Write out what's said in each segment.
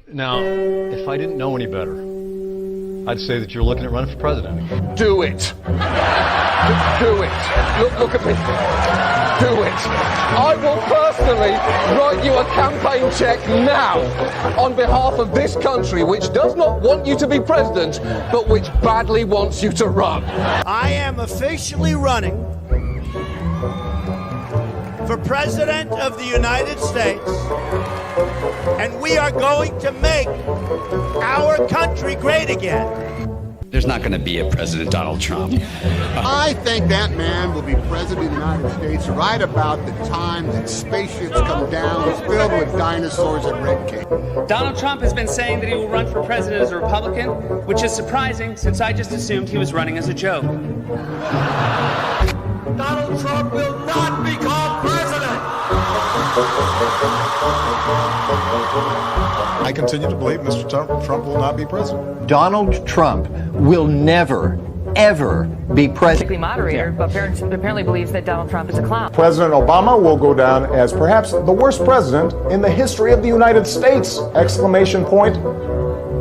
Now, if I didn't know any better, I'd say that you're looking at running for president. Do it. Do it. Look at me. Do it. I will personally write you a campaign check now on behalf of this country, which does not want you to be president, but which badly wants you to run. I am officially running for President of the United States, and we are going to make our country great again. There's not going to be a President Donald Trump. I think that man will be president of the United States right about the time that spaceships come down filled with dinosaurs and red cake. Donald Trump has been saying that he will run for president as a Republican, which is surprising since I just assumed he was running as a joke. Donald Trump will not become president. I continue to believe Mr. Trump will not be president. Donald Trump will never, ever be president. Moderator, but apparently believes that Donald Trump is a clown. President Obama will go down as perhaps the worst president in the history of the United States! Exclamation point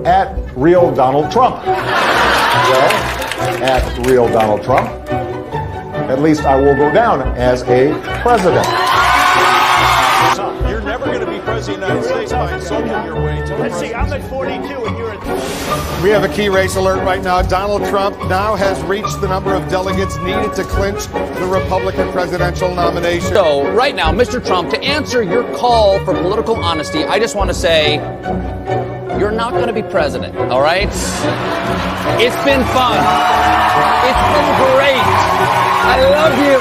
at real Donald Trump. Well, at real Donald Trump, at least I will go down as a president. You're never going to be president of the United States by insulting your way to. Let's see, I'm at 42 and you're at 20. We have a key race alert right now. Donald Trump now has reached the number of delegates needed to clinch the Republican presidential nomination. So, right now, Mr. Trump, to answer your call for political honesty, I just want to say, you're not going to be president, all right? It's been fun. It's been great. I love you.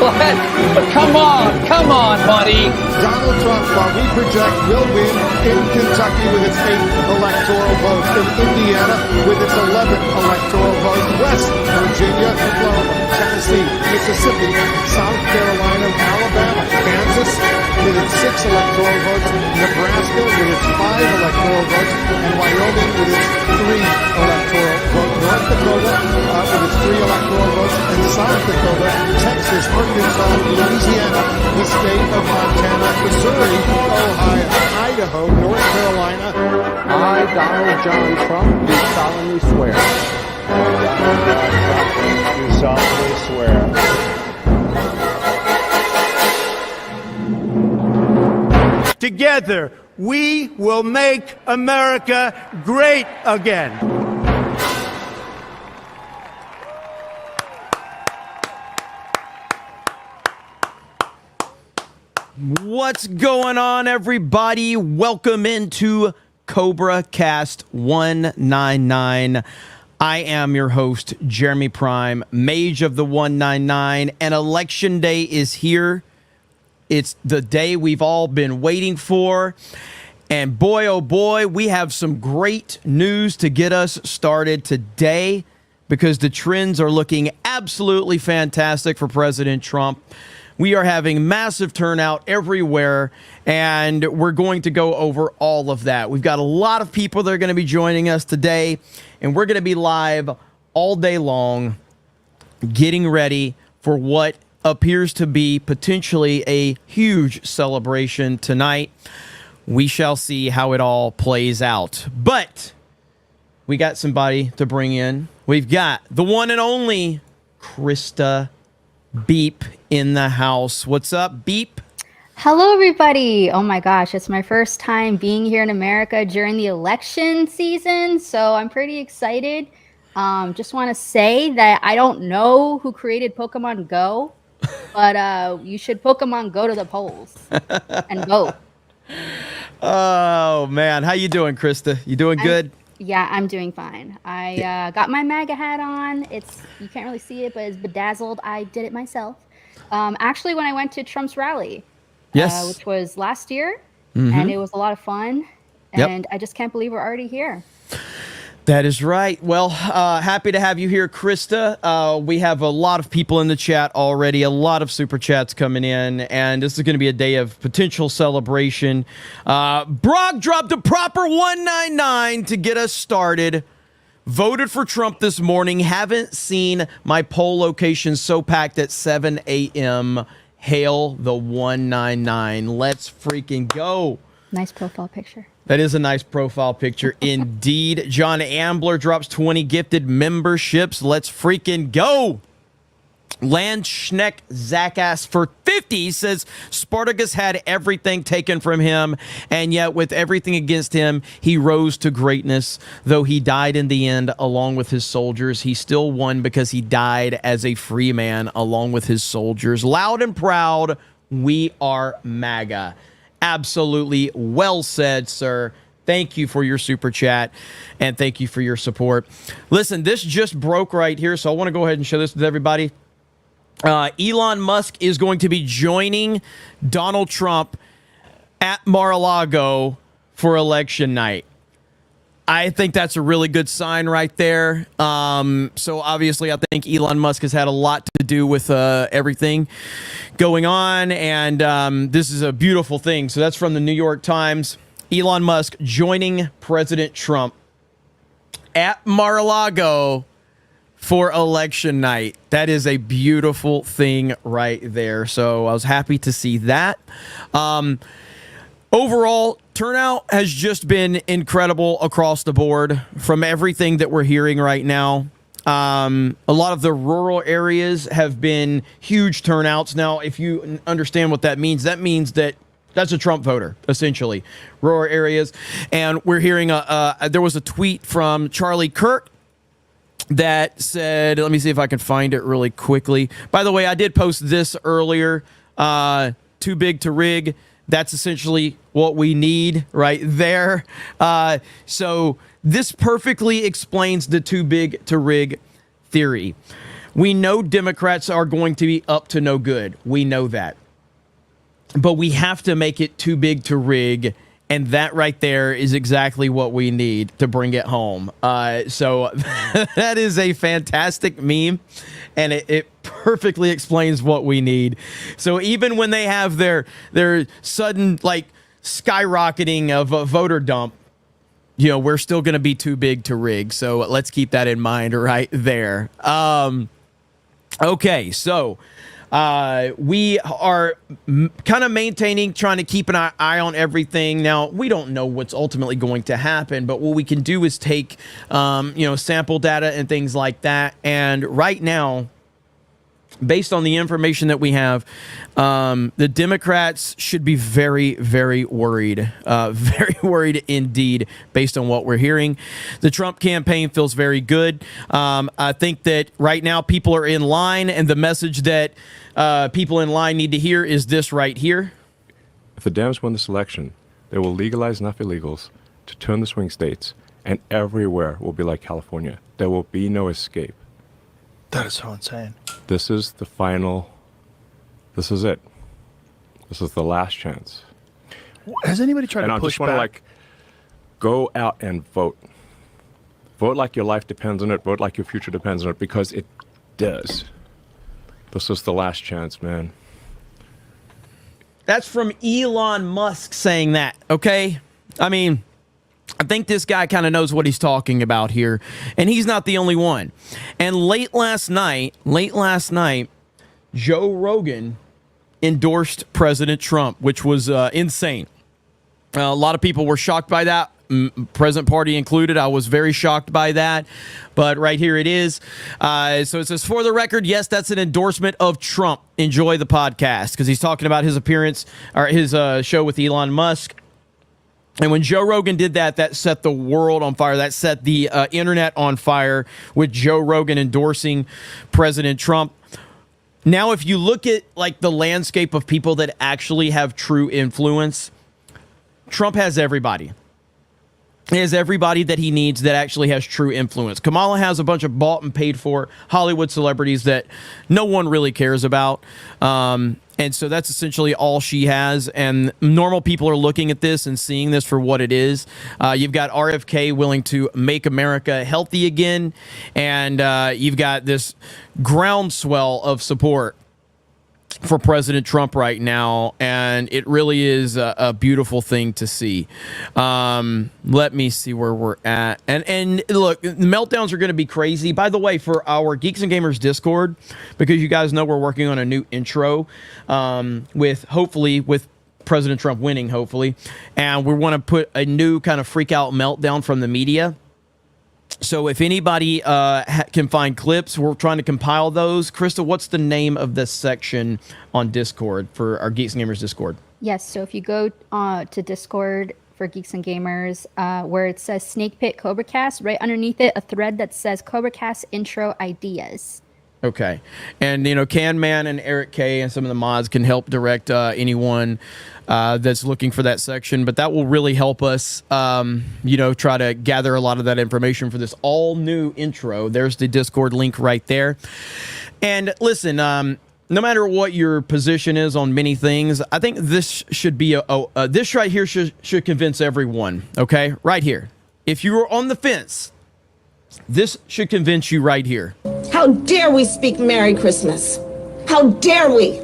But come on, buddy. Donald Trump, while we project, will win in Kentucky with its 8 electoral votes, in Indiana with its 11 electoral votes, West Virginia, Oklahoma, Tennessee, Mississippi, South Carolina, Alabama, Kansas with its 6 electoral votes, Nebraska with its 5 electoral votes, and Wyoming with its 3 electoral votes, North Dakota with its 3 electoral votes, and South Dakota, Texas, Arkansas, Louisiana, the state of Montana, Missouri, Ohio, Idaho, North Carolina. I, Donald John Trump, do solemnly swear. Do solemnly swear. Together, we will make America great again. What's going on, everybody? Welcome into Cobra Cast 199. I am your host, Jeremy Prime, Mage of the 199, and Election Day is here. It's the day we've all been waiting for. And boy, oh boy, we have some great news to get us started today because the trends are looking absolutely fantastic for President Trump. We are having massive turnout everywhere, and we're going to go over all of that. We've got a lot of people that are going to be joining us today, and we're going to be live all day long getting ready for what appears to be potentially a huge celebration tonight. We shall see how it all plays out. But we got somebody to bring in. We've got the one and only Krista Beep in the house. What's up, Beep? Hello, everybody. Oh my gosh, it's my first time being here in America during the election season, so I'm pretty excited. Just want to say that I don't know who created Pokemon Go, but you should Pokemon Go to the polls and vote. Oh man, how you doing, Krista? You doing good? Yeah, I'm doing fine. I got my MAGA hat on. You can't really see it, but it's bedazzled. I did it myself. Actually, when I went to Trump's rally, yes, which was last year, and it was a lot of fun. And I just can't believe we're already here. That is right. Well, happy to have you here, Krista. We have a lot of people in the chat already, a lot of super chats coming in, and this is going to be a day of potential celebration. Brock dropped a proper 199 to get us started. Voted for Trump this morning. Haven't seen my poll location so packed at 7 a.m. Hail the 199. Let's freaking go. Nice profile picture. That is a nice profile picture indeed. John Ambler drops 20 gifted memberships. Let's freaking go. Landschneck Zackass for 50 says Spartacus had everything taken from him, and yet with everything against him, he rose to greatness. Though he died in the end along with his soldiers, he still won because he died as a free man along with his soldiers. Loud and proud, we are MAGA. Absolutely well said, sir. Thank you for your super chat, and thank you for your support. Listen, this just broke right here, so I want to go ahead and show this with everybody. Elon Musk is going to be joining Donald Trump at Mar-a-Lago for election night. I think that's a really good sign right there. So obviously, I think Elon Musk has had a lot to do with everything going on, and this is a beautiful thing. So that's from the New York Times. Elon Musk joining President Trump at Mar-a-Lago for election night. That is a beautiful thing right there. So I was happy to see that. Overall, turnout has just been incredible across the board from everything that we're hearing right now. A lot of the rural areas have been huge turnouts. Now, if you understand what that means that that's a Trump voter, essentially, rural areas. And we're hearing, there was a tweet from Charlie Kirk that said, let me see if I can find it really quickly. By the way, I did post this earlier, too big to rig. That's essentially what we need right there. So this perfectly explains the too big to rig theory. We know Democrats are going to be up to no good. We know that. But we have to make it too big to rig. And that right there is exactly what we need to bring it home. So that is a fantastic meme, and it perfectly explains what we need. So even when they have their sudden like skyrocketing of a voter dump, you know, we're still going to be too big to rig. So let's keep that in mind right there. Okay, so we are kind of maintaining, trying to keep an eye on everything. Now, we don't know what's ultimately going to happen, but what we can do is take, sample data and things like that. And right now, based on the information that we have, the Democrats should be very, very worried, very worried indeed, based on what we're hearing. The Trump campaign feels very good. I think that right now people are in line, and the message that people in line need to hear is this right here. If the Dems win this election, they will legalize enough illegals to turn the swing states, and everywhere will be like California. There will be no escape. That is so insane. This is the final. This is it. This is the last chance. Has anybody tried to push back? And I just want to go out and vote. Vote like your life depends on it. Vote like your future depends on it, because it does. This is the last chance, man. That's from Elon Musk saying that, okay? I mean, I think this guy kind of knows what he's talking about here, and he's not the only one. And late last night, Joe Rogan endorsed President Trump, which was insane. A lot of people were shocked by that, President Party included. I was very shocked by that, but right here it is. So it says, for the record, yes, that's an endorsement of Trump. Enjoy the podcast, because he's talking about his appearance or his show with Elon Musk. And when Joe Rogan did that, that set the world on fire. That set the internet on fire, with Joe Rogan endorsing President Trump. Now, if you look at like the landscape of people that actually have true influence, Trump has everybody. He has everybody that he needs that actually has true influence. Kamala has a bunch of bought and paid for Hollywood celebrities that no one really cares about. And so that's essentially all she has. And normal people are looking at this and seeing this for what it is. You've got RFK willing to make America healthy again. And you've got this groundswell of support for President Trump right now, and it really is a beautiful thing to see. Let me see where we're at. And look, the meltdowns are going to be crazy. By the way, for our Geeks and Gamers Discord, because you guys know we're working on a new intro with President Trump winning, hopefully. And we want to put a new kind of freak out meltdown from the media. So if anybody can find clips, we're trying to compile those. Krista, what's the name of this section on Discord for our Geeks and Gamers Discord? Yes, so if you go to Discord for Geeks and Gamers, where it says Snake Pit Cobra Cast, right underneath it, a thread that says Cobra Cast intro ideas. Okay. And, you know, Can Man and Eric K and some of the mods can help direct anyone that's looking for that section. But that will really help us, you know, try to gather a lot of that information for this all new intro. There's the Discord link right there. And listen, no matter what your position is on many things, I think this should be this right here should convince everyone. Okay. Right here. If you are on the fence, this should convince you right here. How dare we speak Merry Christmas? How dare we?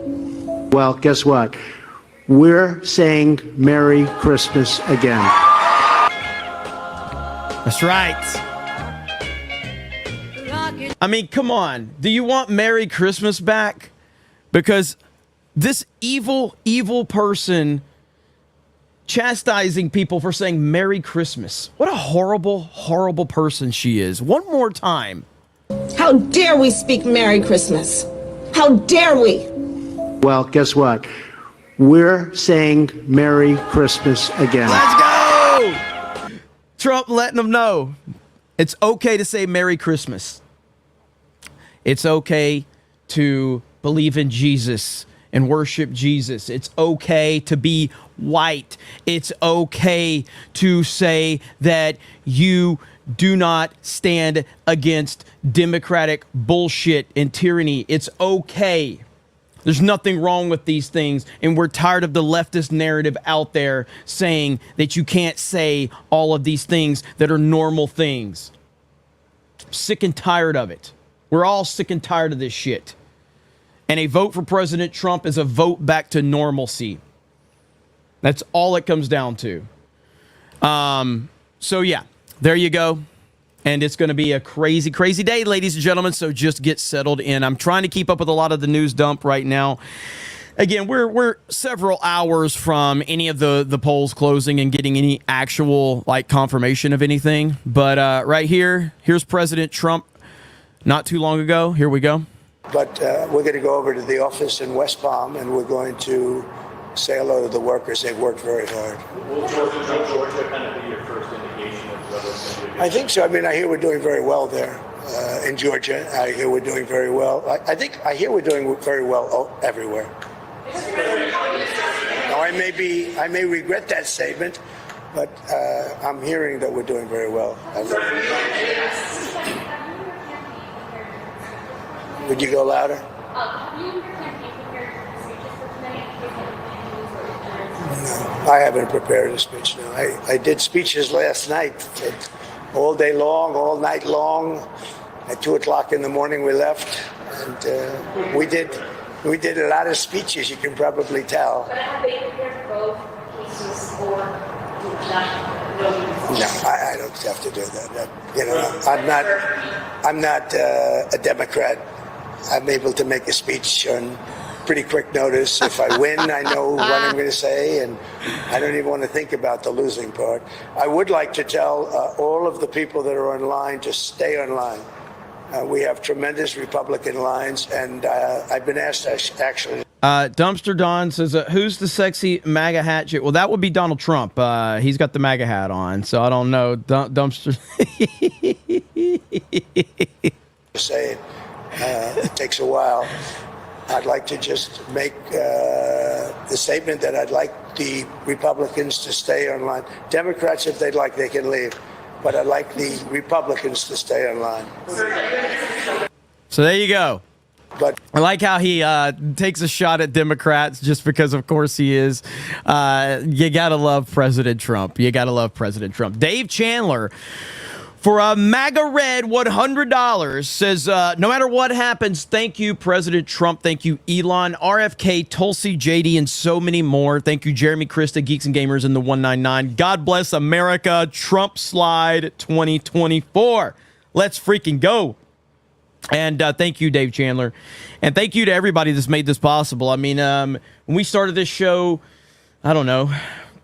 Well, guess what? We're saying Merry Christmas again. That's right. I mean, come on. Do you want Merry Christmas back? Because this evil, evil person chastising people for saying Merry Christmas. What a horrible, horrible person she is. One more time. How dare we speak Merry Christmas? How dare we? Well, guess what? We're saying Merry Christmas again. Let's go! Trump letting them know it's okay to say Merry Christmas. It's okay to believe in Jesus and worship Jesus. It's okay to be white. It's okay to say that you do not stand against democratic bullshit and tyranny. It's okay. There's nothing wrong with these things, and we're tired of the leftist narrative out there saying that you can't say all of these things that are normal things. Sick and tired of it. We're all sick and tired of this shit. And a vote for President Trump is a vote back to normalcy. That's all it comes down to. So yeah, there you go. And it's going to be a crazy, crazy day, ladies and gentlemen. So just get settled in. I'm trying to keep up with a lot of the news dump right now. Again, we're several hours from any of the polls closing and getting any actual like confirmation of anything. But right here's President Trump not too long ago. Here we go. But we're going to go over to the office in West Palm, and we're going to say hello to the workers. They've worked very hard. Will Georgia kind of be your first indication of whether it's going to be? I think so. I mean, I hear we're doing very well there in Georgia. I hear we're doing very well. I hear we're doing very well everywhere. Now, I may regret that statement, but I'm hearing that we're doing very well. Would you go louder? No, I haven't prepared a speech. No, I did speeches last night, all day long, all night long. At 2:00 in the morning, we left, and we did a lot of speeches. You can probably tell. But have they prepared both pieces or no? I don't have to do that. You know, I'm not a Democrat. I'm able to make a speech on pretty quick notice. If I win, I know what I'm going to say, and I don't even want to think about the losing part. I would like to tell all of the people that are online to stay online. We have tremendous Republican lines, and I've been asked actually. Dumpster Don says, who's the sexy MAGA hat chick? Well, that would be Donald Trump. He's got the MAGA hat on, so I don't know. Dumpster. Say it. It takes a while. I'd like to just make the statement that I'd like the Republicans to stay online. Democrats, if they'd like, they can leave. But I'd like the Republicans to stay online. So there you go. But I like how he takes a shot at Democrats just because, of course, he is. You got to love President Trump. You got to love President Trump. Dave Chandler, for a MAGA Red $100, says, no matter what happens, thank you, President Trump. Thank you, Elon, RFK, Tulsi, JD, and so many more. Thank you, Jeremy, Krista, Geeks and Gamers, and the 199. God bless America. Trump slide 2024. Let's freaking go. And thank you, Dave Chandler. And thank you to everybody that's made this possible. I mean, when we started this show, I don't know,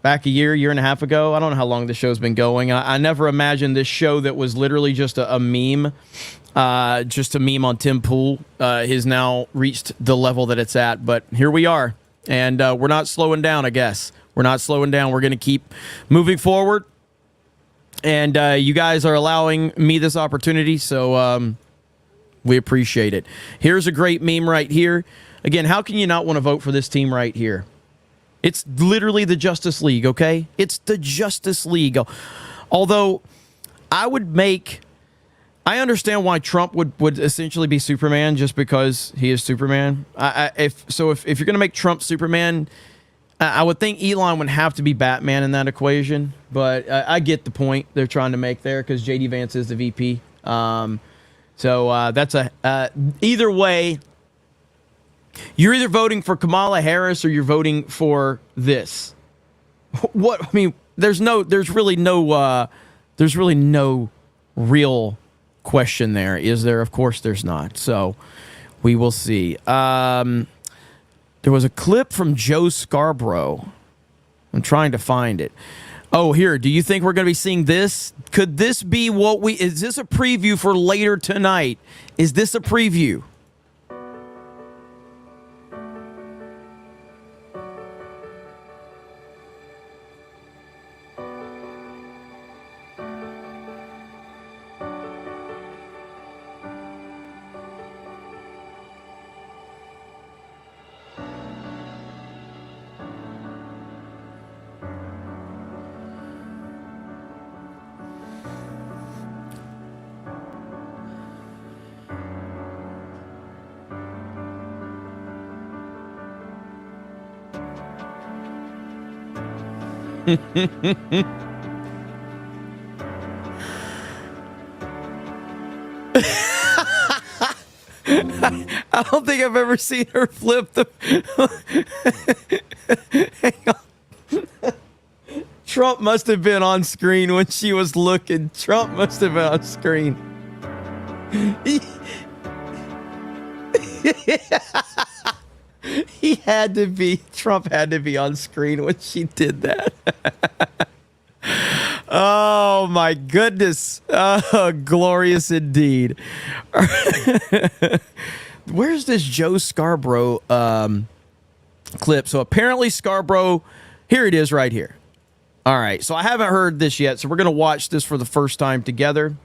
back a year and a half ago. I don't know how long the show's been going. I never imagined this show that was literally just a meme, just a meme on Tim Pool, has now reached the level that it's at. But here we are, and we're not slowing down, I guess. We're not slowing down. We're going to keep moving forward, and you guys are allowing me this opportunity, so we appreciate it. Here's a great meme right here. Again, how can you not want to vote for this team right here? It's literally the Justice League, okay? It's the Justice League. Although I understand why Trump would essentially be Superman just because he is Superman. If you're going to make Trump Superman, I would think Elon would have to be Batman in that equation. But I get the point they're trying to make there because J.D. Vance is the VP. So that's either way. You're either voting for Kamala Harris or you're voting for this. What I mean, there's really no real question there, is there? Of course, there's not. So we will see. There was a clip from Joe Scarborough. I'm trying to find it. Oh, here. Do you think we're going to be seeing this? Could this be is this a preview for later tonight? Is this a preview? I don't think I've ever seen her flip the... Hang on. Trump must have been on screen when she was looking. Trump must have been on screen. He had to be. Trump had to be on screen when she did that. Oh, my goodness. Glorious indeed. Where's this Joe Scarborough clip? So apparently Scarborough, here it is right here. All right, so I haven't heard this yet, so we're going to watch this for the first time together.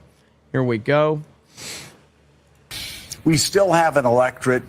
Here we go. We still have an electorate,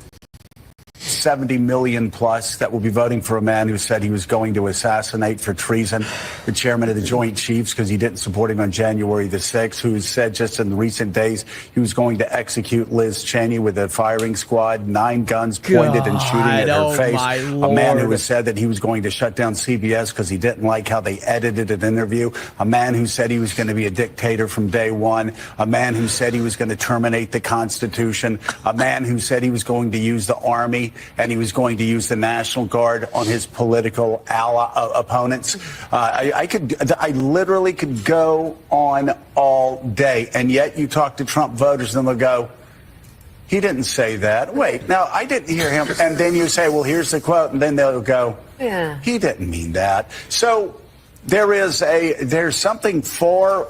70 million plus, that will be voting for a man who said he was going to assassinate for treason the chairman of the Joint Chiefs because he didn't support him on January the 6th, who said just in recent days he was going to execute Liz Cheney with a firing squad, 9 guns pointed and shooting at her face. A man who has said that he was going to shut down CBS because he didn't like how they edited an interview. A man who said he was going to be a dictator from day one. A man who said he was going to terminate the Constitution. A man who said he was going to use the army and he was going to use the National Guard on his political opponents. I literally could go on all day, and yet you talk to Trump voters and they'll go, he didn't say that. Wait, now I didn't hear him. And then you say, well, here's the quote, and then they'll go, yeah, he didn't mean that. So there's something far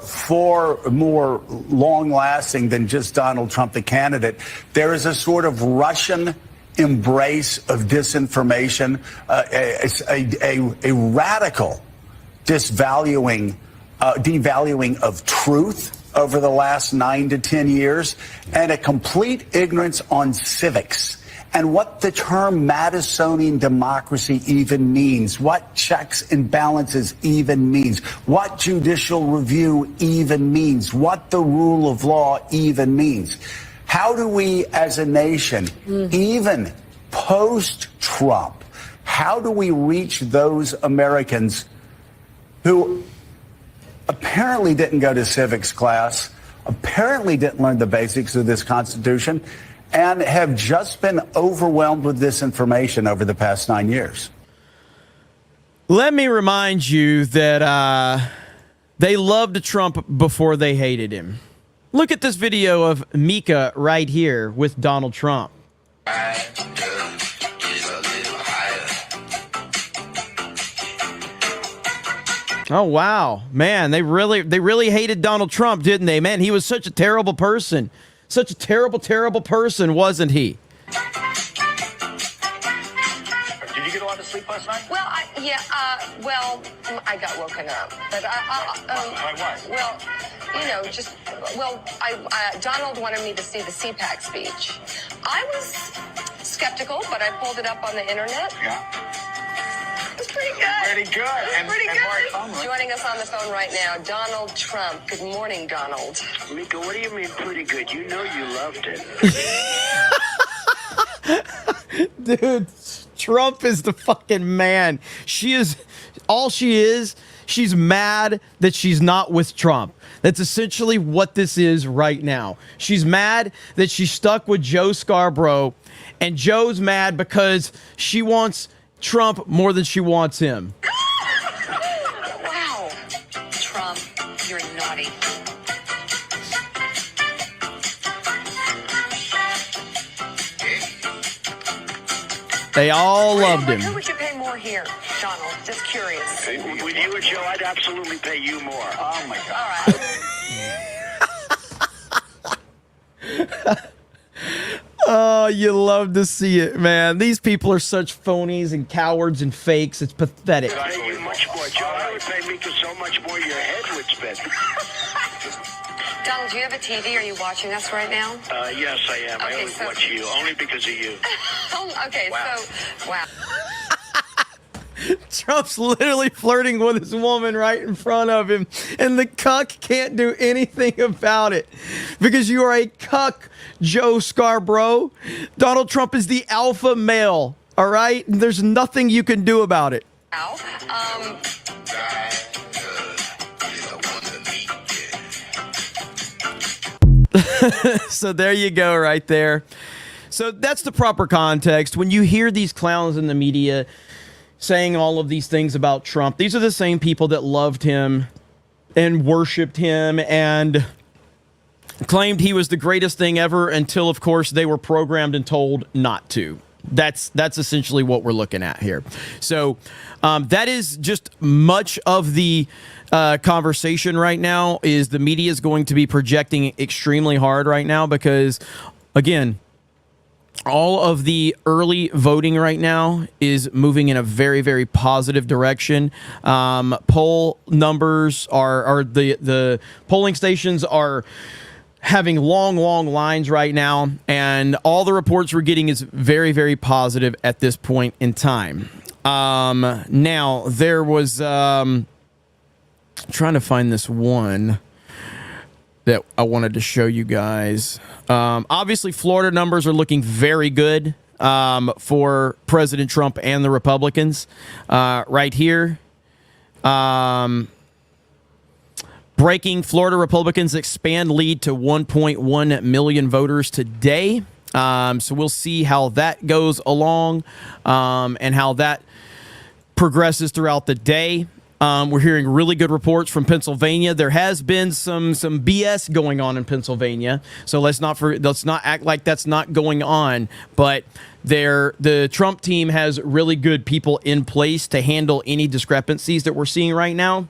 more long-lasting than just Donald Trump, the candidate. There is a sort of Russian embrace of disinformation, a radical devaluing of truth over the last 9 to 10 years, and a complete ignorance on civics and what the term Madisonian democracy even means, what checks and balances even means, what judicial review even means, what the rule of law even means. How do we as a nation, even post-Trump, how do we reach those Americans who apparently didn't go to civics class, apparently didn't learn the basics of this Constitution, and have just been overwhelmed with this information over the past 9 years? Let me remind you that they loved Trump before they hated him. Look at this video of Mika right here with Donald Trump. Oh, wow. Man, they really hated Donald Trump, didn't they? Man, he was such a terrible person. Such a terrible, terrible person, wasn't he? Did you get a lot of sleep last night? Well, I got woken up. But By what? Well, Donald wanted me to see the CPAC speech. I was skeptical, but I pulled it up on the internet. Yeah. It was pretty good. Pretty good. And pretty good. Mark, Joining us on the phone right now, Donald Trump. Good morning, Donald. Mika, what do you mean pretty good? You know you loved it. Dude, Trump is the fucking man. She's mad that she's not with Trump. That's essentially what this is right now. She's mad that she's stuck with Joe Scarborough, and Joe's mad because she wants Trump more than she wants him. Wow. Trump, you're naughty. They all loved him. Who would you pay more here, Donald? Just curious. With you and Joe, I'd absolutely pay you more. Oh, my God. All right. Oh, you love to see it, man. These people are such phonies and cowards and fakes. It's pathetic. I'd pay you much more, Joe. I would pay Mika so much more your head would spin. Donald, do you have a TV? Are you watching us right now? Yes, I am. I Okay, only so- watch you, only because of you. Okay, Wow. so, wow. Trump's literally flirting with this woman right in front of him, and the cuck can't do anything about it because you are a cuck, Joe Scarborough. Donald Trump is the alpha male, all right? There's nothing you can do about it. Now, So there you go right there. So that's the proper context. When you hear these clowns in the media saying all of these things about Trump, these are the same people that loved him and worshiped him and claimed he was the greatest thing ever until, of course, they were programmed and told not to. That's essentially what we're looking at here. So that is just much of the conversation right now. Is the media is going to be projecting extremely hard right now because, again, all of the early voting right now is moving in a very, very positive direction. Poll numbers are the polling stations are having long lines right now, and all the reports we're getting is very, very positive at this point in time. Now there was trying to find this one that I wanted to show you guys. Obviously, Florida numbers are looking very good for President Trump and the Republicans. Right here. Breaking: Florida Republicans expand lead to 1.1 million voters today. So we'll see how that goes along and how that progresses throughout the day. We're hearing really good reports from Pennsylvania. There has been some BS going on in Pennsylvania, so let's not act like that's not going on. But the Trump team has really good people in place to handle any discrepancies that we're seeing right now.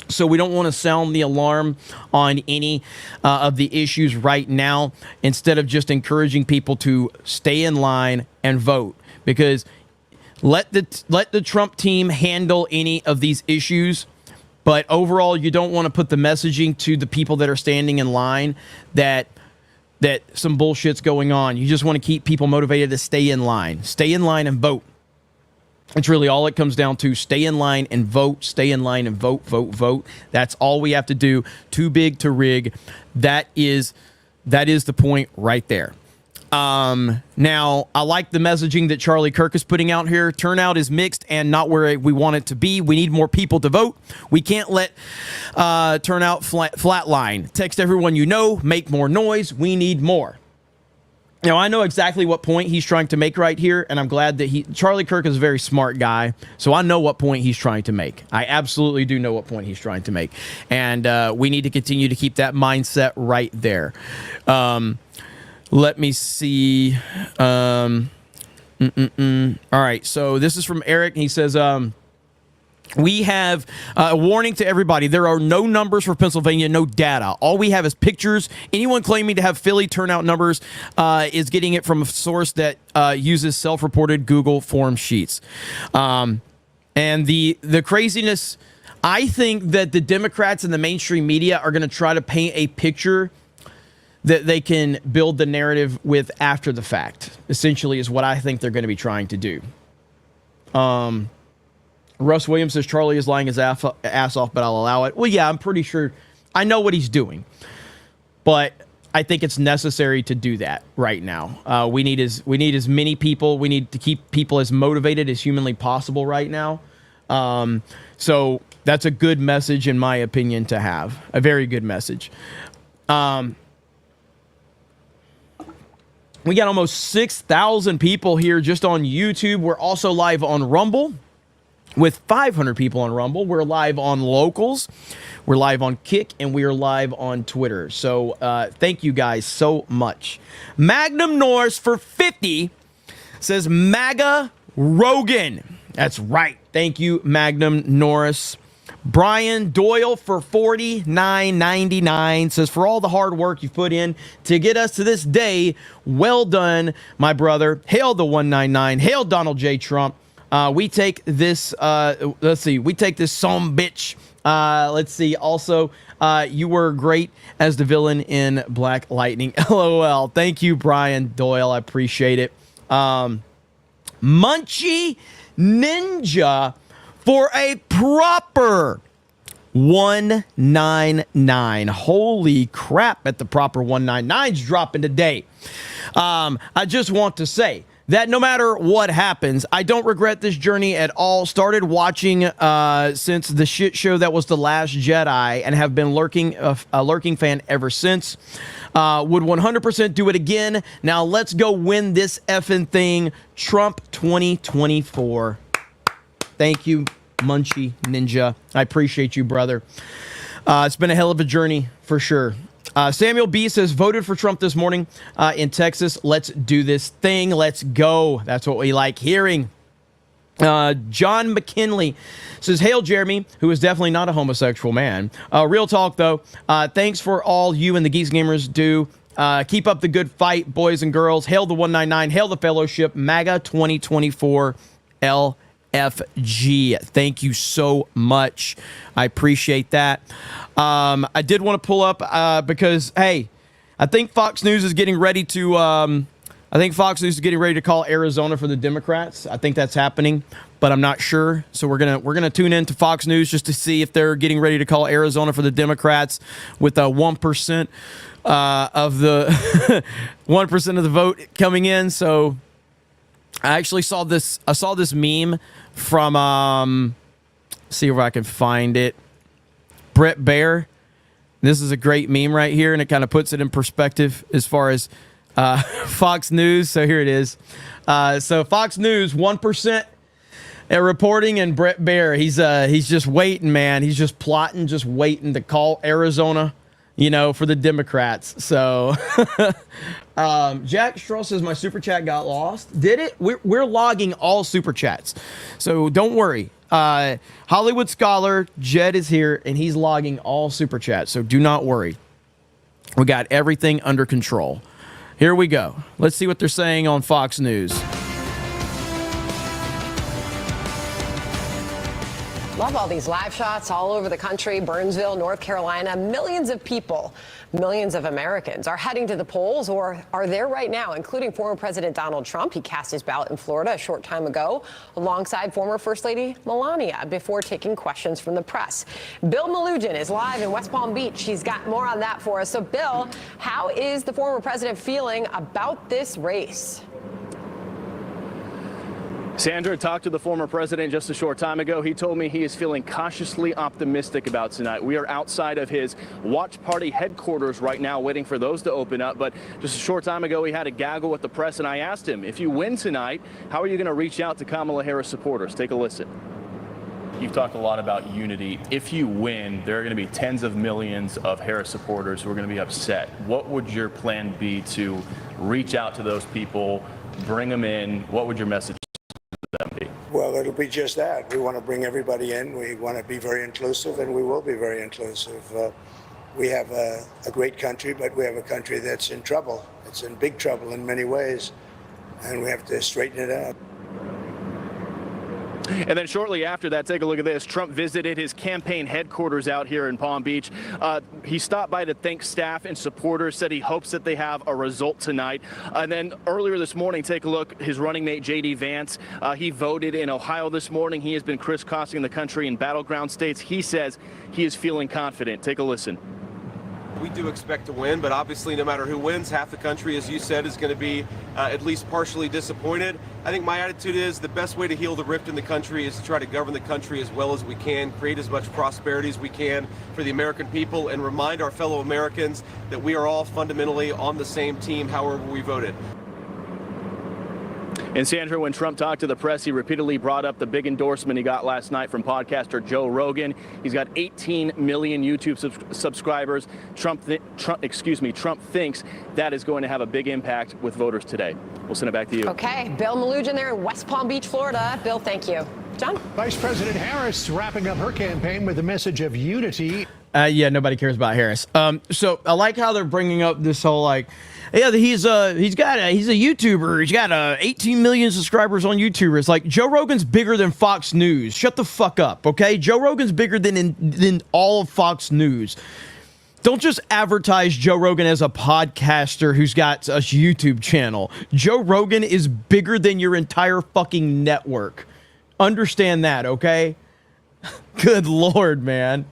So we don't want to sound the alarm on any of the issues right now, instead of just encouraging people to stay in line and vote, because let the Trump team handle any of these issues. But overall, you don't want to put the messaging to the people that are standing in line that some bullshit's going on. You just want to keep people motivated to stay in line and vote. It's really all it comes down to. Stay in line and vote. Stay in line and vote, vote, vote. That's all we have to do. Too big to rig. That is the point right there. Now, I like the messaging that Charlie Kirk is putting out here. Turnout is mixed and not where we want it to be. We need more people to vote. We can't let turnout flatline. Text everyone you know. Make more noise. We need more. Now, I know exactly what point he's trying to make right here, and I'm glad that Charlie Kirk is a very smart guy, so I know what point he's trying to make. I absolutely do know what point he's trying to make, and we need to continue to keep that mindset right there. Let me see. All right, so this is from Eric. He says, We have a warning to everybody. There are no numbers for Pennsylvania, no data. All we have is pictures. Anyone claiming to have Philly turnout numbers is getting it from a source that uses self-reported Google form sheets. And the craziness, I think that the Democrats and the mainstream media are going to try to paint a picture that they can build the narrative with after the fact, essentially, is what I think they're going to be trying to do. Russ Williams says Charlie is lying his ass off, but I'll allow it. Well, yeah, I'm pretty sure I know what he's doing, but I think it's necessary to do that right now. We need as many people. We need to keep people as motivated as humanly possible right now. So that's a good message, in my opinion, to have. A very good message. We got almost 6,000 people here just on YouTube. We're also live on Rumble with 500 people on Rumble. We're live on Locals. We're live on Kick, and we are live on Twitter. So thank you guys so much. Magnum Norris for 50 says MAGA Rogan. That's right. Thank you, Magnum Norris. Brian Doyle for $49.99 says, for all the hard work you've put in to get us to this day, well done, my brother. Hail the 199. Hail Donald J. Trump. We take this, we take this some bitch. Let's see. Also, you were great as the villain in Black Lightning. LOL. Thank you, Brian Doyle. I appreciate it. Munchie Ninja for a proper 199. Holy crap, at the proper 199's dropping today. I just want to say that no matter what happens, I don't regret this journey at all. Started watching since the shit show that was The Last Jedi and have been a lurking fan ever since. Would 100% do it again. Now let's go win this effing thing. Trump 2024. Thank you, Munchie Ninja. I appreciate you, brother. It's been a hell of a journey for sure. Samuel B says, voted for Trump this morning in Texas. Let's do this thing. Let's go. That's what we like hearing. John McKinley says, hail Jeremy, who is definitely not a homosexual man. Real talk, though. Thanks for all you and the Geeks Gamers do. Keep up the good fight, boys and girls. Hail the 199. Hail the fellowship. MAGA 2024 LFG. Thank you so much. I appreciate that. I did want to pull up because, hey, I think Fox News is getting ready to call Arizona for the Democrats. I think that's happening, but I'm not sure. So we're gonna tune in to Fox News just to see if they're getting ready to call Arizona for the Democrats with 1% of the 1% of the vote coming in. So I actually saw this. I saw this meme from see if I can find it. Brett Baer. This is a great meme right here, and it kind of puts it in perspective as far as Fox News. So here it is. So Fox News, 1% at reporting, and Brett Baer, he's just waiting, man. He's just plotting, just waiting to call Arizona, for the Democrats. So Jack Strauss says my super chat got lost. Did it? We're logging all super chats, so don't worry. Hollywood Scholar Jed is here, and he's logging all super chats, so do not worry. We got everything under control. Here we go. Let's see what they're saying on Fox News. Love all these live shots all over the country. Burnsville, North Carolina. Millions of people, millions of Americans are heading to the polls or are there right now, including former President Donald Trump. He cast his ballot in Florida a short time ago alongside former First Lady Melania before taking questions from the press. Bill Malugin is live in West Palm Beach. He's got more on that for us. So, Bill, how is the former president feeling about this race? Sandra, talked to the former president just a short time ago. He told me he is feeling cautiously optimistic about tonight. We are outside of his watch party headquarters right now, waiting for those to open up. But just a short time ago, he had a gaggle with the press, and I asked him, if you win tonight, how are you going to reach out to Kamala Harris supporters? Take a listen. You've talked a lot about unity. If you win, there are going to be tens of millions of Harris supporters who are going to be upset. What would your plan be to reach out to those people, bring them in? What would your message be? Well, it'll it'll be just that. We want to bring everybody in. We want to be very inclusive, and we will be very inclusive. We have a great country, but we have a country that's in trouble. It's in big trouble in many ways, and we have to straighten it out. And then shortly after that, take a look at this. Trump visited his campaign headquarters out here in Palm Beach. He stopped by to thank staff and supporters, said he hopes that they have a result tonight. And then earlier this morning, take a look, his running mate, J.D. Vance, he voted in Ohio this morning. He has been crisscrossing the country in battleground states. He says he is feeling confident. Take a listen. We do expect to win, but obviously no matter who wins, half the country, as you said, is going to be at least partially disappointed. I think my attitude is the best way to heal the rift in the country is to try to govern the country as well as we can, create as much prosperity as we can for the American people, and remind our fellow Americans that we are all fundamentally on the same team, however we voted. And Sandra, when Trump talked to the press, he repeatedly brought up the big endorsement he got last night from podcaster Joe Rogan. He's got 18 million YouTube subscribers. Trump thinks that is going to have a big impact with voters today. We'll send it back to you. Okay, Bill Malugin there in West Palm Beach, Florida. Bill, thank you. John? Vice President Harris wrapping up her campaign with a message of unity. Yeah, nobody cares about Harris. So I like how they're bringing up this whole yeah, he's a YouTuber. He's got 18 million subscribers on YouTube. It's like Joe Rogan's bigger than Fox News. Shut the fuck up, okay? Joe Rogan's bigger than all of Fox News. Don't just advertise Joe Rogan as a podcaster who's got a YouTube channel. Joe Rogan is bigger than your entire fucking network. Understand that, okay? Good Lord, man.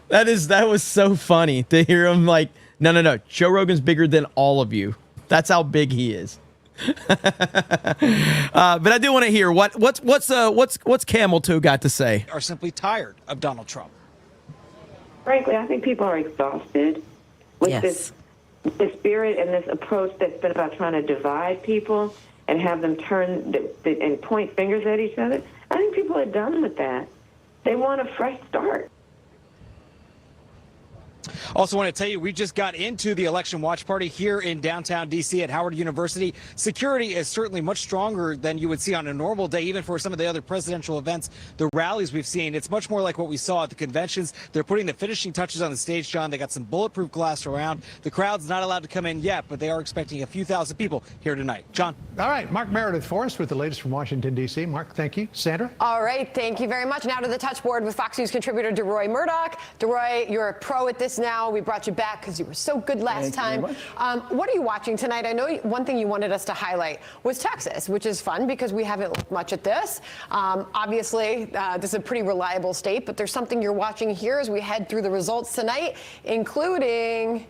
That was so funny to hear him like, no. Joe Rogan's bigger than all of you. That's how big he is. But I do want to hear what's Camel Toe got to say. Are simply tired of Donald Trump. Frankly, I think people are exhausted with this spirit and this approach that's been about trying to divide people and have them turn and point fingers at each other. I think people are done with that. They want a fresh start. Also want to tell you, we just got into the election watch party here in downtown D.C. at Howard University. Security is certainly much stronger than you would see on a normal day, even for some of the other presidential events, the rallies we've seen. It's much more like what we saw at the conventions. They're putting the finishing touches on the stage, John. They got some bulletproof glass around. The crowd's not allowed to come in yet, but they are expecting a few thousand people here tonight. John. All right, Mark Meredith for us with the latest from Washington, D.C. Mark, thank you. Sandra? All right, thank you very much. Now to the touchboard with Fox News contributor DeRoy Murdoch. DeRoy, you're a pro at this now. We brought you back because you were so good last time. What are you watching tonight? I know one thing you wanted us to highlight was Texas, which is fun because we haven't looked much at this. Obviously, this is a pretty reliable state, but there's something you're watching here as we head through the results tonight, including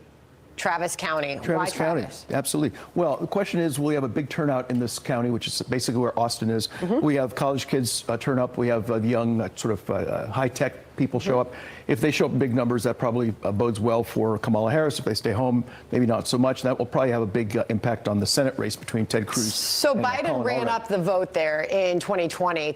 Travis County. Why County, absolutely. Well, the question is, will we have a big turnout in this county, which is basically where Austin is? We have college kids turn up. We have the young, high-tech people show up. If they show up in big numbers, that probably bodes well for Kamala Harris. If they stay home, maybe not so much. That will probably have a big impact on the Senate race between Ted Cruz. So Biden ran up the vote there in 2020.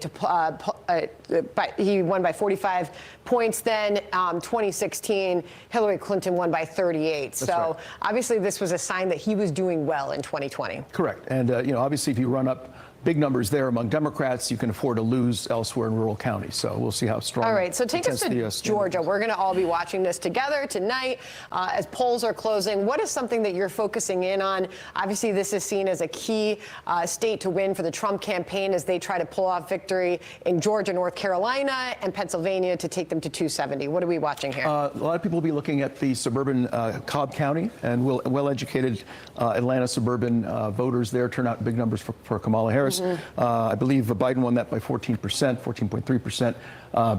He won by 45 points. Then 2016, Hillary Clinton won by 38. That's right. Obviously this was a sign that he was doing well in 2020. Correct. And obviously if you run up big numbers there among Democrats, you can afford to lose elsewhere in rural counties. So we'll see how strong. All right, so take us to Georgia. We're going to all be watching this together tonight as polls are closing. What is something that you're focusing in on? Obviously, this is seen as a key state to win for the Trump campaign as they try to pull off victory in Georgia, North Carolina, and Pennsylvania to take them to 270. What are we watching here? A lot of people will be looking at the suburban Cobb County and well-educated Atlanta suburban voters there turn out in big numbers for Kamala Harris. I believe Biden won that by 14.3%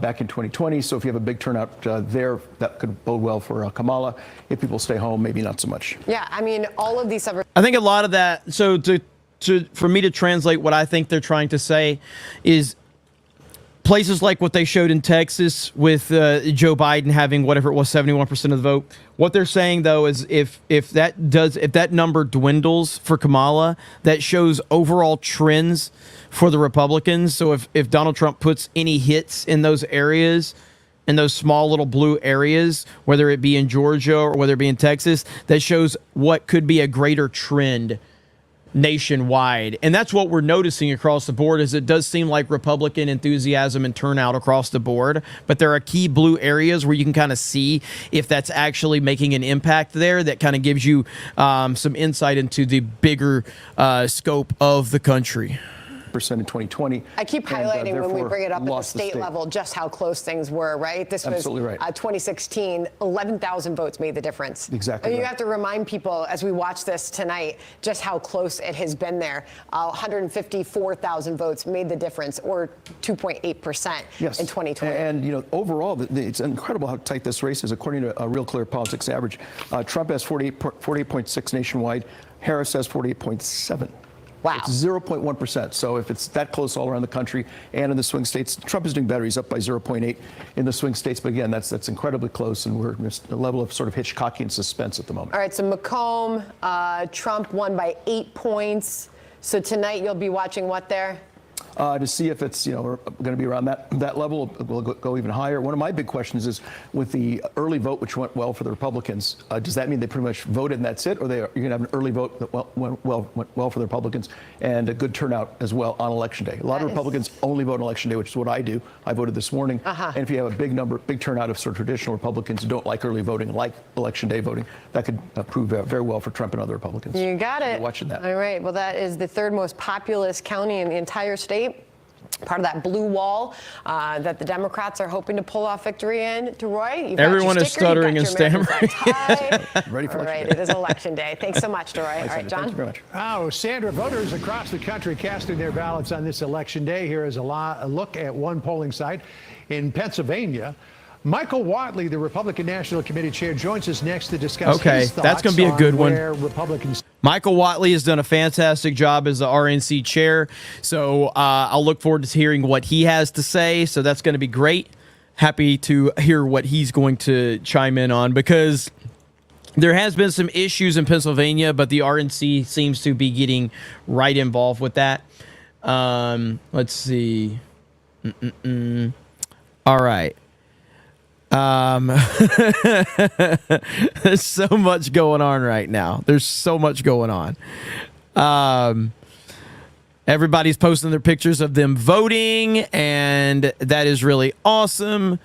back in 2020. So if you have a big turnout there, that could bode well for Kamala. If people stay home, maybe not so much. Yeah, I mean, all of these suburbs. I think a lot of that. So for me to translate what I think they're trying to say is places like what they showed in Texas with Joe Biden having whatever it was, 71% of the vote. What they're saying, though, is if that number dwindles for Kamala, that shows overall trends for the Republicans. So if Donald Trump puts any hits in those areas, in those small little blue areas, whether it be in Georgia or whether it be in Texas, that shows what could be a greater trend nationwide. And that's what we're noticing across the board. Is it does seem like Republican enthusiasm and turnout across the board, but there are key blue areas where you can kind of see if that's actually making an impact there. That kind of gives you some insight into the bigger scope of the country. In 2020. I keep highlighting when we bring it up at the lost the state state. level just how close things were, right? This was Absolutely right. 2016, 11,000 votes made the difference. Exactly And you right. have to remind people as we watch this tonight just how close it has been there. 154,000 votes made the difference, or 2.8% Yes. in 2020. And, you know, overall, it's incredible how tight this race is. According to a Real Clear Politics average, Trump has 48.6 nationwide. Harris has 48.7. Wow. It's 0.1%. So if it's that close all around the country and in the swing states, Trump is doing better. He's up by 0.8 in the swing states. But again, that's incredibly close, and we're at a level of sort of Hitchcockian suspense at the moment. All right, so Macomb, Trump won by 8 points. So tonight you'll be watching what there? To see if it's, we're going to be around that level. We'll go even higher. One of my big questions is with the early vote, which went well for the Republicans, does that mean they pretty much voted and that's it? Or you're going to have an early vote that went well for the Republicans and a good turnout as well on Election Day? A lot of Republicans only vote on Election Day, which is what I do. I voted this morning. And if you have a big turnout of sort of traditional Republicans who don't like early voting, like Election Day voting, that could prove very well for Trump and other Republicans. You got it. We're watching that. All right. Well, that is the third most populous county in the entire state. Part of that blue wall that the Democrats are hoping to pull off victory in. DeRoy, you've Everyone got your is sticker, stuttering you've got and your American stammering. flag tie. Ready for All Election right, Day. it is Election Day. Thanks so much, DeRoy. All right, John. Thank you very much. Oh, Sandra, voters across the country casting their ballots on this election day. Here is a look at one polling site in Pennsylvania. Michael Whatley, the Republican National Committee chair, joins us next to discuss his thoughts that's going to be a good on one. where Republicans. Michael Whatley has done a fantastic job as the RNC chair, so I'll look forward to hearing what he has to say. So that's going to be great. Happy to hear what he's going to chime in on, because there has been some issues in Pennsylvania, but the RNC seems to be getting right involved with that. Let's see. All right. There's so much going on right now. There's so much going on. Everybody's posting their pictures of them voting, and that is really awesome.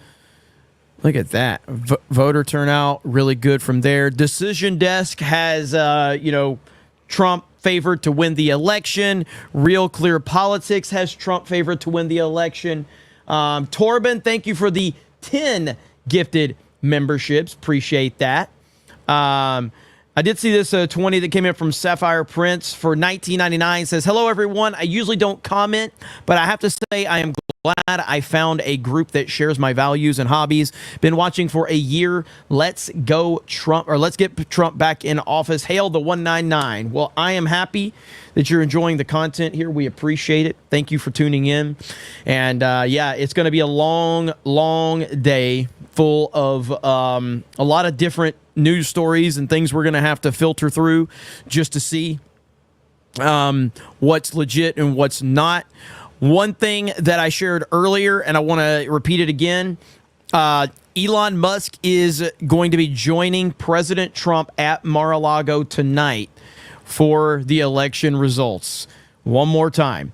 Look at that. Voter turnout, really good from there. Decision Desk has, Trump favored to win the election. Real Clear Politics has Trump favored to win the election. Torben, thank you for the 10 gifted memberships. Appreciate that. I did see this 20 that came in from Sapphire Prince for $19.99. Says, hello, everyone. I usually don't comment, but I have to say I am glad I found a group that shares my values and hobbies. Been watching for a year. Let's go Trump, or let's get Trump back in office. Hail the 199. Well, I am happy that you're enjoying the content here. We appreciate it. Thank you for tuning in. And yeah, it's going to be a long, long day full of a lot of different news stories and things we're going to have to filter through just to see what's legit and what's not. One thing that I shared earlier, and I want to repeat it again, Elon Musk is going to be joining President Trump at Mar-a-Lago tonight for the election results. One more time.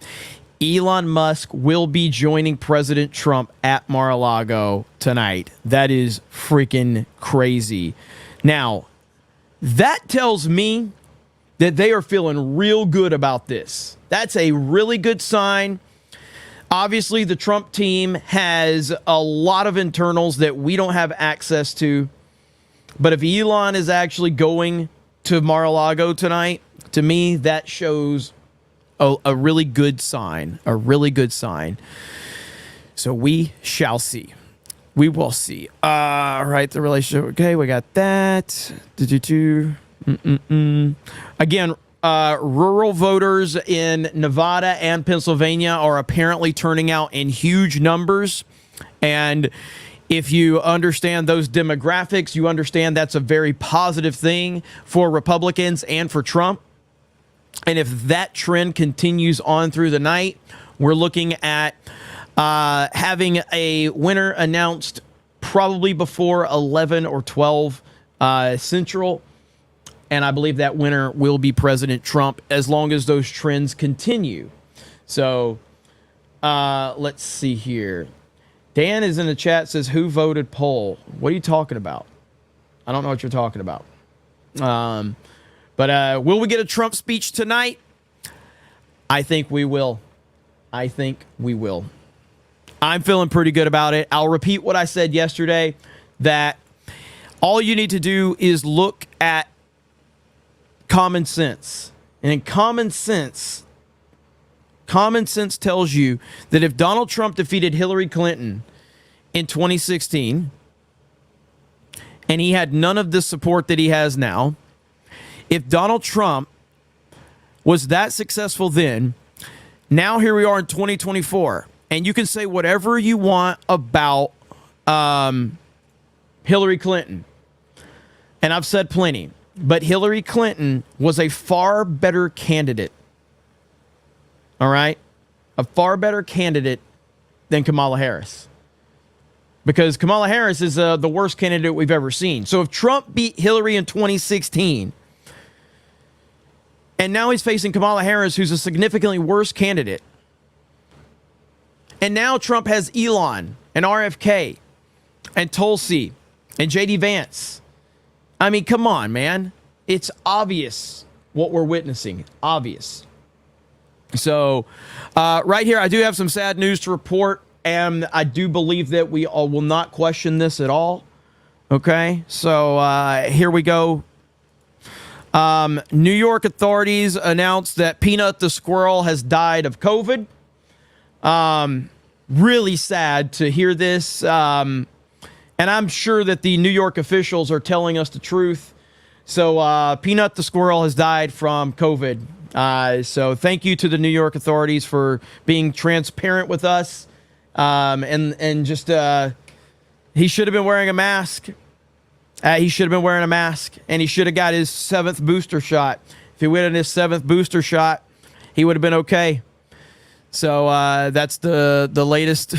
Elon Musk will be joining President Trump at Mar-a-Lago tonight. That is freaking crazy. Now, that tells me that they are feeling real good about this. That's a really good sign. Obviously, the Trump team has a lot of internals that we don't have access to. But if Elon is actually going to Mar-a-Lago tonight, to me, that shows a really good sign. A really good sign. So we shall see. We will see. All right, the relationship. Okay, we got that. Again, rural voters in Nevada and Pennsylvania are apparently turning out in huge numbers. And if you understand those demographics, you understand that's a very positive thing for Republicans and for Trump. And if that trend continues on through the night, we're looking at having a winner announced probably before 11 or 12 Central. And I believe that winner will be President Trump as long as those trends continue. So let's see here. Dan is in the chat, says, who voted poll? What are you talking about? I don't know what you're talking about. But will we get a Trump speech tonight? I think we will. I'm feeling pretty good about it. I'll repeat what I said yesterday, that all you need to do is look at common sense. And common sense tells you that if Donald Trump defeated Hillary Clinton in 2016, and he had none of the support that he has now, if Donald Trump was that successful then, now here we are in 2024, and you can say whatever you want about Hillary Clinton, and I've said plenty, but Hillary Clinton was a far better candidate. All right? A far better candidate than Kamala Harris. Because Kamala Harris is the worst candidate we've ever seen. So if Trump beat Hillary in 2016, and now he's facing Kamala Harris, who's a significantly worse candidate, and now Trump has Elon and RFK and Tulsi and J.D. Vance. I mean, come on, man. It's obvious what we're witnessing. Obvious. So right here, I do have some sad news to report, and I do believe that we all will not question this at all. Okay, so here we go. New York authorities announced that Peanut the squirrel has died of COVID. Really sad to hear this. And I'm sure that the New York officials are telling us the truth. So Peanut the squirrel has died from COVID. So thank you to the New York authorities for being transparent with us. And just he should have been wearing a mask. And he should have got his 7th booster shot. If he went in his 7th booster shot, he would have been okay. So that's the latest.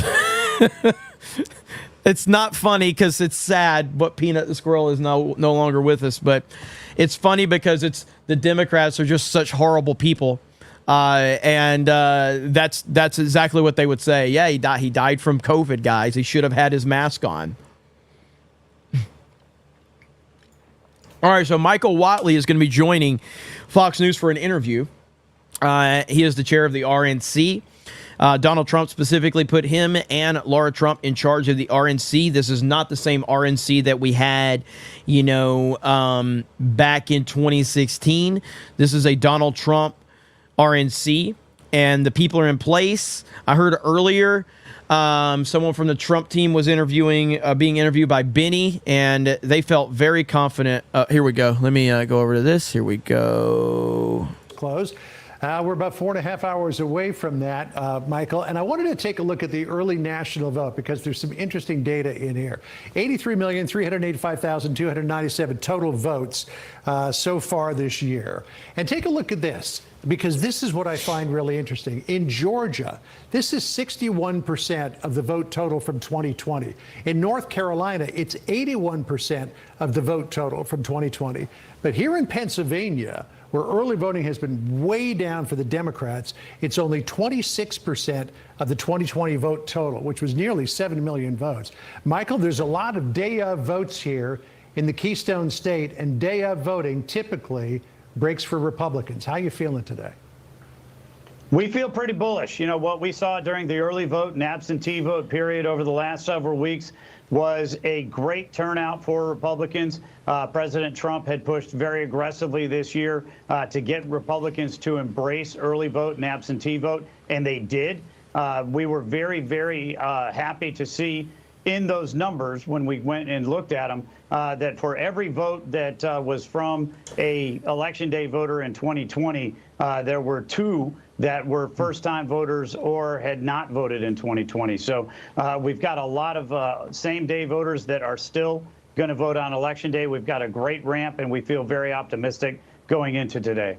It's not funny because it's sad, but Peanut the squirrel is no longer with us. But it's funny because the Democrats are just such horrible people. And that's exactly what they would say. Yeah, he died from COVID, guys. He should have had his mask on. All right, so Michael Whatley is going to be joining Fox News for an interview. He is the chair of the RNC. Donald Trump specifically put him and Laura Trump in charge of the RNC. This is not the same RNC that we had, back in 2016. This is a Donald Trump RNC, and the people are in place. I heard earlier someone from the Trump team was being interviewed by Benny, and they felt very confident. Here we go. Let me go over to this. Here we go. Close. We're about 4.5 hours away from that, Michael. And I wanted to take a look at the early national vote because there's some interesting data in here. 83,385,297 total votes so far this year. And take a look at this, because this is what I find really interesting. In Georgia, this is 61% of the vote total from 2020. In North Carolina, it's 81% of the vote total from 2020. But here in Pennsylvania, where early voting has been way down for the Democrats, it's only 26% of the 2020 vote total, which was nearly 7 million votes. Michael, there's a lot of day of votes here in the Keystone State, and day of voting typically breaks for Republicans. How are you feeling today? We feel pretty bullish. What we saw during the early vote and absentee vote period over the last several weeks was a great turnout for Republicans. President Trump had pushed very aggressively this year to get Republicans to embrace early vote and absentee vote, and they did. We were very, very happy to see in those numbers when we went and looked at them that for every vote that was from a election day voter in 2020, there were 2 that were first-time voters or had not voted in 2020. So we've got a lot of same-day voters that are still going to vote on Election Day. We've got a great ramp, and we feel very optimistic going into today.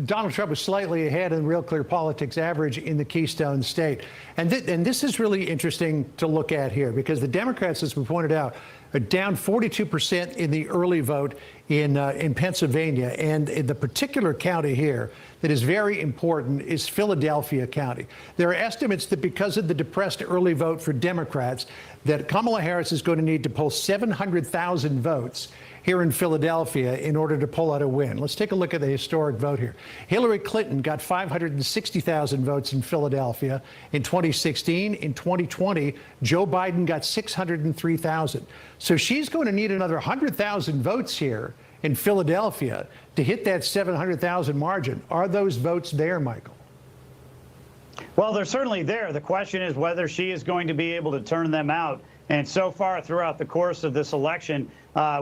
Donald Trump is slightly ahead in Real Clear Politics average in the Keystone State. And this is really interesting to look at here, because the Democrats, as we pointed out, down 42% in the early vote in Pennsylvania. And in the particular county here that is very important is Philadelphia County. There are estimates that because of the depressed early vote for Democrats, that Kamala Harris is going to need to pull 700,000 votes here in Philadelphia in order to pull out a win. Let's take a look at the historic vote here. Hillary Clinton got 560,000 votes in Philadelphia in 2016. In 2020, Joe Biden got 603,000. So she's going to need another 100,000 votes here in Philadelphia to hit that 700,000 margin. Are those votes there, Michael? Well, they're certainly there. The question is whether she is going to be able to turn them out. And so far throughout the course of this election,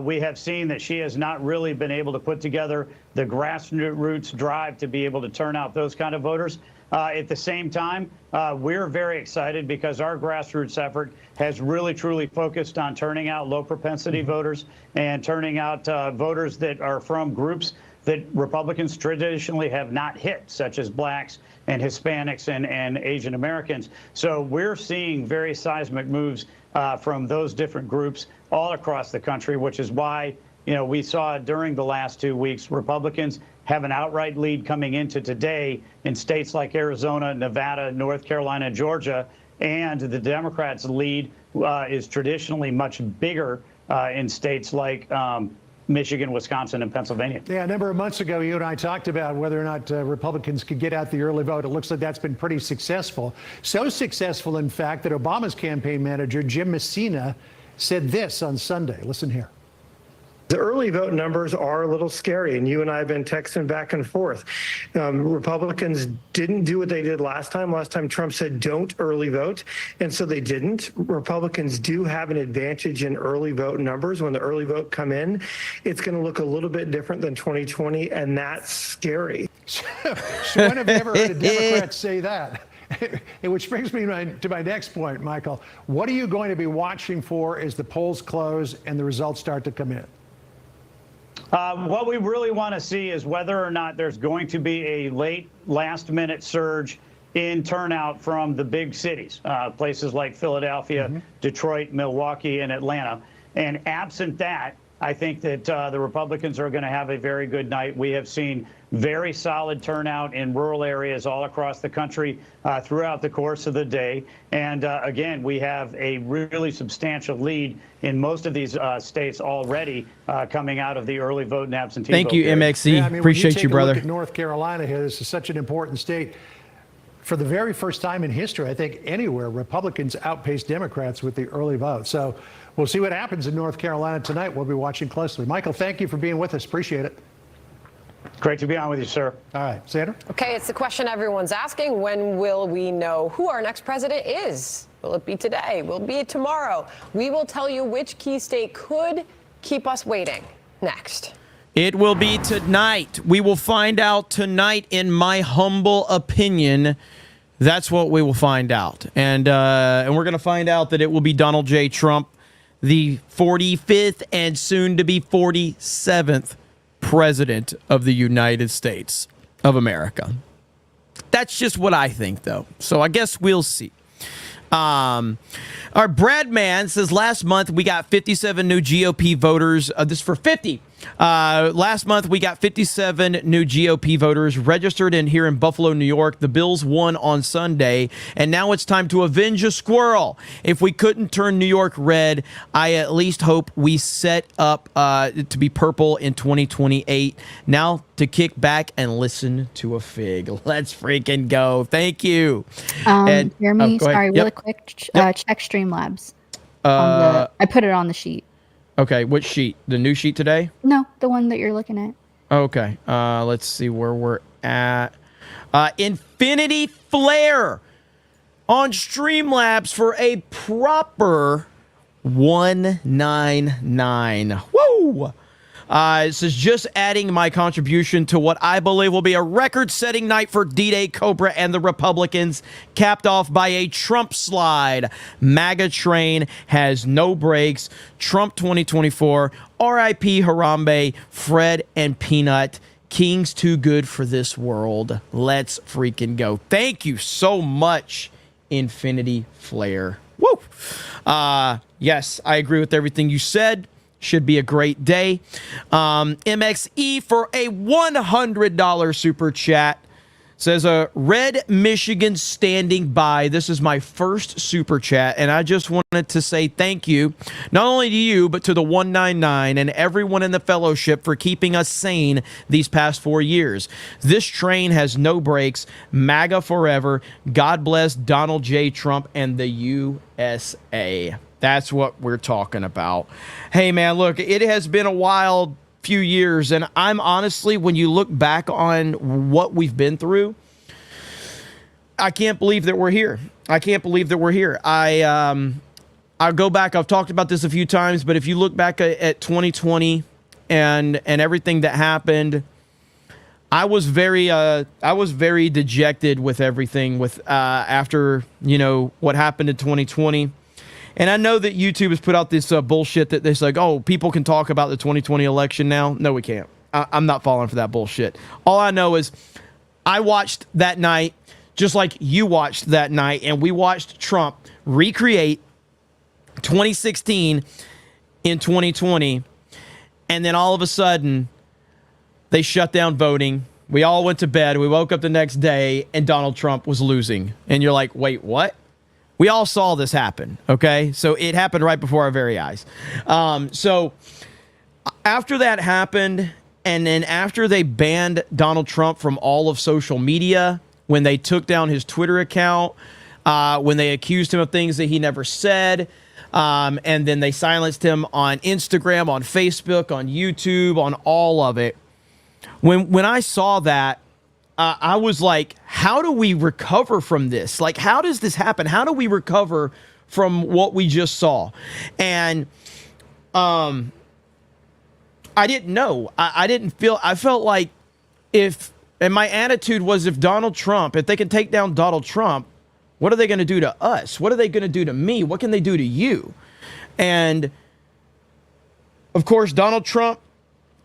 we have seen that she has not really been able to put together the grassroots drive to be able to turn out those kind of voters. At the same time, we're very excited because our grassroots effort has really, truly focused on turning out low propensity voters and turning out voters that are from groups that Republicans traditionally have not hit, such as blacks and Hispanics and Asian Americans. So we're seeing very seismic moves from those different groups all across the country, which is why, you know, we saw during the last 2 weeks, Republicans have an outright lead coming into today in states like Arizona, Nevada, North Carolina, Georgia, and the Democrats' lead is traditionally much bigger in states like Michigan, Wisconsin, and Pennsylvania. Yeah, a number of months ago, you and I talked about whether or not Republicans could get out the early vote. It looks like that's been pretty successful. So successful, in fact, that Obama's campaign manager, Jim Messina, said this on Sunday. Listen here. The early vote numbers are a little scary, and you and I have been texting back and forth. Republicans didn't do what they did last time. Last time Trump said don't early vote, and so they didn't. Republicans do have an advantage in early vote numbers. When the early vote come in, it's going to look a little bit different than 2020, and that's scary. So when have you ever heard a Democrat say that? Which brings me to my next point, Michael. What are you going to be watching for as the polls close and the results start to come in? What we really want to see is whether or not there's going to be a late last-minute surge in turnout from the big cities, places like Philadelphia, Detroit, Milwaukee, and Atlanta. And absent that, I think that the Republicans are going to have a very good night. We have seen very solid turnout in rural areas all across the country throughout the course of the day. And again, we have a really substantial lead in most of these states already coming out of the early vote and absentee vote. Thank you, MXC. Yeah, I mean, appreciate you, brother. Look at North Carolina here. This is such an important state. For the very first time in history, I think anywhere, Republicans outpaced Democrats with the early vote. So we'll see what happens in North Carolina tonight. We'll be watching closely. Michael, thank you for being with us. Appreciate it. Great to be on with you, sir. All right, Sandra? Okay, it's the question everyone's asking. When will we know who our next president is? Will it be today? Will it be tomorrow? We will tell you which key state could keep us waiting. Next. It will be tonight. We will find out tonight, in my humble opinion. That's what we will find out. And we're going to find out that it will be Donald J. Trump, the 45th and soon to be 47th president of the United States of America. That's just what I think, though. So I guess we'll see. Our Brad Man says last month we got 57 new GOP voters. This is for 50. Last month we got 57 new GOP voters registered here in Buffalo, New York. The Bills won on Sunday, and now it's time to avenge a squirrel. If we couldn't turn New York red, I at least hope we set up to be purple in 2028. Now to kick back and listen to a fig. Let's freaking go. Thank you. Jeremy, sorry, really quick. Check Streamlabs. I put it on the sheet. Okay, which sheet? The new sheet today? No, the one that you're looking at. Okay, let's see where we're at. Infinity Flare on Streamlabs for a proper 199. Woo! This is just adding my contribution to what I believe will be a record-setting night for D-Day Cobra and the Republicans, capped off by a Trump slide. MAGA train has no brakes. Trump 2024, R.I.P. Harambe, Fred, and Peanut. King's too good for this world. Let's freaking go. Thank you so much, Infinity Flare. Woo! Yes, I agree with everything you said. Should be a great day. MXE for a $100 super chat. Says, Red Michigan standing by. This is my first super chat, and I just wanted to say thank you, not only to you, but to the 199 and everyone in the fellowship for keeping us sane these past 4 years. This train has no brakes. MAGA forever. God bless Donald J. Trump and the USA. That's what we're talking about. Hey, man, look, it has been a wild few years, and I'm honestly, when you look back on what we've been through, I can't believe that we're here. I go back, I've talked about this a few times, but if you look back at 2020 and everything that happened, I was very dejected with everything with after, what happened in 2020. And I know that YouTube has put out this bullshit that it's like, oh, people can talk about the 2020 election now. No, we can't. I'm not falling for that bullshit. All I know is I watched that night, just like you watched that night, and we watched Trump recreate 2016 in 2020. And then all of a sudden, they shut down voting. We all went to bed. We woke up the next day, and Donald Trump was losing. And you're like, wait, what? We all saw this happen, okay? So it happened right before our very eyes. So after that happened, and then after they banned Donald Trump from all of social media, when they took down his Twitter account, when they accused him of things that he never said, and then they silenced him on Instagram, on Facebook, on YouTube, on all of it. When I saw that, I was like, how do we recover from this? Like, how does this happen? How do we recover from what we just saw? And I didn't know. I felt like and my attitude was, if they can take down Donald Trump, what are they going to do to us? What are they going to do to me? What can they do to you? And of course, Donald Trump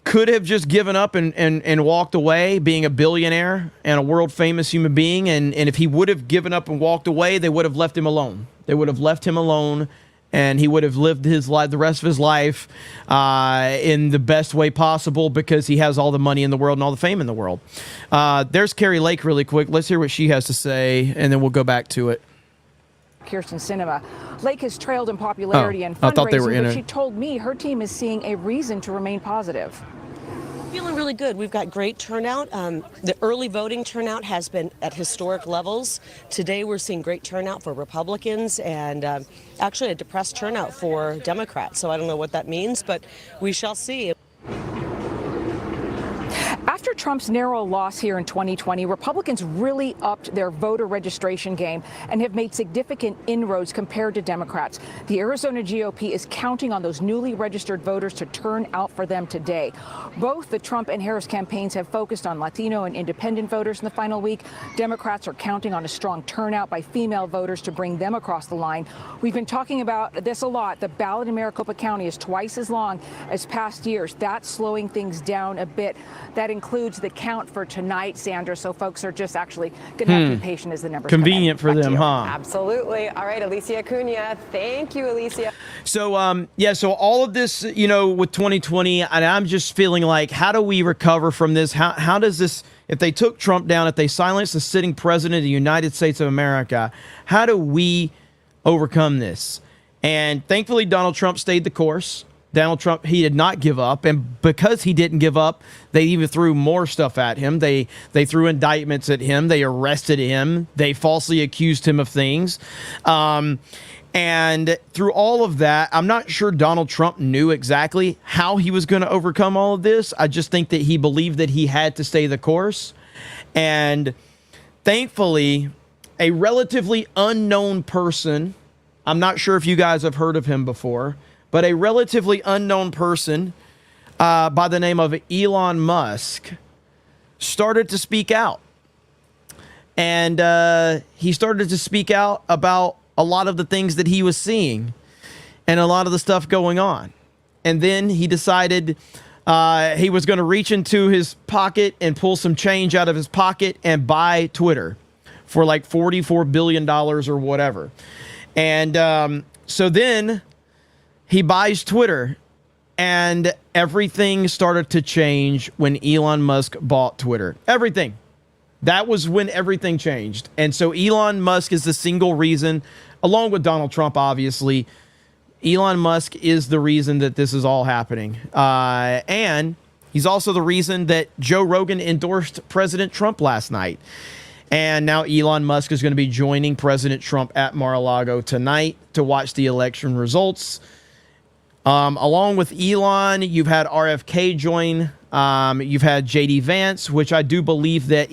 could have just given up and walked away, being a billionaire and a world famous human being. And if he would have given up and walked away, they would have left him alone. They would have left him alone, and he would have lived his life, the rest of his life, in the best way possible, because he has all the money in the world and all the fame in the world. There's Carrie Lake really quick. Let's hear what she has to say, and then we'll go back to it. Kirsten Sinema. Lake has trailed in popularity and fundraising, but she told me her team is seeing a reason to remain positive. Feeling really good. We've got great turnout. The early voting turnout has been at historic levels. Today we're seeing great turnout for Republicans and actually a depressed turnout for Democrats. So I don't know what that means, but we shall see. After Trump's narrow loss here in 2020, Republicans really upped their voter registration game and have made significant inroads compared to Democrats. The Arizona GOP is counting on those newly registered voters to turn out for them today. Both the Trump and Harris campaigns have focused on Latino and independent voters in the final week. Democrats are counting on a strong turnout by female voters to bring them across the line. We've been talking about this a lot. The ballot in Maricopa County is twice as long as past years. That's slowing things down a bit. That includes the count for tonight, Sandra, so folks are just actually going to have to be patient as the numbers convenient for them, huh? Absolutely. All right, Alicia Acuna. Thank you, Alicia. So, so all of this, with 2020, and I'm just feeling like, how do we recover from this? How does this, if they took Trump down, if they silenced the sitting president of the United States of America, how do we overcome this? And thankfully, Donald Trump stayed the course. Donald Trump, he did not give up, and because he didn't give up, they even threw more stuff at him. They threw indictments at him. They arrested him. They falsely accused him of things. And through all of that, I'm not sure Donald Trump knew exactly how he was going to overcome all of this. I just think that he believed that he had to stay the course. And thankfully, a relatively unknown person, I'm not sure if you guys have heard of him before, but a relatively unknown person by the name of Elon Musk started to speak out. And he started to speak out about a lot of the things that he was seeing and a lot of the stuff going on. And then he decided he was going to reach into his pocket and pull some change out of his pocket and buy Twitter for like $44 billion or whatever. And So then he buys Twitter, and everything started to change when Elon Musk bought Twitter. Everything. That was when everything changed. And so Elon Musk is the single reason, along with Donald Trump, obviously. Elon Musk is the reason that this is all happening. And he's also the reason that Joe Rogan endorsed President Trump last night. And now Elon Musk is going to be joining President Trump at Mar-a-Lago tonight to watch the election results. Along with Elon, you've had RFK join. You've had JD Vance, which I do believe that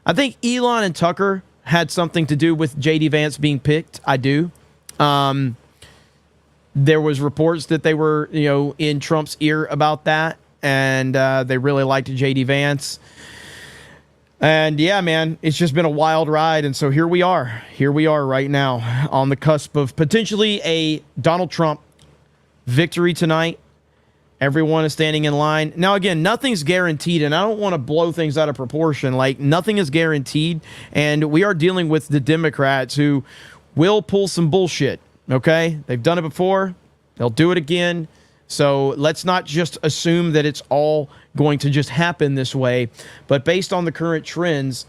I think Elon and Tucker had something to do with JD Vance being picked. I do. There was reports that they were, in Trump's ear about that, and they really liked JD Vance. And yeah, man, it's just been a wild ride. And so here we are. Here we are right now on the cusp of potentially a Donald Trump victory tonight. Everyone is standing in line. Now, again, nothing's guaranteed, and I don't want to blow things out of proportion. Like, nothing is guaranteed, and we are dealing with the Democrats who will pull some bullshit, okay? They've done it before. They'll do it again. So let's not just assume that it's all going to just happen this way. But based on the current trends,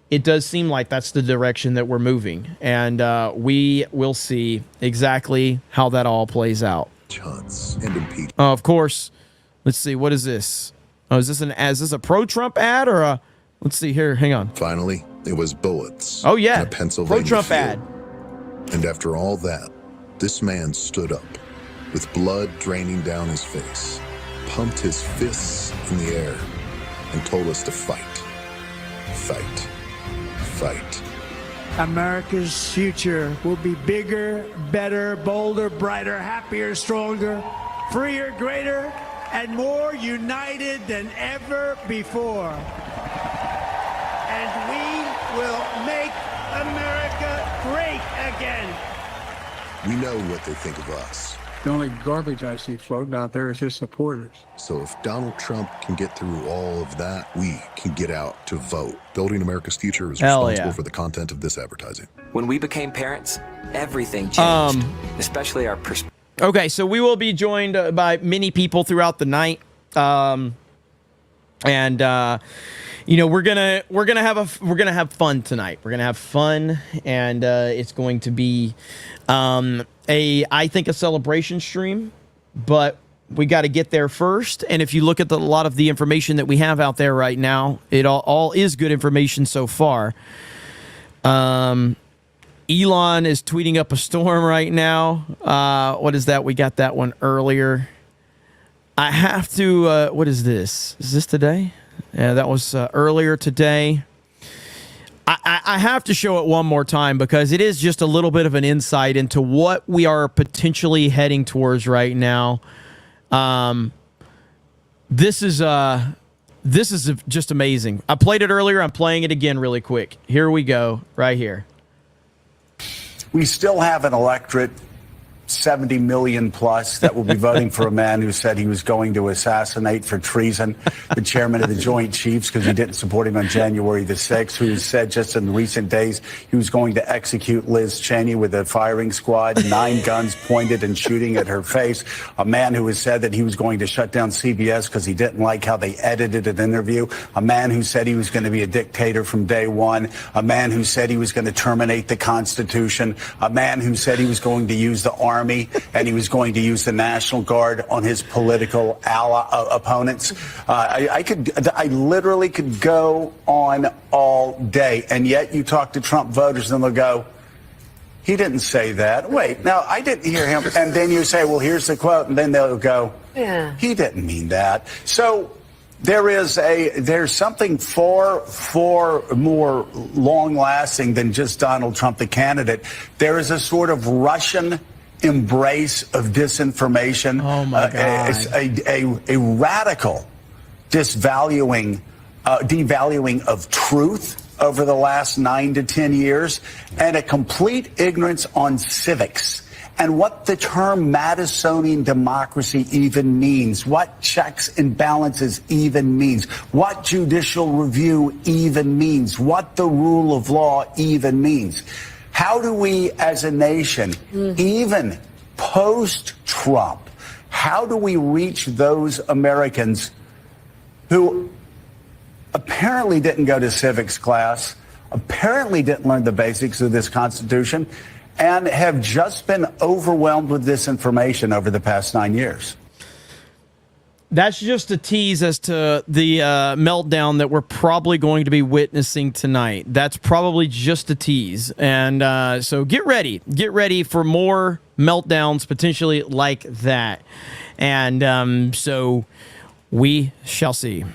it does seem like that's the direction that we're moving. And we will see exactly how that all plays out. Of course. Let's see. What is this? Oh, is this a pro-Trump ad or a? Let's see here. Hang on. Finally, it was bullets. Oh yeah, in a Pennsylvania pro-Trump field. ad. And after all that, this man stood up, with blood draining down his face, pumped his fists in the air, and told us to fight. Fight. Fight. America's future will be bigger, better, bolder, brighter, happier, stronger, freer, greater, and more united than ever before. And we will make America great again. We know what they think of us. The only garbage I see floating out there is his supporters. So if Donald Trump can get through all of that, we can get out to vote. Building America's Future is responsible for the content of this advertising. When we became parents, everything changed, especially our perspective. Okay, so we will be joined by many people throughout the night, we're gonna have fun tonight. We're gonna have fun, and it's going to be I think a celebration stream, but we got to get there first. And if you look at a lot of the information that we have out there right now, it all is good information so far. Elon is tweeting up a storm right now. What is that? We got that one earlier. I have to, what is this? Is this today? Yeah, that was earlier today. I have to show it one more time because it is just a little bit of an insight into what we are potentially heading towards right now. This is just amazing. I played it earlier. I'm playing it again really quick. Here we go, right here. We still have an electorate, 70 million plus, that will be voting for a man who said he was going to assassinate for treason the chairman of the Joint Chiefs because he didn't support him on January the 6th, who said just in recent days he was going to execute Liz Cheney with a firing squad, 9 guns pointed and shooting at her face. A man who has said that he was going to shut down CBS because he didn't like how they edited an interview. A man who said he was going to be a dictator from day one. A man who said he was going to terminate the Constitution. A man who said he was going to use the army and he was going to use the National Guard on his political opponents. I literally could go on all day, and yet you talk to Trump voters and they'll go, he didn't say that. Wait, no, I didn't hear him. And then you say, well, here's the quote, and then they'll go, yeah, he didn't mean that. So there's something far more long-lasting than just Donald Trump, the candidate. There is a sort of Russian embrace of disinformation. Oh my God. It's a radical devaluing of truth over the last 9 to 10 years, and a complete ignorance on civics and what the term Madisonian democracy even means, what checks and balances even means, what judicial review even means, what the rule of law even means. How do we, as a nation, even post-Trump, how do we reach those Americans who apparently didn't go to civics class, apparently didn't learn the basics of this Constitution, and have just been overwhelmed with this information over the past 9 years? That's just a tease as to the meltdown that we're probably going to be witnessing tonight. That's probably just a tease. And so get ready. Get ready for more meltdowns potentially like that. And so we shall see.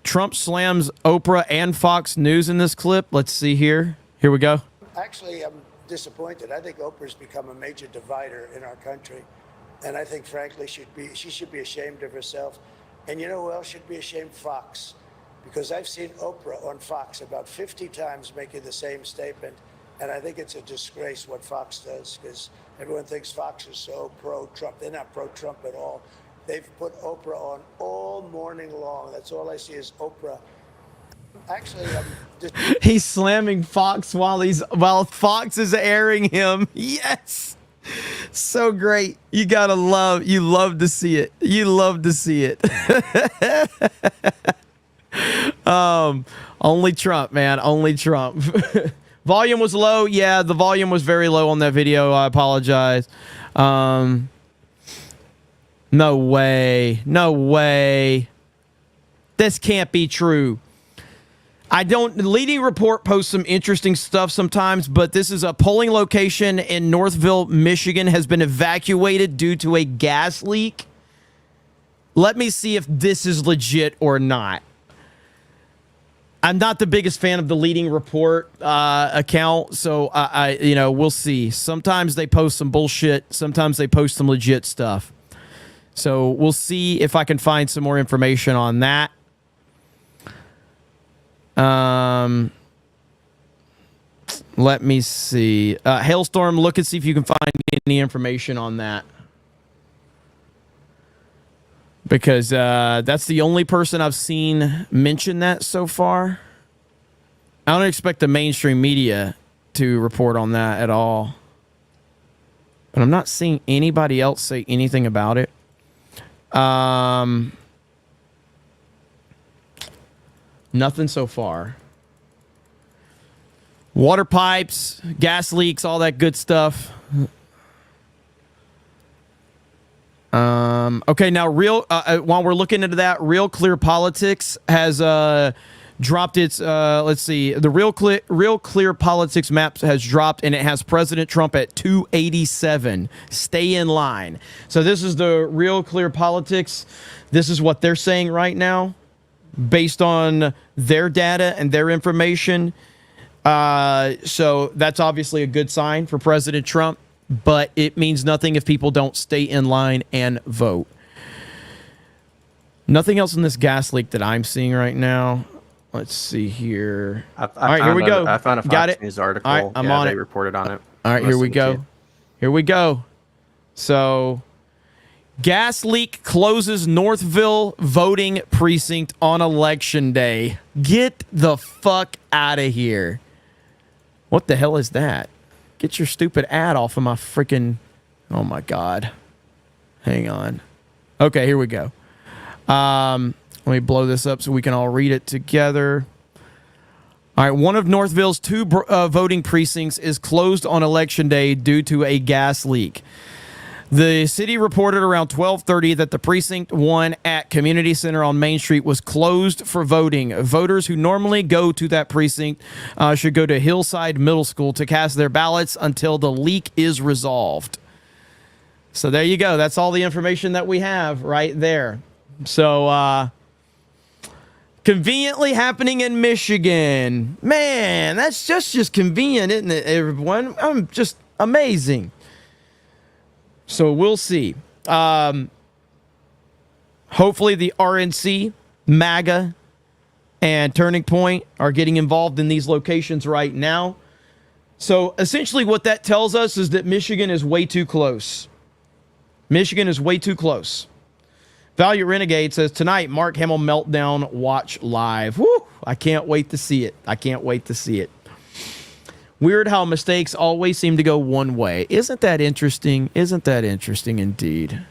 Trump slams Oprah and Fox News in this clip. Let's see here. Here we go. Actually, I'm disappointed. I think Oprah's become a major divider in our country. And I think, frankly, she should be ashamed of herself. And you know who else should be ashamed? Fox. Because I've seen Oprah on Fox about 50 times making the same statement. And I think it's a disgrace what Fox does, because everyone thinks Fox is so pro-Trump. They're not pro-Trump at all. They've put Oprah on all morning long. That's all I see is Oprah. Actually, he's slamming Fox while Fox is airing him. Yes. So great. You love to see it. You love to see it. Only Trump, man. Only Trump. Volume was low. Yeah, the volume was very low on that video. I apologize. No way. No way. This can't be true. The leading report posts some interesting stuff sometimes, but this is a polling location in Northville, Michigan, has been evacuated due to a gas leak. Let me see if this is legit or not. I'm not the biggest fan of the leading report account, so we'll see. Sometimes they post some bullshit. Sometimes they post some legit stuff. So we'll see if I can find some more information on that. Let me see. Hailstorm, look and see if you can find any information on that. Because that's the only person I've seen mention that so far. I don't expect the mainstream media to report on that at all. But I'm not seeing anybody else say anything about it. Nothing so far. Water pipes, gas leaks, all that good stuff. Okay, now while we're looking into that, Real Clear Politics has dropped its let's see, the Real Clear Politics map has dropped, and it has President Trump at 287. Stay in line. So this is the Real Clear Politics. This is what they're saying right now, based on their data and their information. So that's obviously a good sign for President Trump, but it means nothing if people don't stay in line and vote. Nothing else in this gas leak that I'm seeing right now. Let's see here. All right, here we go. I found a Got Fox it. News article. All right, I'm on they it. reported on it. All right, here we go. Here we go. So, gas leak closes Northville voting precinct on election day. Get the fuck out of here. What the hell is that? Get your stupid ad off of my freaking... Oh, my God. Hang on. Okay, here we go. Let me blow this up so we can all read it together. All right, one of Northville's two voting precincts is closed on election day due to a gas leak. The city reported around 12:30 that the precinct 1 at Community Center on Main Street was closed for voting. Voters who normally go to that precinct should go to Hillside Middle School to cast their ballots until the leak is resolved. So there you go. That's all the information that we have right there. So conveniently happening in Michigan. Man, that's just convenient, isn't it, everyone? I'm just amazing. So we'll see. Hopefully the RNC, MAGA, and Turning Point are getting involved in these locations right now. So essentially what that tells us is that Michigan is way too close. Michigan is way too close. Valiant Renegade says, tonight, Mark Hamill meltdown, watch live. Woo! I can't wait to see it. I can't wait to see it. Weird how mistakes always seem to go one way. Isn't that interesting? Isn't that interesting indeed?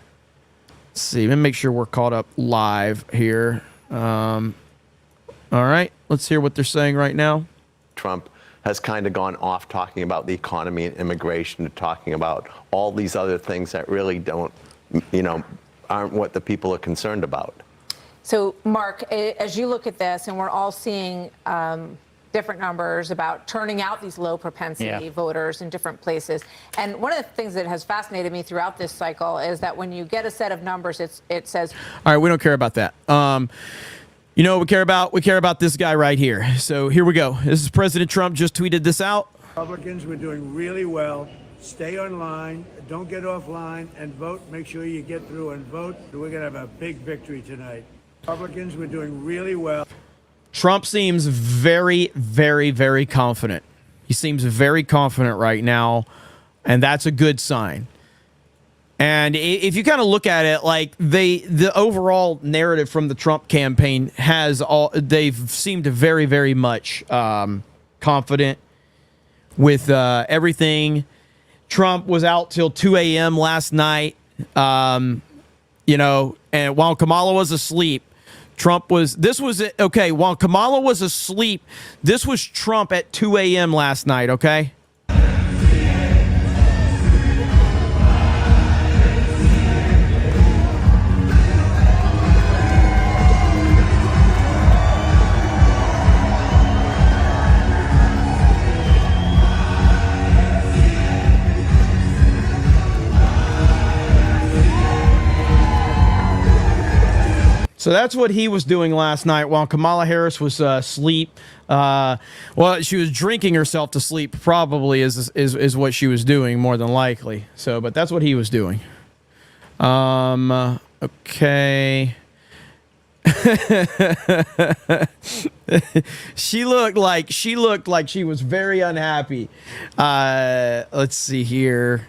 Let's see. Let me make sure we're caught up live here. All right. Let's hear what they're saying right now. Trump has kind of gone off talking about the economy and immigration to talking about all these other things that really don't, aren't what the people are concerned about. So, Mark, as you look at this, and we're all seeing different numbers about turning out these low propensity voters in different places. And one of the things that has fascinated me throughout this cycle is that when you get a set of numbers, it says, all right, we don't care about that. You know what we care about? We care about this guy right here. So here we go. This is President Trump just tweeted this out. Republicans, we're doing really well. Stay online, don't get offline, and vote. Make sure you get through and vote. We're going to have a big victory tonight. Republicans, we're doing really well. Trump seems very, very, very confident. He seems very confident right now, and that's a good sign. And if you kind of look at it, like the overall narrative from the Trump campaign they've seemed very, very much confident with everything. Trump was out till 2 a.m. last night, and while Kamala was asleep, while Kamala was asleep, this was Trump at 2 a.m. last night, okay? So that's what he was doing last night while Kamala Harris was asleep. She was drinking herself to sleep, probably is what she was doing, more than likely. So, but that's what he was doing. Okay. She looked like she was very unhappy. Let's see here.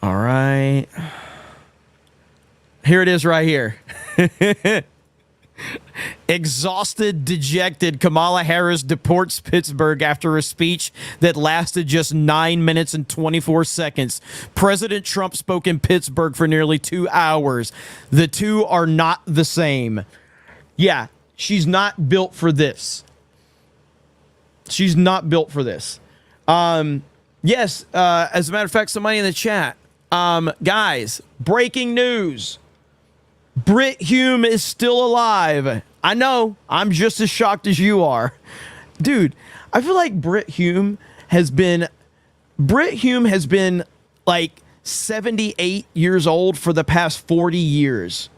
All right. Here it is right here. Exhausted, dejected, Kamala Harris deports Pittsburgh after a speech that lasted just 9 minutes and 24 seconds. President Trump spoke in Pittsburgh for nearly 2 hours. The two are not the same. Yeah, she's not built for this. She's not built for this. Yes, as a matter of fact, somebody in the chat. Guys, breaking news. Brit Hume is still alive. I know. I'm just as shocked as you are. Dude, I feel like Brit Hume has been like 78 years old for the past 40 years.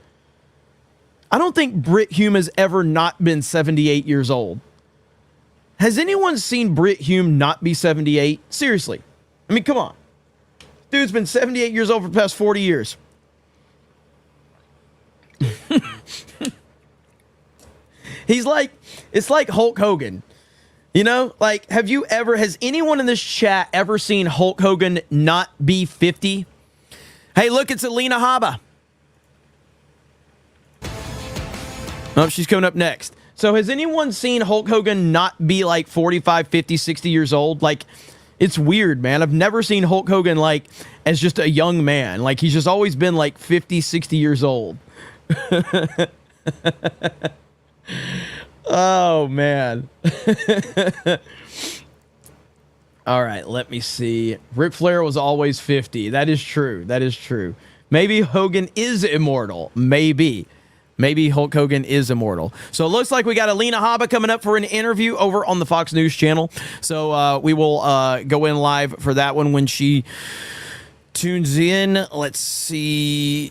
I don't think Brit Hume has ever not been 78 years old. Has anyone seen Brit Hume not be 78? Seriously. I mean, come on. Dude's been 78 years old for the past 40 years. It's like Hulk Hogan. You know, like, has anyone in this chat ever seen Hulk Hogan not be 50? Hey, look, it's Alina Habba. Oh, she's coming up next. So has anyone seen Hulk Hogan not be like 45, 50, 60 years old? Like, it's weird, man. I've never seen Hulk Hogan like as just a young man. Like, he's just always been like 50, 60 years old. Oh, man. All right, let me see. Ric Flair was always 50. That is true. That is true. Maybe Hogan is immortal. Maybe Hulk Hogan is immortal. So it looks like we got Alina Habba coming up for an interview over on the Fox News channel. So we will go in live for that one when she tunes in. Let's see.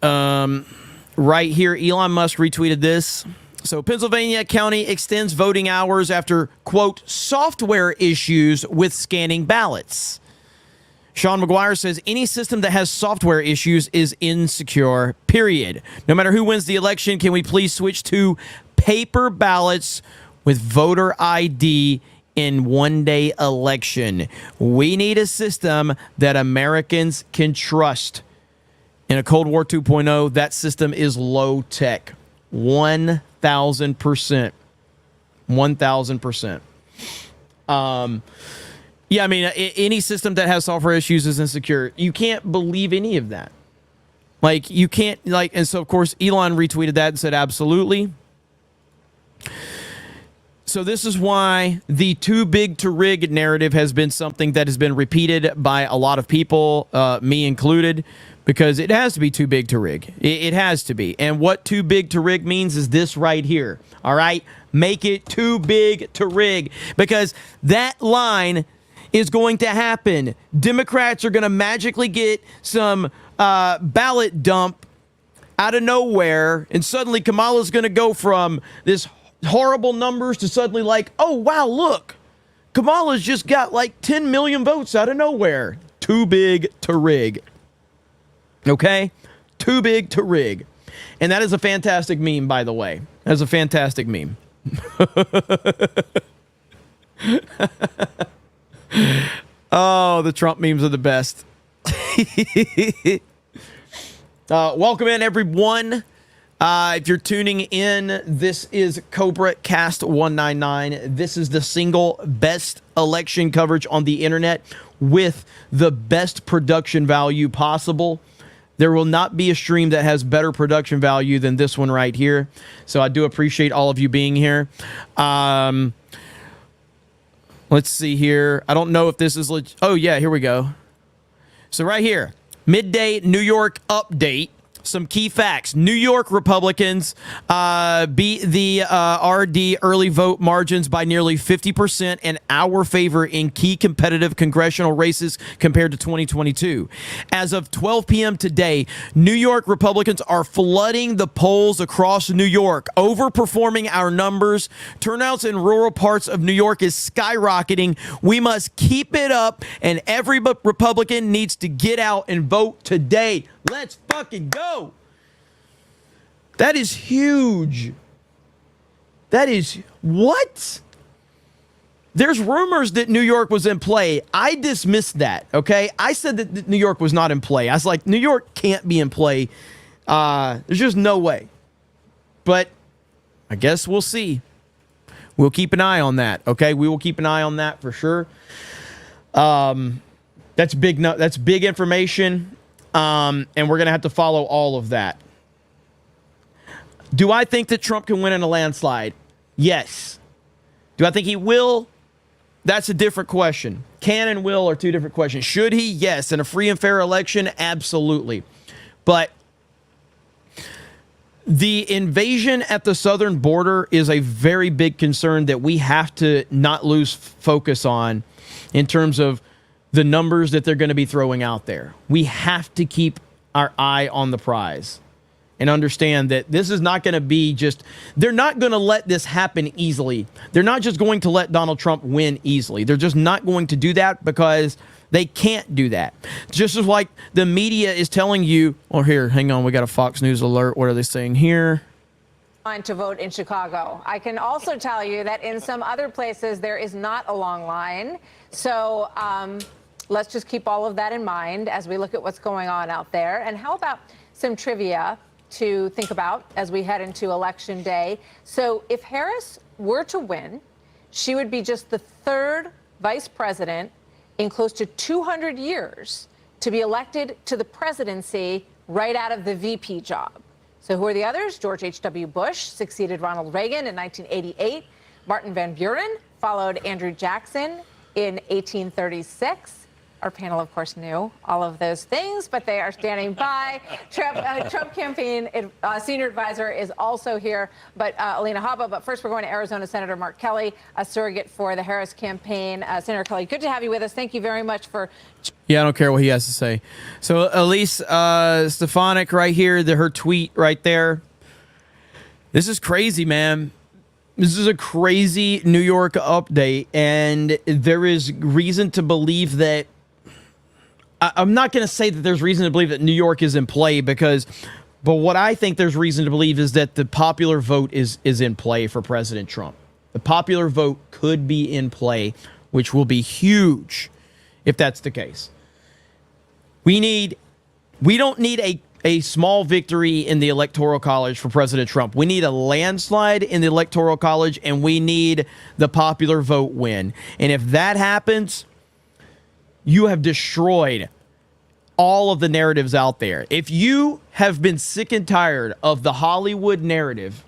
Right here, Elon Musk retweeted this. So Pennsylvania County extends voting hours after, quote, software issues with scanning ballots. Sean McGuire says any system that has software issues is insecure, period. No matter who wins the election, can we please switch to paper ballots with voter ID in one-day election? We need a system that Americans can trust. In a Cold War 2.0, that system is low tech. 1,000%. 1,000%. Yeah, I mean, any system that has software issues is insecure. You can't believe any of that. Like, you can't, like, and so, of course, Elon retweeted that and said, absolutely. So this is why the too big to rig narrative has been something that has been repeated by a lot of people, me included, because it has to be too big to rig. It has to be. And what too big to rig means is this right here. All right? Make it too big to rig, because that line is going to happen. Democrats are going to magically get some ballot dump out of nowhere, and suddenly Kamala's going to go from this horrible numbers to suddenly like, oh, wow, look, Kamala's just got like 10 million votes out of nowhere. Too big to rig. Okay? Too big to rig. And that is a fantastic meme, by the way. That is a fantastic meme. Oh, the Trump memes are the best. Welcome in, everyone. If you're tuning in, this is Cobra Cast 199. This is the single best election coverage on the internet with the best production value possible. There will not be a stream that has better production value than this one right here. So I do appreciate all of you being here. Let's see here. I don't know if this is oh yeah, here we go. So right here, midday New York update. Some key facts. New York Republicans beat the RD early vote margins by nearly 50% in our favor in key competitive congressional races compared to 2022. As of 12 p.m. today, New York Republicans are flooding the polls across New York, overperforming our numbers. Turnouts in rural parts of New York is skyrocketing. We must keep it up, and every Republican needs to get out and vote today. Let's fucking go. That is huge. That is what? There's rumors that New York was in play. I dismissed that, okay? I said that New York was not in play. I was like, New York can't be in play. There's just no way. But I guess we'll see. We'll keep an eye on that, okay? We will keep an eye on that for sure. That's big. That's big information. And we're going to have to follow all of that. Do I think that Trump can win in a landslide? Yes. Do I think he will? That's a different question. Can and will are two different questions. Should he? Yes. In a free and fair election? Absolutely. But the invasion at the southern border is a very big concern that we have to not lose focus on in terms of the numbers that they're going to be throwing out there. We have to keep our eye on the prize and understand that this is not going to be just, they're not going to let this happen easily. They're not just going to let Donald Trump win easily. They're just not going to do that because they can't do that. Just as like the media is telling you, oh, here, hang on, we got a Fox News alert. What are they saying here? To vote in Chicago. I can also tell you that in some other places, there is not a long line. So, let's just keep all of that in mind as we look at what's going on out there. And how about some trivia to think about as we head into Election Day? So if Harris were to win, she would be just the third vice president in close to 200 years to be elected to the presidency right out of the VP job. So who are the others? George H.W. Bush succeeded Ronald Reagan in 1988. Martin Van Buren followed Andrew Jackson in 1836. Our panel, of course, knew all of those things, but they are standing by. Trump campaign senior advisor is also here, but Alina Habba. But first, we're going to Arizona Senator Mark Kelly, a surrogate for the Harris campaign. Senator Kelly, good to have you with us. Thank you very much for. Yeah, I don't care what he has to say. So Elise Stefanik right here, her tweet right there. This is crazy, man. This is a crazy New York update, and there is reason to believe that. I'm not going to say that there's reason to believe that New York is in play but what I think there's reason to believe is that the popular vote is in play for President Trump. The popular vote could be in play, which will be huge if that's the case. We don't need a small victory in the Electoral College for President Trump. We need a landslide in the Electoral College, and we need the popular vote win. And if that happens, you have destroyed all of the narratives out there. If you have been sick and tired of the Hollywood narrative,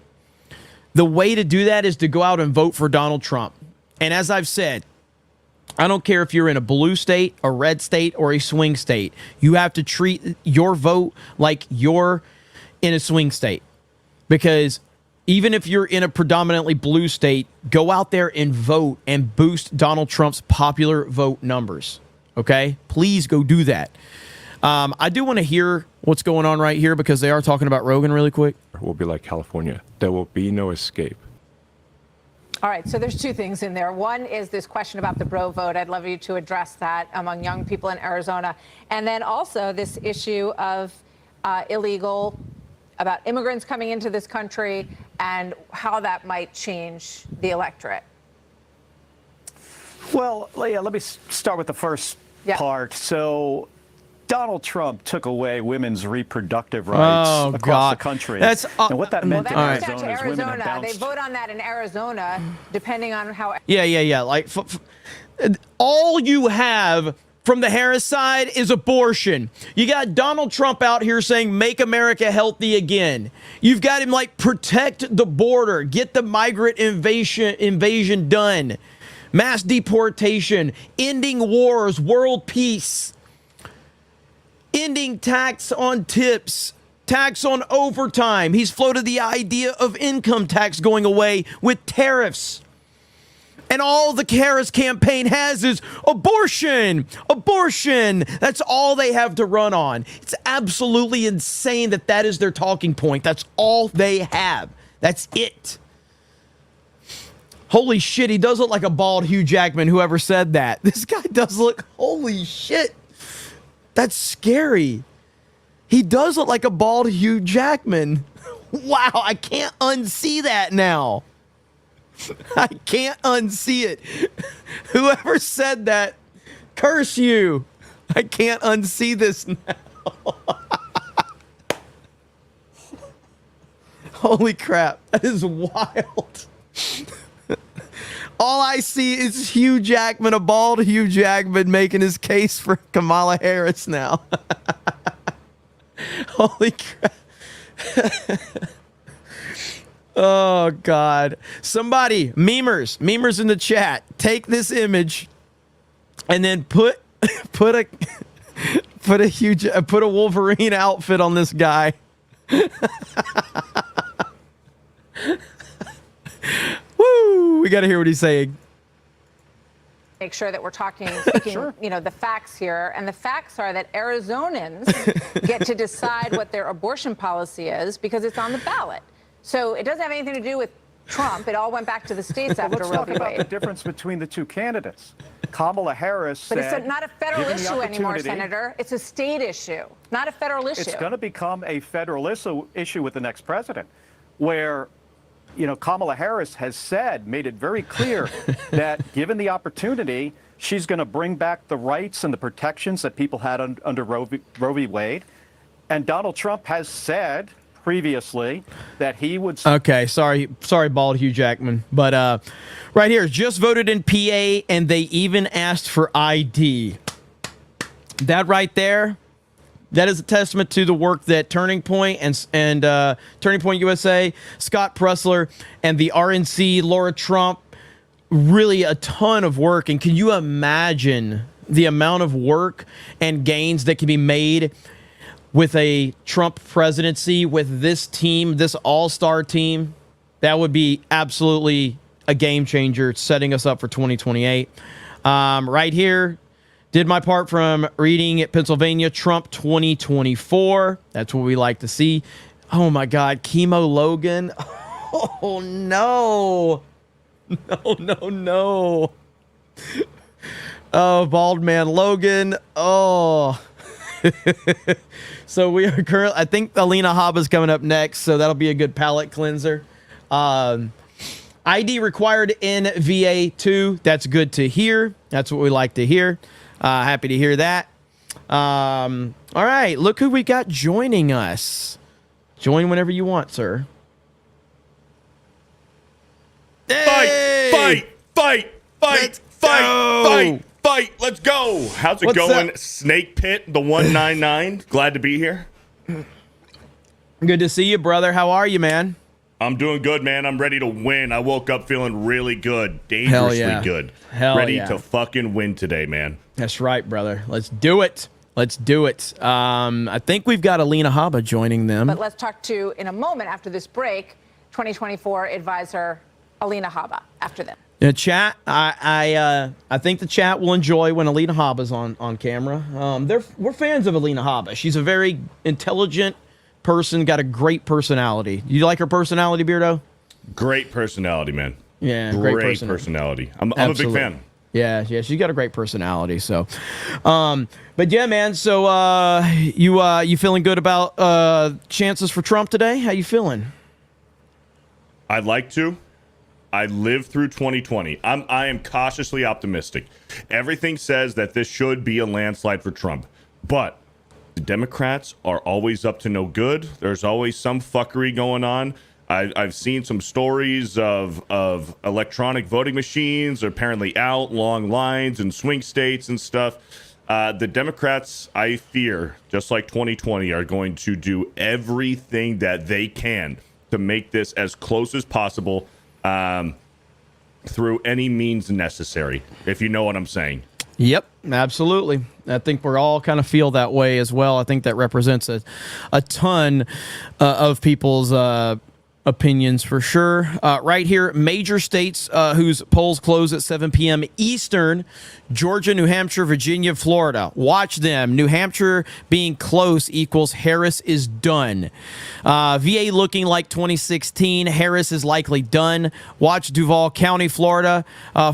the way to do that is to go out and vote for Donald Trump. And as I've said, I don't care if you're in a blue state, a red state, or a swing state. You have to treat your vote like you're in a swing state. Because even if you're in a predominantly blue state, go out there and vote and boost Donald Trump's popular vote numbers. Okay? Please go do that. I do want to hear what's going on right here because they are talking about Rogan really quick. We'll be like California. There will be no escape. All right, so there's two things in there. One is this question about the bro vote. I'd love you to address that among young people in Arizona. And then also this issue of illegal, about immigrants coming into this country and how that might change the electorate. Well, yeah, let me start with the first part. So Donald Trump took away women's reproductive rights across the country. That's and what that meant in Arizona Arizona is women had They bounced. vote on that in Arizona, depending on how. Yeah. Like, all you have from the Harris side is abortion. You got Donald Trump out here saying, make America healthy again. You've got him like, protect the border, get the migrant invasion done, mass deportation, ending wars, world peace, ending tax on tips, tax on overtime. He's floated the idea of income tax going away with tariffs. And all the Harris campaign has is abortion, abortion. That's all they have to run on. It's absolutely insane that that is their talking point. That's all they have. That's it. Holy shit, he does look like a bald Hugh Jackman, whoever said that. This guy does look, holy shit. That's scary. He does look like a bald Hugh Jackman. Wow, I can't unsee that now. I can't unsee it. Whoever said that, curse you. I can't unsee this now. Holy crap, that is wild. All I see is Hugh Jackman, a bald Hugh Jackman, making his case for Kamala Harris now. Holy crap. Oh, God. Somebody, memers in the chat, take this image and then put a Wolverine outfit on this guy. Woo! We got to hear what he's saying. Make sure that we're speaking, the facts here. And the facts are that Arizonans get to decide what their abortion policy is because it's on the ballot. So it doesn't have anything to do with Trump. It all went back to the states after Let's Roe talk v. about Wade. the difference between the two candidates. Kamala Harris But said, it's not a federal given the issue anymore, opportunity, Senator. It's a state issue, not a federal issue. It's going to become a federal issue with the next president, where, Kamala Harris has made it very clear that given the opportunity, she's going to bring back the rights and the protections that people had under Roe v. Wade. And Donald Trump has said previously that he would. Okay, sorry, bald Hugh Jackman. But right here, just voted in PA, and they even asked for ID. That right there, that is a testament to the work that Turning Point and Turning Point USA, Scott Pressler, and the RNC, Laura Trump, really a ton of work. And can you imagine the amount of work and gains that can be made with a Trump presidency, with this team, this all-star team? That would be absolutely a game changer, setting us up for 2028. Right here, did my part from reading at Pennsylvania, Trump 2024. That's what we like to see. Oh, my God, Chemo Logan. Oh, no. No. Oh, bald man Logan. Oh. So we are currently, I think Alina Habba's coming up next, so that'll be a good palate cleanser. ID required in VA2. That's good to hear. That's what we like to hear. Happy to hear that. All right, look who we got joining us. Join whenever you want, sir. Fight! Let's go. How's it What's going? up? Snake Pit, the 199. Glad to be here. Good to see you, brother. How are you, man? I'm doing good, man. I'm ready to win. I woke up feeling really good, dangerously good. Ready to fucking win today, man. That's right, brother. Let's do it. Let's do it. I think we've got Alina Habba joining them. But let's talk to, in a moment after this break, 2024 advisor Alina Habba after them. The chat, I think the chat will enjoy when Alina Habba's on camera. We're fans of Alina Habba. She's a very intelligent person, got a great personality. You like her personality, Beardo? Great personality, man. Yeah, great personality. I'm a big fan. Yeah, she's got a great personality. So, but yeah, man. So, you feeling good about chances for Trump today? How you feeling? I'd like to. I lived through 2020. I am cautiously optimistic. Everything says that this should be a landslide for Trump, but the Democrats are always up to no good. There's always some fuckery going on. I've seen some stories of electronic voting machines apparently out, long lines in swing states and stuff. The Democrats, I fear, just like 2020, are going to do everything that they can to make this as close as possible through any means necessary, if you know what I'm saying. Yep, absolutely. I think we're all kind of feel that way as well. I think that represents a ton of people's opinions for sure. Right here, major states whose polls close at 7 p.m. Eastern: Georgia, New Hampshire, Virginia, Florida. Watch them. New Hampshire being close equals Harris is done. VA looking like 2016. Harris is likely done. Watch Duval County, Florida,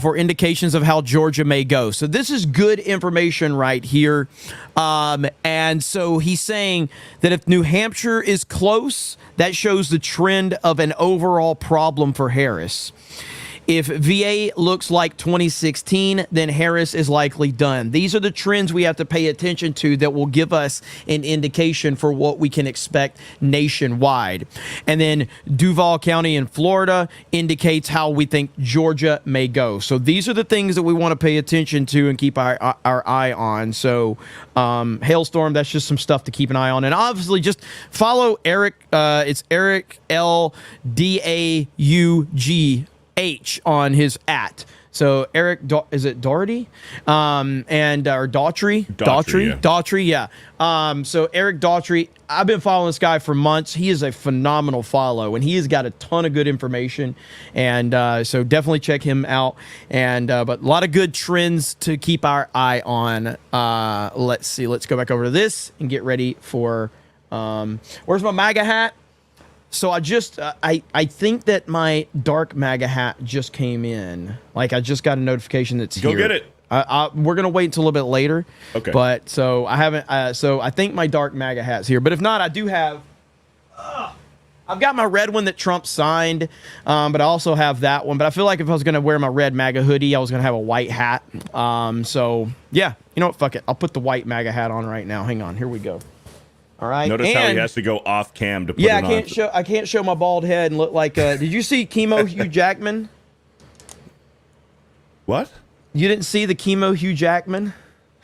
for indications of how Georgia may go. So this is good information right here. And so he's saying that if New Hampshire is close, that shows the trend of an overall problem for Harris. If VA looks like 2016, then Harris is likely done. These are the trends we have to pay attention to that will give us an indication for what we can expect nationwide. And then Duval County in Florida indicates how we think Georgia may go. So these are the things that we want to pay attention to and keep our eye on. So Hailstorm, that's just some stuff to keep an eye on. And obviously just follow Eric. It's Eric LDAUGH on his @. So Eric, is it Doherty? Or Daughtry? Daughtry, yeah. So Eric Daughtry, I've been following this guy for months. He is a phenomenal follow, and he has got a ton of good information. And so definitely check him out. And but a lot of good trends to keep our eye on. Let's see. Let's go back over to this and get ready for. Where's my MAGA hat? So I just, I think that my dark MAGA hat just came in. Like I just got a notification that's here. Go get it. We're going to wait until a little bit later. Okay. But so I haven't, so I think my dark MAGA hat's here. But if not, I do have, I've got my red one that Trump signed, but I also have that one. But I feel like if I was going to wear my red MAGA hoodie, I was going to have a white hat. So yeah, you know what, fuck it. I'll put the white MAGA hat on right now. Hang on, here we go. All right. Notice how he has to go off cam to put it on. I can't show my bald head and look like. Did you see Chemo Hugh Jackman? What? You didn't see the Chemo Hugh Jackman?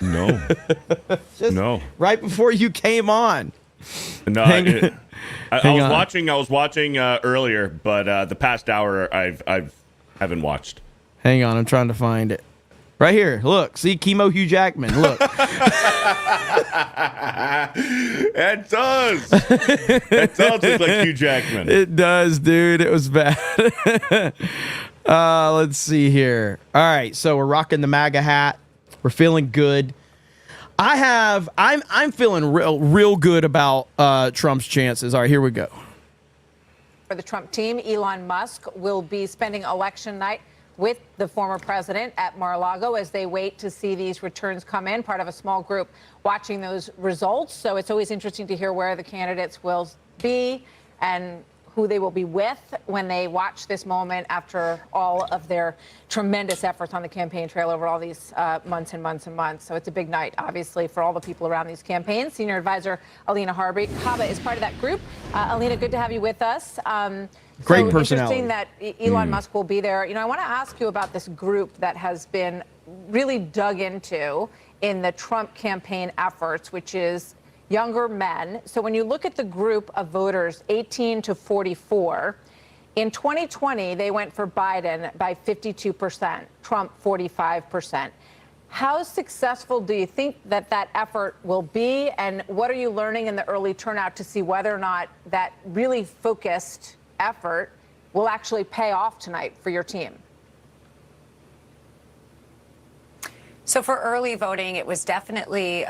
No. No. Right before you came on. No. I was watching earlier, but the past hour I haven't watched. Hang on, I'm trying to find it. Right here, look. See Chemo Hugh Jackman. Look. It does. It does look like Hugh Jackman. It does, dude. It was bad. Let's see here. All right, so we're rocking the MAGA hat. We're feeling good. I'm feeling real good about Trump's chances. All right, here we go. For the Trump team, Elon Musk will be spending election night with the former president at Mar-a-Lago as they wait to see these returns come in, part of a small group watching those results. So it's always interesting to hear where the candidates will be and who they will be with when they watch this moment after all of their tremendous efforts on the campaign trail over all these months and months and months. So it's a big night, obviously, for all the people around these campaigns. Senior advisor Alina Habba is part of that group. Alina, good to have you with us. Great so personality. Interesting that Elon Musk will be there. You know, I want to ask you about this group that has been really dug into in the Trump campaign efforts, which is younger men. So when you look at the group of voters 18 to 44, in 2020, they went for Biden by 52%, Trump 45%. How successful do you think that that effort will be? And what are you learning in the early turnout to see whether or not that really focused effort will actually pay off tonight for your team? So for early voting, it was definitely,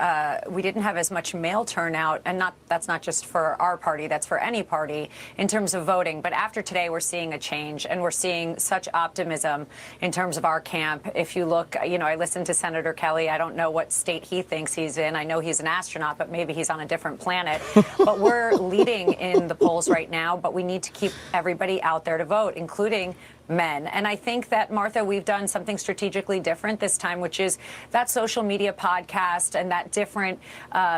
we didn't have as much male turnout, and that's not just for our party, that's for any party in terms of voting. But after today, we're seeing a change, and we're seeing such optimism in terms of our camp. If you look, you know, I listened to Senator Kelly. I don't know what state he thinks he's in. I know he's an astronaut, but maybe he's on a different planet. But we're leading in the polls right now, but we need to keep everybody out there to vote, including men. And I think that, Martha, we've done something strategically different this time, which is that social media podcast and that different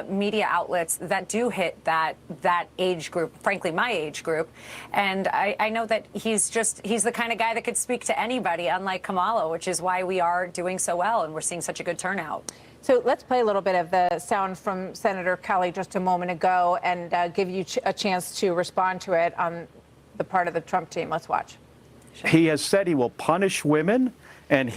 media outlets that do hit that age group, frankly, my age group. And I know that he's the kind of guy that could speak to anybody, unlike Kamala, which is why we are doing so well and we're seeing such a good turnout. So let's play a little bit of the sound from Senator Kelly just a moment ago and give you a chance to respond to it on the part of the Trump team. Let's watch. He has said he will punish women, and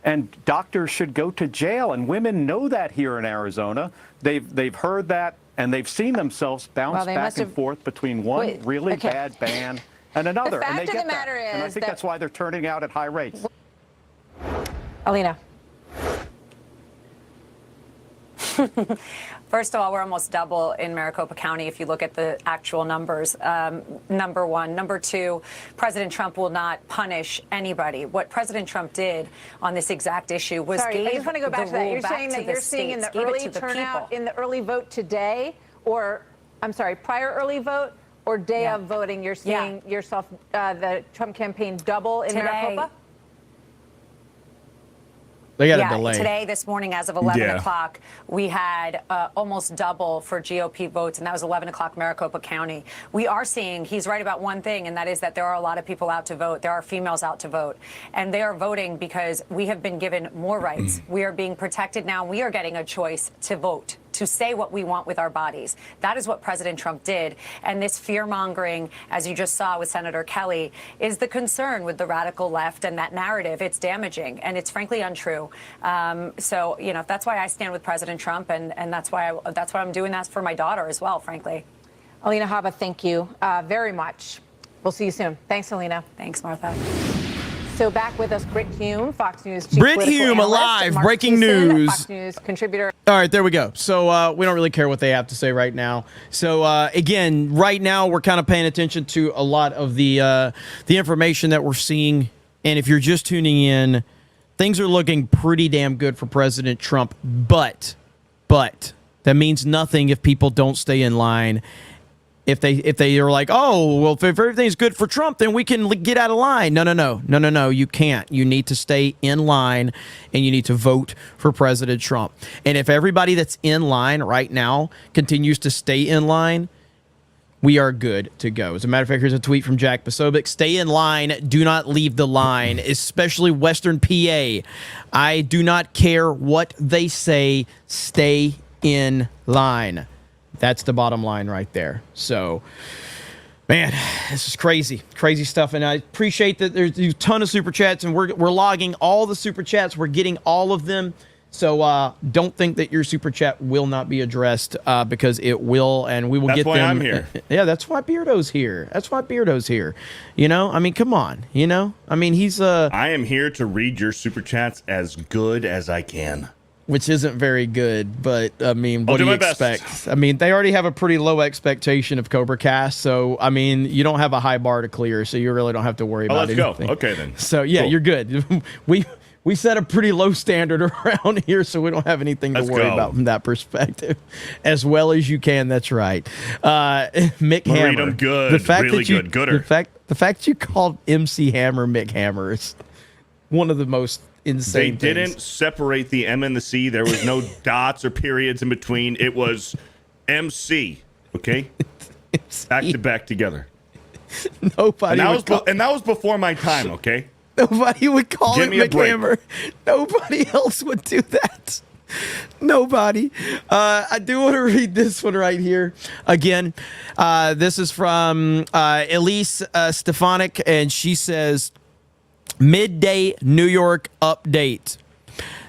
and doctors should go to jail. And women know that here in Arizona. They've heard that, and they've seen themselves bounce back and forth between one really bad ban and another. The fact and they of get the matter that. And I is think that- that's why they're turning out at high rates. Alina. First of all, we're almost double in Maricopa County if you look at the actual numbers, number one. Number two, President Trump will not punish anybody. What President Trump did on this exact issue was Sorry, I just want to go back to that. You're saying that you're seeing in the early turnout, in the early vote today, or, I'm sorry, prior early vote or day of voting, you're seeing yourself, the Trump campaign double in Maricopa? They got a delay. Today, this morning, as of 11 o'clock, we had almost double for GOP votes, and that was 11 o'clock Maricopa County. We are seeing, he's right about one thing, and that is that there are a lot of people out to vote. There are females out to vote, and they are voting because we have been given more rights. We are being protected now. We are getting a choice to vote, to say what we want with our bodies. That is what President Trump did. And this fear-mongering, as you just saw with Senator Kelly, is the concern with the radical left and that narrative. It's damaging, and it's frankly untrue. So, you know, that's why I stand with President Trump, and that's why I'm doing that for my daughter as well, frankly. Alina Habba, thank you very much. We'll see you soon. Thanks, Alina. Thanks, Martha. So back with us, Britt Hume, Fox News chief Britt political Hume, analyst, alive, Mark breaking Thiessen, news. Fox News contributor. All right, there we go. So we don't really care what they have to say right now. So again, right now we're kind of paying attention to a lot of the information that we're seeing. And if you're just tuning in, things are looking pretty damn good for President Trump. But that means nothing if people don't stay in line. If they are like, oh, well, if everything's good for Trump, then we can get out of line. No, you can't. You need to stay in line, and you need to vote for President Trump. And if everybody that's in line right now continues to stay in line, we are good to go. As a matter of fact, here's a tweet from Jack Posobiec. Stay in line. Do not leave the line, especially Western PA. I do not care what they say. Stay in line. That's the bottom line right there. So, man, this is crazy stuff. And I appreciate that there's a ton of super chats, and we're logging all the super chats. We're getting all of them. So don't think that your super chat will not be addressed because it will, and we will get them. That's why I'm here. Yeah, that's why Beardo's here. You know, I mean, come on. You know, I mean, he's I am here to read your super chats as good as I can. Which isn't very good, but I mean, what do you expect? Best. I mean, they already have a pretty low expectation of Cobra Cast, so I mean, you don't have a high bar to clear, so you really don't have to worry about let's anything. go. Okay, then. So yeah, Cool. You're good. We set a pretty low standard around here, so we don't have anything to worry about from that perspective. As well as you can, that's right. Mick Hammer. Read them good, really good, gooder. The fact that you called MC Hammer Mick Hammer is one of the most insane They didn't separate the M and the C. There was no dots or periods in between. It was MC, okay? Back to back together. Nobody and that was before my time, okay? Nobody would call Give it me a break. McHammer. Nobody else would do that. Nobody. I do want to read this one right here. Again, this is from Elise Stefanik, and she says, midday New York update.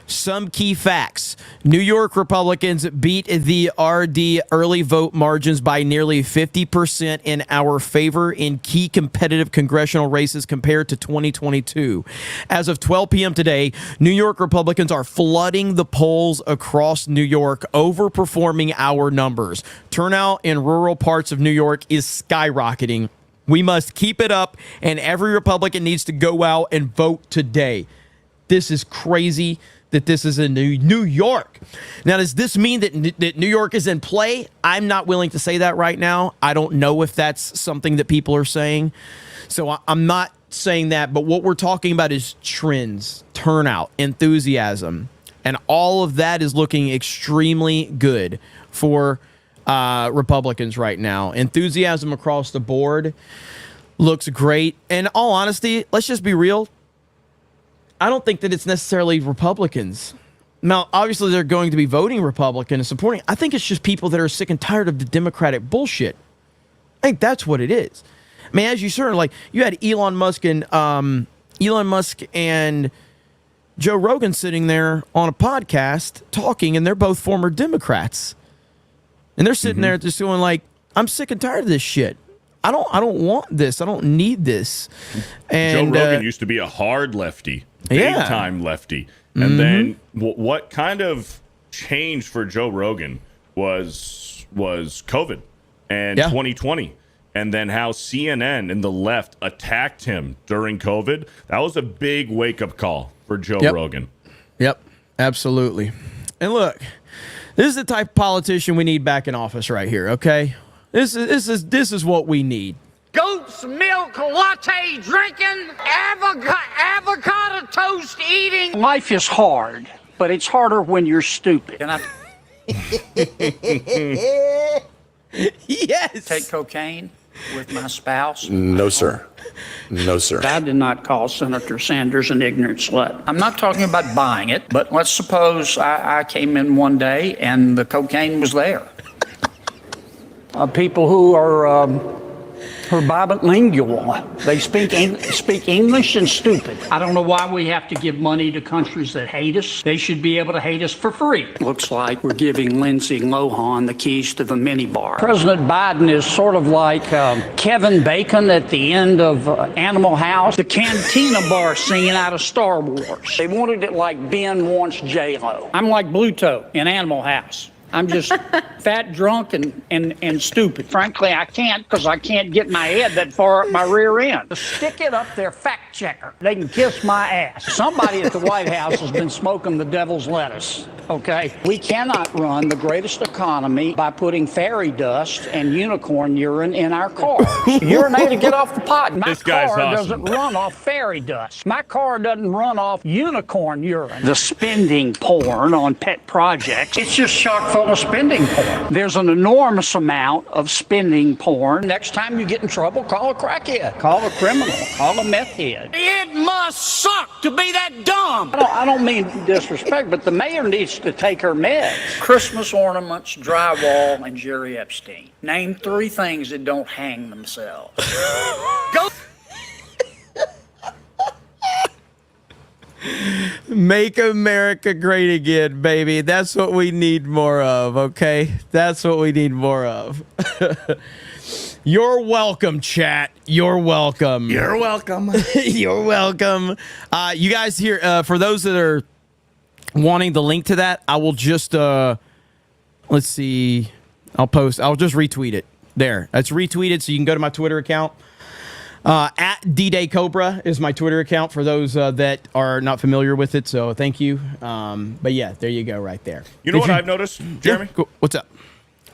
Some key facts. New York Republicans beat the RD early vote margins by nearly 50% in our favor in key competitive congressional races compared to 2022. As of 12 p.m. today, New York Republicans are flooding the polls across New York, overperforming our numbers. Turnout in rural parts of New York is skyrocketing. We must keep it up, and every Republican needs to go out and vote today. This is crazy that this is in New York. Now, does this mean that New York is in play? I'm not willing to say that right now. I don't know if that's something that people are saying. So I'm not saying that, but what we're talking about is trends, turnout, enthusiasm, and all of that is looking extremely good for Republicans right now. Enthusiasm across the board looks great. And in all honesty, let's just be real. I don't think that it's necessarily Republicans. Now, obviously, they're going to be voting Republican and supporting. I think it's just people that are sick and tired of the Democratic bullshit. I think that's what it is. I mean, as you certainly like, you had Elon Musk and Joe Rogan sitting there on a podcast talking, and they're both former Democrats, and they're sitting there just going like, "I'm sick and tired of this shit. I don't want this. I don't need this." And Joe Rogan used to be a hard lefty. Big time lefty. And then what kind of changed for Joe Rogan was COVID and 2020. And then how CNN and the left attacked him during COVID. That was a big wake-up call for Joe Rogan. Yep, absolutely. And look, this is the type of politician we need back in office right here, okay? This is what we need. Goat's milk latte drinking, avocado toast eating. Life is hard, but it's harder when you're stupid. Can I yes. take cocaine with my spouse? No, sir. No, sir. I did not call Senator Sanders an ignorant slut. I'm not talking about buying it, but let's suppose I came in one day and the cocaine was there. People who are bilingual. They speak English and stupid. I don't know why we have to give money to countries that hate us. They should be able to hate us for free. Looks like we're giving Lindsay Lohan the keys to the minibar. President Biden is sort of like Kevin Bacon at the end of Animal House, the Cantina bar singing out of Star Wars. They wanted it like Ben wants J-Lo. I'm like Bluto in Animal House. I'm just fat, drunk, and stupid. Frankly, I can't because I can't get my head that far up my rear end. Stick it up there, fact checker. They can kiss my ass. Somebody at the White House has been smoking the devil's lettuce, okay? We cannot run the greatest economy by putting fairy dust and unicorn urine in our cars. Urinate to get off the pot. My car doesn't run off fairy dust. My car doesn't run off unicorn urine. The spending porn on pet projects, it's just chock full of spending porn. There's an enormous amount of spending porn. Next time you get in trouble, call a crackhead, call a criminal, call a meth head. It must suck to be that dumb. I don't mean disrespect, but the mayor needs to take her meds. Christmas ornaments, drywall, and Jerry Epstein. Name 3 things that don't hang themselves. Go. Make America great again, baby. That's what we need more of, okay? That's what we need more of. You're welcome, chat. You're welcome. You're welcome. You're welcome. You guys here, for those that are wanting the link to that, I will just, let's see. I'll just retweet it. There. That's retweeted, so you can go to my Twitter account. At D-Day Cobra is my Twitter account for those that are not familiar with it. So thank you. But yeah, there you go right there. You know what I've noticed, Jeremy? Yeah, cool. What's up?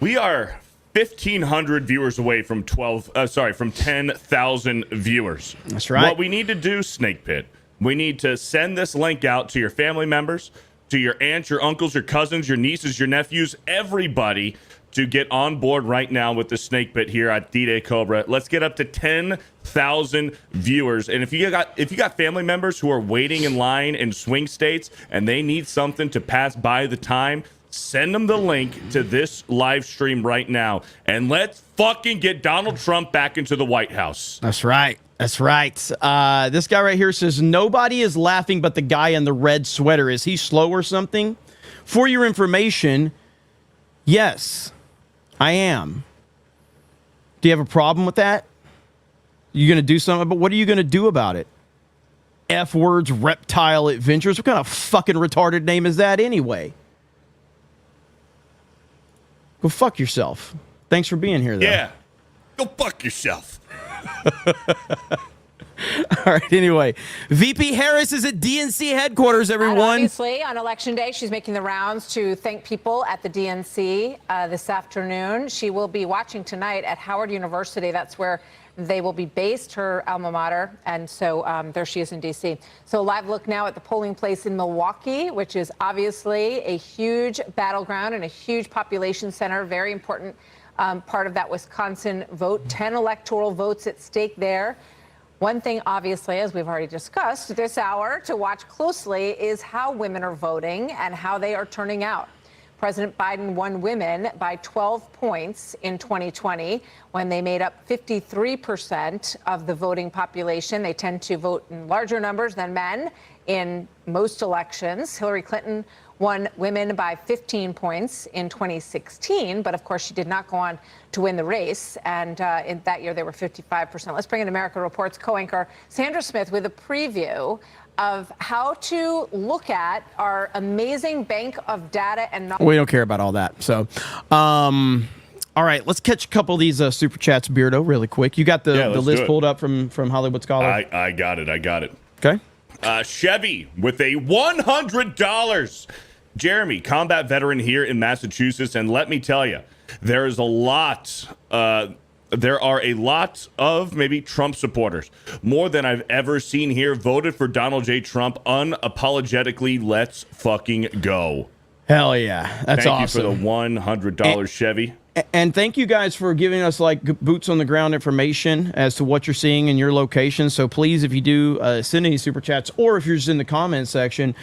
We are 1,500 viewers away from 10,000 viewers. That's right. What we need to do, Snake Pit, we need to send this link out to your family members, to your aunts, your uncles, your cousins, your nieces, your nephews, everybody to get on board right now with the Snake Pit here at D-Day Cobra. Let's get up to 10,000 viewers. And if you got family members who are waiting in line in swing states and they need something to pass by the time, send them the link to this live stream right now. And let's fucking get Donald Trump back into the White House. That's right. That's right. This guy right here says, nobody is laughing but the guy in the red sweater. Is he slow or something? For your information, yes, I am. Do you have a problem with that? You going to do something? But what are you going to do about it? F words, reptile adventures. What kind of fucking retarded name is that anyway? Go fuck yourself. Thanks for being here, though. Yeah. Go fuck yourself. All right, anyway. VP Harris is at DNC headquarters, everyone. And obviously, on Election Day, she's making the rounds to thank people at the DNC this afternoon. She will be watching tonight at Howard University. That's where they will be based, her alma mater. And so there she is in D.C. So a live look now at the polling place in Milwaukee, which is obviously a huge battleground and a huge population center, very important part of that Wisconsin vote. 10 electoral votes at stake there. One thing, obviously, as we've already discussed this hour, to watch closely is how women are voting and how they are turning out. President Biden won women by 12 points in 2020 when they made up 53% of the voting population. They tend to vote in larger numbers than men in most elections. Hillary Clinton won women by 15 points in 2016, but of course she did not go on to win the race. And in that year, they were 55%. Let's bring in America Report's co-anchor Sandra Smith with a preview of how to look at our amazing bank of data and knowledge. We don't care about all that. So, all right, let's catch a couple of these super chats, Beardo, really quick. You got the list pulled up from Hollywood Scholar? I got it. Okay. Chevy with a $100. Jeremy, combat veteran here in Massachusetts, and let me tell you, there are a lot of maybe Trump supporters, more than I've ever seen here, voted for Donald J. Trump unapologetically. Let's fucking go. Hell yeah. That's awesome. Thank you for the $100 Chevy. And thank you guys for giving us like boots on the ground information as to what you're seeing in your location. So please, if you do send any super chats, or if you're just in the comments section,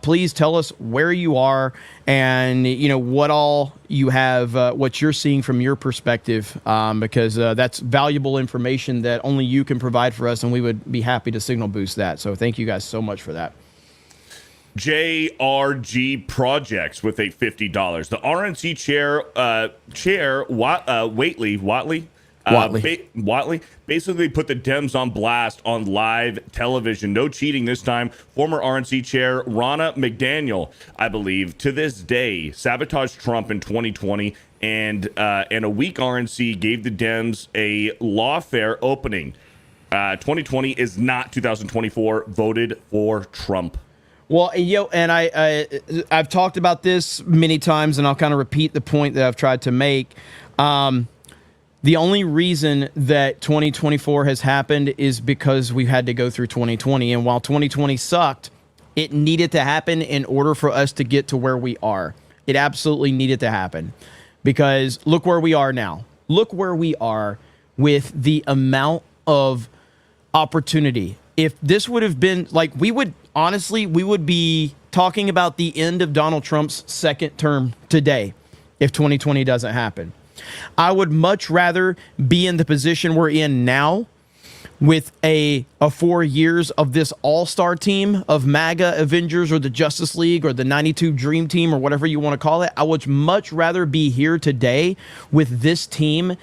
please tell us where you are and what all you have, what you're seeing from your perspective, because that's valuable information that only you can provide for us, and we would be happy to signal boost that. So thank you guys so much for that. JRG Projects with a $50. The RNC chair Whatley basically put the Dems on blast on live television. No cheating this time. Former RNC chair Ronna McDaniel, I believe, to this day sabotaged Trump in 2020, and a weak RNC gave the Dems a lawfare opening. 2020 is not 2024. Voted for Trump. Well, and I've talked about this many times, and I'll kind of repeat the point that I've tried to make. The only reason that 2024 has happened is because we had to go through 2020. And while 2020 sucked, it needed to happen in order for us to get to where we are. It absolutely needed to happen, because look where we are now. Look where we are with the amount of opportunity. If this would have been like, we would be talking about the end of Donald Trump's second term today if 2020 doesn't happen. I would much rather be in the position we're in now with a 4 years of this all-star team of MAGA Avengers or the Justice League or the 92 Dream Team or whatever you want to call it. I would much rather be here today with this team,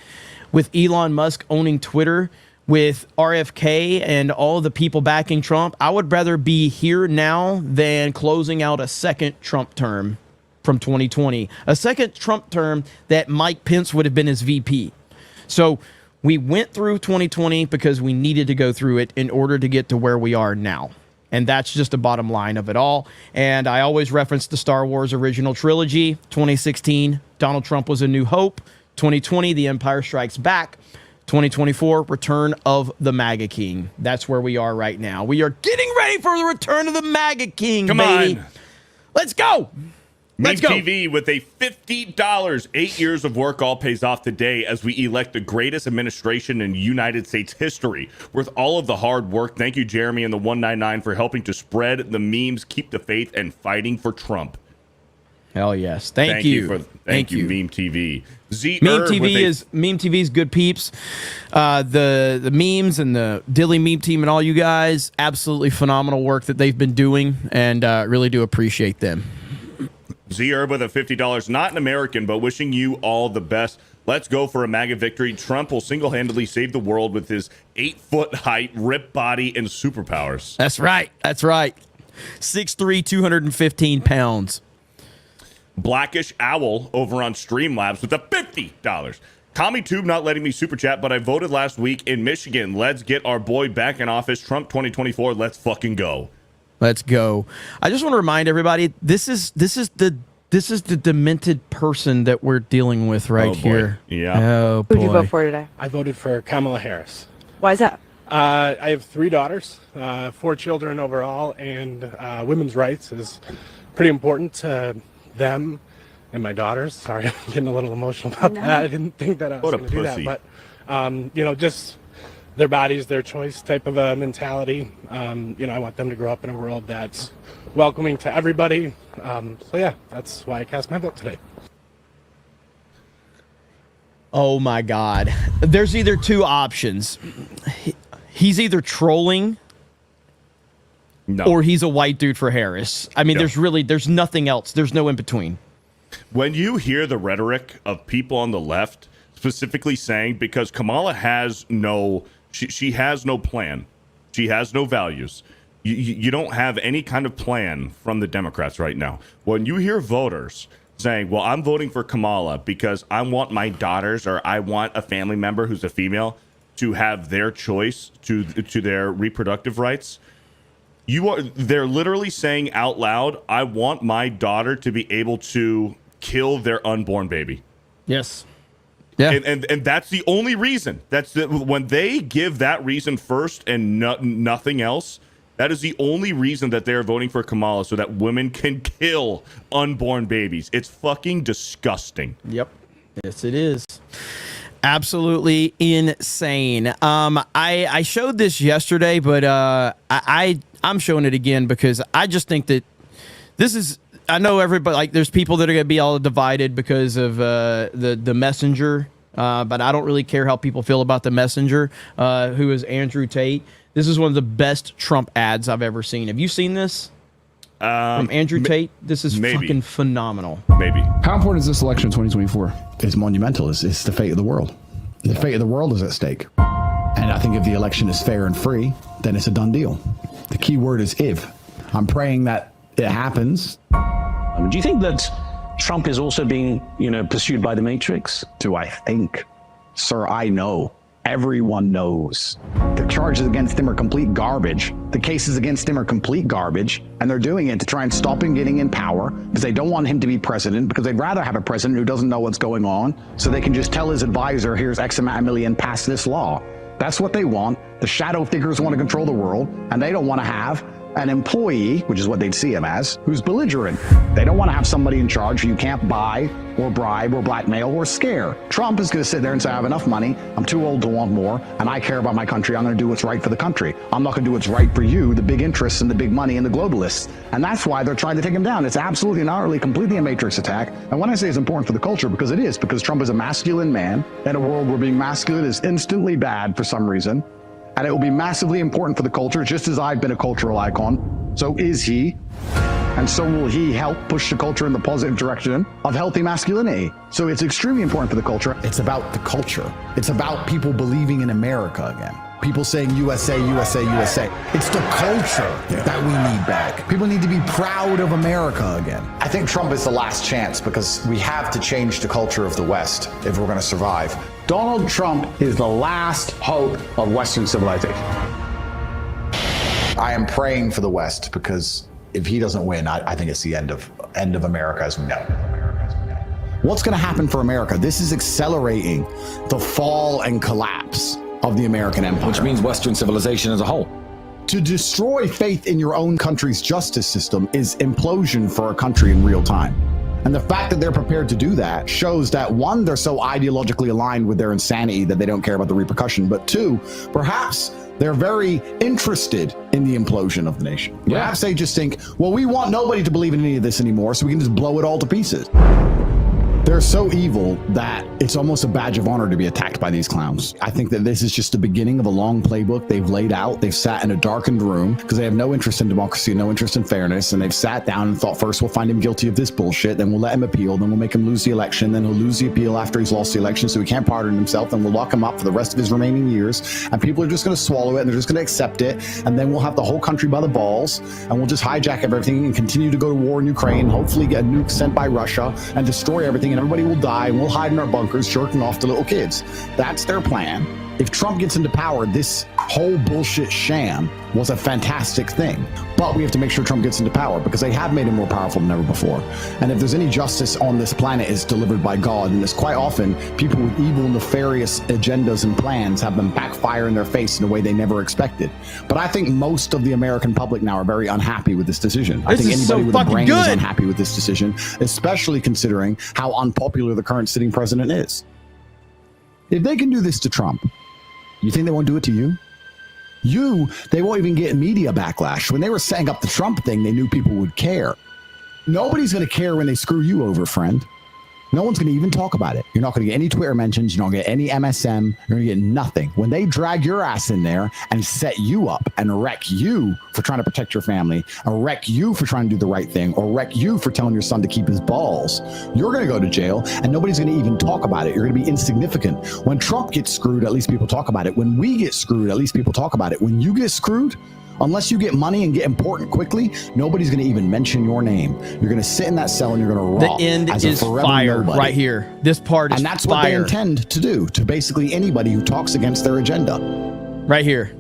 with Elon Musk owning Twitter, with RFK and all the people backing Trump. I would rather be here now than closing out a second Trump term from 2020. A second Trump term that Mike Pence would have been his VP. So We went through 2020 because we needed to go through it in order to get to where we are now. And that's just the bottom line of it all. And I always reference the Star Wars original trilogy. 2016, Donald Trump was A New Hope. 2020, The Empire Strikes Back. 2024, Return of the MAGA King. That's where we are right now. We are getting ready for the return of the MAGA King, baby. On. Let's go. Let's go. TV with a $50. 8 years of work all pays off today as we elect the greatest administration in United States history. Worth all of the hard work. Thank you, Jeremy and the 199 for helping to spread the memes, keep the faith, and fighting for Trump. Hell yes. Thank you. Thank you, Meme TV. Meme TV's good peeps. The memes and the Dilly Meme team and all you guys, absolutely phenomenal work that they've been doing, and really do appreciate them. Z-Herb with a $50, not an American, but wishing you all the best. Let's go for a MAGA victory. Trump will single-handedly save the world with his 8-foot height, ripped body, and superpowers. That's right. That's right. 6'3", 215 pounds. Blackish Owl over on Streamlabs with a $50. CommieTube not letting me super chat, but I voted last week in Michigan. Let's get our boy back in office. Trump 2024. Let's fucking go. Let's go. I just want to remind everybody, this is the demented person that we're dealing with right here. Yeah. Oh boy. Who'd you vote for today? I voted for Kamala Harris. Why is that? I have 3 daughters, 4 children overall, and women's rights is pretty important to them and my daughters. Sorry, I'm getting a little emotional about that. I didn't think that I was going to do that, but just their bodies, their choice type of a mentality. I want them to grow up in a world that's welcoming to everybody. So yeah, that's why I cast my vote today. Oh my God. There's either 2 options. He's either trolling or he's a white dude for Harris. I mean, there's nothing else. There's no in between. When you hear the rhetoric of people on the left specifically saying, because Kamala has she has no plan. She has no values. You don't have any kind of plan from the Democrats right now. When you hear voters saying, well, I'm voting for Kamala because I want my daughters or I want a family member who's a female to have their choice to their reproductive rights, they're literally saying out loud, I want my daughter to be able to kill their unborn baby. Yes. Yeah. And that's the only reason. When they give that reason first and nothing else, that is the only reason that they're voting for Kamala, so that women can kill unborn babies. It's fucking disgusting. Yep. Yes, it is. Absolutely insane. I showed this yesterday, but I'm showing it again because I just think that this is. I know everybody, like, there's people that are going to be all divided because of the messenger, but I don't really care how people feel about the messenger, who is Andrew Tate. This is one of the best Trump ads I've ever seen. Have you seen this? From Andrew Tate? This is fucking phenomenal. Maybe. How important is this election in 2024? It's monumental. It's the fate of the world. The fate of the world is at stake. And I think if the election is fair and free, then it's a done deal. The key word is if. I'm praying that it happens. Do you think that Trump is also being, pursued by the Matrix? Do I think? Sir, I know. Everyone knows. The charges against him are complete garbage. The cases against him are complete garbage. And they're doing it to try and stop him getting in power because they don't want him to be president, because they'd rather have a president who doesn't know what's going on so they can just tell his advisor, here's X amount of million, pass this law. That's what they want. The shadow figures want to control the world, and they don't want to have an employee, which is what they'd see him as, who's belligerent. They don't want to have somebody in charge who you can't buy or bribe or blackmail or scare. Trump is going to sit there and say, I have enough money, I'm too old to want more, and I care about my country, I'm going to do what's right for the country. I'm not going to do what's right for you, the big interests and the big money and the globalists. And that's why they're trying to take him down. It's absolutely and utterly, completely a matrix attack. And when I say it's important for the culture, because it is, because Trump is a masculine man in a world where being masculine is instantly bad for some reason. And it will be massively important for the culture, just as I've been a cultural icon. So is he. And so will he help push the culture in the positive direction of healthy masculinity. So it's extremely important for the culture. It's about the culture. It's about people believing in America again. people saying USA, USA, USA. It's the culture that we need back. People need to be proud of America again. I think Trump is the last chance because we have to change the culture of the West if we're going to survive. Donald Trump is the last hope of Western civilization. I am praying for the West because if he doesn't win, I think it's the end of America as we know it. What's going to happen for America? This is accelerating the fall and collapse of the American empire. Which means Western civilization as a whole. To destroy faith in your own country's justice system is implosion for a country in real time. And the fact that they're prepared to do that shows that, one, they're so ideologically aligned with their insanity that they don't care about the repercussion, but two, perhaps they're very interested in the implosion of the nation. Perhaps they just think, well, we want nobody to believe in any of this anymore, so we can just blow it all to pieces. They're so evil that it's almost a badge of honor to be attacked by these clowns. I think that this is just the beginning of a long playbook they've laid out. They've sat in a darkened room because they have no interest in democracy, no interest in fairness, and they've sat down and thought, first we'll find him guilty of this bullshit, then we'll let him appeal, then we'll make him lose the election, then he'll lose the appeal after he's lost the election so he can't pardon himself, then we'll lock him up for the rest of his remaining years, and people are just going to swallow it and they're just going to accept it, and then we'll have the whole country by the balls, and we'll just hijack everything and continue to go to war in Ukraine, hopefully get a nuke sent by Russia and destroy everything, and everybody will die, and we'll hide in our bunkers jerking off to little kids. That's their plan. If Trump gets into power, this whole bullshit sham was a fantastic thing. But we have to make sure Trump gets into power because they have made him more powerful than ever before. And if there's any justice on this planet, it's delivered by God. And it's quite often people with evil, nefarious agendas and plans have them backfire in their face in a way they never expected. But I think most of the American public now are very unhappy with this decision. I think anybody with a brain is unhappy with this decision, especially considering how unpopular the current sitting president is. If they can do this to Trump, you think they won't do it to you? They won't even get media backlash. When they were setting up the Trump thing, they knew people would care. Nobody's going to care when they screw you over, friend. No one's going to even talk about it. You're not going to get any Twitter mentions. You're not going to get any MSM. You're going to get nothing. When they drag your ass in there and set you up and wreck you for trying to protect your family, or wreck you for trying to do the right thing, or wreck you for telling your son to keep his balls, you're going to go to jail and nobody's going to even talk about it. You're going to be insignificant. When Trump gets screwed, at least people talk about it. When we get screwed, at least people talk about it. When you get screwed, unless you get money and get important quickly, nobody's going to even mention your name. You're going to sit in that cell and you're going to rot. The end is fired right here. This part is and that's what they intend to do to basically anybody who talks against their agenda. Right here.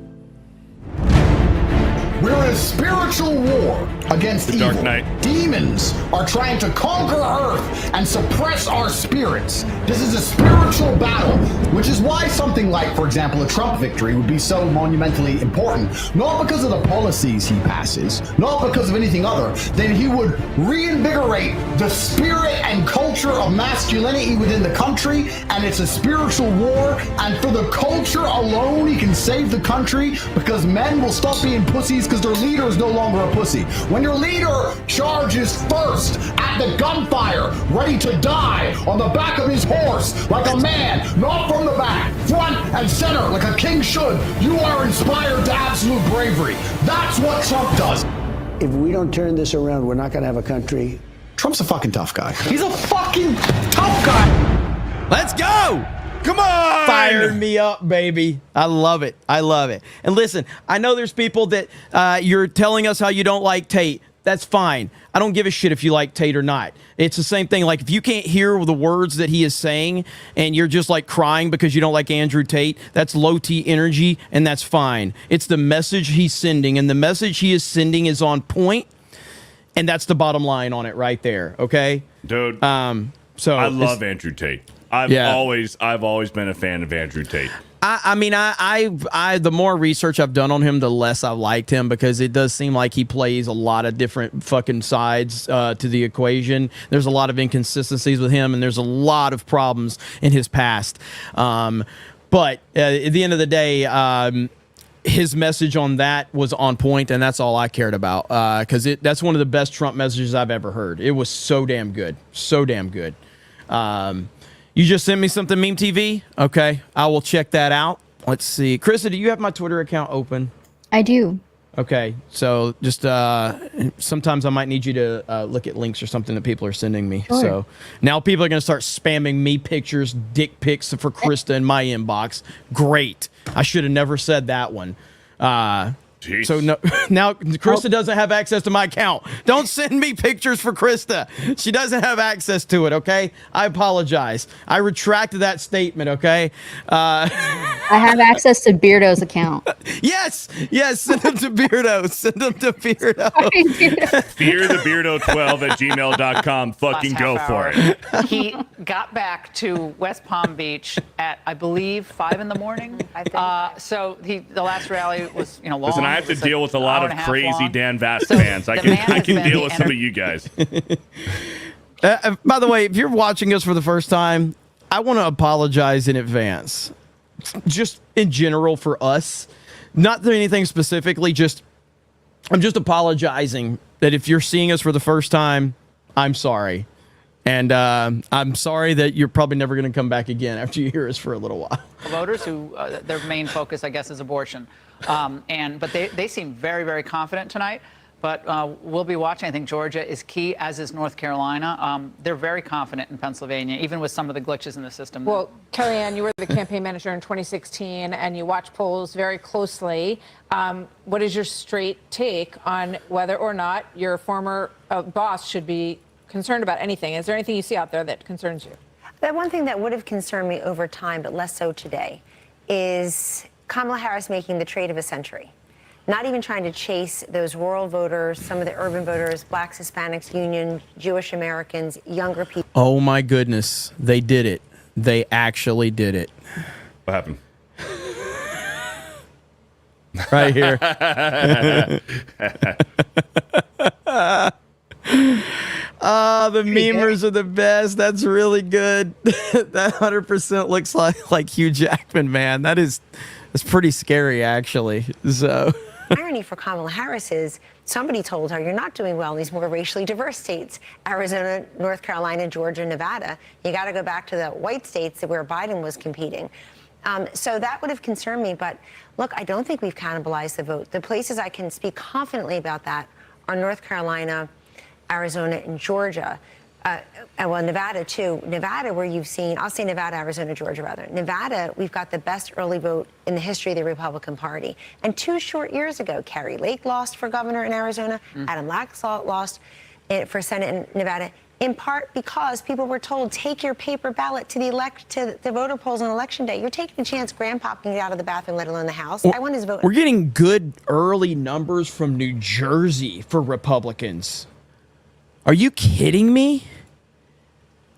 We're in a spiritual war against evil. Dark Knight. Demons are trying to conquer Earth and suppress our spirits. This is a spiritual battle, which is why something like, for example, a Trump victory would be so monumentally important. Not because of the policies he passes, not because of anything other, than he would reinvigorate the spirit and culture of masculinity within the country, and it's a spiritual war, and for the culture alone, he can save the country because men will stop being pussies because their leader is no longer a pussy. When your leader charges first at the gunfire, ready to die on the back of his horse, like a man, not from the back, front and center, like a king should, you are inspired to absolute bravery. That's what Trump does. If we don't turn this around, we're not going to have a country. Trump's a fucking tough guy. He's a fucking tough guy. Let's go. Come on! Fire me up, baby. I love it. I love it. And listen, I know there's people that you're telling us how you don't like Tate. That's fine. I don't give a shit if you like Tate or not. It's the same thing. Like, if you can't hear the words that he is saying and you're just like crying because you don't like Andrew Tate, that's low T energy, and that's fine. It's the message he's sending, and the message he is sending is on point, and that's the bottom line on it right there. Okay, dude. So I love Andrew Tate. I've always been a fan of Andrew Tate. I mean, the more research I've done on him, the less I've liked him, because it does seem like he plays a lot of different fucking sides to the equation. There's a lot of inconsistencies with him, and there's a lot of problems in his past. But at the end of the day, his message on that was on point, and that's all I cared about, because that's one of the best Trump messages I've ever heard. It was so damn good. So damn good. You just sent me something, Meme TV? Okay, I will check that out. Let's see. Krista, do you have my Twitter account open? I do. Okay, so just sometimes I might need you to look at links or something that people are sending me. Sure. So now people are going to start spamming me pictures, dick pics for Krista in my inbox. Great. I should have never said that one. So no, now Krista doesn't have access to my account. Don't send me pictures for Krista. She doesn't have access to it, okay? I apologize. I retracted that statement, okay? I have access to Beardo's account. Yes, send them to Beardo. Send them to Beardo. FearTheBeardo12@gmail.com. Fucking go for it. He got back to West Palm Beach at, I believe, 5 in the morning. So the last rally was, long. Listen, I have to deal with a lot of crazy long. Dan Vast fans. I can deal with some of you guys. By the way, if you're watching us for the first time, I want to apologize in advance. Just in general for us. Not doing anything specifically, I'm just apologizing that if you're seeing us for the first time, I'm sorry. And I'm sorry that you're probably never going to come back again after you hear us for a little while. Voters who their main focus, I guess, is abortion. But they seem very, very confident tonight. But we'll be watching. I think Georgia is key, as is North Carolina. They're very confident in Pennsylvania, even with some of the glitches in the system. Well, Kellyanne, you were the campaign manager in 2016, and you watch polls very closely. What is your straight take on whether or not your former boss should be concerned about anything? Is there anything you see out there that concerns you? The one thing that would have concerned me over time, but less so today, is Kamala Harris making the trade of a century. Not even trying to chase those rural voters, some of the urban voters, blacks, Hispanics, union, Jewish Americans, younger people. Oh my goodness. They did it. They actually did it. What happened? Right here. The memers are the best. That's really good. That 100% looks like Hugh Jackman, man. That's pretty scary, actually. So. Irony for Kamala Harris is somebody told her, you're not doing well in these more racially diverse states, Arizona, North Carolina, Georgia, Nevada. You got to go back to the white states where Biden was competing. So that would have concerned me. But look, I don't think we've cannibalized the vote. The places I can speak confidently about that are North Carolina, Arizona, and Georgia. Well, Nevada, too. Nevada, where you've seen, I'll say Nevada, Arizona, Georgia, rather. Nevada, we've got the best early vote in the history of the Republican Party. And 2 short years ago, Carrie Lake lost for governor in Arizona. Adam Laxalt lost for Senate in Nevada, in part because people were told, take your paper ballot to the voter polls on Election Day. You're taking a chance Grandpa can get out of the bathroom, let alone the house. I want his vote. We're getting good early numbers from New Jersey for Republicans. Are you kidding me?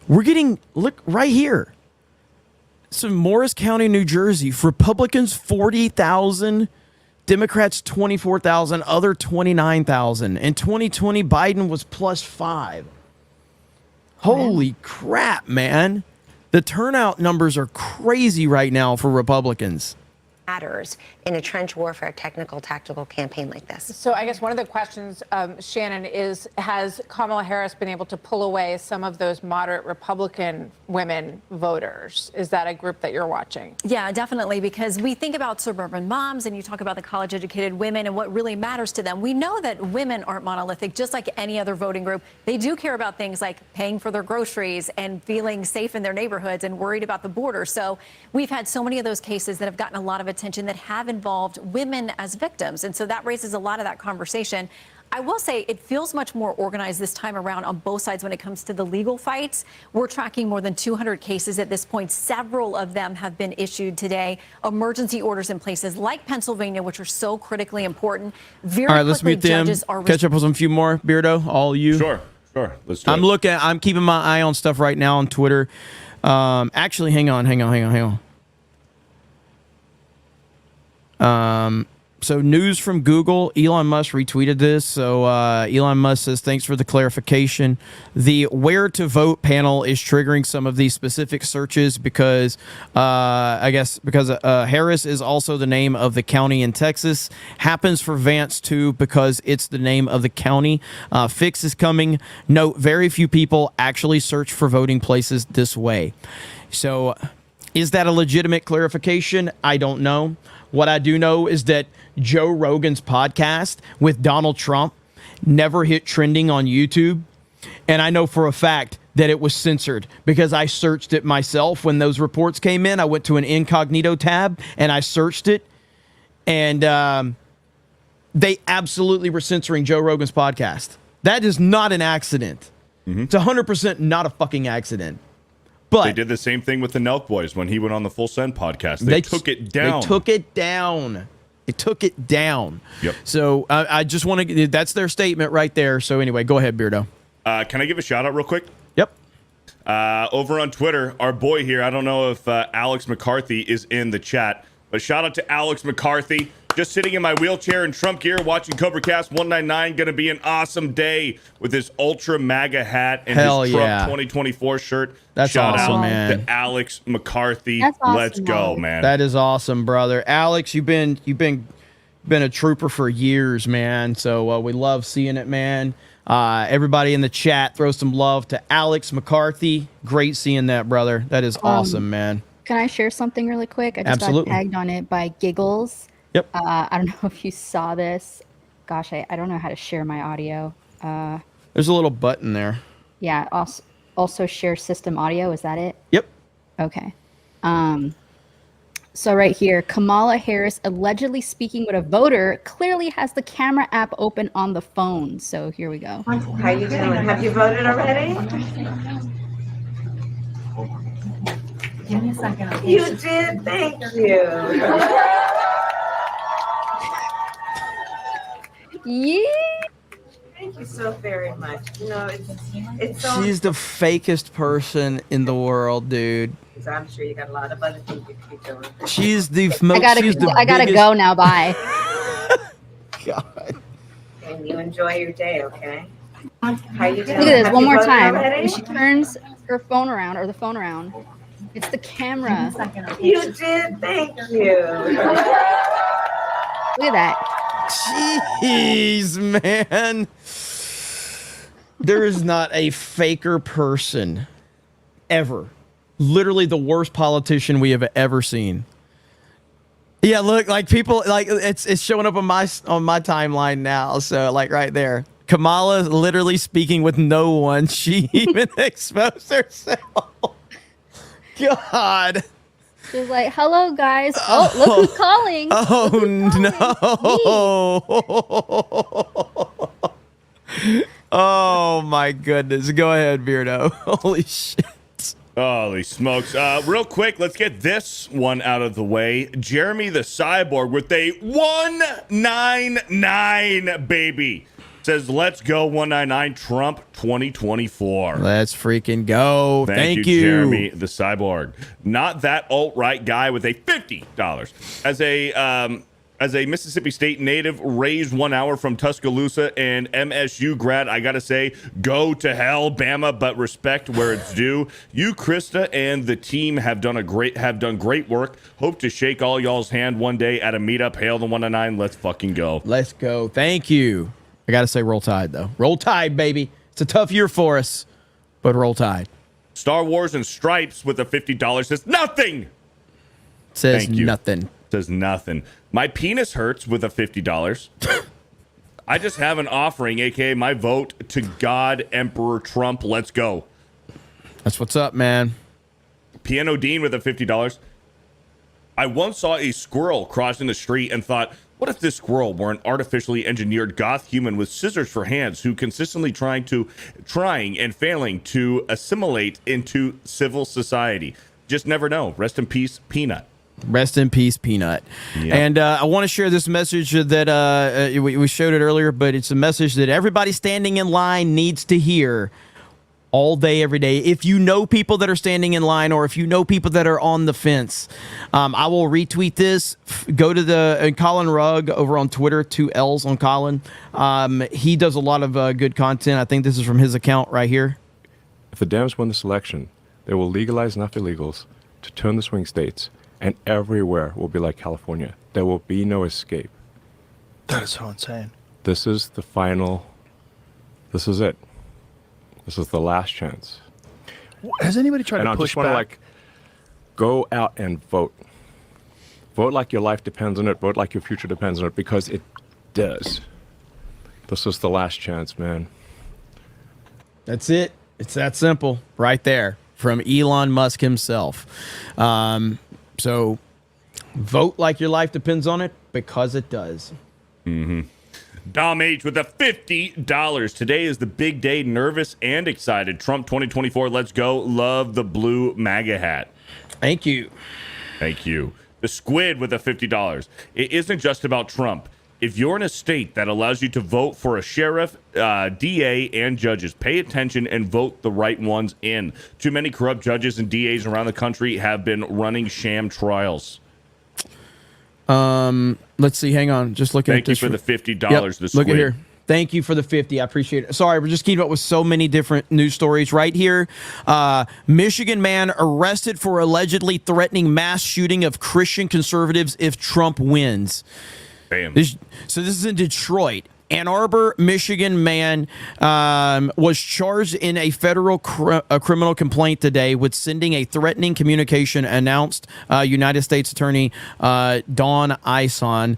We're getting, look right here. So Morris County, New Jersey, Republicans 40,000, Democrats 24,000, other 29,000. In 2020, Biden was +5. Holy crap, man. The turnout numbers are crazy right now for Republicans. Matters in a trench warfare, technical, tactical campaign like this. So I guess one of the questions, Shannon, is has Kamala Harris been able to pull away some of those moderate Republican women voters? Is that a group that you're watching? Yeah, definitely, because we think about suburban moms and you talk about the college-educated women and what really matters to them. We know that women aren't monolithic, just like any other voting group. They do care about things like paying for their groceries and feeling safe in their neighborhoods and worried about the border. So we've had so many of those cases that have gotten a lot of attention that have involved women as victims. And so that raises a lot of that conversation. I will say it feels much more organized this time around on both sides when it comes to the legal fights. We're tracking more than 200 cases at this point. Several of them have been issued today. Emergency orders in places like Pennsylvania, which are so critically important. Very All right, let's meet them. Catch up with some few more. Beardo, all you. Sure. Let's do it. I'm keeping my eye on stuff right now on Twitter. Actually, hang on. So news from Google, Elon Musk retweeted this. So Elon Musk says, thanks for the clarification. The where to vote panel is triggering some of these specific searches because Harris is also the name of the county in Texas. Happens for Vance too because it's the name of the county. Fix is coming. Note, very few people actually search for voting places this way. So is that a legitimate clarification? I don't know. What I do know is that Joe Rogan's podcast with Donald Trump never hit trending on YouTube. And I know for a fact that it was censored because I searched it myself when those reports came in. I went to an incognito tab and I searched it. And they absolutely were censoring Joe Rogan's podcast. That is not an accident. It's 100% not a fucking accident. But they did the same thing with the Nelk Boys when he went on the Full Send podcast. They took it down. They took it down. They took it down. Yep. So I just want to, that's their statement right there. So anyway, go ahead, Beardo. Can I give a shout out real quick? Yep. Over on Twitter, our boy here, I don't know if Alex McCarthy is in the chat, but shout out to Alex McCarthy. Just sitting in my wheelchair in Trump gear watching CobraCast 199. Going to be an awesome day with his Ultra MAGA hat and Hell his Trump yeah. 2024 shirt. That's Shout awesome, out man. to Alex McCarthy. That's awesome, Let's go, Alex. man. That is awesome, brother. Alex, you've been a trooper for years, man. So we love seeing it, man. Everybody in the chat, throw some love to Alex McCarthy. Great seeing that, brother. That is awesome, man. Can I share something really quick? I just Absolutely. got tagged on it by Giggles. Yep. I don't know if you saw this. Gosh, I don't know how to share my audio. There's a little button there. Yeah, also share system audio. Is that it? Yep. Okay. So right here, Kamala Harris allegedly speaking with a voter clearly has the camera app open on the phone. So here we go. How you doing? Have you voted already? Give me a second. You did. Thank you. Yeah. Thank you so very much. You know, it's so. She's the fakest person in the world, dude. I'm sure you got a lot of other things you could be doing. She's the I gotta biggest- go now. Bye. God. And you enjoy your day, okay? How you doing? Look at this Have one you more voted time. already? When she turns her phone around or the phone around, it's the camera. You did. Thank you. Look at that. Jeez, man. There is not a faker person ever. Literally the worst politician we have ever seen. Yeah, look, like people like it's showing up on my timeline now. So like right there. Kamala literally speaking with no one. She even exposed herself. God. She was like, "Hello, guys. Oh, look who's calling." Oh no. Oh my goodness. Go ahead, Beardo. Holy shit. Holy smokes. Real quick, let's get this one out of the way. Jeremy the Cyborg with a 199, baby. Says, let's go 199 Trump 2024. Let's freaking go. Thank you, Jeremy the Cyborg. Not that alt-right guy with a $50. As a Mississippi State native raised 1 hour from Tuscaloosa and MSU grad, I gotta say, go to hell, Bama, but respect where it's due. You, Krista, and the team have done great work. Hope to shake all y'all's hand one day at a meetup. Hail the 199. Let's fucking go. Let's go. Thank you. I gotta say, roll Tide though. Roll Tide, baby. It's a tough year for us, but roll Tide. Star Wars and Stripes with a $50 says nothing. Says Thank you. nothing. Says nothing. My penis hurts with a $50. I just have an offering, aka my vote to God Emperor Trump. Let's go. That's what's up, man. Piano Dean with a $50. I once saw a squirrel crossing the street and thought, what if this squirrel were an artificially engineered goth human with scissors for hands who consistently trying and failing to assimilate into civil society? Just never know. Rest in peace, Peanut. Rest in peace, Peanut. Yeah. And I want to share this message that we showed it earlier, but it's a message that everybody standing in line needs to hear all day, every day. If you know people that are standing in line or if you know people that are on the fence, I will retweet this. Go to the Colin Rugg over on Twitter, 2 L's on Colin. He does a lot of good content. I think this is from his account right here. If the Dems win this election, they will legalize enough illegals to turn the swing states, and everywhere will be like California. There will be no escape. That is so insane. This is the final. This is it. This is the last chance. Has anybody tried and to I push just want to back? go out and vote. Vote like your life depends on it. Vote like your future depends on it, because it does. This is the last chance, man. That's it. It's that simple right there from Elon Musk himself. So vote like your life depends on it, because it does. Mm-hmm. Dom H with the $50. Today is the big day. Nervous and excited. Trump 2024. Let's go. Love the blue MAGA hat. Thank you. Thank you. The Squid with the $50. It isn't just about Trump. If you're in a state that allows you to vote for a sheriff, DA, and judges, pay attention and vote the right ones in. Too many corrupt judges and DAs around the country have been running sham trials. Let's see. Hang on. Just looking at this. Thank you for the $50. Yep. The Squid. Look at here. Thank you for the 50. I appreciate it. Sorry, we're just keeping up with so many different news stories right here. Michigan man arrested for allegedly threatening mass shooting of Christian conservatives if Trump wins. Bam. So this is in Detroit. Ann Arbor, Michigan man was charged in a federal criminal complaint today with sending a threatening communication, announced United States Attorney Dawn Ison.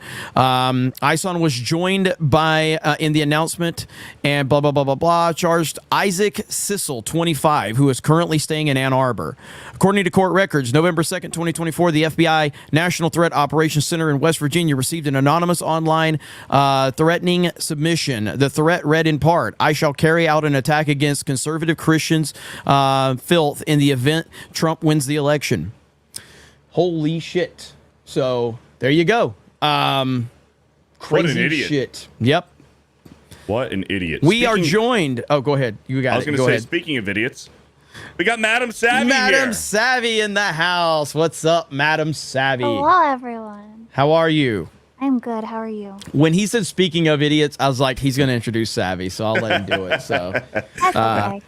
Ison was joined by, in the announcement, and blah, blah, blah, blah, blah, charged Isaac Sissel, 25, who is currently staying in Ann Arbor. According to court records, November 2nd, 2024, the FBI National Threat Operations Center in West Virginia received an anonymous online threatening submission. The threat read in part, "I shall carry out an attack against conservative Christians, filth, in the event Trump wins the election." Holy shit. So there you go. Crazy what an idiot. shit. Yep. What an idiot. We are joined. Oh, go ahead. You got it. I was going to say, speaking of idiots, we got Madam Savvy Madam here. Savvy in the house. What's up, Madam Savvy? Hello, everyone. How are you? I'm good. How are you? When he said speaking of idiots, I was like, he's going to introduce Savvy, so I'll let him do it. So, That's okay.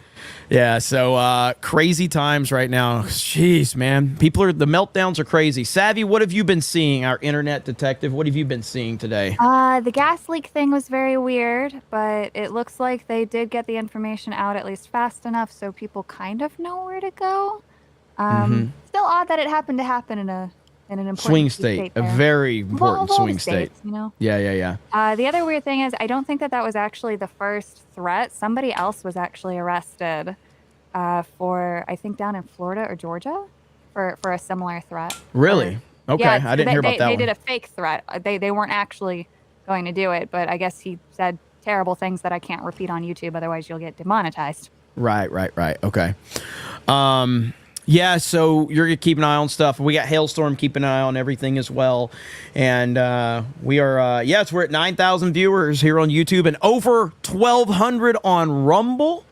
yeah, so crazy times right now. Jeez, man. The meltdowns are crazy. Savvy, what have you been seeing, our internet detective? What have you been seeing today? The gas leak thing was very weird, but it looks like they did get the information out at least fast enough so people kind of know where to go. Still odd that it happened to happen in an important Swing state, a there. very important Well, swing state. states, you know? Yeah. The other weird thing is I don't think that was actually the first threat. Somebody else was actually arrested for, I think, down in Florida or Georgia for a similar threat. Really? Okay, Yeah, I didn't hear about that They one. did a fake threat. They weren't actually going to do it, but I guess he said terrible things that I can't repeat on YouTube, otherwise you'll get demonetized. Right. Okay. Yeah, so you're going to keep an eye on stuff. We got Hailstorm keeping an eye on everything as well. And we are, we're at 9,000 viewers here on YouTube and over 1,200 on Rumble.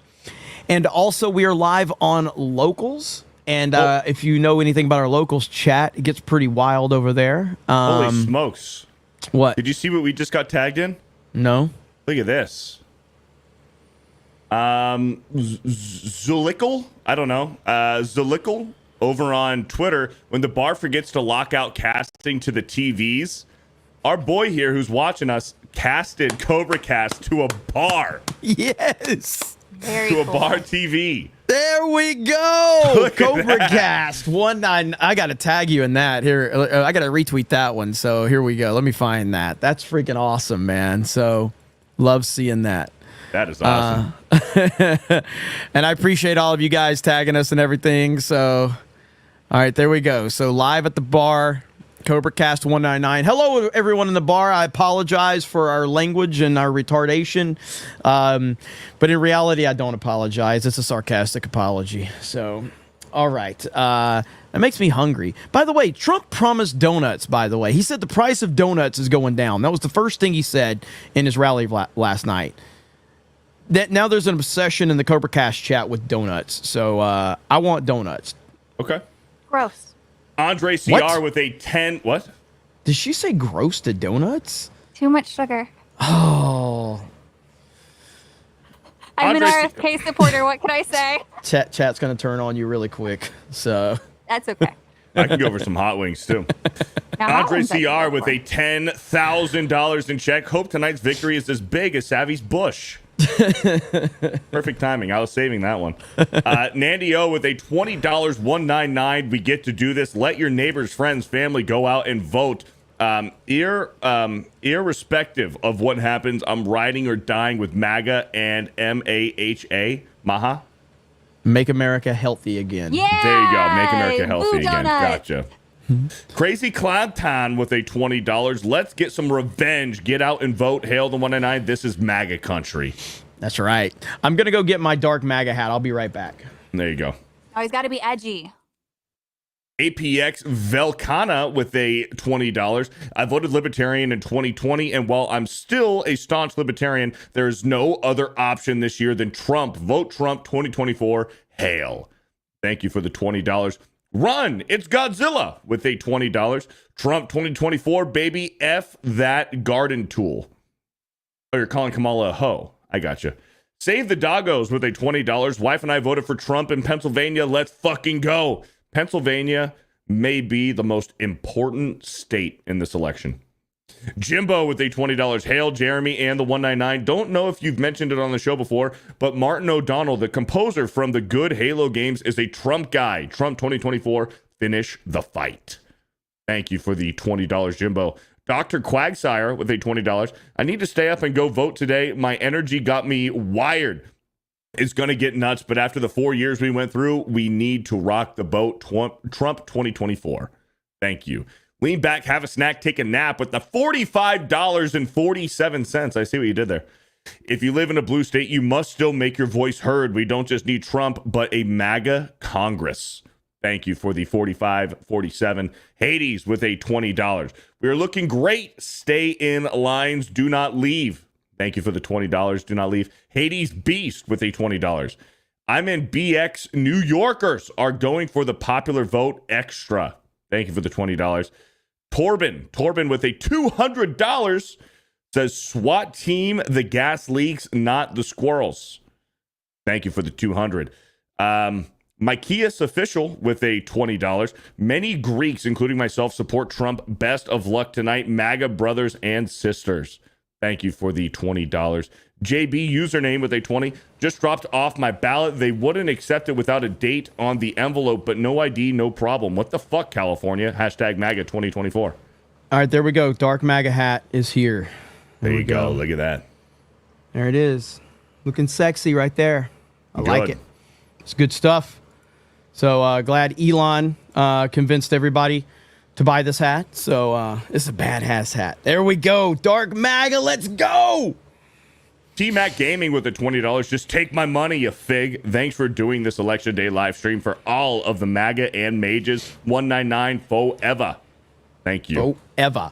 And also we are live on Locals. And if you know anything about our Locals chat, it gets pretty wild over there. Holy smokes. What? Did you see what we just got tagged in? No. Look at this. Zulickle? I don't know. Zulickle over on Twitter. When the bar forgets to lock out casting to the TVs, our boy here who's watching us casted Cobra Cast to a bar. Yes. Very to cool. a bar TV. There we go. Look at Cobra that. Cast 19. I got to tag you in that. Here, I got to retweet that one. So here we go. Let me find that. That's freaking awesome, man. So love seeing that. That is awesome. And I appreciate all of you guys tagging us and everything. So, all right, there we go. So live at the bar, Cobra Cast 199. Hello, everyone in the bar. I apologize for our language and our retardation. But in reality, I don't apologize. It's a sarcastic apology. So, all right. That makes me hungry. By the way, Trump promised donuts, by the way. He said the price of donuts is going down. That was the first thing he said in his rally last night. That now there's an obsession in the Cobra Cast chat with donuts. So I want donuts. Okay. Gross. Andre CR What? with a 10. What? Did she say gross to donuts? Too much sugar. Oh. I'm an Andre- RFK supporter. What can I say? Chat's going to turn on you really quick. So That's okay. I can go for some hot wings too. Now, hot Andre ones I can CR go with for. a $10,000 in check. Hope tonight's victory is as big as Savvy's Bush. Perfect timing. I was saving that one. Nandy O with a $20 $1.99. We get to do this. Let your neighbors, friends, family go out and vote. Irrespective of what happens, I'm riding or dying with MAGA and MAHA. Maha. Make America healthy again. Yeah. There you go. Make America healthy Blue again. donut. Gotcha. Crazy Clownton with a $20. Let's get some revenge. Get out and vote. Hail the 109. This is MAGA country. That's right. I'm going to go get my dark MAGA hat. I'll be right back. There you go. Oh, he's got to be edgy. APX Velcana with a $20. I voted Libertarian in 2020, and while I'm still a staunch Libertarian, there is no other option this year than Trump. Vote Trump 2024. Hail. Thank you for the $20. Run. It's Godzilla with a $20. Trump 2024, baby. F that garden tool. Oh, you're calling Kamala a hoe. I gotcha. Save the doggos with a $20. Wife and I voted for Trump in Pennsylvania. Let's fucking go. Pennsylvania may be the most important state in this election. Jimbo with a $20. Hail, Jeremy and the 199. Don't know if you've mentioned it on the show before, but Martin O'Donnell, the composer from the good Halo games, is a Trump guy. Trump 2024, finish the fight. Thank you for the $20, Jimbo. Dr. Quagsire with a $20. I need to stay up and go vote today. My energy got me wired. It's going to get nuts, but after the 4 years we went through, we need to rock the boat. Trump 2024. Thank you. Lean back, have a snack, take a nap with the $45.47. I see what you did there. If you live in a blue state, you must still make your voice heard. We don't just need Trump, but a MAGA Congress. Thank you for the $45.47. Hades with a $20. We are looking great. Stay in lines. Do not leave. Thank you for the $20. Do not leave. Hades Beast with a $20. I'm in BX. New Yorkers are going for the popular vote extra. Thank you for the $20. Torben with a $200 says SWAT team, the gas leaks, not the squirrels. Thank you for the $200. Mikeas official with a $20. Many Greeks, including myself, support Trump. Best of luck tonight, MAGA brothers and sisters. Thank you for the $20. JB username with a 20. Just dropped off my ballot. They wouldn't accept it without a date on the envelope, but no ID, no problem. What the fuck, California? Hashtag MAGA 2024. All right, there we go. Dark MAGA hat is here. There you go. Look at that. There it is. Looking sexy right there. I like it. It's good stuff. So glad Elon convinced everybody to buy this hat. So it's a badass hat. There we go. Dark MAGA. Let's go. T-Mac Gaming with the $20. Just take my money, you fig. Thanks for doing this Election Day live stream for all of the MAGA and mages. 199 forever. Thank you. Forever.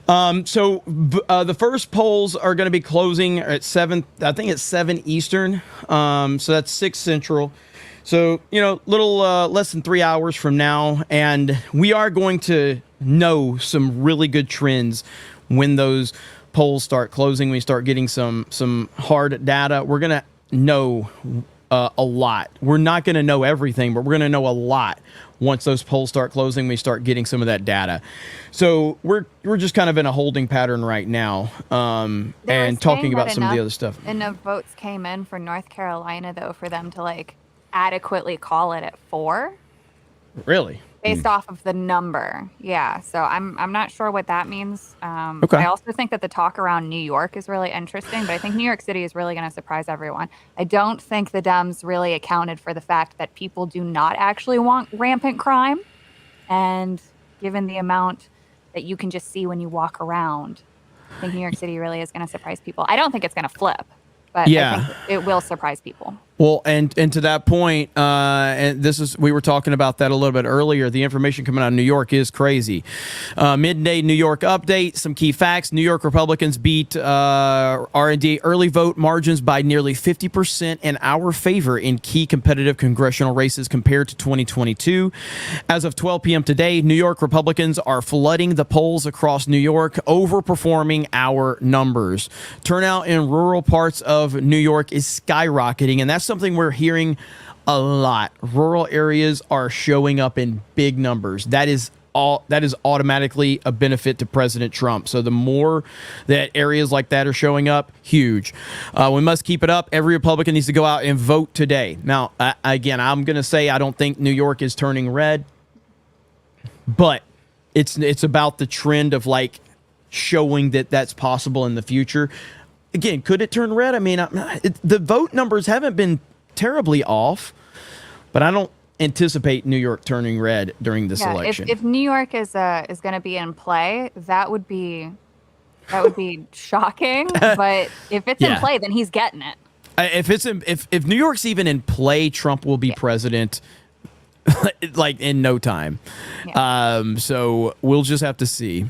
So the first polls are going to be closing at 7. I think it's 7 Eastern. So that's 6 Central. So, little less than 3 hours from now. And we are going to know some really good trends when those polls start closing. We start getting some hard data. We're going to know a lot. We're not going to know everything, but we're going to know a lot once those polls start closing. We start getting some of that data. So we're just kind of in a holding pattern right now, and talking about some of the other stuff. Enough votes came in for North Carolina, though, for them to adequately call it at 4. Really? Based off of the number. Yeah. So I'm not sure what that means. Okay. I also think that the talk around New York is really interesting, but I think New York City is really going to surprise everyone. I don't think the Dems really accounted for the fact that people do not actually want rampant crime. And given the amount that you can just see when you walk around, I think New York City really is going to surprise people. I don't think it's going to flip, but I think it will surprise people. Well, and to that point, and we were talking about that a little bit earlier. The information coming out of New York is crazy. Midday New York update. Some key facts: New York Republicans beat R&D early vote margins by nearly 50% in our favor in key competitive congressional races compared to 2022. As of 12 p.m. today, New York Republicans are flooding the polls across New York, overperforming our numbers. Turnout in rural parts of New York is skyrocketing, and that's something we're hearing a lot. Rural areas are showing up in big numbers. That is automatically a benefit to President Trump. So the more that areas like that are showing up, huge. We must keep it up. Every Republican needs to go out and vote today. Now, again, I'm going to say I don't think New York is turning red, but it's about the trend of like showing that that's possible in the future. Again, could it turn red? I mean, the vote numbers haven't been terribly off, but I don't anticipate New York turning red during this election. If New York is going to be in play, that would be shocking. But if it's in play, then he's getting it. If New York's even in play, Trump will be president like in no time. So we'll just have to see.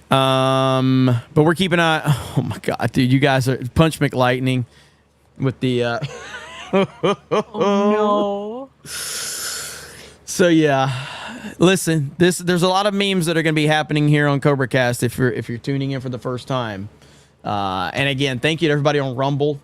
But we're keeping an eye. Oh my God, dude, you guys are Punch McLightning with the. Oh no. So yeah, listen. There's a lot of memes that are going to be happening here on Cobra Cast if you're tuning in for the first time. And again, thank you to everybody on Rumble.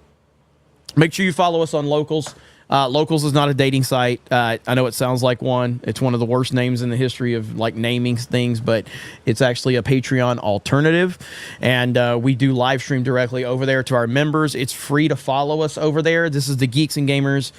Make sure you follow us on Locals. Locals is not a dating site. I know it sounds like one. It's one of the worst names in the history of like naming things, but it's actually a Patreon alternative. And we do live stream directly over there to our members. It's free to follow us over there. This is the Geeks and Gamers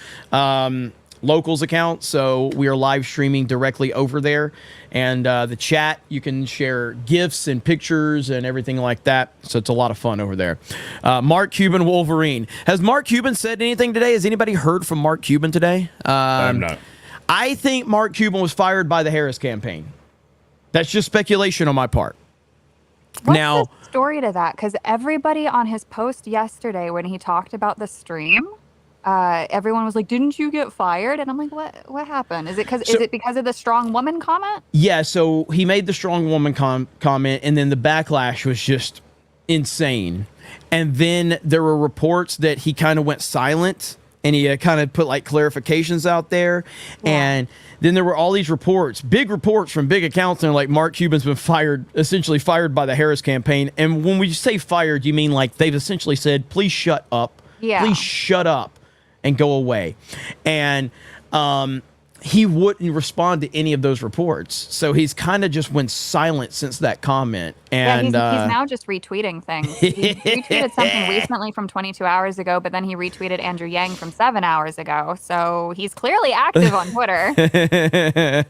Locals account. So we are live streaming directly over there. And the chat, you can share GIFs and pictures and everything like that. So it's a lot of fun over there. Mark Cuban Wolverine. Has Mark Cuban said anything today? Has anybody heard from Mark Cuban today? I'm not. I think Mark Cuban was fired by the Harris campaign. That's just speculation on my part. What's the story to that? Because everybody on his post yesterday when he talked about the stream, everyone was like, "Didn't you get fired?" And I'm like, "What happened? Is it because of the strong woman comment?" Yeah, so he made the strong woman comment, and then the backlash was just insane. And then there were reports that he kind of went silent, and he kind of put like clarifications out there. Yeah. And then there were all these reports, big reports from big accounts, and they're like, Mark Cuban's been essentially fired by the Harris campaign. And when we say fired, you mean like they've essentially said, "Please shut up. Yeah. Please shut up and go away." And he wouldn't respond to any of those reports. So he's kind of just went silent since that comment. And he's now just retweeting things. He retweeted something recently from 22 hours ago, but then he retweeted Andrew Yang from 7 hours ago. So he's clearly active on Twitter.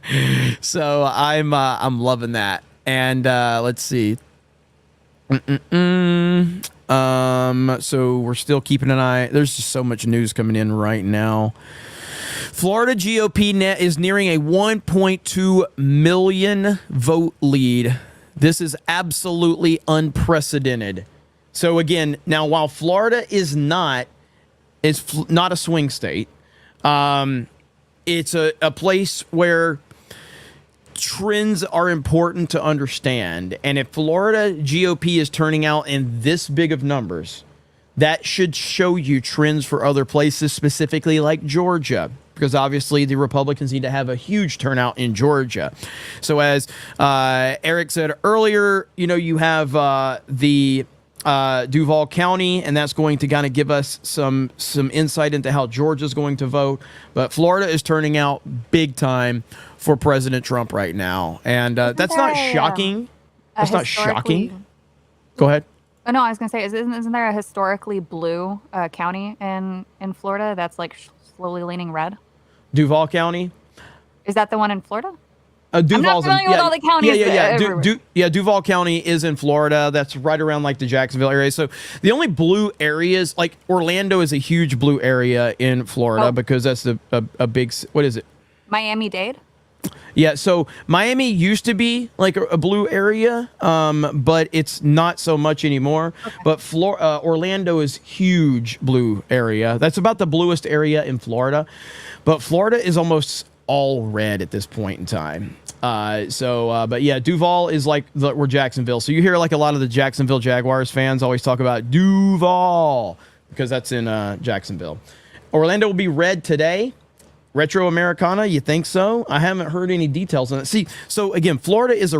So I'm loving that. And let's see. So we're still keeping an eye. There's just so much news coming in right now. Florida GOP net is nearing a 1.2 million vote lead. This is absolutely unprecedented. So again, now while Florida is not a swing state, it's a place where trends are important to understand. And if Florida GOP is turning out in this big of numbers, that should show you trends for other places, specifically like Georgia, because obviously the Republicans need to have a huge turnout in Georgia. So as Eric said earlier, you have the Duval County, and that's going to kind of give us some insight into how Georgia's going to vote. But Florida is turning out big time for President Trump right now. And that's not shocking. That's not shocking. Go ahead. Oh, no, I was going to say, isn't there a historically blue county in Florida that's like slowly leaning red? Duval County? Is that the one in Florida? Duval's I'm not familiar with all the counties. Duval County is in Florida. That's right around like the Jacksonville area. So the only blue areas, like Orlando is a huge blue area in Florida because that's a big, what is it? Miami-Dade? Yeah, so Miami used to be like a blue area, but it's not so much anymore. Okay. But Orlando is huge blue area. That's about the bluest area in Florida. But Florida is almost all red at this point in time. But yeah, Duval is like we're Jacksonville. So you hear like a lot of the Jacksonville Jaguars fans always talk about Duval because that's in Jacksonville. Orlando will be red today. Retro Americana, you think so? I haven't heard any details on it. See, so again, Florida is I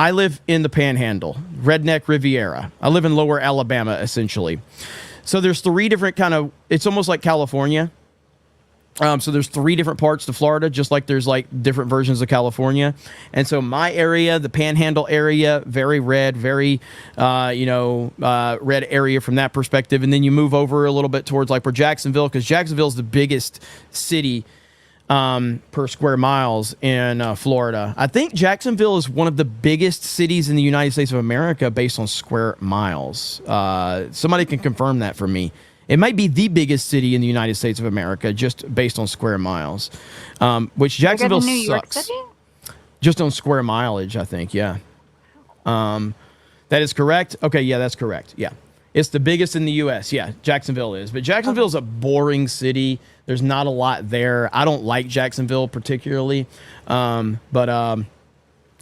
live in the Panhandle, Redneck Riviera. I live in Lower Alabama, essentially. So there's three different it's almost like California. So there's 3 different parts to Florida, just like there's like different versions of California. And so my area, the Panhandle area, very red, very, red area from that perspective. And then you move over a little bit towards like where Jacksonville, because Jacksonville is the biggest city per square miles in Florida. I think Jacksonville is one of the biggest cities in the United States of America based on square miles. Somebody can confirm that for me. It might be the biggest city in the United States of America just based on square miles, which Jacksonville New York sucks. City? Just on square mileage, I think, yeah. That is correct. Okay, yeah, that's correct. Yeah. It's the biggest in the U.S. Yeah, Jacksonville is. But Jacksonville's a boring city. There's not a lot there. I don't like Jacksonville particularly. Yes,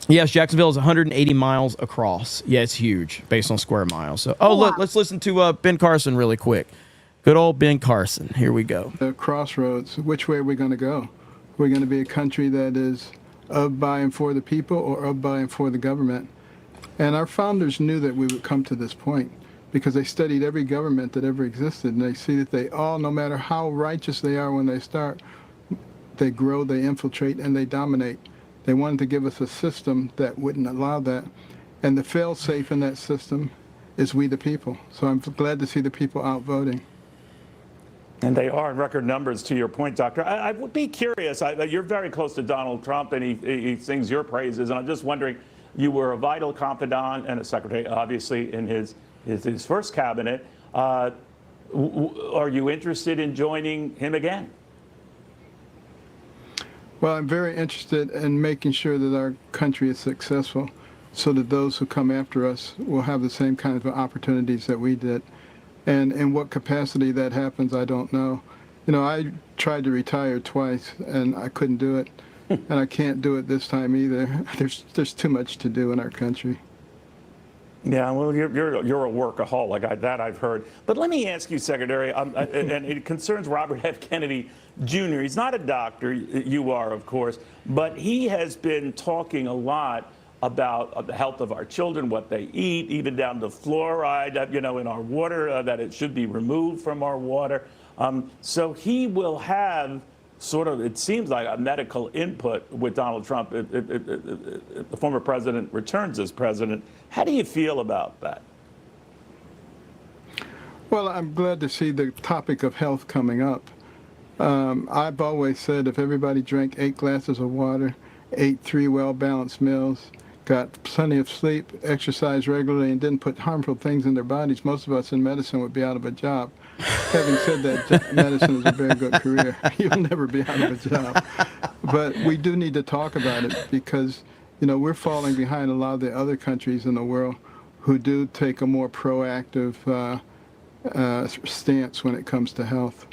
Jacksonville is 180 miles across. Yeah, it's huge based on square miles. So, look, let's listen to Ben Carson really quick. Good old Ben Carson. Here we go. The crossroads. Which way are we going to go? We're going to be a country that is of, by, and for the people, or of, by, and for the government. And our founders knew that we would come to this point because they studied every government that ever existed, and they see that they all, no matter how righteous they are when they start, they grow, they infiltrate, and they dominate. They wanted to give us a system that wouldn't allow that. And the fail-safe in that system is we the people. So I'm glad to see the people out voting. And they are in record numbers, to your point, Doctor. I would be curious. You're very close to Donald Trump, and he sings your praises. And I'm just wondering, you were a vital confidant and a secretary, obviously, in his first cabinet. Are you interested in joining him again? Well, I'm very interested in making sure that our country is successful so that those who come after us will have the same kind of opportunities that we did. And in what capacity that happens, I don't know. You know, I tried to retire twice, and I couldn't do it. And I can't do it this time either. There's too much to do in our country. Yeah, well, you're a workaholic. That I've heard. But let me ask you, Secretary, and it concerns Robert F. Kennedy Jr. He's not a doctor. You are, of course. But he has been talking a lot about the health of our children, what they eat, even down to fluoride, in our water, that it should be removed from our water. So he will have sort of, it seems like, a medical input with Donald Trump if the former president returns as president. How do you feel about that? Well, I'm glad to see the topic of health coming up. I've always said if everybody drank 8 glasses of water, ate 3 well-balanced meals, got plenty of sleep, exercised regularly, and didn't put harmful things in their bodies, most of us in medicine would be out of a job. Having said that, medicine is a very good career. You'll never be out of a job. But we do need to talk about it because, we're falling behind a lot of the other countries in the world who do take a more proactive stance when it comes to health.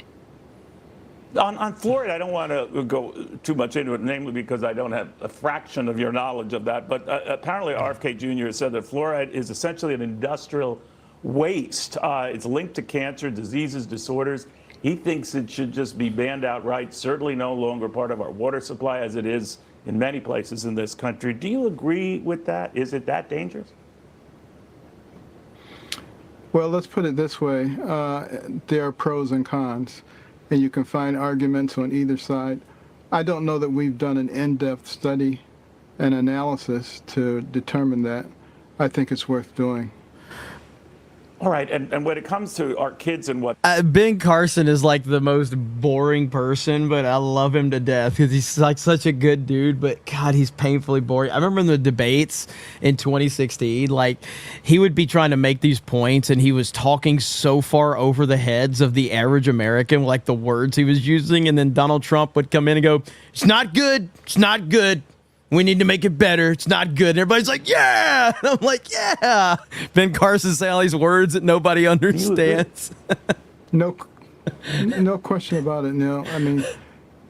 On fluoride, I don't want to go too much into it, namely because I don't have a fraction of your knowledge of that. But apparently RFK Jr. has said that fluoride is essentially an industrial waste. It's linked to cancer, diseases, disorders. He thinks it should just be banned outright, certainly no longer part of our water supply as it is in many places in this country. Do you agree with that? Is it that dangerous? Well, let's put it this way. There are pros and cons, and you can find arguments on either side. I don't know that we've done an in-depth study and analysis to determine that. I think it's worth doing. All right, and when it comes to our kids and what... Ben Carson is like the most boring person, but I love him to death because he's like such a good dude, but God, he's painfully boring. I remember in the debates in 2016, like he would be trying to make these points and he was talking so far over the heads of the average American, like the words he was using, and then Donald Trump would come in and go, "It's not good, it's not good. We need to make it better. It's not good." And everybody's like, "Yeah." And I'm like, "Yeah." Ben Carson saying all these words that nobody understands. No question about it, Neil. I mean,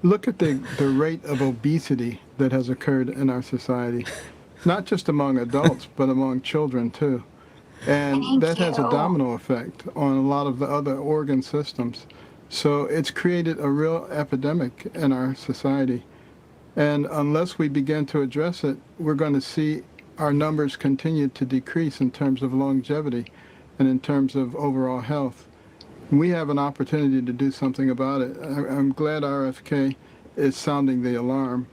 look at the rate of obesity that has occurred in our society, not just among adults, but among children too. And that has a domino effect on a lot of the other organ systems. So it's created a real epidemic in our society. And unless we begin to address it, we're going to see our numbers continue to decrease in terms of longevity and in terms of overall health. We have an opportunity to do something about it. I'm glad RFK is sounding the alarm.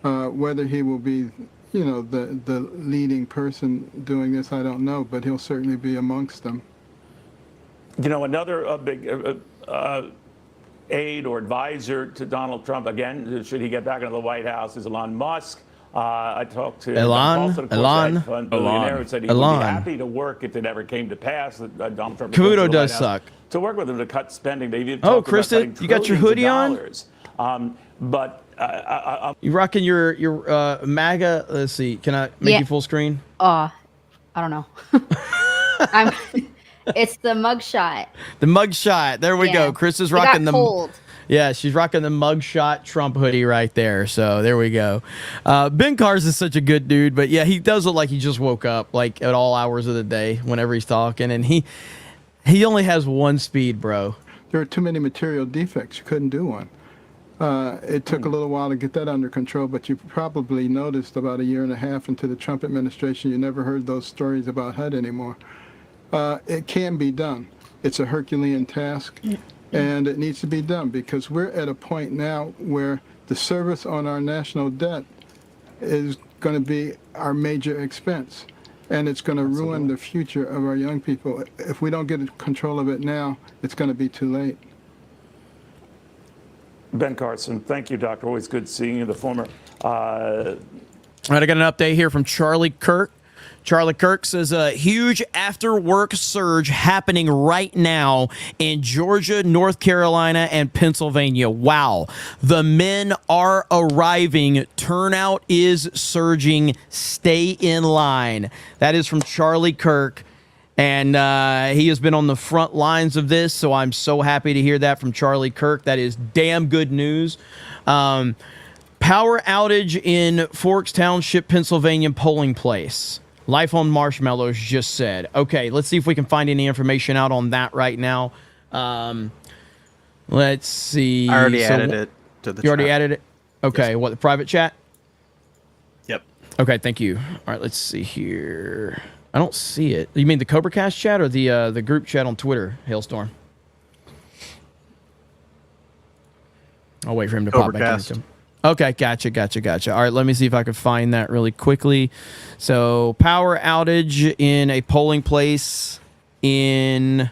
Whether he will be, the leading person doing this, I don't know, but he'll certainly be amongst them. Another big aide or advisor to Donald Trump, again, should he get back into the White House, is Elon Musk. I talked to Elon, hedge fund billionaire who said he would be happy to work if it ever came to pass that Donald Trump Cavuto does suck. To work with him to cut spending. They've even Oh, talked about Krista, cutting you got your hoodie on? But you rocking your MAGA? Let's see. Can I make you full screen? I don't know. It's the mugshot. The mugshot. There we go. Chris is rocking the. Yeah, she's rocking the mugshot Trump hoodie right there. So there we go. Ben Cars is such a good dude, but yeah, he does look like he just woke up like at all hours of the day whenever he's talking, and he only has one speed, bro. There are too many material defects. You couldn't do one. It took a little while to get that under control, but you probably noticed about a year and a half into the Trump administration, you never heard those stories about HUD anymore. It can be done. It's a Herculean task, and it needs to be done because we're at a point now where the service on our national debt is going to be our major expense, and it's going to ruin the future of our young people. If we don't get control of it now, it's going to be too late. Ben Carson, thank you, Doctor. Always good seeing you. The former. All right, I got an update here from Charlie Kirk. Charlie Kirk says a huge after-work surge happening right now in Georgia, North Carolina, and Pennsylvania. Wow. The men are arriving. Turnout is surging. Stay in line. That is from Charlie Kirk. And he has been on the front lines of this, so I'm so happy to hear that from Charlie Kirk. That is damn good news. Power outage in Forks Township, Pennsylvania polling place. Life on Marshmallows just said. Okay, let's see if we can find any information out on that right now. Let's see. I already added it to the chat. You already added it? Okay, yes. What, the private chat? Yep. Okay, thank you. All right, let's see here. I don't see it. You mean the CobraCast chat or the group chat on Twitter, Hailstorm? I'll wait for him to pop back into. Okay, gotcha. All right, let me see if I can find that really quickly. So, power outage in a polling place in,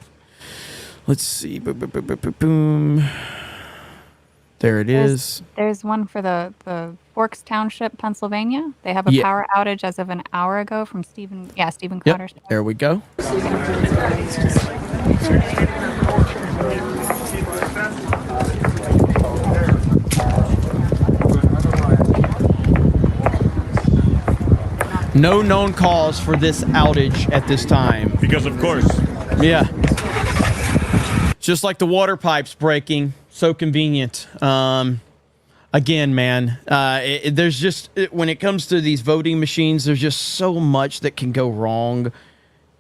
let's see, boom. There it is. There's one for the Forks Township, Pennsylvania. They have a power outage as of an hour ago from Stephen Crowder's. Yep, there we go. No known cause for this outage at this time. Because of course. Yeah. Just like the water pipes breaking. So convenient. Again, man, there's just, when it comes to these voting machines, there's just so much that can go wrong.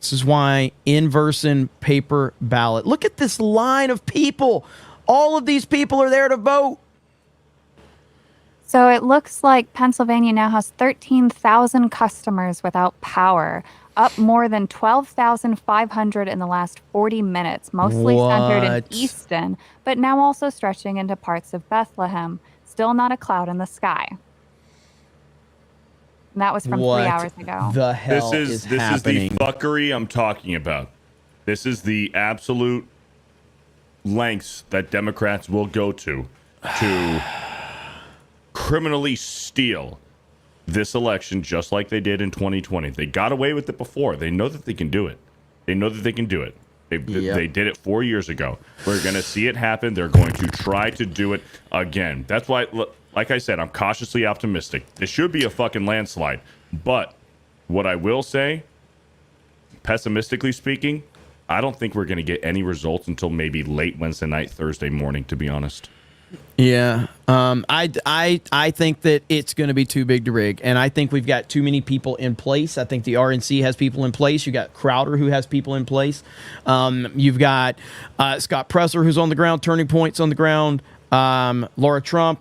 This is why in-person paper ballot. Look at this line of people. All of these people are there to vote. So it looks like Pennsylvania now has 13,000 customers without power, up more than 12,500 in the last 40 minutes, mostly centered in Easton, but now also stretching into parts of Bethlehem. Still not a cloud in the sky. And that was from 3 hours ago. The hell this is the fuckery I'm talking about. This is the absolute lengths that Democrats will go to criminally steal this election, just like they did in 2020. They got away with it before. They know that they can do it. They did it 4 years ago. We're going to see it happen. They're going to try to do it again. That's why, like I said, I'm cautiously optimistic. This should be a fucking landslide. But what I will say, pessimistically speaking, I don't think we're going to get any results until maybe late Wednesday night, Thursday morning, to be honest. Yeah, I think that it's going to be too big to rig, and I think we've got too many people in place. I think the RNC has people in place. You got Crowder, who has people in place. You've got Scott Presser, who's on the ground. Turning Point's on the ground. Laura Trump.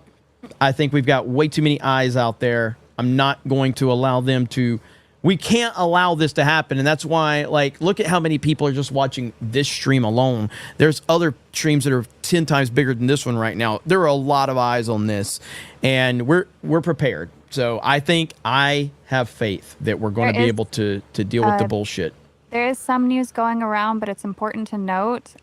I think we've got way too many eyes out there. I'm not going to allow them to We can't allow this to happen. And that's why, like, look at how many people are just watching this stream alone. There's other streams that are 10 times bigger than this one right now. There are a lot of eyes on this, and we're prepared. So I think I have faith that we're going to be able to deal with the bullshit. There is some news going around, but it's important to note.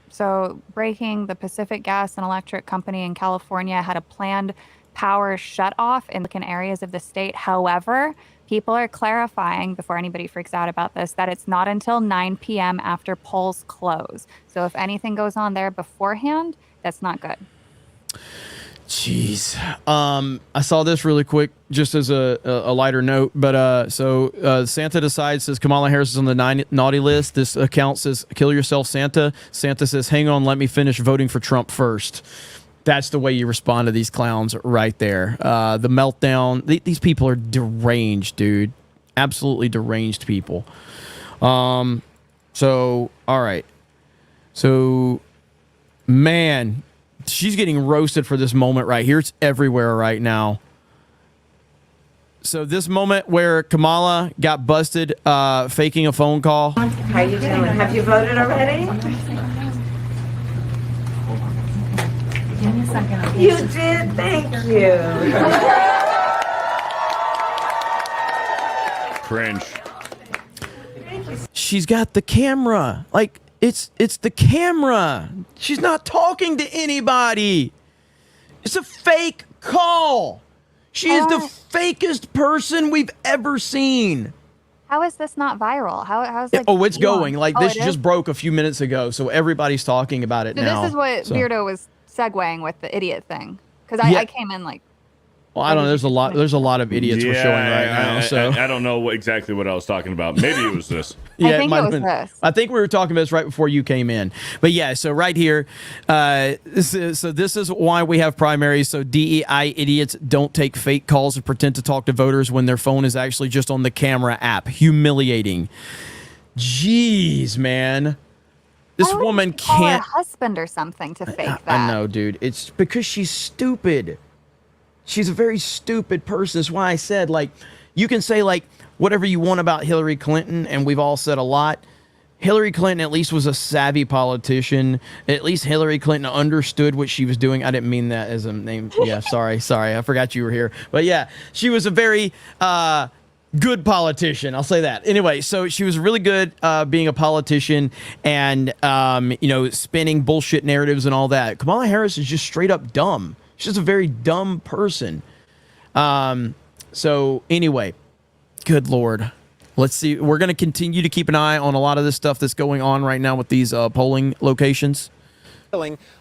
So breaking, the Pacific Gas and Electric Company in California had a planned power shut-off in areas of the state. However, people are clarifying, before anybody freaks out about this, that it's not until 9 p.m. after polls close. So if anything goes on there beforehand, that's not good. Jeez. I saw this really quick just as a lighter note, but Santa decides, says Kamala Harris is on the naughty list. This account says, kill yourself, Santa. Santa says, hang on, let me finish voting for Trump first. That's the way you respond to these clowns right there. The meltdown. These people are deranged, dude. Absolutely deranged people. All right. So, man, she's getting roasted for this moment right here. It's everywhere right now. So this moment where Kamala got busted faking a phone call. How you doing? Have you voted already? Give me a second. You did? Thank you. Cringe. She's got the camera. Like, it's the camera. She's not talking to anybody. It's a fake call. She is the fakest person we've ever seen. How is this not viral? How's like? Oh, it's going. Like, this it is? just broke a few minutes ago, so everybody's talking about it So now. this is what Beardo was segueing with the idiot thing, because I came in like. Well, I don't know. There's a lot of idiots we're showing right now. So I don't know exactly what I was talking about. Maybe it was this. I think it was been. this. I think we were talking about this right before you came in. But yeah, so right here, this is why we have primaries. So DEI idiots don't take fake calls and pretend to talk to voters when their phone is actually just on the camera app. Humiliating. Jeez, man. This woman Call her can't. husband or something to fake that. I know, dude. It's because she's stupid. She's a very stupid person. That's why I said, like, you can say, like, whatever you want about Hillary Clinton, and we've all said a lot. Hillary Clinton at least was a savvy politician. At least Hillary Clinton understood what she was doing. I didn't mean that as a name. Yeah, sorry. I forgot you were here. But yeah, she was a very good politician. I'll say that. Anyway, so she was really good being a politician and, spinning bullshit narratives and all that. Kamala Harris is just straight up dumb. She's just a very dumb person. So anyway, good Lord. Let's see. We're going to continue to keep an eye on a lot of this stuff that's going on right now with these polling locations.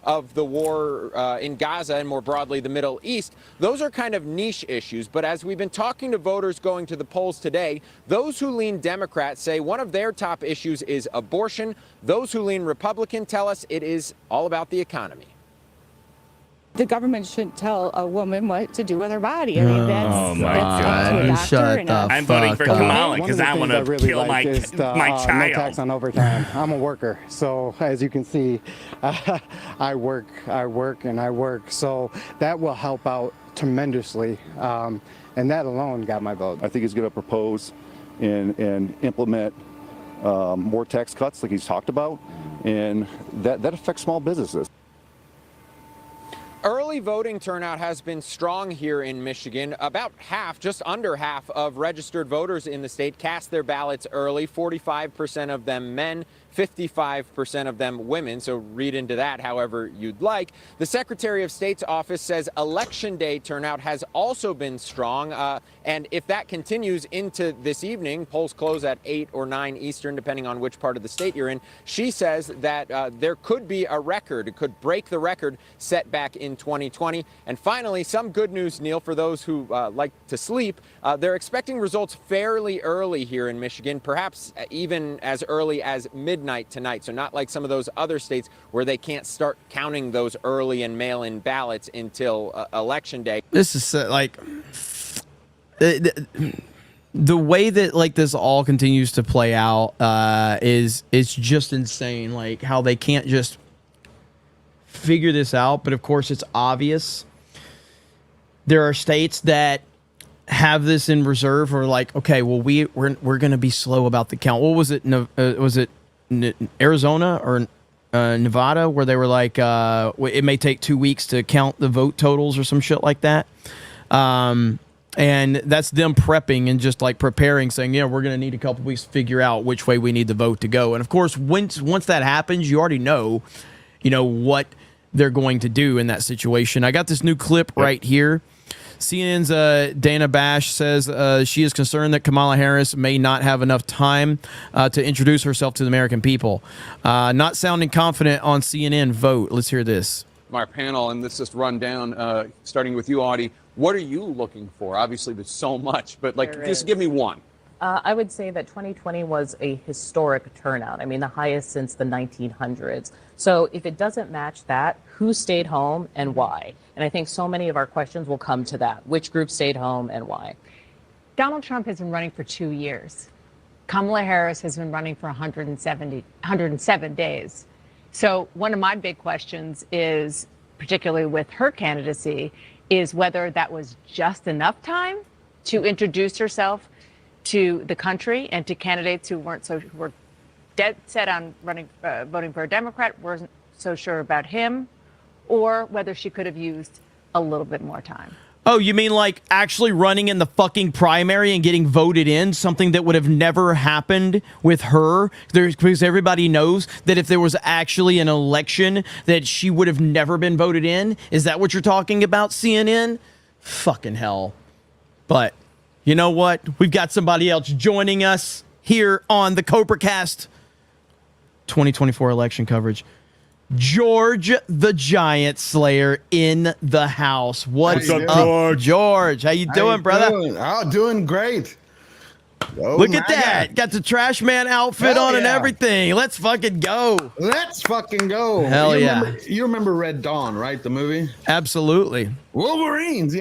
Of the war in Gaza and more broadly the Middle East, those are kind of niche issues. But as we've been talking to voters going to the polls today, those who lean Democrat say one of their top issues is abortion. Those who lean Republican tell us it is all about the economy. The government shouldn't tell a woman what to do with her body. I mean, that's up to a doctor. Shut the I'm voting for Kamala One of because the I things want to really kill like my is the, my No child. tax on overtime. I'm a worker, so as you can see, I work. So that will help out tremendously, and that alone got my vote. I think he's going to propose and implement more tax cuts like he's talked about, and that affects small businesses. Early voting turnout has been strong here in Michigan. About half, just under half of registered voters in the state cast their ballots early, 45% of them men, 55% of them women, so read into that however you'd like. The Secretary of State's office says Election Day turnout has also been strong, and if that continues into this evening, polls close at 8 or 9 Eastern, depending on which part of the state you're in, she says that there could be a record, it could break the record set back in 2020. And finally, some good news, Neil, for those who like to sleep. They're expecting results fairly early here in Michigan, perhaps even as early as midnight tonight. So not like some of those other states where they can't start counting those early and mail-in ballots until Election Day. This is like the way that like this all continues to play out is just insane. Like how they can't just figure this out, but of course it's obvious. There are states that have this in reserve, or like, okay, well, we're going to be slow about the count. What was it? Was it Arizona or Nevada, where they were like, it may take 2 weeks to count the vote totals or some shit like that. And that's them prepping and just like preparing, saying, yeah, we're going to need a couple weeks to figure out which way we need the vote to go. And of course, once that happens, you already know, what they're going to do in that situation. I got this new clip right here. CNN's Dana Bash says she is concerned that Kamala Harris may not have enough time to introduce herself to the American people. Not sounding confident on CNN vote. Let's hear this. Our panel, and let's just run down, starting with you, Audie. What are you looking for? Obviously, there's so much, but just give me one. I would say that 2020 was a historic turnout. I mean, the highest since the 1900s. So if it doesn't match that, who stayed home and why? And I think so many of our questions will come to that. Which group stayed home and why? Donald Trump has been running for 2 years. Kamala Harris has been running for 107 days. So one of my big questions is, particularly with her candidacy, is whether that was just enough time to introduce herself to the country and to candidates who were dead set on voting for a Democrat, weren't so sure about him, or whether she could have used a little bit more time. Oh, you mean like actually running in the fucking primary and getting voted in, something that would have never happened with her? Because everybody knows that if there was actually an election, that she would have never been voted in. Is that what you're talking about, CNN? Fucking hell. But you know what? We've got somebody else joining us here on the CobraCast 2024 election coverage. George the Giant Slayer in the house. What's up, George? George, how you doing, brother? Doing great. Oh, look at that. Got the trash man outfit on and everything. Let's fucking go. Let's fucking go. Hell You remember Red Dawn, right? The movie? Absolutely. Wolverines,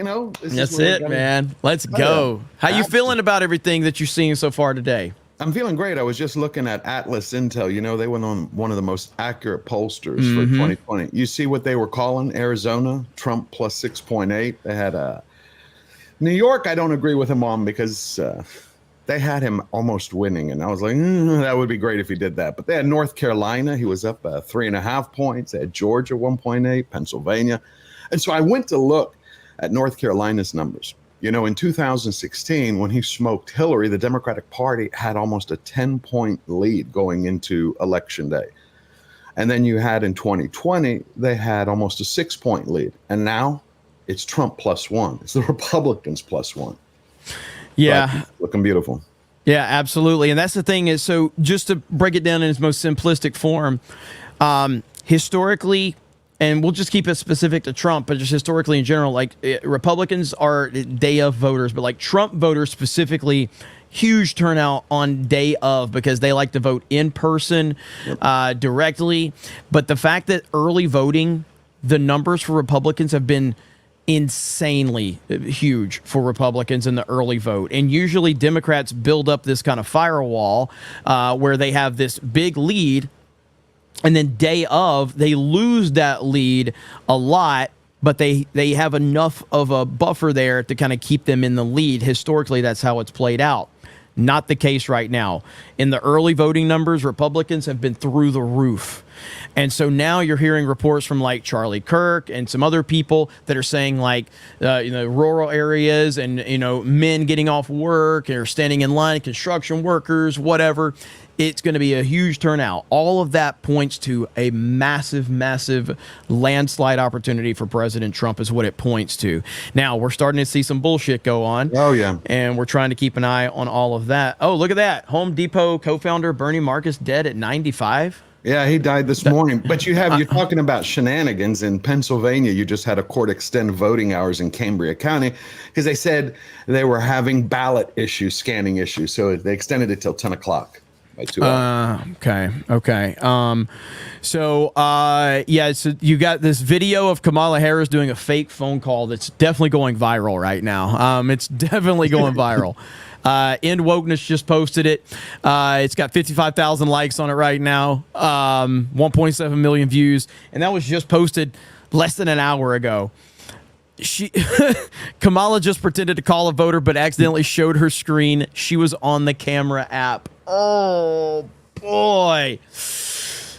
That's it, man. Let's go. How you feeling about everything that you're seeing so far today? I'm feeling great. I was just looking at Atlas Intel. They went on one of the most accurate pollsters for 2020. You see what they were calling Arizona, Trump plus 6.8. They had New York, I don't agree with him on because they had him almost winning. And I was like, that would be great if he did that. But they had North Carolina. He was up 3.5 points. They had Georgia 1.8, Pennsylvania. And so I went to look at North Carolina's numbers. In 2016, when he smoked Hillary, the Democratic Party had almost a 10-point lead going into Election Day. And then you had in 2020, they had almost a 6-point lead. And now it's Trump +1. It's the Republicans +1. Yeah. But looking beautiful. Yeah, absolutely. And that's the thing is, so just to break it down in its most simplistic form, historically, and we'll just keep it specific to Trump, but just historically in general, like Republicans are day of voters, but like Trump voters specifically, huge turnout on day of because they like to vote in person, directly. But the fact that early voting, the numbers for Republicans have been insanely huge for Republicans in the early vote. And usually Democrats build up this kind of firewall where they have this big lead. And then day of, they lose that lead a lot, but they have enough of a buffer there to kind of keep them in the lead. Historically, that's how it's played out. Not the case right now. In the early voting numbers, Republicans have been through the roof. And so now you're hearing reports from like Charlie Kirk and some other people that are saying like, rural areas and, men getting off work or standing in line, construction workers, whatever. It's going to be a huge turnout. All of that points to a massive, massive landslide opportunity for President Trump is what it points to. Now, we're starting to see some bullshit go on. Oh, yeah. And we're trying to keep an eye on all of that. Oh, look at that. Home Depot co-founder Bernie Marcus dead at 95. Yeah, he died this morning. But you're talking about shenanigans in Pennsylvania. You just had a court extend voting hours in Cambria County because they said they were having ballot issues, scanning issues. So they extended it till 10 o'clock. Okay. So you got this video of Kamala Harris doing a fake phone call that's definitely going viral right now. It's definitely going viral. End Wokeness just posted it. It's got 55,000 likes on it right now, 1.7 million views, and that was just posted less than an hour ago. Kamala just pretended to call a voter, but accidentally showed her screen. She was on the camera app. Oh, boy.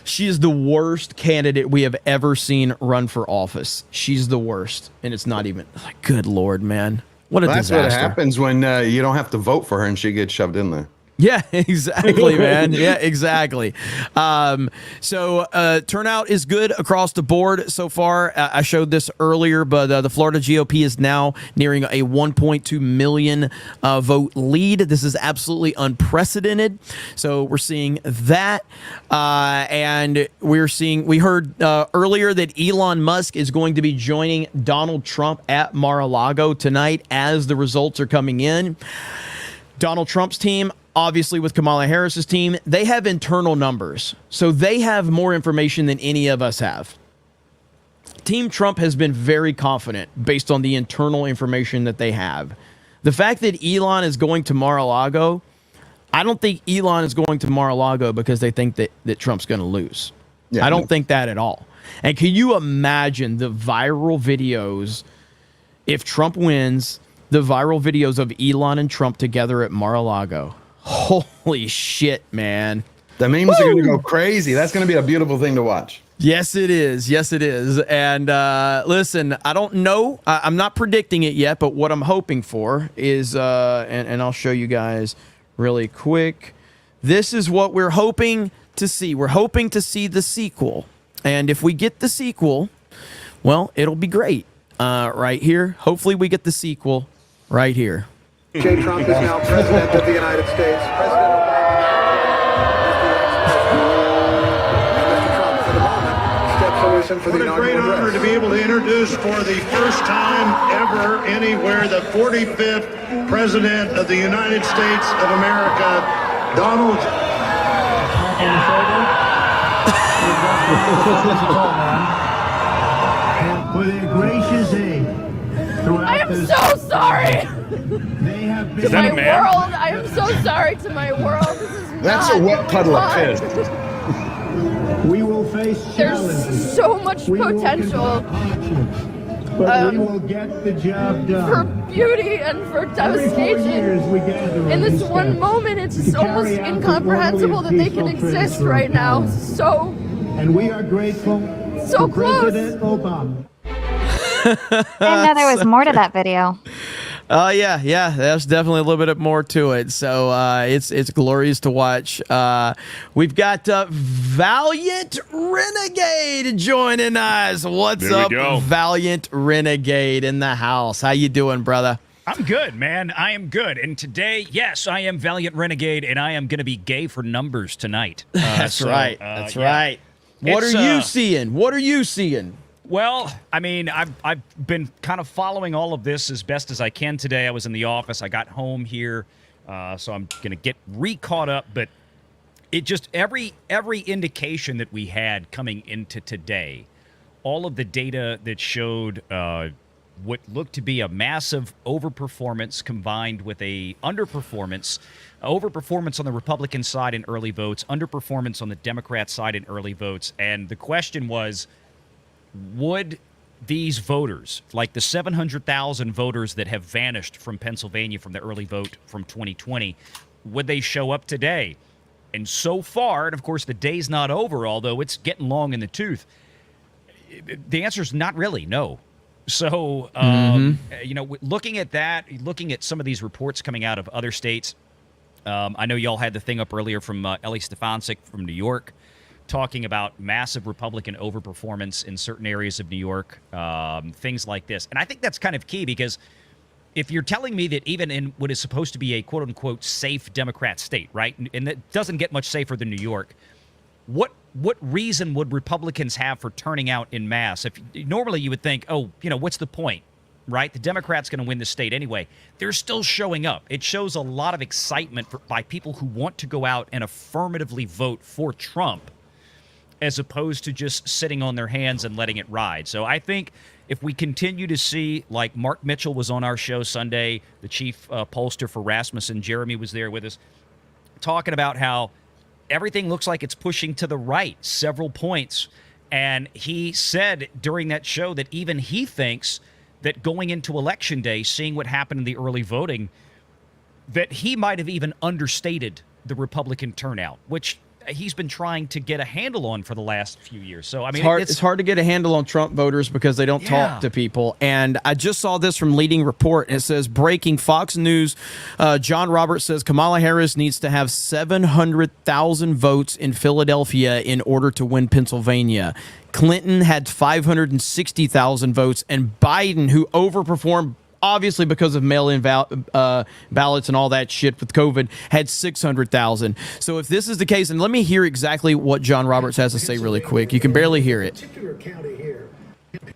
She is the worst candidate we have ever seen run for office. She's the worst. And it's not even, like, good Lord, man. What a disaster. That's what happens when you don't have to vote for her and she gets shoved in there. Yeah, exactly, man. Yeah, exactly. So turnout is good across the board so far. I showed this earlier, but the Florida GOP is now nearing a 1.2 million vote lead. This is absolutely unprecedented. So we're seeing that. And we heard earlier that Elon Musk is going to be joining Donald Trump at Mar-a-Lago tonight as the results are coming in. Donald Trump's team, obviously with Kamala Harris's team, they have internal numbers. So they have more information than any of us have. Team Trump has been very confident based on the internal information that they have. The fact that Elon is going to Mar-a-Lago, I don't think Elon is going to Mar-a-Lago because they think that Trump's going to lose. Yeah, I don't think that at all. And can you imagine the viral videos if Trump wins, the viral videos of Elon and Trump together at Mar-a-Lago? Holy shit, man. The memes are going to go crazy. That's going to be a beautiful thing to watch. Yes, it is. Yes, it is. And listen, I don't know. I'm not predicting it yet, but what I'm hoping for is, and I'll show you guys really quick. This is what we're hoping to see. We're hoping to see the sequel. And if we get the sequel, well, it'll be great. Right here. Hopefully we get the sequel right here. J. Trump is now president of the United States. President Mr. Trump, for the moment, steps away for the inaugural address. What a great honor to be able to introduce for the first time ever anywhere the 45th President of the United States of America, Donald. For their gracious aid. I am so sorry to my world. I am so sorry to my world. This is That's not a wet puddle of fun. piss. We will face challenges. There's so much potential but we will get the job done. for beauty and for devastation. We gather in this one moment, it's just almost incomprehensible that they can exist right now. So, and we are grateful so to close. President Obama. I didn't know there was more to that video. Yeah, there's definitely a little bit more to it. So it's glorious to watch. We've got Valiant Renegade joining us. What's up, Valiant Renegade in the house? How you doing, brother? I'm good, man. I am good. And today, yes, I am Valiant Renegade, and I am going to be gay for numbers tonight. That's right. That's right. What are you seeing? What are you seeing? Well, I mean, I've been kind of following all of this as best as I can today. I was in the office. I got home here, so I'm going to get re-caught up. But it just every indication that we had coming into today, all of the data that showed what looked to be a massive overperformance combined with a underperformance, overperformance on the Republican side in early votes, underperformance on the Democrat side in early votes. And the question was, would these voters, like the 700,000 voters that have vanished from Pennsylvania from the early vote from 2020, would they show up today? And so far, and of course the day's not over, although it's getting long in the tooth, the answer is not really, no. So, you know, looking at that, looking at some of these reports coming out of other states, I know y'all had the thing up earlier from Ellie Stefancic from New York, talking about massive Republican overperformance in certain areas of New York, things like this. And I think that's kind of key because if you're telling me that even in what is supposed to be a quote-unquote safe Democrat state, right, and that doesn't get much safer than New York, what reason would Republicans have for turning out in mass? If normally you would think, oh, you know, what's the point, right? The Democrats going to win the state anyway. They're still showing up. It shows a lot of excitement by people who want to go out and affirmatively vote for Trump, as opposed to just sitting on their hands and letting it ride. So I think if we continue to see, like Mark Mitchell was on our show Sunday, the chief pollster for Rasmussen, Jeremy was there with us, talking about how everything looks like it's pushing to the right several points. And he said during that show that even he thinks that going into Election Day, seeing what happened in the early voting, that he might have even understated the Republican turnout, which he's been trying to get a handle on for the last few years. So, I mean, it's hard to get a handle on Trump voters because they don't talk to people. And I just saw this from Leading Report. It says, breaking Fox News, John Roberts says Kamala Harris needs to have 700,000 votes in Philadelphia in order to win Pennsylvania. Clinton had 560,000 votes, and Biden, who overperformed obviously because of mail-in ballots and all that shit with COVID, had 600,000. So if this is the case, and let me hear exactly what John Roberts has to say really quick. You can barely hear it. Particular county here,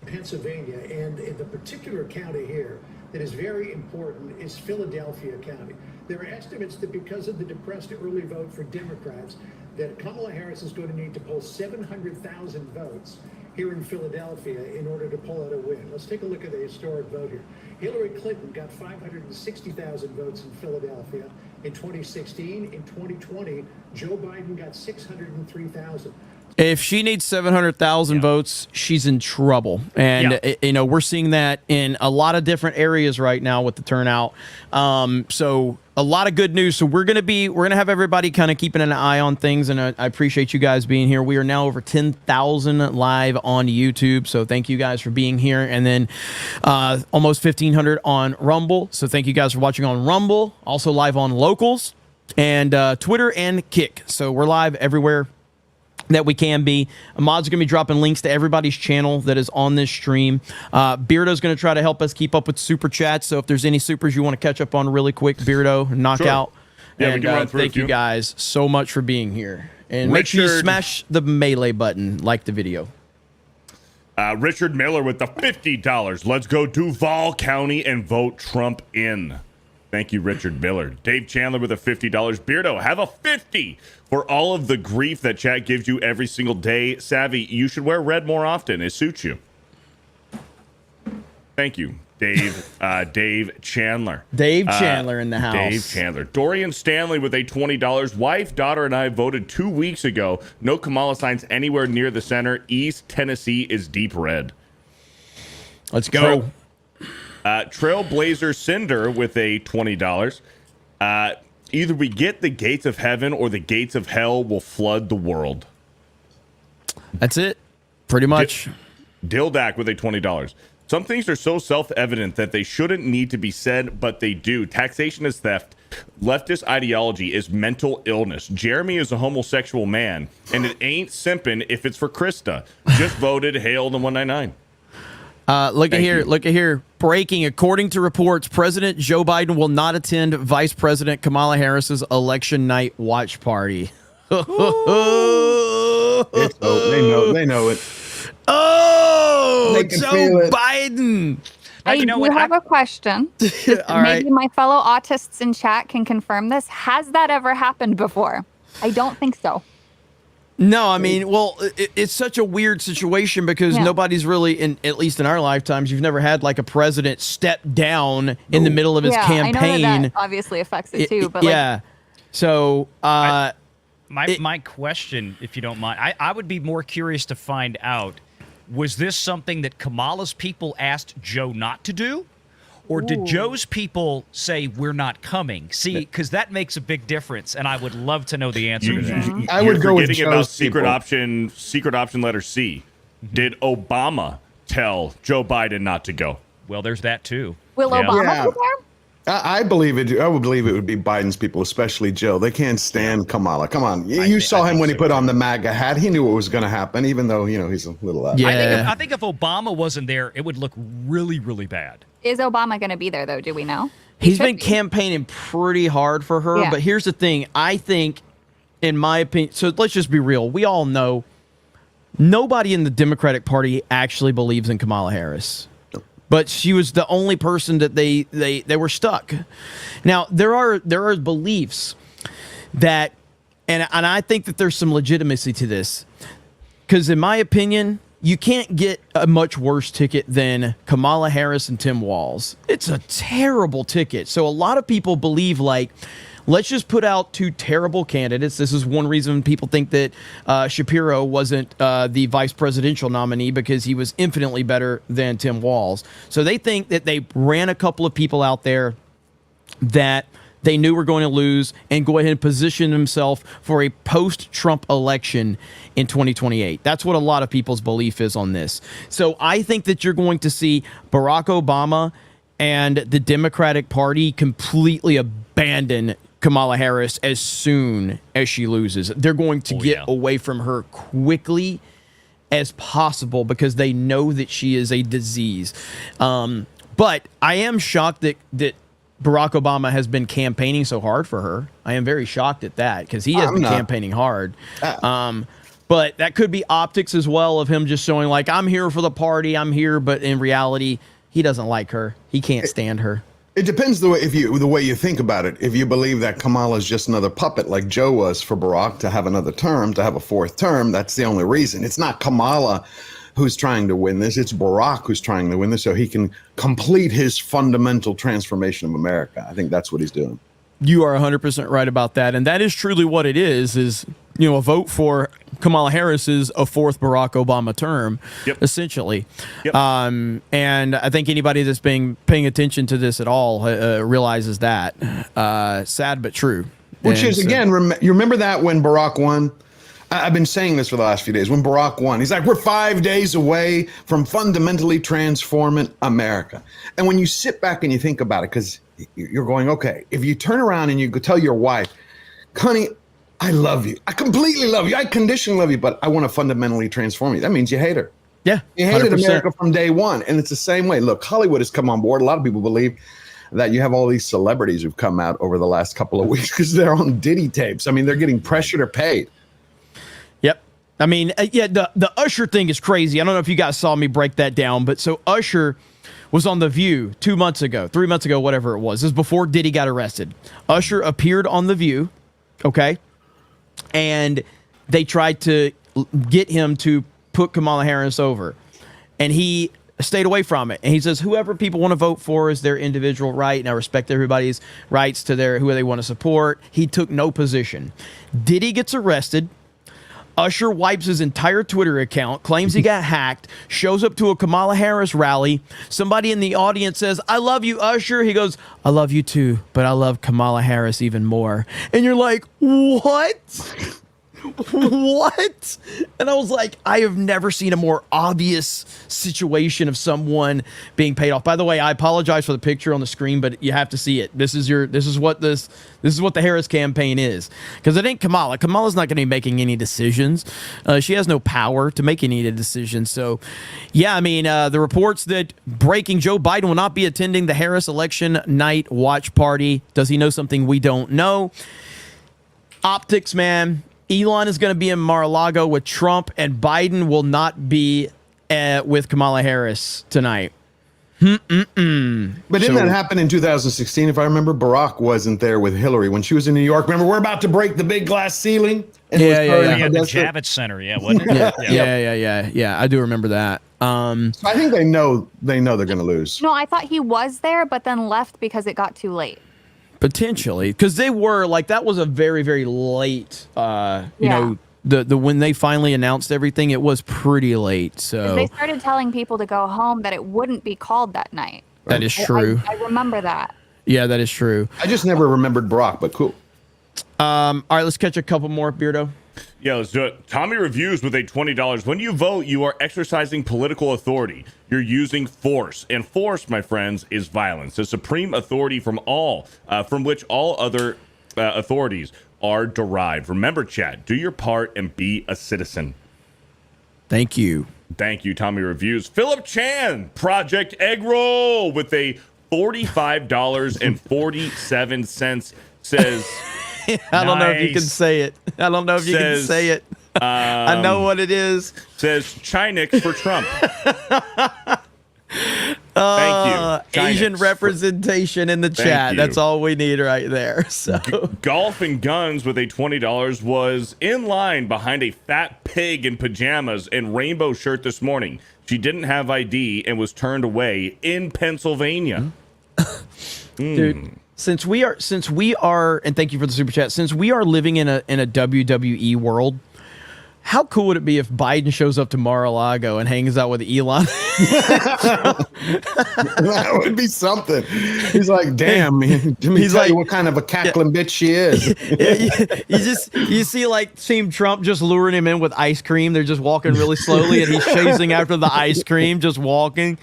Pennsylvania, and in the particular county here that is very important is Philadelphia County. There are estimates that because of the depressed early vote for Democrats, that Kamala Harris is going to need to pull 700,000 votes here in Philadelphia in order to pull out a win. Let's take a look at the historic vote here. Hillary Clinton got 560,000 votes in Philadelphia in 2016. In 2020, Joe Biden got 603,000. If she needs 700,000 votes, she's in trouble. And, you know, we're seeing that in a lot of different areas right now with the turnout. So a lot of good news. So we're going to have everybody kind of keeping an eye on things. And I appreciate you guys being here. We are now over 10,000 live on YouTube. So thank you guys for being here. And then almost 1,500 on Rumble. So thank you guys for watching on Rumble. Also live on Locals and Twitter and Kick. So we're live everywhere that we can be. Ahmad's going to be dropping links to everybody's channel that is on this stream. Beardo's going to try to help us keep up with super chats. So if there's any supers you want to catch up on really quick, Beardo, knock out. Yeah, and we can run through thank you guys so much for being here. And make sure you smash the melee button, like the video. Richard Miller with the $50. Let's go Duval County and vote Trump in. Thank you, Richard Miller. Dave Chandler with a $50. Beardo, have a 50 for all of the grief that chat gives you every single day. Savvy, you should wear red more often. It suits you. Thank you, Dave. Dave Chandler. Dave Chandler in the house. Dave Chandler. Dorian Stanley with a $20. Wife, daughter, and I voted 2 weeks ago. No Kamala signs anywhere near the center. East Tennessee is deep red. Let's go. Trailblazer Cinder with a $20. Either we get the gates of heaven or the gates of hell will flood the world. That's it. Pretty much. Dildak with a $20. Some things are so self-evident that they shouldn't need to be said, but they do. Taxation is theft. Leftist ideology is mental illness. Jeremy is a homosexual man, and it ain't simping if it's for Krista. Just voted. Hail the 199. Look at here. Breaking. According to reports, President Joe Biden will not attend Vice President Kamala Harris's election night watch party. They know it. Oh, They can Joe feel it. Biden. I do have a question. All right. Maybe my fellow autists in chat can confirm this. Has that ever happened before? I don't think so. No, I mean, well, it's such a weird situation because nobody's really, at least in our lifetimes, you've never had like a president step down in the middle of his campaign. I know that obviously affects it too. But so my question, if you don't mind, I would be more curious to find out, was this something that Kamala's people asked Joe not to do? Or did Joe's people say, we're not coming? See, because that makes a big difference, and I would love to know the answer to that. I would go with forgetting about Joe's secret people. option letter C. Did Obama tell Joe Biden not to go? Well, there's that too. Will Obama be there? I believe it. I would believe it would be Biden's people, especially Joe. They can't stand Kamala. Come on, you saw him when he put on the MAGA hat. He knew what was going to happen, even though he's a little. I think if Obama wasn't there, it would look really, really bad. Is Obama going to be there though? Do we know? He's been campaigning pretty hard for her, but here's the thing. I think, in my opinion, so let's just be real. We all know nobody in the Democratic Party actually believes in Kamala Harris. But she was the only person that they were stuck. Now, there are beliefs that, and I think that there's some legitimacy to this. Because in my opinion, you can't get a much worse ticket than Kamala Harris and Tim Walz. It's a terrible ticket. So a lot of people believe like let's just put out two terrible candidates. This is one reason people think that Shapiro wasn't the vice presidential nominee, because he was infinitely better than Tim Walz. So they think that they ran a couple of people out there that they knew were going to lose, and go ahead and position himself for a post-Trump election in 2028. That's what a lot of people's belief is on this. So I think that you're going to see Barack Obama and the Democratic Party completely abandon Kamala Harris as soon as she loses. They're going to get away from her quickly as possible because they know that she is a disease. But I am shocked that Barack Obama has been campaigning so hard for her. I am very shocked at that, because he has been campaigning hard. But that could be optics as well, of him just showing like, I'm here for the party, I'm here, but in reality, he doesn't like her. He can't stand her. It depends the way you think about it. If you believe that Kamala is just another puppet like Joe was for Barack to have another term, to have a fourth term, that's the only reason. It's not Kamala who's trying to win this. It's Barack who's trying to win this so he can complete his fundamental transformation of America. I think that's what he's doing. You are 100% right about that. And that is truly what it is, you know, a vote for Kamala Harris is a fourth Barack Obama term, essentially. And I think anybody that's paying attention to this at all realizes that. Sad but true. Which is, again, you remember that when Barack won? I've been saying this for the last few days. When Barack won, he's like, we're 5 days away from fundamentally transforming America. And when you sit back and you think about it, because you're going, okay, if you turn around and you go tell your wife, honey, I love you. I completely love you. I conditionally love you, but I want to fundamentally transform you. That means you hate her. Yeah. You hated America from day one. And it's the same way. Look, Hollywood has come on board. A lot of people believe that you have all these celebrities who've come out over the last couple of weeks because they're on Diddy tapes. I mean, they're getting pressured or paid. Yep. I mean, the Usher thing is crazy. I don't know if you guys saw me break that down, but so Usher was on The View 2 months ago, 3 months ago, whatever it was. This is before Diddy got arrested. Usher appeared on The View, okay? And they tried to get him to put Kamala Harris over. And he stayed away from it. And he says, whoever people want to vote for is their individual right, and I respect everybody's rights to who they want to support. He took no position. Diddy gets arrested. Usher wipes his entire Twitter account, claims he got hacked, shows up to a Kamala Harris rally. Somebody in the audience says, I love you, Usher. He goes, I love you too, but I love Kamala Harris even more. And you're like, what? What? And I was like, I have never seen a more obvious situation of someone being paid off. By the way, I apologize for the picture on the screen, but you have to see it. This is what the Harris campaign is. Because it ain't Kamala. Kamala's not going to be making any decisions. She has no power to make any decisions. So, yeah, I mean, the reports that breaking Joe Biden will not be attending the Harris election night watch party. Does he know something we don't know? Optics, man. Elon is going to be in Mar-a-Lago with Trump, and Biden will not be with Kamala Harris tonight. But didn't that happen in 2016? If I remember, Barack wasn't there with Hillary when she was in New York. Remember, we're about to break the big glass ceiling. And Yeah, the Javits Center, wasn't it? Yeah. I do remember that. So I think they know they're going to lose. No, I thought he was there, but then left because it got too late. Potentially, because they were like, that was a very, very late, you know, the when they finally announced everything, it was pretty late. So they started telling people to go home that it wouldn't be called that night. That is true. I remember that. Yeah, that is true. I just never remembered Barack, but cool. All right, let's catch a couple more, Beardo. Yeah, let's do it. Tommy Reviews with a $20. When you vote, you are exercising political authority. You're using force. And force, my friends, is violence. The supreme authority from which all other authorities are derived. Remember, chat, do your part and be a citizen. Thank you. Thank you, Tommy Reviews. Philip Chan, Project Egg Roll, with a $45.47 says... I don't know if you can say it. I don't know if you can say it. I know what it is. Says Chinix for Trump. Thank you. Asian representation in the chat. That's all we need right there. So Golf and Guns with a $20 was in line behind a fat pig in pajamas and rainbow shirt this morning. She didn't have ID and was turned away in Pennsylvania. Dude, since we are, and thank you for the super chat. Since we are living in a WWE world, how cool would it be if Biden shows up to Mar-a-Lago and hangs out with Elon? That would be something. He's like, damn, man. Let me tell you what kind of a cackling bitch she is. You see like Team Trump just luring him in with ice cream. They're just walking really slowly, and he's chasing after the ice cream, just walking.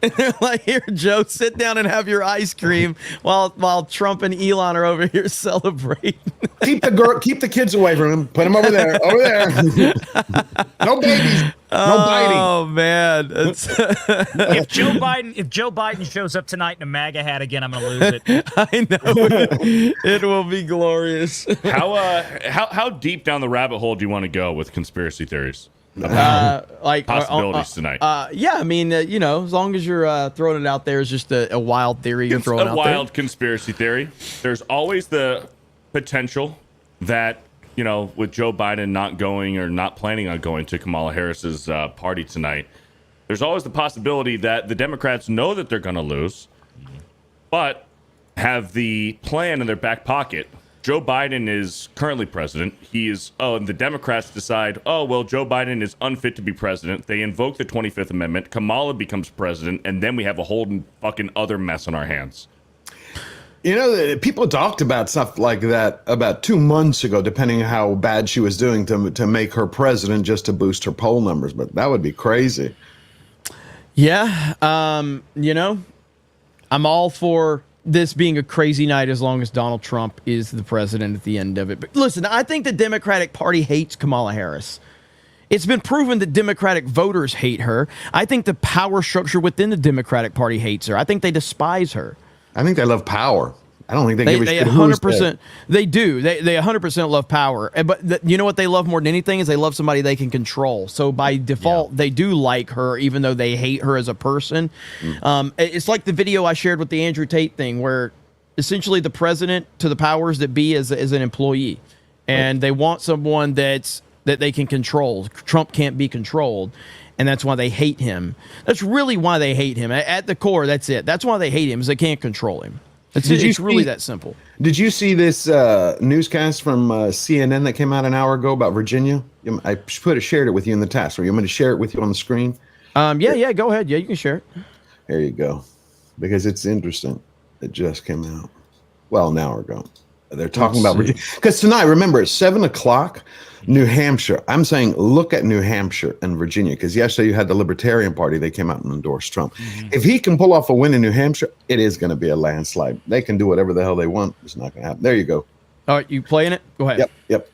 And they're like, "Here, Joe, sit down and have your ice cream," while Trump and Elon are over here celebrating. Keep the kids away from him. Put them over there. No babies. No biting. Oh man. If Joe Biden shows up tonight in a MAGA hat again, I'm gonna lose it. I know. It will be glorious. How deep down the rabbit hole do you want to go with conspiracy theories? Like possibilities tonight. Yeah, I mean, as long as you're throwing it out there, it's just a wild theory you're throwing out there. It's a wild conspiracy theory. There's always the potential that, with Joe Biden not going or not planning on going to Kamala Harris's party tonight, there's always the possibility that the Democrats know that they're going to lose, but have the plan in their back pocket. Joe Biden is currently president. And the Democrats decide, Joe Biden is unfit to be president. They invoke the 25th Amendment. Kamala becomes president, and then we have a whole fucking other mess on our hands. People talked about stuff like that about 2 months ago, depending on how bad she was doing to make her president just to boost her poll numbers. But that would be crazy. Yeah. I'm all for this being a crazy night as long as Donald Trump is the president at the end of it. But listen, I think the Democratic Party hates Kamala Harris. It's been proven that Democratic voters hate her. I think the power structure within the Democratic Party hates her. I think they despise her. I think they love power. I don't think they give a shit. 100%. They do. They 100% love power. But you know what they love more than anything is they love somebody they can control. So by default, they do like her, even though they hate her as a person. It's like the video I shared with the Andrew Tate thing, where essentially the president to the powers that be is an employee, and they want someone that they can control. Trump can't be controlled. And that's why they hate him. That's really why they hate him. At the core, that's it. That's why they hate him, is they can't control him. It's really that simple. Did you see this newscast from CNN that came out an hour ago about Virginia? I shared it with you in the task. Or you want me to share it with you on the screen? Yeah, go ahead. Yeah, you can share it. There you go. Because it's interesting. It just came out. Well, an hour ago. They're talking about Virginia. Because tonight, remember, at 7 o'clock, New Hampshire. I'm saying look at New Hampshire and Virginia, because yesterday you had the Libertarian Party. They came out and endorsed Trump. If he can pull off a win in New Hampshire, it is going to be a landslide. They can do whatever the hell they want. It's not going to happen. There you go. All right, you playing it? Go ahead. Yep.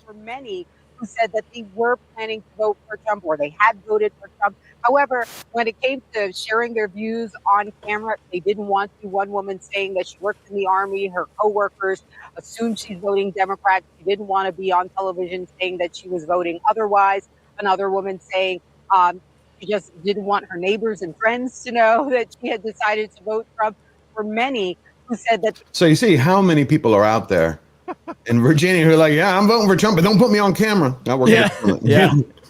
For many who said that they were planning to vote for Trump or they had voted for Trump. However, when it came to sharing their views on camera, they didn't want to. One woman saying that she worked in the Army, her coworkers assumed she's voting Democrat. She didn't want to be on television saying that she was voting otherwise. Another woman saying she just didn't want her neighbors and friends to know that she had decided to vote Trump. For many who said that. So you see how many people are out there in Virginia who are like, yeah, I'm voting for Trump, but don't put me on camera.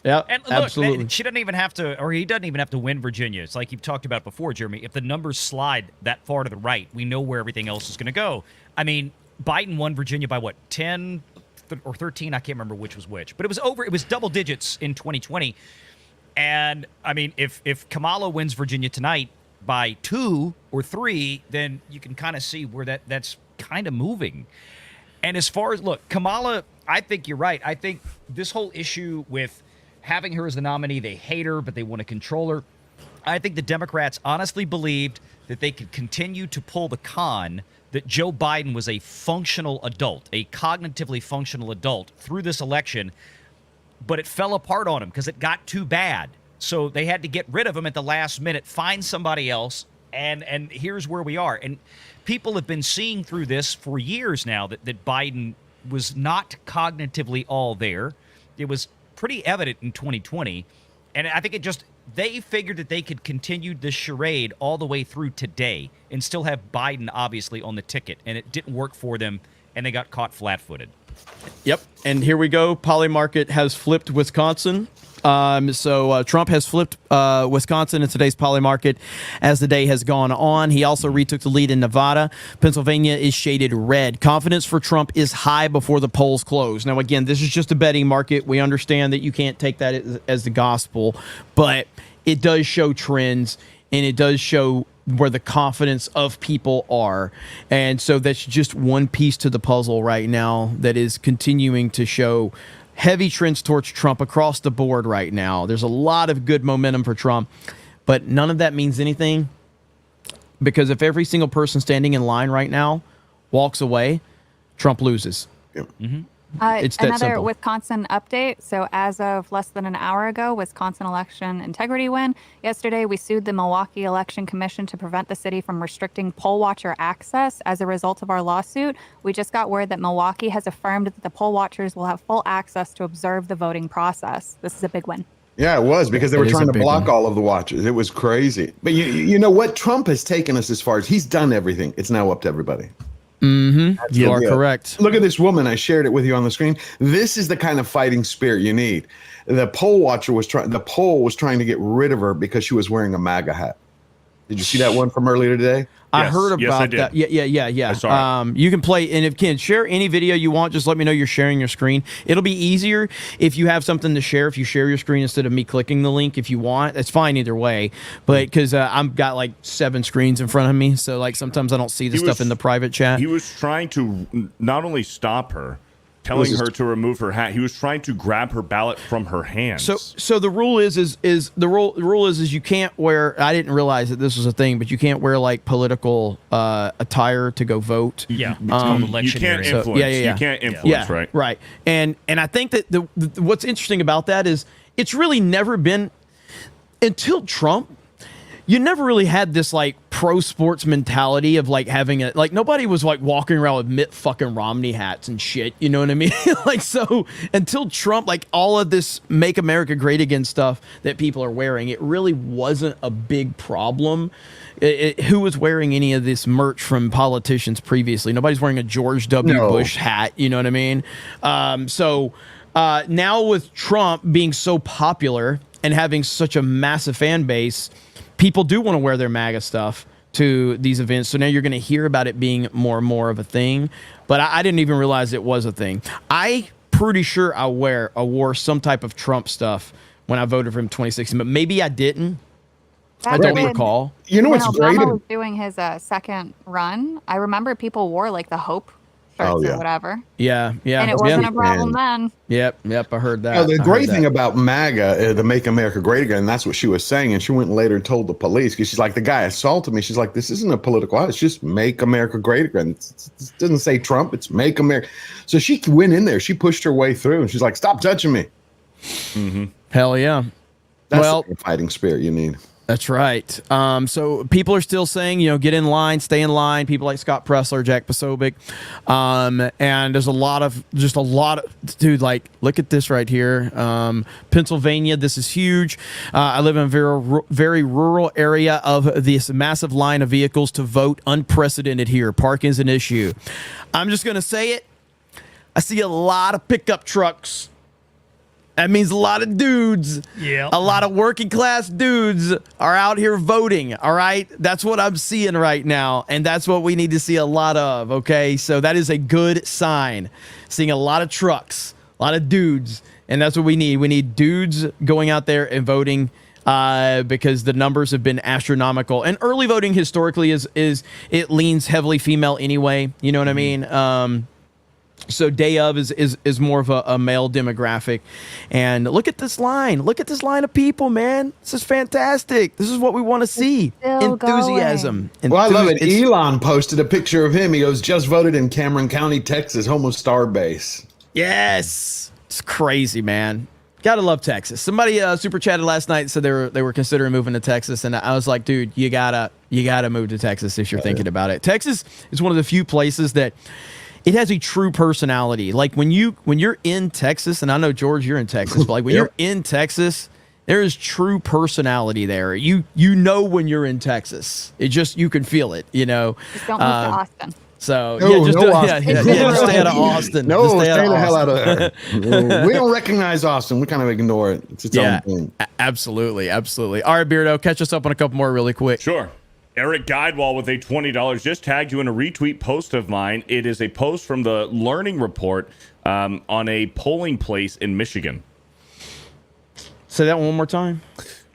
Yeah, and look, absolutely. She doesn't even have to, or he doesn't even have to win Virginia. It's like you've talked about before, Jeremy. If the numbers slide that far to the right, we know where everything else is going to go. I mean, Biden won Virginia by what, 10 or 13? I can't remember which was which, but it was double digits in 2020. And I mean, if Kamala wins Virginia tonight by 2 or 3, then you can kind of see where that's kind of moving. And as far as, look, Kamala, I think you're right. I think this whole issue with having her as the nominee, they hate her, but they want to control her. I think the Democrats honestly believed that they could continue to pull the con that Joe Biden was a functional adult, a cognitively functional adult through this election, but it fell apart on him because it got too bad. So they had to get rid of him at the last minute, find somebody else, and here's where we are. And people have been seeing through this for years now that Biden was not cognitively all there. It was pretty evident in 2020. And I think they figured that they could continue this charade all the way through today and still have Biden obviously on the ticket. And it didn't work for them, and they got caught flat-footed. Yep. And here we go. Poly Market has flipped Wisconsin. So Trump has flipped Wisconsin in today's poly market as the day has gone on. He also retook the lead in Nevada. Pennsylvania is shaded red. Confidence for Trump is high before the polls close. Now, again, this is just a betting market. We understand that you can't take that as the gospel, but it does show trends, and it does show where the confidence of people are. And so that's just one piece to the puzzle right now that is continuing to show heavy trends towards Trump across the board right now. There's a lot of good momentum for Trump, but none of that means anything, because if every single person standing in line right now walks away, Trump loses. Yep. It's that Another simple. Wisconsin update. So as of less than an hour ago, Wisconsin election integrity win. Yesterday, we sued the Milwaukee Election Commission to prevent the city from restricting poll watcher access. As a result of our lawsuit, we just got word that Milwaukee has affirmed that the poll watchers will have full access to observe the voting process. This is a big win. Yeah, it was, because they were It is trying a to big block one. all of the watches. It was crazy. But you know what? Trump has taken us as far as he's done everything. It's now up to everybody. You are correct. Look at this woman. I shared it with you on the screen. This is the kind of fighting spirit you need. The poll watcher was trying. The poll was trying to get rid of her because she was wearing a MAGA hat. Did you see that one from earlier today? I heard about that. Yeah. I saw it. You can play, and if Ken, share any video you want, just let me know you're sharing your screen. It'll be easier if you have something to share. If you share your screen instead of me clicking the link, if you want, it's fine either way. But because I've got like 7 screens in front of me, so like sometimes I don't see the stuff in the private chat. He was trying to not only stop her, telling her to remove her hat. He was trying to grab her ballot from her hands. So the rule is the rule is you can't wear. I didn't realize that this was a thing, but you can't wear like political attire to go vote. Yeah, it's called you election. can't influence. Yeah. You can't influence, right? Right. And I think that the what's interesting about that is it's really never been until Trump. You never really had this like pro sports mentality of like having a like nobody was like walking around with Mitt fucking Romney hats and shit. You know what I mean? Like, so until Trump, like all of this Make America Great Again stuff that people are wearing, it really wasn't a big problem. Who was wearing any of this merch from politicians previously? Nobody's wearing a George W. Bush hat. You know what I mean? Now with Trump being so popular and having such a massive fan base, people do want to wear their MAGA stuff to these events. So now you're going to hear about it being more and more of a thing. But I didn't even realize it was a thing. I pretty sure I wore some type of Trump stuff when I voted for him in 2016, but maybe I didn't. I don't recall. You know what's when great? Obama was doing his second run, I remember people wore like the Hope shirts or whatever. Yeah. And it wasn't a problem then. Yep. I heard that. Now, the great thing about MAGA, the Make America Great Again, that's what she was saying. And she went later and told the police, because she's like, the guy assaulted me. She's like, this isn't a political act. It's just Make America Great Again. It doesn't say Trump. It's Make America. So she went in there. She pushed her way through. And she's like, stop touching me. Hell yeah. That's the fighting spirit you need. That's right. So people are still saying, get in line, stay in line. People like Scott Pressler, Jack Posobiec. And there's a lot of, dude, like, look at this right here. Pennsylvania, this is huge. I live in a very rural area of this massive line of vehicles to vote. Unprecedented here. Parking is an issue. I'm just going to say it. I see a lot of pickup trucks. That means a lot of dudes, a lot of working class dudes are out here voting, all right? That's what I'm seeing right now, and that's what we need to see a lot of, okay? So that is a good sign, seeing a lot of trucks, a lot of dudes, and that's what we need. We need dudes going out there and voting because the numbers have been astronomical. And early voting historically is it leans heavily female anyway, you know what I mean? So day of is more of a male demographic. And look at this line. Look at this line of people, man. This is fantastic. This is what we want to see. Enthusiasm. Well, I love it. Elon posted a picture of him. He goes, just voted in Cameron County, Texas, home of Star Base. Yes. It's crazy, man. Gotta love Texas. Somebody super chatted last night and said they were considering moving to Texas, and I was like, dude, you gotta move to Texas if you're thinking about it. Texas is one of the few places that it has a true personality. Like when you're in Texas, and I know George, you're in Texas, but like when you're in Texas, there is true personality there. You know when you're in Texas. It just, you can feel it, Just don't move to Austin. So No, yeah, just, no just stay out of Austin. No, Just stay the hell out of Austin. there. We don't recognize Austin. We kind of ignore it. It's its own thing. Absolutely. All right, Beardo, catch us up on a couple more really quick. Sure. Eric Guidewall with a $20 just tagged you in a retweet post of mine. It is a post from the Learning Report on a polling place in Michigan. Say that one more time.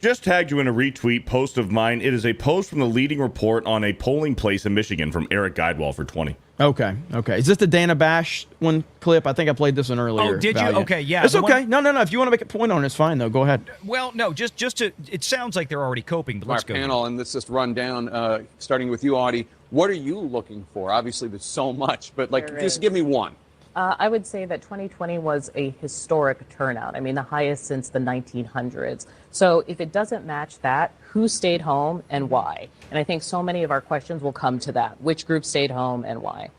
Just tagged you in a retweet post of mine. It is a post from the Leading Report on a polling place in Michigan from Eric Guidewall for 20. Okay. Is this the Dana Bash one clip? I think I played this one earlier. Oh, did you? Valiant. Okay, yeah. It's okay. No. If you want to make a point on it, it's fine, though. Go ahead. Well, no, just to, it sounds like they're already coping, but let's go. Panel, and let's just run down, starting with you, Audie. What are you looking for? Obviously, there's so much, but just give me one. I would say that 2020 was a historic turnout. I mean, the highest since the 1900s. So if it doesn't match that, who stayed home and why? And I think so many of our questions will come to that. Which group stayed home and why?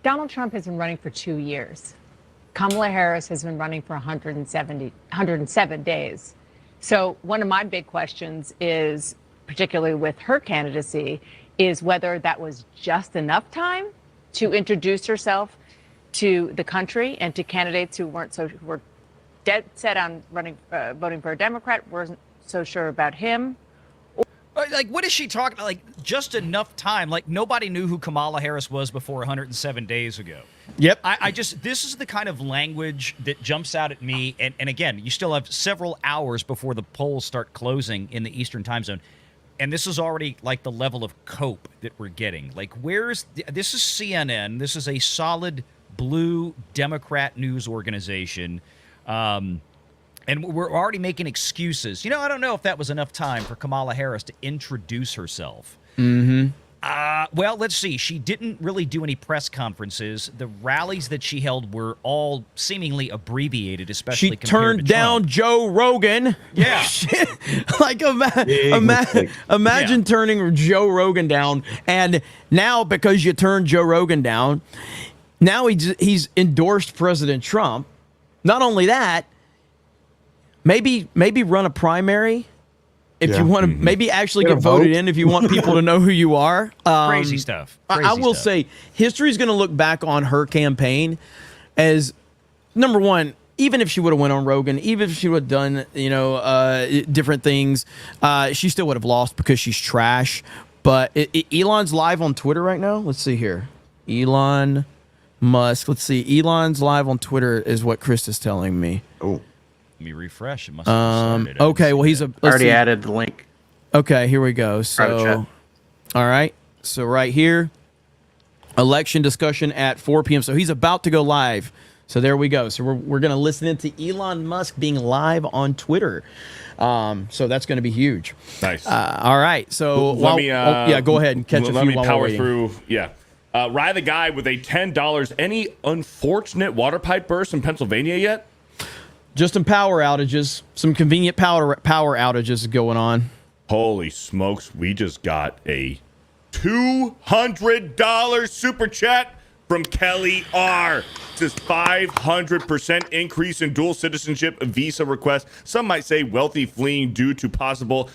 Donald Trump has been running for 2 years. Kamala Harris has been running for 107 days. So one of my big questions is, particularly with her candidacy, is whether that was just enough time to introduce herself to the country and to candidates who were dead set on voting for a Democrat, weren't so sure about him. Like, what is she talking about? Like, just enough time. Like, nobody knew who Kamala Harris was before 107 days ago. Yep. This is the kind of language that jumps out at me. And again, you still have several hours before the polls start closing in the Eastern time zone. And this is already like the level of cope that we're getting. Like, this is CNN. This is a solid blue Democrat news organization. And we're already making excuses. I don't know if that was enough time for Kamala Harris to introduce herself. Mm-hmm. Well, let's see. She didn't really do any press conferences. The rallies that she held were all seemingly abbreviated, especially she compared turned to down Trump. Joe Rogan. Yeah. Like, imagine turning Joe Rogan down. And now, because you turned Joe Rogan down, now he's endorsed President Trump. Not only that, maybe run a primary if you want to. Maybe actually get voted in if you want people to know who you are. Crazy stuff. I will say, history's going to look back on her campaign as, number one, even if she would have went on Rogan, even if she would have done different things, she still would have lost because she's trash. But Elon's live on Twitter right now. Let's see here, Elon Musk. Let's see. Elon's live on Twitter is what Chris is telling me. Oh. Let me refresh. It must have started. Okay, well, he's already added the link. Okay, here we go. So, all right. So right here, election discussion at 4 p.m. So he's about to go live. So there we go. So we're going to listen into Elon Musk being live on Twitter. So that's going to be huge. Nice. All right. So let me. go ahead and catch a few Let me while power we're waiting. through. Yeah. Rye the guy with a $10. Any unfortunate water pipe burst in Pennsylvania yet? Just some power outages. Some convenient power outages going on. Holy smokes. We just got a $200 super chat from Kelly R. This 500% increase in dual citizenship visa requests. Some might say wealthy fleeing due to possible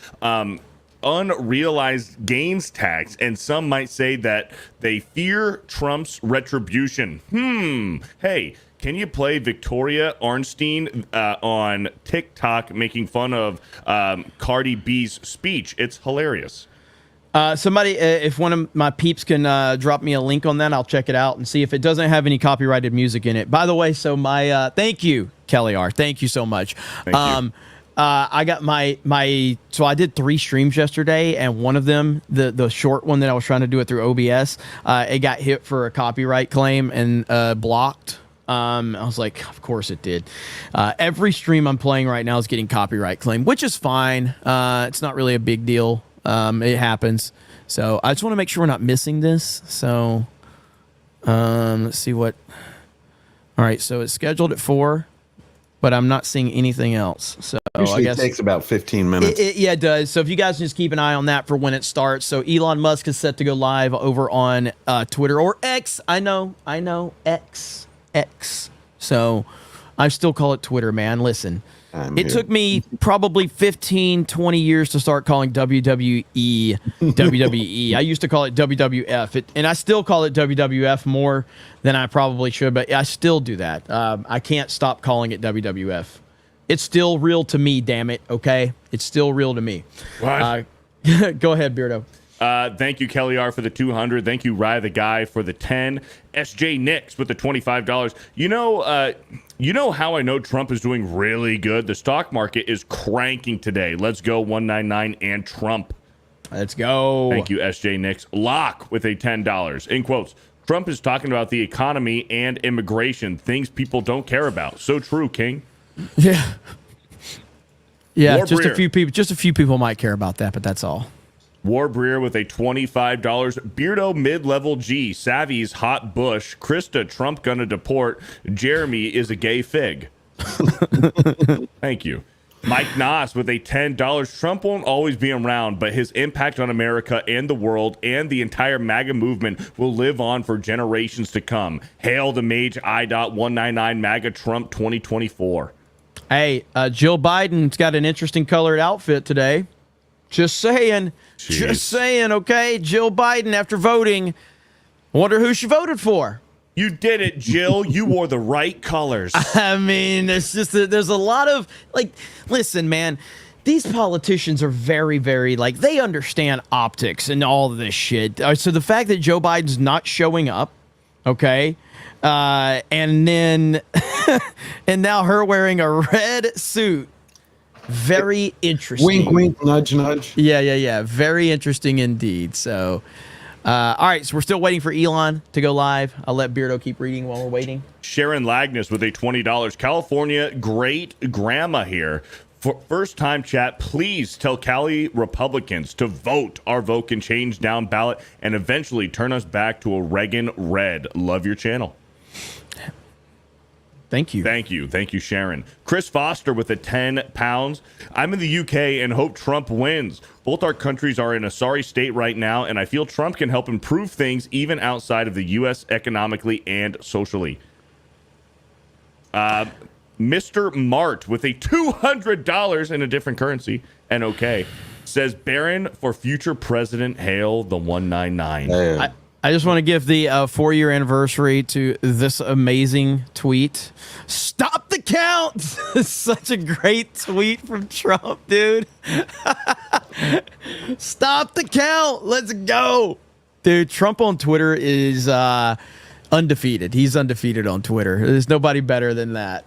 unrealized gains tax, and some might say that they fear Trump's retribution. Hey, can you play Victoria Arnstein on TikTok making fun of Cardi B's speech? It's hilarious. Somebody, if one of my peeps can drop me a link on that, I'll check it out and see if it doesn't have any copyrighted music in it. By the way, so my thank you, Kelly R. Thank you so much. Thank you. I got so I did 3 streams yesterday, and one of them, the short one that I was trying to do it through OBS, it got hit for a copyright claim and blocked. I was like, of course it did. Every stream I'm playing right now is getting copyright claim, which is fine. It's not really a big deal. It happens. So I just want to make sure we're not missing this. So let's see what. All right, so it's scheduled at 4. But I'm not seeing anything else. So Usually I guess it takes about 15 minutes. Yeah, it does. So if you guys just keep an eye on that for when it starts. So Elon Musk is set to go live over on Twitter or X. I know, X. So I still call it Twitter, man. Listen, It took me probably 15, 20 years to start calling WWE WWE. I used to call it WWF, and I still call it WWF more than I probably should, but I still do that. I can't stop calling it WWF. It's still real to me, damn it, okay? It's still real to me. What? Go ahead, Beardo. Thank you, Kelly R, for the 200. Thank you, Rye the Guy, for the 10. SJ Nix with the $25. You know how I know Trump is doing really good? The stock market is cranking today. Let's go 199 and Trump. Let's go. Thank you, SJ Nix. Lock with a $10. In quotes, Trump is talking about the economy and immigration, things people don't care about. So true, King. Yeah. Yeah, War just Breer. a few people might care about that, but that's all. War Breer with a $25. Beardo mid-level G. Savvy's hot bush. Krista Trump gonna deport. Jeremy is a gay fig. Thank you. Mike Noss with a $10. Trump won't always be around, but his impact on America and the world and the entire MAGA movement will live on for generations to come. Hail the Mage I.199 MAGA Trump 2024. Hey, Jill Biden's got an interesting colored outfit today. Just saying. Jeez. Just saying, okay? Jill Biden, after voting, wonder who she voted for. You did it, Jill. You wore the right colors. I mean, there's a lot of, like, listen, man, these politicians are very, very, like, they understand optics and all of this shit. So the fact that Joe Biden's not showing up, okay, and then, and now her wearing a red suit, very interesting. Wink, wink, nudge, nudge. Yeah. Very interesting indeed. So, all right. So we're still waiting for Elon to go live. I'll let Beardo keep reading while we're waiting. Sharon Lagnus with a $20. California great grandma here. For first time chat, please tell Cali Republicans to vote. Our vote can change down ballot and eventually turn us back to a Reagan red. Love your channel. Thank you. Thank you, Sharon. Chris Foster with the 10 pounds. I'm in the UK and hope Trump wins. Both our countries are in a sorry state right now, and I feel Trump can help improve things even outside of the U.S. economically and socially. Mr. Mart with a $200 in a different currency, and okay, says Barron for future president. Hail the 199. I just want to give the 4-year anniversary to this amazing tweet. Stop the count! Such a great tweet from Trump, dude. Stop the count! Let's go! Dude, Trump on Twitter is undefeated. He's undefeated on Twitter. There's nobody better than that.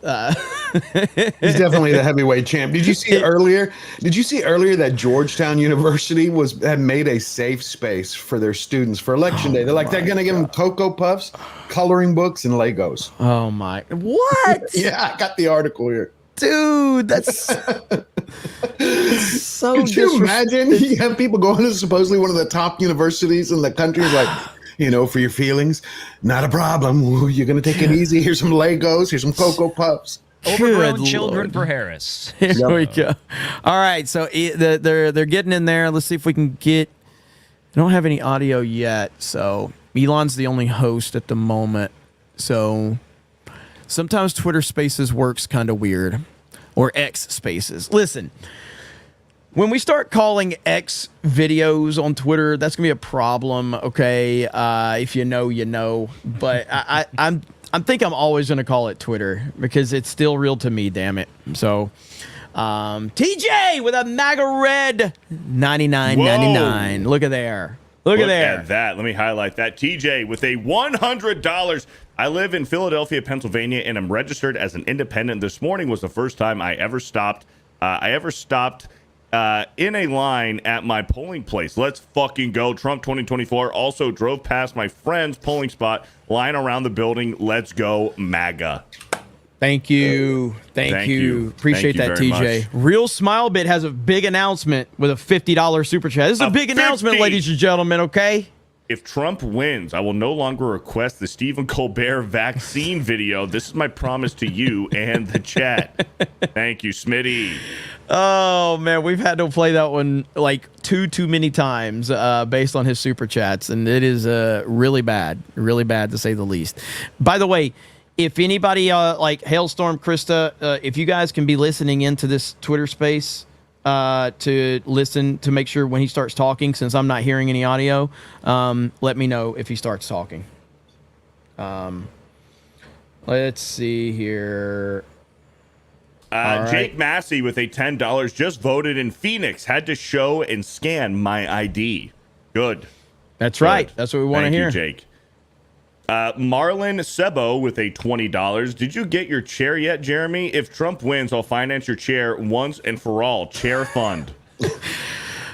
He's definitely the heavyweight champ. Did you see earlier that Georgetown University had made a safe space for their students for election day? They're going to give them Cocoa Puffs, coloring books, and Legos. Oh my! What? Yeah, I got the article here. Dude, that's so. Could you imagine? You have people going to supposedly one of the top universities in the country, like, for your feelings, not a problem. Ooh, you're going to take it easy. Here's some Legos. Here's some Cocoa Puffs. Overgrown children for Harris. Here we go. All right, so they're getting in there. Let's see if we can get. I don't have any audio yet, so Elon's the only host at the moment. So sometimes Twitter Spaces works kind of weird, or X Spaces. Listen, when we start calling X videos on Twitter, that's gonna be a problem. Okay, if you know, you know. But I think I'm always going to call it Twitter because it's still real to me, damn it. So, TJ with a MAGA red 99.99. Look at there. Look at that. Let me highlight that. TJ with a $100. I live in Philadelphia, Pennsylvania, and I'm registered as an independent. This morning was the first time I ever stopped. In a line at my polling place. Let's fucking go. Trump 2024. Also drove past my friend's polling spot, line around the building. Let's go, MAGA. Thank you. Thank you. Appreciate that, TJ. Much. Real Smile Bit has a big announcement with a $50 super chat. This is a big announcement, ladies and gentlemen, okay? If Trump wins, I will no longer request the Stephen Colbert vaccine video. This is my promise to you and the chat. Thank you, Smitty. Oh, man, we've had to play that one like too many times based on his super chats, and it is really bad to say the least. By the way, if anybody like Hailstorm, Krista, if you guys can be listening into this Twitter space to listen to make sure when he starts talking, since I'm not hearing any audio, let me know if he starts talking. Let's see here. Jake Massey with a $10 just voted in Phoenix. Had to show and scan my ID. Good. That's right. That's what we want to hear. Thank you, Jake. Marlon Sebo with a $20. Did you get your chair yet, Jeremy? If Trump wins, I'll finance your chair once and for all. Chair fund.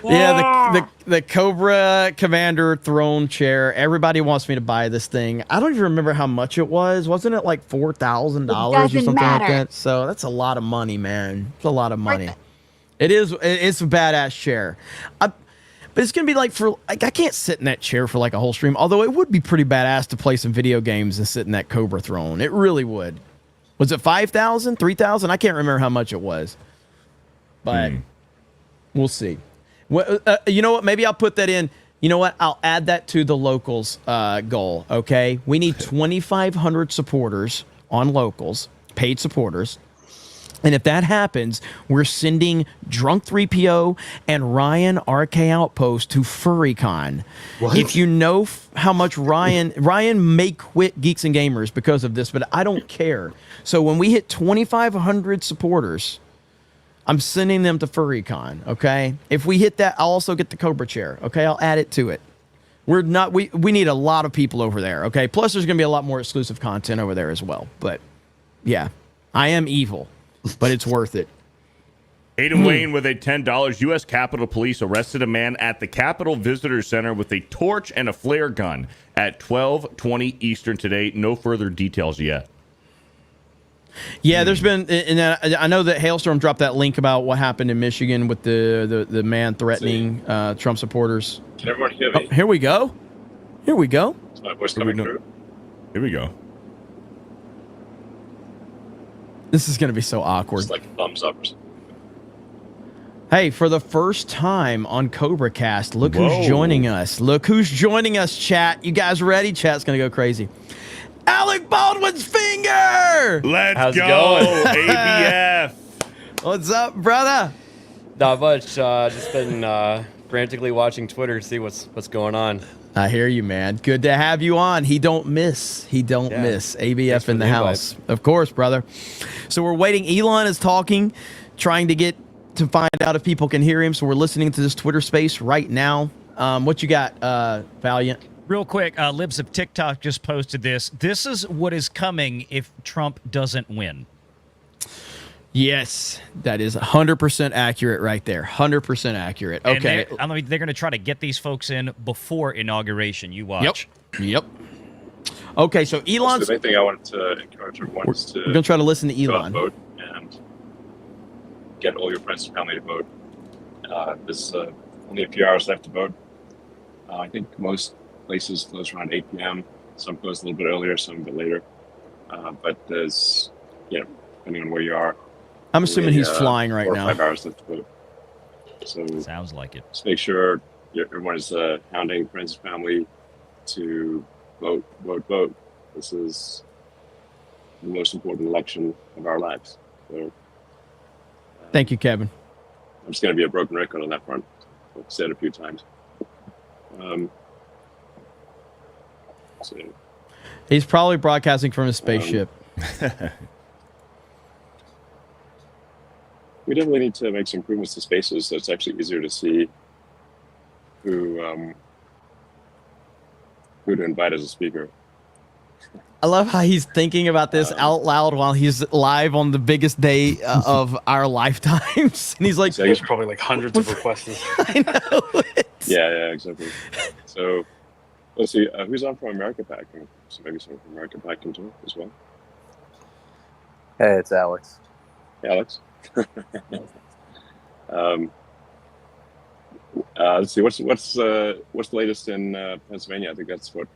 Yeah, the Cobra Commander throne chair. Everybody wants me to buy this thing. I don't even remember how much it was. Wasn't it like $4,000 or something like that? So that's a lot of money, man. It's a lot of money. It is. It's a badass chair. But it's gonna be like I can't sit in that chair for like a whole stream. Although it would be pretty badass to play some video games and sit in that Cobra throne. It really would. Was it 5,000, 3,000? I can't remember how much it was. But we'll see. Well, you know what? Maybe I'll put that in. You know what? I'll add that to the locals goal. Okay, we need 2,500 supporters on locals, paid supporters, and if that happens, we're sending Drunk 3PO and Ryan RK Outpost to FurryCon. What? If you know how much Ryan may quit Geeks and Gamers because of this, but I don't care. So when we hit 2,500 supporters, I'm sending them to FurryCon, okay? If we hit that, I'll also get the Cobra chair, okay? I'll add it to it. We need a lot of people over there, okay? Plus, there's going to be a lot more exclusive content over there as well. But, yeah, I am evil, but it's worth it. Aiden Wayne with a $10. U.S. Capitol Police arrested a man at the Capitol Visitor Center with a torch and a flare gun at 12:20 Eastern today. No further details yet. Yeah, there's been, and I know that Hailstorm dropped that link about what happened in Michigan with the man threatening Trump supporters. Can everyone hear me? Here we go. Here we go. Is my voice coming through? Here we go. This is going to be so awkward. It's like a thumbs up or something. Hey, for the first time on Cobra Cast, look who's joining us. Look who's joining us, chat. You guys ready? Chat's going to go crazy. Alec Baldwin's finger! Let's go, ABF. What's up, brother? Not much. Just been frantically watching Twitter to see what's going on. I hear you, man. Good to have you on. He don't miss. He don't miss. ABF in the house. Of course, brother. So we're waiting. Elon is talking, trying to find out if people can hear him. So we're listening to this Twitter space right now. What you got, Valiant? Real quick, Libs of TikTok just posted this. This is what is coming if Trump doesn't win. Yes, that is 100% accurate right there. 100% accurate. Okay. And they're going to try to get these folks in before inauguration. You watch. Yep. Okay, so Elon's... The main thing I wanted to encourage everyone is to... We're going to try to listen to Elon. Vote and get all your friends and family to vote. There's only a few hours left to vote. I think most places close around 8 p.m. Some close a little bit earlier, some a bit later. But there's, depending on where you are. I'm assuming he's flying right 4 or now. 5 hours left to vote. So sounds like it. Just make sure everyone is hounding friends and family to vote. This is the most important election of our lives. So, thank you, Kevin. I'm just going to be a broken record on that front. I've said it a few times. So, he's probably broadcasting from his spaceship. We definitely need to make some improvements to spaces so it's actually easier to see who to invite as a speaker. I love how he's thinking about this out loud while he's live on the biggest day of our lifetimes. And he's like... So there's probably like hundreds of requests. I know. Yeah, exactly. So let's see, who's on from America Pack? So maybe someone from America Pack can talk as well. Hey, it's Alex. Hey, Alex. Let's see. What's the latest in Pennsylvania? I think that's what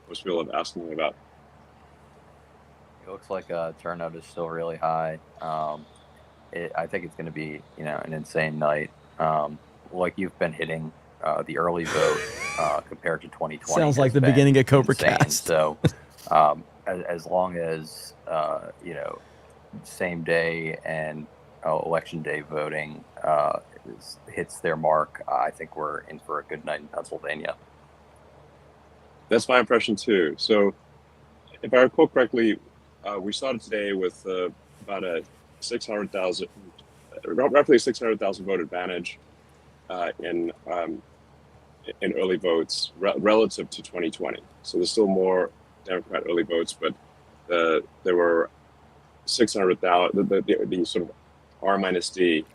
most people have asked me about. It looks like turnout is still really high. I think it's going to be an insane night. Like you've been hitting the early vote compared to 2020. Sounds like the beginning of Cobra Cast. So as long as same day and election day voting hits their mark, I think we're in for a good night in Pennsylvania. That's my impression too. So, if I recall correctly, we started today with about a 600,000, roughly 600,000 vote advantage in early votes relative to 2020. So there's still more Democrat early votes, but there were 600,000. The sort of R minus D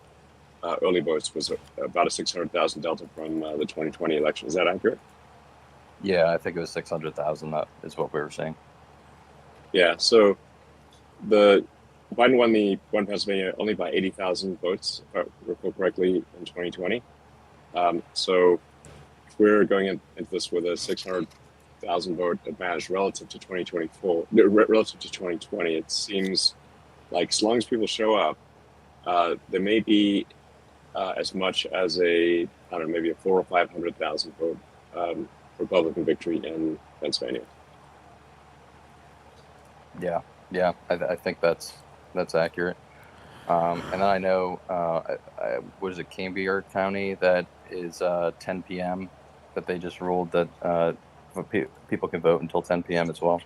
early votes was about a 600,000 delta from the 2020 election. Is that accurate? Yeah, I think it was 600,000. That is what we were saying. Yeah. So Biden won Pennsylvania only by 80,000 votes, if I recall correctly, in 2020. So if we're going into this with a 600,000 vote advantage relative to 2020, it seems like as long as people show up, there may be as much as maybe a 400,000 or 500,000 vote Republican victory in Pennsylvania. Yeah, I think that's accurate. And then I know, what is it, Cambria County, that is 10 p.m. that they just ruled that people can vote until 10 p.m. as well.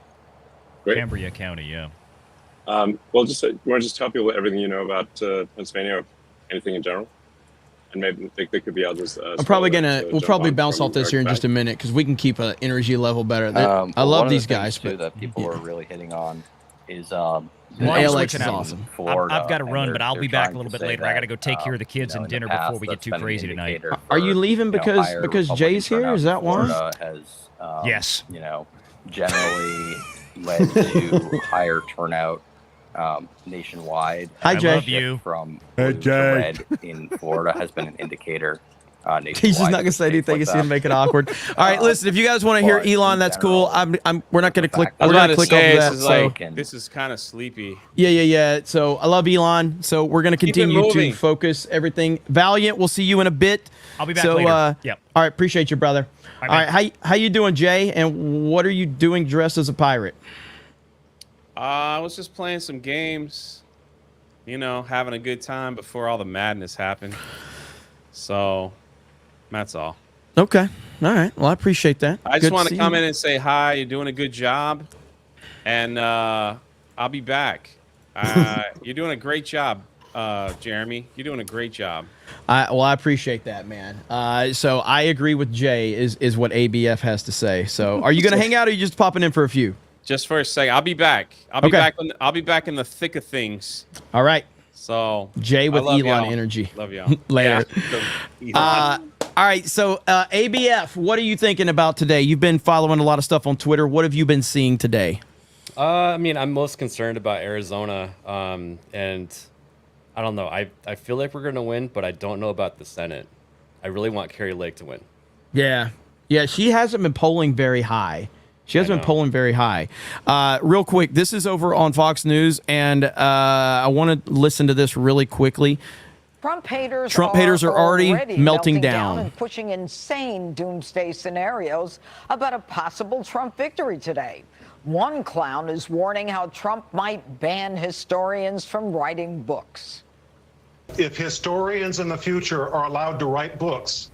Great. Cambria County, yeah. Well, you want to just tell people everything you know about Pennsylvania, or anything in general, and maybe there could be others. We'll probably bounce off this here in just a minute because we can keep an energy level better. I love these guys, but that people are really hitting on is ALX is awesome. Florida, I've got to run, but I'll be back a little trying to bit say later. I got to go take care of the kids and dinner before we get too crazy tonight. Are you leaving because Jay's here? Is that why? Florida has, yes. Generally led to higher turnout nationwide. Hi, Jay. Love you. From blue to red in Florida has been an indicator. He's just not gonna say anything. He's gonna make it awkward. All right, listen. If you guys want to hear Elon, that's cool. We're not gonna click. We're gonna click over that. So this is kind of sleepy. Yeah. So I love Elon. So we're gonna continue to focus everything. Valiant. We'll see you in a bit. I'll be back later. Yep. All right. Appreciate you, brother. All right. How you doing, Jay? And what are you doing dressed as a pirate? I was just playing some games. Having a good time before all the madness happened. So. That's all. Okay. All right. Well, I appreciate that. I just want to come in and say hi. You're doing a good job. And I'll be back. You're doing a great job, Jeremy. You're doing a great job. I appreciate that, man. So I agree with Jay is what ABF has to say. So are you going to hang out or are you just popping in for a few? Just for a second. I'll be back. I'll be back in the thick of things. All right. So Jay with Elon energy. Love y'all. Later. All right, so ABF, what are you thinking about today? You've been following a lot of stuff on Twitter. What have you been seeing today? I'm most concerned about Arizona, and I don't know. I feel like we're going to win, but I don't know about the Senate. I really want Carrie Lake to win. Yeah, she hasn't been polling very high. Real quick, this is over on Fox News, and I want to listen to this really quickly. Trump haters are already melting down and pushing insane doomsday scenarios about a possible Trump victory today. One clown is warning how Trump might ban historians from writing books. If historians in the future are allowed to write books,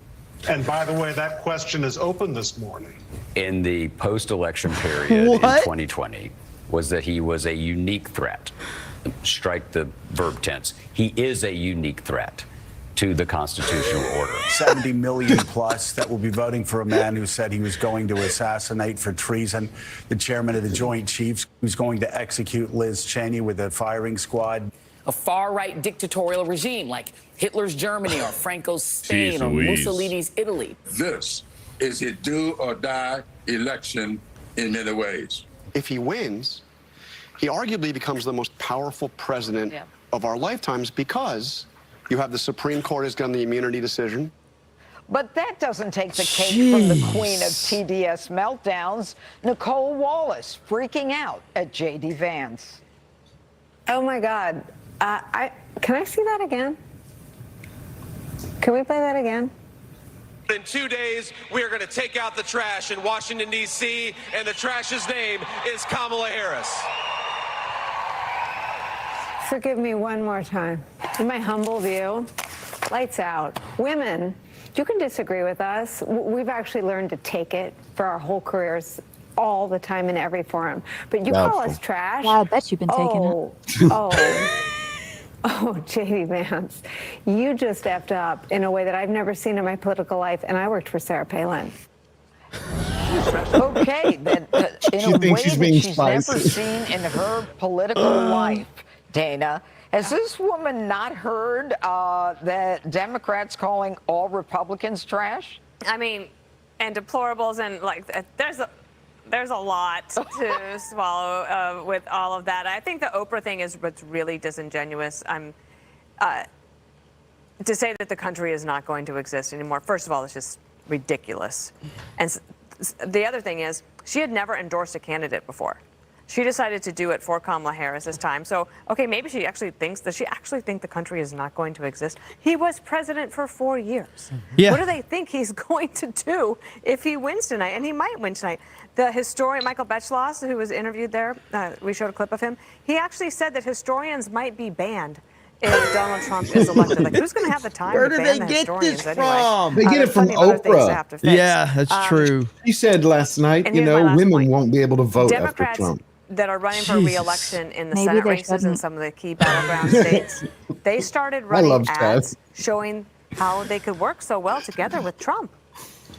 and by the way, that question is open this morning. In the post-election period in 2020 was that he was a unique threat. Strike the verb tense. He is a unique threat to the constitutional order. 70 million plus that will be voting for a man who said he was going to assassinate for treason the chairman of the Joint Chiefs, who's going to execute Liz Cheney with a firing squad. A far-right dictatorial regime like Hitler's Germany or Franco's Spain or Mussolini's Italy. This is a do-or-die election in many ways. If he wins, he arguably becomes the most powerful president of our lifetimes because you have the Supreme Court has done the immunity decision. But that doesn't take the cake from the queen of TDS meltdowns, Nicole Wallace, freaking out at J.D. Vance. Oh, my God. Can I see that again? Can we play that again? In 2 days, we are going to take out the trash in Washington, D.C., and the trash's name is Kamala Harris. Forgive me one more time. In my humble view, lights out. Women, you can disagree with us. We've actually learned to take it for our whole careers all the time in every forum. But you call us trash. Yeah, I bet you've been taking it. Oh, J.D. Vance, you just effed up in a way that I've never seen in my political life, and I worked for Sarah Palin. Okay, then in a way that she's never seen in her political life, Dana. Has this woman not heard that Democrats calling all Republicans trash? I mean, and deplorables, and like there's a lot to swallow with all of that. I think the Oprah thing is what's really disingenuous. To say that the country is not going to exist anymore, first of all, it's just ridiculous. And the other thing is, she had never endorsed a candidate before. She decided to do it for Kamala Harris this time. So, okay, maybe she actually thinks, does she actually think the country is not going to exist? He was president for 4 years. Yeah. What do they think he's going to do if he wins tonight? And he might win tonight. The historian, Michael Betzloss, who was interviewed there, we showed a clip of him. He actually said that historians might be banned if Donald Trump is elected. Like, who's going to have the time Where to do ban they the get historians this anyway? from? They get it There's from plenty of other things they have to Oprah. fix. Yeah, that's true. She said last night, And you here's my know, last women point. won't be able to vote Democrats after Trump. that are running for re-election in the Maybe Senate they races in shouldn't. some of the key battleground states, they started I running love ads Chad. showing how they could work so well together with Trump,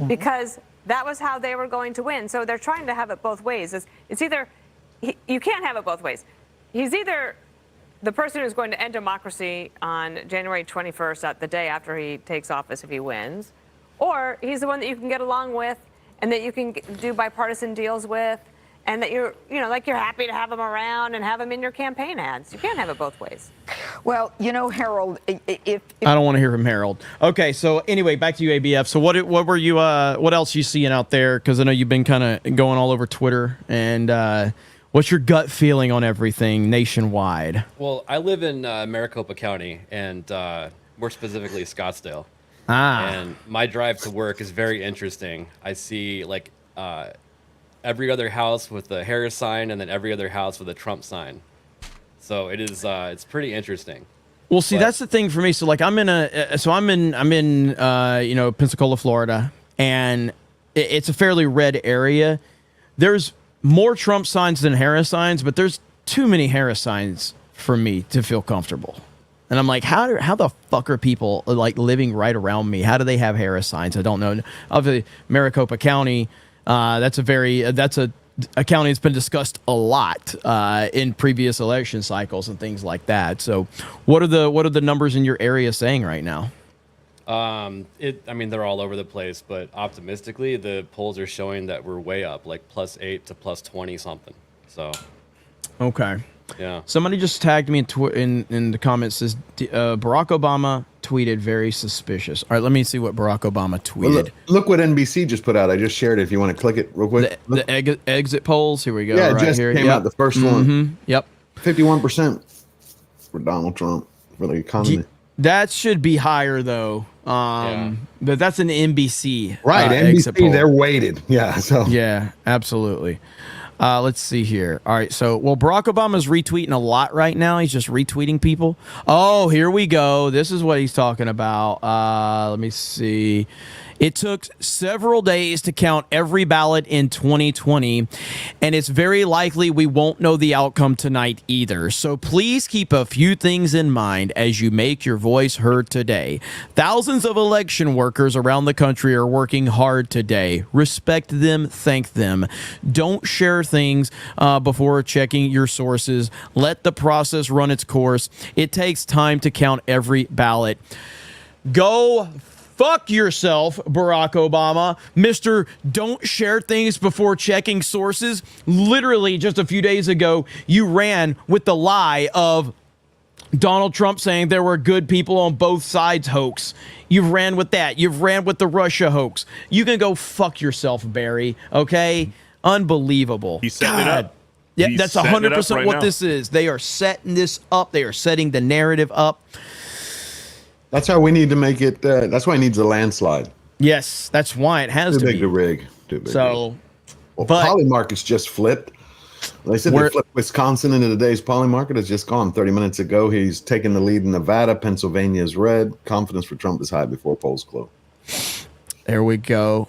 because that was how they were going to win. So they're trying to have it both ways. It's either you can't have it both ways. He's either the person who's going to end democracy on January 21st, the day after he takes office if he wins, or he's the one that you can get along with and that you can do bipartisan deals with, and that you're happy to have him around and have him in your campaign ads. You can't have it both ways. Well, Harold, if I don't want to hear from Harold. Okay, so anyway, back to you, ABF. So what were you? What else you seeing out there? Because I know you've been kind of going all over Twitter. And what's your gut feeling on everything nationwide? Well, I live in Maricopa County, and more specifically Scottsdale. And my drive to work is very interesting. I see every other house with a Harris sign, and then every other house with a Trump sign. So it is it's pretty interesting. Well, see, that's the thing for me. So like I'm in Pensacola, Florida, and it's a fairly red area. There's more Trump signs than Harris signs, but there's too many Harris signs for me to feel comfortable. And I'm like, how the fuck are people like living right around me? How do they have Harris signs? I don't know. Obviously, Maricopa County, that's a county that's been discussed a lot in previous election cycles and things like that. So, what are the numbers in your area saying right now? They're all over the place, but optimistically, the polls are showing that we're way up, like +8 to +20 something. So, okay. Yeah. Somebody just tagged me in the comments, says Barack Obama tweeted very suspicious. All right, let me see what Barack Obama tweeted. Well, look what NBC just put out. I just shared it if you want to click it real quick. The exit polls. Here we go. Yeah, it right just here. came out, the first one. Yep. 51% for Donald Trump for the economy. That should be higher though. But that's an NBC. Right, NBC, they're weighted. Yeah. So yeah, absolutely. Let's see here. All right, so Barack Obama's retweeting a lot right now. He's just retweeting people. Oh, here we go. This is what he's talking about. Let me see. It took several days to count every ballot in 2020, and it's very likely we won't know the outcome tonight either. So please keep a few things in mind as you make your voice heard today. Thousands of election workers around the country are working hard today. Respect them, thank them. Don't share things before checking your sources. Let the process run its course. It takes time to count every ballot. Go fuck yourself, Barack Obama. Mr. Don't share things before checking sources. Literally just a few days ago, you ran with the lie of Donald Trump saying there were good people on both sides hoax. You've ran with that. You've ran with the Russia hoax. You can go fuck yourself, Barry. Okay? Unbelievable. He's setting it up. Yeah, He's that's setting it up 100% right what now. this is. They are setting this up. They are setting the narrative up. that's how we need to make it. That's why it needs a landslide. Yes, that's why it has Too to big be. to rig. Too big. So, well, but Poly Market's just flipped. They said they flipped Wisconsin into today's Poly Market. It's just gone 30 minutes ago. He's taken the lead in Nevada. Pennsylvania is red. Confidence for Trump is high before polls close. There we go.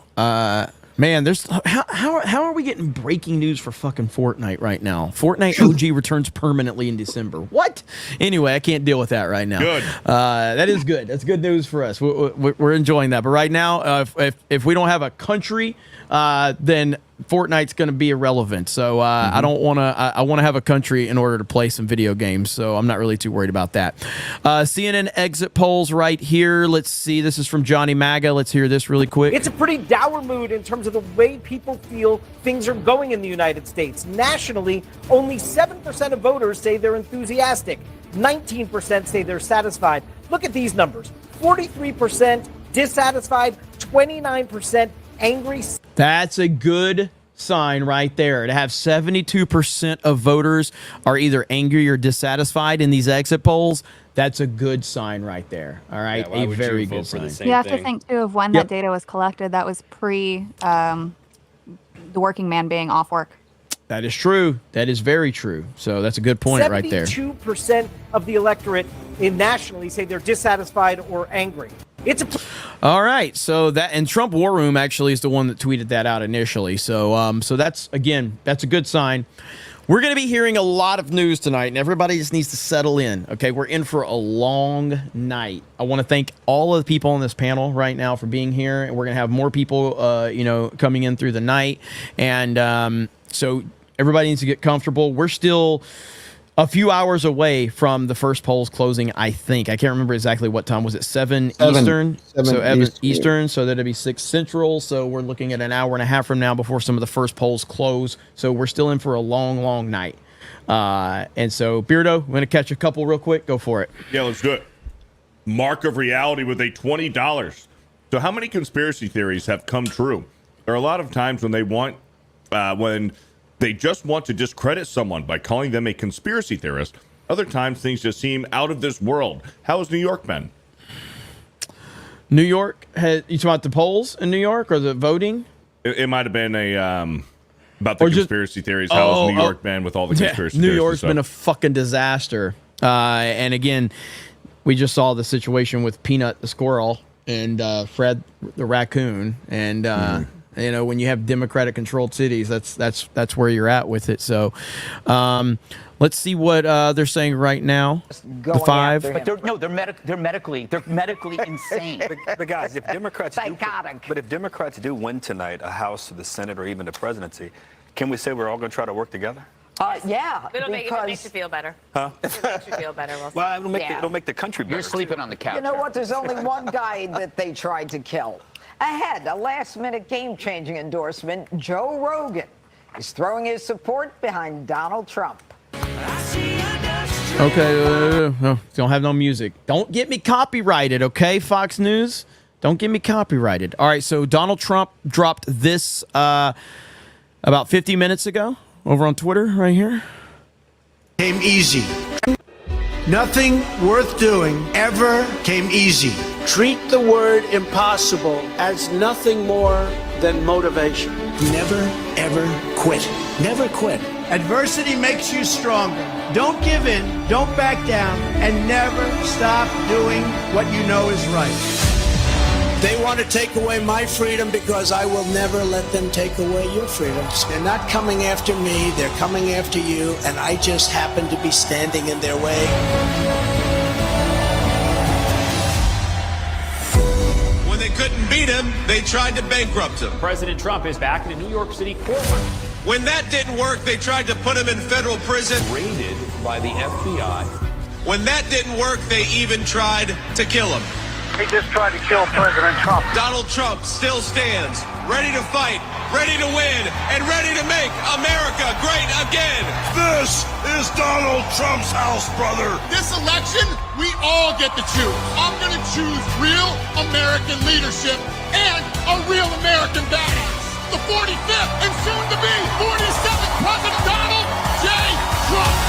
Man, there's how are we getting breaking news for fucking Fortnite right now? Fortnite OG returns permanently in December. What? Anyway, I can't deal with that right now. Good. That is good. That's good news for us. We're enjoying that. But right now, if we don't have a country, then Fortnite's going to be irrelevant. So I don't want to. I want to have a country in order to play some video games. So I'm not really too worried about that. CNN exit polls right here. Let's see. This is from Johnny Maga. Let's hear this really quick. It's a pretty dour mood in terms of the way people feel things are going in the United States. Nationally, only 7% of voters say they're enthusiastic. 19% say they're satisfied. Look at these numbers. 43% dissatisfied, 29% angry. That's a good sign right there. To have 72% of voters are either angry or dissatisfied in these exit polls, that's a good sign right there. All right, Yeah, a very good sign. You have to think too of when that data was collected. That was pre the working man being off work. That is true. That is very true. So that's a good point right there. 72% of the electorate nationally say they're dissatisfied or angry. All right, so that and Trump War Room actually is the one that tweeted that out initially. So so that's a good sign. We're going to be hearing a lot of news tonight, and everybody just needs to settle in. Okay, we're in for a long night. I want to thank all of the people on this panel right now for being here, and we're going to have more people, coming in through the night, and so everybody needs to get comfortable. We're still a few hours away from the first polls closing, I think. I can't remember exactly what time. Was it 7 Eastern? Eastern, so that'd be 6 Central. So we're looking at an hour and a half from now before some of the first polls close. So we're still in for a long, long night. And so, Beardo, we're going to catch a couple real quick. Go for it. Yeah, let's do it. Mark of Reality with a $20. So how many conspiracy theories have come true? There are a lot of times when they just want to discredit someone by calling them a conspiracy theorist. Other times, things just seem out of this world. How has New York been? New York, you talking about the polls in New York or the voting? It might have been about the conspiracy theories. How has New York been with all the conspiracy theories? New York's been a fucking disaster. And again, we just saw the situation with Peanut the squirrel and Fred the raccoon. And when you have Democratic-controlled cities, that's where you're at with it. So, let's see what they're saying right now. The 5. But they're medically insane. But guys, if Democrats do win tonight, a House or the Senate or even the presidency, can we say we're all going to try to work together? Yeah, It'll make you feel better. Huh? It makes you feel better. Well, it'll make the country better. You're sleeping on the couch. You know what? There's only one guy that they tried to kill. Ahead, a last-minute game-changing endorsement, Joe Rogan is throwing his support behind Donald Trump. Okay, no, don't have no music. Don't get me copyrighted, okay, Fox News? Don't get me copyrighted. All right, so Donald Trump dropped this about 50 minutes ago over on Twitter right here. Came easy. Nothing worth doing ever came easy. Treat the word impossible as nothing more than motivation. Never, ever quit. Never quit. Adversity makes you stronger. Don't give in, don't back down, and never stop doing what you know is right. They want to take away my freedom because I will never let them take away your freedoms. They're not coming after me, they're coming after you, and I just happen to be standing in their way. When they couldn't beat him, they tried to bankrupt him. President Trump is back in a New York City courtroom. When that didn't work, they tried to put him in federal prison. Raided by the FBI. When that didn't work, they even tried to kill him. They just tried to kill President Trump. Donald Trump still stands, ready to fight, ready to win, and ready to make America great again. This is Donald Trump's house, brother. This election, we all get to choose. I'm going to choose real American leadership and a real American badass. The 45th and soon to be 47th President Donald J. Trump.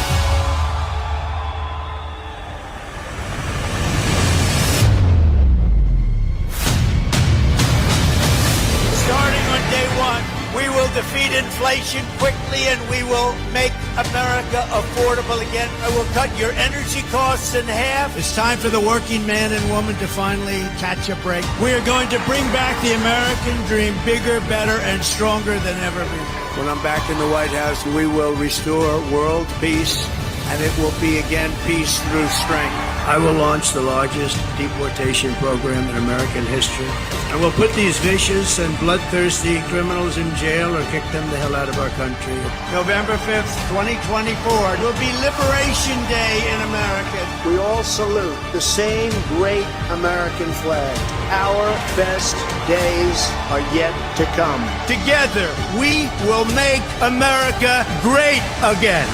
inflation quickly, and we will make America affordable again. I will cut your energy costs in half. It's time for the working man and woman to finally catch a break. We are going to bring back the American dream, bigger, better, and stronger than ever before. When I'm back in the White House, we will restore world peace, and it will be again peace through strength. I will launch the largest deportation program in American history. And we'll put these vicious and bloodthirsty criminals in jail or kick them the hell out of our country. November 5th, 2024 will be Liberation Day in America. We all salute the same great American flag. Our best days are yet to come. Together, we will make America great again.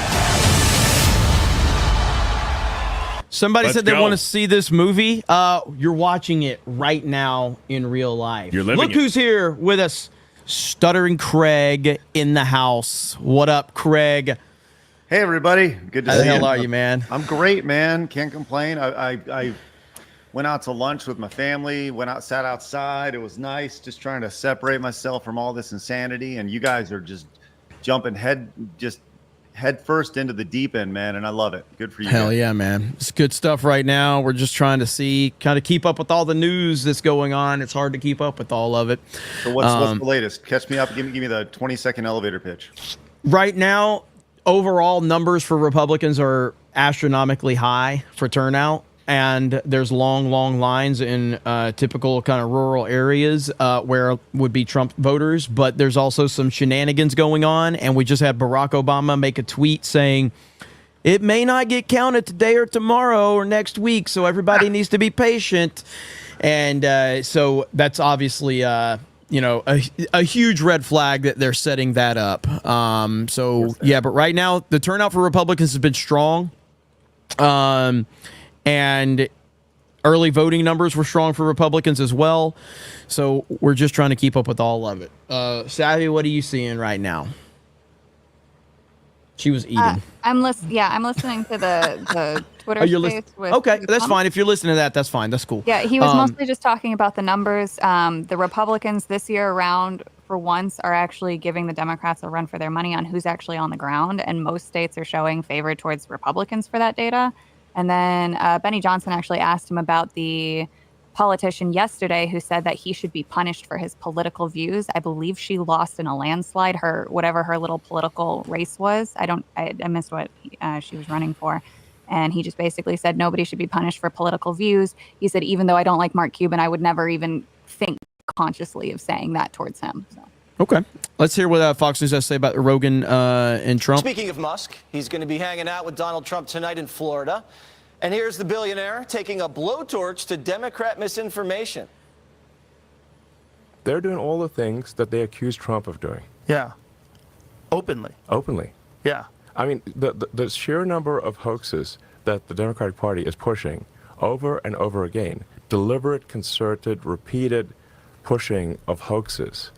Somebody said they want to see this movie. You're watching it right now in real life. You're living Look who's here with us. Stuttering Craig in the house. What up, Craig? Hey, everybody. Good to see you. How the hell are you, man? I'm great, man. Can't complain. I went out to lunch with my family, sat outside. It was nice, just trying to separate myself from all this insanity. And you guys are just jumping head first into the deep end, man, and I love it. Good for you. Hell yeah, man. It's good stuff right now. We're just trying to kind of keep up with all the news that's going on. It's hard to keep up with all of it. So what's the latest? Catch me up. Give me the 20-second elevator pitch. Right now, overall numbers for Republicans are astronomically high for turnout. And there's long lines in typical kind of rural areas where would be Trump voters. But there's also some shenanigans going on. And we just had Barack Obama make a tweet saying, it may not get counted today or tomorrow or next week. So everybody needs to be patient. And so that's obviously, a huge red flag that they're setting that up. Yeah, but right now the turnout for Republicans has been strong. And early voting numbers were strong for Republicans as well. So we're just trying to keep up with all of it. Savvy, what are you seeing right now? She was eating. I'm listening to the Twitter space. Okay, that's fine. If you're listening to that, that's fine. That's cool. Yeah, he was mostly just talking about the numbers. The Republicans this year around, for once, are actually giving the Democrats a run for their money on who's actually on the ground. And most states are showing favor towards Republicans for that data. And then Benny Johnson actually asked him about the politician yesterday who said that he should be punished for his political views. I believe she lost in a landslide, whatever her little political race was. I missed what she was running for. And he just basically said nobody should be punished for political views. He said, even though I don't like Mark Cuban, I would never even think consciously of saying that towards him. So. Okay. Let's hear what Fox News has to say about Rogan and Trump. Speaking of Musk, he's going to be hanging out with Donald Trump tonight in Florida. And here's the billionaire taking a blowtorch to Democrat misinformation. They're doing all the things that they accuse Trump of doing. Yeah. Openly. Yeah. I mean, the sheer number of hoaxes that the Democratic Party is pushing over and over again, deliberate, concerted, repeated pushing of hoaxes.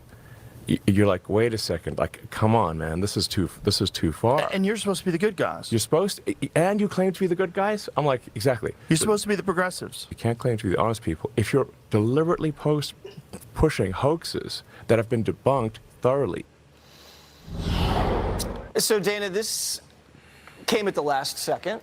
You're like, wait a second, like, come on, man, this is too far. And you're supposed to be the good guys. You're supposed to, and you claim to be the good guys? I'm like, exactly. You're supposed to be the progressives. You can't claim to be the honest people if you're deliberately pushing hoaxes that have been debunked thoroughly. So, Dana, this came at the last second.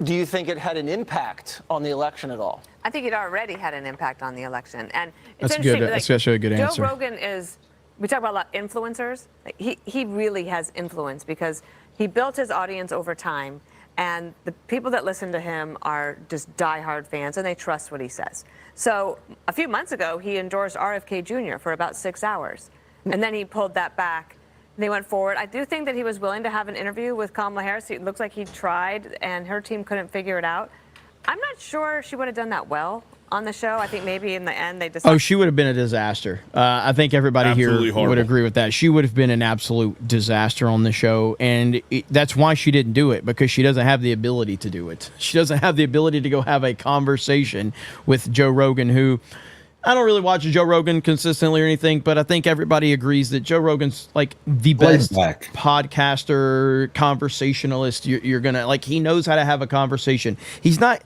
Do you think it had an impact on the election at all? I think it already had an impact on the election. And it's That's interesting. good. That's actually a good answer. Joe Rogan is, we talk about a lot of influencers. He really has influence because he built his audience over time. And the people that listen to him are just diehard fans, and they trust what he says. So a few months ago, he endorsed RFK Jr. for about 6 hours. And then he pulled that back. They went forward. I do think that he was willing to have an interview with Kamala Harris. It looks like he tried, and her team couldn't figure it out. I'm not sure she would have done that well on the show. I think maybe in the end they decided. Oh, she would have been a disaster. I think everybody here would agree with that. She would have been an absolute disaster on the show, and that's why she didn't do it, because she doesn't have the ability to do it. She doesn't have the ability to go have a conversation with Joe Rogan, who... I don't really watch Joe Rogan consistently or anything, but I think everybody agrees that Joe Rogan's like the best podcaster, conversationalist. You're gonna like. He knows how to have a conversation. He's not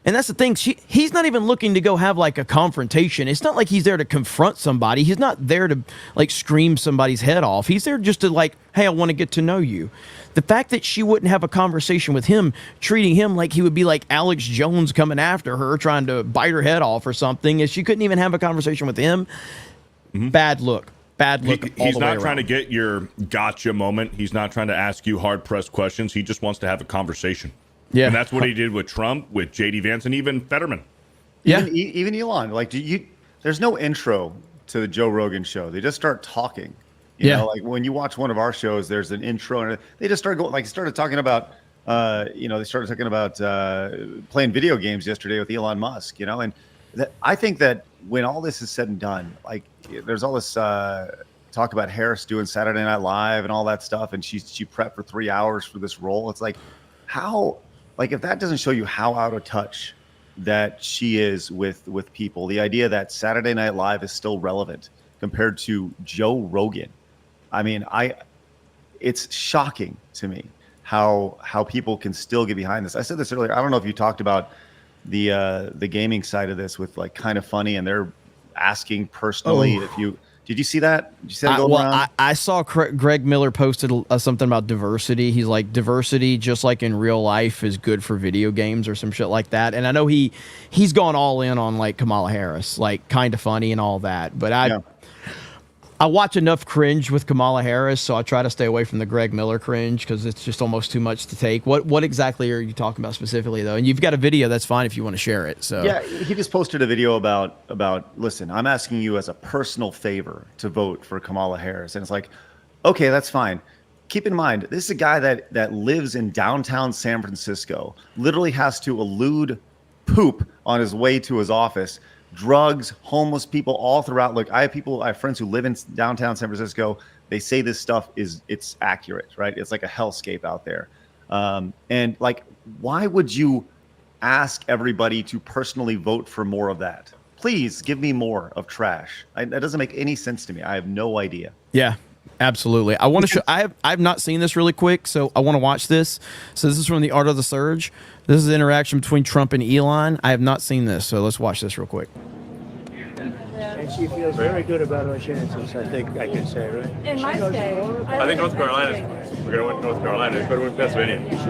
And that's the thing. He's not even looking to go have like a confrontation. It's not like he's there to confront somebody. He's not there to like scream somebody's head off. He's there just to like, hey, I want to get to know you. The fact that she wouldn't have a conversation with him, treating him like he would be like Alex Jones coming after her, trying to bite her head off or something, is she couldn't even have a conversation with him. Bad look. Bad look. He's not trying to get your gotcha moment. He's not trying to ask you hard-pressed questions. He just wants to have a conversation. Yeah. And that's what he did with Trump, with J.D. Vance, and even Fetterman. Yeah. Even Elon. Like, there's no intro to the Joe Rogan show. They just start talking. You know, like when you watch one of our shows, there's an intro, and they just start going. Like, started talking about, they started talking about playing video games yesterday with Elon Musk. You know, and I think that when all this is said and done, like, there's all this talk about Harris doing Saturday Night Live and all that stuff, and she prepped for 3 hours for this role. It's like, how, like, if that doesn't show you how out of touch that she is with people, the idea that Saturday Night Live is still relevant compared to Joe Rogan. I mean, it's shocking to me how people can still get behind this. I said this earlier. I don't know if you talked about the gaming side of this with like Kind of Funny, and they're asking personally if you did you see that? Did you see that going around? I saw Greg Miller posted something about diversity. He's like, diversity, just like in real life, is good for video games or some shit like that. And I know he's gone all in on like Kamala Harris, like Kind of Funny and all that. But I watch enough cringe with Kamala Harris, so I try to stay away from the Greg Miller cringe because it's just almost too much to take. What exactly are you talking about specifically, though? And you've got a video, that's fine if you want to share it. So yeah, he just posted a video about listen, I'm asking you as a personal favor to vote for Kamala Harris, and it's like, okay, that's fine. Keep in mind, this is a guy that lives in downtown San Francisco, literally has to elude poop on his way to his office. Drugs, homeless people all throughout. Look, I have friends who live in downtown San Francisco. They say this stuff it's accurate, right? It's like a hellscape out there. And like, why would you ask everybody to personally vote for more of that? Please give me more of trash. That doesn't make any sense to me. I have no idea. Yeah, absolutely. I want to show. I've not seen this really quick, so I want to watch this. So this is from The Art of the Surge. This is the interaction between Trump and Elon. I have not seen this, so let's watch this real quick. And she feels very good about her chances, I think I can say, right? In my state, I think North Carolina, we're going to win North Carolina. We're going to win Pennsylvania. She's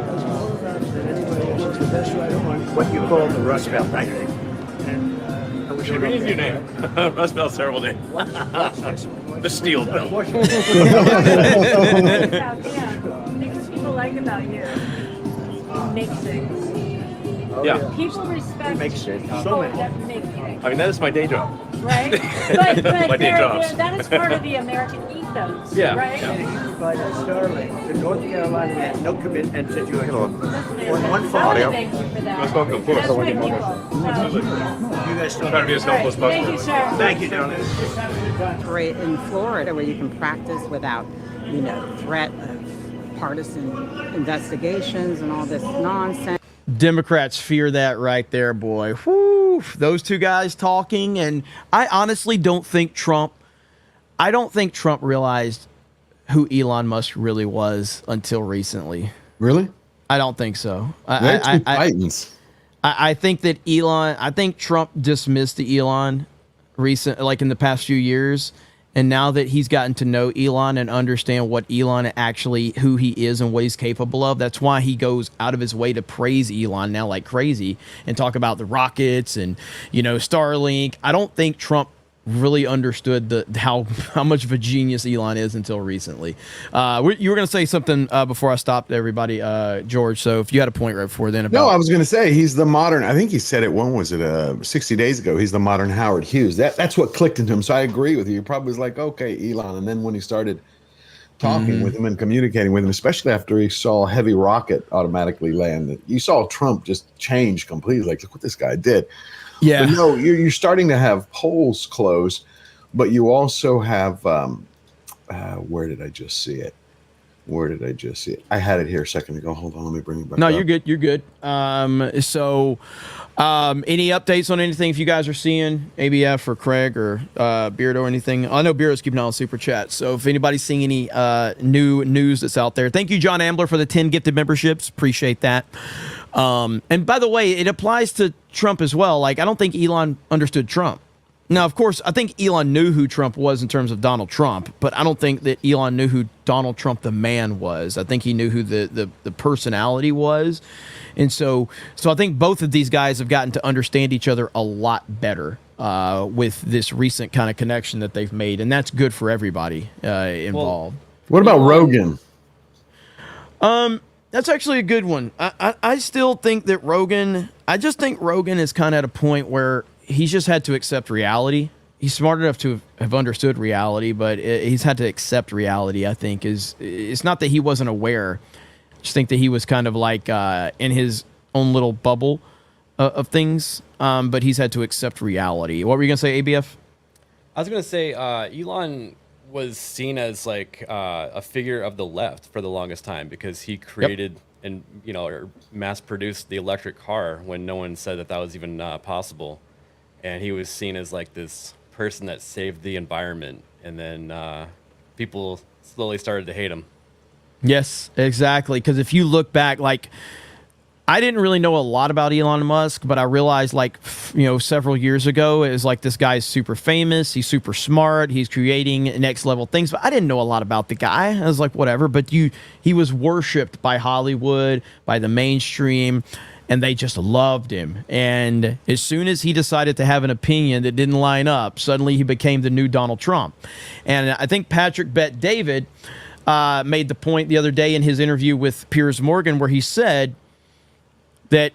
the best writer on what you call the Rust Belt writer. It's an easy name. Rust Belt's a terrible name. The Steel Belt. Things people like about you. Make things. Yeah. People respect people that make things. I mean, that is my day job. Right? But My day jobs. that is part of the American ethos. Yeah. Right? Yeah. By Starling to North Carolina, had no commitment to do it. One I phone. want to thank you for that. Most welcome, of course. That's my people. You guys Try to be as helpful as possible. Thank you, sir. Thank you, darling. In Florida, where you can practice without, threat of partisan investigations and all this nonsense. Democrats fear that right there, boy. Whew, those two guys talking, and I honestly don't think Trump realized who Elon Musk really was until recently. Really? I don't think so. I think that I think Trump dismissed the Elon in the past few years. And now that he's gotten to know Elon and understand what Elon actually, who he is and what he's capable of, that's why he goes out of his way to praise Elon now like crazy and talk about the rockets and, Starlink. I don't think Trump really understood how much of a genius Elon is until recently. You were going to say something before I stopped everybody, George. So if you had a point right before then. No, I was going to say he's the modern. I think he said it. When was it? 60 days ago. He's the modern Howard Hughes. That's what clicked into him. So I agree with you. He probably was like, okay, Elon. And then when he started talking with him and communicating with him, especially after he saw a heavy rocket automatically land, you saw Trump just change completely. Like, look what this guy did. Yeah. But no, you're starting to have polls close, but you also have where did I just see it? Where did I just see it? I had it here a second ago. Hold on, let me bring it back. No, up. you're good. You're good. So, any updates on anything if you guys are seeing ABF or Craig or Beardo or anything? I know Beardo's keeping an eye on Super Chat. So if anybody's seeing any new news that's out there, thank you, John Ambler, for the 10 gifted memberships. Appreciate that. And by the way, it applies to Trump as well. Like, I don't think Elon understood Trump. Now, of course, I think Elon knew who Trump was in terms of Donald Trump, but I don't think that Elon knew who Donald Trump the man was. I think he knew who the personality was. And so I think both of these guys have gotten to understand each other a lot better with this recent kind of connection that they've made. And that's good for everybody involved. What about Rogan? That's actually a good one. I still think that Rogan, I just think Rogan is kind of at a point where he's just had to accept reality. He's smart enough to have understood reality, but he's had to accept reality, I think. It's not that he wasn't aware. I just think that he was kind of like in his own little bubble of things, but he's had to accept reality. What were you going to say, ABF? I was going to say Elon was seen as like a figure of the left for the longest time because he created and or mass-produced the electric car when no one said that was even possible. And he was seen as like this person that saved the environment. And then people slowly started to hate him. Yes, exactly. Because if you look back, like, I didn't really know a lot about Elon Musk, but I realized, like, several years ago, it was like, this guy's super famous. He's super smart. He's creating next level things. But I didn't know a lot about the guy. I was like, whatever. But he was worshipped by Hollywood, by the mainstream. And they just loved him. And as soon as he decided to have an opinion that didn't line up, suddenly he became the new Donald Trump. And I think Patrick Bet David made the point the other day in his interview with Piers Morgan where he said that,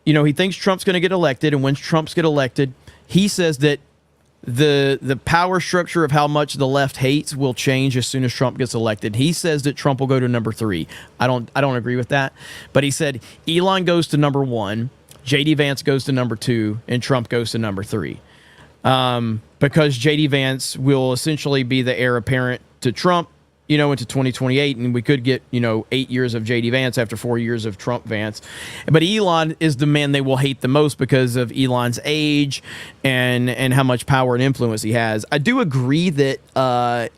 he thinks Trump's going to get elected. And when Trump's get elected, he says that the power structure of how much the left hates will change as soon as Trump gets elected. He says that Trump will go to number 3. I don't agree with that. But he said Elon goes to number 1, JD Vance goes to number 2, and Trump goes to number 3. Because JD Vance will essentially be the heir apparent to Trump, into 2028, and we could get, 8 years of JD Vance after 4 years of Trump Vance. But Elon is the man they will hate the most because of Elon's age and how much power and influence he has. I do agree that,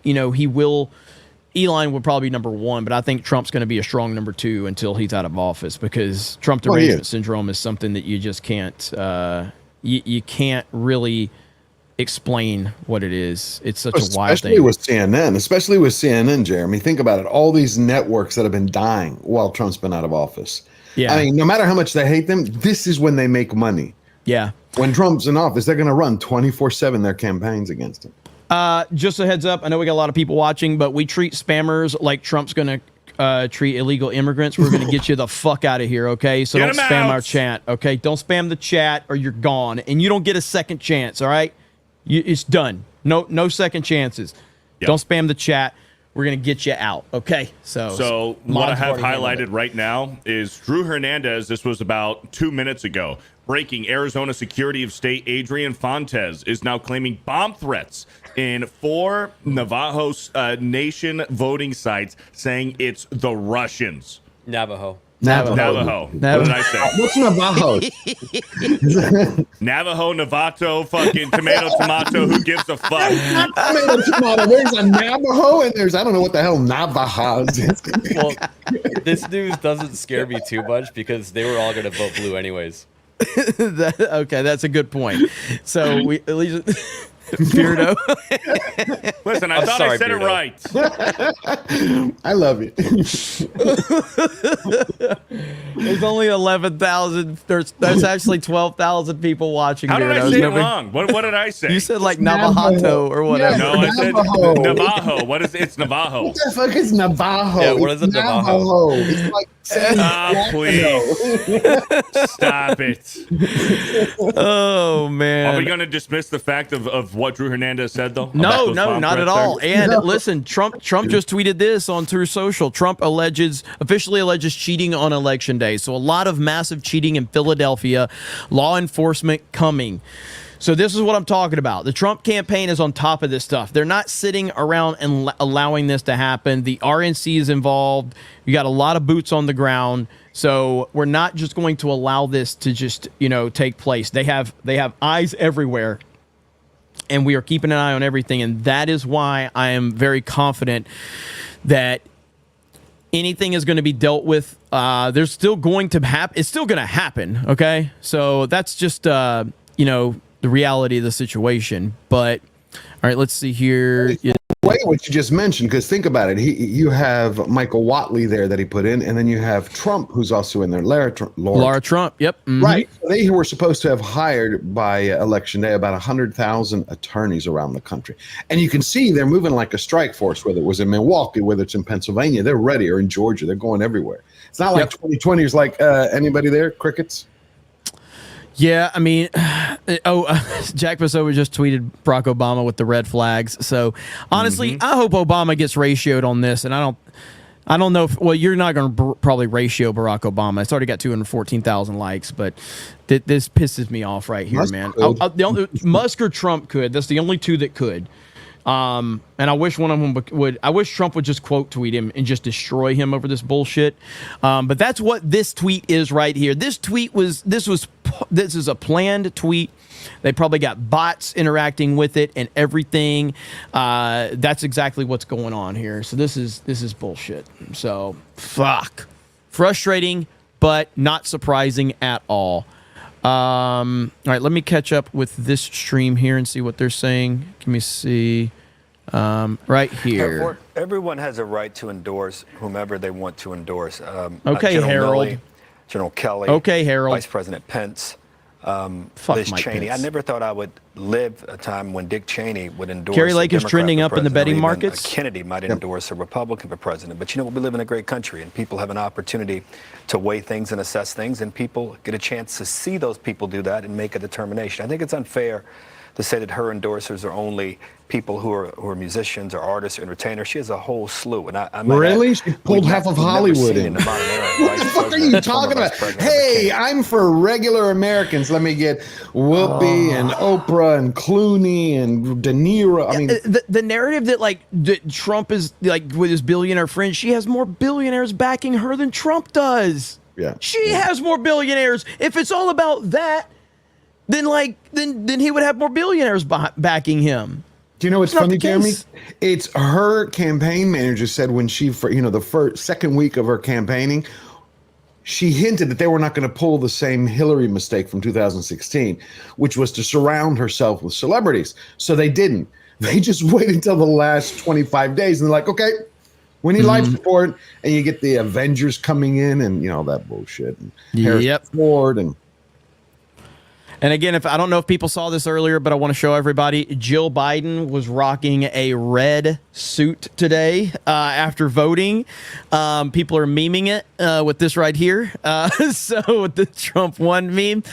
Elon would probably be number 1, but I think Trump's going to be a strong number 2 until he's out of office because Trump derangement syndrome is something that you just can't, you can't really explain what it is. It's such a wild thing. Especially with CNN, Jeremy. Think about it. All these networks that have been dying while Trump's been out of office. Yeah. I mean, no matter how much they hate them, this is when they make money. Yeah. When Trump's in office, they're going to run 24/7 their campaigns against him. Just a heads up. I know we got a lot of people watching, but we treat spammers like Trump's going to treat illegal immigrants. We're going to get you the fuck out of here, okay? So don't spam our chat, okay? Don't spam the chat or you're gone. And you don't get a second chance, all right? It's done. No second chances. Yep. Don't spam the chat. We're going to get you out. Okay. So what I have highlighted right now is Drew Hernandez. This was about 2 minutes ago. Breaking: Arizona Secretary of State Adrian Fontes is now claiming bomb threats in 4 Navajo Nation voting sites, saying it's the Russians. Navajo. What did I say? What's Navajo? Navajo, Navato, fucking tomato, who gives a fuck? Tomato. There's a Navajo and there's, I don't know what the hell Navajo is. Well, this news doesn't scare me too much because they were all going to vote blue anyways. Okay, that's a good point. So we at least Beardo. Listen, I thought I said Beardo. it right. I love it. There's only 11,000. That's actually 12,000 people watching. How did Beardo. I say it wrong? What did I say? You said like Navajo or whatever. No, I said Navajo. What is it? It's Navajo. What the fuck is Navajo? Yeah, what is it, Navajo? It's like please. Stop it. Oh, man. Are we going to dismiss the fact of what Drew Hernandez said, though? No, not at all. And listen, Trump just tweeted this on True Social. Trump officially alleges cheating on Election Day. So a lot of massive cheating in Philadelphia. Law enforcement coming. So this is what I'm talking about. The Trump campaign is on top of this stuff. They're not sitting around and allowing this to happen. The RNC is involved. You got a lot of boots on the ground. So we're not just going to allow this to just, take place. They have eyes everywhere. And we are keeping an eye on everything. And that is why I am very confident that anything is going to be dealt with. There's still going to happen. It's still going to happen. Okay. So that's just, the reality of the situation. But all right, let's see here. Wait, what you just mentioned, because think about it. You have Michael Watley there that he put in, and then you have Trump, who's also in there. Laura Trump. Yep. Mm-hmm. Right. They were supposed to have hired by election day about 100,000 attorneys around the country. And you can see they're moving like a strike force, whether it was in Milwaukee, whether it's in Pennsylvania, they're ready, or in Georgia, they're going everywhere. It's not like 2020 is like, anybody there? Crickets? Yeah, I mean, Jack Pasova just tweeted Barack Obama with the red flags. So honestly, I hope Obama gets ratioed on this, and I don't know if, well, you're not going to probably ratio Barack Obama. It's already got 214,000 likes, but this pisses me off right here, man. Musk or Trump could. That's the only two that could. And I wish one of them would. I wish Trump would just quote tweet him and just destroy him over this bullshit. But that's what this tweet is right here. This is a planned tweet. They probably got bots interacting with it and everything. That's exactly what's going on here. So this is bullshit. So fuck, frustrating, but not surprising at all. All right, let me catch up with this stream here and see what they're saying. Let me see. Right here. Everyone has a right to endorse whomever they want to endorse. Okay, General Harold. Milley, General Kelly. Okay, Harold. Vice President Pence. Fuck Liz Mike Cheney. Pence. I never thought I would live a time when Dick Cheney would endorse. Kerry Lake a is Democrat trending for up in the president, betting or even markets. Kennedy might endorse a Republican for president. But you know what? We live in a great country, and people have an opportunity to weigh things and assess things, and people get a chance to see those people do that and make a determination. I think it's unfair to say that her endorsers are only people who are musicians or artists or entertainers. She has a whole slew. And I might Really? add, She pulled half of Hollywood in. What the fuck are you talking about? Hey, I'm for regular Americans. Let me get Whoopi and Oprah and Clooney and De Niro. I mean, the narrative that Trump is like with his billionaire friends, she has more billionaires backing her than Trump does. Yeah. She has more billionaires. If it's all about that, then he would have more billionaires backing him. Do you know what's funny, Jeremy? It's her campaign manager said when she, the second week of her campaigning, she hinted that they were not going to pull the same Hillary mistake from 2016, which was to surround herself with celebrities. So they didn't. They just waited until the last 25 days, and they're like, okay, we need life support, and you get the Avengers coming in, and that bullshit. And Harrison Ford And again, I don't know if people saw this earlier, but I want to show everybody. Jill Biden was rocking a red suit today after voting. People are memeing it with this right here. So with the Trump won meme.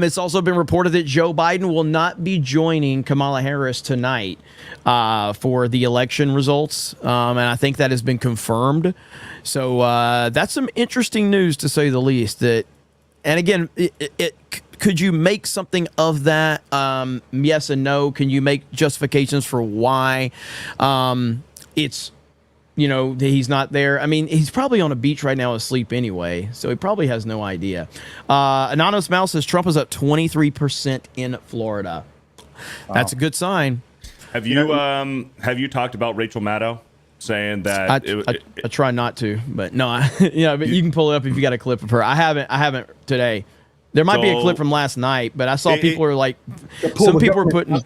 It's also been reported that Joe Biden will not be joining Kamala Harris tonight for the election results. And I think that has been confirmed. So that's some interesting news, to say the least. And again, could you make something of that? Yes and no. Can you make justifications for why it's, he's not there? I mean, he's probably on a beach right now asleep anyway, so he probably has no idea. Anonymous Mouse says Trump is up 23% in Florida. That's a good sign. Have you talked about Rachel Maddow saying that? I try not to, but no, but you can pull it up if you got a clip of her. I haven't today. There might be a clip from last night, but I saw people are like, some people were putting.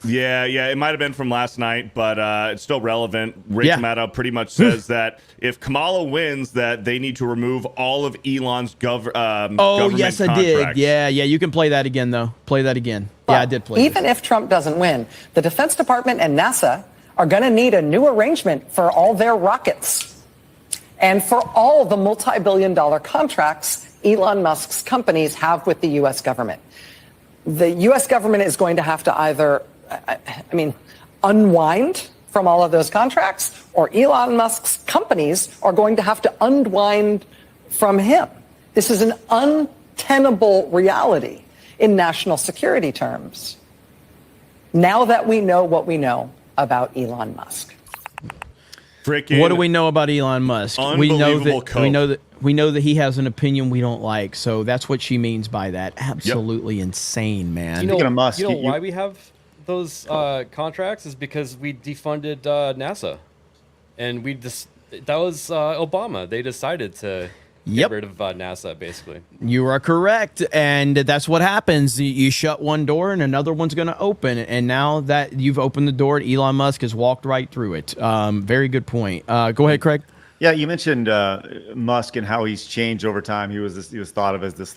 Yeah, it might have been from last night, but it's still relevant. Rachel Maddow pretty much says that if Kamala wins, that they need to remove all of Elon's government yes, I did. contracts. Yeah, you can play that again though. Play that again. Yeah, I did play. Even if Trump doesn't win, the Defense Department and NASA are going to need a new arrangement for all their rockets and for all the multi-billion-dollar contracts Elon Musk's companies have with the U.S. government. The U.S. government is going to have to either, unwind from all of those contracts, or Elon Musk's companies are going to have to unwind from him. This is an untenable reality in national security terms. now that we know what we know about Elon Musk. Freaking what do we know about Elon Musk? Unbelievable We know that he has an opinion we don't like. So that's what she means by that. Absolutely insane, man. You know, why we have those contracts is because we defunded NASA, and that was Obama. They decided to get rid of NASA, basically. You are correct, and that's what happens. You shut one door, and another one's going to open. And now that you've opened the door, Elon Musk has walked right through it. Very good point. Go ahead, Craig. Yeah, you mentioned Musk and how he's changed over time. He was thought of as this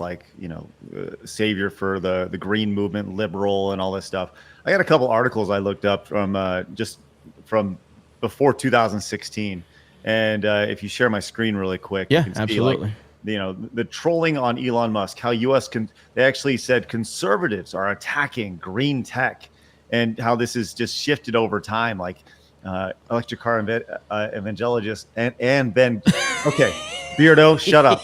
savior for the green movement, liberal, and all this stuff. I got a couple articles I looked up from just from before 2016, and if you share my screen really quick, yeah, you can see, absolutely. The trolling on Elon Musk, how they actually said conservatives are attacking green tech, and how this has just shifted over time, electric car evangelist and Ben. Okay, Beardo, shut up.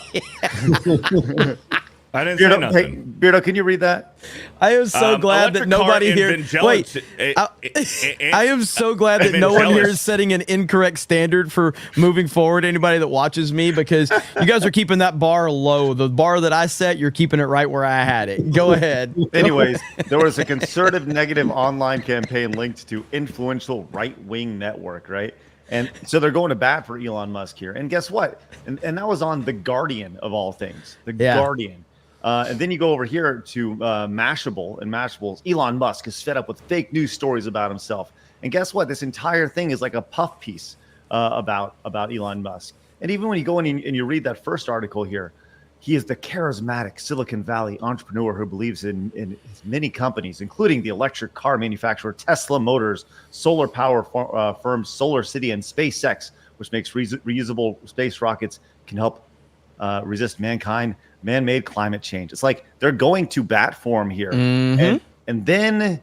I didn't say nothing. Hey, Beardo, can you read that? I am so glad that nobody here. Wait, I am so glad that no one here is setting an incorrect standard for moving forward. Anybody that watches me, because you guys are keeping that bar low. The bar that I set, you're keeping it right where I had it. Go ahead. Anyways, there was a conservative negative online campaign linked to influential right-wing network, right? And so they're going to bat for Elon Musk here. And guess what? And that was on The Guardian, of all things. The Guardian. And then you go over here to Mashable, and Mashable's Elon Musk is fed up with fake news stories about himself. And guess what? This entire thing is like a puff piece about Elon Musk. And even when you go in and you read that first article here, he is the charismatic Silicon Valley entrepreneur who believes in his many companies, including the electric car manufacturer Tesla Motors, solar power firm Solar City, and SpaceX, which makes reusable space rockets, can help resist man-made climate change. It's like they're going to bat for him here. Mm-hmm. And then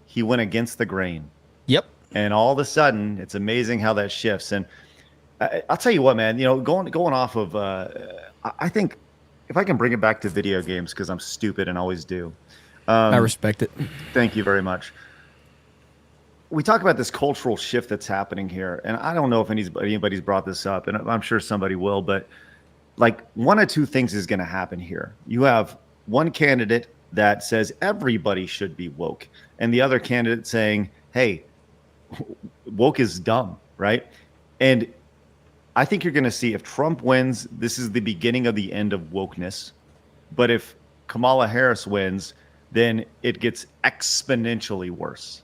he went against the grain. Yep. And all of a sudden, it's amazing how that shifts. And I'll tell you what, man, going off of, I think if I can bring it back to video games, because I'm stupid and always do. I respect it. Thank you very much. We talk about this cultural shift that's happening here. And I don't know if anybody's brought this up, and I'm sure somebody will, but one of two things is going to happen here. You have one candidate that says everybody should be woke, and the other candidate saying, hey, woke is dumb, right? And I think you're going to see, if Trump wins, this is the beginning of the end of wokeness. But if Kamala Harris wins, then it gets exponentially worse.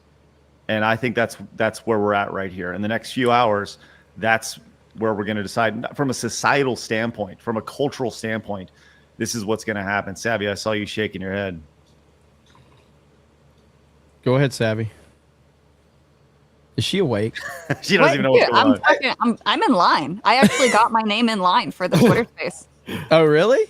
And I think that's where we're at right here. In the next few hours, that's where we're going to decide from a societal standpoint, from a cultural standpoint. This is what's going to happen. Savvy, I saw you shaking your head. Go ahead, Savvy. Is she awake? She doesn't even know what's going on. I'm in line. I actually got my name in line for the Twitter space. Oh, really?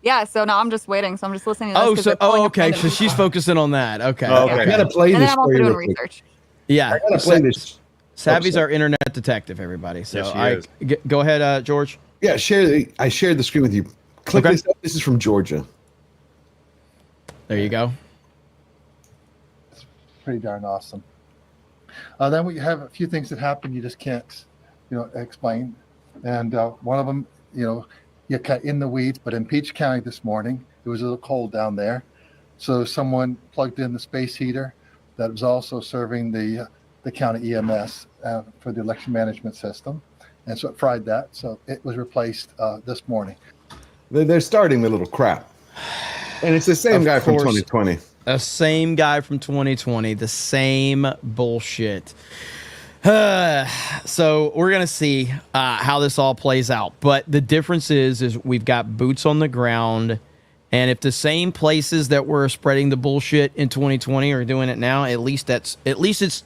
Yeah, so now I'm just waiting. So I'm just listening to this. Okay. So she's focusing on that. Okay. Oh, okay. I gotta play And this then I'm also for you. doing real quick. research. Yeah. I gotta play this. Savvy's our internet detective, everybody. So Yes, she is. Go ahead, George. Yeah, I shared the screen with you. Click this up. This is from Georgia. There you go. Pretty darn awesome. Then we have a few things that happen you just can't, explain. And one of them, you're kind of in the weeds, but in Peach County this morning, it was a little cold down there. So someone plugged in the space heater that was also serving the county EMS for the election management system. And so it fried that. So it was replaced this morning. They're starting the little crap. And it's the same guy from 2020. The same guy from 2020. The same bullshit. So we're going to see how this all plays out. But the difference is we've got boots on the ground. And if the same places that were spreading the bullshit in 2020 are doing it now, at least it's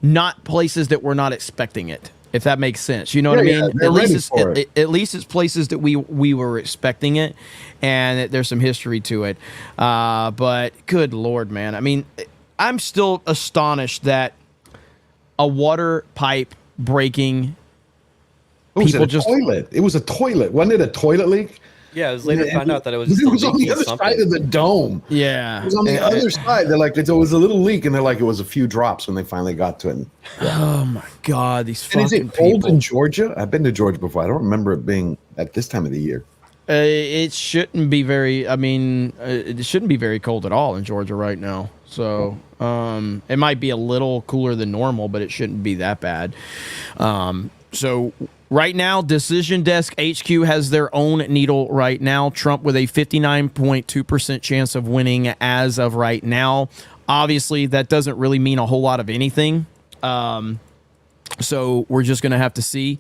not places that we're not expecting it, if that makes sense. You know what I mean? At least it's places that we were expecting it, and there's some history to it. But good Lord, man. I mean, I'm still astonished that a water pipe breaking. It was a toilet. It was a toilet. Wasn't it a toilet leak? Yeah, it was later found out that it was It just was on the other side of the dome. Yeah. It was on the other side. They're like, it was a little leak, and they're like, it was a few drops when they finally got to it. Oh my God, these fucking And is it cold people. in Georgia? I've been to Georgia before. I don't remember it being at this time of the year. It shouldn't be very. I mean, it shouldn't be very cold at all in Georgia right now. So, it might be a little cooler than normal, but it shouldn't be that bad. So right now, Decision Desk HQ has their own needle right now. Trump with a 59.2% chance of winning as of right now. Obviously, that doesn't really mean a whole lot of anything. So we're just gonna have to see.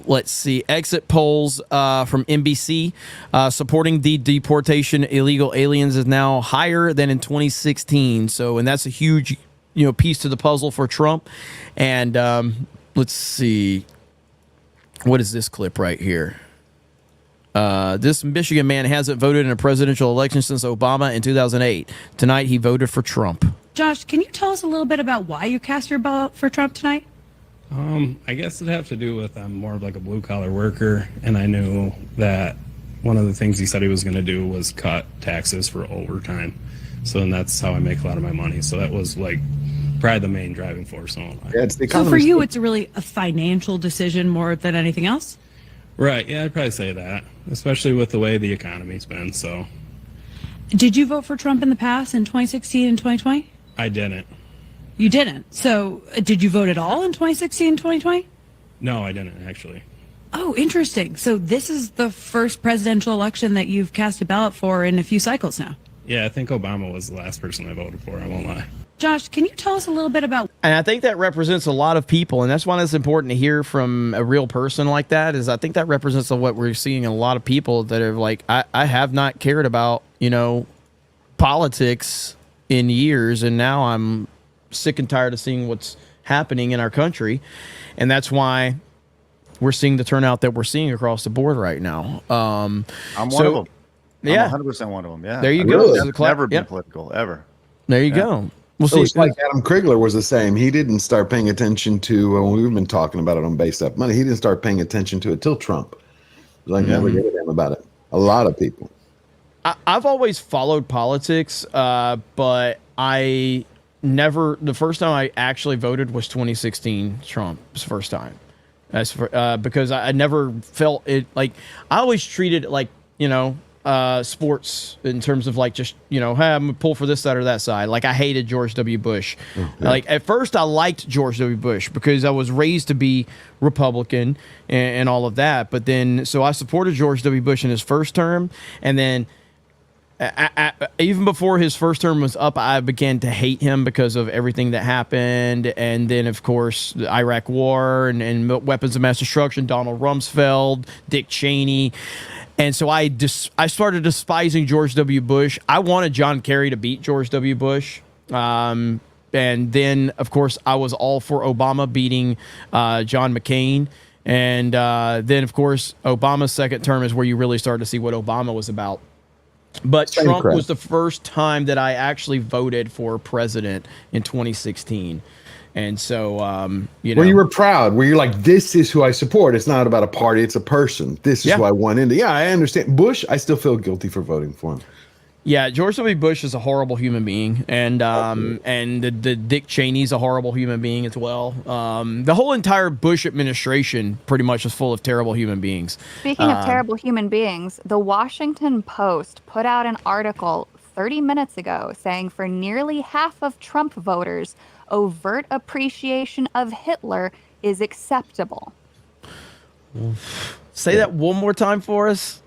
Let's see. Exit polls from NBC supporting the deportation illegal aliens is now higher than in 2016. So, and that's a huge, piece to the puzzle for Trump. And let's see. What is this clip right here? This Michigan man hasn't voted in a presidential election since Obama in 2008. Tonight, he voted for Trump. Josh, can you tell us a little bit about why you cast your ballot for Trump tonight? I guess it'd have to do with I'm more of like a blue collar worker, and I knew that one of the things he said he was going to do was cut taxes for overtime. So then that's how I make a lot of my money. So that was like probably the main driving force. So for you, it's really a financial decision more than anything else? Right. Yeah, I'd probably say that, especially with the way the economy's been. So Did you vote for Trump in the past in 2016 and 2020? I didn't. You didn't. So did you vote at all in 2016 and 2020? No, I didn't actually. Oh, interesting. So this is the first presidential election that you've cast a ballot for in a few cycles now. Yeah, I think Obama was the last person I voted for. I won't lie. Josh, can you tell us a little bit about... And I think that represents a lot of people, and that's why it's important to hear from a real person like that, is I think that represents what we're seeing in a lot of people that are like, I have not cared about, politics in years, and now I'm sick and tired of seeing what's happening in our country. And that's why we're seeing the turnout that we're seeing across the board right now. I'm one of them. Yeah. I'm 100% one of them. Yeah. There you Really? go. I've never been political, ever. There you go. We'll So see. it's like Adam Krigler was the same. He didn't start paying attention to, we've been talking about it on Based Up Money. He didn't start paying attention to it till Trump. Like, never gave a damn about it. A lot of people. I've always followed politics, but I never. The first time I actually voted was 2016. Trump's first time. That's because I never felt it like. I always treated it like sports in terms of like just hey, I'm gonna pull for this side or that side. Like I hated George W. Bush. Like at first I liked George W. Bush because I was raised to be Republican and all of that. But then so I supported George W. Bush in his first term, and then. Even before his first term was up, I began to hate him because of everything that happened. And then, of course, the Iraq War and weapons of mass destruction, Donald Rumsfeld, Dick Cheney. And so I started despising George W. Bush. I wanted John Kerry to beat George W. Bush. And then, of course, I was all for Obama beating John McCain. And then, of course, Obama's second term is where you really start to see what Obama was about. But Trump was the first time that I actually voted for president in 2016. And so, Where you were proud, where you're like, this is who I support. It's not about a party, it's a person. This is who I want into. Yeah, I understand. Bush, I still feel guilty for voting for him. Yeah, George W. Bush is a horrible human being, and the Dick Cheney's a horrible human being as well. The whole entire Bush administration pretty much was full of terrible human beings. Speaking of terrible human beings, the Washington Post put out an article 30 minutes ago saying for nearly half of Trump voters, overt appreciation of Hitler is acceptable. Say that one more time for us.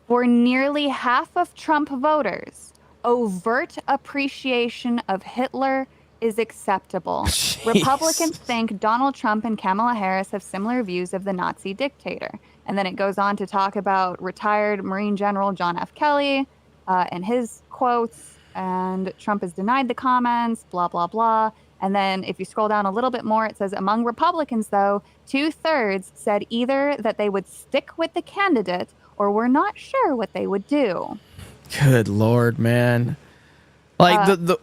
For nearly half of Trump voters, overt appreciation of Hitler is acceptable. Jeez. Republicans think Donald Trump and Kamala Harris have similar views of the Nazi dictator. And then it goes on to talk about retired Marine General John F. Kelly and his quotes, and Trump has denied the comments, blah, blah, blah. And then if you scroll down a little bit more, it says among Republicans, though, 2/3 said either that they would stick with the candidate or were not sure what they would do. Good Lord, man. Like oh,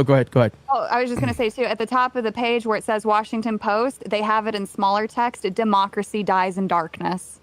go ahead. Oh, I was just going to say, too, at the top of the page where it says Washington Post, they have it in smaller text, democracy dies in darkness.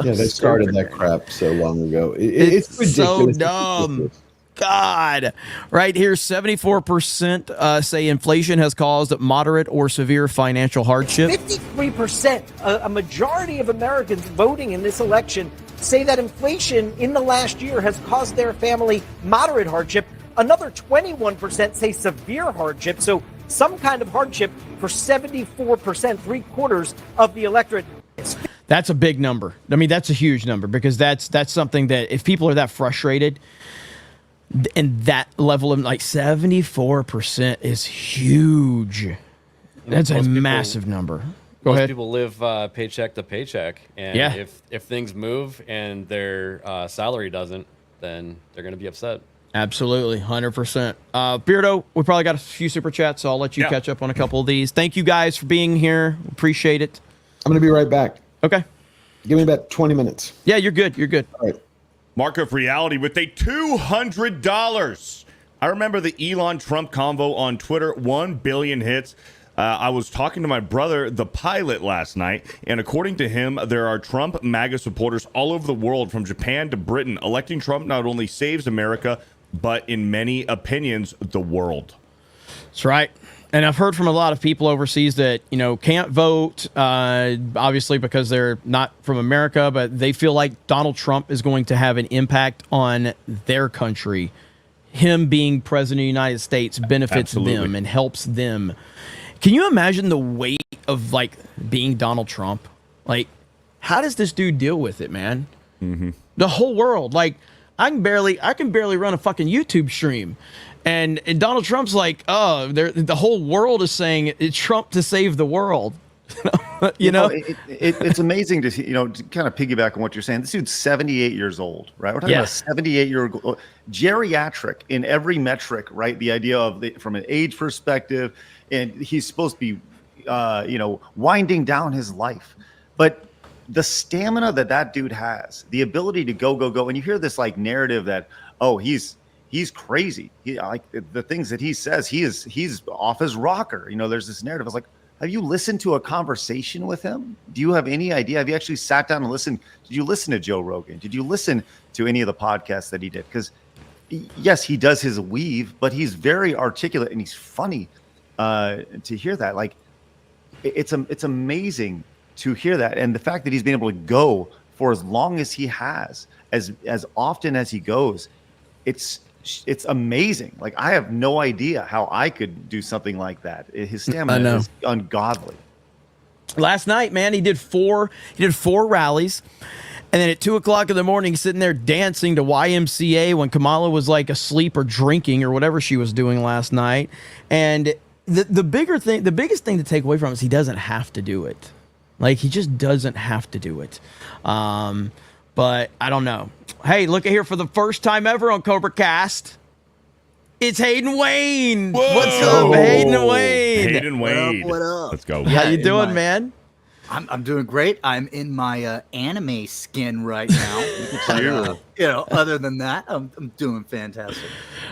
Yeah, they started that crap so long ago. It's ridiculous. So It's dumb. ridiculous. God. Right here, 74% say inflation has caused moderate or severe financial hardship. 53%, a majority of Americans voting in this election, say that inflation in the last year has caused their family moderate hardship. Another 21% say severe hardship. So some kind of hardship for 74%, 3/4 of the electorate. That's a big number. I mean, that's a huge number because that's something that if people are that frustrated and that level of like 74% is huge. That's a massive number. Go Most ahead. people live paycheck to paycheck, and Yeah. if things move and their salary doesn't, then they're going to be upset. Absolutely, 100%. Beardo, we probably got a few super chats, so I'll let you catch up on a couple of these. Thank you guys for being here. Appreciate it. I'm going to be right back. Okay. Give me about 20 minutes. Yeah, you're good. You're good. All right. Mark of Reality with a $200. I remember the Elon Trump convo on Twitter, 1 billion hits. I was talking to my brother, the pilot, last night, and according to him, there are Trump MAGA supporters all over the world, from Japan to Britain. Electing Trump not only saves America, but in many opinions, the world. That's right. And I've heard from a lot of people overseas that, can't vote, obviously, because they're not from America, but they feel like Donald Trump is going to have an impact on their country. Him being president of the United States benefits them and helps them. Can you imagine the weight of, like, being Donald Trump? Like, how does this dude deal with it, man? Mm-hmm. The whole world. Like, I can barely run a fucking YouTube stream. And Donald Trump's like, oh, the whole world is saying it's Trump to save the world. It's amazing to see, to kind of piggyback on what you're saying. This dude's 78 years old, right? We're talking about a 78-year-old geriatric in every metric, right? The idea of from an age perspective, and he's supposed to be, winding down his life. But the stamina that dude has, the ability to go, and you hear this like narrative that, oh, he's crazy. Like the things that he says, he's off his rocker. There's this narrative. I was like, have you listened to a conversation with him? Do you have any idea? Have you actually sat down and listened? Did you listen to Joe Rogan? Did you listen to any of the podcasts that he did? Because yes, he does his weave, but he's very articulate and he's funny. To hear that, like, it's amazing to hear that, and the fact that he's been able to go for as long as he has, as often as he goes, it's amazing. Like, I have no idea how I could do something like that. His stamina is ungodly. Last night, man, he did four rallies, and then at 2:00 in the morning, sitting there dancing to YMCA when Kamala was like asleep or drinking or whatever she was doing last night. And the biggest thing to take away from him is he doesn't have to do it. Like, he just doesn't have to do it. But I don't know. Hey, look at here, for the first time ever on Cobra Cast, it's Hayden Wayne. Whoa. What's up, Hayden Wayne? Hayden Wayne. What up? Let's go. How you doing, man? I'm doing great. I'm in my anime skin right now. Other than that, I'm doing fantastic.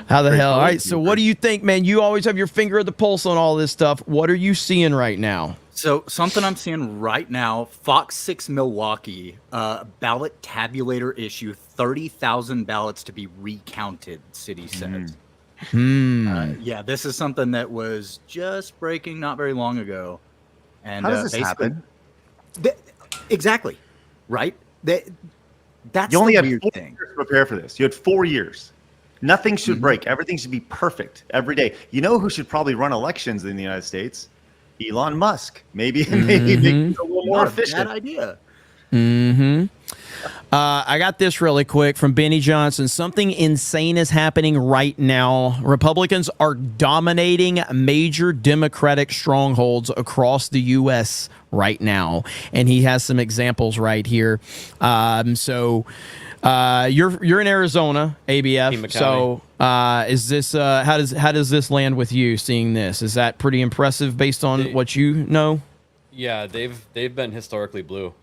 How the hell? All right, so what do you think, man? You always have your finger at the pulse on all this stuff. What are you seeing right now? So something I'm seeing right now, Fox 6 Milwaukee, ballot tabulator issue, 30,000 ballots to be recounted, city says. Yeah, this is something that was just breaking not very long ago. And how does this happen? Exactly, right? That's you only the had weird 4 thing. years to prepare for this. You had 4 years. Nothing should break. Everything should be perfect every day. You know who should probably run elections in the United States? Elon Musk. Maybe make it a little more efficient. Bad idea. I got this really quick from Benny Johnson. Something insane is happening right now. Republicans are dominating major Democratic strongholds across the U.S. right now, and he has some examples right here. You're in Arizona, ABF. So is this how does this land with you? Seeing this, is that pretty impressive based on what you know? Yeah, they've been historically blue.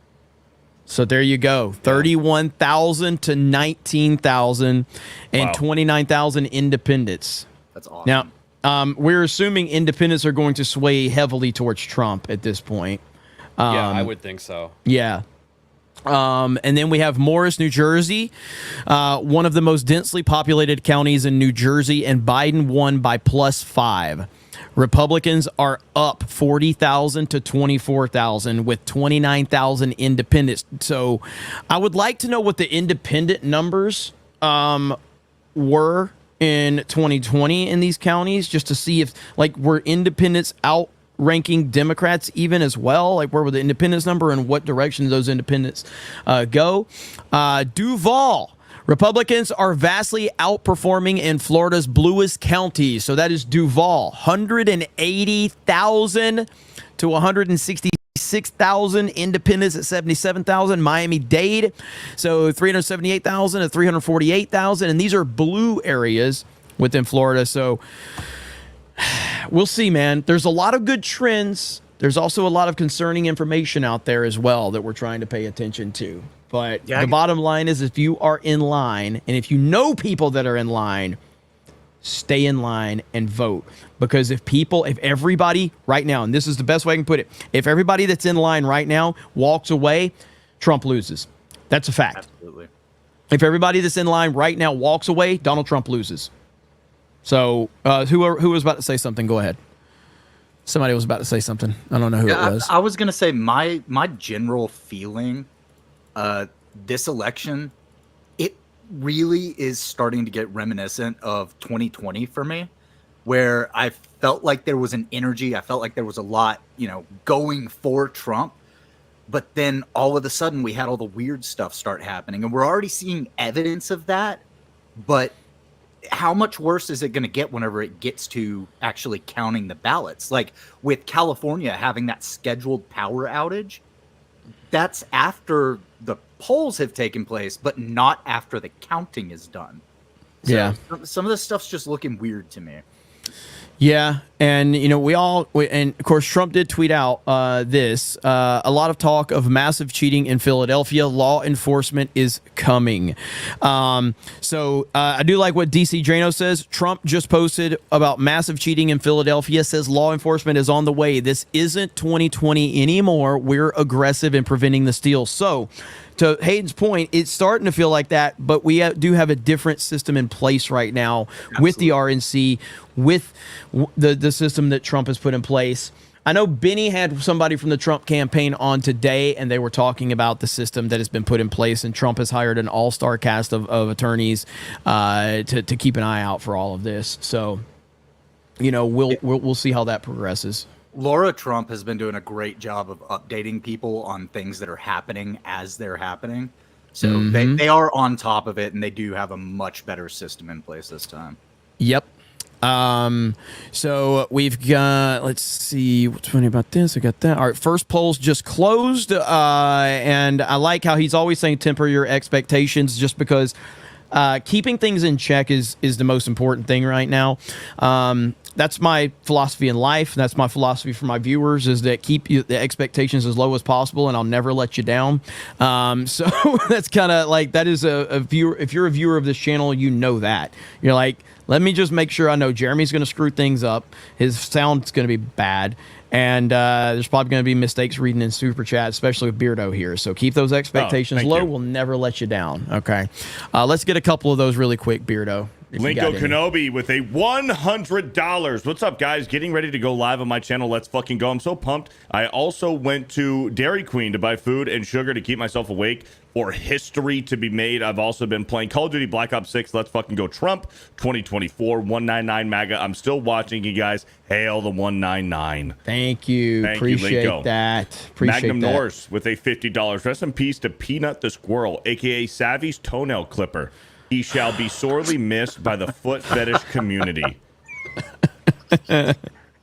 So there you go, 31,000 to 19,000, and 29,000 independents. That's awesome. Now, we're assuming independents are going to sway heavily towards Trump at this point. Yeah, I would think so. Yeah. And then we have Morris, New Jersey, one of the most densely populated counties in New Jersey, and Biden won by +5. Republicans are up 40,000 to 24,000 with 29,000 independents. So I would like to know what the independent numbers were in 2020 in these counties, just to see if, like, were independents outranking Democrats even as well? Like, where were the independents number and what direction those independents go? Duval. Republicans are vastly outperforming in Florida's bluest county. So that is Duval, 180,000 to 166,000. Independents at 77,000. Miami-Dade, so 378,000 to 348,000. And these are blue areas within Florida. So we'll see, man. There's a lot of good trends. There's also a lot of concerning information out there as well that we're trying to pay attention to. But the bottom line is, if you are in line and if you know people that are in line, stay in line and vote. Because if everybody right now, and this is the best way I can put it, if everybody that's in line right now walks away, Trump loses. That's a fact. Absolutely. If everybody that's in line right now walks away, Donald Trump loses. So who was about to say something? Go ahead. Somebody was about to say something. I don't know who it was. I was going to say my general feeling, this election, it really is starting to get reminiscent of 2020 for me, where I felt like there was an energy. I felt like there was a lot, going for Trump. But then all of a sudden we had all the weird stuff start happening, and we're already seeing evidence of that. But how much worse is it going to get whenever it gets to actually counting the ballots? Like with California having that scheduled power outage, that's after the polls have taken place, but not after the counting is done. So yeah. Some of this stuff's just looking weird to me. Yeah, and and of course Trump did tweet out this. A lot of talk of massive cheating in Philadelphia. Law enforcement is coming. So I do like what DC Drano says. Trump just posted about massive cheating in Philadelphia. Says law enforcement is on the way. This isn't 2020 anymore. We're aggressive in preventing the steal. So, to Hayden's point, it's starting to feel like that, but we do have a different system in place right now. Absolutely. With the RNC, with the system that Trump has put in place. I know Benny had somebody from the Trump campaign on today, and they were talking about the system that has been put in place, and Trump has hired an all-star cast of attorneys to keep an eye out for all of this. So, we'll see how that progresses. Laura Trump has been doing a great job of updating people on things that are happening as they're happening. So they are on top of it, and they do have a much better system in place this time. Yep. So we've got, let's see, what's funny about this? I got that. All right, first polls just closed. And I like how he's always saying temper your expectations, just because keeping things in check is the most important thing right now. That's my philosophy in life. That's my philosophy for my viewers, is that keep the expectations as low as possible, and I'll never let you down. So that's kind of like, that is a viewer. If you're a viewer of this channel, you know that. You're like, let me just make sure I know Jeremy's going to screw things up. His sound's going to be bad. And there's probably going to be mistakes reading in Super Chat, especially with Beardo here. So keep those expectations low. We'll never let you down. Okay. Let's get a couple of those really quick, Beardo. Linko Kenobi with a $100. What's up, guys? Getting ready to go live on my channel. Let's fucking go. I'm so pumped. I also went to Dairy Queen to buy food and sugar to keep myself awake for history to be made. I've also been playing Call of Duty Black Ops 6. Let's fucking go Trump 2024 199 MAGA. I'm still watching you guys. Hail the 199. Thank you. Appreciate that. Magnum Norse with a $50. Rest in peace to Peanut the Squirrel, aka Savvy's toenail clipper. He shall be sorely missed by the foot fetish community. Guys,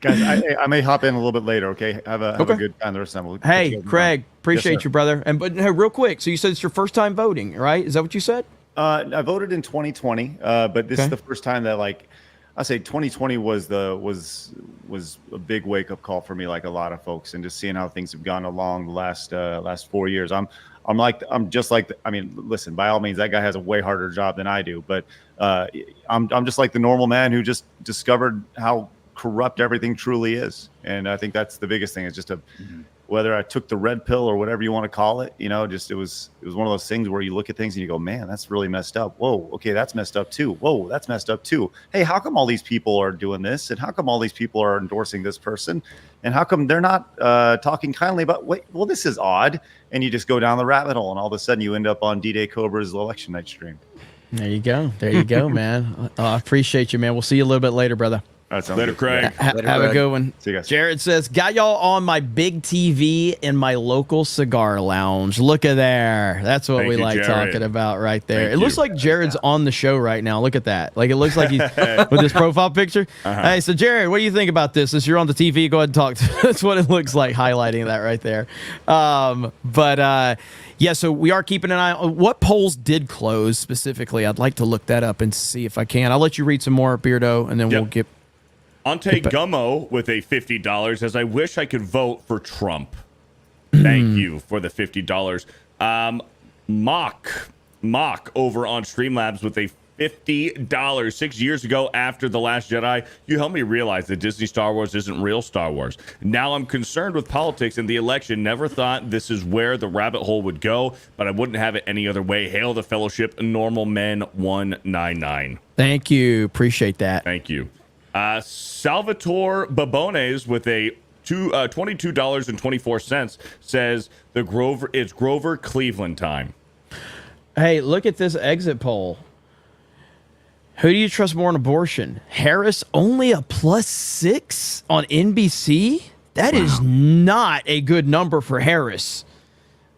I may hop in a little bit later, okay? Have a good time the rest of the time. Hey, Craig, appreciate you, brother. But hey, real quick, so you said it's your first time voting, right? Is that what you said? I voted in 2020, but this is the first time that, like, I say 2020 was a big wake-up call for me, like a lot of folks, and just seeing how things have gone along the last 4 years. I'm just like, I mean, listen, by all means, that guy has a way harder job than I do, but I'm just like the normal man who just discovered how corrupt everything truly is. And I think that's the biggest thing, is just to whether I took the red pill or whatever you want to call it, just it was one of those things where you look at things and you go, man, that's really messed up. Whoa, okay, that's messed up too. Whoa, that's messed up too. Hey, how come all these people are doing this? And how come all these people are endorsing this person? And how come they're not talking kindly about, well, this is odd. And you just go down the rabbit hole, and all of a sudden you end up on D-Day Cobra's election night stream. There you go, man. I appreciate you, man. We'll see you a little bit later, brother. Later, Craig. Have a good one. See you guys. Jared says, got y'all on my big TV in my local cigar lounge. Look at there. That's what we like talking about right there. It looks like Jared's on the show right now. Look at that. Like, it looks like he's with his profile picture. Hey, so Jared, what do you think about this? Since you're on the TV, go ahead and talk. That's what it looks like, highlighting that right there. Yeah, so we are keeping an eye on what polls did close specifically. I'd like to look that up and see if I can. I'll let you read some more, Beardo, and then we'll get... Ante Gummo with a $50 says, I wish I could vote for Trump. Thank you for the $50. Mock over on Streamlabs with a $50. 6 years ago, after The Last Jedi, you helped me realize that Disney Star Wars isn't real Star Wars. Now I'm concerned with politics and the election. Never thought this is where the rabbit hole would go, but I wouldn't have it any other way. Hail the fellowship, Normal Men 199. Thank you. Appreciate that. Thank you. Salvatore Babones with a $22.24 says it's Grover Cleveland time. Hey, look at this exit poll. Who do you trust more on abortion? Harris only a +6 on NBC? That is not a good number for Harris.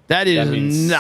That means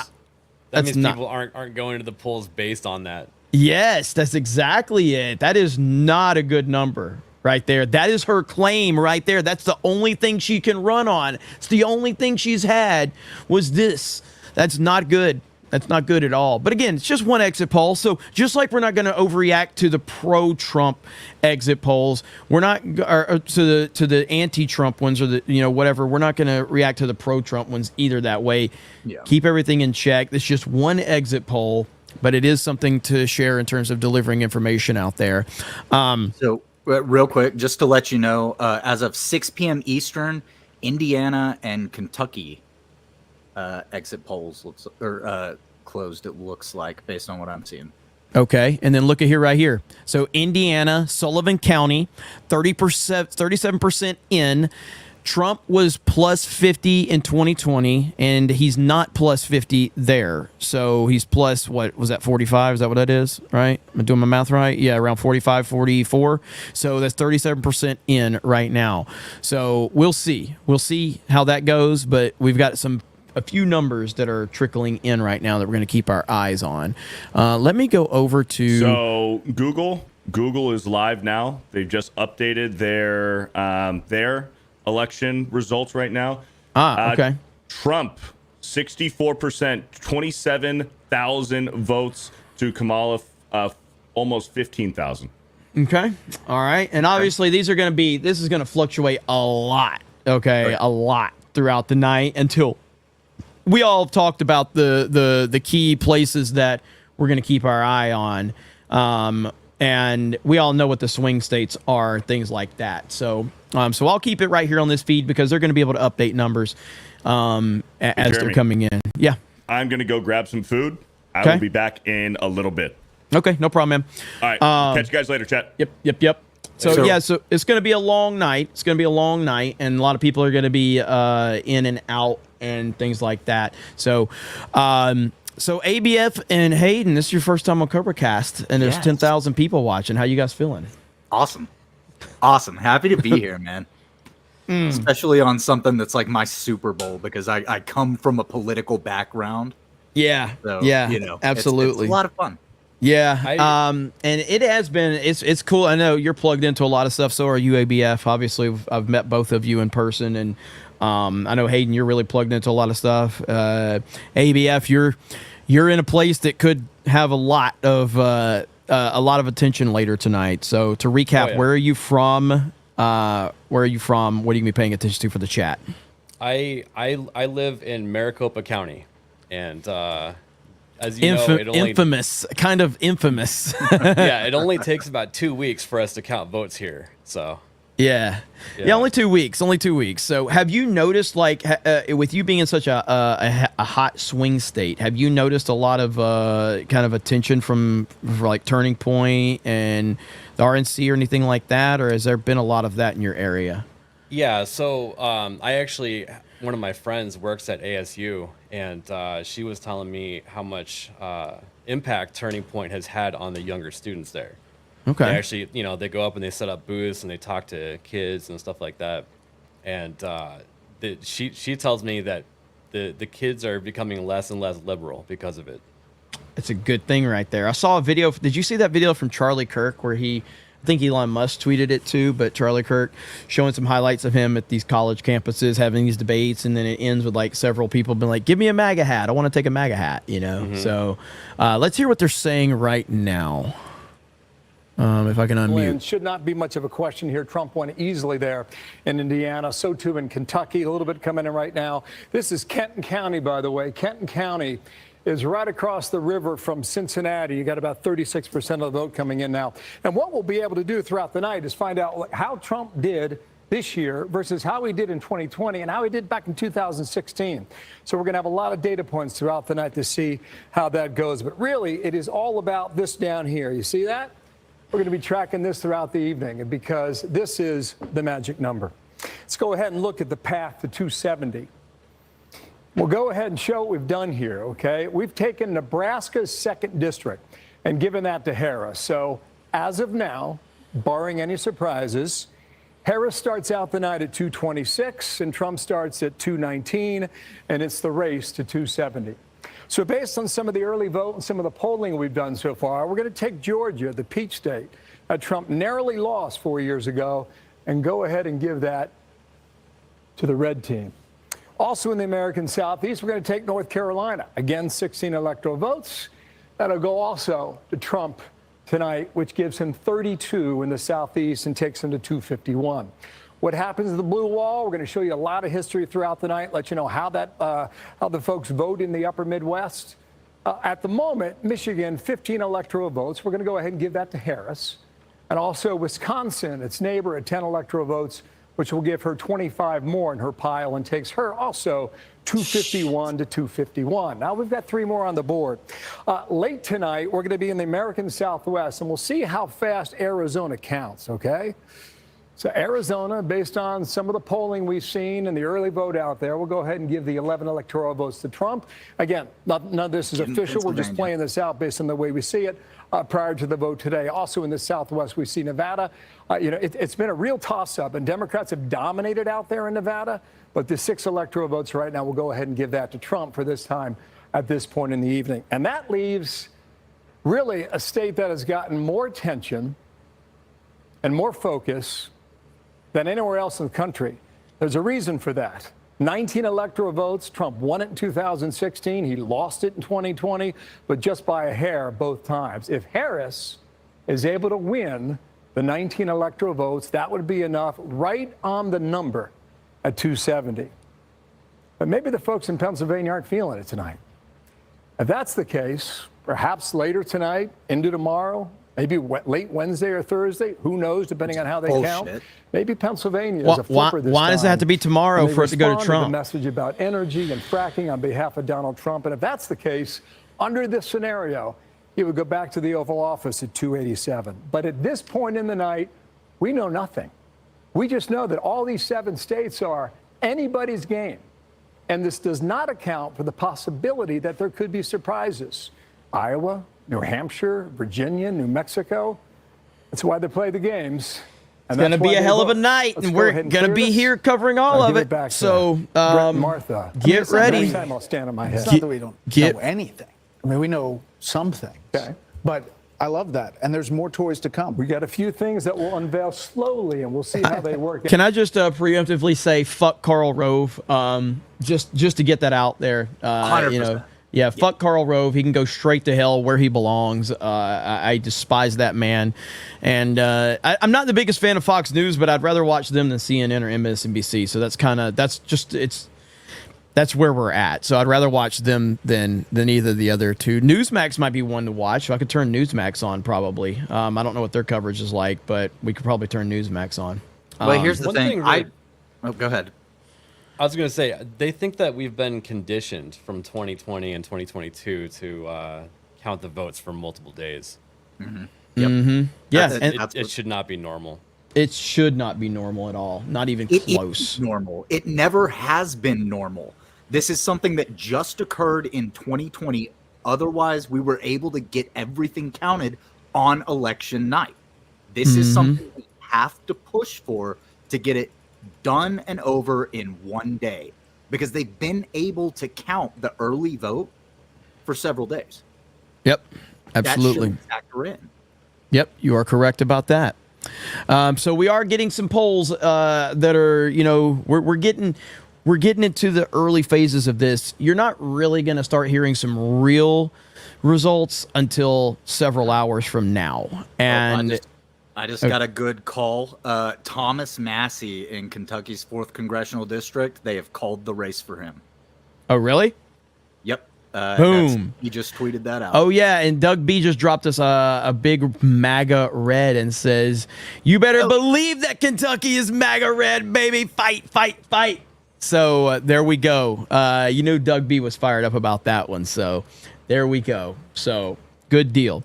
people aren't going to the polls based on that. Yes, that's exactly it. That is not a good number right there. That is her claim right there. That's the only thing she can run on. It's the only thing she's had was this. That's not good. That's not good at all. But again, it's just one exit poll. So just like we're not going to overreact to the pro-Trump exit polls, we're not or to the anti-Trump ones or the whatever. We're not going to react to the pro-Trump ones either that way. Yeah. Keep everything in check. It's just one exit poll, but it is something to share in terms of delivering information out there. So real quick, just to let you know, as of 6 p.m. Eastern, Indiana and Kentucky exit polls closed, it looks like, based on what I'm seeing. Okay, and then look at here right here. So Indiana, Sullivan County, 37% in. Trump was +50 in 2020, and he's not +50 there. So he's plus, what was that, 45? Is that what that is, right? Am I doing my math right? Yeah, around 45, 44. So that's 37% in right now. So we'll see. We'll see how that goes, but we've got a few numbers that are trickling in right now that we're going to keep our eyes on. Let me go over to... So Google is live now. They've just updated their election results right now. Okay. Trump, 64%, 27,000 votes to Kamala, almost 15,000. Okay. All right. And obviously this is going to fluctuate a lot. Okay. Right. A lot throughout the night until we all talked about the key places that we're going to keep our eye on. And we all know what the swing states are, things like that. So I'll keep it right here on this feed because they're going to be able to update numbers as they're coming in. Yeah. I'm going to go grab some food. I will be back in a little bit. Okay, no problem, man. All right. Catch you guys later, chat. Yep. So it's going to be a long night. It's going to be a long night, and a lot of people are going to be in and out and things like that. So ABF and Hayden, this is your first time on CobraCast, and there's 10,000 people watching. How you guys feeling? Awesome. Happy to be here, man. Especially on something that's like my Super Bowl, because I come from a political background. Yeah. So, absolutely. It's a lot of fun. Yeah. And it has been, it's cool. I know you're plugged into a lot of stuff. So are you, ABF. Obviously, I've met both of you in person, and I know Hayden, you're really plugged into a lot of stuff. ABF, you're in a place that could have a lot of attention later tonight. So to recap, where are you from? What are you going to be paying attention to for the chat? I live in Maricopa County, and as you know, it only infamous. Yeah, it only takes about 2 weeks for us to count votes here. So Yeah. Only 2 weeks. Only 2 weeks. So, have you noticed, like, with you being in such a hot swing state, have you noticed a lot of kind of attention from like Turning Point and the RNC or anything like that, or has there been a lot of that in your area? Yeah. So, I actually, one of my friends works at ASU, and she was telling me how much impact Turning Point has had on the younger students there. Okay. They actually, they go up and they set up booths and they talk to kids and stuff like that. And she tells me that the kids are becoming less and less liberal because of it. It's a good thing right there. I saw a video. Did you see that video from Charlie Kirk where I think Elon Musk tweeted it too, but Charlie Kirk showing some highlights of him at these college campuses having these debates, and then it ends with like several people being like, give me a MAGA hat. I want to take a MAGA hat, So let's hear what they're saying right now. If I can unmute. Should not be much of a question here. Trump won easily there in Indiana. So too in Kentucky. A little bit coming in right now. This is Kenton County, by the way. Kenton County is right across the river from Cincinnati. You got about 36% of the vote coming in now. And what we'll be able to do throughout the night is find out how Trump did this year versus how he did in 2020 and how he did back in 2016. So we're going to have a lot of data points throughout the night to see how that goes. But really, it is all about this down here. You see that? We're going to be tracking this throughout the evening because this is the magic number. Let's go ahead and look at the path to 270. We'll go ahead and show what we've done here, okay? We've taken Nebraska's 2nd district and given that to Harris. So as of now, barring any surprises, Harris starts out the night at 226 and Trump starts at 219, and it's the race to 270. So based on some of the early vote and some of the polling we've done so far, we're going to take Georgia, the Peach State, that Trump narrowly lost 4 years ago, and go ahead and give that to the red team. Also in the American Southeast, we're going to take North Carolina. Again, 16 electoral votes. That'll go also to Trump tonight, which gives him 32 in the Southeast and takes him to 251. What happens to the blue wall? We're going to show you a lot of history throughout the night, let you know how the folks vote in the upper Midwest. At the moment, Michigan, 15 electoral votes. We're going to go ahead and give that to Harris. And also Wisconsin, its neighbor, at 10 electoral votes, which will give her 25 more in her pile and takes her also 251 to 251. Now we've got 3 more on the board. Late tonight, we're going to be in the American Southwest, and we'll see how fast Arizona counts, okay? So Arizona, based on some of the polling we've seen and the early vote out there, we'll go ahead and give the 11 electoral votes to Trump. Again, none of this is official. We're just playing this out based on the way we see it prior to the vote today. Also in the Southwest, we see Nevada. It's been a real toss-up, and Democrats have dominated out there in Nevada. But the 6 electoral votes right now, we'll go ahead and give that to Trump for this time at this point in the evening. And that leaves really a state that has gotten more attention and more focus than anywhere else in the country. There's a reason for that. 19 electoral votes. Trump won it in 2016. He lost it in 2020, but just by a hair both times. If Harris is able to win the 19 electoral votes, that would be enough, right on the number at 270. But maybe the folks in Pennsylvania aren't feeling it tonight. If that's the case, perhaps later tonight, into tomorrow, maybe late Wednesday or Thursday, who knows, depending on how they count. Maybe Pennsylvania is a flipper this time. Why does it have to be tomorrow for it to go to Trump? A message about energy and fracking on behalf of Donald Trump. And if that's the case, under this scenario, he would go back to the Oval Office at 287. But at this point in the night, we know nothing. We just know that all these 7 states are anybody's game. And this does not account for the possibility that there could be surprises. Iowa, New Hampshire, Virginia, New Mexico. That's why they play the games. It's going to be a hell of a night, and we're going to be here covering all of it. So, Martha, get ready. Next time I'll stand on my head. It's not that we don't know anything. I mean, we know some things. Okay. But I love that. And there's more toys to come. We got a few things that will unveil slowly, and we'll see how they work. Can I just preemptively say fuck Karl Rove, just to get that out there? 100%. Yeah, fuck Karl Rove. He can go straight to hell where he belongs. I despise that man. And I'm not the biggest fan of Fox News, but I'd rather watch them than CNN or MSNBC. So that's where we're at. So I'd rather watch them than either of the other two. Newsmax might be one to watch. So I could turn Newsmax on probably. I don't know what their coverage is like, but we could probably turn Newsmax on. Well, here's the One thing. thing that- Go ahead. I was going to say, they think that we've been conditioned from 2020 and 2022 to count the votes for multiple days. Mm-hmm. Yep. Mm-hmm. Yeah, It should not be normal. It should not be normal at all. Not even It close. is normal. It never has been normal. This is something that just occurred in 2020. Otherwise, we were able to get everything counted on election night. This is something we have to push for to get it done and over in one day, because they've been able to count the early vote for several days. Yep, absolutely. That should factor in. Yep, you are correct about that. So we are getting some polls that are, we're getting into the early phases of this. You're not really going to start hearing some real results until several hours from now. And I just got a good call. Thomas Massey in Kentucky's 4th Congressional District, they have called the race for him. Oh, really? Yep. Boom. He just tweeted that out. Oh, yeah. And Doug B just dropped us a big MAGA red and says, you better believe that Kentucky is MAGA red, baby. Fight, fight, fight. So there we go. Doug B was fired up about that one. So there we go. So good deal.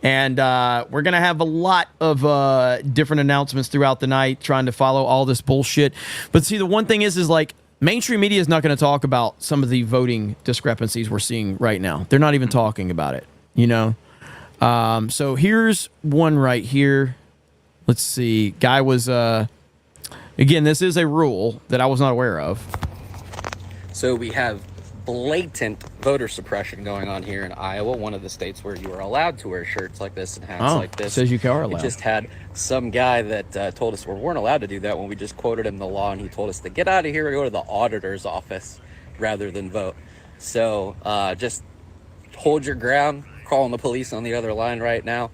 And we're going to have a lot of different announcements throughout the night trying to follow all this bullshit. But see, the one thing is like mainstream media is not going to talk about some of the voting discrepancies we're seeing right now. They're not even talking about it, So here's one right here. Let's see. Guy was, again, this is a rule that I was not aware of. So we have blatant voter suppression going on here in Iowa, one of the states where you are allowed to wear shirts like this and hats like this. Says you are We allowed. just had some guy that told us we weren't allowed to do that when we just quoted him the law, and he told us to get out of here and go to the auditor's office rather than vote. So just hold your ground, calling the police on the other line right now.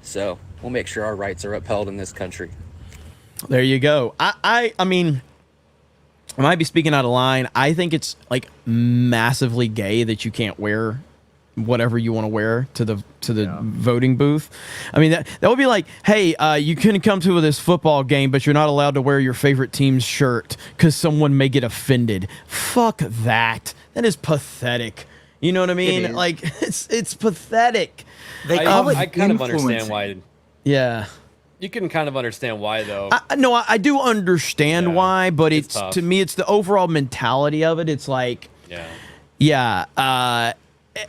So we'll make sure our rights are upheld in this country. There you go. I mean, I might be speaking out of line. I think it's like massively gay that you can't wear whatever you want to wear to the voting booth. I mean, that would be like, hey, you couldn't come to this football game, but you're not allowed to wear your favorite team's shirt because someone may get offended. Fuck that. That is pathetic. You know what I mean? Like, it's pathetic. I kind of understand why. Yeah. You can kind of understand why, though. I do understand why, but it's tough. to me, it's the overall mentality of it. It's like,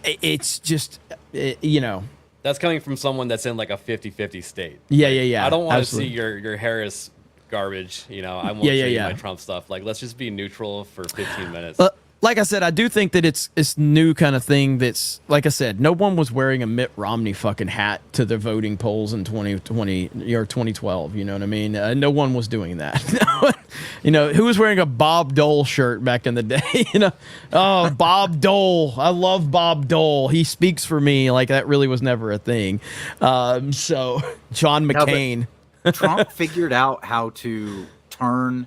it's just, That's coming from someone that's in like a 50-50 state. Yeah. I don't want to Absolutely. see your Harris garbage. I won't Yeah, show you yeah. my Trump stuff. Like, let's just be neutral for 15 minutes. Like I said, I do think that it's new kind of thing that's, like I said, no one was wearing a Mitt Romney fucking hat to the voting polls in 2020 or 2012. You know what I mean? No one was doing that. Who was wearing a Bob Dole shirt back in the day? Oh, Bob Dole. I love Bob Dole. He speaks for me. Like, that really was never a thing. So, John McCain. Trump figured out how to turn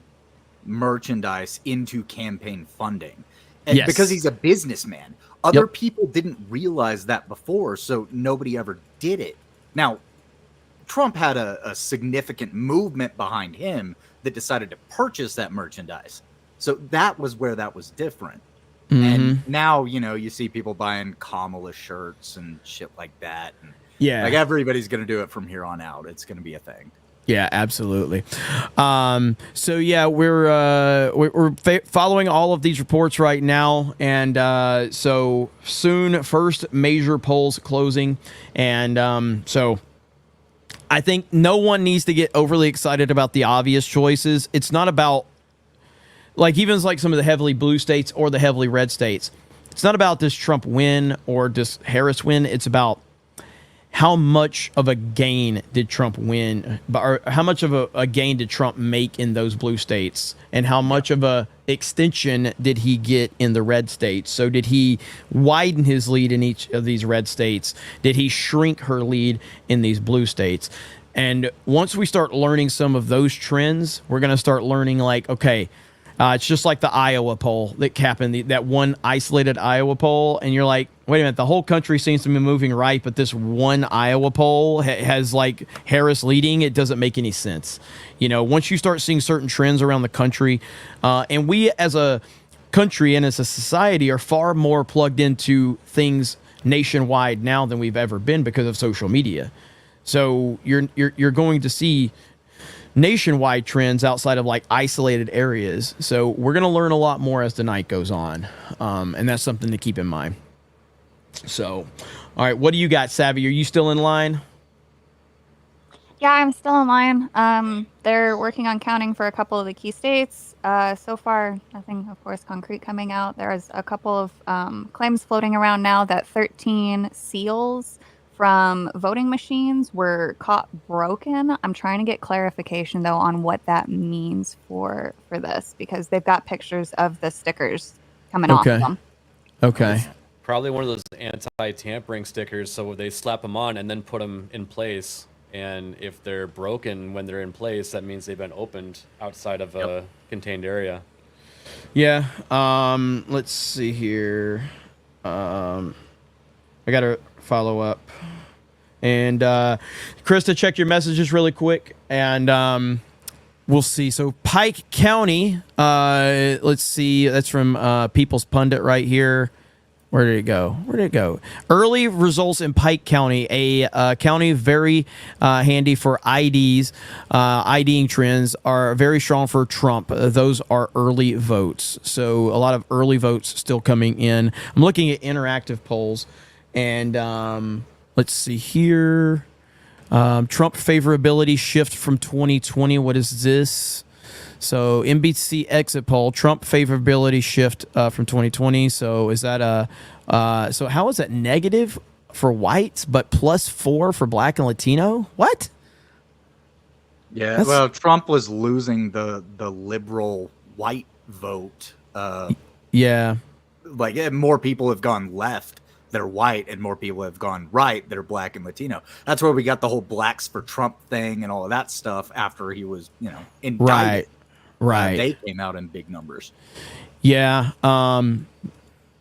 merchandise into campaign funding. And Yes. because he's a businessman. Other people didn't realize that before, so nobody ever did it. Now, Trump had a significant movement behind him that decided to purchase that merchandise. So that was where that was different. And now, you see people buying Kamala shirts and shit like that. And Yeah. like everybody's going to do it from here on out. It's going to be a thing. Yeah, absolutely. So yeah, we're following all of these reports right now, and so soon, first major polls closing, and so I think no one needs to get overly excited about the obvious choices. It's not about even like some of the heavily blue states or the heavily red states. It's not about does Trump win or does Harris win. It's about how much of a gain did Trump win, or how much of a gain did Trump make in those blue states, and how much of a extension did he get in the red states? So did he widen his lead in each of these red states? Did he shrink her lead in these blue states? And once we start learning some of those trends, we're going to start learning like, okay, It's just like the Iowa poll that happened, that one isolated Iowa poll, and you're like, wait a minute, the whole country seems to be moving right, but this one Iowa poll has like Harris leading. It doesn't make any sense. Once you start seeing certain trends around the country, and we as a country and as a society are far more plugged into things nationwide now than we've ever been because of social media. So you're going to see nationwide trends outside of like isolated areas. So we're going to learn a lot more as the night goes on. And that's something to keep in mind. So, all right, what do you got, Savvy? Are you still in line? Yeah, I'm still in line. They're working on counting for a couple of the key states. So far, nothing, of course, concrete coming out. There's a couple of claims floating around now that 13 seals from voting machines were caught broken. I'm trying to get clarification, though, on what that means for this, because they've got pictures of the stickers coming off them. Okay. Probably one of those anti-tampering stickers, so they slap them on and then put them in place. And if they're broken when they're in place, that means they've been opened outside of a contained area. Yeah. Let's see here. I got to follow up. And Krista, check your messages really quick, and we'll see. So Pike County, let's see. That's from People's Pundit right here. Where did it go? Early results in Pike County, a county very handy for IDs. IDing trends are very strong for Trump. Those are early votes. So a lot of early votes still coming in. I'm looking at interactive polls, and let's see here. Trump favorability shift from 2020. What is this? So NBC exit poll, Trump favorability shift from 2020. So is that so how is that negative for whites, but +4 for black and Latino? What? Yeah, well, Trump was losing the liberal white vote. Yeah. Like more people have gone left that are white, and more people have gone right that are black and Latino. That's where we got the whole blacks for Trump thing and all of that stuff after he was, indicted. Right. They came out in big numbers. Yeah.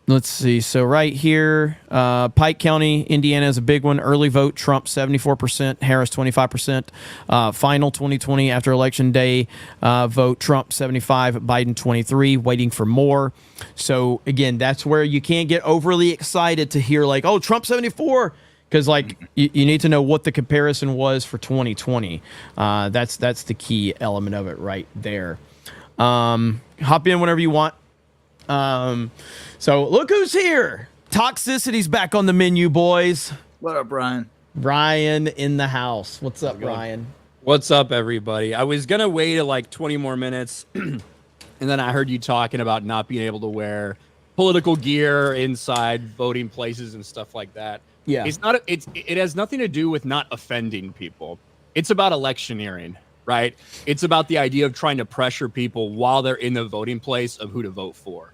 Let's see. So right here, Pike County, Indiana is a big one. Early vote, Trump 74%, Harris 25%. Final 2020 after election day vote, Trump 75, Biden 23. Waiting for more. So again, that's where you can't get overly excited to hear like, oh, Trump 74. Because you need to know what the comparison was for 2020. That's the key element of it right there. Hop in whenever you want. So look who's here. Toxicity's back on the menu, boys. What up, Brian? Brian in the house. What's up, Brian? What's up, everybody? I was gonna wait like 20 more minutes, and then I heard you talking about not being able to wear political gear inside voting places and stuff like that. Yeah. It has nothing to do with not offending people. It's about electioneering, right? It's about the idea of trying to pressure people while they're in the voting place of who to vote for.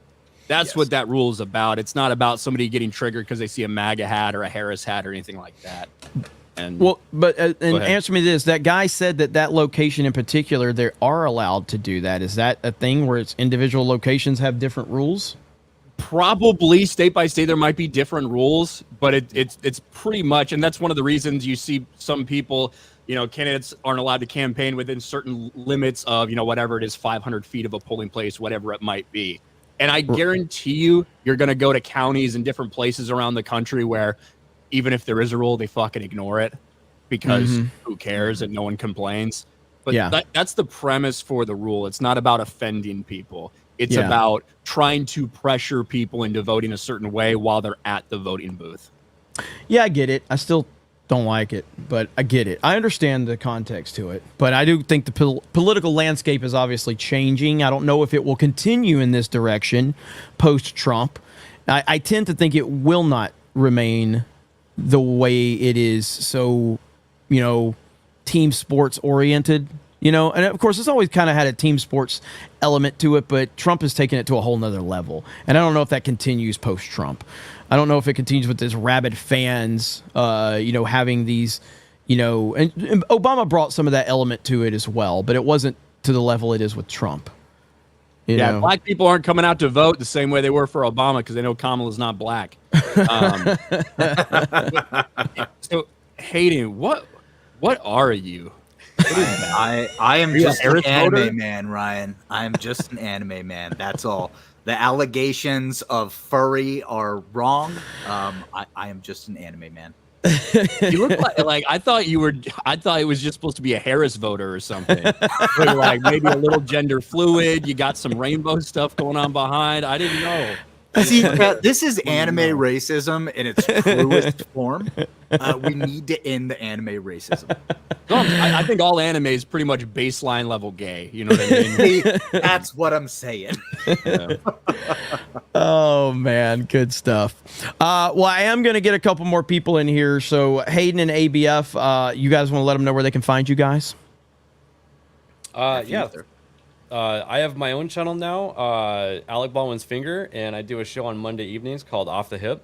That's what that rule is about. It's not about somebody getting triggered because they see a MAGA hat or a Harris hat or anything like that. And answer me this: that guy said that location in particular, they are allowed to do that. Is that a thing where it's individual locations have different rules? Probably state by state there might be different rules, but it's pretty much, and that's one of the reasons you see some people, candidates aren't allowed to campaign within certain limits of, whatever it is, 500 feet of a polling place, whatever it might be. And I guarantee you're going to go to counties and different places around the country where even if there is a rule, they fucking ignore it because who cares and no one complains. But that's the premise for the rule. It's not about offending people. It's about trying to pressure people into voting a certain way while they're at the voting booth. Yeah, I get it. I still don't like it, but I get it. I understand the context to it, but I do think the political landscape is obviously changing. I don't know if it will continue in this direction post-Trump. I tend to think it will not remain the way it is. So, team sports oriented. And of course, it's always kind of had a team sports element to it, but Trump has taken it to a whole nother level. And I don't know if that continues post-Trump. I don't know if it continues with this rabid fans, having these, and Obama brought some of that element to it as well, but it wasn't to the level it is with Trump. You know? Black people aren't coming out to vote the same way they were for Obama because they know Kamala's not black. So, Hayden, what are you? I am Are you a just an Harris anime voter? man, Ryan. I am just an anime man. That's all. The allegations of furry are wrong. I am just an anime man. You look like I thought it was just supposed to be a Harris voter or something. Or like maybe a little gender fluid. You got some rainbow stuff going on behind. I didn't know. See, this is anime racism in its truest form. We need to end the anime racism. I think all anime is pretty much baseline level gay. You know what I mean? See, that's what I'm saying. Yeah. Oh man, good stuff. Well, I am going to get a couple more people in here. So Hayden and ABF, you guys want to let them know where they can find you guys? Yeah. I have my own channel now, Alec Baldwin's Finger, and I do a show on Monday evenings called Off the Hip.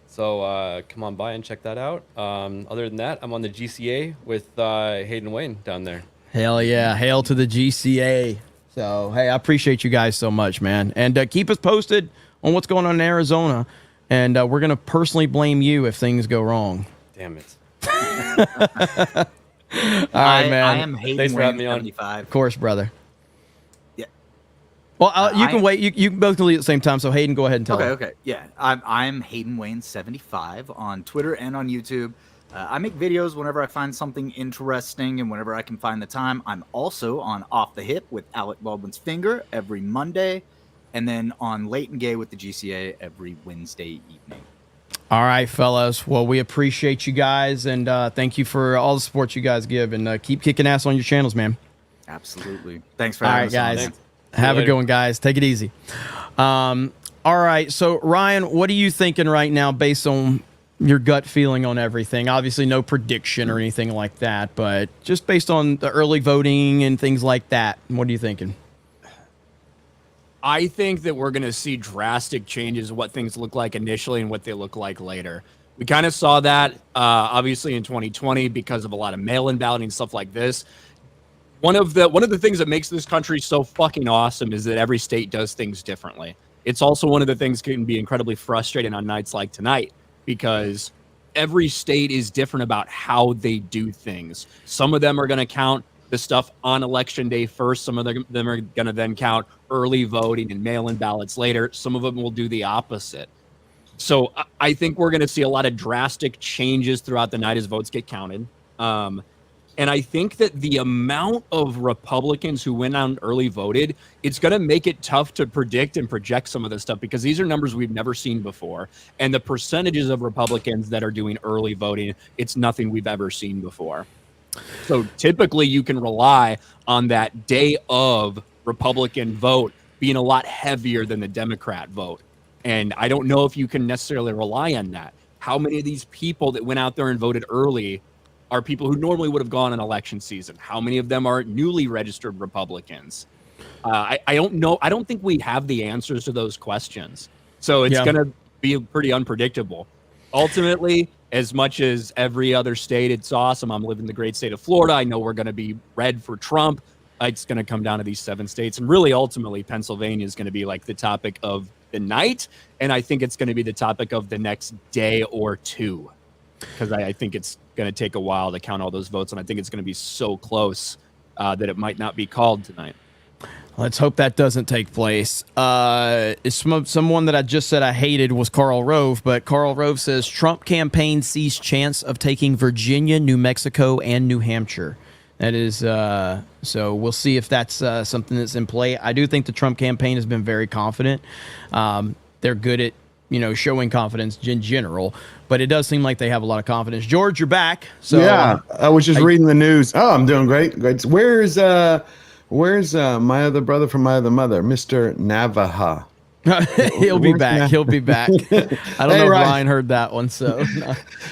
So come on by and check that out. Other than that, I'm on the GCA with Hayden Wayne down there. Hell yeah. Hail to the GCA. So, hey, I appreciate you guys so much, man. And keep us posted on what's going on in Arizona. And we're going to personally blame you if things go wrong. Damn it. All right, man. I am Hayden Thanks for having Wayne, me on. Of 75. course, brother. Yeah. Well, you can wait. You can both leave at the same time. So, Hayden, go ahead and tell them. Okay. Yeah. I'm Hayden Wayne 75 on Twitter and on YouTube. I make videos whenever I find something interesting and whenever I can find the time. I'm also on Off the Hip with Alec Baldwin's Finger every Monday, and then on Late and Gay with the GCA every Wednesday evening. All right, fellas. Well, we appreciate you guys, and thank you for all the support you guys give, and keep kicking ass on your channels, man. Absolutely. Thanks for all having right, us on. guys. Have a good one, guys. Take it easy. All right. So, Ryan, what are you thinking right now based on your gut feeling on everything? Obviously, no prediction or anything like that, but just based on the early voting and things like that, what are you thinking? I think that we're going to see drastic changes in what things look like initially and what they look like later. We kind of saw that, obviously, in 2020 because of a lot of mail-in balloting and stuff like this. One of the things that makes this country so fucking awesome is that every state does things differently. It's also one of the things that can be incredibly frustrating on nights like tonight because every state is different about how they do things. Some of them are going to count the stuff on election day first. Some of them are going to then count early voting and mail-in ballots later. Some of them will do the opposite. So I think we're going to see a lot of drastic changes throughout the night as votes get counted. And I think that the amount of Republicans who went out and early voted, it's going to make it tough to predict and project some of this stuff because these are numbers we've never seen before. And the percentages of Republicans that are doing early voting, it's nothing we've ever seen before. So typically you can rely on that day of Republican vote being a lot heavier than the Democrat vote. And I don't know if you can necessarily rely on that. How many of these people that went out there and voted early are people who normally would have gone in election season? How many of them are newly registered Republicans? I don't know. I don't think we have the answers to those questions. So it's going to be pretty unpredictable. Ultimately, as much as every other state, it's awesome. I'm living in the great state of Florida. I know we're going to be red for Trump. It's going to come down to these 7 states. And really, ultimately, Pennsylvania is going to be like the topic of the night. And I think it's going to be the topic of the next day or two. Because I think it's going to take a while to count all those votes. And I think it's going to be so close that it might not be called tonight. Let's hope that doesn't take place. Someone that I just said I hated was Karl Rove, but Karl Rove says Trump campaign sees chance of taking Virginia, New Mexico, and New Hampshire. That is, so we'll see if that's something that's in play. I do think the Trump campaign has been very confident. They're good at, showing confidence in general, but it does seem like they have a lot of confidence. George, you're back. So yeah, I was just reading the news. Oh, I'm doing great. Great. Where's my other brother from my other mother, Mr. Navaja? He'll be back. He'll be back. I don't know if Ryan heard that one. So,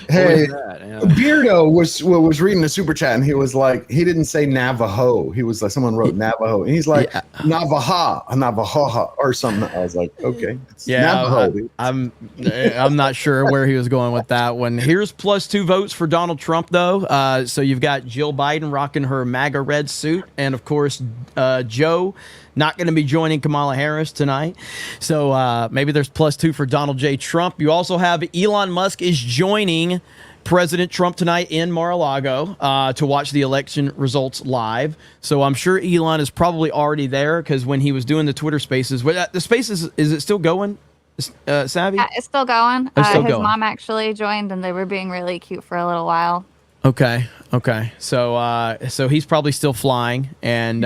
hey, Beardo was reading the super chat and he was like, he didn't say Navajo. He was like, someone wrote Navajo, and he's like Navajo or something. I was like, okay, it's Navajo. I'm not sure where he was going with that one. Here's +2 votes for Donald Trump, though. So you've got Jill Biden rocking her MAGA red suit, and of course, Joe not going to be joining Kamala Harris tonight. So maybe there's +2 for Donald J. Trump. You also have Elon Musk is joining President Trump tonight in Mar-a-Lago to watch the election results live. So I'm sure Elon is probably already there, because when he was doing the Twitter Spaces, the Spaces, is it still going? Savvy? Yeah, it's still going. It's still his going. mom actually joined, and they were being really cute for a little while. Okay. So he's probably still flying, and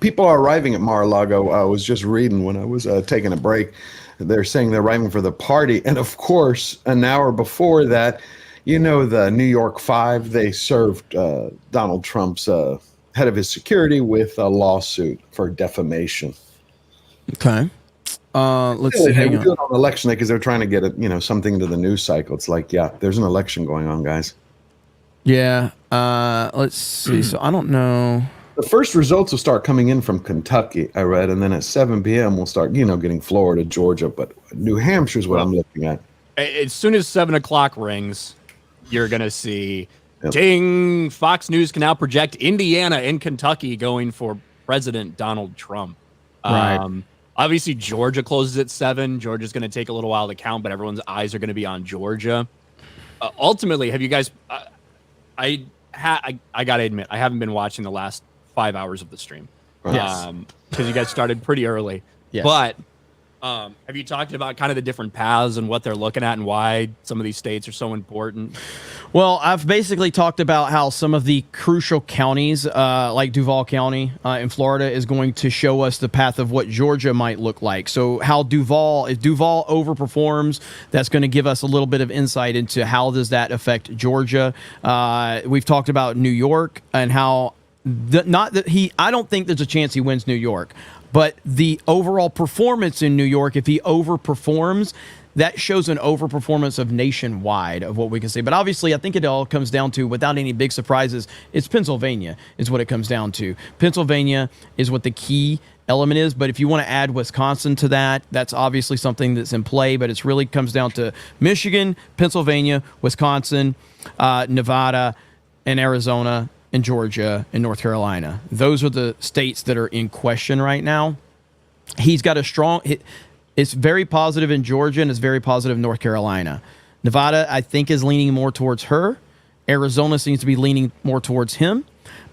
people are arriving at Mar-a-Lago. I was just reading when I was taking a break. They're saying they're arriving for the party, and of course, an hour before that, the New York 5, they served Donald Trump's head of his security with a lawsuit for defamation. Okay. Let's see. They do it on election day because they're trying to get it, something into the news cycle. It's like, yeah, there's an election going on, guys. Yeah. Let's see. So I don't know. The first results will start coming in from Kentucky, I read, and then at 7 p.m. we'll start, getting Florida, Georgia, but New Hampshire is what I'm looking at. As soon as 7 o'clock rings, you're gonna see, ding! Fox News can now project Indiana and Kentucky going for President Donald Trump. Right. Obviously, Georgia closes at 7. Georgia's going to take a little while to count, but everyone's eyes are going to be on Georgia. Ultimately, have you guys? I gotta admit, I haven't been watching the last 5 hours of the stream. Yes. Because you guys started pretty early. Yes. But have you talked about kind of the different paths and what they're looking at and why some of these states are so important? Well, I've basically talked about how some of the crucial counties, like Duval County in Florida, is going to show us the path of what Georgia might look like. So how if Duval overperforms, that's going to give us a little bit of insight into how does that affect Georgia. We've talked about New York and how I don't think there's a chance he wins New York, but the overall performance in New York, if he overperforms, that shows an overperformance of nationwide of what we can see. But obviously, I think it all comes down to, without any big surprises, it's Pennsylvania is what it comes down to. Pennsylvania is what the key element is. But if you want to add Wisconsin to that, that's obviously something that's in play. But it really comes down to Michigan, Pennsylvania, Wisconsin, Nevada, and Arizona, and Georgia, and North Carolina. Those are the states that are in question right now. He's got a strong... It's very positive in Georgia, and it's very positive in North Carolina. Nevada, I think, is leaning more towards her. Arizona seems to be leaning more towards him.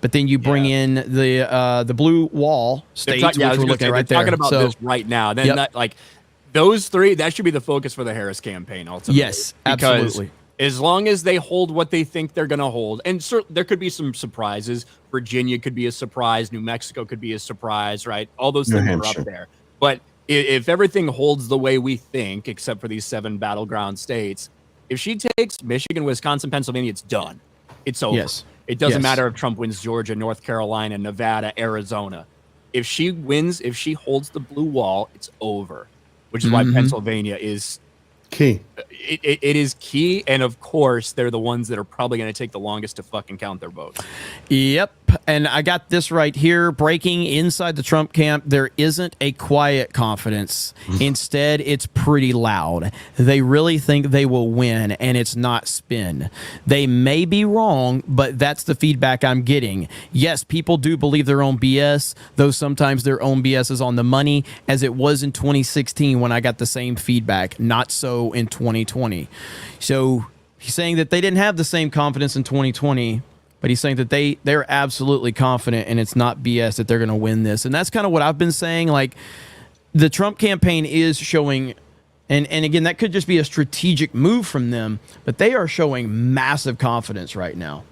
But then you bring in the blue wall states, which we're looking at right there. Talking about this right now. Then those three, that should be the focus for the Harris campaign, ultimately. Yes, absolutely. As long as they hold what they think they're going to hold, and there could be some surprises. Virginia could be a surprise. New Mexico could be a surprise, right? All those things are up there. But if everything holds the way we think, except for these 7 battleground states, if she takes Michigan, Wisconsin, Pennsylvania, it's done. It's over. Yes. It doesn't matter if Trump wins Georgia, North Carolina, Nevada, Arizona. If she wins, if she holds the blue wall, it's over, which is why Pennsylvania is key. It is key, and of course, they're the ones that are probably going to take the longest to fucking count their votes. Yep, and I got this right here. Breaking inside the Trump camp, there isn't a quiet confidence. Instead, it's pretty loud. They really think they will win, and it's not spin. They may be wrong, but that's the feedback I'm getting. Yes, people do believe their own BS, though sometimes their own BS is on the money, as it was in 2016 when I got the same feedback. Not so in 2020. So he's saying that they didn't have the same confidence in 2020, but he's saying that they're absolutely confident, and it's not BS that they're going to win this. And that's kind of what I've been saying. Like, the Trump campaign is showing, and again, that could just be a strategic move from them, but they are showing massive confidence right now.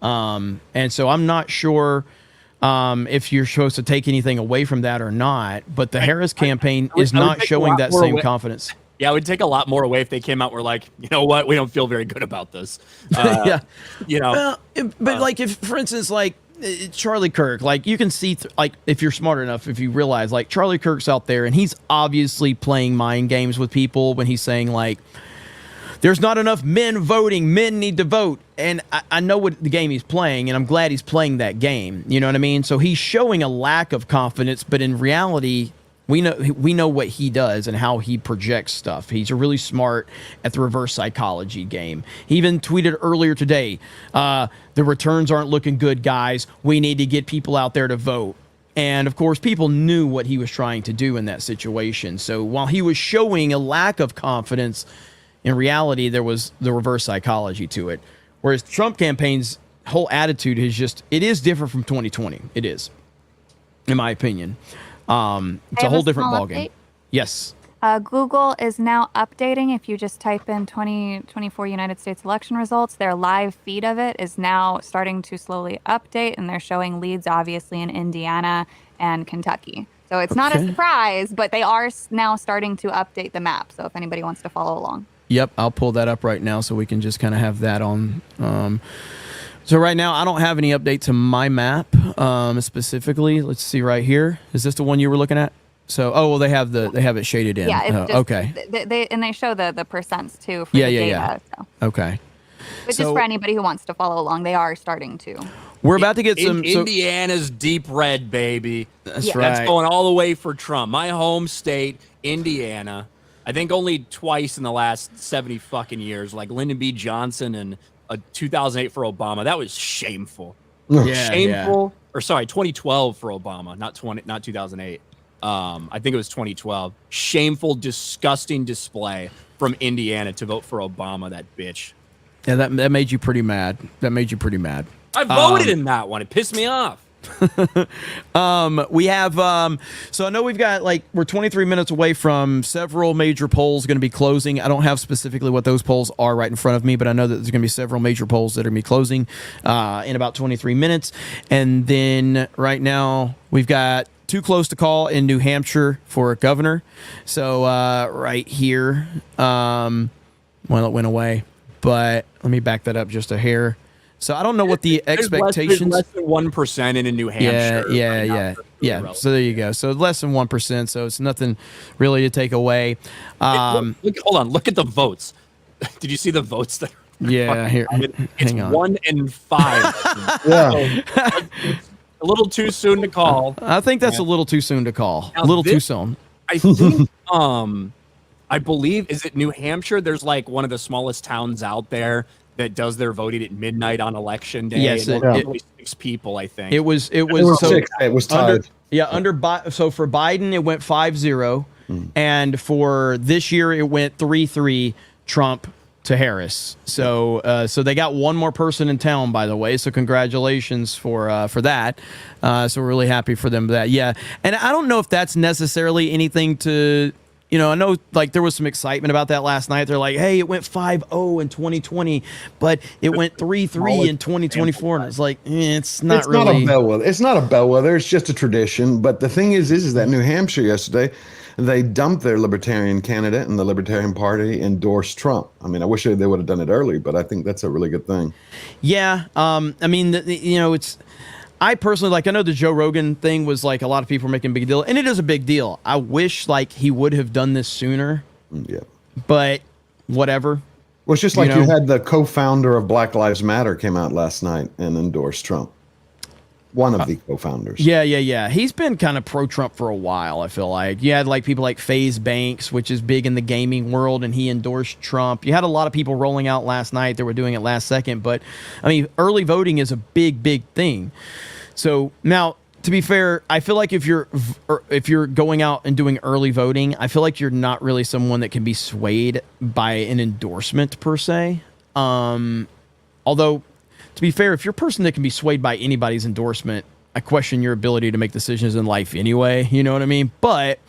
And so I'm not sure if you're supposed to take anything away from that or not, but the Harris campaign is not showing that same confidence. Yeah, it would take a lot more away if they came out and were like, you know what, we don't feel very good about this. Yeah. You know. Well, but like, if, for instance, like, Charlie Kirk, like you can see, like if you're smart enough, if you realize, like Charlie Kirk's out there and he's obviously playing mind games with people when he's saying like, there's not enough men voting, men need to vote. And I know what the game he's playing, and I'm glad he's playing that game. You know what I mean? So he's showing a lack of confidence, but in reality, we know what he does and how he projects stuff. He's really smart at the reverse psychology game. He even tweeted earlier today, the returns aren't looking good, guys. We need to get people out there to vote. And of course, people knew what he was trying to do in that situation. So while he was showing a lack of confidence, in reality, there was the reverse psychology to it. Whereas Trump campaign's whole attitude is just, it is different from 2020. It is, in my opinion. It's a whole different ballgame. Yes. Google is now updating. If you just type in 2024 United States election results, their live feed of it is now starting to slowly update, and they're showing leads obviously in Indiana and Kentucky. So it's not a surprise, but they are now starting to update the map. So if anybody wants to follow along. Yep, I'll pull that up right now so we can just kind of have that on. So right now, I don't have any updates to my map specifically. Let's see right here. Is this the one you were looking at? So, oh well, they have it shaded in. Yeah, it's just, okay. They show the percents too for the data. So. Okay. But just for anybody who wants to follow along, they are starting to. We're about to get some. Indiana's deep red, baby. That's right. That's going all the way for Trump. My home state, Indiana. I think only twice in the last 70 fucking years, like Lyndon B. Johnson and 2008 for Obama. That was shameful. Shameful. Or sorry, 2012 for Obama, not 2008. I think it was 2012. Shameful, disgusting display from Indiana to vote for Obama. That bitch. Yeah, that made you pretty mad. I voted in that one. It pissed me off. We have so I know we've got we're 23 minutes away from several major polls going to be closing. I don't have specifically what those polls are right in front of me, but I know that there's going to be several major polls that are going to be closing in about 23 minutes. And then right now we've got too close to call in New Hampshire for governor. So right here, well, it went away, but let me back that up just a hair. So I don't know what the expectations. Less than 1% in New Hampshire. Yeah. So there you go. So less than 1%. So it's nothing really to take away. Hold on. Look at the votes. Did you see the votes that? Yeah. Here. It's Hang on. 1 in 5. Yeah. A little too soon to call. I think that's a little too soon to call. Now A little too soon. I think. I believe is it New Hampshire? There's one of the smallest towns out there that does their voting at midnight on election day. Yes, only 6 people, I think. It was It was tied. So for Biden it went 5-0, and for this year it went 3-3 Trump to Harris. So so they got one more person in town, by the way. So congratulations for that. So we're really happy for them for that. Yeah, and I don't know if that's necessarily anything to. I know there was some excitement about that last night. They're like, hey, it went 5-0 in 2020, but it went 3-3 in 2024. And it's like, it's not really. Not a bellwether. It's not a bellwether. It's just a tradition. But the thing is that New Hampshire yesterday, they dumped their Libertarian candidate and the Libertarian Party endorsed Trump. I mean, I wish they would have done it early, but I think that's a really good thing. Yeah. I mean, it's. I personally I know the Joe Rogan thing was a lot of people were making a big deal, and it is a big deal. I wish he would have done this sooner. Yeah. But whatever. Well, it's just you had the co-founder of Black Lives Matter came out last night and endorsed Trump. One of the co-founders. Yeah. He's been kind of pro-Trump for a while, I feel like. You had people like FaZe Banks, which is big in the gaming world, and he endorsed Trump. You had a lot of people rolling out last night that were doing it last second. But, I mean, early voting is a big, big thing. So, now, to be fair, I feel like if you're going out and doing early voting, I feel like you're not really someone that can be swayed by an endorsement, per se. Although, to be fair, if you're a person that can be swayed by anybody's endorsement, I question your ability to make decisions in life anyway. You know what I mean? But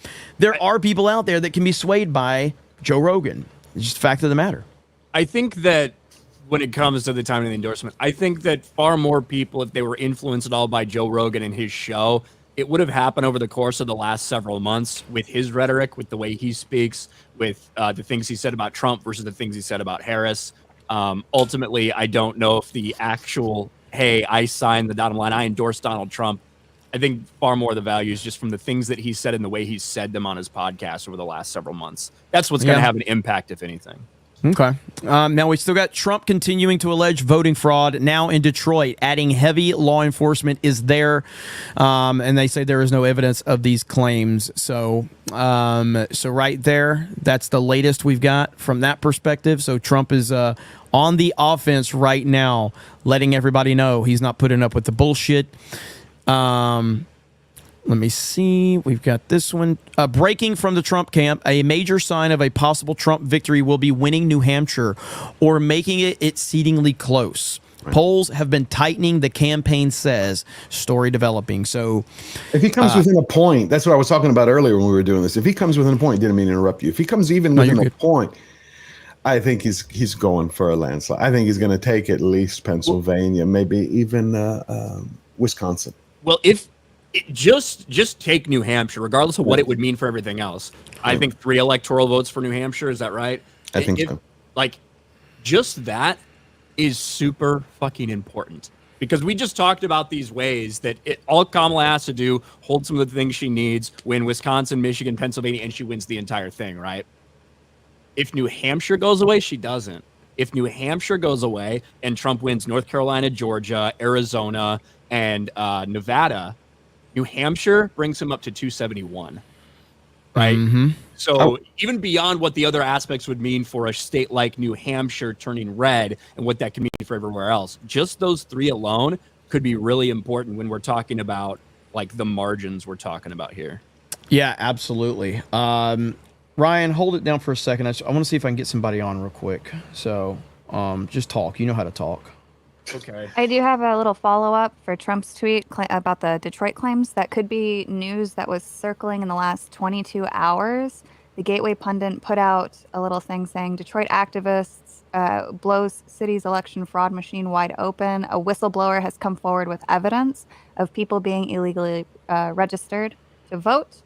there are people out there that can be swayed by Joe Rogan. It's just a fact of the matter. I think that when it comes to the timing of the endorsement, I think that far more people, if they were influenced at all by Joe Rogan and his show, it would have happened over the course of the last several months with his rhetoric, with the way he speaks, with the things he said about Trump versus the things he said about Harris. Ultimately, I don't know if the actual hey, I signed the dotted line, I endorse Donald Trump. I think far more of the value is just from the things that he said and the way he said them on his podcast over the last several months. That's what's going to have an impact, if anything. Okay. Now we still got Trump continuing to allege voting fraud now in Detroit, adding heavy law enforcement is there. And they say there is no evidence of these claims. So right there, that's the latest we've got from that perspective. So Trump is on the offense right now, letting everybody know he's not putting up with the bullshit. Let me see. We've got this one. Breaking from the Trump camp, a major sign of a possible Trump victory will be winning New Hampshire or making it exceedingly close. Right. Polls have been tightening, the campaign says. Story developing. So if he comes within a point, that's what I was talking about earlier when we were doing this. If he comes within a point, didn't mean to interrupt you. If he comes even within a point, I think he's going for a landslide. I think he's going to take at least Pennsylvania, maybe even Wisconsin. Well, if just take New Hampshire, regardless of what it would mean for everything else. I think 3 electoral votes for New Hampshire. Is that right? I think so. Like, just that is super fucking important, because we just talked about these ways that all Kamala has to do, hold some of the things she needs, win Wisconsin, Michigan, Pennsylvania, and she wins the entire thing, right? If New Hampshire goes away, she doesn't. If New Hampshire goes away and Trump wins North Carolina, Georgia, Arizona, and Nevada, New Hampshire brings him up to 271, right? Mm-hmm. So even beyond what the other aspects would mean for a state like New Hampshire turning red and what that can mean for everywhere else, just those 3 alone could be really important when we're talking about like the margins we're talking about here. Yeah, absolutely. Ryan, hold it down for a second. I want to see if I can get somebody on real quick. So just talk. You know how to talk. Okay. I do have a little follow-up for Trump's tweet about the Detroit claims. That could be news that was circling in the last 22 hours. The Gateway pundit put out a little thing saying Detroit activists blows city's election fraud machine wide open. A whistleblower has come forward with evidence of people being illegally registered to vote,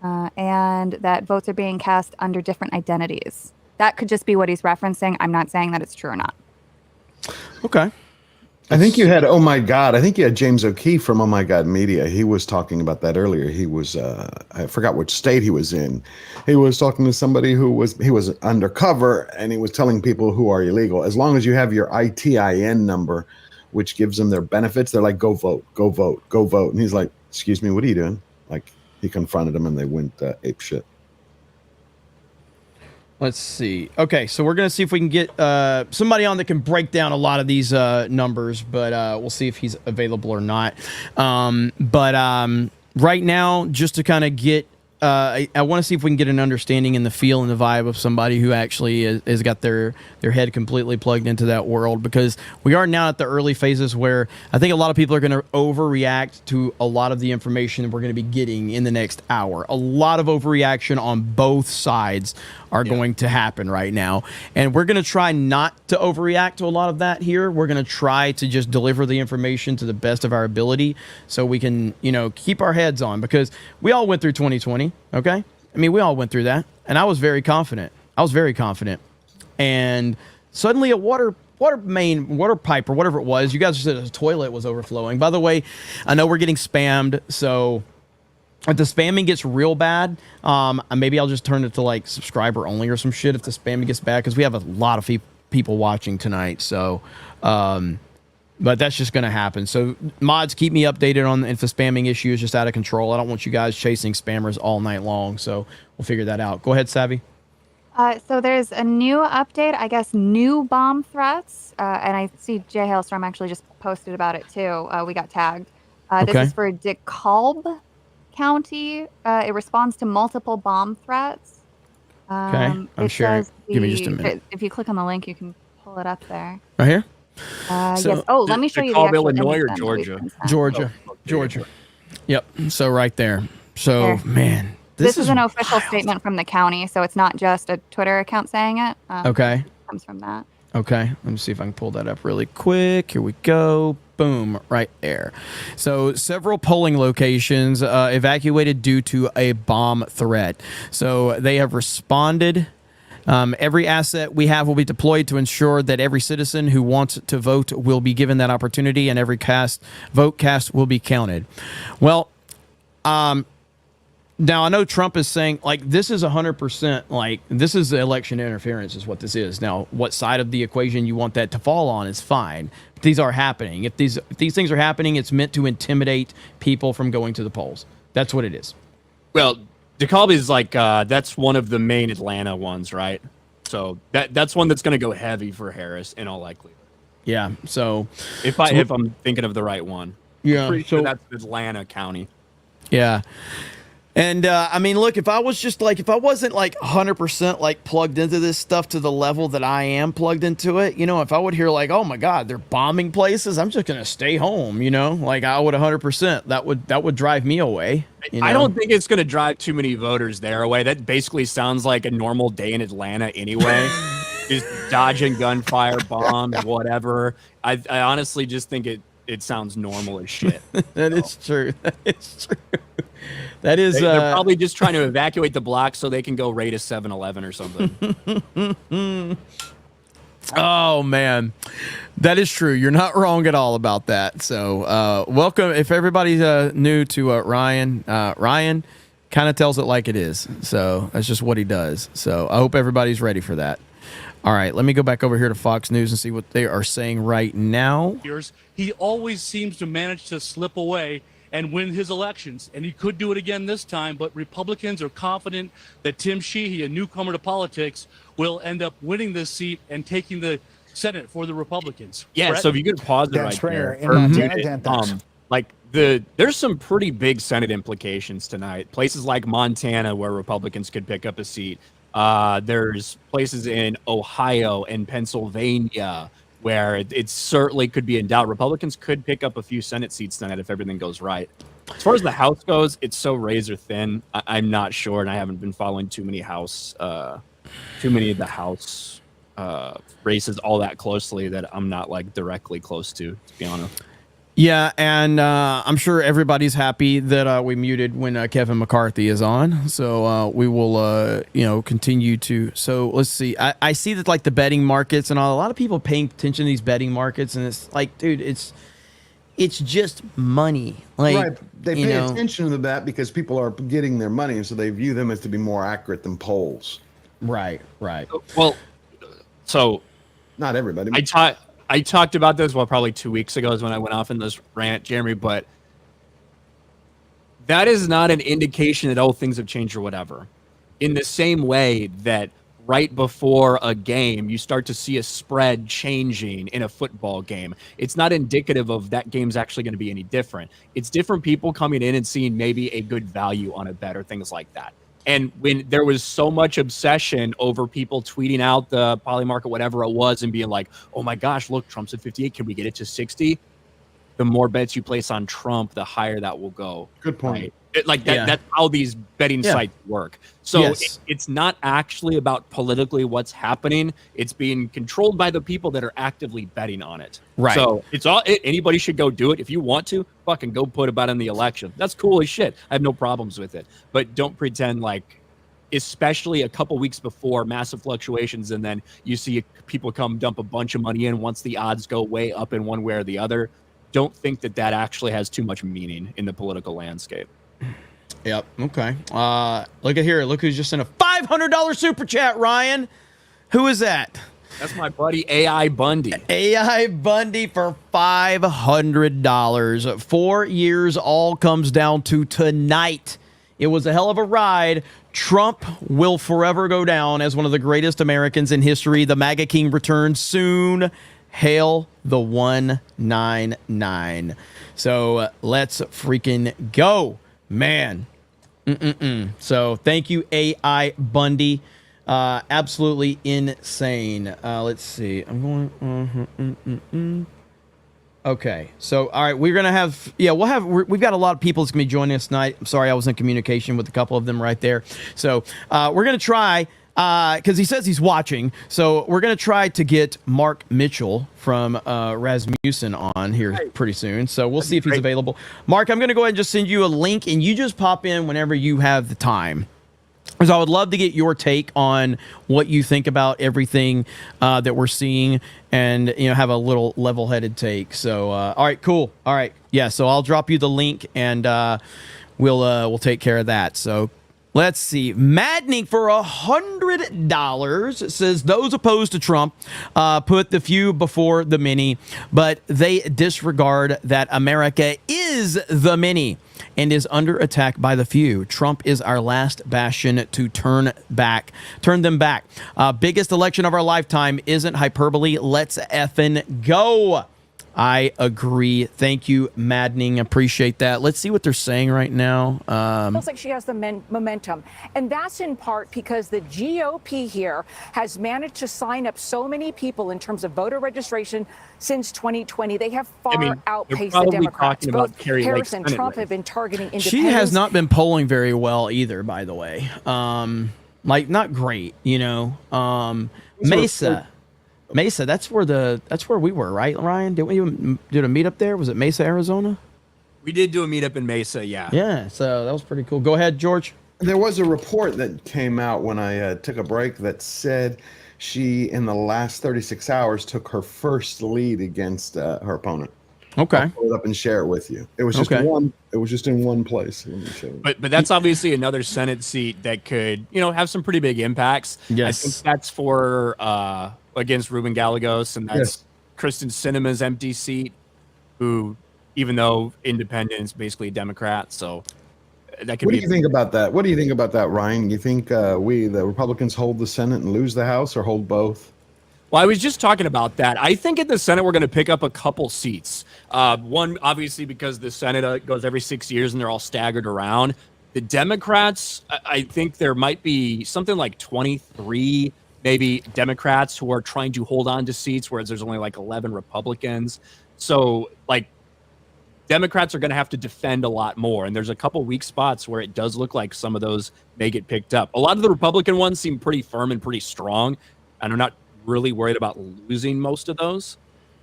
and that votes are being cast under different identities. That could just be what he's referencing. I'm not saying that it's true or not. Okay. I think you had, oh my God, I think you had James O'Keefe from Oh My God Media. He was talking about that earlier. He was, I forgot which state he was in. He was talking to somebody he was undercover, and he was telling people who are illegal, as long as you have your ITIN number, which gives them their benefits, they're like, go vote, go vote, go vote. And he's like, excuse me, what are you doing? Like, he confronted them and they went ape shit. Let's see. Okay, so we're going to see if we can get somebody on that can break down a lot of these numbers, but we'll see if he's available or not. Right now, just to kind of get, I want to see if we can get an understanding and the feel and the vibe of somebody who actually has got their head completely plugged into that world, because we are now at the early phases where I think a lot of people are going to overreact to a lot of the information that we're going to be getting in the next hour. A lot of overreaction on both sides are going to happen right now. And we're going to try not to overreact to a lot of that here. We're going to try to just deliver the information to the best of our ability so we can, keep our heads on, because we all went through 2020, okay? I mean, we all went through that, and I was very confident. And suddenly a water pipe or whatever it was, you guys said a toilet was overflowing. By the way, I know we're getting spammed, so if the spamming gets real bad, maybe I'll just turn it to like subscriber only or some shit if the spamming gets bad, because we have a lot of people watching tonight. So, but that's just going to happen. So mods, keep me updated on if the spamming issue is just out of control. I don't want you guys chasing spammers all night long. So we'll figure that out. Go ahead, Savvy. So there's a new update, I guess, new bomb threats. And I see Jay Hailstorm actually just posted about it too. We got tagged. This is for DeKalb County. It responds to multiple bomb threats. Okay, I'm sure. Give me just a minute. If you click on the link, you can pull it up there. Right here? Yes. Oh, let me show you the actual Illinois or image Georgia? Georgia. Yep. So right there. So, There. man. This is an official statement from the county, so it's not just a Twitter account saying it. Okay. It comes from that. Okay, let me see if I can pull that up really quick. Here we go. Boom, right there. So several polling locations evacuated due to a bomb threat. So they have responded Every asset we have will be deployed to ensure that every citizen who wants to vote will be given that opportunity, and every vote cast will be counted. Well, now I know Trump is saying like this is 100% like this is election interference is what this is. Now, what side of the equation you want that to fall on is fine. But these are happening. If these things are happening, it's meant to intimidate people from going to the polls. That's what it is. Well, DeKalb is like that's one of the main Atlanta ones, right? So that's one that's going to go heavy for Harris in all likelihood. Yeah. So if I'm thinking of the right one, yeah. I'm pretty sure that's Atlanta County. Yeah. And I mean, look, if I wasn't like 100% like plugged into this stuff to the level that I am plugged into it, you know, if I would hear like, oh my God, they're bombing places, I'm just gonna stay home, you know, like I would 100%. That would drive me away. You know? I don't think it's gonna drive too many voters there away. That basically sounds like a normal day in Atlanta anyway. Just dodging gunfire, bombs, whatever. I honestly just think it sounds normal as shit. That is true. That is true. That is. They're probably just trying to evacuate the block so they can go raid a 7-Eleven or something. Oh man, that is true. You're not wrong at all about that. So, welcome. If everybody's new to Ryan, Ryan kind of tells it like it is. So that's just what he does. So I hope everybody's ready for that. All right, let me go back over here to Fox News and see what they are saying right now. He always seems to manage to slip away and win his elections, and he could do it again this time, but Republicans are confident that Tim Sheehy, a newcomer to politics, will end up winning this seat and taking the Senate for the Republicans. Yeah, Brett? so if you could pause it That's right there. rare. for a Mm-hmm. minute, like there's some pretty big Senate implications tonight. Places like Montana where Republicans could pick up a seat. There's places in Ohio and Pennsylvania where it certainly could be in doubt. Republicans could pick up a few Senate seats tonight if everything goes right. As far as the House goes, it's so razor thin. I'm not sure, and I haven't been following too many of the House races all that closely that I'm not like directly close to be honest. Yeah, and I'm sure everybody's happy that we muted when Kevin McCarthy is on. So we will, continue to. So let's see. I see that like the betting markets and all. A lot of people paying attention to these betting markets, and it's like, dude, it's just money. Like, right. They pay attention to that because people are getting their money, and so they view them as to be more accurate than polls. Right. Well, so not everybody. I talked about this, probably 2 weeks ago is when I went off in this rant, Jeremy, but that is not an indication that, things have changed or whatever. In the same way that right before a game, you start to see a spread changing in a football game. It's not indicative of that game's actually going to be any different. It's different people coming in and seeing maybe a good value on a bet or things like that. And when there was so much obsession over people tweeting out the poly market, whatever it was, and being like, oh my gosh, look, Trump's at 58. Can we get it to 60? The more bets you place on Trump, the higher that will go. Good point. Right? That's how these betting sites work. So it's not actually about politically what's happening. It's being controlled by the people that are actively betting on it. Right. So anybody should go do it. If you want to, fucking go put about in the election. That's cool as shit. I have no problems with it. But don't pretend like, especially a couple weeks before massive fluctuations, and then you see people come dump a bunch of money in once the odds go way up in one way or the other. Don't think that actually has too much meaning in the political landscape. Yep. Okay. Look at here. Look who's just in a $500 super chat, Ryan. Who is that? That's my buddy AI Bundy. AI Bundy for $500. 4 years all comes down to tonight. It was a hell of a ride. Trump will forever go down as one of the greatest Americans in history. The MAGA King returns soon. Hail the 199. So let's freaking go, man. So thank you, AI Bundy. Absolutely insane. Let's see. I'm going. Okay. So, all right, we're gonna have. Yeah, we've got a lot of people that's gonna be joining us tonight. I'm sorry, I was in communication with a couple of them right there. So, we're gonna try. Because he says he's watching, so we're gonna try to get Mark Mitchell from Rasmussen on here pretty soon. So we'll see if he's available. Mark, I'm gonna go ahead and just send you a link, and you just pop in whenever you have the time. So I would love to get your take on what you think about everything that we're seeing, and have a little level-headed take. So all right, cool. All right, yeah. So I'll drop you the link, and we'll take care of that. So let's see. Maddening for $100 says those opposed to Trump put the few before the many, but they disregard that America is the many and is under attack by the few. Trump is our last bastion to turn them back. Biggest election of our lifetime isn't hyperbole. Let's effing go. I agree. Thank you, Maddening. Appreciate that. Let's see what they're saying right now. Looks like she has the momentum. And that's in part because the GOP here has managed to sign up so many people in terms of voter registration since 2020. They have far outpaced the Democrats. Both Harris and Trump have been targeting independents. She has not been polling very well either, by the way. Not great, Mesa, that's where we were, right, Ryan? Did we do a meetup there? Was it Mesa, Arizona? We did do a meetup in Mesa, yeah. Yeah, so that was pretty cool. Go ahead, George. There was a report that came out when I took a break that said she, in the last 36 hours, took her first lead against her opponent. Okay. I'll pull it up and share it with you. It was just one. It was just in one place. Let me show you. But that's obviously another Senate seat that could have some pretty big impacts. Yes. I think that's for against Ruben Gallegos, and that's Kristen Sinema's empty seat, who, even though independent, is basically a Democrat. So that could What be. do you think about that? What do you think about that, Ryan? You think the Republicans hold the Senate and lose the House, or hold both? Well, I was just talking about that. I think in the Senate we're going to pick up a couple seats. One, obviously, because the Senate goes every 6 years and they're all staggered around. The Democrats, I think there might be something like 23 maybe Democrats who are trying to hold on to seats, whereas there's only like 11 Republicans. So Democrats are going to have to defend a lot more. And there's a couple weak spots where it does look like some of those may get picked up. A lot of the Republican ones seem pretty firm and pretty strong, and I'm not really worried about losing most of those.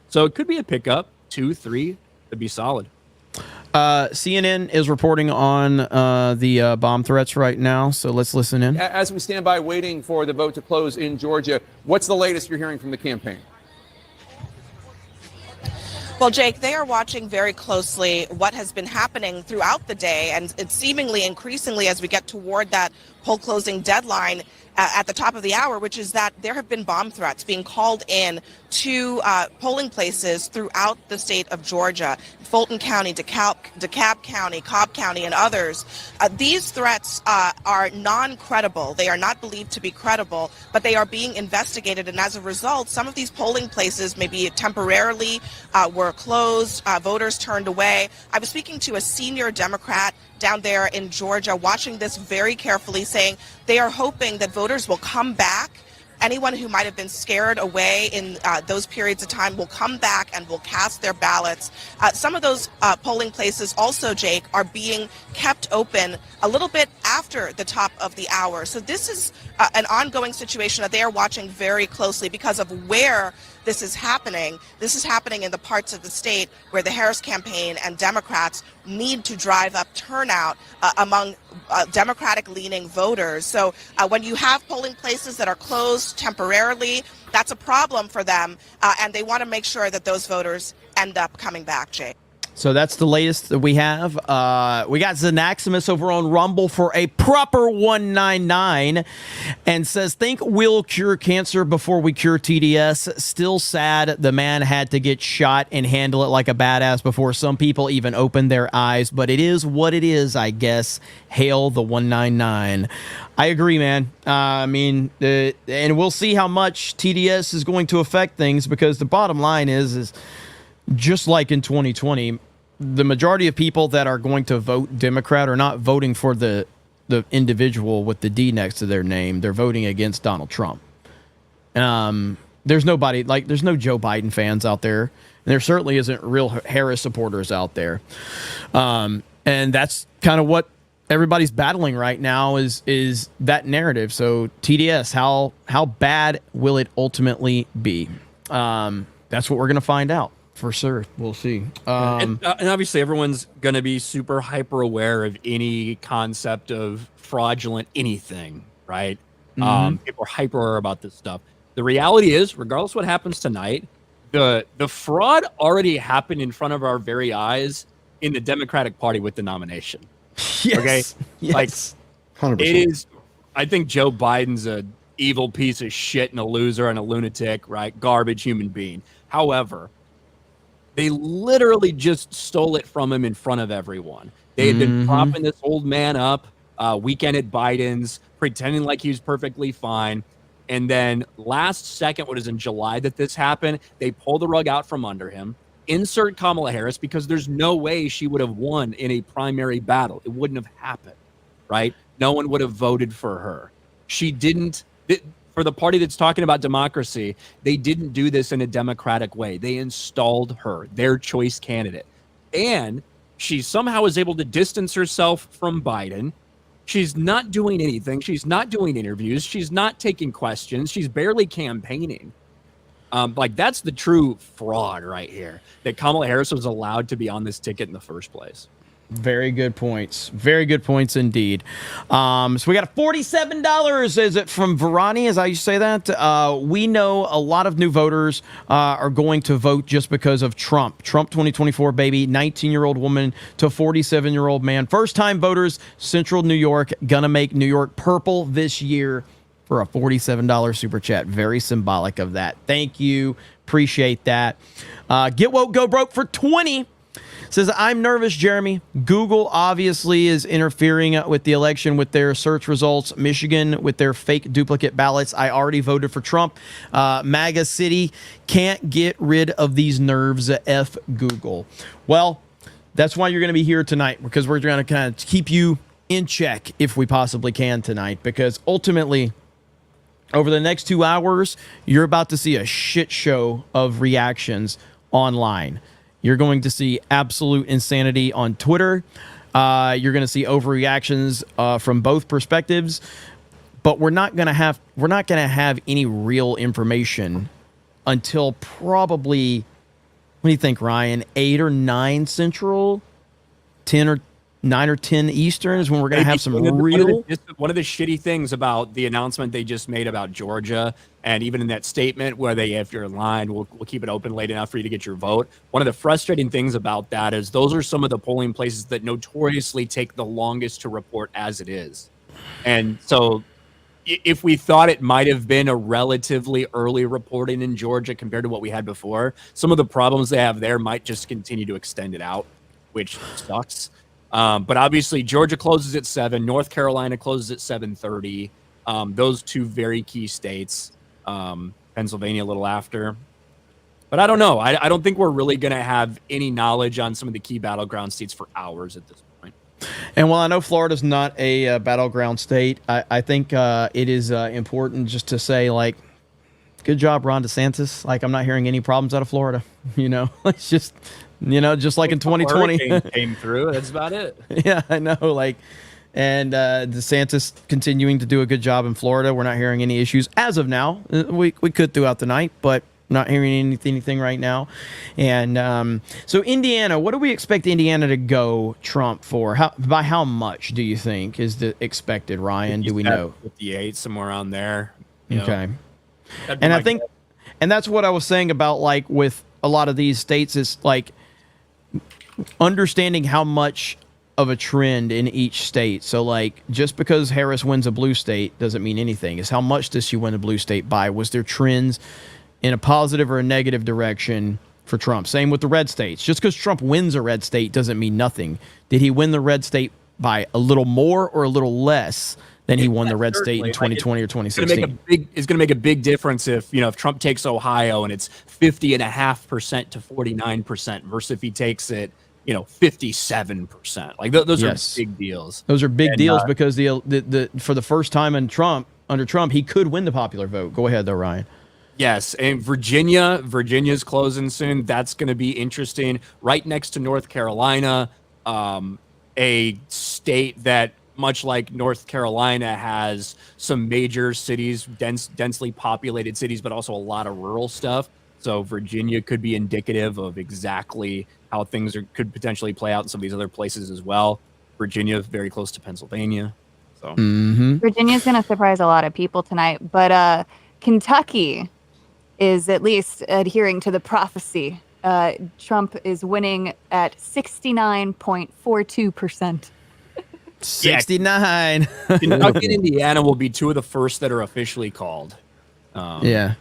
So it could be a pickup, 2, 3, it'd be solid. CNN is reporting on the bomb threats right now, so let's listen in. As we stand by waiting for the vote to close in Georgia, what's the latest you're hearing from the campaign? Well, Jake, they are watching very closely what has been happening throughout the day, and it's seemingly increasingly as we get toward that poll closing deadline at the top of the hour, which is that there have been bomb threats being called in to polling places throughout the state of Georgia, Fulton County, DeKalb County, Cobb County, and others. These threats are non-credible. They are not believed to be credible, but they are being investigated. And as a result, some of these polling places maybe temporarily were closed, voters turned away. I was speaking to a senior Democrat down there in Georgia, watching this very carefully, saying they are hoping that voters will come back. Anyone who might have been scared away in those periods of time will come back and will cast their ballots. Some of those polling places also, Jake, are being kept open a little bit after the top of the hour. So this is an ongoing situation that they are watching very closely because of where this is happening. This is happening in the parts of the state where the Harris campaign and Democrats need to drive up turnout among Democratic-leaning voters. So when you have polling places that are closed temporarily, that's a problem for them, and they want to make sure that those voters end up coming back, Jay. So that's the latest that we have. We got Xanaximus over on Rumble for a proper 199 and says, think we'll cure cancer before we cure TDS. Still sad the man had to get shot and handle it like a badass before some people even opened their eyes. But it is what it is, I guess. Hail the 199. I agree, man. And we'll see how much TDS is going to affect things, because the bottom line is just like in 2020, the majority of people that are going to vote Democrat are not voting for the individual with the D next to their name. They're voting against Donald Trump. There's nobody, there's no Joe Biden fans out there. And there certainly isn't real Harris supporters out there. And that's kind of what everybody's battling right now is that narrative. So TDS, how bad will it ultimately be? That's what we're going to find out. For sure. We'll see. And obviously everyone's going to be super hyper aware of any concept of fraudulent anything. right? Mhm. People are hyper about this stuff. The reality is, regardless of what happens tonight, the fraud already happened in front of our very eyes in the Democratic Party with the nomination. Okay, Yes. Yes. like 100%. it is. I think Joe Biden's a evil piece of shit and a loser and a lunatic, right? Garbage human being. However, they literally just stole it from him in front of everyone. They had been propping this old man up weekend at Biden's, pretending like he was perfectly fine. And then last second, what is in July that this happened, they pulled the rug out from under him, insert Kamala Harris, because there's no way she would have won in a primary battle. It wouldn't have happened, right? No one would have voted for her. She didn't. For the party that's talking about democracy, they didn't do this in a democratic way. They installed her, their choice candidate. And she somehow is able to distance herself from Biden. She's not doing anything. She's not doing interviews. She's not taking questions. She's barely campaigning. Like, that's the true fraud right here, that Kamala Harris was allowed to be on this ticket in the first place. Very good points. Very good points indeed. So we got $47. Is it from Verani? Is how you say that? We know a lot of new voters are going to vote just because of Trump. Trump 2024, baby. 19-year-old woman to 47-year-old man. First-time voters, Central New York, gonna make New York purple this year for a $47 super chat. Very symbolic of that. Thank you. Appreciate that. Get woke, go broke for 20. Says, I'm nervous, Jeremy. Google obviously is interfering with the election with their search results. Michigan with their fake duplicate ballots. I already voted for Trump. MAGA City can't get rid of these nerves. F Google. Well, that's why you're going to be here tonight, because we're going to kind of keep you in check if we possibly can tonight, because ultimately, over the next 2 hours, you're about to see a shit show of reactions online. You're going to see absolute insanity on Twitter. You're going to see overreactions from both perspectives, but we're not going to have any real information until probably, what do you think, Ryan? 8 or 9 Central, 9 or 10 Eastern is when we're going to have some real. One of the shitty things about the announcement they just made about Georgia, and even in that statement where they, if you're in line, we'll keep it open late enough for you to get your vote. One of the frustrating things about that is those are some of the polling places that notoriously take the longest to report as it is. And so if we thought it might have been a relatively early reporting in Georgia compared to what we had before, some of the problems they have there might just continue to extend it out, which sucks. But obviously Georgia closes at 7, North Carolina closes at 7:30. Those two very key states, Pennsylvania a little after. But I don't know. I don't think we're really going to have any knowledge on some of the key battleground states for hours at this point. And while I know Florida's not a battleground state, I think it is important just to say, like, good job, Ron DeSantis. Like, I'm not hearing any problems out of Florida. You know, it's just, you know, just like in 2020 Hurricane came through. That's about it. Yeah, I know. Like, and DeSantis continuing to do a good job in Florida. We're not hearing any issues as of now. We could throughout the night, but not hearing anything right now. And so Indiana, what do we expect Indiana to go Trump for? By how much do you think is the expected, Ryan? Do we know? 58, somewhere around there. You Okay. know. And I think, and that's what I was saying about, like, with a lot of these states is, like, understanding how much of a trend in each state. So, like, just because Harris wins a blue state doesn't mean anything. It's how much does she win a blue state by? Was there trends in a positive or a negative direction for Trump? Same with the red states. Just because Trump wins a red state doesn't mean nothing. Did he win the red state by a little more or a little less than he won the red state in 2020 or 2016? It's going to make a big difference if Trump takes Ohio and it's 50.5% to 49% versus if he takes it, 57%. Like those are big deals. Those are big deals because the for the first time under Trump, he could win the popular vote. Go ahead though, Ryan. Yes, and Virginia's closing soon. That's going to be interesting. Right next to North Carolina, a state that, much like North Carolina, has some major cities, densely populated cities, but also a lot of rural stuff. So Virginia could be indicative of exactly how things could potentially play out in some of these other places as well. Virginia is very close to Pennsylvania. So Virginia's going to surprise a lot of people tonight, but Kentucky is at least adhering to the prophecy. Trump is winning at 69.42%. 69. Kentucky and Indiana will be two of the first that are officially called. Yeah.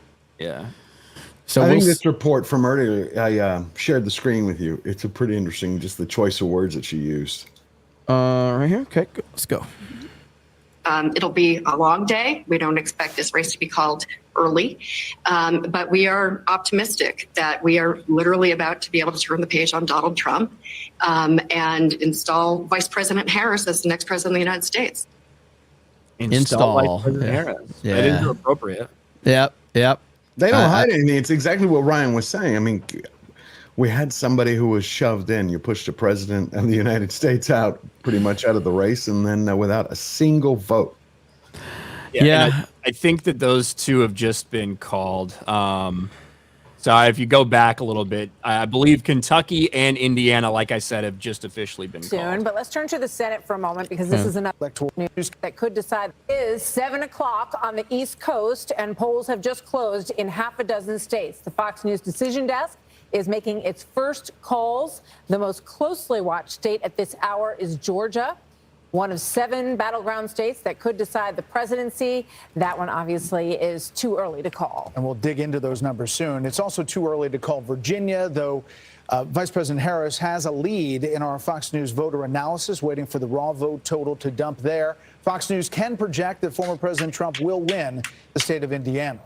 So I think this report from earlier, I shared the screen with you. It's a pretty interesting, just the choice of words that she used. Right here. Okay, let's go. It'll be a long day. We don't expect this race to be called early, but we are optimistic that we are literally about to be able to turn the page on Donald Trump and install Vice President Harris as the next president of the United States. Install Vice President Harris. That is appropriate. Yep. They don't hide anything. It's exactly what Ryan was saying. I mean, we had somebody who was shoved in. You pushed the president of the United States out, pretty much out of the race, and then without a single vote. Yeah. I think that those two have just been called. So if you go back a little bit, I believe Kentucky and Indiana, like I said, have just officially been called. But let's turn to the Senate for a moment, because this is another electoral news that could decide. It is 7 o'clock on the East Coast, and polls have just closed in half a dozen states. The Fox News decision desk is making its first calls. The most closely watched state at this hour is Georgia, one of 7 battleground states that could decide the presidency. That one obviously is too early to call. And we'll dig into those numbers soon. It's also too early to call Virginia, though Vice President Harris has a lead in our Fox News voter analysis, waiting for the raw vote total to dump there. Fox News can project that former President Trump will win the state of Indiana.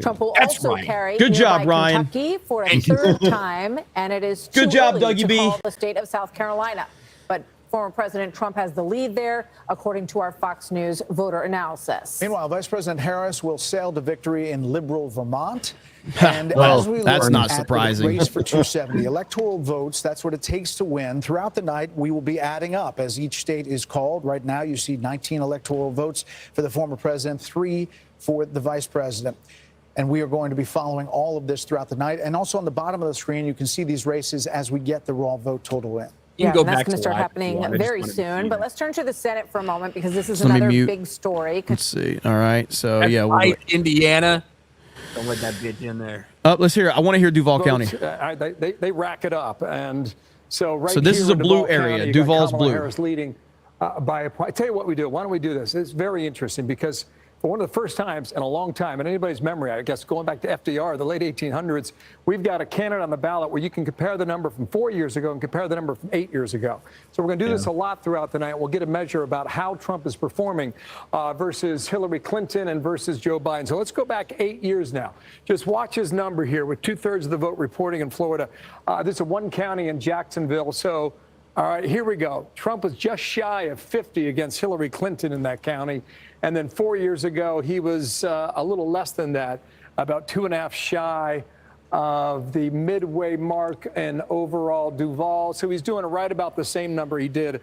Trump will also carry Good job, Ryan. Kentucky for a third time, and it is too Good job, early Dougie to B. call the state of South Carolina. But former President Trump has the lead there, according to our Fox News voter analysis. Meanwhile, Vice President Harris will sail to victory in liberal Vermont. And Well, as we that's look not at surprising. the race for 270 electoral votes, that's what it takes to win. Throughout the night, we will be adding up as each state is called. Right now, you see 19 electoral votes for the former president, 3 for the vice president. And we are going to be following all of this throughout the night. And also on the bottom of the screen, you can see these races as we get the raw vote total in. Yeah, and that's going to start happening very soon. But let's turn to the Senate for a moment, because this is Let me another mute. big story. Let's see. All right. So, That's yeah. right, Indiana. Don't let that bitch in there. Let's hear it. I want to hear Duval County. They rack it up, and so right. So this here is a in blue Duval area. County, you got Duval's Kamala blue. Harris leading by a point. I tell you what we do. Why don't we do this? It's very interesting, because for one of the first times in a long time in anybody's memory, I guess going back to FDR, the late 1800s, we've got a candidate on the ballot where you can compare the number from 4 years ago and compare the number from 8 years ago. So we're going to do this a lot throughout the night. We'll get a measure about how Trump is performing versus Hillary Clinton and versus Joe Biden. So let's go back 8 years now. Just watch his number here with 2/3 of the vote reporting in Florida. This is one county in Jacksonville. So all right, here we go. Trump was just shy of 50 against Hillary Clinton in that county. And then 4 years ago, he was a little less than that, about 2.5 shy of the midway mark in overall Duval. So he's doing right about the same number he did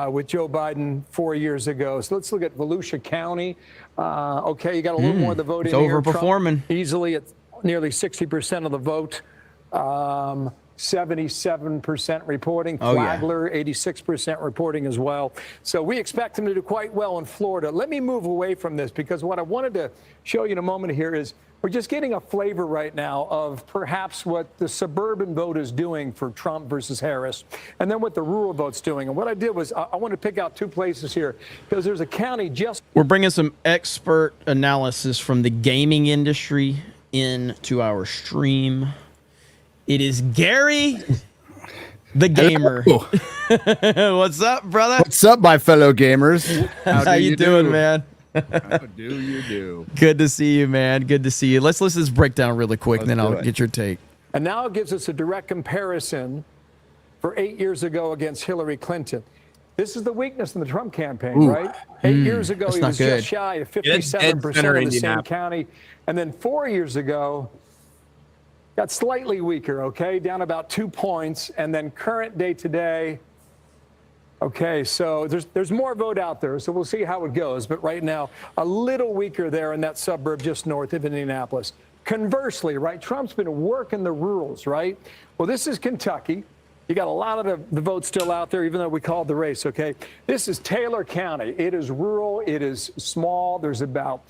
with Joe Biden 4 years ago. So let's look at Volusia County. Okay, you got a little more of the vote It's in here. overperforming. Trump easily at nearly 60% of the vote. 77% reporting. Flagler, 86% reporting as well. So we expect him to do quite well in Florida. Let me move away from this, because what I wanted to show you in a moment here is we're just getting a flavor right now of perhaps what the suburban vote is doing for Trump versus Harris, and then what the rural vote's doing. And what I did was I want to pick out 2 places here, because there's a county just... We're bringing some expert analysis from the gaming industry into our stream. It is Gary, the gamer. What's up, brother? What's up, my fellow gamers? How you doing, man? How do you do? Good to see you, man. Good to see you. Let's listen to this breakdown really quick, and then I'll get your take. And now it gives us a direct comparison for 8 years ago against Hillary Clinton. This is the weakness in the Trump campaign, right? 8 years ago, he was just shy of 57% of the same county. And then 4 years ago, got slightly weaker, okay, down about 2 points. And then current day today, okay, so there's more vote out there, so we'll see how it goes. But right now, a little weaker there in that suburb just north of Indianapolis. Conversely, right, Trump's been working the rurals, right? Well, this is Kentucky. You got a lot of the votes still out there, even though we called the race, okay? This is Taylor County. It is rural. It is small. There's about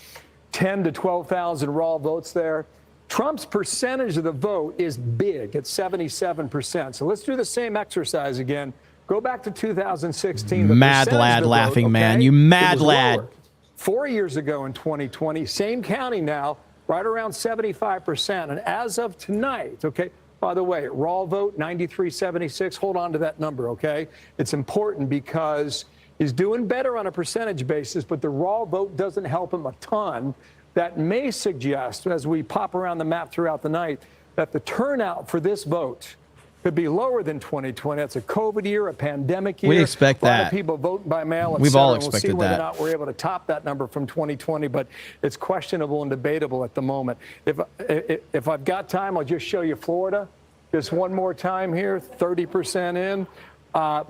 10 to 12,000 raw votes there. Trump's percentage of the vote is big at 77%. So let's do the same exercise again. Go back to 2016. The Mad percentage lad of the laughing, vote, man. okay, You mad it was lad. lower. 4 years ago in 2020, same county now, right around 75%. And as of tonight, okay, by the way, raw vote 93.76. Hold on to that number, okay? It's important because he's doing better on a percentage basis, but the raw vote doesn't help him a ton. That may suggest, as we pop around the map throughout the night, that the turnout for this vote could be lower than 2020. That's a COVID year, a pandemic year. We expect a lot that. of people voting by mail. We've all and we'll see expected whether that. or not we're able to top that number from 2020, but it's questionable and debatable at the moment. If I've got time, I'll just show you Florida. Just one more time here, 30% in.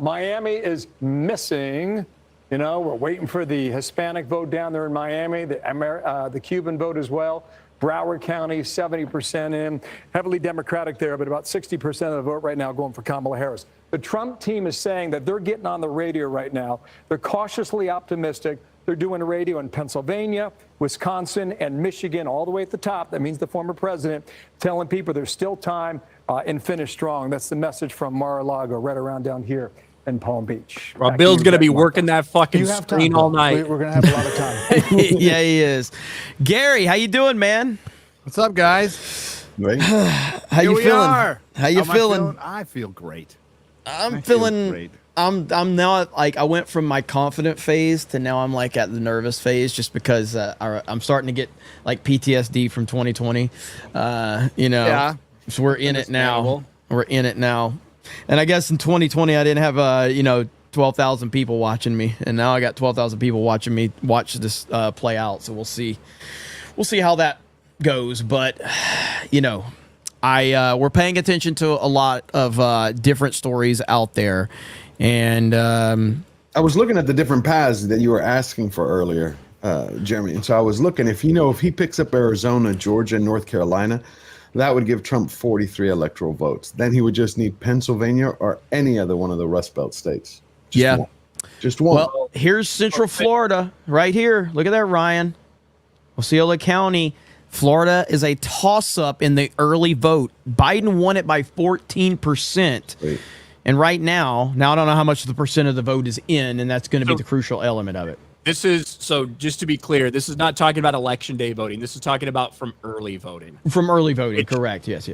Miami is missing. You know, we're waiting for the Hispanic vote down there in Miami, the Cuban vote as well. Broward County, 70% in. Heavily Democratic there, but about 60% of the vote right now going for Kamala Harris. The Trump team is saying that they're getting on the radio right now. They're cautiously optimistic. They're doing a radio in Pennsylvania, Wisconsin, and Michigan, all the way at the top. That means the former president telling people there's still time and finish strong. That's the message from Mar-a-Lago, right around down here in Palm Beach. Well, Back to Bill's you, going to be Mark. working that fucking You have screen time, all Bill. night. We're going to have a lot of time. Yeah, he is. Gary, how you doing, man? What's up, guys? Great. How Here you we feeling? are. How you Am I feeling? I feel great. I'm I feel feeling. great. I'm now like I went from my confident phase to now I'm like at the nervous phase just because I'm starting to get like PTSD from 2020. You know, Yeah. so we're in it now. Understandable. We're in it now. And I guess in 2020 I didn't have 12,000 people watching me, and now I got 12,000 people watching me watch this play out. So we'll see how that goes. But we're paying attention to a lot of different stories out there. And I was looking at the different paths that you were asking for earlier, Jeremy. And so I was looking, if he picks up Arizona, Georgia, North Carolina, that would give Trump 43 electoral votes. Then he would just need Pennsylvania or any other one of the Rust Belt states. Just one. Well, here's Central Florida right here. Look at that, Ryan. Osceola County. Florida is a toss-up in the early vote. Biden won it by 14%. Wait. And right now I don't know how much of the percent of the vote is in, and that's going to be the crucial element of it. This is, so just to be clear, this is not talking about election day voting. This is talking about from early voting. From early voting, correct. Yes.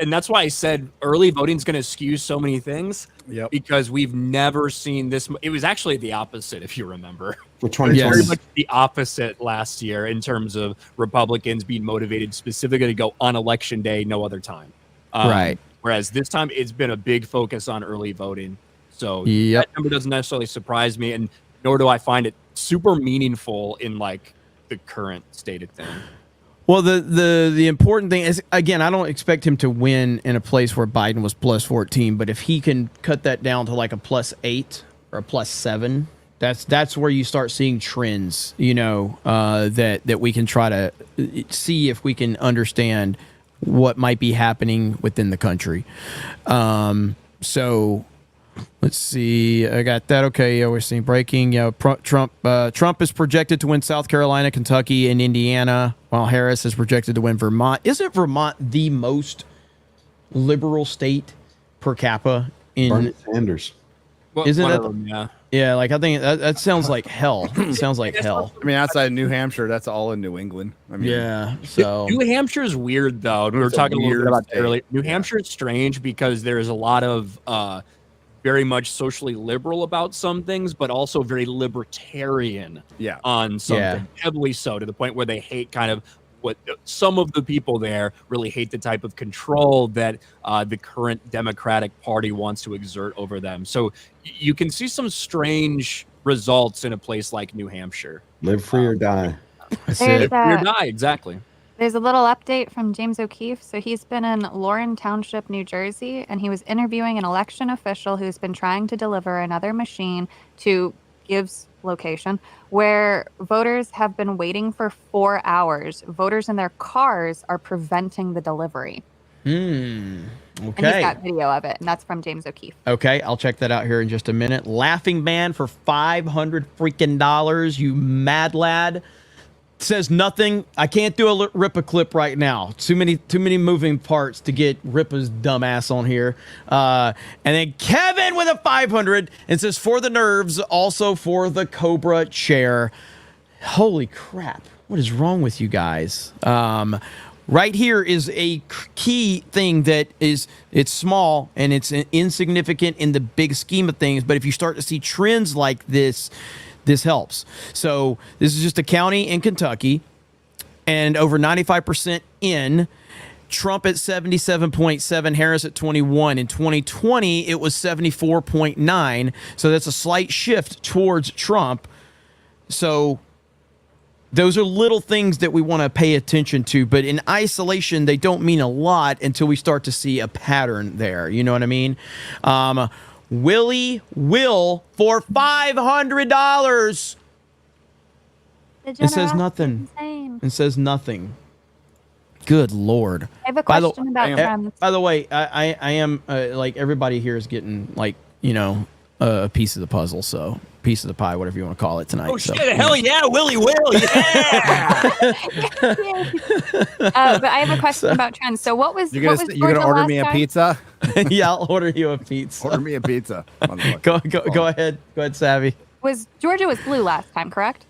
And that's why I said early voting is going to skew so many things. Yep. Because we've never seen this. It was actually the opposite, if you remember. For 2020. It's very much the opposite last year in terms of Republicans being motivated specifically to go on election day, no other time. Right. Whereas this time it's been a big focus on early voting. So Yep. that number doesn't necessarily surprise me, and nor do I find it super meaningful in like the current state of thing. Well, the important thing is, again, I don't expect him to win in a place where Biden was plus 14, but if he can cut that down to like a plus 8 or a plus 7, that's where you start seeing trends, that we can try to see if we can what might be happening within the country. So let's see. I got that. Okay. Yeah, we're seeing breaking. Yeah, Trump is projected to win South Carolina, Kentucky, and Indiana, while Harris is projected to win Vermont. Isn't Vermont the most liberal state per capita in Bernie Sanders? Well, Isn't one it? of them, yeah. Yeah, like I think that sounds like hell. It sounds like hell. I mean, outside of New Hampshire, that's all in New England. I mean, Yeah. So New Hampshire is weird though. We were It's a talking a little bit weird about that state. earlier. New Hampshire is strange because there's a lot of very much socially liberal about some things, but also very libertarian Yeah. on something. Yeah. Heavily so, to the point where they hate kind of what some of the people there really hate, the type of control that the current Democratic Party wants to exert over them. So you can see some strange results in a place like New Hampshire. Live free or die. that's There's it. Or die, exactly. There's a little update from James O'Keefe. So he's been in Lauren Township, New Jersey, and he was interviewing an election official who's been trying to deliver another machine to Gibbs location where voters have been waiting for 4 hours. Voters in their cars are preventing the delivery. And he's Okay. got video of it, and that's from James O'Keefe. Okay, I'll check that out here in just a minute. Laughing Man for $500 freaking dollars, you mad lad. Says nothing. I can't do a Ripa clip right now. Too many moving parts to get Ripa's dumbass on here. And then Kevin with a 500 and says for the nerves, also for the Cobra chair. Holy crap! What is wrong with you guys? Right here is a key thing that it's small and it's insignificant in the big scheme of things. But if you start to see trends like this helps. So this is just a county in Kentucky, and over 95% in. Trump at 77.7, Harris at 21. In 2020, it was 74.9. So that's a slight shift towards Trump. So those are little things that we want to pay attention to, but in isolation, they don't mean a lot until we start to see a pattern there. You know what I mean? Willie Will for $500. It says nothing. It says nothing. Good Lord. I have a question about trends. By the way, I am like everybody here is getting like, you know, a piece of the puzzle. So piece of the pie, whatever you want to call it tonight. Oh so. shit! Hell yeah, Willie Will, yeah. But I have a question about trends. So what was You're gonna order me a pizza? Yeah, I'll order you a pizza. Order me a pizza. Go ahead. Go ahead, Savvy. Georgia was blue last time, correct?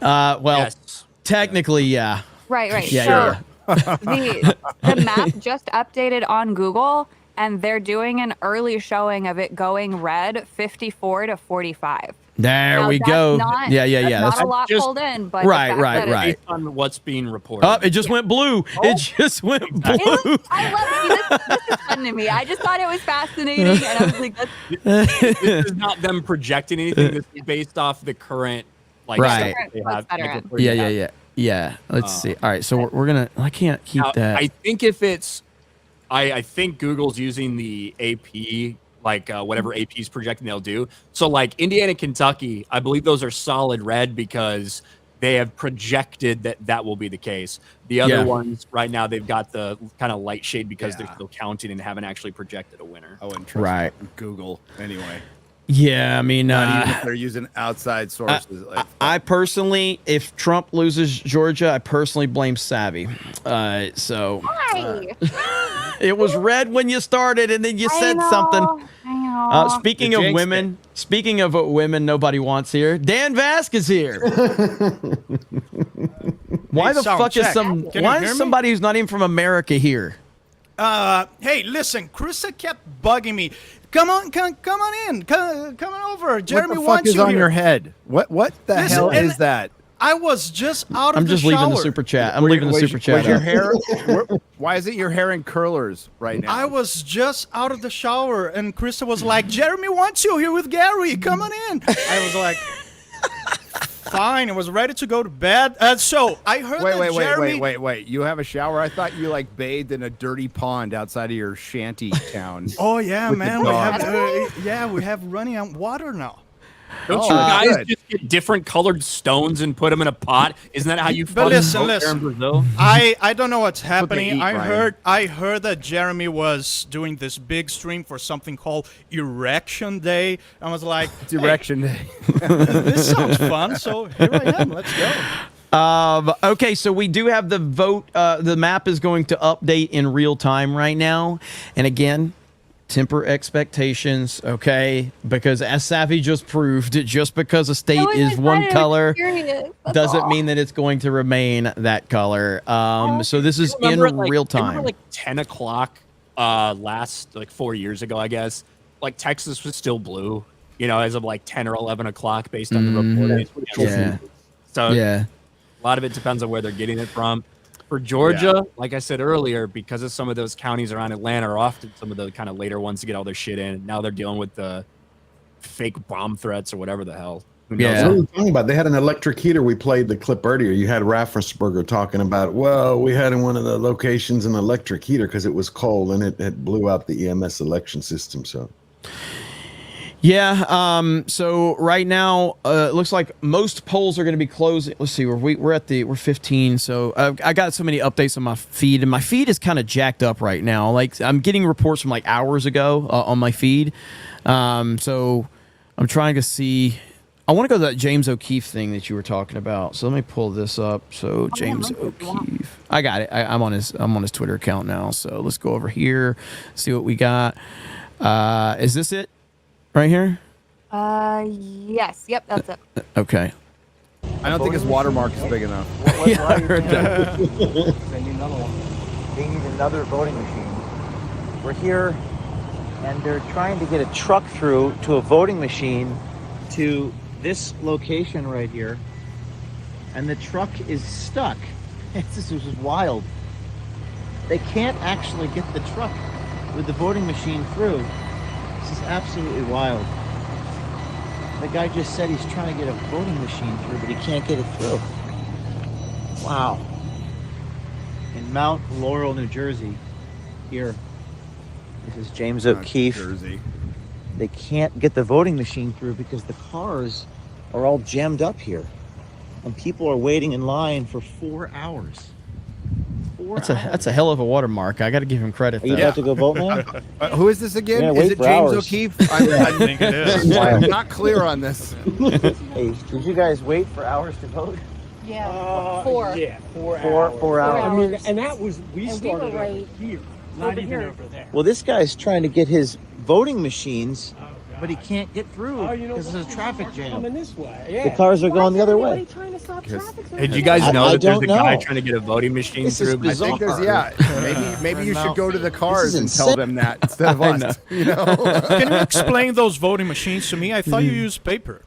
Well, Yes. technically, yeah. Right. Yeah, So the map just updated on Google, and they're doing an early showing of it going red 54 to 45. There Now, we that's go. not- Yeah. That's not a lot pulled in, but Right. Based on what's being reported. Oh, it just went blue. It just went blue. I love this is fun to me. I just thought it was fascinating, and I was like, This is not them projecting anything. This is based off the current, like, Right. stuff they have. Yeah. Let's see. All right, so we're gonna. I can't keep Now, that. I think if it's, I think Google's using the AP, like whatever AP is projecting they'll do. So like Indiana, Kentucky, I believe those are solid red because they have projected that will be the case. The other ones right now, they've got the kind of light shade because they're still counting and haven't actually projected a winner. Oh, and Right. Google anyway. Yeah, I mean, Not even if they're using outside sources. I personally, if Trump loses Georgia, I personally blame Savvy. why? It was red when you started, and then you said something. I know. Speaking of what women nobody wants here, Dan Vasquez here. Why the sound fuck is check. Can you hear me? somebody who's not even from America here? Hey, listen, Krista kept bugging me. Come on in. Come on over. Jeremy what the fuck wants is you on here. your head? What the Listen, hell and is that? I was just out of I'm the just shower. leaving the super chat. I'm leaving the super chat. Was your up. hair? Why is it your hair in curlers right now? I was just out of the shower, and Krista was like, Jeremy wants you here with Gary. Come on in. I was like, fine. I was ready to go to bed. So I heard that Jeremy... Wait. You have a shower? I thought you like bathed in a dirty pond outside of your shanty town. Oh, yeah, with the man. We dog. we have running on water now. Don't you guys just get different colored stones and put them in a pot? Isn't that how you But listen. in Brazil? I don't know what's happening. eat, I heard that Jeremy was doing this big stream for something called Erection Day. I was like, It's Erection Day. this sounds fun. So here I am. Let's go. Okay, so we do have the vote. The map is going to update in real time right now. And again, temper expectations, okay? Because as Savvy just proved, just because a state is one color doesn't mean that it's going to remain that color. So this is in real time. Remember, like 10 o'clock last, like 4 years ago, I guess, like Texas was still blue, you know, as of like 10 or 11 o'clock based on the reporting. Yeah. So a lot of it depends on where they're getting it from. For Georgia, like I said earlier, because of some of those counties around Atlanta are often some of the kind of later ones to get all their shit in. Now they're dealing with the fake bomb threats or whatever the hell. Who knows? What are you talking about? They had an electric heater. We played the clip earlier. You had Raffensperger talking about, well, we had in one of the locations an electric heater because it was cold and it blew out the EMS election system. So Yeah. So right now, it looks like most polls are going to be closing. Let's see. We're 15. So I got so many updates on my feed, and my feed is kind of jacked up right now. Like I'm getting reports from like hours ago on my feed. So I'm trying to see. I want to go to that James O'Keefe thing that you were talking about. So let me pull this up. So James O'Keefe, I got it. I'm on his Twitter account now. So let's go over here, see what we got. Is this it? Right here? Yes. Yep, that's it. Okay. I don't think his watermark is big enough. Yeah, I heard that. They need another one. They need another voting machine. We're here, and they're trying to get a truck through to a voting machine to this location right here, and the truck is stuck. This is just wild. They can't actually get the truck with the voting machine through. This is absolutely wild. The guy just said he's trying to get a voting machine through, but he can't get it through. Wow. In Mount Laurel, New Jersey, here, this is James O'Keefe. Jersey. They can't get the voting machine through because the cars are all jammed up here. And people are waiting in line for 4 hours. That's a hell of a watermark. I got to give him credit. Are you about to go vote now? Who is this again? We're gonna Is wait it for James hours. O'Keefe? I think it is. I'm not clear on this. Hey, did you guys wait for hours to vote? Yeah, 4. Yeah, 4 hours. 4 hours. I mean, and that was we started over here, not even over there. Well, this guy's trying to get his voting machines, but he can't get through because there's a traffic jam. Coming this way. The cars are going the other way. Trying to stop traffic. Hey, did you guys know I that there's don't a guy know. trying to get a voting machine This is through? I think there's maybe you should go to the cars and tell them that instead of I us. know. You know. Can you explain those voting machines to me? I thought you used paper.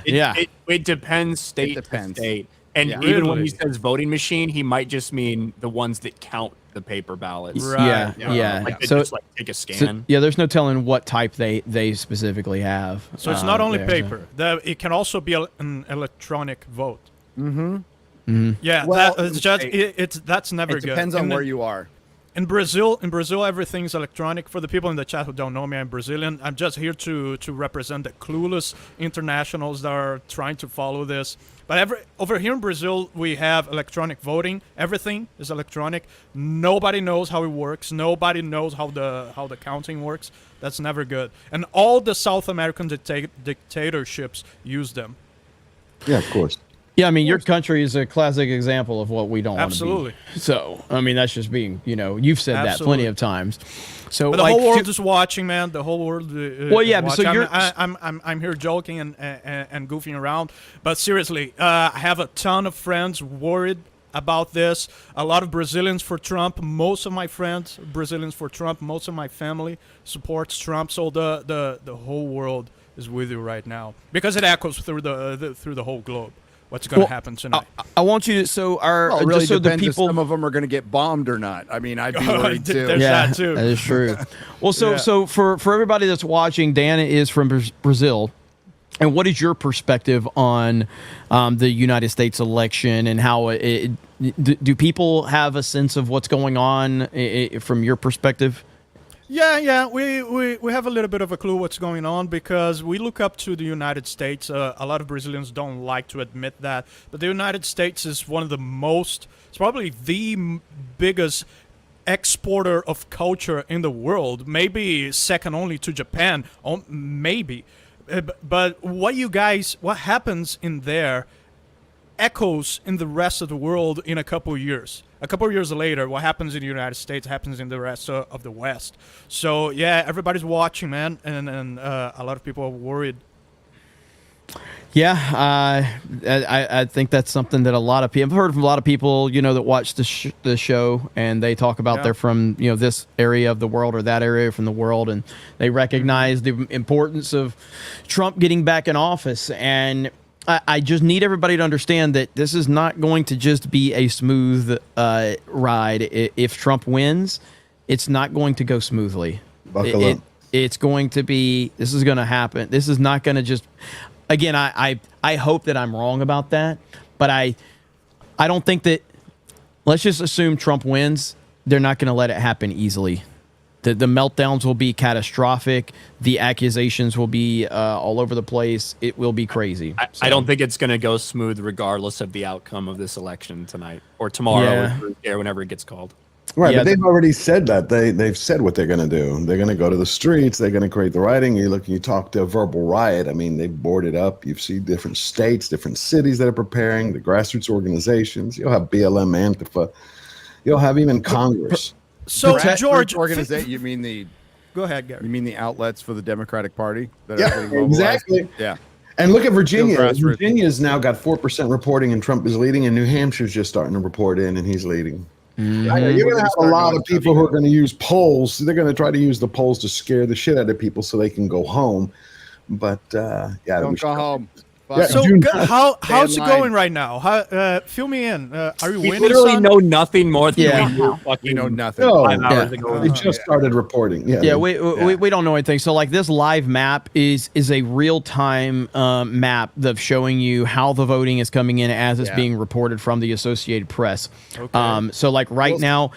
Yeah. It depends state depends. to state. And Yeah. even when Really? he says voting machine, he might just mean the ones that count the paper ballots. Right. Yeah. Like they So, just like take a so- scan. yeah, there's no telling what type they specifically have. So it's not only there, paper. It can also be an electronic vote. Mm-hmm. Yeah, Well, it's just that's never It good. depends on where you are. In Brazil, everything's electronic. For the people in the chat who don't know me, I'm Brazilian. I'm just here to represent the clueless internationals that are trying to follow this. But over here in Brazil, we have electronic voting. Everything is electronic. Nobody knows how it works. Nobody knows how the counting works. That's never good. And all the South American dictatorships use them. Yeah, of course. Yeah, I mean, your country is a classic example of what we don't want to be. Absolutely. So, I mean, that's just being, you've said that plenty of times. So, But the like, whole world is watching, man. The whole world. Well, yeah, is but so watching. you're- I'm here joking and goofing around, but seriously, I have a ton of friends worried about this. A lot of Brazilians for Trump. Most of my friends Brazilians for Trump. Most of my family supports Trump. So the whole world is with you right now because it echoes through the whole globe. What's going to happen tonight? I want you to. So, Well, it really just so the depends if people. some of them are going to get bombed or not. I mean, I'd be worried too. There's that too. That is true. Well, so Yeah. so for everybody that's watching, Diana is from Brazil. And what is your perspective on the United States election and how do people have a sense of what's going on from your perspective? Yeah, we have a little bit of a clue what's going on because we look up to the United States. A lot of Brazilians don't like to admit that, but the United States is one of the it's probably the biggest exporter of culture in the world, maybe second only to Japan, maybe. But what happens in there echoes in the rest of the world in a couple of years. A couple of years later, what happens in the United States happens in the rest of the West. So, yeah, everybody's watching, man, and a lot of people are worried. Yeah, I think that's something that a lot of people, I've heard from a lot of people, that watch the show, and they talk about they're from, this area of the world or that area from the world, and they recognize the importance of Trump getting back in office. And I just need everybody to understand that this is not going to just be a smooth ride. If Trump wins, it's not going to go smoothly. Buckle up. It's going to be, this is going to happen. This is not going to just, again, I hope that I'm wrong about that, but I don't think that, let's just assume Trump wins. They're not going to let it happen easily. The meltdowns will be catastrophic. The accusations will be all over the place. It will be crazy. I don't think it's going to go smooth regardless of the outcome of this election tonight or tomorrow or whenever it gets called. Right, Yeah, but they've already said that. They've said what they're going to do. They're going to go to the streets. They're going to create the rioting. You talk to a verbal riot. I mean, they've boarded up. You see different states, different cities that are preparing, the grassroots organizations. You'll have BLM, Antifa. You'll have even Congress. So, Grassroots George, organization. You mean the? Go ahead, Gary. You mean the outlets for the Democratic Party? That are Yeah, getting mobilized? exactly. Yeah. And look at Virginia. Still grassroots. Virginia's now got 4% reporting, and Trump is leading. And New Hampshire's just starting to report in, and he's leading. You're going to have a lot of people who are going to use polls. They're going to try to use the polls to scare the shit out of people so they can go home. But Don't go home. Yeah, So do how's it line. going right now? Fill me in. Are you We winning? literally son? know nothing more than we knew We fucking know nothing. No, 5 hours ago. they just started reporting. We don't know anything. So like this live map is a real time map of showing you how the voting is coming in as it's being reported from the Associated Press. Okay. So like right now,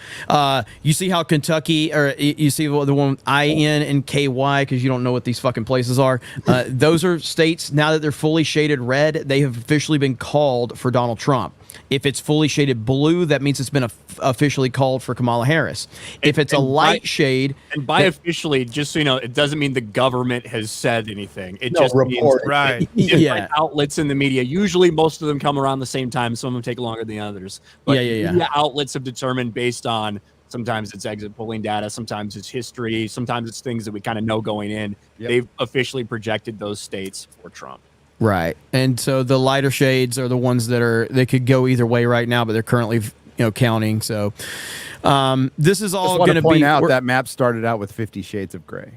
you see how Kentucky, or you see the one IN and KY, because you don't know what these fucking places are. Those are states now that they're fully shaded red. They have officially been called for Donald Trump. If it's fully shaded blue, that means it's been officially called for Kamala Harris. If it's a light shade, and by officially, just so you know, it doesn't mean the government has said anything. It No, just means report. Right. different outlets in the media. Usually, most of them come around the same time. Some of them take longer than others. But media outlets have determined based on sometimes it's exit polling data, sometimes it's history, sometimes it's things that we kind of know going in. They've officially projected those states for Trump. right? And so the lighter shades are the ones they could go either way right now, but they're currently counting. So this is all going to to point be out that map started out with 50 Shades of Gray.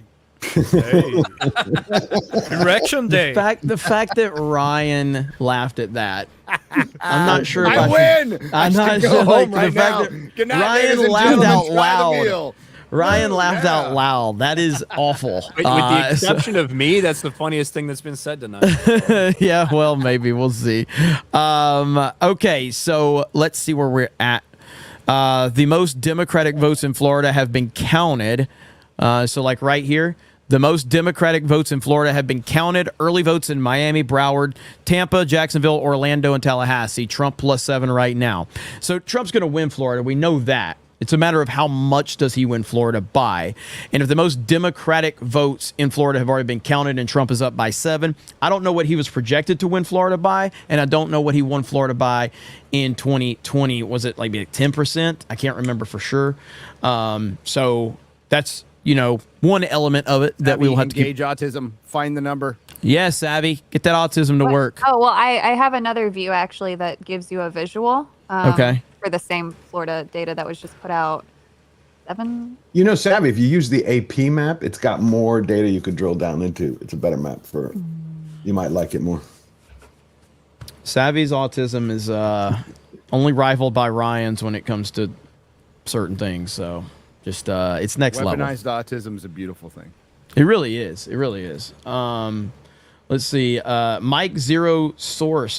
Election day. The fact that Ryan laughed at that, I'm not sure. I win. I'm not go sure. home Like right the fact now. that Good night, Ryan ladies and laughed gentlemen. out Try the loud. meal. Ryan laughed out loud. That is awful. With the exception of me, that's the funniest thing that's been said tonight. Yeah, well, maybe we'll see. Okay, so let's see where we're at. The most Democratic votes in Florida have been counted. So, like right here, the most Democratic votes in Florida have been counted. Early votes in Miami, Broward, Tampa, Jacksonville, Orlando, and Tallahassee. Trump +7 right now. So Trump's going to win Florida. We know that. It's a matter of how much does he win Florida by. And if the most Democratic votes in Florida have already been counted and Trump is up by 7, I don't know what he was projected to win Florida by, and I don't know what he won Florida by in 2020. Was it like 10%? I can't remember for sure. So that's, one element of it that we will have to engage autism. Find the number. Yeah, Savvy. Get that autism to work. Oh, well, I have another view actually that gives you a visual. Okay. For the same Florida data that was just put out. 7. Savvy, if you use the AP map, it's got more data you could drill down into. It's a better map you might like it more. Savvy's autism is only rivaled by Ryan's when it comes to certain things. So just it's next level. Weaponized autism is a beautiful thing. It really is. It really is. Let's see. Mike Zero Sources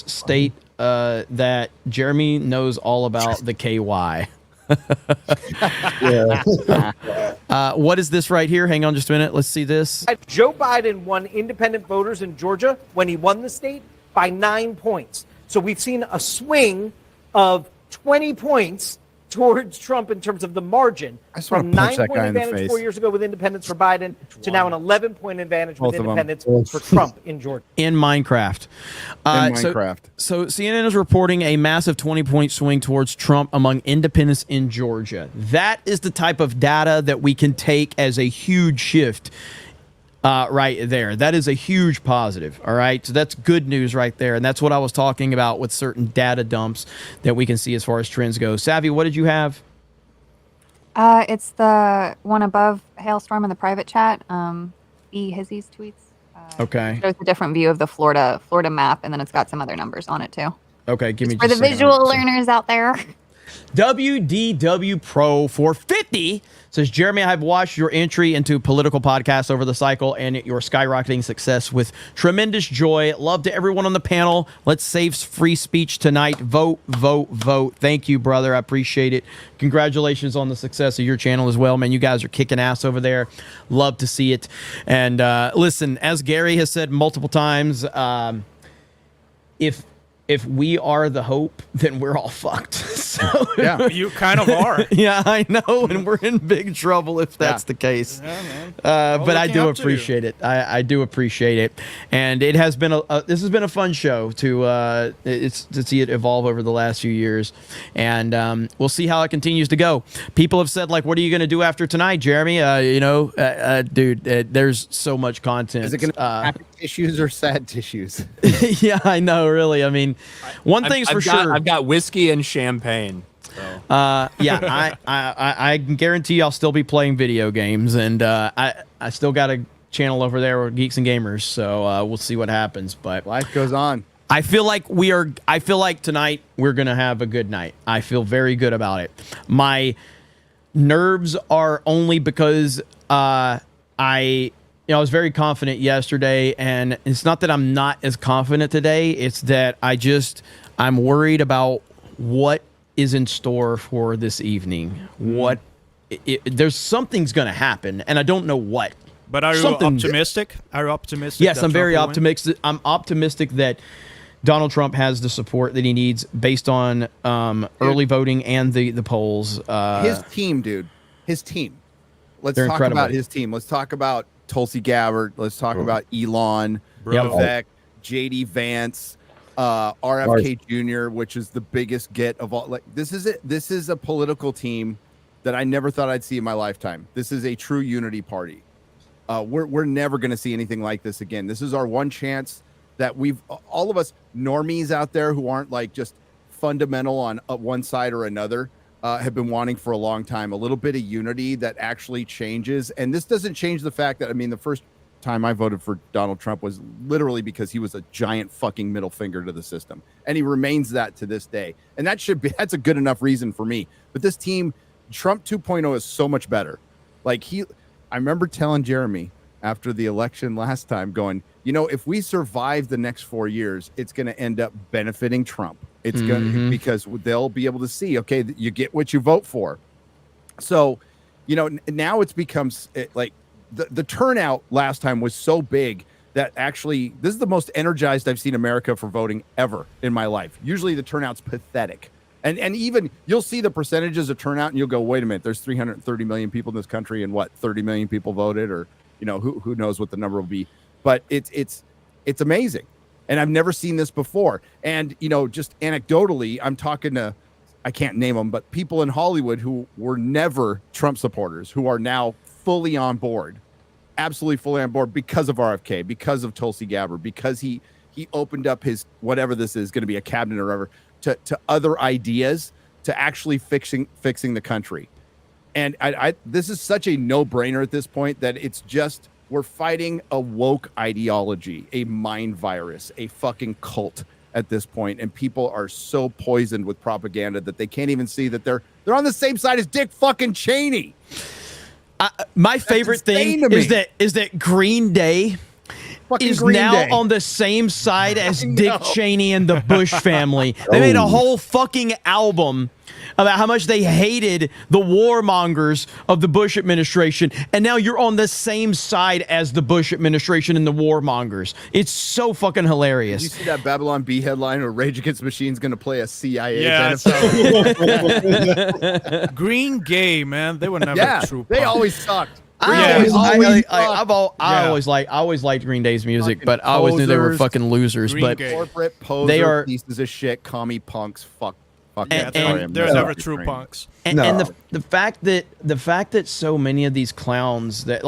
state that Jeremy knows all about the KY. What is this right here? Hang on just a minute. Let's see this. Joe Biden won independent voters in Georgia when he won the state by 9 points. So we've seen a swing of 20 points towards Trump in terms of the margin, from 9-point advantage 4 years ago with independents for Biden to now an 11-point advantage with independents for Trump in Georgia. In Minecraft. So CNN is reporting a massive 20-point swing towards Trump among independents in Georgia. That is the type of data that we can take as a huge shift right there. That is a huge positive. All right. So that's good news right there. And that's what I was talking about with certain data dumps that we can see as far as trends go. Savvy, what did you have? It's the one above Hailstorm in the private chat. Hizzy's tweets. Okay. There's a different view of the Florida map, and then it's got some other numbers on it too. Okay, give me for just the a second. visual learners out there. WDW Pro 450 says, Jeremy, I have watched your entry into political podcasts over the cycle and your skyrocketing success with tremendous joy. Love to everyone on the panel. Let's save free speech tonight. Vote, vote, vote. Thank you, brother. I appreciate it. Congratulations on the success of your channel as well, man. You guys are kicking ass over there. Love to see it. And listen, as Gary has said multiple times, if we are the hope, then we're all fucked. So Yeah, you kind of are. Yeah, I know, and we're in big trouble if that's the case. Yeah, man. But I do up to you. appreciate it. I do appreciate it, and it has been this has been a fun show to see it evolve over the last few years, and we'll see how it continues to go. People have said, like, what are you going to do after tonight, Jeremy? Dude, there's so much content. Is it going to be happy tissues or sad tissues? Yeah, I know. Really, I mean, one thing's for sure. I've got whiskey and champagne. So. Yeah, I can guarantee I'll still be playing video games, and I still got a channel over there with Geeks and Gamers, so we'll see what happens. But Life goes on. I feel like tonight we're gonna have a good night. I feel very good about it. My nerves are only because I was very confident yesterday, and it's not that I'm not as confident today. It's that I'm worried about what is in store for this evening. There's something's going to happen, and I don't know what. But are you optimistic? Are you optimistic? Yes, I'm very optimistic. I'm optimistic that Donald Trump has the support that he needs based on early voting and the polls. His team, dude. His team. Let's They're talk incredible. about his team. Let's talk about Tulsi Gabbard. Let's talk about Elon, Vivek, JD Vance, RFK Jr., which is the biggest get of all. Like, this is it. This is a political team that I never thought I'd see in my lifetime. This is a true unity party. We're never going to see anything like this again. This is our one chance that all of us normies out there who aren't like just fundamental on one side or another have been wanting for a long time. A little bit of unity that actually changes. And this doesn't change the fact that, I mean, the first time I voted for Donald Trump was literally because he was a giant fucking middle finger to the system. And he remains that to this day. And that's a good enough reason for me. But this team, Trump 2.0 is so much better. Like I remember telling Jeremy after the election last time going, if we survive the next 4 years, it's going to end up benefiting Trump. It's going to, because they'll be able to see, okay, you get what you vote for. So, now it's become like the turnout last time was so big that actually this is the most energized I've seen America for voting ever in my life. Usually the turnout's pathetic. And even you'll see the percentages of turnout and you'll go, wait a minute, there's 330 million people in this country and 30 million people voted, or, who knows what the number will be. But it's amazing. And I've never seen this before. And, just anecdotally, I'm talking to, I can't name them, but people in Hollywood who were never Trump supporters, who are now fully on board, absolutely fully on board because of RFK, because of Tulsi Gabbard, because he opened up his, whatever this is going to be, a cabinet or whatever, to other ideas, to actually fixing the country. And this is such a no-brainer at this point that it's just, we're fighting a woke ideology, a mind virus, a fucking cult at this point, and people are so poisoned with propaganda that they can't even see that they're on the same side as Dick fucking Cheney. My favorite thing is that Green Day is now on the same side as Dick Cheney and the Bush family. They made a whole fucking album about how much they hated the warmongers of the Bush administration, and now you're on the same side as the Bush administration and the warmongers. It's so fucking hilarious. Did you see that Babylon Bee headline where Rage Against the Machine's going to play a CIA benefit? Green Gay, man. They were never true. They always sucked. I always liked Green Day's music, but I always knew they were fucking losers. But corporate poser, they are pieces of shit, commie punks. Fuck. They're never true punks. And the fact that so many of these clowns that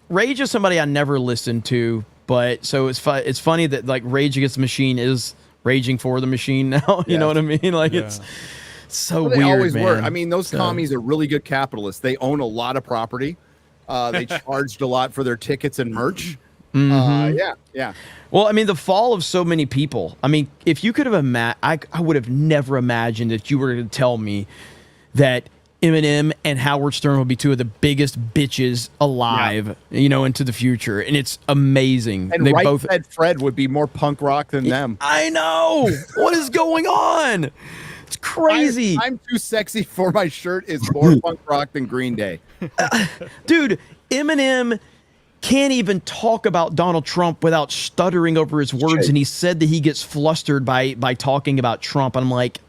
Rage is somebody I never listened to, but so it's funny that like Rage Against the Machine is raging for the machine now. You know what I mean? Like it's so weird. They always were. I mean, those commies are really good capitalists. They own a lot of property. They charged a lot for their tickets and merch. Yeah. Well, I mean, the fall of so many people. I mean, if you could have I would have never imagined that you were going to tell me that Eminem and Howard Stern would be two of the biggest bitches alive, into the future. And it's amazing. And they Right both Said Fred would be more punk rock than them. I know. What is going on? It's crazy. I'm too sexy for my shirt is more punk rock than Green Day. Dude, Eminem can't even talk about Donald Trump without stuttering over his words. And he said that he gets flustered by talking about Trump. And I'm like,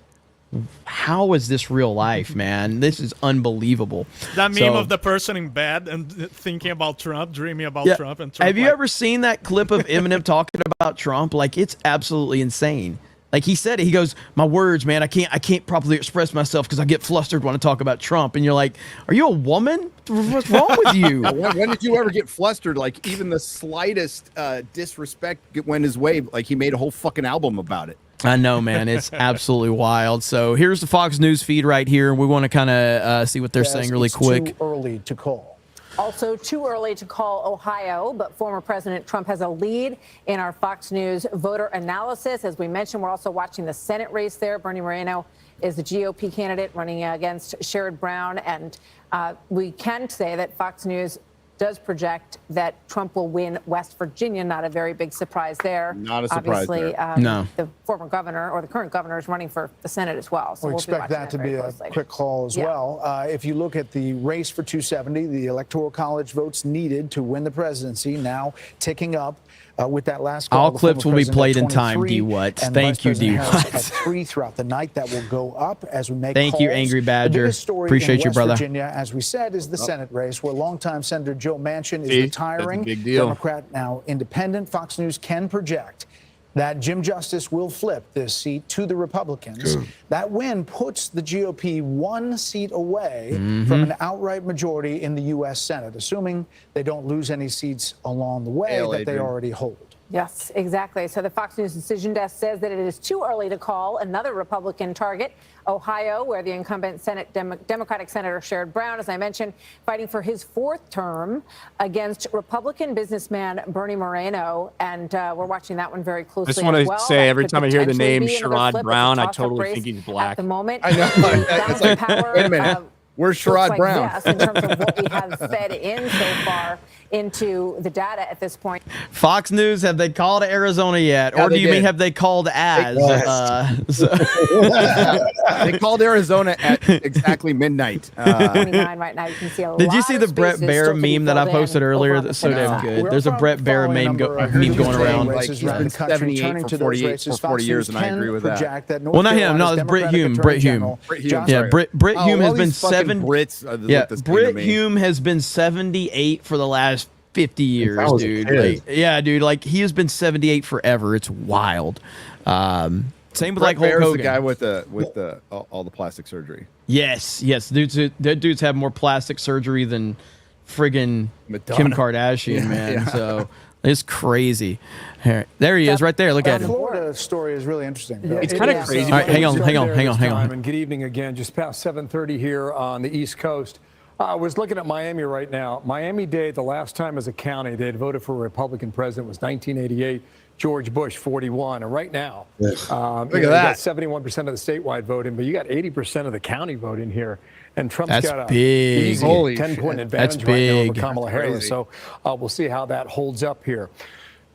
how is this real life, man? This is unbelievable. That meme of the person in bed and thinking about Trump, dreaming about Trump. And Trump, have you ever seen that clip of Eminem talking about Trump? Like, it's absolutely insane. Like he said it, he goes, my words, man, I can't properly express myself because I get flustered when I talk about Trump. And you're like, are you a woman? What's wrong with you? When did you ever get flustered? Like even the slightest disrespect went his way. Like he made a whole fucking album about it. I know, man. It's absolutely wild. So here's the Fox News feed right here. We want to kind of see what they're saying really quick. Too early to call. Also, too early to call Ohio, but former President Trump has a lead in our Fox News voter analysis. As we mentioned, we're also watching the Senate race there. Bernie Moreno is the GOP candidate running against Sherrod Brown. And we can say that Fox News does project that Trump will win West Virginia. Not a very big surprise there. Not a surprise Obviously, there. No. The former governor or the current governor is running for the Senate as well. So We we'll expect that to be a quick call as well. If you look at the race for 270, the Electoral College votes needed to win the presidency now ticking up. With that last call, All clips will be played in time, D. Watts. Thank you, D. Watts. At 3 throughout the night, that will go up as we make Thank you, calls. Angry The Badger. biggest story Appreciate in you, West brother. Virginia, as we said, is the Senate race, where longtime Senator Joe Manchin is See? retiring. That's a big deal. Democrat, now independent. Fox News can project that Jim Justice will flip this seat to the Republicans. Good. That win puts the GOP 1 seat away from an outright majority in the U.S. Senate, assuming they don't lose any seats along the way that they already hold. Yes, exactly. So the Fox News decision desk says that it is too early to call another Republican target. Ohio, where the incumbent Democratic Senator Sherrod Brown, as I mentioned, fighting for his 4th term against Republican businessman Bernie Moreno. And we're watching that one very closely. I just want to well. say That every could time I hear the potentially name be another Sherrod flip. It's a Brown, I toss-up totally race think he's at black. the moment. I know. The It's balance like, of power, wait a minute. Where's looks Sherrod like Brown? yes, in terms of what we have fed in so far into the data at this point. Fox News, have they called Arizona yet? Yeah, Or do they you mean did. have they called as? They called Arizona at exactly midnight. 29 right now. You can see a Did you lot see of the Brett spaces Bear still to be meme that I filled in posted over earlier? on the That's so Senate damn side. good. There's a Brett Bear meme going around. Like, he's been 78 for 48 for 40 years, and I agree with that. Well, not him. No, it's Britt Hume. Britt Hume. Yeah, Britt Hume has been Britt Hume has been 78 for the last 50 years, dude. Like, yeah, dude. Like he has been 78 forever. It's wild. Same with like Hulk Hogan. The guy with the all the plastic surgery. Yes. That dude's have more plastic surgery than friggin' Kim Kardashian, man. Yeah. So it's crazy. There he is, right there. Look at The him. Florida story is really interesting. It's kind of crazy. All right, hang on. And good evening again. Just past 7:30 here on the East Coast. I was looking at Miami right now. Miami-Dade, the last time as a county they had voted for a Republican president was 1988. George Bush, 41. And right now, Look at that. You got 71% of the statewide vote in, but you got 80% of the county vote in here. And Trump's got a big. easy Holy 10-point shit. advantage That's right now big. over Kamala That's Harris. crazy. So we'll see how that holds up here.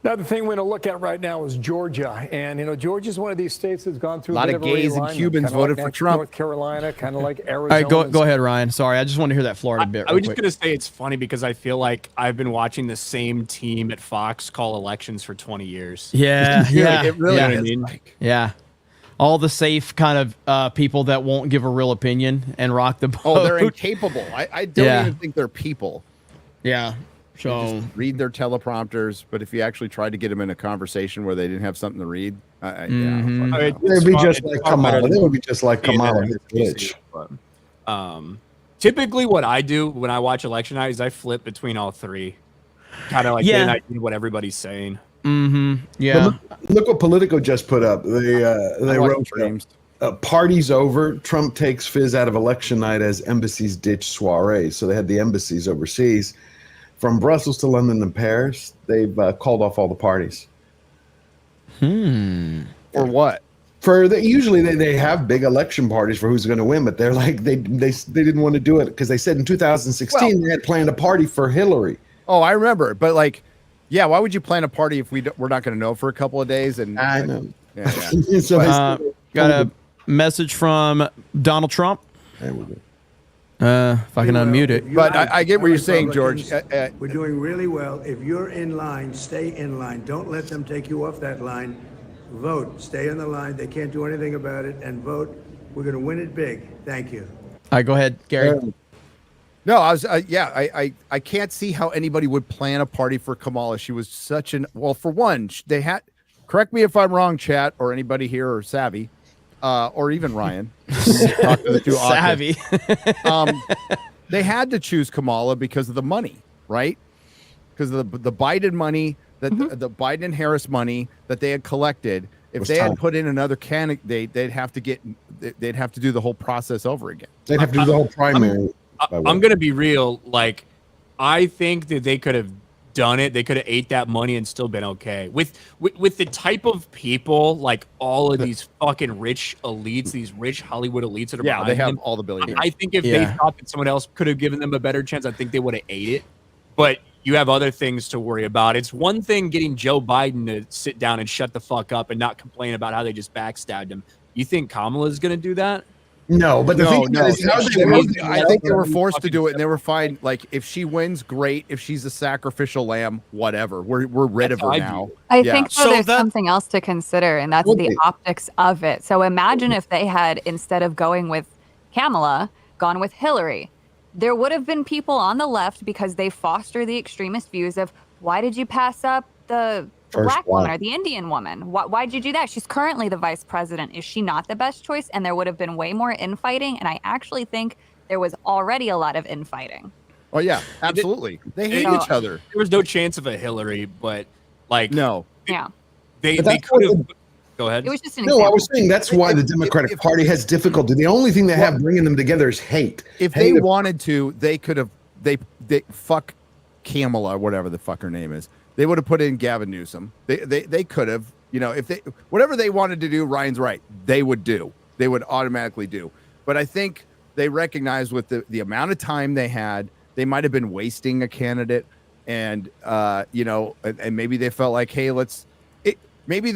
Another thing we're going to look at right now is Georgia. And, Georgia's one of these states that's gone through a lot bit of a gays and realignment, Cubans kinda voted like for Trump. North Carolina, kind of like All Arizona. right, go ahead, Ryan. Sorry, I just want to hear that Florida bit. I real was just quick. going to say it's funny because I feel like I've been watching the same team at Fox call elections for 20 years. Yeah, yeah, It really yeah. is. Yeah. All the safe kind of people that won't give a real opinion and rock the boat. Oh, they're incapable. I don't Yeah. even think they're people. Yeah. So They just read their teleprompters, but if you actually tried to get them in a conversation where they didn't have something to read, They'd be just like Kamala. They would be just like Kamala. Bitch. Typically, what I do when I watch election night is I flip between all three, kind of like Yeah. then I see what everybody's saying. Yeah. Look what Politico just put up. They watch wrote parties over. Trump takes fizz out of election night as embassies ditch soirees. So they had the embassies overseas. from Brussels to London and Paris, they've called off all the parties. For what? Usually they have big election parties for who's going to win, but they're like they didn't want to do it because they said in 2016 they had planned a party for Hillary. Oh, I remember, but like, yeah, why would you plan a party if we're not going to know for a couple of days? And I know. Yeah. So got a message from Donald Trump. There we go. If I can unmute it. But I get what you're saying, George. We're doing really well. If you're in line, stay in line. Don't let them take you off that line. Vote. Stay in the line. They can't do anything about it. And vote. We're going to win it big. Thank you. All right, go ahead, Gary. No, I can't see how anybody would plan a party for Kamala. She was such an, well, for one, they had, correct me if I'm wrong, chat, or anybody here or Savvy, or even Ryan. Talk to the two Savvy. They had to choose Kamala because of the money, right? Because of the Biden money, that the Biden and Harris money that they had collected. If they had put in another candidate, they'd have to do the whole process over again. They'd have to do the whole primary. I'm going to be real. Like, I think that they could have done it. They could have ate that money and still been okay. With the type of people, like all of these fucking rich elites, these rich Hollywood elites that are behind they have them, all the billionaires. I think if they thought that someone else could have given them a better chance, I think they would have ate it. But you have other things to worry about. It's one thing getting Joe Biden to sit down and shut the fuck up and not complain about how they just backstabbed him. You think Kamala is going to do that? No, but the thing is, I think they were forced to do it, and they were fine. Like, if she wins, great. If she's a sacrificial lamb, whatever. We're rid of her now. I think there's something else to consider, and that's the optics of it. So imagine if they had, instead of going with Kamala, gone with Hillary. There would have been people on the left because they foster the extremist views of, why did you pass up the black woman or the Indian woman? Why'd you do that? She's currently the vice president. Is she not the best choice? And there would have been way more infighting. And I actually think there was already a lot of infighting. Oh, yeah, absolutely. They hate each other. There was no chance of a Hillary, but like, no. Yeah. They could have. Go ahead. It was just an No, example. I was saying that's why the Democratic Party has difficulty. The only thing they have bringing them together is hate. If they wanted to, they could have. They fuck Kamala, whatever the fuck her name is. They would have put in Gavin Newsom. They could have. You know, if they whatever they wanted to do, Ryan's right. They would do. They would automatically do. But I think they recognized with the amount of time they had, they might have been wasting a candidate, and you know, and maybe they felt like, hey, maybe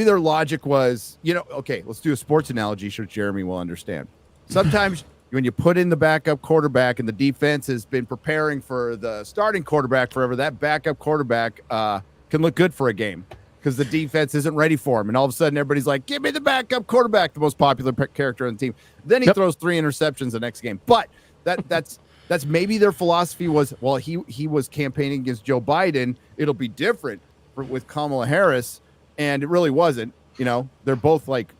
their logic was, you know, okay, let's do a sports analogy so Jeremy will understand. Sometimes when you put in the backup quarterback and the defense has been preparing for the starting quarterback forever, that backup quarterback can look good for a game because the defense isn't ready for him. And all of a sudden everybody's like, give me the backup quarterback, the most popular character on the team. Then he throws 3 interceptions the next game. But that's maybe their philosophy was, well, he was campaigning against Joe Biden. It'll be different with Kamala Harris. And it really wasn't. You know, they're both like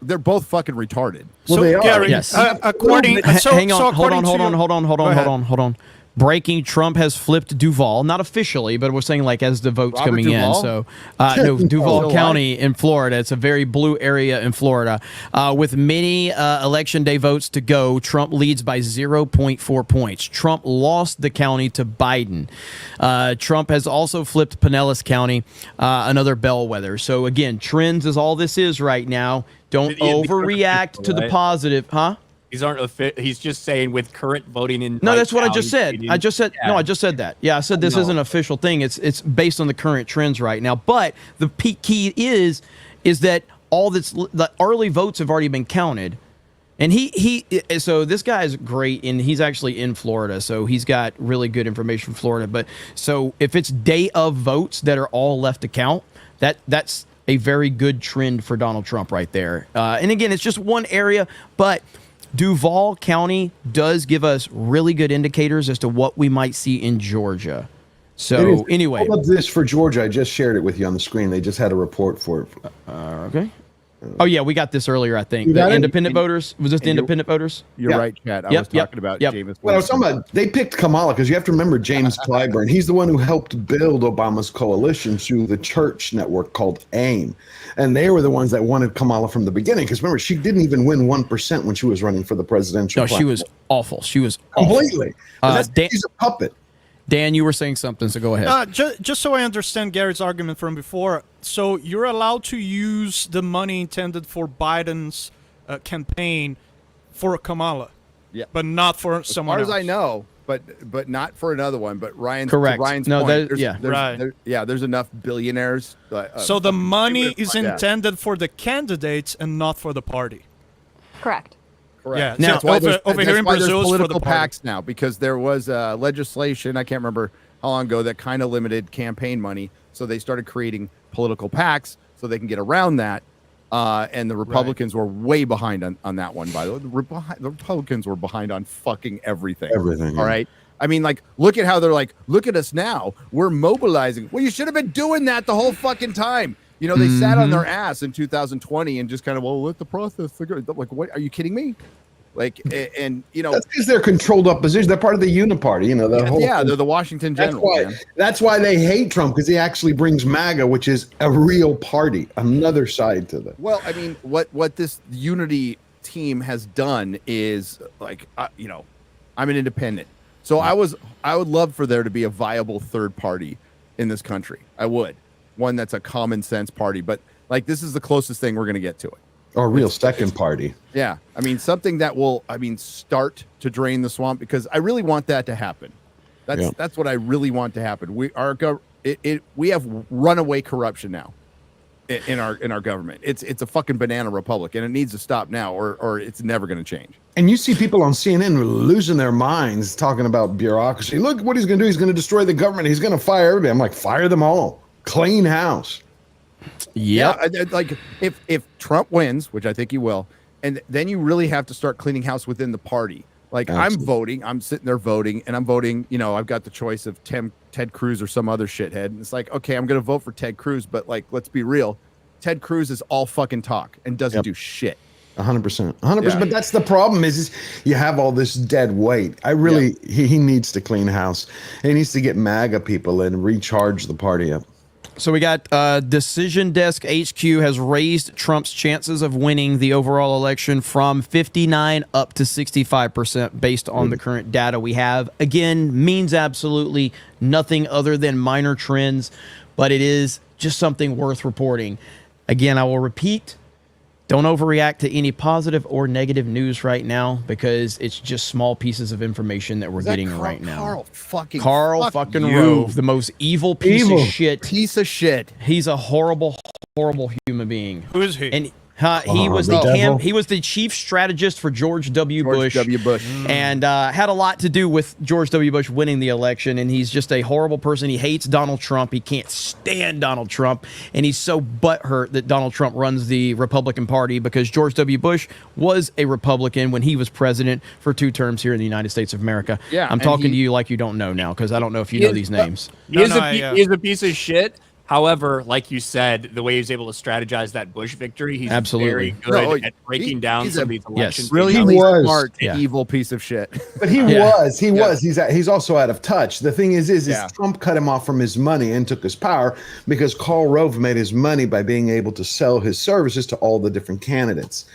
they're both fucking retarded. Well, so, they are. Gary, yes. According, hang on, hold on. Breaking: Trump has flipped Duval, not officially, but we're saying like as the votes Robert coming Duvall? in. So, no, Duval County in Florida. It's a very blue area in Florida. With many election day votes to go, Trump leads by 0.4 points. Trump lost the county to Biden. Trump has also flipped Pinellas County, another bellwether. So again, trends is all this is right now. Don't overreact to the positive, huh? These aren't. He's just saying with current voting in. No, that's what I just said. I just said that. Yeah, I said this isn't an official thing. It's based on the current trends right now. But the key is that the early votes have already been counted, and so this guy is great, and he's actually in Florida, so he's got really good information from Florida. But so if it's day of votes that are all left to count, that's a very good trend for Donald Trump right there. And again, it's just one area, but Duval County does give us really good indicators as to what we might see in Georgia. So anyway, all of this for Georgia, I just shared it with you on the screen. They just had a report for it. Okay. Oh yeah, we got this earlier. I think You the got it? independent voters. Was this the independent voters? You're Yeah. right, Chad. I Yep, was talking about yep. James. Well, I was talking about they picked Kamala because you have to remember James Clyburn. He's the one who helped build Obama's coalition through the church network called AIM. And they were the ones that wanted Kamala from the beginning. Because remember, she didn't even win 1% when she was running for the presidential. No, she was awful. She was awful. Completely. She's a puppet. Dan, you were saying something, so go ahead. Just so I understand Gary's argument from before, so you're allowed to use the money intended for Biden's campaign for Kamala, but not for someone else. As far as I know, but not for another one. But Ryan's Correct. To Ryan's No, point, that- there's enough billionaires. So the money is like that. intended for the candidates and not for the party. Correct. Correct. Yeah. That's why over here in Brazil, it's for the political party. PACs now because there was legislation. I can't remember how long ago that kind of limited campaign money, so they started creating political PACs so they can get around that. And the Republicans were way behind on that one. By the way, the Republicans were behind on fucking everything. Everything. All right. I mean, like, look at how they're like, look at us now. We're mobilizing. Well, you should have been doing that the whole fucking time. You know, they sat on their ass in 2020 and just kind of, well, let the process figure. Like, what? Are you kidding me? Like, and you know, that's because they're controlled opposition. They're part of the Uniparty. You know, the whole. Yeah, they're the Washington General. That's why they hate Trump because he actually brings MAGA, which is a real party, another side to them. Well, I mean, what this unity team has done is like, you know, I'm an independent, so I would love for there to be a viable third party in this country. I would, one that's a common sense party, but like this is the closest thing we're going to get to it. Or a real second party. Yeah, I mean something that will, start to drain the swamp because I really want that to happen. That's what I really want to happen. We have runaway corruption now in our government. It's a fucking banana republic, and it needs to stop now, or it's never going to change. And you see people on CNN losing their minds talking about bureaucracy. Look what he's going to do. He's going to destroy the government. He's going to fire everybody. I'm like, fire them all. Clean house. Yeah, like if Trump wins, which I think he will, and then you really have to start cleaning house within the party. Like Absolutely. I'm sitting there voting, and I'm voting. You know, I've got the choice of Ted Cruz or some other shithead. And it's like, okay, I'm going to vote for Ted Cruz, but like, let's be real, Ted Cruz is all fucking talk and doesn't do shit. 100%. 100%. But that's the problem is you have all this dead weight. He needs to clean house. He needs to get MAGA people and recharge the party up. So we got Decision Desk HQ has raised Trump's chances of winning the overall election from 59 up to 65% based on the current data we have. Again, means absolutely nothing other than minor trends, but it is just something worth reporting. Again, I will repeat, don't overreact to any positive or negative news right now because it's just small pieces of information that we're getting right now. Carl fucking Rove, the most evil piece of shit. Piece of shit. He's a horrible, horrible human being. Who is he? And he was the chief strategist for George W. Bush. And had a lot to do with George W. Bush winning the election. And he's just a horrible person. He hates Donald Trump. He can't stand Donald Trump. And he's so butthurt that Donald Trump runs the Republican Party because George W. Bush was a Republican when he was president for 2 terms here in the United States of America. Yeah, I'm and talking to you like you don't know now because I don't know if you know these names. He is a piece of shit. However, like you said, the way he was able to strategize that Bush victory, he's very good at breaking down some of these elections. Really smart, evil piece of shit. But he was. He's also out of touch. The thing is Trump cut him off from his money and took his power because Karl Rove made his money by being able to sell his services to all the different candidates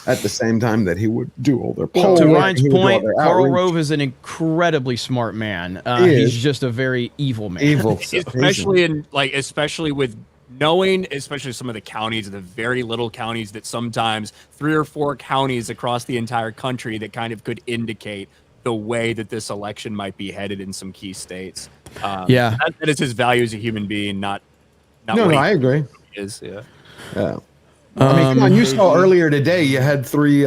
at the same time that he would do all their polls. To Ryan's point, Karl Rove is an incredibly smart man. He's just a very evil man. Especially with knowing, especially some of the counties, the very little counties that sometimes 3 or 4 counties across the entire country that kind of could indicate the way that this election might be headed in some key states. That is his value as a human being, not No, I agree. He is, yeah. I mean, come on, you saw earlier today, you had 3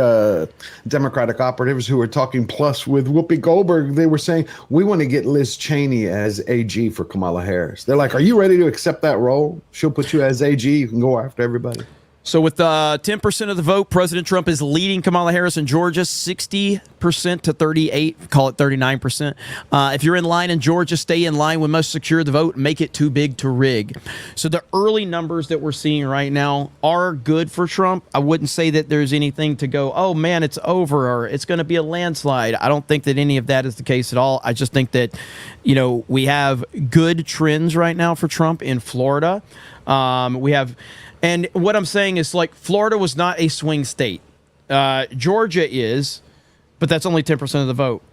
Democratic operatives who were talking plus with Whoopi Goldberg. They were saying, we want to get Liz Cheney as AG for Kamala Harris. They're like, are you ready to accept that role? She'll put you as AG. You can go after everybody. So with 10% of the vote, President Trump is leading Kamala Harris in Georgia, 60% to 38, call it 39%. If you're in line in Georgia, stay in line. We must secure the vote, make it too big to rig. So the early numbers that we're seeing right now are good for Trump. I wouldn't say that there's anything to go, oh man, it's over or it's going to be a landslide. I don't think that any of that is the case at all. I just think that, we have good trends right now for Trump in Florida. And what I'm saying is, like, Florida was not a swing state. Georgia is, but that's only 10% of the vote.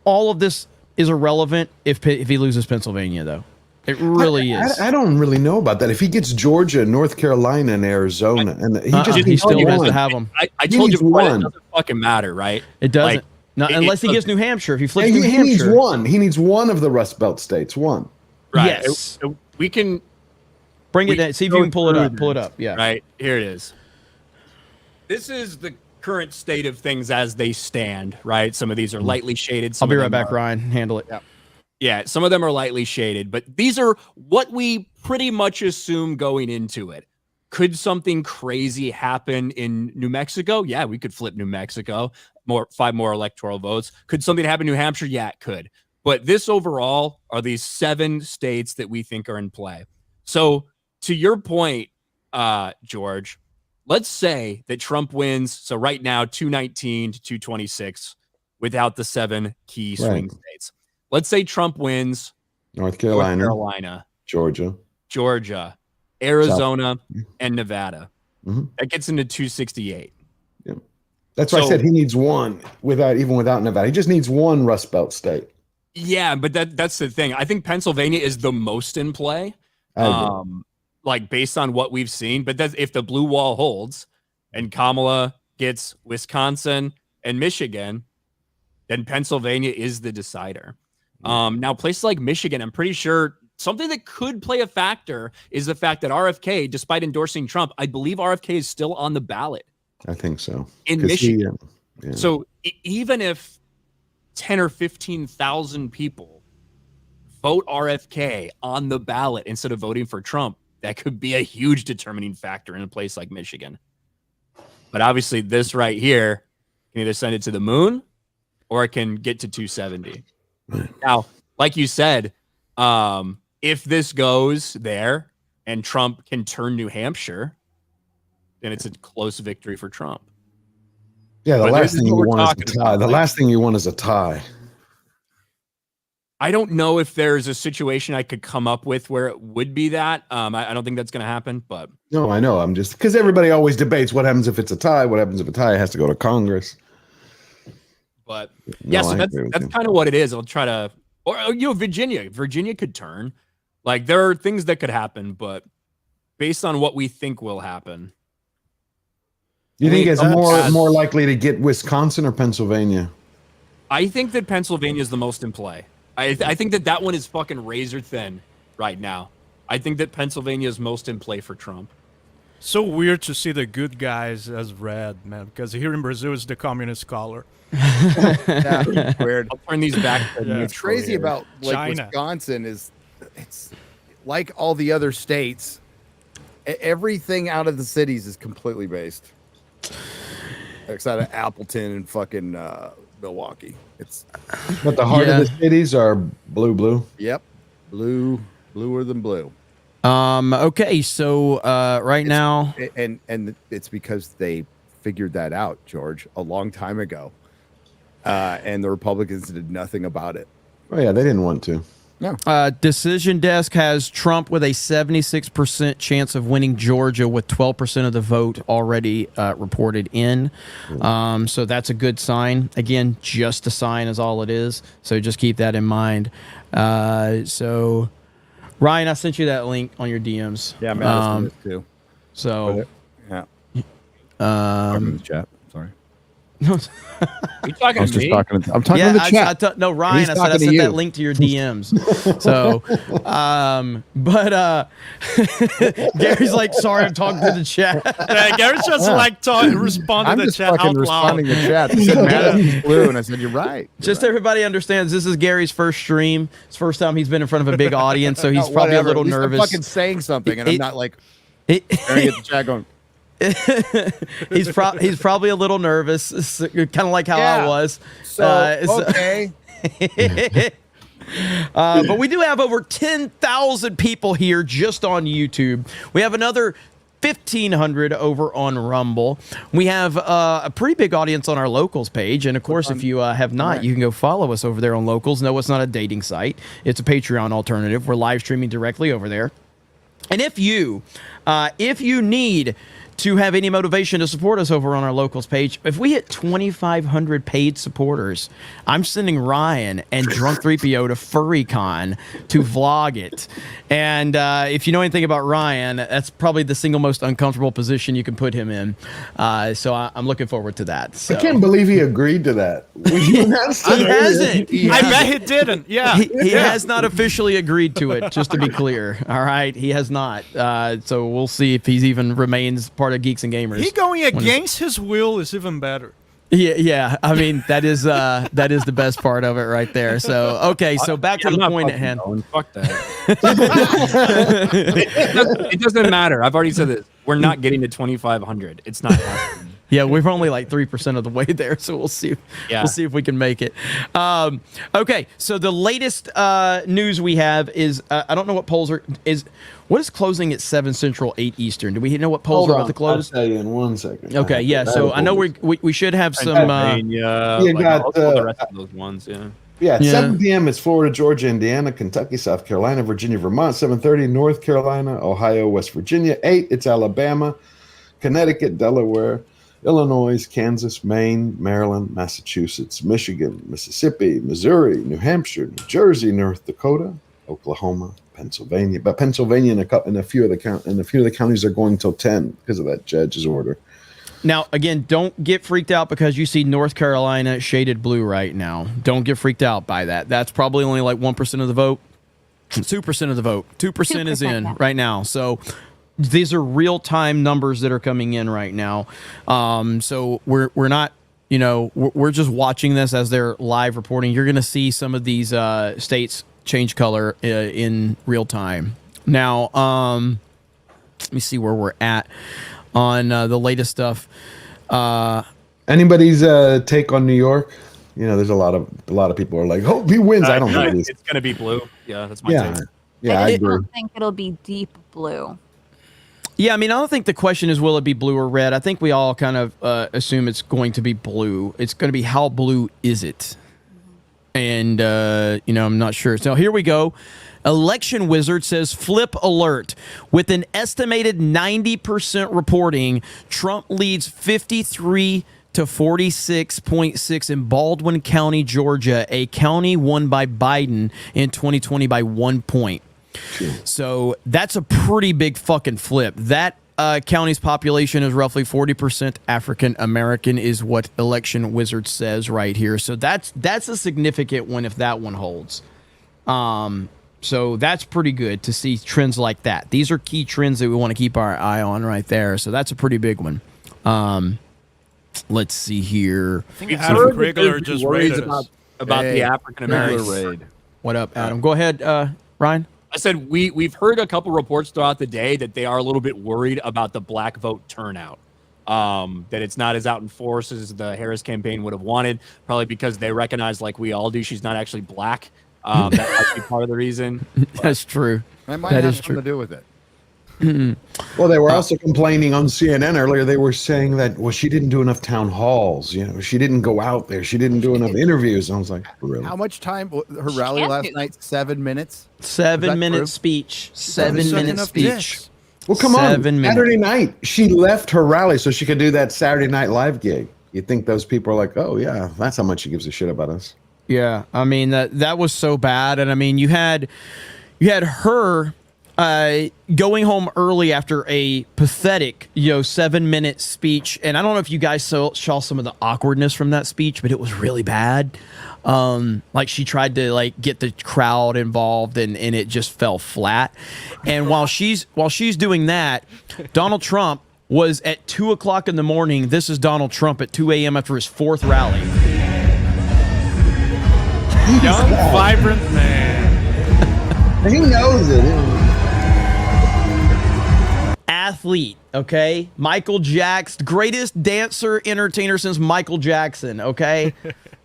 All of this is irrelevant if he loses Pennsylvania, though. It really is. I don't really know about that. If he gets Georgia, North Carolina, and Arizona, and he still has to have them. I told you before, it doesn't fucking matter, right? It doesn't. Unless he gets New Hampshire. If he flips New he Hampshire. needs one. He needs one of the Rust Belt states. One. Right. Yes. We can... Bring it in. See if you can pull it up. Pull it up. Yeah. Right. Here it is. This is the current state of things as they stand, right? Some of these are lightly shaded. I'll be right back, Ryan. Handle it. Yeah, some of them are lightly shaded, but these are what we pretty much assume going into it. Could something crazy happen in New Mexico? Yeah, we could flip New Mexico. 5 more electoral votes. Could something happen in New Hampshire? Yeah, it could. But this overall are these 7 states that we think are in play. So to your point, George, let's say that Trump wins. So right now, 219 to 226 without the 7 key swing states. Let's say Trump wins North Carolina, Georgia, Arizona, and Nevada. That gets into 268. Yeah. That's why I said he needs one without Nevada. He just needs one Rust Belt state. Yeah, but that's the thing. I think Pennsylvania is the most in play. Like based on what we've seen, but that's if the blue wall holds and Kamala gets Wisconsin and Michigan, then Pennsylvania is the decider. Now places like Michigan, I'm pretty sure something that could play a factor is the fact that RFK, despite endorsing Trump, I believe RFK is still on the ballot. I think so. In Michigan. So even if 10 or 15,000 people vote RFK on the ballot instead of voting for Trump, that could be a huge determining factor in a place like Michigan. But obviously this right here can either send it to the moon or it can get to 270. Now, like you said, if this goes there and Trump can turn New Hampshire, then it's a close victory for Trump. Yeah, the last thing you want is a tie. The last thing you want is a tie. I don't know if there's a situation I could come up with where it would be that. I don't think that's going to happen, but. No, I know. I'm just because everybody always debates what happens if it's a tie. What happens if a tie has to go to Congress? But yeah, so that's kind of what it is. I'll try to, or Virginia could turn. Like there are things that could happen, but based on what we think will happen. You think it's more likely to get Wisconsin or Pennsylvania? I think that Pennsylvania is the most in play. I think that one is fucking razor thin right now. I think that Pennsylvania is most in play for Trump. So weird to see the good guys as red, man, because here in Brazil is the communist color. Yeah, weird. I'll turn these back. What's crazy about Wisconsin is it's like all the other states. Everything out of the cities is completely based. Outside of Appleton and fucking Milwaukee. But the heart of the cities are blue. Yep. Bluer than blue. Okay, so now and it's because they figured that out, George, a long time ago. And the Republicans did nothing about it. Oh yeah, they didn't want to. No. Decision Desk has Trump with a 76% chance of winning Georgia with 12% of the vote already reported in. So that's a good sign. Again, just a sign is all it is. So just keep that in mind. So, Ryan, I sent you that link on your DMs. Yeah, Madison did too. So, yeah. In the chat. Sorry. Are you talking to me? I'm talking to the chat. No, Ryan, I said I sent that link to your DMs. So, Gary's like, sorry, I'm talking to the chat. Yeah, Gary's just like responding to the chat out loud. I'm just fucking responding to the chat. He said Madison's blue, and I said, you're right. Just everybody understands this is Gary's first stream. It's the first time he's been in front of a big audience, so he's probably a little nervous. I'm fucking saying something, and I'm not like... Staring at the chat going. He's probably a little nervous, kind of like how I was. Okay. But we do have over 10,000 people here just on YouTube. We have another 1,500 over on Rumble. We have a pretty big audience on our Locals page. And, of course, if you have not, you can go follow us over there on Locals. No, it's not a dating site. It's a Patreon alternative. We're live streaming directly over there. And if you need to have any motivation to support us over on our Locals page, if we hit 2,500 paid supporters, I'm sending Ryan and Drunk 3PO to FurryCon to vlog it. And if you know anything about Ryan, that's probably the single most uncomfortable position you can put him in. So I'm looking forward to that. So. I can't believe he agreed to that. He hasn't. I bet he didn't. Yeah. He has not officially agreed to it, just to be clear. All right. He has not. So we'll see if he's even remains part of Geeks and Gamers. He going against his will is even better. Yeah. I mean, that is the best part of it right there. So okay, so back to the point at hand. Fuck that. it doesn't matter. I've already said this. We're not getting to 2,500. It's not happening. Yeah, we're only like 3% of the way there, so we'll see. We'll see if we can make it. Okay, so the latest news we have is I don't know what polls are. What is closing at 7 Central, 8 Eastern? Do we know what polls are about to close? I'll tell you in 1 second. Okay, yeah. So I know we should have some. You got the rest of those ones. Yeah, at 7 p.m. it's Florida, Georgia, Indiana, Kentucky, South Carolina, Virginia, Vermont. 7:30 North Carolina, Ohio, West Virginia. 8 it's Alabama, Connecticut, Delaware, Illinois, Kansas, Maine, Maryland, Massachusetts, Michigan, Mississippi, Missouri, New Hampshire, New Jersey, North Dakota, Oklahoma, Pennsylvania. But Pennsylvania and a few of the counties are going till 10 because of that judge's order. Now, again, don't get freaked out because you see North Carolina shaded blue right now. Don't get freaked out by that. That's probably only like 1% of the vote, 2% of the vote. 2% is in right now. So these are real-time numbers that are coming in right now. So we're not, we're just watching this as they're live reporting. You're going to see some of these states change color in real time. Now, let me see where we're at on the latest stuff. Anybody's take on New York? There's a lot of people are like, "Hope he wins." I don't know. It's going to be blue. Yeah, that's my take. Yeah, I don't think it'll be deep blue. Yeah, I mean, I don't think the question is will it be blue or red. I think we all kind of assume it's going to be blue. It's going to be how blue is it? And, I'm not sure. So here we go. Election Wizard says flip alert. With an estimated 90% reporting, Trump leads 53 to 46.6 in Baldwin County, Georgia, a county won by Biden in 2020 by 1 point. So that's a pretty big fucking flip. That county's population is roughly 40% African American, is what Election Wizard says right here. So that's a significant one if that one holds. So that's pretty good to see trends like that. These are key trends that we want to keep our eye on right there. So that's a pretty big one. Let's see here. I think Adam Krigler just raised about the African American. What up, Adam? Go ahead, Ryan. I said we've heard a couple reports throughout the day that they are a little bit worried about the black vote turnout. That it's not as out in force as the Harris campaign would have wanted, probably because they recognize, like we all do, she's not actually black. That might be part of the reason. That's true. That might have something to do with it. Well, they were also complaining on CNN earlier. They were saying that, she didn't do enough town halls. She didn't go out there. She didn't do enough interviews. And I was like, really? How much time? Her rally last night, 7 minutes? 7 minute speech. 7 minute speech. Well, come on. Saturday night, she left her rally so she could do that Saturday Night Live gig. You'd think those people are like, oh, yeah, that's how much she gives a shit about us. Yeah, I mean, that was so bad. And I mean, you had her going home early after a pathetic, 7 minute speech. And I don't know if you guys saw some of the awkwardness from that speech, but it was really bad. Like she tried to get the crowd involved and it just fell flat. And while she's doing that, Donald Trump was at 2:00 in the morning. This is Donald Trump at 2 a.m. after his 4th rally. Young, vibrant man. He knows it. athlete, okay? Michael Jackson, greatest dancer, entertainer since Michael Jackson, okay?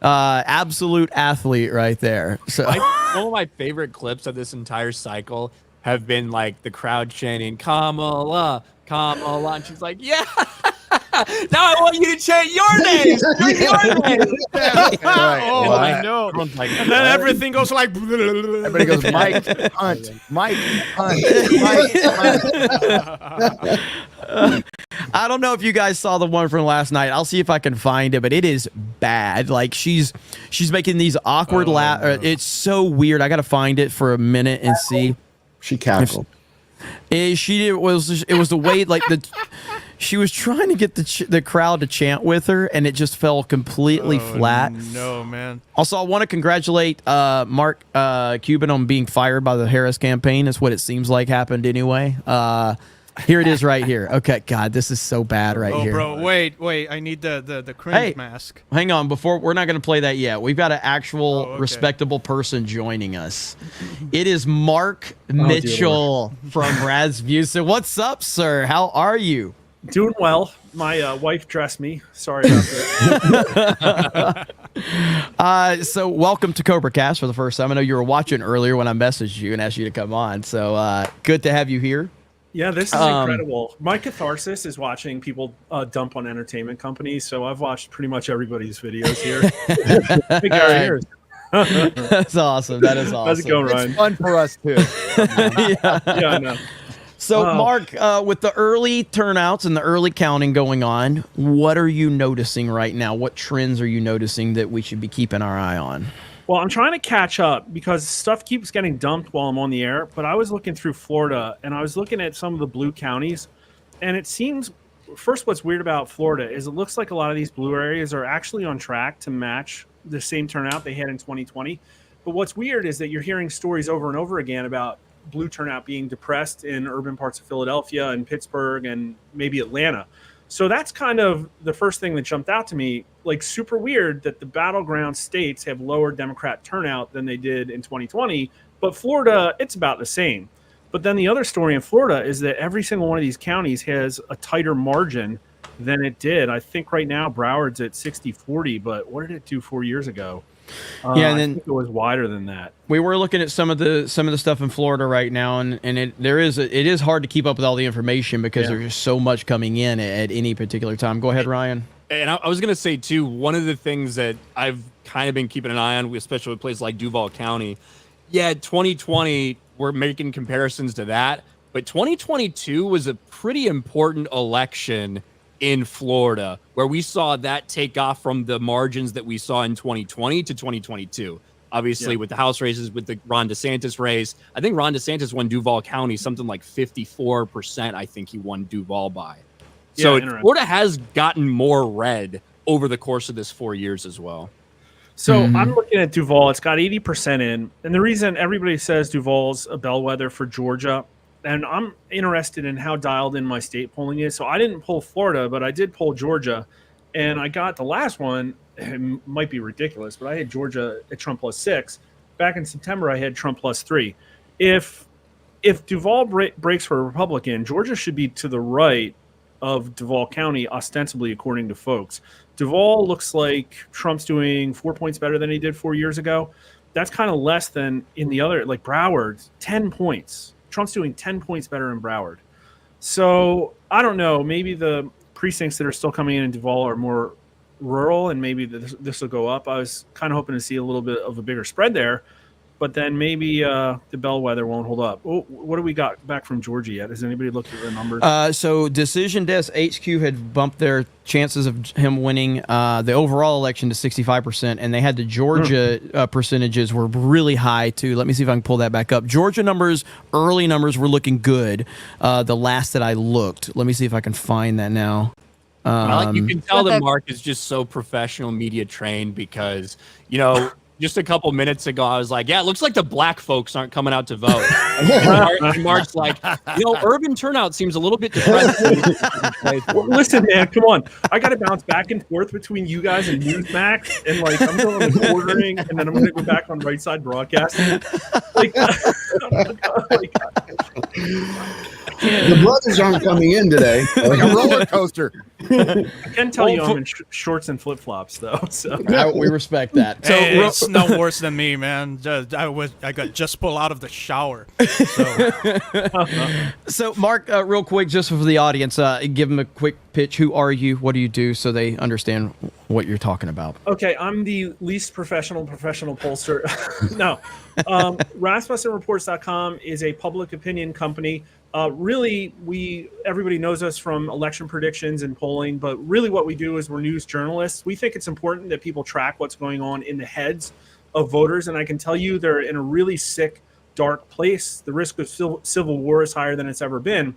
Absolute athlete right there. So One of my favorite clips of this entire cycle have been like the crowd chanting Kamala, Kamala, and she's like, yeah. Now I want you to chant your name. Your name. Oh, Like, I know. everyone's like, And then everything goes like. Everybody goes, Mike, hunt, Mike, hunt, Mike, hunt. I don't know if you guys saw the one from last night. I'll see if I can find it, but it is bad. Like she's making these awkward it's so weird. I got to find it for a minute and see. She cackled. It was the way like she was trying to get the crowd to chant with her, and it just fell completely flat. No, man. Also, I want to congratulate Mark Cuban on being fired by the Harris campaign. That's what it seems like happened anyway. Here it is right here. Okay, God, this is so bad right here. Oh, bro, wait. I need the cringe mask. Hang on, we're not going to play that yet. We've got an actual respectable person joining us. It is Mark Mitchell from Rasmussen. What's up, sir? How are you? Doing well. My wife dressed me. Sorry about that. So welcome to Cobra Cast for the first time. I know you were watching earlier when I messaged you and asked you to come on. So good to have you here. Yeah, this is incredible. My catharsis is watching people dump on entertainment companies. So I've watched pretty much everybody's videos here. Hey, Gary, That's awesome. That is awesome. How's it going, Ryan? It's fun for us too. Yeah, I know. So, Mark, with the early turnouts and the early counting going on, what are you noticing right now? What trends are you noticing that we should be keeping our eye on? Well, I'm trying to catch up because stuff keeps getting dumped while I'm on the air. But I was looking through Florida, and I was looking at some of the blue counties, and it seems first what's weird about Florida is it looks like a lot of these blue areas are actually on track to match the same turnout they had in 2020. But what's weird is that you're hearing stories over and over again about blue turnout being depressed in urban parts of Philadelphia and Pittsburgh and maybe Atlanta. So that's kind of the first thing that jumped out to me, like super weird that the battleground states have lower Democrat turnout than they did in 2020, but Florida, it's about the same. But then the other story in Florida is that every single one of these counties has a tighter margin than it did. I think right now Broward's at 60-40, but what did it do 4 years ago? Yeah, and then I think it was wider than that. We were looking at some of the stuff in Florida right now, and it is hard to keep up with all the information because there's just so much coming in at any particular time. Go ahead, Ryan. And I was going to say, too, one of the things that I've kind of been keeping an eye on, especially with places like Duval County, 2020, we're making comparisons to that, but 2022 was a pretty important election in Florida, where we saw that take off from the margins that we saw in 2020 to 2022. Obviously, with the House races, with the Ron DeSantis race, I think Ron DeSantis won Duval County something like 54%. I think he won Duval by. So Florida has gotten more red over the course of this 4 years as well. So I'm looking at Duval. It's got 80% in. And the reason everybody says Duval's a bellwether for Georgia, and I'm interested in how dialed in my state polling is. So I didn't poll Florida, but I did poll Georgia. And I got the last one. It might be ridiculous, but I had Georgia at Trump +6. Back in September, I had Trump +3. If Duval breaks for a Republican, Georgia should be to the right of Duval County, ostensibly, according to folks. Duval looks like Trump's doing 4 points better than he did 4 years ago. That's kind of less than in the other, like Broward, 10 points. Trump's doing 10 points better in Broward. So I don't know. Maybe the precincts that are still coming in Duval are more rural, and maybe this will go up. I was kind of hoping to see a little bit of a bigger spread there, but then maybe the bellwether won't hold up. Oh, what do we got back from Georgia yet? Has anybody looked at the numbers? So Decision Desk HQ had bumped their chances of him winning the overall election to 65%, and they had the Georgia percentages were really high too. Let me see if I can pull that back up. Georgia numbers, early numbers were looking good. The last that I looked. Let me see if I can find that now. You can tell that Mark is just so professional media trained because, just a couple minutes ago, I was like, yeah, it looks like the black folks aren't coming out to vote. And Mark's like, urban turnout seems a little bit depressing. Well, listen, man, come on. I got to bounce back and forth between you guys and Newsmax, and I'm going to ordering, and then I'm going to go back on Right Side Broadcasting. The brothers aren't coming in today. Like a roller coaster. I can tell you I'm in shorts and flip flops though. So we respect that. So it's no worse than me, man. I got just pulled out of the shower. So Mark, real quick, just for the audience, give them a quick pitch. Who are you? What do you do, so they understand what you're talking about? Okay, I'm the least professional pollster. No, RasmussenReports.com is a public opinion company. Really, everybody knows us from election predictions and polling, but really what we do is we're news journalists. We think it's important that people track what's going on in the heads of voters, and I can tell you they're in a really sick, dark place. The risk of civil war is higher than it's ever been.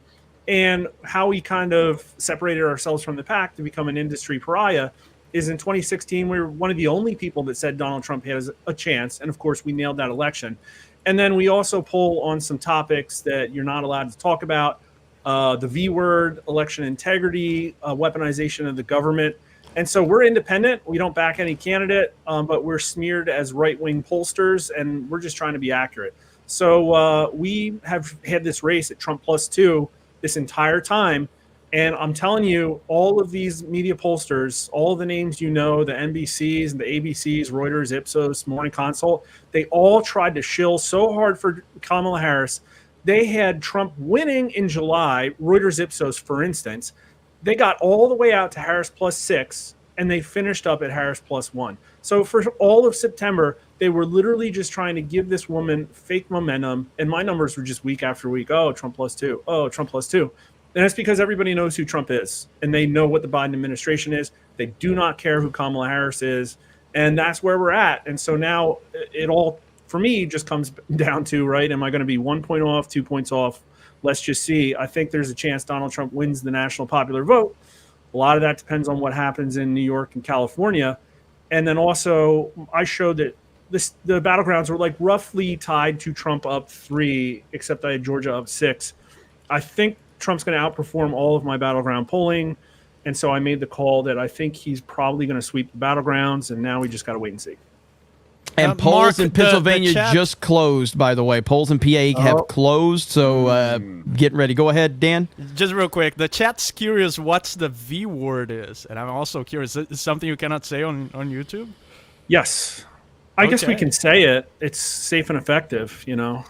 And how we kind of separated ourselves from the pack to become an industry pariah is in 2016, we were one of the only people that said Donald Trump has a chance, and of course, we nailed that election. And then we also poll on some topics that you're not allowed to talk about, the V word, election integrity, weaponization of the government. And so we're independent. We don't back any candidate, but we're smeared as right-wing pollsters, and we're just trying to be accurate. So we have had this race at Trump +2 this entire time. And I'm telling you, all of these media pollsters, all the names you know, the NBCs and the ABCs, Reuters, Ipsos, Morning Consult, they all tried to shill so hard for Kamala Harris. They had Trump winning in July, Reuters, Ipsos, for instance. They got all the way out to Harris +6, and they finished up at Harris +1. So for all of September, they were literally just trying to give this woman fake momentum. And my numbers were just week after week. Oh, Trump +2. Oh, Trump +2. And that's because everybody knows who Trump is, and they know what the Biden administration is. They do not care who Kamala Harris is, and that's where we're at. And so now it all, for me, just comes down to, right, am I going to be 1 point off, 2 points off? Let's just see. I think there's a chance Donald Trump wins the national popular vote. A lot of that depends on what happens in New York and California. And then also, I showed that the battlegrounds were like roughly tied to Trump up 3, except I had Georgia up 6. I think Trump's going to outperform all of my battleground polling. And so I made the call that I think he's probably going to sweep the battlegrounds, and now we just got to wait and see. And polls in Pennsylvania just closed, by the way. Polls in PA have closed, so getting ready. Go ahead, Dan. Just real quick, the chat's curious what's the V word is, and I'm also curious, is it something you cannot say on YouTube? Yes. I guess we can say it. It's safe and effective, you know.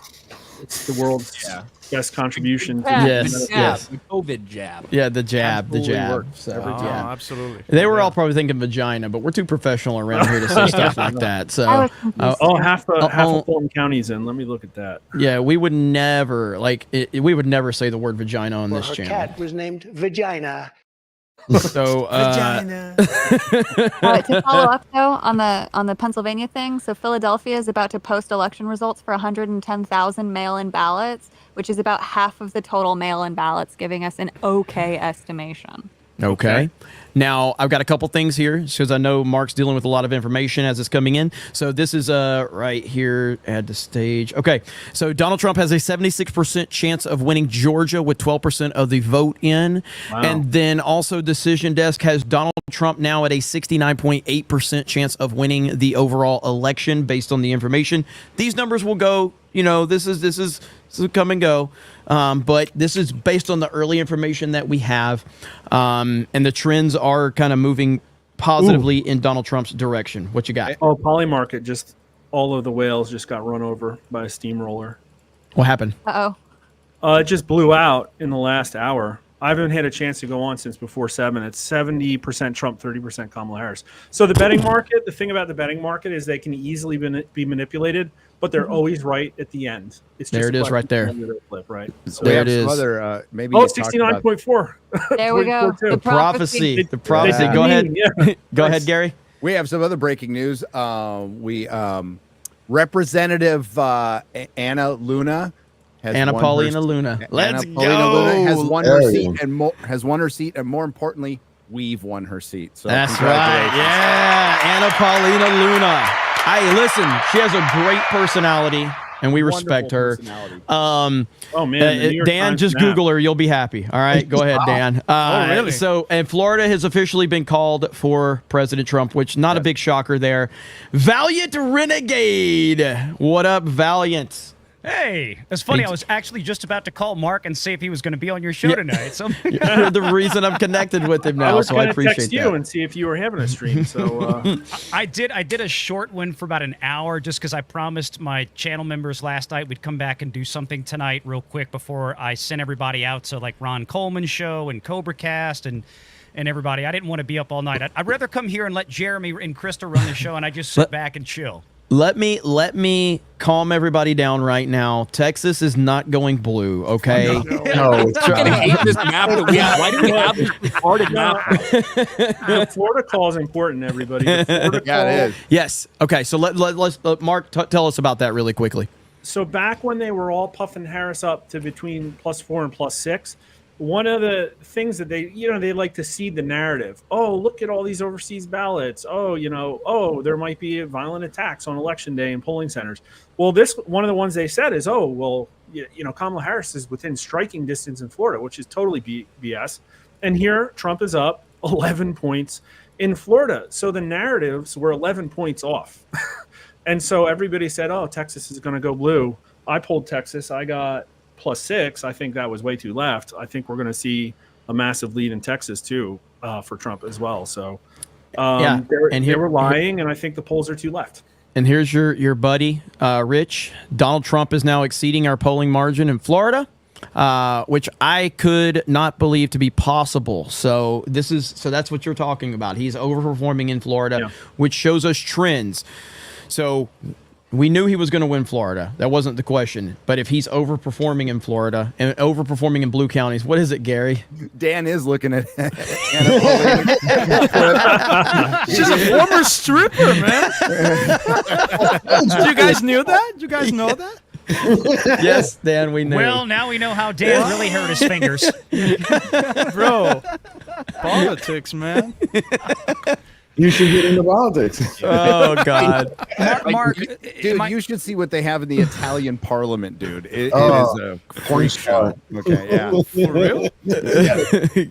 It's the world's best contribution. Yes. The COVID jab. Yeah, the jab. Works. So, absolutely. They were all probably thinking vagina, but we're too professional around here to say stuff like that. So, half of Fulton County's in. Let me look at that. Yeah, we would never we would never say the word vagina on this channel. Cat was named Vagina. So to follow up though on the Pennsylvania thing, so Philadelphia is about to post election results for 110,000 mail-in ballots, which is about half of the total mail-in ballots, giving us an okay estimation. Okay. Now, I've got a couple things here because I know Mark's dealing with a lot of information as it's coming in. So this is right here, add to stage. Okay. So Donald Trump has a 76% chance of winning Georgia with 12% of the vote in. Wow. And then also Decision Desk has Donald Trump now at a 69.8% chance of winning the overall election based on the information. These numbers will go, this is come and go. But this is based on the early information that we have. And the trends are kind of moving positively in Donald Trump's direction. What you got? Oh, Polymarket, just all of the whales just got run over by a steamroller. What happened? Uh-oh. It just blew out in the last hour. I haven't had a chance to go on since before 7. It's 70% Trump, 30% Kamala Harris. So the betting market, the thing about the betting market is they can easily be manipulated, but they're always right at the end. It's just there it is right there. Flip, right? So there it is. Other, maybe 69.4. There we go. The prophecy. The prophecy. Go ahead. Go ahead, Gary. We have some other breaking news. Representative Anna Luna. Paulina Luna. Let's go. Luna has won her seat, and more importantly, we've won her seat. So that's right. Yeah, Anna Paulina Luna. Hey, listen, she has a great personality, and we respect her. Oh man, Dan, just Google her. You'll be happy. All right, go ahead, Dan. Really? So, and Florida has officially been called for President Trump, which not a big shocker there. Valiant Renegade. What up, Valiant? Hey, it's funny. I was actually just about to call Mark and see if he was going to be on your show tonight. So You're the reason I'm connected with him now, I was so I going to appreciate text that. you and see if you were having a stream. So I did a short one for about an hour just because I promised my channel members last night we'd come back and do something tonight real quick before I sent everybody out. So like Ron Coleman's show and Cobra Cast and everybody. I didn't want to be up all night. I'd rather come here and let Jeremy and Krista run the show and I just sit back and chill. Let me calm everybody down right now. Texas is not going blue, okay? No, I hate this map that we have. Why do we have this retarded map? the Florida call is important, everybody. The Florida call, it is. Yes. Okay, so let's Mark, tell us about that really quickly. So back when they were all puffing Harris up to between +4 and +6, one of the things that they like to seed the narrative. Oh, look at all these overseas ballots. Oh, there might be violent attacks on election day in polling centers. Well, one of the ones they said is, Kamala Harris is within striking distance in Florida, which is totally BS. And here Trump is up 11 points in Florida. So the narratives were 11 points off. And so everybody said, oh, Texas is going to go blue. I pulled Texas. I got +6. I think that was way too left. I think we're going to see a massive lead in Texas too for Trump as well. So they were lying, and I think the polls are too left. And here's your buddy, Rich. Donald Trump is now exceeding our polling margin in Florida, which I could not believe to be possible. So that's what you're talking about. He's overperforming in Florida, which shows us trends. So we knew he was going to win Florida. That wasn't the question. But if he's overperforming in Florida and overperforming in blue counties, what is it, Gary? Dan is looking at She's a former stripper, man. You guys knew that? You guys know that? Yes, Dan, we knew. Well, now we know how Dan really hurt his fingers. Bro, politics, man. You should get into politics. Oh, God. Mark, dude, you should see what they have in the Italian parliament, dude. It is a freak show. Okay, yeah. For real?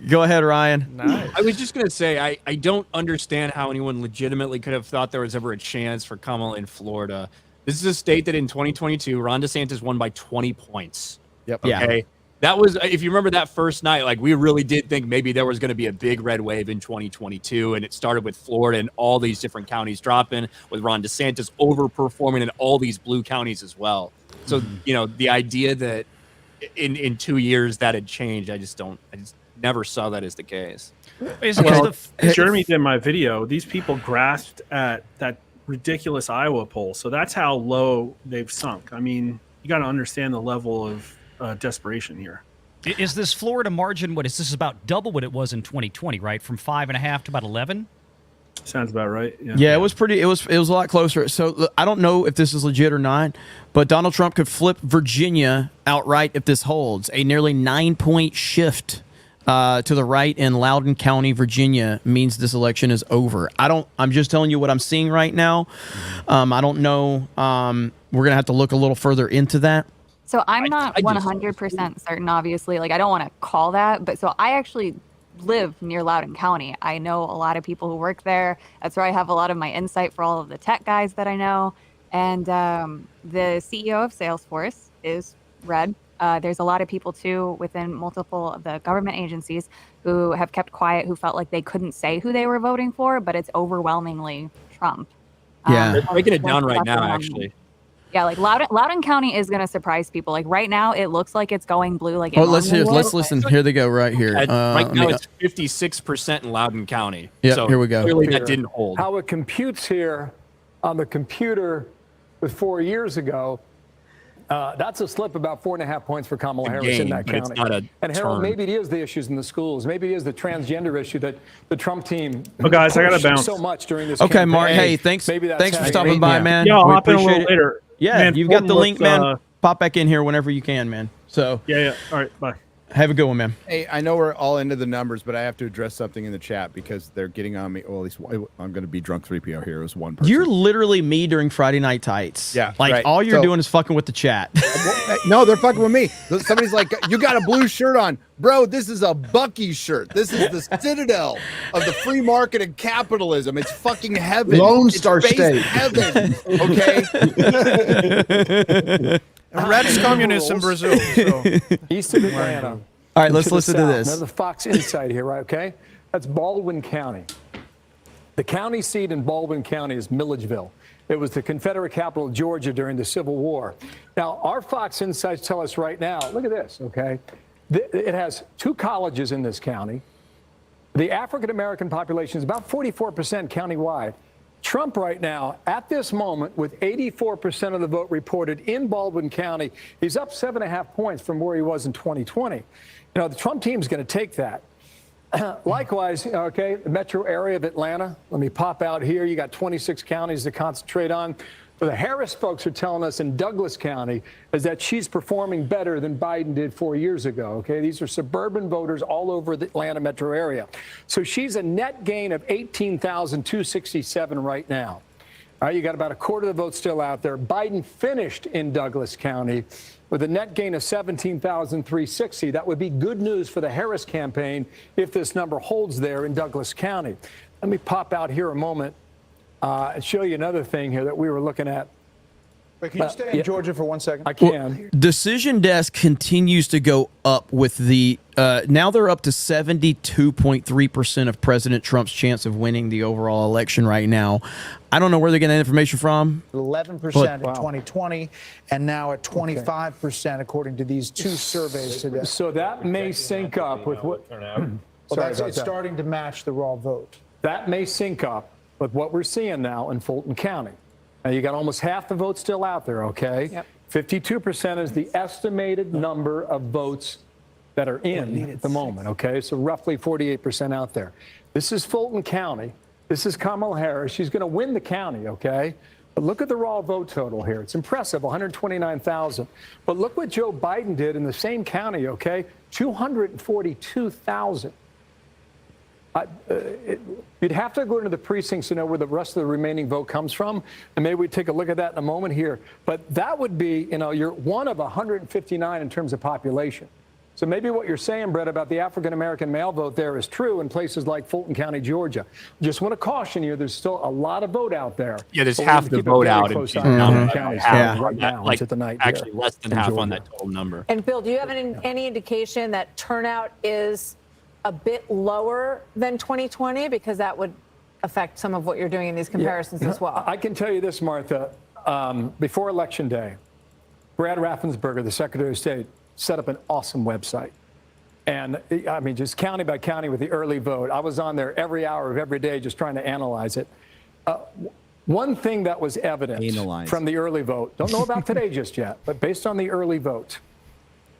Go ahead, Ryan. Nice. I was just going to say, I don't understand how anyone legitimately could have thought there was ever a chance for Kamala in Florida. This is a state that in 2022, Ron DeSantis won by 20 points. Yep. Okay. Yeah. That was, if you remember that first night, like we really did think maybe there was going to be a big red wave in 2022. And it started with Florida and all these different counties dropping, with Ron DeSantis overperforming in all these blue counties as well. So, the idea that in 2 years that had changed, I just never saw that as the case. Jeremy did my video. These people grasped at that ridiculous Iowa poll. So that's how low they've sunk. I mean, you got to understand the level of desperation here. Is this Florida margin, what is this, about double what it was in 2020, right? From 5.5 to about 11? Sounds about right. Yeah, it was pretty. It was a lot closer. So I don't know if this is legit or not, but Donald Trump could flip Virginia outright if this holds. A nearly 9-point shift to the right in Loudoun County, Virginia, means this election is over. I'm just telling you what I'm seeing right now. I don't know. We're gonna have to look a little further into that. So I'm not 100% certain, obviously. Like, I don't want to call that, but so I actually live near Loudoun County. I know a lot of people who work there. That's where I have a lot of my insight for all of the tech guys that I know. And the CEO of Salesforce is red. There's a lot of people, too, within multiple of the government agencies who have kept quiet, who felt like they couldn't say who they were voting for, but it's overwhelmingly Trump. Yeah. They're breaking it down right now, actually. Yeah, like Loudoun County is going to surprise people. Like right now, it looks like it's going blue. Like let's listen. Here they go right here. Right now, it's 56% in Loudoun County. Yeah, so here we go. Clearly, that didn't hold. How it computes here on the computer with 4 years ago. That's a slip about 4.5 points for Kamala Harris in that county. It's not and Harold, maybe it is the issues in the schools. Maybe it is the transgender issue that the Trump team. Oh, guys, I gotta bounce so much during this. Okay, campaign. Mark. Hey, thanks for stopping by, man. Yeah, I'll We hop in a appreciate little it. later. Yeah, Man, you've got the link, let's, man. Pop back in here whenever you can, man. So yeah. All right, bye. Have a good one, man. Hey, I know we're all into the numbers, but I have to address something in the chat because they're getting on me. Well, at least I'm going to be drunk 3PO here. It was one person. You're literally me during Friday Night Tights. Yeah, like right. all you're doing is fucking with the chat. No, they're fucking with me. Somebody's like, "You got a blue shirt on, bro? This is a Bucky shirt. This is the citadel of the free market and capitalism. It's fucking heaven. Lone It's Star space State. heaven. Okay." Red's communist in Brazil. So. East of Atlanta. All right, let's listen to this. Another Fox Insight here, right? Okay, that's Baldwin County. The county seat in Baldwin County is Milledgeville. It was the Confederate capital of Georgia during the Civil War. Now, our Fox Insights tell us right now, look at this, okay? It has 2 colleges in this county. The African-American population is about 44% countywide. Trump right now, at this moment, with 84% of the vote reported in Baldwin County, he's up 7.5 points from where he was in 2020. You know, the Trump team's going to take that. Likewise, okay, the metro area of Atlanta. Let me pop out here. You got 26 counties to concentrate on. But the Harris folks are telling us in Douglas County is that she's performing better than Biden did 4 years ago. Okay, these are suburban voters all over the Atlanta metro area. So she's a net gain of 18,267 right now. All right, you got about a quarter of the vote still out there. Biden finished in Douglas County with a net gain of 17,360. That would be good news for the Harris campaign if this number holds there in Douglas County. Let me pop out here a moment and show you another thing here that we were looking at. Wait, can you stay in Georgia for 1 second? I can. Well, Decision Desk continues to go up with the now they're up to 72.3% of President Trump's chance of winning the overall election right now. I don't know where they're getting that information from. 11% in 2020, and now at 25%, according to these 2 surveys today. So that may sync up with what. It's starting to match the raw vote. That may sync up with what we're seeing now in Fulton County. Now, you got almost half the vote still out there, okay? Yep. 52% is the estimated number of votes that are in at the moment, okay? So roughly 48% out there. This is Fulton County. This is Kamala Harris. She's going to win the county, okay? But look at the raw vote total here. It's impressive, 129,000. But look what Joe Biden did in the same county, okay? 242,000. You'd have to go into the precincts to know where the rest of the remaining vote comes from, and maybe we take a look at that in a moment here. But that would be, you know, you're one of 159 in terms of population. So maybe what you're saying, Brett, about the African-American male vote there is true in places like Fulton County, Georgia. Just want to caution you, there's still a lot of vote out there. Yeah, there's half the vote out in counties right now, like at the night actually here less than in half Georgia. on that total number. And Bill, do you have any indication that turnout is a bit lower than 2020? Because that would affect some of what you're doing in these comparisons as well. I can tell you this, Martha. Before Election Day, Brad Raffensperger, the Secretary of State, set up an awesome website. And I mean, just county by county with the early vote. I was on there every hour of every day just trying to analyze it. One thing that was evident from the early vote, don't know about today just yet, but based on the early vote,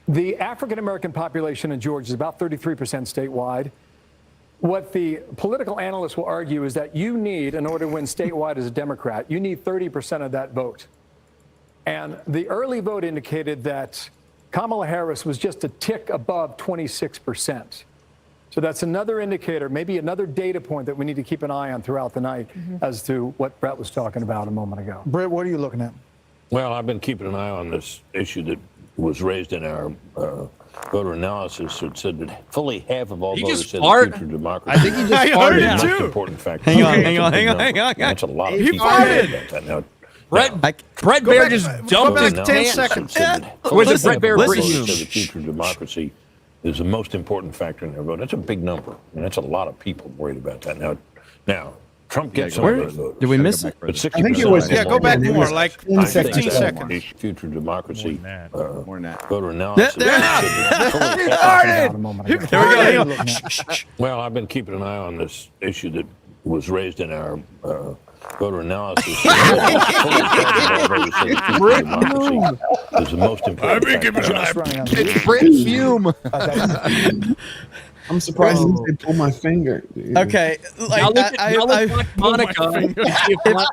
the African-American population in Georgia is about 33% statewide. What the political analysts will argue is that you need, in order to win statewide as a Democrat, you need 30% of that vote. And the early vote indicated that Kamala Harris was just a tick above 26%. So that's another indicator, maybe another data point that we need to keep an eye on throughout the night as to what Brett was talking about a moment ago. Brett, what are you looking at? Well, I've been keeping an eye on this issue that was raised in our voter analysis. It said that fully half of all voters said the future democracy. I think he just farted. The most important factor. Hang on. That's a lot of He people. farted. Brett Baer just jumped back in. 10 seconds. Where's the Brett Baer Listen. breaking? The future democracy is the most important factor in their vote. That's a big number, and that's a lot of people worried about that. Now Trump gets some of those votes. Did we miss it? But 60% I think it was. Go back more, like 15 15 seconds. seconds. Future democracy More than that. voter analysis. Well, I've been keeping an eye on this issue that was raised in our voter analysis. Democracy is the most important. It's Brett Fume. I'm surprised he didn't pull my finger. Dude. Okay, like Monica.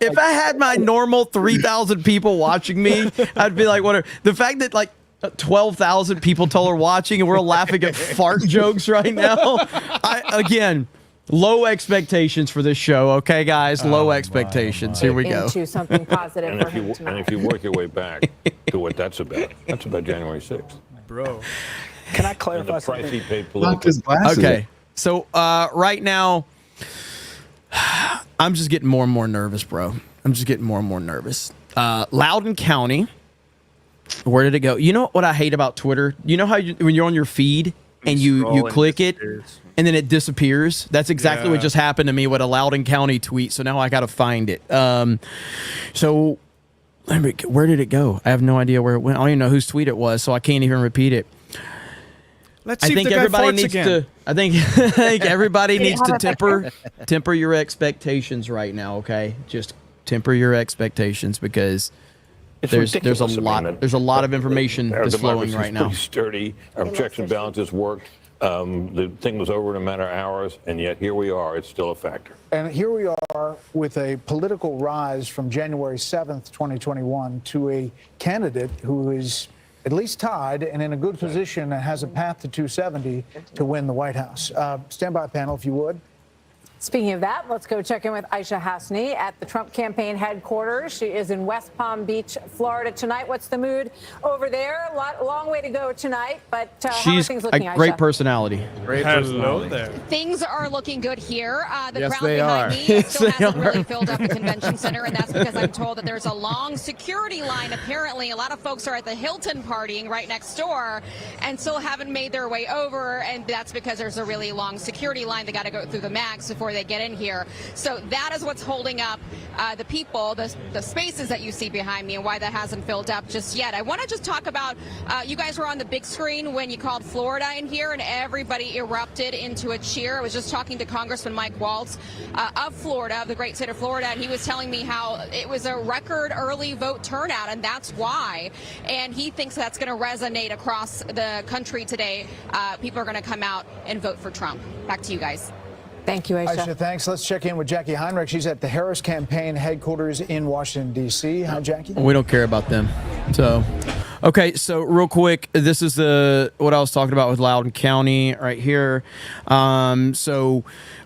if I had my normal 3,000 people watching me, I'd be like, whatever. The fact that like 12,000 people total are watching and we're laughing at fart jokes right now. Again, low expectations for this show. Okay, guys, low expectations. Here we go. Into something positive for him tonight. And if you work your way back to what that's about January 6th. Bro. Can I And clarify the price something? he paid Knocked his politically. glasses. Okay, so right now, I'm just getting more and more nervous, bro. I'm just getting more and more nervous. Loudoun County Where did it go? You know what I hate about Twitter? You know how when you're on your feed and you click it and then it disappears? That's exactly what just happened to me with a Loudoun County tweet. So now I got to find it. So where did it go? I have no idea where it went. I don't even know whose tweet it was, so I can't even repeat it. Let's see if the guy farts again. I think everybody needs to temper your expectations right now. Okay, just temper your expectations because there's a lot of information Our that's flowing democracy's right now. pretty sturdy. Our checks and balances worked. The thing was over in a matter of hours, and yet here we are. It's still a factor. And here we are with a political rise from January 7th, 2021 to a candidate who is at least tied and in a good position and has a path to 270 to win the White House. Stand by, panel, if you would. Speaking of that, let's go check in with Aisha Hasni at the Trump campaign headquarters. She is in West Palm Beach, Florida tonight. What's the mood over there? Long way to go tonight, but how are She's things looking, a Aisha? great personality. Hello there. Things are looking good here. The Yes, crowd they behind are. me Yes, still they hasn't really are. filled up the convention center, and that's because I'm told that there's a long security line. Apparently, a lot of folks are at the Hilton partying right next door and still haven't made their way over, and that's because there's a really long security line. They got to go through the max before they get in here. So that is what's holding up the people, the spaces that you see behind me, and why that hasn't filled up just yet. I want to just talk about, you guys were on the big screen when you called Florida in here, and everybody erupted into a cheer. I was just talking to Congressman Mike Waltz of Florida, of the great state of Florida, and he was telling me how it was a record early vote turnout, and that's why. And he thinks that's going to resonate across the country today. People are going to come out and vote for Trump. Back to you guys. Thank you, Aisha. Aisha, thanks. Let's check in with Jackie Heinrich. She's at the Harris campaign headquarters in Washington, D.C. Hi, Jackie. We don't care about them. So, okay. So real quick, this is what I was talking about with Loudoun County right here. So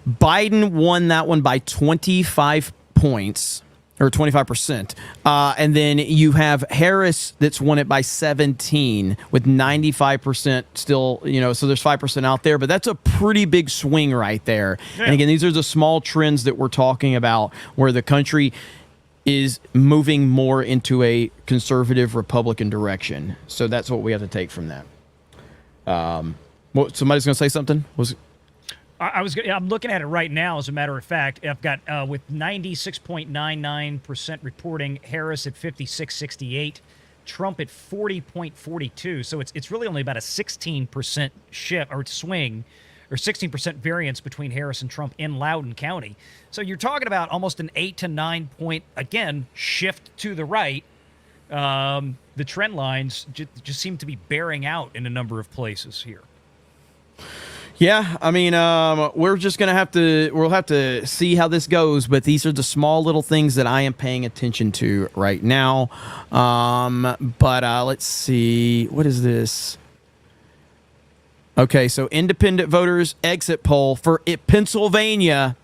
Biden won that one by 25 points. Or 25%. And then you have Harris that's won it by 17 with 95% still, so there's 5% out there, but that's a pretty big swing right there. Yeah. And again, these are the small trends that we're talking about where the country is moving more into a conservative Republican direction. So that's what we have to take from that. Somebody's going to say something? I'm looking at it right now. As a matter of fact, I've got with 96.99% reporting, Harris at 56.68, Trump at 40.42. So it's really only about a 16% shift or swing, or 16% variance between Harris and Trump in Loudoun County. So you're talking about almost an 8 to 9 point shift to the right. The trend lines just seem to be bearing out in a number of places here. Yeah, I mean, we'll have to see how this goes, but these are the small little things that I am paying attention to right now. But let's see, what is this? Okay, so independent voters exit poll for Pennsylvania.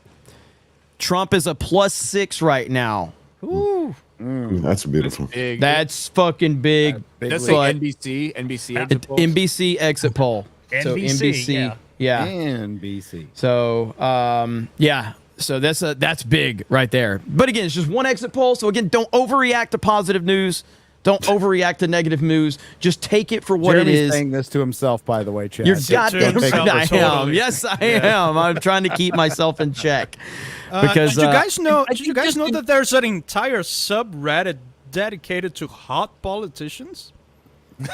Trump is a +6 right now. Ooh. That's beautiful. Big. That's fucking big. That's like NBC exit poll. NBC exit poll. So NBC. Yeah. NBC. So, yeah. So that's big right there. But again, it's just one exit poll. So again, don't overreact to positive news. Don't overreact to negative news. Just take it for what Jeremy's it is. saying this to himself, by the way, Chad. You're goddamn right. I am. Yes, I am. I'm trying to keep myself in check. Because did you guys know? Did you guys know that there's an entire subreddit dedicated to hot politicians?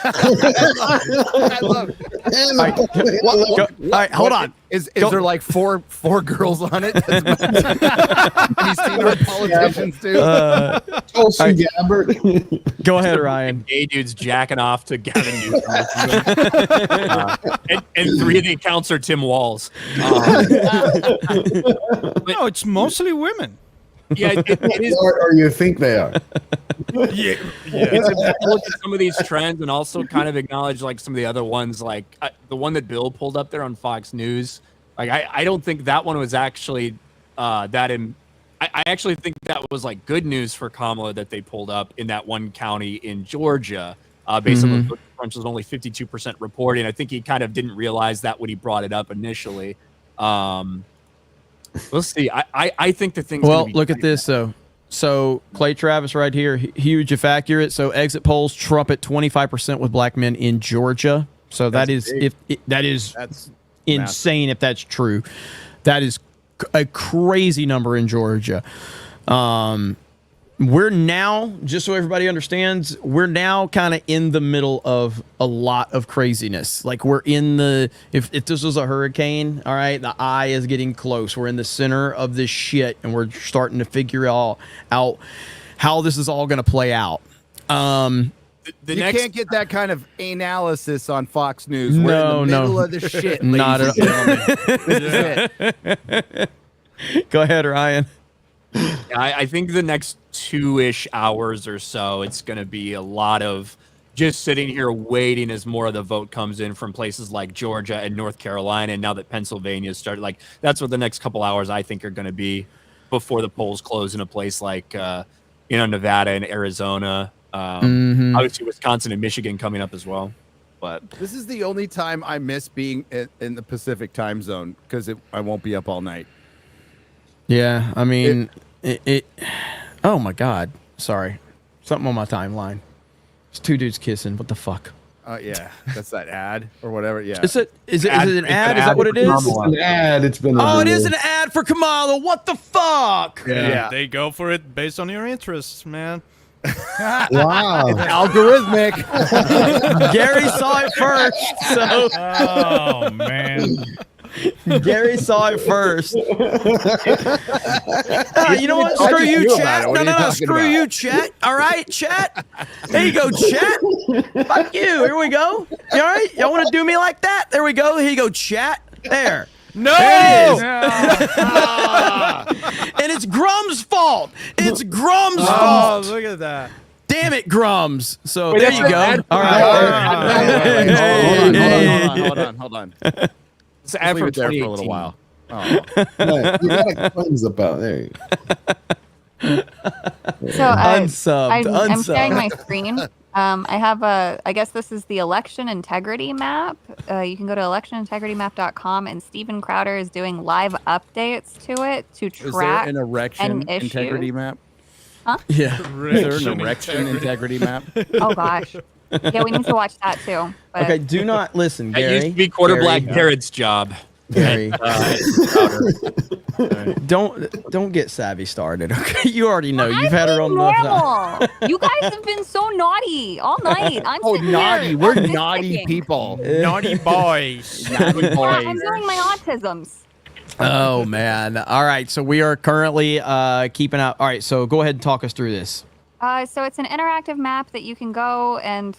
I love it. All right, hold on. Is there like four girls on it? Have you seen what politicians do? Tulsi Gabbard. Go ahead, Ryan. Gay dudes jacking off to Gavin Newsom. And 3 of the accounts are Tim Walz. No, it's mostly women. Yeah, it is. Or you think they are. Yeah. It's important to look at some of these trends and also kind of acknowledge like some of the other ones, like the one that Bill pulled up there on Fox News. Like I don't think that one was actually I actually think that was like good news for Kamala that they pulled up in that one county in Georgia. Based on the crunch was only 52% reporting. I think he kind of didn't realize that when he brought it up initially. We'll see. I think the things. Well, look at this though. So Clay Travis right here, huge if accurate. So exit polls, Trump at 25% with black men in Georgia. So that's that's insane massive. if that's true. That is a crazy number in Georgia. We're now, just so everybody understands, we're now kind of in the middle of a lot of craziness. Like we're in the, if this was a hurricane, all right, the eye is getting close. We're in the center of this shit, and we're starting to figure out how this is all going to play out. You can't get that kind of analysis on Fox News. We're in the middle of the shit. Not ladies and gentlemen. This is it. Go ahead, Ryan. I think the next 2-ish hours or so, it's going to be a lot of just sitting here waiting as more of the vote comes in from places like Georgia and North Carolina. And now that Pennsylvania started, like, that's what the next couple hours I think are going to be before the polls close in a place like, Nevada and Arizona. Obviously, Wisconsin and Michigan coming up as well. But this is the only time I miss being in the Pacific time zone because I won't be up all night. Yeah, I mean, it oh my God. Sorry. Something on my timeline. It's two dudes kissing. What the fuck? Yeah, that's that ad or whatever. Yeah. Is it an ad? Is that what it is? It's an ad. It's been. Oh, it is an ad for Kamala. What the fuck? Yeah. They go for it based on your interests, man. Wow. It's algorithmic. Gary saw it first. So. Oh, man. Gary saw it first. You know what? Screw you, chat. No. Screw you, chat. All right, chat. There you go, chat. Fuck you. Here we go. You all right? Y'all want to do me like that? There we go. Here you go, chat. There. No! There it is. And it's Grum's fault. It's Grum's fault. Oh, look at that. Damn it, Grums. So Wait, there you go. All right. Hold on. it's an ad Leave from it there for a 2018. little while. Oh. You got thumbs about there. You go. So Unsubbed. I'm sharing my screen. I have I guess this is the election integrity map. You can go to electionintegritymap.com, and Steven Crowder is doing live updates to it to track Is there an erection an issue. integrity map? Huh? Yeah. Is there an erection integrity map? Oh gosh. Yeah, we need to watch that too. But Okay, do not listen, That Gary. used to be quarterback Garrett's job. Gary. Don't get savvy started, okay? You already know. You've had her on enough time. normal. You guys have been so naughty all night. I'm sitting naughty. here, We're I'm naughty nitpicking. people. Naughty boys. Naughty Yeah, boys. I'm doing my autisms. Oh, man. All right, so we are currently keeping out. All right, so go ahead and talk us through this. So it's an interactive map that you can go and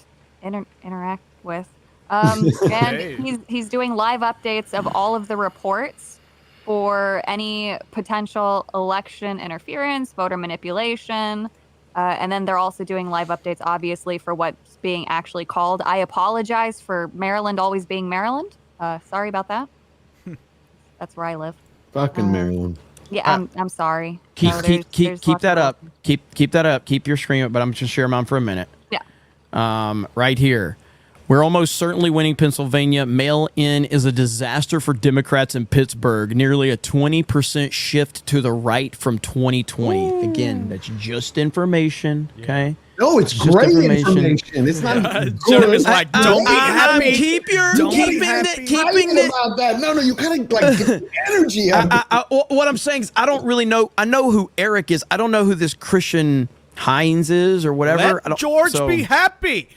interact with. And he's doing live updates of all of the reports for any potential election interference, voter manipulation, and then they're also doing live updates, obviously, for what's being actually called. I apologize for Maryland always being Maryland. Sorry about that. That's where I live. Fucking Maryland. Yeah, I'm sorry. Keep No, keep there's keep lots that of- up. Keep that up. Keep your stream up. But I'm just share mine for a minute. Yeah. Right here. We're almost certainly winning Pennsylvania. Mail-in is a disaster for Democrats in Pittsburgh. Nearly a 20% shift to the right from 2020. Ooh. Again, that's just information. Okay. No, it's just great information. It's not Jeremy's like, don't be happy. Keeping about that. No, you kind of like get energy out of it. What I'm saying is I don't really know. I know who Eric is. I don't know who this Christian Hines is or whatever. Let George be happy.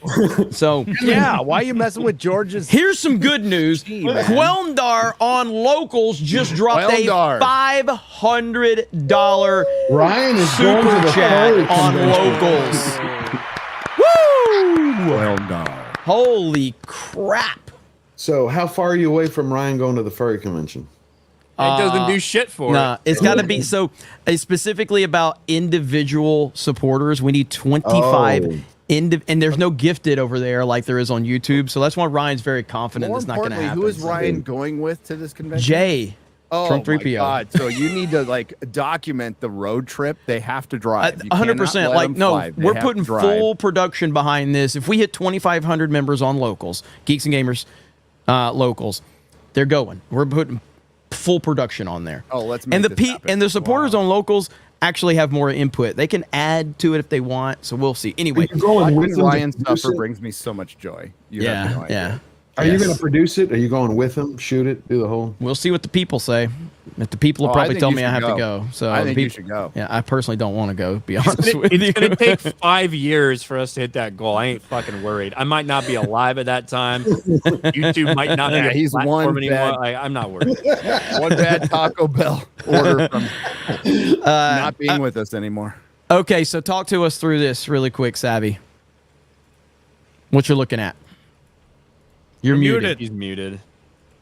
So yeah, why are you messing with George's? Here's some good news. Quelndar on locals just dropped a $500 Ryan is super going to the chat furry on convention. locals. Woo! Quelndar. Holy crap! So, how far are you away from Ryan going to the furry convention? It doesn't do shit for Nah, it. it's got to be so. Specifically about individual supporters, we need 25. And there's no gifted over there like there is on YouTube. So that's why Ryan's very confident More it's not going to happen. who is Ryan going with to this convention? Jay. Oh, Trump 3PO. my God. So you need to like document the road trip. They have to drive. You 100%. cannot let Like, them no, fly. They we're have putting to drive. full production behind this. If we hit 2,500 members on locals, Geeks and Gamers locals, they're going. We're putting full production on there. Oh, let's make and the this happen. and the supporters on locals actually have more input. They can add to it if they want. So we'll see. Anyway, Watching Ryan suffer brings me so much joy. You have no idea. Are you going to produce it? Are you going with them? Shoot it? Do the whole? We'll see what the people say. If the people will probably tell me I have to go. So I think you should go. Yeah, I personally don't want to go. To be honest with you, It's gonna take 5 years for us to hit that goal. I ain't fucking worried. I might not be alive at that time. YouTube might not be a he's platform one anymore. bad- I'm not worried. One bad Taco Bell order from not being with us anymore. Okay, so talk to us through this really quick, Savvy. What you're looking at? You're muted. He's muted.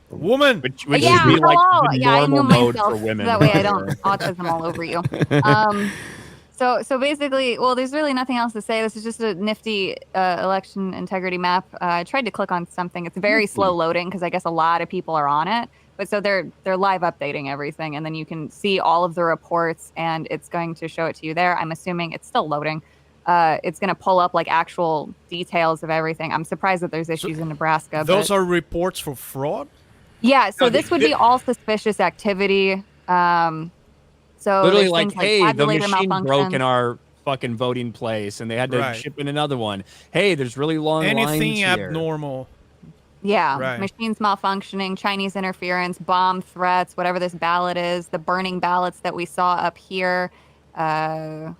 Woman. Which Yeah, should be like hello. the Yeah, I normal knew mode myself, for women. That way I don't autism all over you. So basically, well, there's really nothing else to say. This is just a nifty election integrity map. I tried to click on something. It's very slow loading because I guess a lot of people are on it. But so they're live updating everything, and then you can see all of the reports, and it's going to show it to you there. I'm assuming it's still loading. It's going to pull up like actual details of everything. I'm surprised that there's issues in Nebraska. Those but... are reports for fraud? Yeah, so this would be all suspicious activity. So Literally there's like, things like hey, the tabulator machine broke in malfunctions. our fucking voting place, and they had to Right. ship in another one. Hey, there's really long lines Anything here. abnormal. Yeah, Right. machines malfunctioning, Chinese interference, bomb threats, whatever this ballot is, the burning ballots that we saw up here. From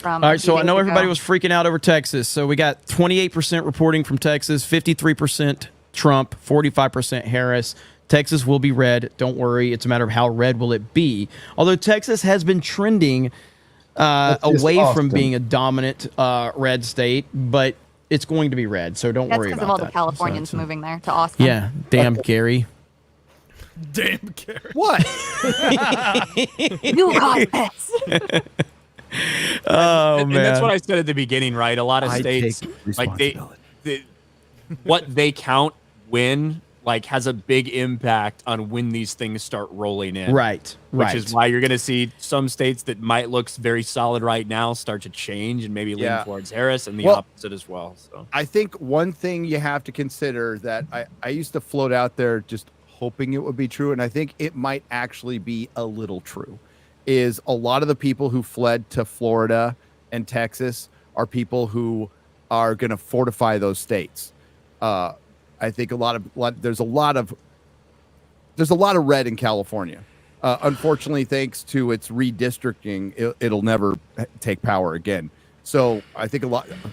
All right, so I know everybody was freaking out over Texas. So we got 28% reporting from Texas, 53% Trump, 45% Harris. Texas will be red. Don't worry. It's a matter of how red will it be. Although Texas has been trending away from being a dominant red state, but it's going to be red. So don't That's worry because about of all that. the Californians moving there to Austin. Yeah, damn Gary. Damn, Gary. What? You got this. Oh, And that's what I said at the beginning, right? A lot of I states, take like what they count win, like has a big impact on when these things start rolling in. Right, Which right. is why you're going to see some states that might look very solid right now start to change and maybe lean towards Harris, and the opposite as well. So I think one thing you have to consider that I used to float out there just hoping it would be true, and I think it might actually be a little true, is a lot of the people who fled to Florida and Texas are people who are going to fortify those states. I think there's a lot of red in California. Unfortunately, thanks to its redistricting, it'll never take power again. So I think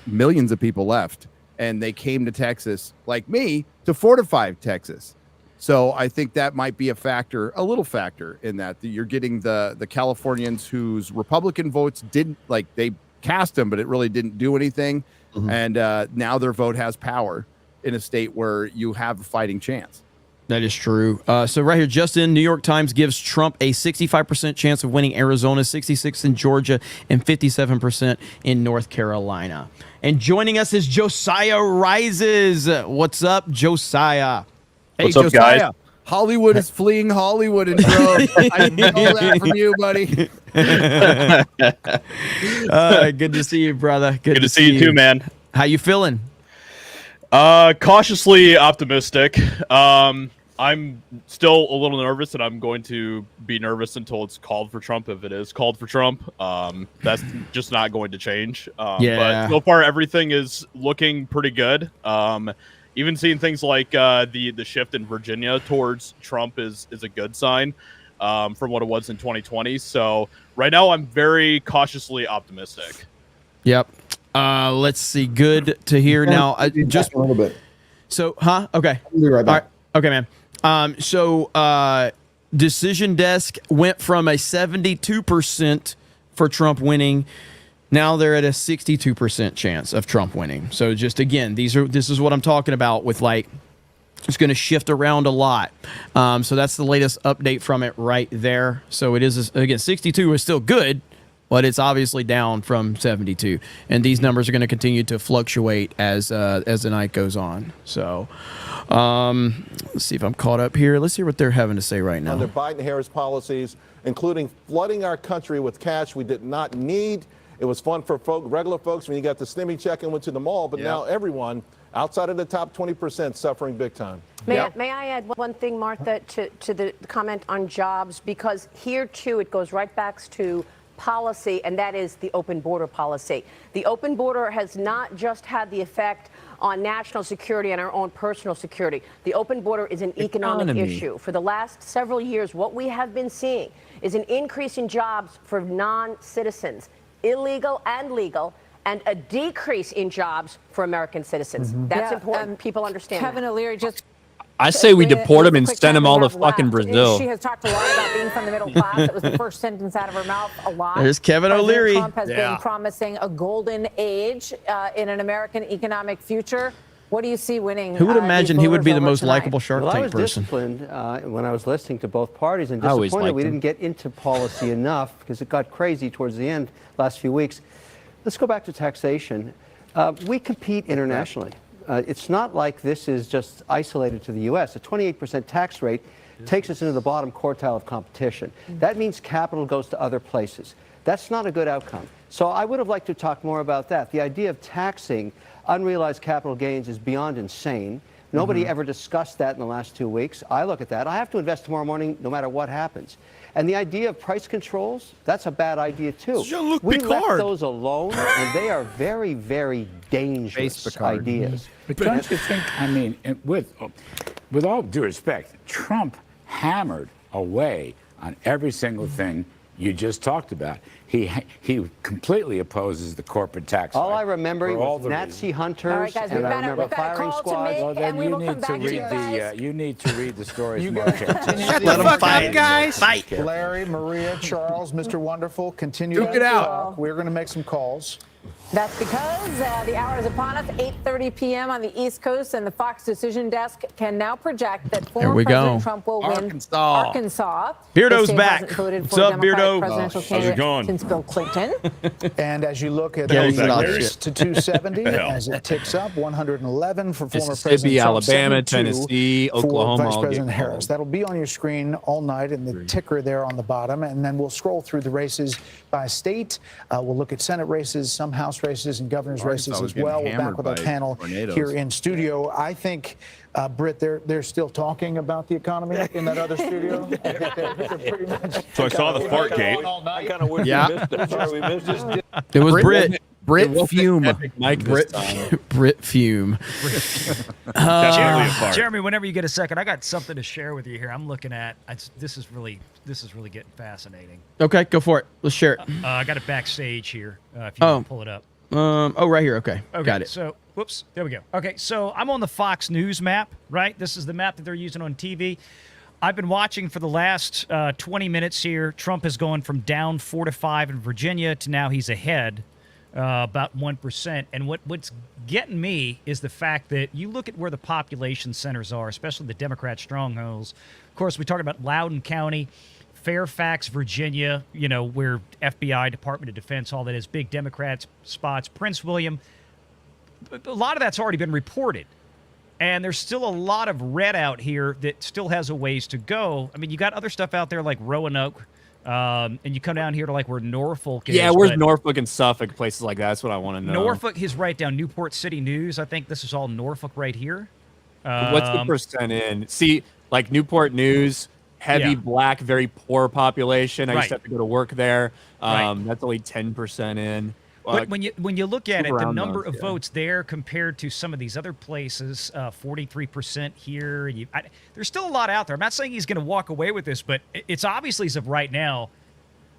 millions of people left, and they came to Texas, like me, to fortify Texas. So I think that might be a little factor in that you're getting the Californians whose Republican votes they cast them, but it really didn't do anything. Mm-hmm. And now their vote has power in a state where you have a fighting chance. That is true. So right here, Justin, New York Times gives Trump a 65% chance of winning Arizona, 66% in Georgia, and 57% in North Carolina. And joining us is Josiah Rises. What's up, Josiah? Hey, What's up, Josiah, guys? Hollywood is fleeing Hollywood in droves. I know that from you, buddy. Good to see you, brother. Good to see you too, man. How you feeling? Cautiously optimistic. I'm still a little nervous, and I'm going to be nervous until it's called for Trump. If it is called for Trump, that's just not going to change. But so far, everything is looking pretty good. Even seeing things like the shift in Virginia towards Trump is a good sign from what it was in 2020. So right now, I'm very cautiously optimistic. Yep. Let's see. Good to hear. Now, just a little bit. So, huh? Okay. I'll be right back. All right. Okay, man. So, Decision Desk went from a 72% for Trump winning. Now they're at a 62% chance of Trump winning. So, just again, this is what I'm talking about with it's going to shift around a lot. So that's the latest update from it right there. So it is, again, 62 is still good, but it's obviously down from 72. And these numbers are going to continue to fluctuate as the night goes on. So let's see if I'm caught up here. Let's hear what they're having to say right now. Under Biden-Harris policies, including flooding our country with cash we did not need. It was fun for regular folks when you got the stimmy check and went to the mall, but now everyone Outside of the top 20%, suffering big time. May I add one thing, Martha, to the comment on jobs? Because here, too, it goes right back to policy, and that is the open border policy. The open border has not just had the effect on national security and our own personal security. The open border is an economic issue. For the last several years, what we have been seeing is an increase in jobs for non-citizens, illegal and legal, and a decrease in jobs for American citizens. That's important. People understand. Kevin O'Leary just. I say we deport them and send them all to fucking Brazil. She has talked a lot about being from the middle class. That was the first sentence out of her mouth a lot. There's Kevin O'Leary. Trump has been promising a golden age in an American economic future. What do you see winning? Who would imagine he would be the most likable Shark Tank I was person? disciplined when I was listening to both parties and disappointed we didn't get into policy enough because it got crazy towards the end last few weeks. Let's go back to taxation. We compete internationally. It's not like this is just isolated to the U.S. A 28% tax rate takes us into the bottom quartile of competition. That means capital goes to other places. That's not a good outcome. So I would have liked to talk more about that. The idea of taxing unrealized capital gains is beyond insane. Nobody ever discussed that in the last 2 weeks. I look at that. I have to invest tomorrow morning no matter what happens. And the idea of price controls, that's a bad idea, too. We left those alone, and they are very, very dangerous ideas. But don't you think, I mean, with all due respect, Trump hammered away on every single thing you just talked about. He completely opposes the corporate tax. All I remember was Nazi hunters, all right, guys, and I remember firing squads. Well, then you need to read the stories more carefully. Shut the fuck up, guys. Fight. Larry, Maria, Charles, Mr. Wonderful, continue Duke to it out. talk. We're going to make some calls. That's because the hour is upon us, 8:30 p.m. on the East Coast, and the Fox Decision Desk can now project that former President Trump will win Arkansas. Beardo's The state back. hasn't voted What's for up, Democratic Beardo? presidential How's it candidate going? since Bill Clinton. And as you look at Gary's the not race shit. to 270, as it ticks up, 111 for former Mississippi, President Trump, Alabama, 72 Tennessee, for Oklahoma Vice all get President called. Harris. That'll be on your screen all night in the ticker there on the bottom, and then we'll scroll through the races by state. We'll look at Senate races, some House races, and governor's races as well. We're back with our panel here in studio. I think, Britt, they're still talking about the economy in that other studio. They're pretty much. So I saw the fart gate. I kind of wish we missed it. Sorry, we missed it. It was Brit. Brit Fume. Brit Fume. Jeremy, whenever you get a second, I got something to share with you here. I'm looking at this is really getting fascinating. Okay, go for it. Let's share it. I got it backstage here. If you want to pull it up. Right here. Okay, got it. So, whoops, there we go. Okay, so I'm on the Fox News map, right? This is the map that they're using on TV. I've been watching for the last 20 minutes here. Trump has gone from down 4 to 5 in Virginia to now he's ahead about 1%. And what's getting me is the fact that you look at where the population centers are, especially the Democrat strongholds. Of course, we talked about Loudoun County, Fairfax, Virginia, where FBI, Department of Defense, all that is, big Democrat spots. Prince William, a lot of that's already been reported. And there's still a lot of red out here that still has a ways to go. I mean, you got other stuff out there like Roanoke, and you come down here to like where Norfolk is. Yeah, where's Norfolk and Suffolk, places like that? That's what I want to know. Norfolk is right down Newport City News. I think this is all Norfolk right here. What's the percent in? See, like Newport News, heavy black, very poor population. I used to have to go to work there. That's only 10% in. But when you look at it, the number of votes there compared to some of these other places, 43% here. There's still a lot out there. I'm not saying he's going to walk away with this, but it's obviously, as of right now,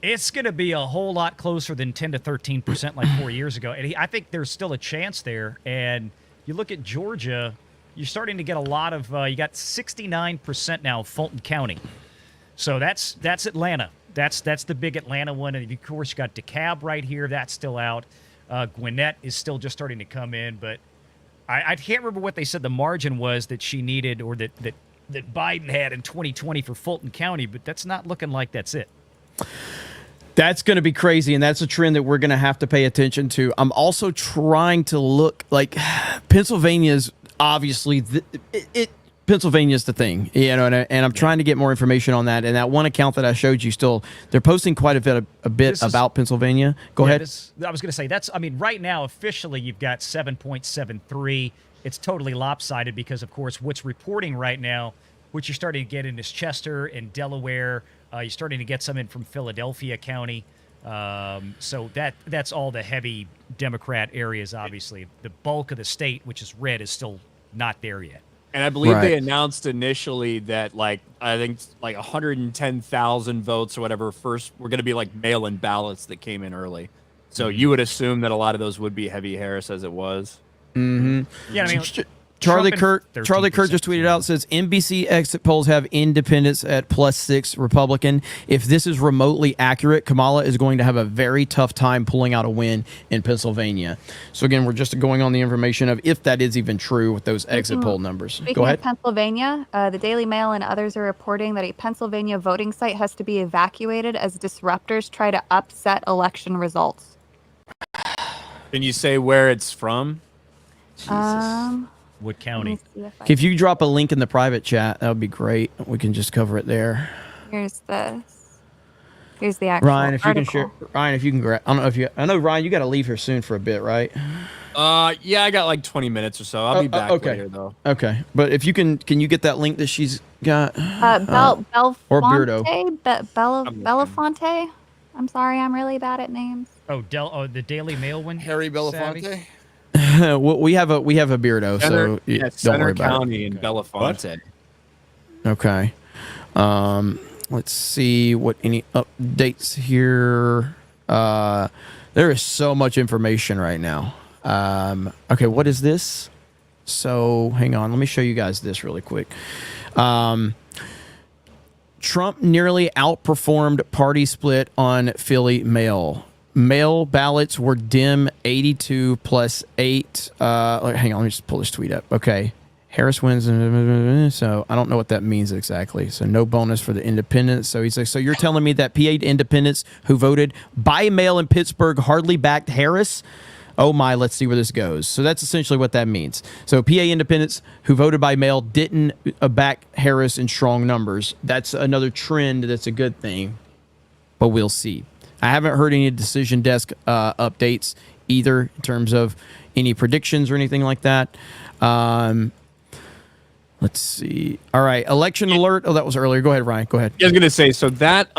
it's going to be a whole lot closer than 10 to 13% like 4 years ago. And I think there's still a chance there. And you look at Georgia, you're starting to get a lot of you got 69% now of Fulton County. So that's Atlanta. That's the big Atlanta one. And, of course, you got DeKalb right here. That's still out. Gwinnett is still just starting to come in. But I can't remember what they said the margin was that she needed or that Biden had in 2020 for Fulton County. But that's not looking like that's it. That's going to be crazy, and that's a trend that we're going to have to pay attention to. I'm also trying to look like Pennsylvania's obviously Pennsylvania's the thing, and I'm trying to get more information on that. And that one account that I showed you, they're posting quite a bit about Pennsylvania. Go ahead. I was going to say right now officially you've got 7.73. it's totally lopsided because, of course, what's reporting right now, which you're starting to get in is Chester and Delaware. You're starting to get some in from Philadelphia County. So that's all the heavy Democrat areas, obviously. The bulk of the state, which is red, is still not there yet. And I believe they announced initially that, like, I think like 110,000 votes or whatever first were going to be like mail-in ballots that came in early. So you would assume that a lot of those would be heavy Harris as it was. Mm-hmm. Yeah, I mean, Charlie Kirk just tweeted out, says NBC exit polls have independents at +6 Republican. If this is remotely accurate, Kamala is going to have a very tough time pulling out a win in Pennsylvania. So again, we're just going on the information of if that is even true with those exit poll numbers. Go ahead. Speaking of Pennsylvania, the Daily Mail and others are reporting that a Pennsylvania voting site has to be evacuated as disruptors try to upset election results. Can you say where it's from? What county? If you drop a link in the private chat, that would be great. We can just cover it there. Here's this. Here's the actual Ryan, if article. you can share. Ryan, if you can grab. I don't know if you. I know Ryan, you got to leave here soon for a bit, right? Yeah, I got like 20 minutes or so. I'll be back later though. Okay, but if you can you get that link that she's got? Or Beardo. Belafonte. I'm sorry, I'm really bad at names. Oh, the Daily Mail one. Harry Belafonte. Well, we have a Beardo, so don't worry Center about County in Belafonte. it. Okay. Let's see what any updates here. There is so much information right now. Okay, what is this? So hang on, let me show you guys this really quick. Trump nearly outperformed party split on Philly mail. Mail ballots were dim 82 +8. Hang on, let me just pull this tweet up. Okay. Harris wins. So I don't know what that means exactly. So no bonus for the independents. So he's like, so you're telling me that PA independents who voted by mail in Pittsburgh hardly backed Harris? Oh my, let's see where this goes. So that's essentially what that means. So PA independents who voted by mail didn't back Harris in strong numbers. That's another trend. That's a good thing. But we'll see. I haven't heard any decision desk updates either in terms of any predictions or anything like that. Let's see. All right, election alert. Oh, that was earlier. Go ahead, Ryan. Go ahead. I was gonna say, so that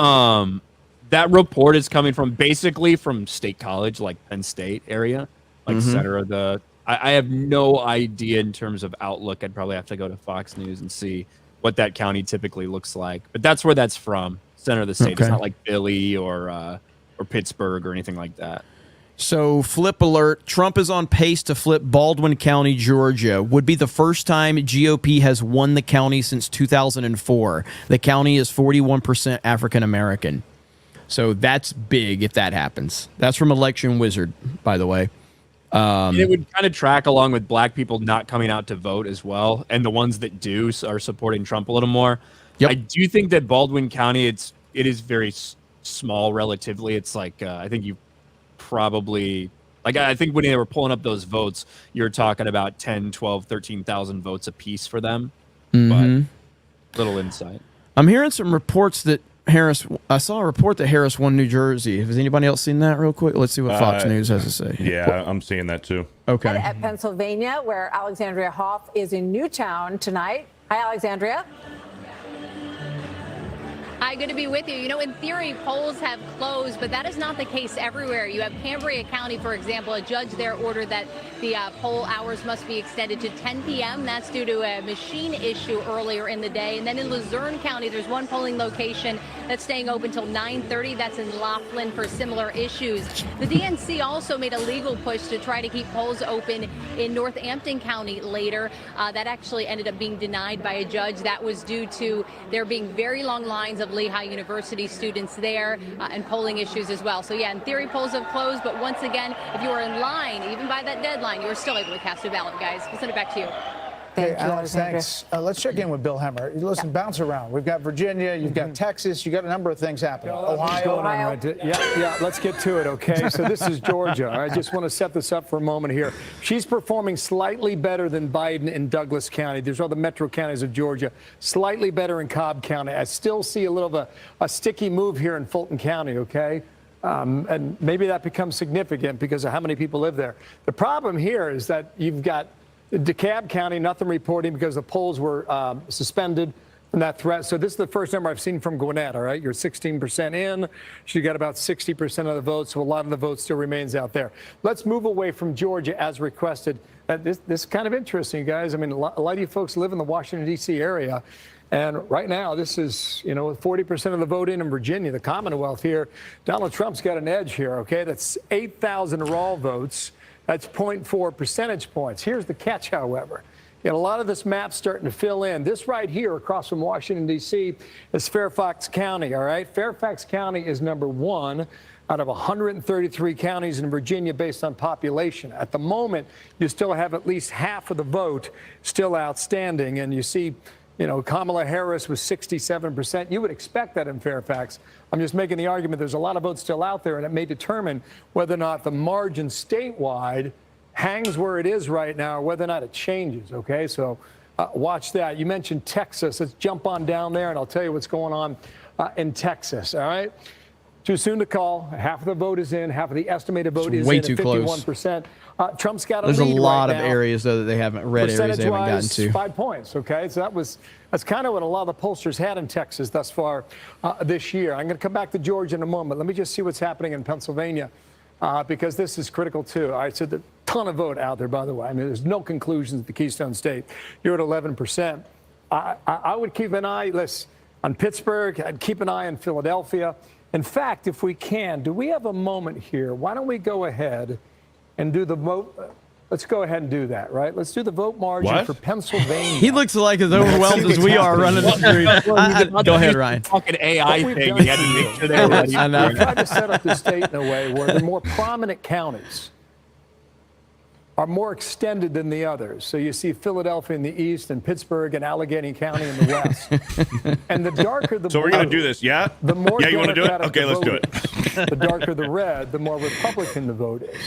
that report is coming from basically from State College, like Penn State area, like center of the. I have no idea in terms of outlook. I'd probably have to go to Fox News and see what that county typically looks like. But that's where that's from, center of the state. It's not like Philly or Pittsburgh or anything like that. So, flip alert. Trump is on pace to flip Baldwin County, Georgia. Would be the first time GOP has won the county since 2004. The county is 41% African American. So that's big if that happens. That's from Election Wizard, by the way. It would kind of track along with black people not coming out to vote as well. And the ones that do are supporting Trump a little more. Yep. I do think that Baldwin County, it is very small relatively. It's like, I think you probably, like, I think when they were pulling up those votes, you're talking about 10, 12, 13,000 votes a piece for them. But little insight. I'm hearing some reports that I saw a report that Harris won New Jersey. Has anybody else seen that real quick? Let's see what Fox News has to say. Yeah, I'm seeing that too. Okay. And at Pennsylvania, where Alexandria Hoff is in Newtown tonight. Hi, Alexandria. Hi, good to be with you. You know, in theory, polls have closed, but that is not the case everywhere. You have Cambria County, for example, a judge there ordered that the poll hours must be extended to 10 p.m. That's due to a machine issue earlier in the day. And then in Luzerne County, there's one polling location that's staying open till 9:30. That's in Laughlin for similar issues. The DNC also made a legal push to try to keep polls open in Northampton County later. That actually ended up being denied by a judge. That was due to there being very long lines of Lehigh University students there and polling issues as well. So yeah, in theory, polls have closed, but once again, if you were in line, even by that deadline, you were still able to cast a ballot, guys. We'll send it back to you. Hey, Alex, thanks. Let's check in with Bill Hemmer. Listen, bounce around. We've got Virginia, you've got Texas, you've got a number of things happening. Ohio. Yeah, let's get to it, okay? So this is Georgia. I just want to set this up for a moment here. She's performing slightly better than Biden in Douglas County. There's other metro counties of Georgia. Slightly better in Cobb County. I still see a little of a sticky move here in Fulton County, okay? And maybe that becomes significant because of how many people live there. The problem here is that you've got DeKalb County, nothing reporting because the polls were suspended from that threat. So this is the first number I've seen from Gwinnett, all right? You're 16% in. She got about 60% of the votes, so a lot of the vote still remains out there. Let's move away from Georgia as requested. This is kind of interesting, guys. I mean, a lot of you folks live in the Washington, D.C. area. And right now, this is, with 40% of the vote in Virginia, the Commonwealth here. Donald Trump's got an edge here, okay? That's 8,000 raw votes. That's 0.4 percentage points. Here's the catch, however. A lot of this map's starting to fill in. This right here across from Washington, D.C. is Fairfax County, all right? Fairfax County is number 1 out of 133 counties in Virginia based on population. At the moment, you still have at least half of the vote still outstanding. And you see, Kamala Harris was 67%. You would expect that in Fairfax. I'm just making the argument there's a lot of votes still out there, and it may determine whether or not the margin statewide hangs where it is right now, or whether or not it changes, okay? So watch that. You mentioned Texas. Let's jump on down there, and I'll tell you what's going on in Texas, all right? Too soon to call. Half of the vote is in. Half of the estimated vote is way in too at 51%. Trump's got a There's lead a lot right of now. areas, though, that they haven't, red areas they haven't gotten to. 5 points, okay? So that's kind of what a lot of the pollsters had in Texas thus far this year. I'm going to come back to Georgia in a moment. Let me just see what's happening in Pennsylvania because this is critical, too. All right, so the ton of vote out there, by the way. I mean, there's no conclusions at the Keystone State. You're at 11%. I would keep an eye on Pittsburgh. I'd keep an eye on Philadelphia. In fact, if we can, do we have a moment here? Why don't we go ahead and do the vote? Let's go ahead and do that, right? Let's do the vote margin for Pennsylvania. He looks like as overwhelmed as we are running the street. Go ahead, Ryan. Fucking AI thing. You had to make sure they were ready. We tried to set up the state in a way where the more prominent counties are more extended than the others. So you see Philadelphia in the east and Pittsburgh and Allegheny County in the west. And the darker the blue, we're going to do this, yeah? The more you want to do it? Democratic Okay, let's do vote it. is. The darker the red, the more Republican the vote is.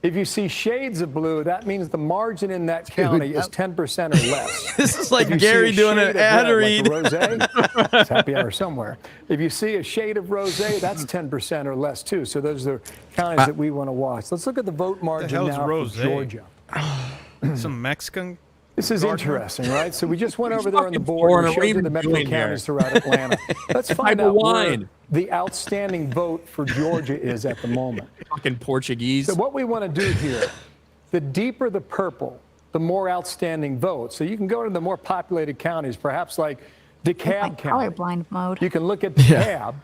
If you see shades of blue, that means the margin in that county is 10% or less. This is like Gary doing an ad read. Like rosé, it's happy hour somewhere. If you see a shade of rosé, that's 10% or less too. So those are the counties that we want to watch. Let's look at the vote margin now for Georgia. Some Mexican. This is interesting, right? So we just went over there on the board and showed you the metro counties throughout Atlanta. Let's find out where the outstanding vote for Georgia is at the moment. Fucking Portuguese. So what we want to do here, the deeper the purple, the more outstanding votes. So you can go to the more populated counties, perhaps like DeKalb County. Colorblind mode. You can look at DeKalb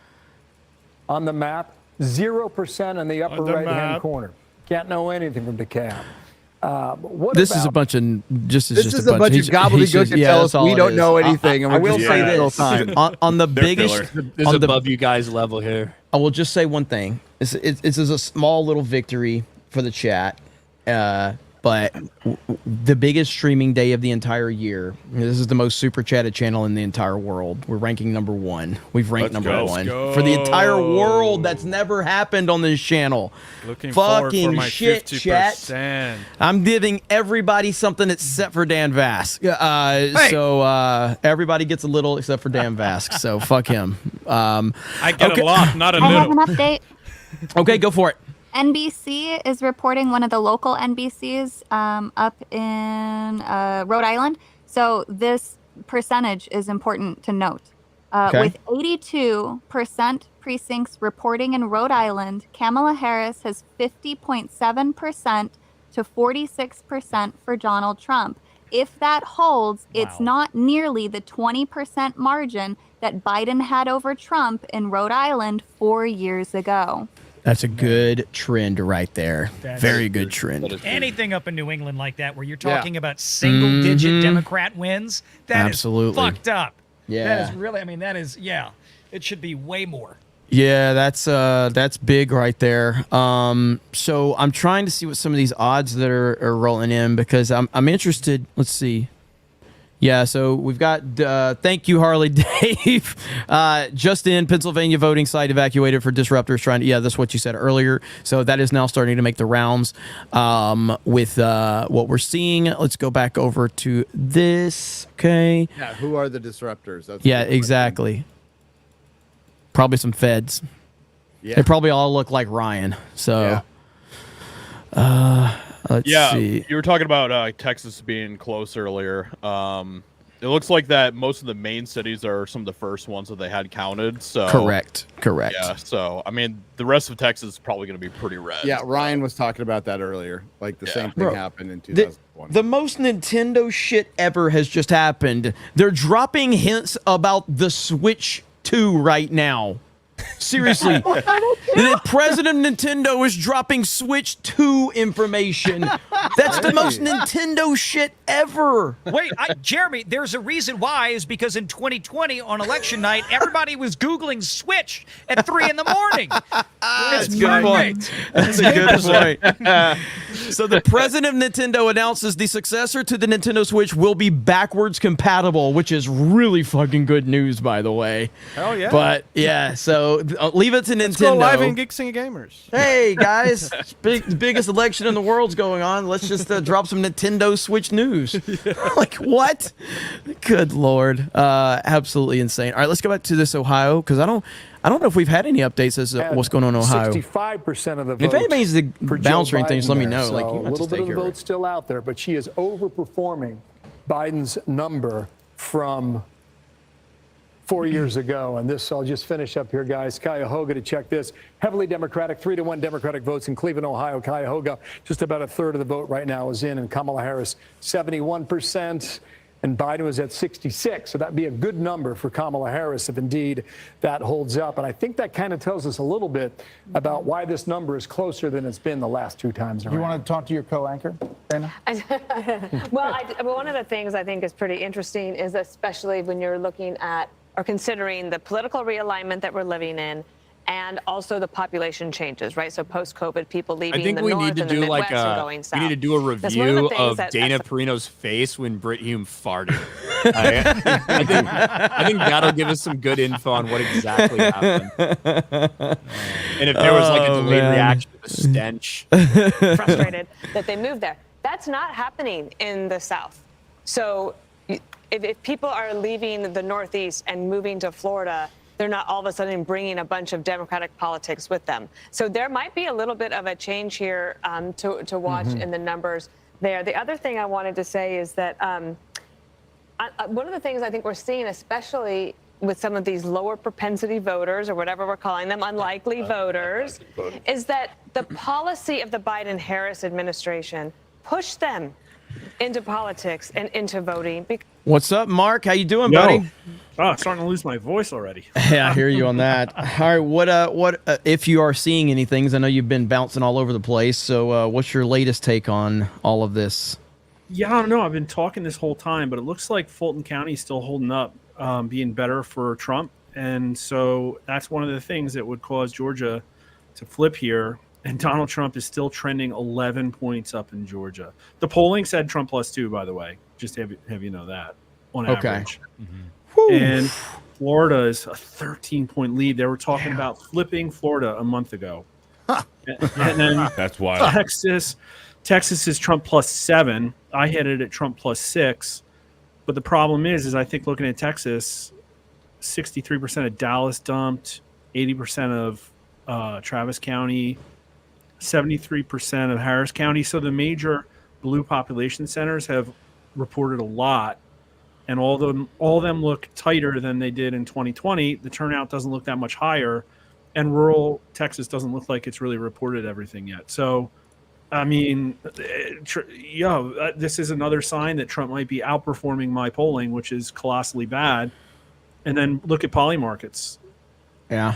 on the map, 0% in the upper right-hand corner. Can't know anything from DeKalb. This is a bunch of This is a bunch of gobbledygook to tell us we don't know anything. I will say this on the biggest, This is above you guys' level here. I will just say one thing. This is a small little victory for the chat, but the biggest streaming day of the entire year. This is the most super chatted channel in the entire world. We're ranking number 1. We've ranked number 1 for the entire world. That's never happened on this channel. Looking fucking for my shit, 50%. chat. I'm giving everybody something except for Dan Vask. So everybody gets a little except for Dan Vask. So fuck him. I get a lot, not a I have little. an update. Okay, go for it. NBC is reporting, one of the local NBCs up in Rhode Island. So this percentage is important to note. With 82% precincts reporting in Rhode Island, Kamala Harris has 50.7% to 46% for Donald Trump. If that holds, it's not nearly the 20% margin that Biden had over Trump in Rhode Island 4 years ago. That's a good trend right there. Very good trend. Anything up in New England like that where you're talking about single-digit Democrat wins, that is fucked up. Yeah. That is really, it should be way more. Yeah, that's big right there. So I'm trying to see what some of these odds that are rolling in because I'm interested. Let's see. Yeah, so we've got, thank you, Harley Dave. Just in, Pennsylvania voting site evacuated for disruptors trying to, that's what you said earlier. So that is now starting to make the rounds with what we're seeing. Let's go back over to this, okay? Yeah, who are the disruptors? That's exactly. Probably some feds. Yeah. They probably all look like Ryan, so. Let's see. You were talking about Texas being close earlier. It looks like that most of the main cities are some of the first ones that they had counted. So Correct. Yeah. So I mean, the rest of Texas is probably going to be pretty red. Yeah, Ryan was talking about that earlier. Like the same thing happened in 2001. The most Nintendo shit ever has just happened. They're dropping hints about the Switch 2 right now. Seriously. The president of Nintendo is dropping Switch 2 information. That's the most Nintendo shit ever. Wait, Jeremy, there's a reason why, is because in 2020 on election night, everybody was Googling Switch at 3 in the morning. That's a good point. That's a good point. So the president of Nintendo announces the successor to the Nintendo Switch will be backwards compatible, which is really fucking good news, by the way. Hell yeah. But yeah, so leave it to Nintendo. Let's go live in Geeks and Gamers. Hey guys, the biggest election in the world's going on. Let's just drop some Nintendo Switch news. Like what? Good lord, absolutely insane. All right, let's go back to this Ohio, because I don't know if we've had any updates as to what's going on in Ohio. 65% of the votes. If anybody's the bounce or anything, just let me know. So Like, you a little bit of the votes still out there, but she is overperforming Biden's number from 4 years ago. And this, I'll just finish up here, guys. Cuyahoga, to check this. Heavily Democratic, 3-1 Democratic votes in Cleveland, Ohio. Cuyahoga, just about a third of the vote right now is in. And Kamala Harris, 71%. And Biden was at 66. So that'd be a good number for Kamala Harris if indeed that holds up. And I think that kind of tells us a little bit about why this number is closer than it's been the last two times around. You want to talk to your co-anchor, Dana? Well, one of the things I think is pretty interesting is, especially when you're looking at or considering the political realignment that we're living in, and also the population changes, right? So post-COVID, people leaving the north and the Midwest and going south. We need to do a review of Dana Perino's face when Brit Hume farted. I think that'll give us some good info on what exactly happened. And if there was like a delayed reaction to the stench. Frustrated that they moved there. That's not happening in the South. So if people are leaving the Northeast and moving to Florida, they're not all of a sudden bringing a bunch of Democratic politics with them. So there might be a little bit of a change here to watch in the numbers there. The other thing I wanted to say is that one of the things I think we're seeing, especially with some of these lower propensity voters, or whatever we're calling them, unlikely voters, is that the policy of the Biden-Harris administration pushed them into politics and into voting. What's up, Mark? How you doing, buddy? Oh, starting to lose my voice already. Yeah, I hear you on that. All right, what if you are seeing anything? 'Cause I know you've been bouncing all over the place. So, what's your latest take on all of this? Yeah, I don't know. I've been talking this whole time, but it looks like Fulton County is still holding up, being better for Trump, and so that's one of the things that would cause Georgia to flip here. And Donald Trump is still trending 11 points up in Georgia. The polling said Trump +2, by the way. Just have you know that on average. And Florida is a 13-point lead. They were talking about flipping Florida a month ago. And then that's wild. Texas is Trump +7. I had it at Trump +6. But the problem is I think looking at Texas, 63% of Dallas dumped, 80% of Travis County, 73% of Harris County. So the major blue population centers have reported a lot, and all of them look tighter than they did in 2020. The turnout doesn't look that much higher, and rural Texas doesn't look like it's really reported everything yet. So, I mean, this is another sign that Trump might be outperforming my polling, which is colossally bad. And then look at poly markets. Yeah.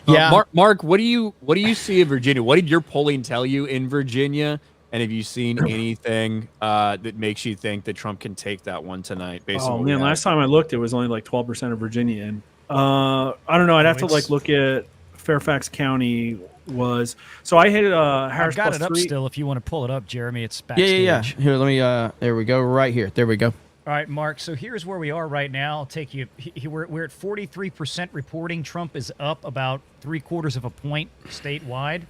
Yeah, Mark, what do you see in Virginia? What did your polling tell you in Virginia? And have you seen anything that makes you think that Trump can take that one tonight? Last time I looked, it was only like 12% of Virginia in. I don't know. I'd have to look at Fairfax County was. So I hit Harris. I've got it up +3. still. If you want to pull it up, Jeremy, it's backstage. Yeah. Here, let me. There we go. Right here. There we go. All right, Mark, so here's where we are right now. I'll take you. We're at 43% reporting. Trump is up about 3/4 of a point statewide.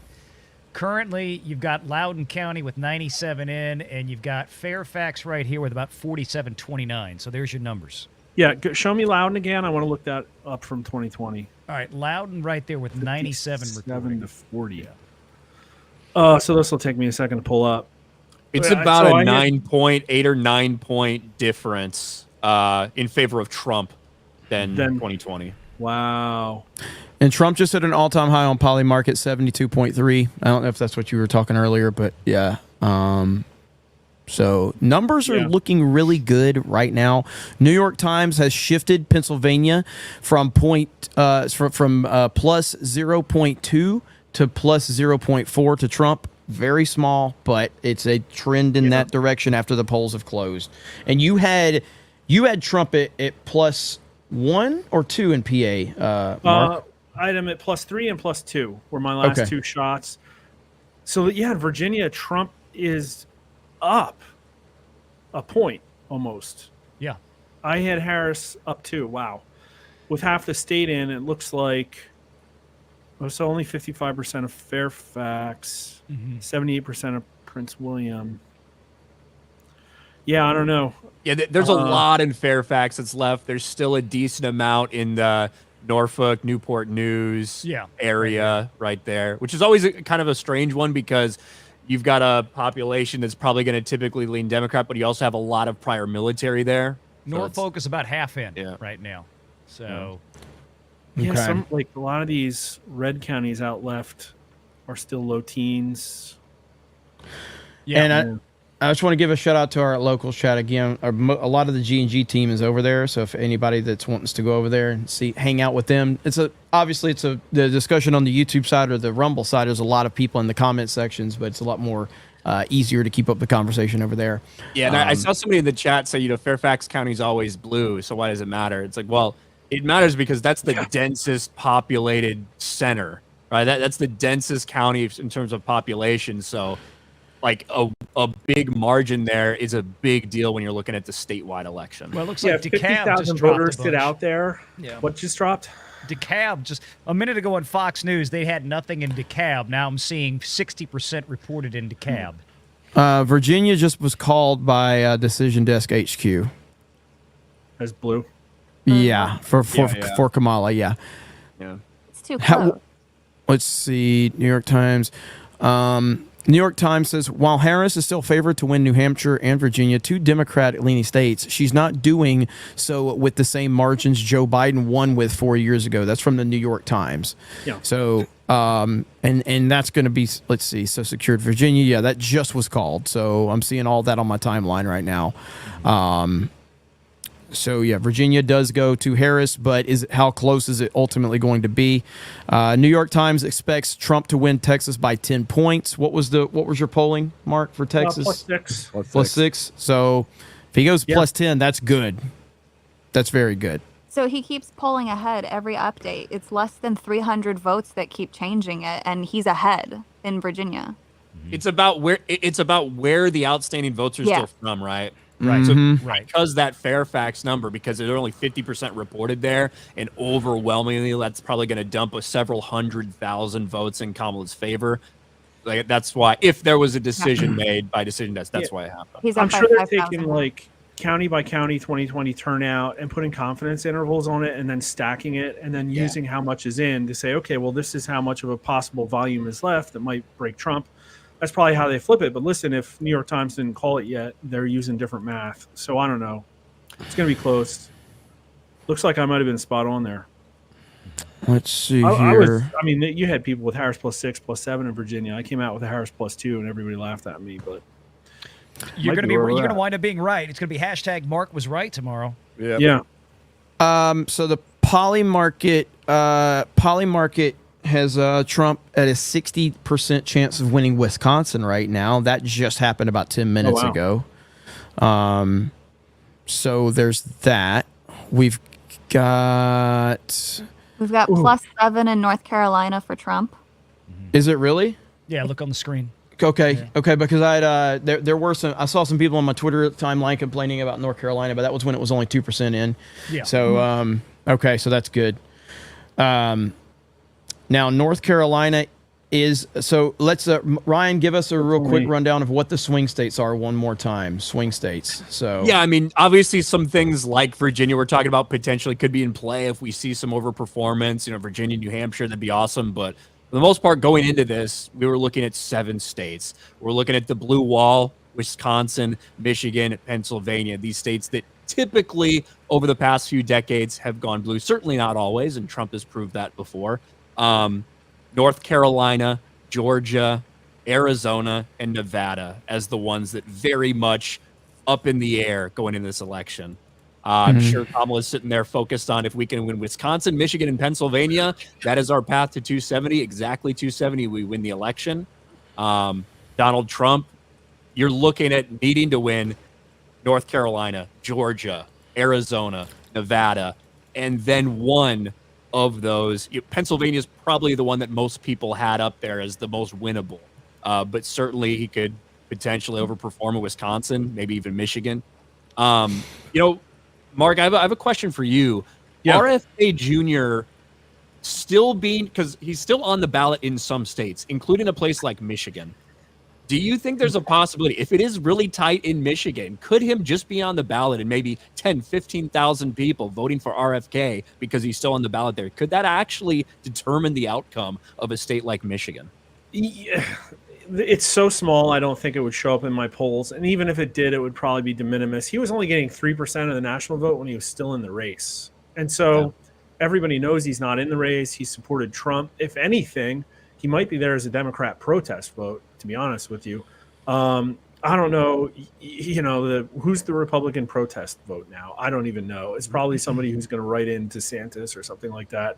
Currently, you've got Loudoun County with 97 in, and you've got Fairfax right here with about 47-29. So there's your numbers. Yeah, show me Loudoun again. I want to look that up from 2020. All right, Loudoun right there with 97 reporting. 7 to 40. So this will take me a second to pull up. It's about a 8 or 9 point difference in favor of Trump than 2020. Wow. And Trump just hit an all-time high on Polymarket, 72.3. I don't know if that's what you were talking earlier, but yeah. So numbers are looking really good right now. New York Times has shifted Pennsylvania from plus 0.2 to plus 0.4 to Trump. Very small, but it's a trend in that direction after the polls have closed. And you had Trump at plus 1 or 2 in PA, Mark? I'm at +3 and +2 were my last two shots. So yeah, in Virginia, Trump is up a point almost. Yeah. I had Harris up 2. Wow. With half the state in, it looks like so only 55% of Fairfax, 78% of Prince William. Yeah, I don't know. Yeah, there's a lot in Fairfax that's left. There's still a decent amount in the Norfolk, Newport News area right there, which is always kind of a strange one because you've got a population that's probably going to typically lean Democrat, but you also have a lot of prior military there. Norfolk is about half in right now. So, some like a lot of these red counties out left are still low teens. Yeah, and I just want to give a shout out to our local chat again. A lot of the G&G team is over there, so if anybody that's wants to go over there and hang out with them, obviously the discussion on the YouTube side or the Rumble side. There's a lot of people in the comment sections, but it's a lot more easier to keep up the conversation over there. Yeah, and I saw somebody in the chat say, Fairfax County is always blue, so why does it matter? It's like, well, it matters because that's the densest populated center, right? That's the densest county in terms of population, so like a big margin there is a big deal when you're looking at the statewide election. Well, it looks like DeKalb 50,000 just dropped voters a sit bunch. out there. Yeah. What just dropped? DeKalb just a minute ago on Fox News, they had nothing in DeKalb. Now I'm seeing 60% reported in DeKalb. Virginia just was called by Decision Desk HQ. As blue? Yeah, for Kamala, yeah. It's too close. Let's see, New York Times. New York Times says, while Harris is still favored to win New Hampshire and Virginia, 2 Democrat-leaning states, she's not doing so with the same margins Joe Biden won with 4 years ago. That's from the New York Times. Yeah. So, and that's going to be, let's see, so secured Virginia. Yeah, that just was called. So I'm seeing all that on my timeline right now. So yeah, Virginia does go to Harris, but how close is it ultimately going to be? New York Times expects Trump to win Texas by 10 points. What was your polling, Mark, for Texas? +6. +6. So if he goes +10, that's good. That's very good. So he keeps pulling ahead every update. It's less than 300 votes that keep changing it, and he's ahead in Virginia. It's about where the outstanding votes are still from, right? Right. So because that Fairfax number, because there's only 50% reported there, and overwhelmingly that's probably going to dump several 100,000 votes in Kamala's favor. Like that's why, if there was a decision made by Decision Desk, that's why it happened. I'm sure they're taking like county by county 2020 turnout and putting confidence intervals on it, and then stacking it, and then using how much is in to say, okay, well, this is how much of a possible volume is left that might break Trump. That's probably how they flip it. But listen, if New York Times didn't call it yet, they're using different math. So I don't know. It's going to be close. Looks like I might have been spot on there. Let's see here. I mean, you had people with Harris +6, +7 in Virginia. I came out with a Harris +2, and everybody laughed at me. But you're going to wind up being right. It's going to be hashtag Mark was right tomorrow. Yeah. So the Polymarket has Trump at a 60% chance of winning Wisconsin right now. That just happened about 10 minutes ago. So there's that. We've got +7 in North Carolina for Trump. Is it really? Yeah, look on the screen. Okay, because there were I saw some people on my Twitter timeline complaining about North Carolina, but that was when it was only 2% in. Yeah. So okay, so that's good. Now, North Carolina is so. Let's Ryan, give us a real quick rundown of what the swing states are one more time. Swing states. So yeah, I mean, obviously, some things like Virginia we're talking about potentially could be in play if we see some overperformance. Virginia, New Hampshire, that'd be awesome. But for the most part, going into this, we were looking at 7 states. We're looking at the blue wall, Wisconsin, Michigan, Pennsylvania, these states that typically over the past few decades have gone blue. Certainly not always, and Trump has proved that before. North Carolina, Georgia, Arizona, and Nevada as the ones that very much up in the air going into this election. I'm sure Kamala's sitting there focused on if we can win Wisconsin, Michigan, and Pennsylvania. That is our path to 270, exactly 270. We win the election. Donald Trump, you're looking at needing to win North Carolina, Georgia, Arizona, Nevada, and then one of those. Pennsylvania is probably the one that most people had up there as the most winnable, but certainly he could potentially overperform in Wisconsin, maybe even Michigan. Mark, I have a question for you. Yeah. RFK Jr. still being, because he's still on the ballot in some states, including a place like Michigan. Do you think there's a possibility, if it is really tight in Michigan, could him just be on the ballot and maybe 10, 15,000 people voting for RFK because he's still on the ballot there? Could that actually determine the outcome of a state like Michigan? Yeah. It's so small, I don't think it would show up in my polls. And even if it did, it would probably be de minimis. He was only getting 3% of the national vote when he was still in the race. And so everybody knows he's not in the race. He supported Trump. If anything, he might be there as a Democrat protest vote, to be honest with you. I don't know, who's the Republican protest vote now? I don't even know. It's probably somebody who's going to write in DeSantis or something like that.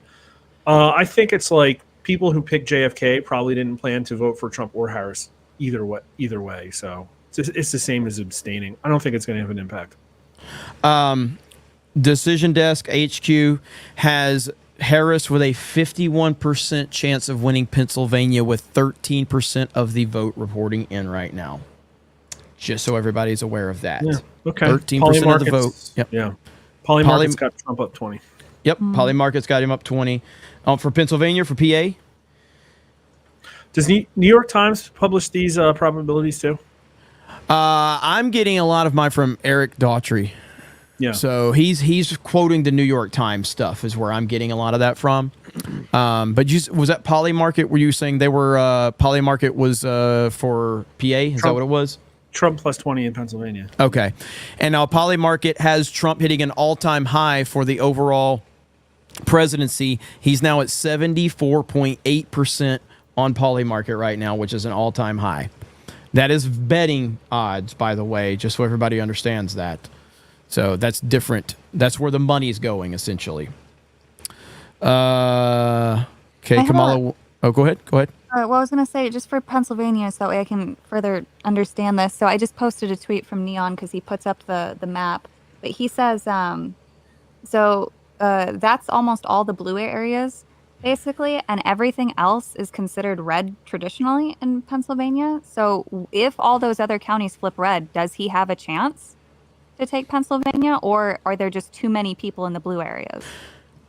I think it's like, people who picked JFK probably didn't plan to vote for Trump or Harris either way. So it's the same as abstaining. I don't think it's going to have an impact. Decision Desk HQ has Harris with a 51% chance of winning Pennsylvania with 13% of the vote reporting in right now. Just so everybody's aware of that. Yeah. Okay. 13% of the vote. Yep. Yeah. Polymarket's got Trump up 20. Yep. Polymarket's got him up 20. For Pennsylvania, for PA? Does New York Times publish these probabilities too? I'm getting a lot of mine from Eric Daughtry. Yeah. So he's quoting the New York Times stuff is where I'm getting a lot of that from. But was that Polymarket? Were you saying they were Polymarket was for PA? Is Trump, that what it was? Trump plus 20 in Pennsylvania. Okay. And now Polymarket has Trump hitting an all-time high for the overall presidency. He's now at 74.8% on Polymarket right now, which is an all-time high. That is betting odds, by the way, just so everybody understands that. So that's different. That's where the money's going, essentially. Okay, Kamala. Go ahead. Well, I was going to say, just for Pennsylvania, so that way I can further understand this. So I just posted a tweet from Neon because he puts up the map. But he says, that's almost all the blue areas, basically, and everything else is considered red traditionally in Pennsylvania. So if all those other counties flip red, does he have a chance to take Pennsylvania, or are there just too many people in the blue areas?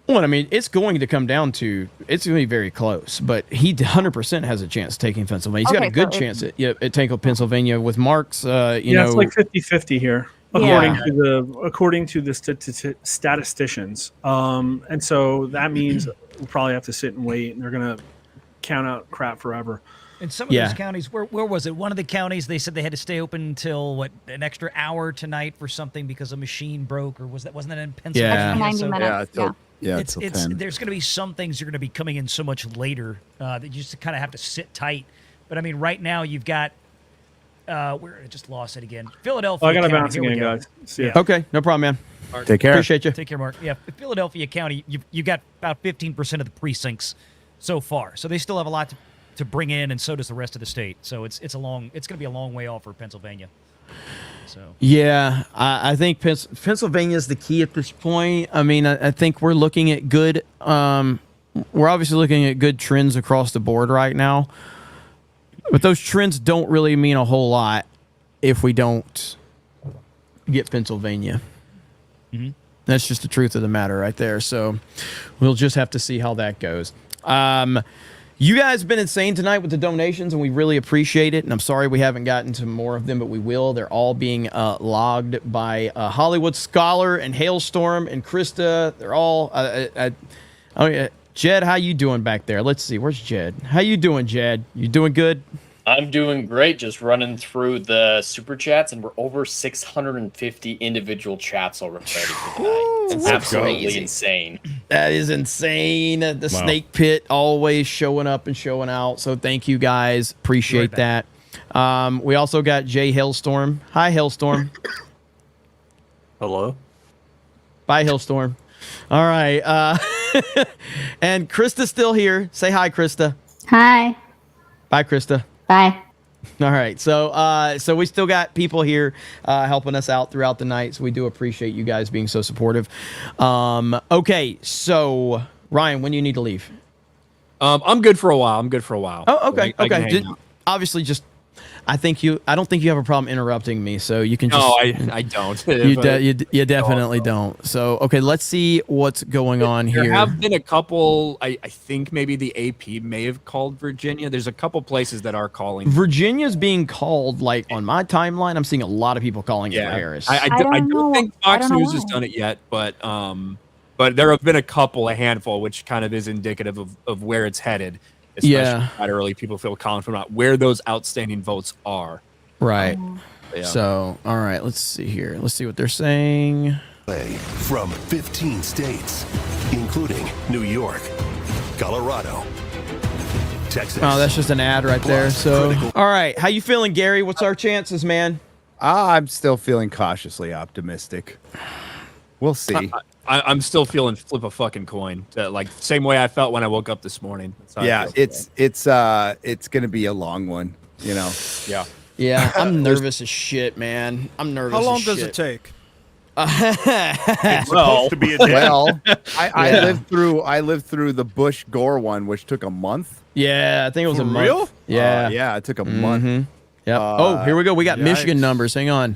Well, I mean, it's going to come down to, it's going to be very close, but he 100% has a chance of taking Pennsylvania. He's got a good chance at taking Pennsylvania with Mark's, it's like 50-50 here. According to the statisticians, and so that means we'll probably have to sit and wait, and they're going to count out crap forever. In some of those counties, where was it? One of the counties, they said they had to stay open until an extra hour tonight for something because a machine broke, or wasn't that in Pennsylvania? 90 minutes. It's there's going to be some things that are going to be coming in so much later that you just kind of have to sit tight. But I mean, right now you've got. Where I just lost it again. Philadelphia. I got to County. bounce again, guys. See ya. Okay, no problem, man. Right. Take care. Appreciate you. Take care, Mark. Yeah, Philadelphia County, you got about 15% of the precincts so far. So they still have a lot to bring in, and so does the rest of the state. So it's going to be a long way off for Pennsylvania. So yeah, I think Pennsylvania is the key at this point. I mean, I think we're looking at good. We're obviously looking at good trends across the board right now. But those trends don't really mean a whole lot if we don't get Pennsylvania. Mm-hmm. That's just the truth of the matter right there. So we'll just have to see how that goes. You guys have been insane tonight with the donations, and we really appreciate it. And I'm sorry we haven't gotten to more of them, but we will. They're all being logged by Hollywood Scholar and Hailstorm and Krista. They're all... Jed, how you doing back there? Let's see. Where's Jed? How you doing, Jed? You doing good? I'm doing great. Just running through the super chats, and we're over 650 individual chats already for tonight. It's absolutely insane. That is insane. The snake pit always showing up and showing out. So thank you guys. Appreciate that. We also got Jay Hailstorm. Hi, Hailstorm. Hello. Bye, Hailstorm. All right. And Krista's still here. Say hi, Krista. Hi. Bye, Krista. Bye. All right. So we still got people here helping us out throughout the night. So we do appreciate you guys being so supportive. Okay. So Ryan, when do you need to leave? I'm good for a while. Oh, okay. I can Okay. hang out. Obviously, just I don't think you have a problem interrupting me, so you can just. No, I don't. You definitely don't. So okay, let's see what's going on here. There have been a couple. I think maybe the AP may have called Virginia. There's a couple places that are calling. Virginia's being called like on my timeline. I'm seeing a lot of people calling it Harris. I don't think Fox News has done it yet, but there have been a handful, which kind of is indicative of where it's headed. Especially that early, people feel confident about where those outstanding votes are. Right. Yeah. So, all right, let's see here. Let's see what they're saying. From 15 states, including New York, Colorado, Texas. Oh, that's just an ad right there. So, all right, how you feeling, Gary? What's our chances, man? I'm still feeling cautiously optimistic. We'll see. I'm still feeling flip a fucking coin. Like same way I felt when I woke up this morning. Yeah, it's gonna be a long one, you know. Yeah. Yeah, I'm nervous as shit, man. I'm nervous. How long as does shit. it take? It's supposed to be a day. Well, I lived through the Bush Gore one, which took a month. Yeah, I think it was For a month. real? Yeah. Yeah, it took a month. Yep. Oh, here we go. We got Michigan numbers. Hang on.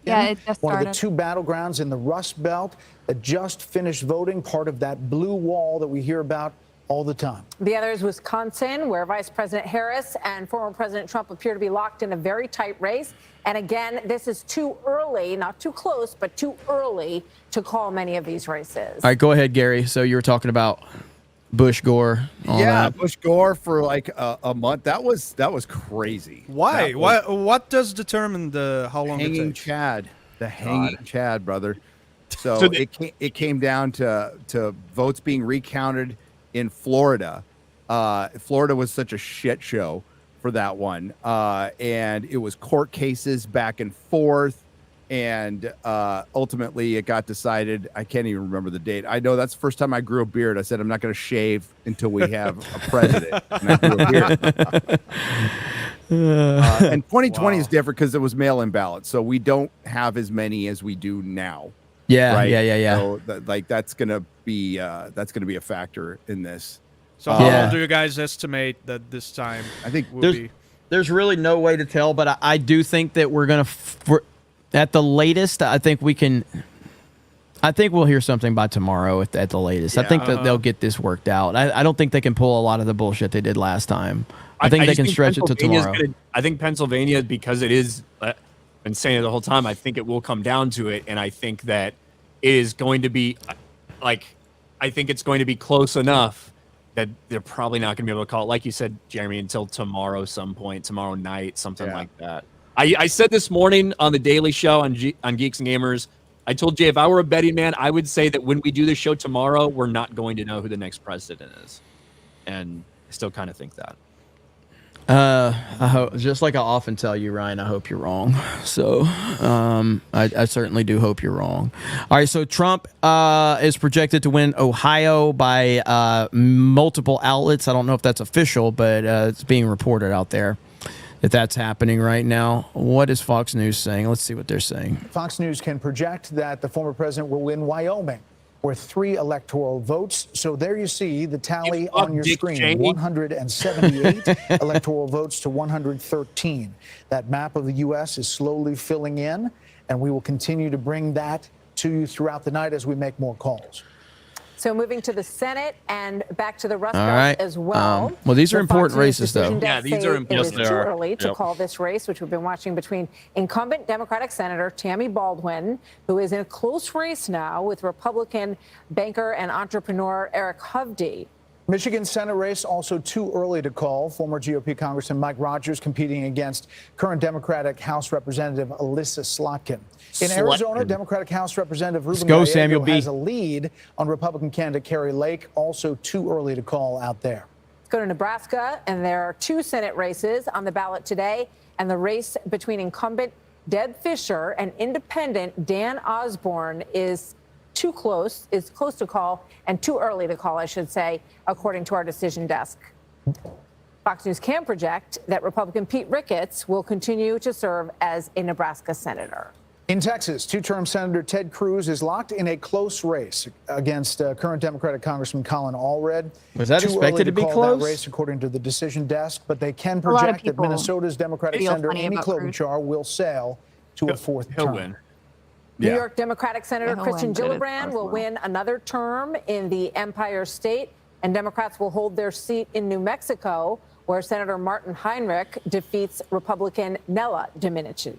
Yeah, it just One started. of the two battlegrounds in the Rust Belt that just finished voting, part of that blue wall that we hear about all the time. The other is Wisconsin, where Vice President Harris and former President Trump appear to be locked in a very tight race. And again, this is too early, not too close, but too early to call many of these races. All right, go ahead, Gary. So you were talking about Bush Gore. All that. Bush Gore for like a month. That was crazy. Why? That was What does determine how long it hanging takes? Chad? The hanging Chad, brother. So, So it came down to votes being recounted in Florida. Florida was such a shit show for that one, and it was court cases back and forth. And ultimately, it got decided. I can't even remember the date. I know that's the first time I grew a beard. I said I'm not going to shave until we have a president. And I grew a beard. And 2020 is different because it was mail-in ballots, so we don't have as many as we do now. Yeah, right? yeah. So that's gonna be a factor in this. So how long do you guys estimate that this time? I think there's really no way to tell, but I do think that we're gonna. At the latest, I think we'll hear something by tomorrow at the latest. I think that they'll get this worked out. I don't think they can pull a lot of the bullshit they did last time. I think they can stretch it to tomorrow. I think Pennsylvania, because it is, I've been saying it the whole time, I think it will come down to it. And I think that it is going to be, I think it's going to be close enough that they're probably not going to be able to call it, like you said, Jeremy, until tomorrow tomorrow night, something like that. I said this morning on the Daily Show on Geeks and Gamers, I told Jay if I were a betting man, I would say that when we do the show tomorrow, we're not going to know who the next president is. And I still kind of think that. I hope, just like I often tell you, Ryan, I hope you're wrong. So I certainly do hope you're wrong. All right, so Trump is projected to win Ohio by multiple outlets. I don't know if that's official, but it's being reported out there that that's happening right now. What is Fox News saying? Let's see what they're saying. Fox News can project that the former president will win Wyoming, with 3 electoral votes. So there you see the tally on your screen, 178 electoral votes to 113. That map of the U.S. is slowly filling in, and we will continue to bring that to you throughout the night as we make more calls. So moving to the Senate and back to the Rust All Belt right. as well. Well, these are The important Fox News races, though. decision does Yeah, these say are important. It is Yes, too they are. early to Yep. call this race, which we've been watching between incumbent Democratic Senator Tammy Baldwin, who is in a close race now with Republican banker and entrepreneur Eric Hovde. Michigan Senate race also too early to call. Former GOP Congressman Mike Rogers competing against current Democratic House Representative Alyssa Slotkin. In Arizona, Democratic House Representative Ruben Gallego has a lead on Republican candidate Carrie Lake. Also too early to call out there. Let's go to Nebraska, and there are 2 Senate races on the ballot today, and the race between incumbent Deb Fischer and independent Dan Osborne is close to call, and too early to call, I should say, according to our decision desk. Fox News can project that Republican Pete Ricketts will continue to serve as a Nebraska senator. In Texas, two-term Senator Ted Cruz is locked in a close race against current Democratic Congressman Colin Allred. Was that expected to be close? That race, according to the decision desk, but they can project that Minnesota's Democratic Senator Amy Klobuchar will sail to a 4th term. Win. New York Democratic Senator Kristen Gillibrand will win another term in the Empire State, and Democrats will hold their seat in New Mexico, where Senator Martin Heinrich defeats Republican Nella Domenici.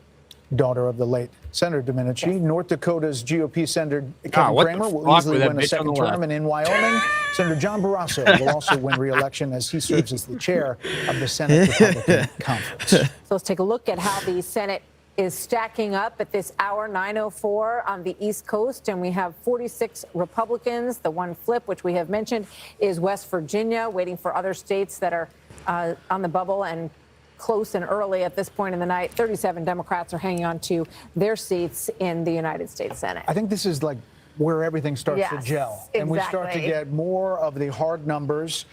Daughter of the late Senator Domenici. Yes. North Dakota's GOP Senator Kevin Cramer will easily win a 2nd term, and in Wyoming, Senator John Barrasso will also win re-election as he serves as the chair of the Senate Republican Conference. So let's take a look at how the Senate is stacking up at this hour, 9:04 on the East Coast, and we have 46 Republicans. The one flip, which we have mentioned, is West Virginia, waiting for other states that are on the bubble and close and early at this point in the night. 37 Democrats are hanging on to their seats in the United States Senate. I think this is like where everything starts to gel. And we start to get more of the hard numbers.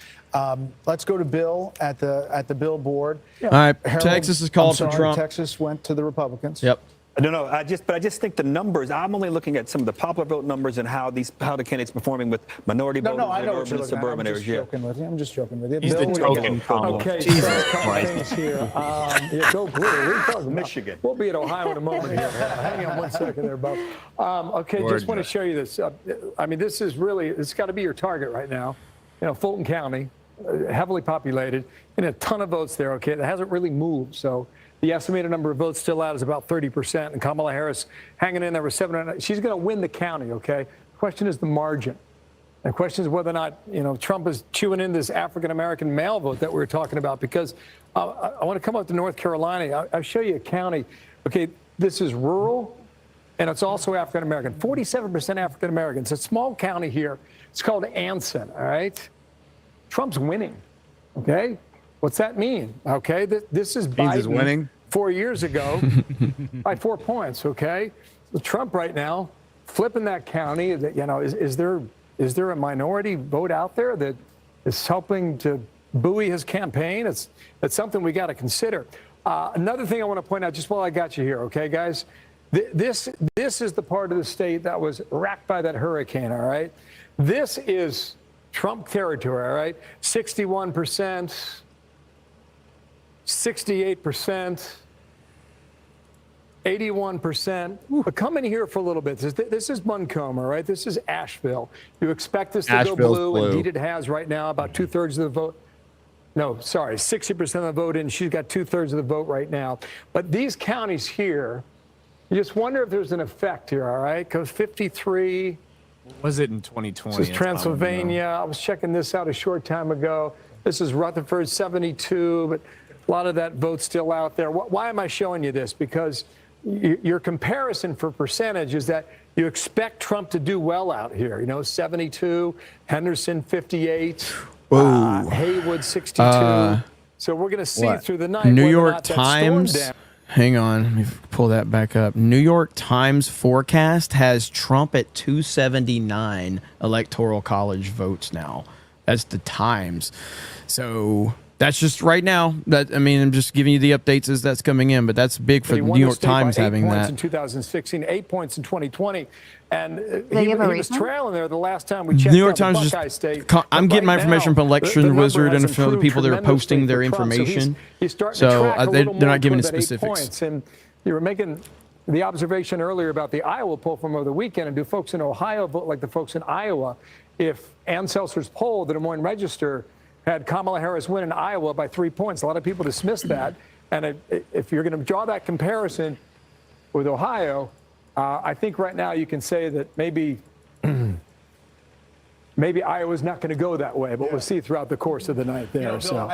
Let's go to Bill at the billboard. All right, Texas is called for Trump. Texas went to the Republicans. Yep. I don't know. I just think the numbers. I'm only looking at some of the popular vote numbers and how the candidates performing with minority voters in urban and suburban areas. I'm just joking with you. He's the token. Okay, Jesus Christ. Here. Go blue. Michigan. We'll be at Ohio in a moment here. Hang on one second there, Bob. Okay, just want to show you this. I mean, this is really, it's got to be your target right now. You know, Fulton County, heavily populated, and a ton of votes there, okay? It hasn't really moved, so the estimated number of votes still out is about 30%, and Kamala Harris hanging in there with 7. She's going to win the county, okay? The question is the margin. The question is whether or not, you know, Trump is chewing in this African-American male vote that we were talking about, because I want to come up to North Carolina. I'll show you a county. Okay, this is rural, and it's also African-American. 47% African-American. It's a small county here. It's called Anson, all right? Trump's winning, okay? What's that mean? Okay, this is Biden is winning 4 years ago by 4 points. Okay, so Trump right now flipping that county. That, you know, is there a minority vote out there that is helping to buoy his campaign? It's something we got to consider. Another thing I want to point out, just while I got you here, okay, guys, this is the part of the state that was racked by that hurricane. All right, this is Trump territory. All right, 61%. 68%, 81%. But come in here for a little bit. This is Buncombe, all right? This is Asheville. You expect this to go blue. Indeed, it has right now, about 2/3 of the vote. No, sorry, 60% of the vote in. She's got 2/3 of the vote right now. But these counties here, you just wonder if there's an effect here, all right? Because 53. Was it in 2020? This is Transylvania. I was checking this out a short time ago. This is Rutherford, 72, but a lot of that vote's still out there. Why am I showing you this? Because your comparison for percentage is that you expect Trump to do well out here. You know, 72, Henderson, 58, Haywood, 62. So we're going to see through the night. New York Times. Hang on, let me pull that back up. New York Times forecast has Trump at 279 electoral college votes now. That's the Times. So that's just right now. That, I mean, I'm just giving you the updates as that's coming in, but that's big for the New York Times having that. 8 points in 2016, 8 points in 2020, and he was trailing there the last time we checked. New York Times just. I'm getting my information from Election Wizard and from the people that are posting their information. So they're not giving us specifics. And you were making the observation earlier about the Iowa poll from over the weekend, and do folks in Ohio vote like the folks in Iowa? If Ann Seltzer's poll, the Des Moines Register, had Kamala Harris win in Iowa by 3 points. A lot of people dismissed that. And if you're going to draw that comparison with Ohio, I think right now you can say that maybe maybe Iowa's not going to go that way, but we'll see throughout the course of the night there. Bill,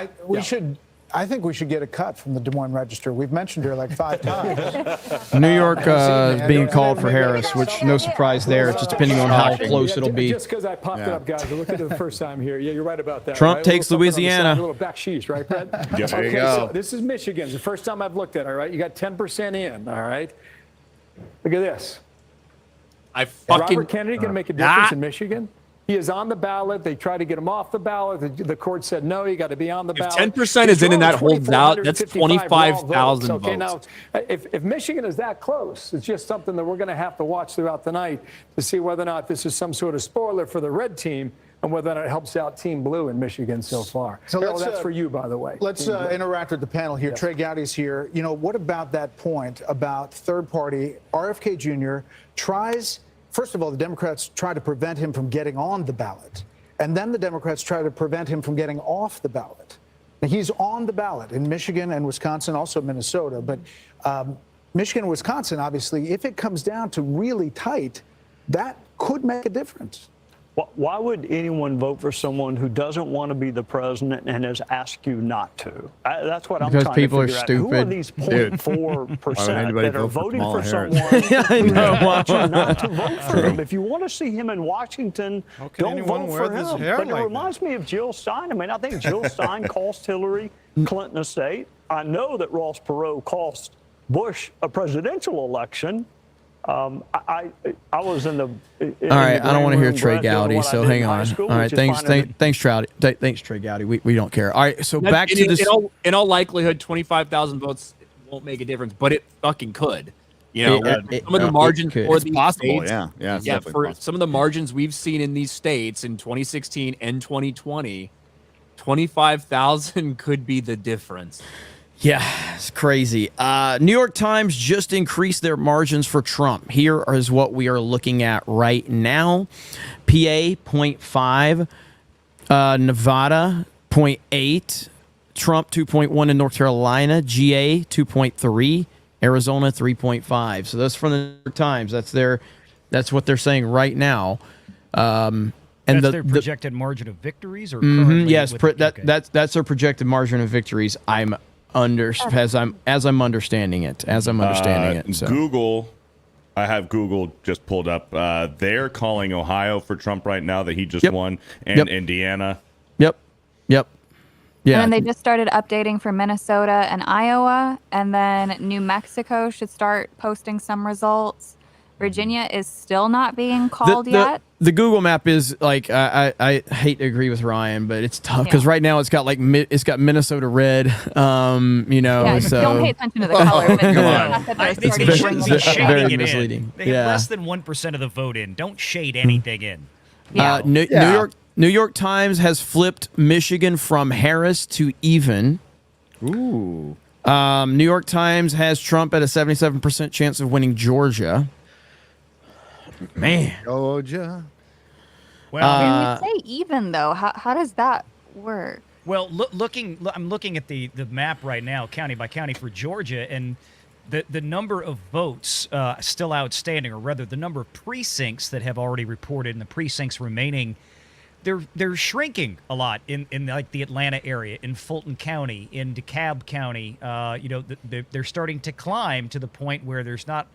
I think we should get a cut from the Des Moines Register. We've mentioned her like 5 times. New York is being called for Harris, which no surprise there. It's just depending on how close it'll be. Just because I popped it up, guys, I looked at it the first time here. Yeah, you're right about that. Trump right? takes Louisiana. A little backsheesh, right, Brett? There you go. So this is Michigan. It's the first time I've looked at it, all right? You got 10% in, all right? Look at this. Is Robert Kennedy going to make a difference in Michigan? He is on the ballot. They tried to get him off the ballot. The court said, no, you got to be on the ballot. If 10% is in and that holds out, that's 25,000 votes. Okay, now, if Michigan is that close, it's just something that we're going to have to watch throughout the night to see whether or not this is some sort of spoiler for the red team and whether or not it helps out Team Blue in Michigan so far. So Harold, that's for you, by the way. Let's interact with the panel here. Trey Gowdy's here. You know, what about that point about third party? RFK Jr. tries... First of all, the Democrats try to prevent him from getting on the ballot. And then the Democrats try to prevent him from getting off the ballot. Now, he's on the ballot in Michigan and Wisconsin, also Minnesota. But Michigan and Wisconsin, obviously, if it comes down to really tight, that could make a difference. Why would anyone vote for someone who doesn't want to be the president and has asked you not to? That's what I'm trying to figure out. Because people are stupid. Who are these 0.4% that are voting for someone I know. who wants you not to vote for him? If you want to see him in Washington, don't vote for him. But it reminds me of Jill Stein. I mean, I think Jill Stein cost Hillary Clinton a state. I know that Ross Perot cost Bush a presidential election. I was in the. All right, I don't want to hear Trey Gowdy, so hang on. All right, thanks, Trey Gowdy. We don't care. All right, so back to this. In all likelihood, 25,000 votes won't make a difference, but it fucking could. You know, some of the margins for these states. Yeah, for some of the margins we've seen in these states in 2016 and 2020, 25,000 could be the difference. Yeah, it's crazy. New York Times just increased their margins for Trump. Here is what we are looking at right now. PA, 0.5. Nevada, 0.8. Trump, 2.1 in North Carolina. GA, 2.3. Arizona, 3.5. So that's from the New York Times. That's what they're saying right now. And that's their projected margin of victories, or yes, that's their projected margin of victories. As I'm understanding it. So. Google, I have Google just pulled up. They're calling Ohio for Trump right now that he just won, and Indiana. Yep. Yeah. And then they just started updating for Minnesota and Iowa, and then New Mexico should start posting some results. Virginia is still not being called yet. The Google map is like I hate to agree with Ryan, but it's tough because right now it's got Minnesota red. So don't pay attention to the color. They shouldn't be shading it misleading. In. They have less than 1% of the vote in. Don't shade anything in. New York Times has flipped Michigan from Harris to even. Ooh. New York Times has Trump at a 77% chance of winning Georgia. Man, Georgia. Well, when you say even though, how does that work? Well, I'm looking at the map right now, county by county for Georgia, and the number of votes still outstanding, or rather, the number of precincts that have already reported and the precincts remaining, they're shrinking a lot in like the Atlanta area, in Fulton County, in DeKalb County. They're starting to climb to the point where there's not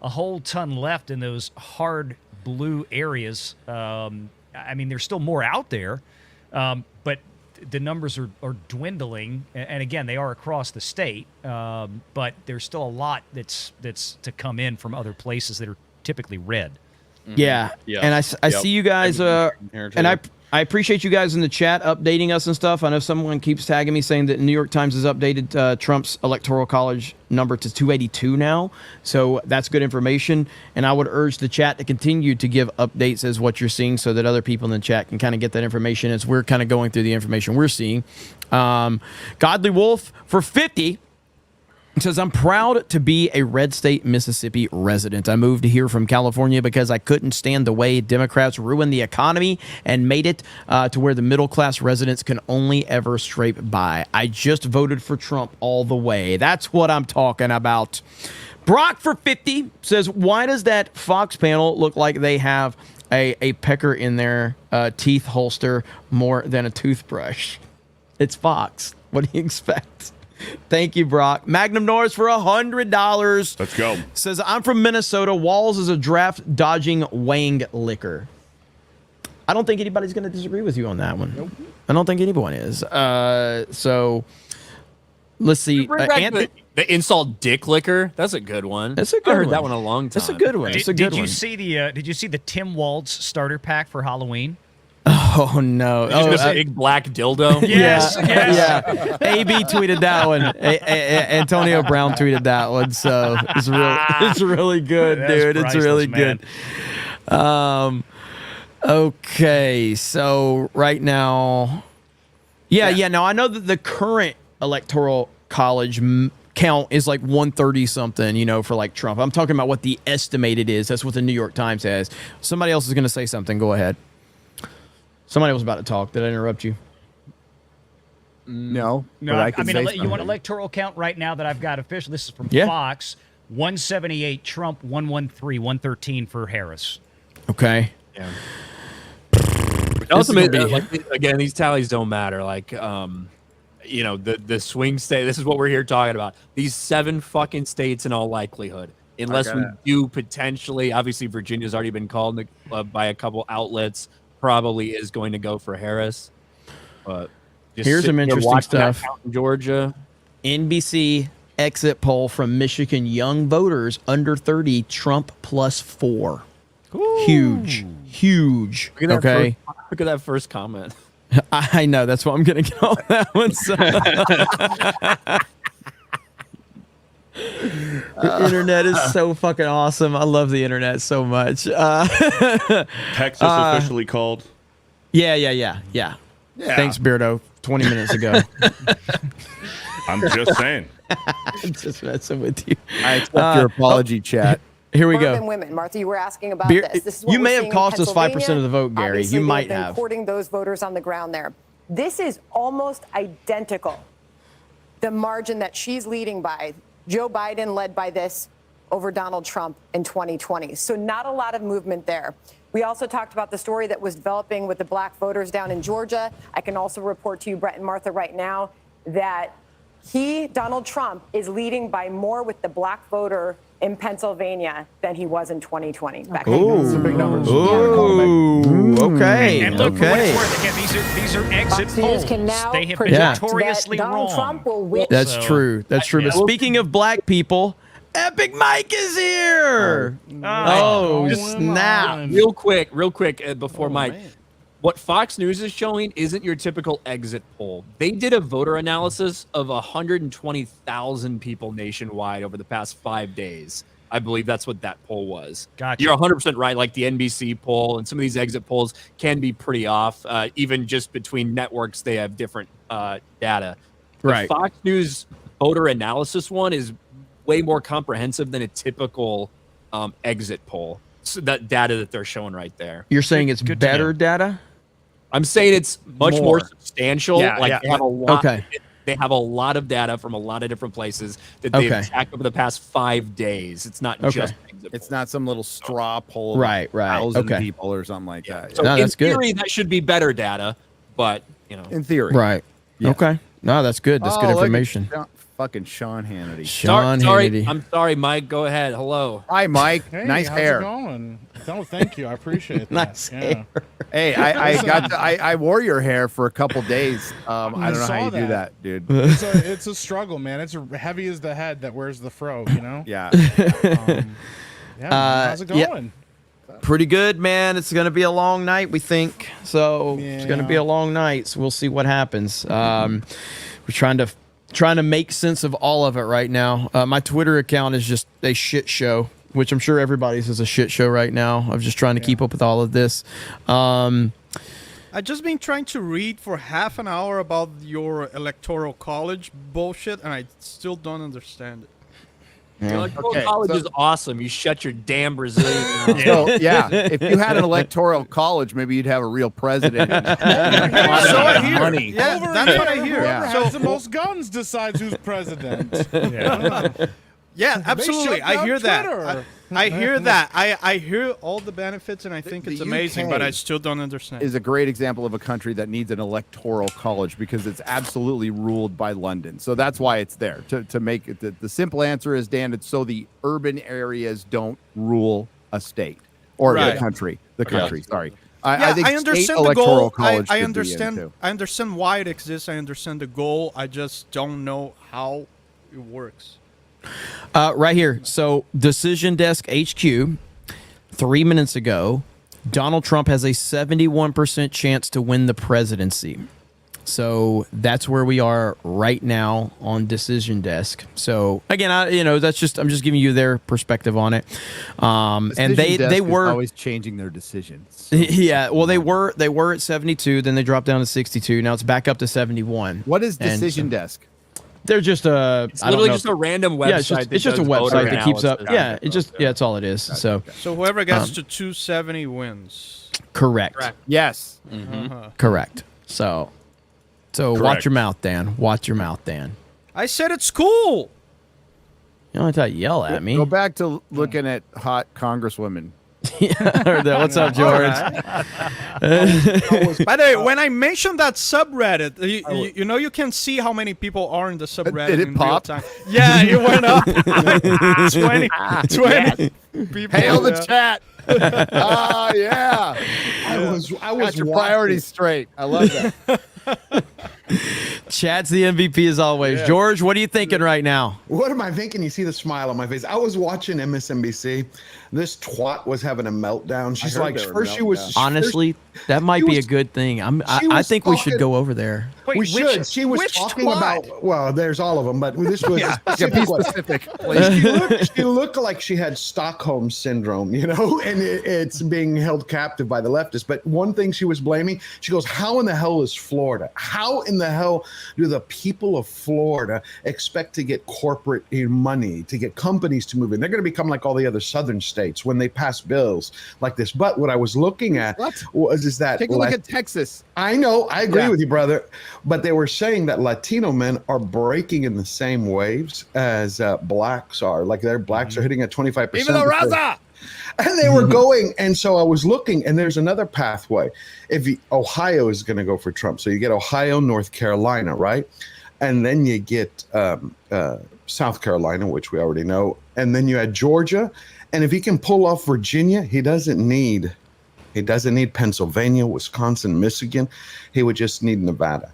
a whole ton left in those hard blue areas. I mean, there's still more out there, but the numbers are dwindling. And again, they are across the state, but there's still a lot that's to come in from other places that are typically red. Yeah. And I see you guys, and I appreciate you guys in the chat updating us and stuff. I know someone keeps tagging me saying that New York Times has updated Trump's Electoral College number to 282 now. So that's good information. And I would urge the chat to continue to give updates as what you're seeing so that other people in the chat can kind of get that information as we're kind of going through the information we're seeing. Godly Wolf for 50. It says, I'm proud to be a red state Mississippi resident. I moved here from California because I couldn't stand the way Democrats ruined the economy and made it to where the middle class residents can only ever scrape by. I just voted for Trump all the way. That's what I'm talking about. Brock for 50 says, why does that Fox panel look like they have a pecker in their teeth holster more than a toothbrush. It's Fox. What do you expect? Thank you, Brock. Magnum Norris for $100. Let's go. Says, I'm from Minnesota. Walls is a draft-dodging wang liquor. I don't think anybody's going to disagree with you on that one. Nope. I don't think anyone is. So, let's see. The insult dick liquor. That's a good one. That's a good I heard one. that one a long time. That's a good one. That's a good one. Did you see the Tim Waltz starter pack for Halloween? Oh no! Big black dildo. Yes, yeah. AB tweeted that one. Antonio Brown tweeted that one. So it's really good, dude. It's really good. Okay, so right now, Now I know that the current electoral college count is like 130 something, for like Trump. I'm talking about what the estimated is. That's what the New York Times has. Somebody else is going to say something. Go ahead. Somebody was about to talk. Did I interrupt you? No. No, I mean, you want electoral count right now that I've got official. This is from Fox. 178 Trump, 113, 113 for Harris. Okay. Yeah. Ultimately, again, these tallies don't matter. The swing state. This is what we're here talking about. These 7 fucking states, in all likelihood, unless we do potentially. Obviously, Virginia's already been called by a couple outlets. Probably is going to go for Harris. But here's some interesting stuff. Georgia. NBC exit poll from Michigan young voters under 30, Trump +4. Ooh. Huge. Look at that first comment. I know. That's why I'm going to get on that one. So. The internet is so fucking awesome. I love the internet so much. Texas officially called. Yeah. Thanks, Beardo. 20 minutes ago. I'm just saying. I'm just messing with you. I accept your apology, chat. Here we go. Urban women. Martha, you were asking about this. This is what you may we're have cost us 5% of the vote, Gary. Obviously, you might they've been have. Courting those voters on the ground there. This is almost identical. The margin that she's leading by. Joe Biden led by this over Donald Trump in 2020. So not a lot of movement there. We also talked about the story that was developing with the black voters down in Georgia. I can also report to you, Brett and Martha, right now that Donald Trump, is leading by more with the black voter in Pennsylvania than he was in 2020. Back Ooh, big numbers. Okay. And look, again, these are exit polls. Can now they have been predict notoriously that Donald wrong. Trump will win. That's true. That's true. But speaking of black people, Epic Mike is here. Snap. Real quick, before Mike. What Fox News is showing isn't your typical exit poll. They did a voter analysis of 120,000 people nationwide over the past 5 days. I believe that's what that poll was. Gotcha. You're 100% right. Like the NBC poll and some of these exit polls can be pretty off. Even just between networks, they have different data. Right. The Fox News voter analysis one is way more comprehensive than a typical exit poll. So that data that they're showing right there. You're saying it's better data? I'm saying it's much more substantial. They have a lot. Okay. They have a lot of data from a lot of different places that they've tracked over the past 5 days. It's not just it's not some little straw poll. Right. 1,000 people or something like that. So in theory, that should be better data, but in theory, right? Yeah. Okay. No, that's good. That's good information. Fucking Sean Hannity. Hannity. I'm sorry, Mike. Go ahead. Hello. Hi, Mike. Hey, nice how's hair. It going? No, thank you. I appreciate that. Nice hair. Hey, I wore your hair for a couple days. I don't know how you do that, dude. It's a struggle, man. It's heavy as the head that wears the fro, Yeah. How's it going? Pretty good, man. It's going to be a long night, we think. So it's going to be a long night. So we'll see what happens. We're trying to make sense of all of it right now. My Twitter account is just a shit show, which I'm sure everybody's is a shit show right now. I'm just trying to keep up with all of this. I've just been trying to read for half an hour about your electoral college bullshit, and I still don't understand it. Electoral college is awesome. You shut your damn Brazilian mouth. So, if you had an electoral college, maybe you'd have a real president. Money. Yeah, that's what I hear. Whoever has the most guns decides who's president. Yeah, absolutely. I hear that. I hear that. I hear all the benefits, and I think it's amazing, but I still don't understand. Is a great example of a country that needs an electoral college because it's absolutely ruled by London. So that's why it's there to make it. The simple answer is, Dan, it's so the urban areas don't rule a state or the country. The country. Sorry. I think I understand state the electoral goal. college I should be in, understand. too. I understand why it exists. I understand the goal. I just don't know how it works. Right here. So, Decision Desk HQ, 3 minutes ago, Donald Trump has a 71% chance to win the presidency. So that's where we are right now on Decision Desk. So again, I'm just giving you their perspective on it. And they were always changing their decisions. Yeah, well, they were at 72, then they dropped down to 62. Now it's back up to 71. What is Decision Desk? They're just It's literally just a random website. Yeah, it's just a website that keeps up. Yeah, that's all it is. So whoever gets to 270 wins. Correct. Yes. Correct. So Correct. watch your mouth, Dan. Watch your mouth, Dan. I said it's cool. You don't have to yell at me. Go back to looking at hot congresswomen. What's up, George? By the way, when I mentioned that subreddit, you know you can see how many people are in the subreddit. Did it in pop? Real time. Yeah, it went up. 20 people. Hail the chat. Yeah. I was Got your priorities straight. I love that. Chat's the MVP as always. Yeah. George, what are you thinking right now? What am I thinking? You see the smile on my face. I was watching MSNBC. This twat was having a meltdown. She's like, first she was honestly, that might be a good thing. I think we should go over there. Wait, we should. She was talking about. Well, there's all of them, but this was Be specific. she looked like she had Stockholm syndrome, and it's being held captive by the leftists. But one thing she was blaming, she goes, "How in the hell is Florida? How in the hell do the people of Florida expect to get corporate money, to get companies to move in? They're going to become like all the other southern states when they pass bills like this." But what I was looking at is that Take a look at Texas. I know, I agree with you, brother. But they were saying that Latino men are breaking in the same waves as blacks are. Like their blacks are hitting at 25%. Viva la raza! And they were going, and so I was looking, and there's another pathway. Ohio is going to go for Trump, so you get Ohio, North Carolina, right? And then you get South Carolina, which we already know, and then you add Georgia. And if he can pull off Virginia, he doesn't need Pennsylvania, Wisconsin, Michigan. He would just need Nevada.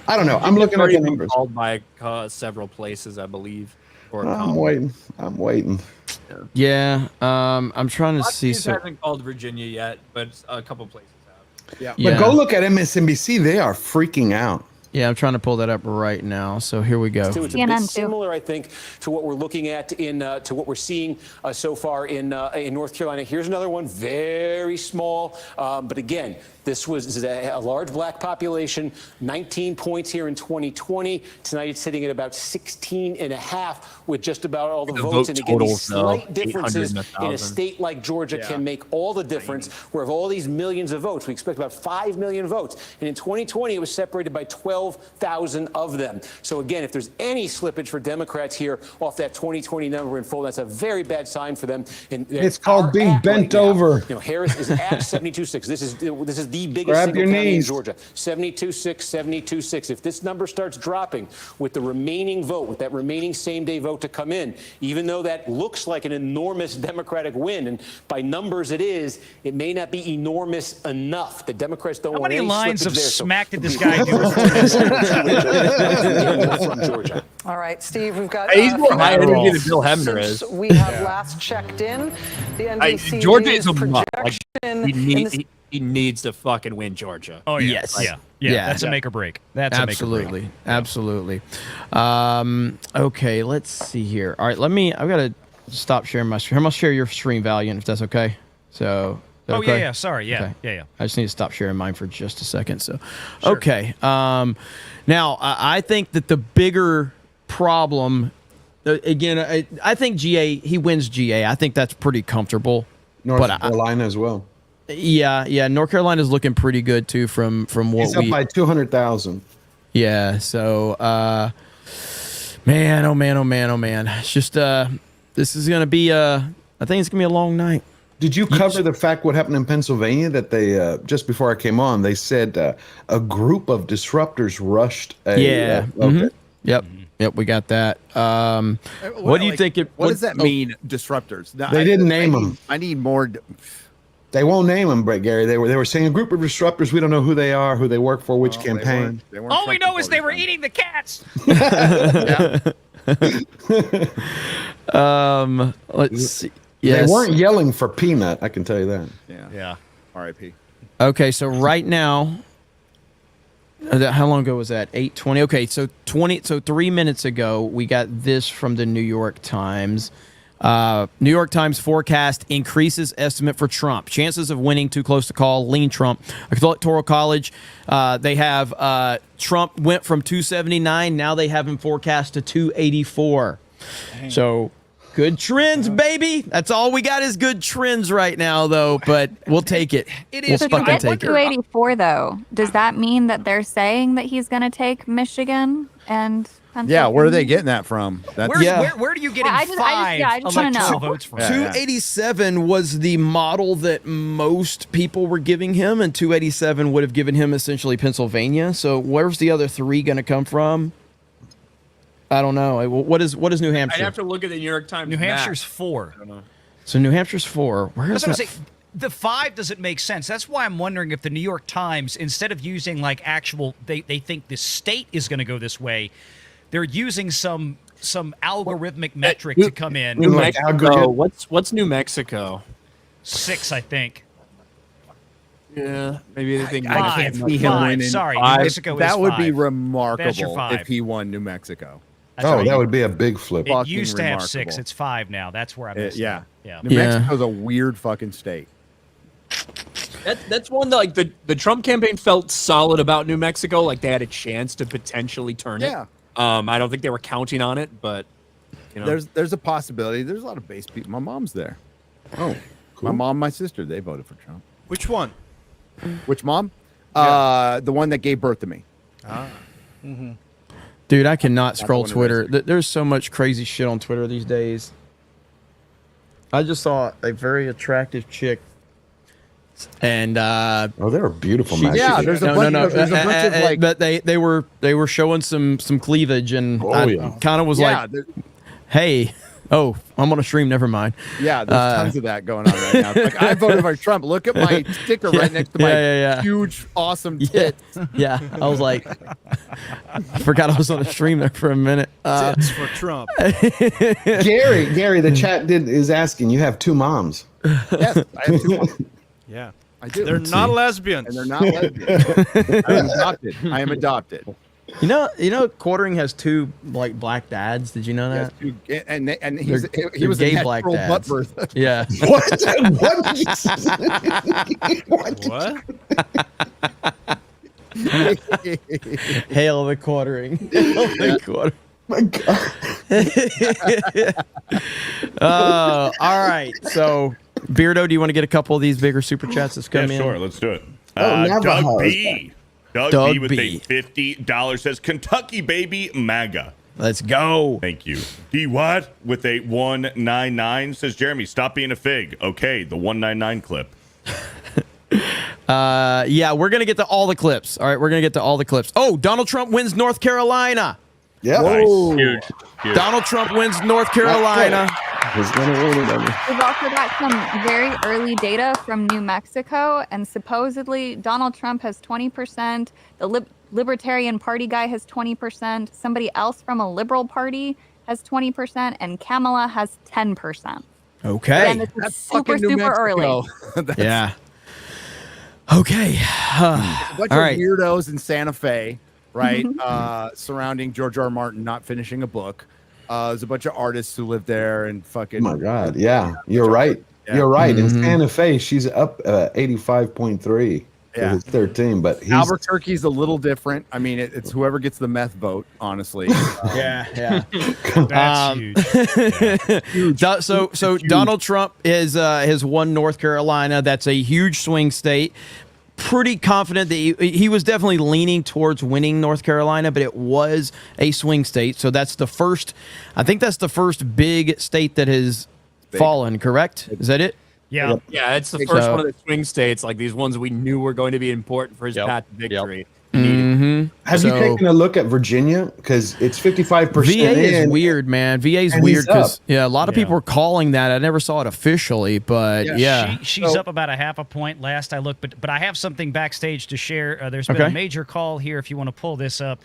I don't know. I'm looking at the numbers. Called by several places, I believe. I'm waiting. Yeah, I'm trying to see. So hasn't called Virginia yet, but a couple places have. Yeah. But go look at MSNBC. They are freaking out. Yeah, I'm trying to pull that up right now. So here we go. It's a bit similar, I think, to what we're looking at to what we're seeing so far in North Carolina. Here's another one, very small, but again, this is a large black population. 19 points here in 2020. Tonight it's sitting at about 16.5 with just about all the votes. And again, these slight differences in a state like Georgia can make all the difference. Where of all these millions of votes, we expect about 5 million votes. And in 2020, it was separated by 12,000 of them. So again, if there's any slippage for Democrats here off that 2020 number in full, that's a very bad sign for them. And it's called being bent over. Harris is at 72.6. This is the biggest Grab single your county knees. in Georgia. 72.6, 72.6. If this number starts dropping with the remaining vote, with that remaining same-day vote to come in, even though that looks like an enormous Democratic win, and by numbers it is, it may not be enormous enough. The Democrats don't want any How many lines slippage of there, smack did this guy do? From Georgia. All right, Steve, we've got. He's more high energy than Bill Hemner is. Since we have last checked in, the NBC Georgia News is a must. projection He needs to fucking win Georgia. Oh yeah. Yes. Yeah. That's a make or break. That's absolutely, a make or break. absolutely. Okay, let's see here. All right, I've got to stop sharing my screen. I'm gonna share your stream, Valiant, if that's okay. So. Oh okay? yeah. Sorry. Yeah. Okay. Yeah. I just need to stop sharing mine for just a second. So, Sure. okay. Now I think that the bigger problem, again, I think he wins GA. I think that's pretty comfortable. North Carolina as well. Yeah. North Carolina's looking pretty good too from what He's up by 200,000. Yeah. So, man. It's just this is gonna be I think it's gonna be a long night. Did you cover the fact what happened in Pennsylvania that they just before I came on they said a group of disruptors rushed a okay. Yep, we got that. What do you think? What does that mean, disruptors? No, they didn't name them. I need more. They won't name them, Brett Gary. They were saying a group of disruptors. We don't know who they are, who they work for, which campaign. All we know is they were eating the cats. Let's see. Yes. They weren't yelling for Peanut, I can tell you that. Yeah. R.I.P. Okay, so right now, how long ago was that? 8:20. Okay, so 3 minutes ago, we got this from the New York Times. New York Times forecast increases estimate for Trump. Chances of winning too close to call, lean Trump. Electoral College, they have Trump went from 279. Now they have him forecast to 284. Dang. So good trends, baby. That's all we got is good trends right now, though. But we'll take it. So to get to 284, though, does that mean that they're saying that he's going to take Michigan and Pennsylvania? Yeah, where are they getting that from? Where do you get five electoral votes from? 287 was the model that most people were giving him, and 287 would have given him essentially Pennsylvania. So where's the other three going to come from? I don't know. What is New Hampshire? I'd have to look at the New York Times. New Hampshire's map. 4. I don't know. So New Hampshire's 4. Where is that? The 5 doesn't make sense. That's why I'm wondering if the New York Times, instead of using like actual, they think the state is going to go this way, they're using some algorithmic metric to come in. New Mexico. What's New Mexico? 6, I think. Yeah, maybe they think I can't see him winning. Sorry, New Mexico is 5. That would be remarkable That's your 5. if he won New Mexico. That would be a big flip. It used to have 6. It's 5 now. That's where I missed it. Yeah. New Mexico's a weird fucking state. That's one that, like, the Trump campaign felt solid about New Mexico. Like, they had a chance to potentially turn it. I don't think they were counting on it, but you know, there's a possibility. There's a lot of base people. My mom's there. Oh, cool. My mom, my sister, they voted for Trump. Which one? Which mom? The one that gave birth to me. Dude, I cannot scroll Twitter. There's so much crazy shit on Twitter these days. I just saw a very attractive chick, and they're beautiful. Yeah, there's a bunch of like, but they were showing some cleavage, and I kind of was like, hey. Oh, I'm on a stream. Never mind. Yeah, there's tons of that going on right now. It's like, I voted for Trump. Look at my sticker right next to my huge, awesome tits. Yeah, I was like, I forgot I was on a stream there for a minute. Tits for Trump. Gary, the chat is asking. You have 2 moms. Yes, I have 2 moms. Yeah, I do. They're not lesbians. And they're not lesbians. I am adopted. You know, Quartering has 2 like black dads. Did you know that? Yes, and he was gay a black natural dads. butt birth. Yeah. Hail the Quartering. Hail the Quartering. My God. All right. So, Beardo, do you want to get a couple of these bigger super chats that's come in? Sure. Let's do it. Navajo. Doug B. Doug B with a $50 says, Kentucky baby MAGA. Let's go. Thank you. D Watt with a 199 says, Jeremy, stop being a fig. Okay, the 199 clip. Yeah, we're going to get to all the clips. All right, we're going to get to all the clips. Oh, Donald Trump wins North Carolina. Yeah. Nice. Huge. Donald Trump wins North Carolina. We've also got some very early data from New Mexico, and supposedly Donald Trump has 20%. The Libertarian Party guy has 20%. Somebody else from a liberal party has 20%, and Kamala has 10%. Okay. And this is super early. Yeah. Okay. A bunch of weirdos in Santa Fe, right? Surrounding George R. Martin not finishing a book. There's a bunch of artists who live there and fucking. Oh my God. Yeah. You're right. Yeah. You're right. In Santa Fe, she's up 85.3. Yeah. It's 13, but Albuquerque's a little different. I mean, it's whoever gets the meth vote, honestly. Yeah. That's huge. So Donald Trump has won North Carolina. That's a huge swing state. Pretty confident that he was definitely leaning towards winning North Carolina, but it was a swing state. So that's the first, I think that's the first big state that has fallen, correct? Is that it? Yeah. Yeah, it's the first one of the swing states, like these ones we knew were going to be important for his path to victory. Have you taken a look at Virginia? Because it's 55%. VA is weird, man. VA is and weird he's because up. a lot of people were calling that. I never saw it officially, but yeah. She's up about a half a point last I looked, but I have something backstage to share. There's been a major call here. If you want to pull this up.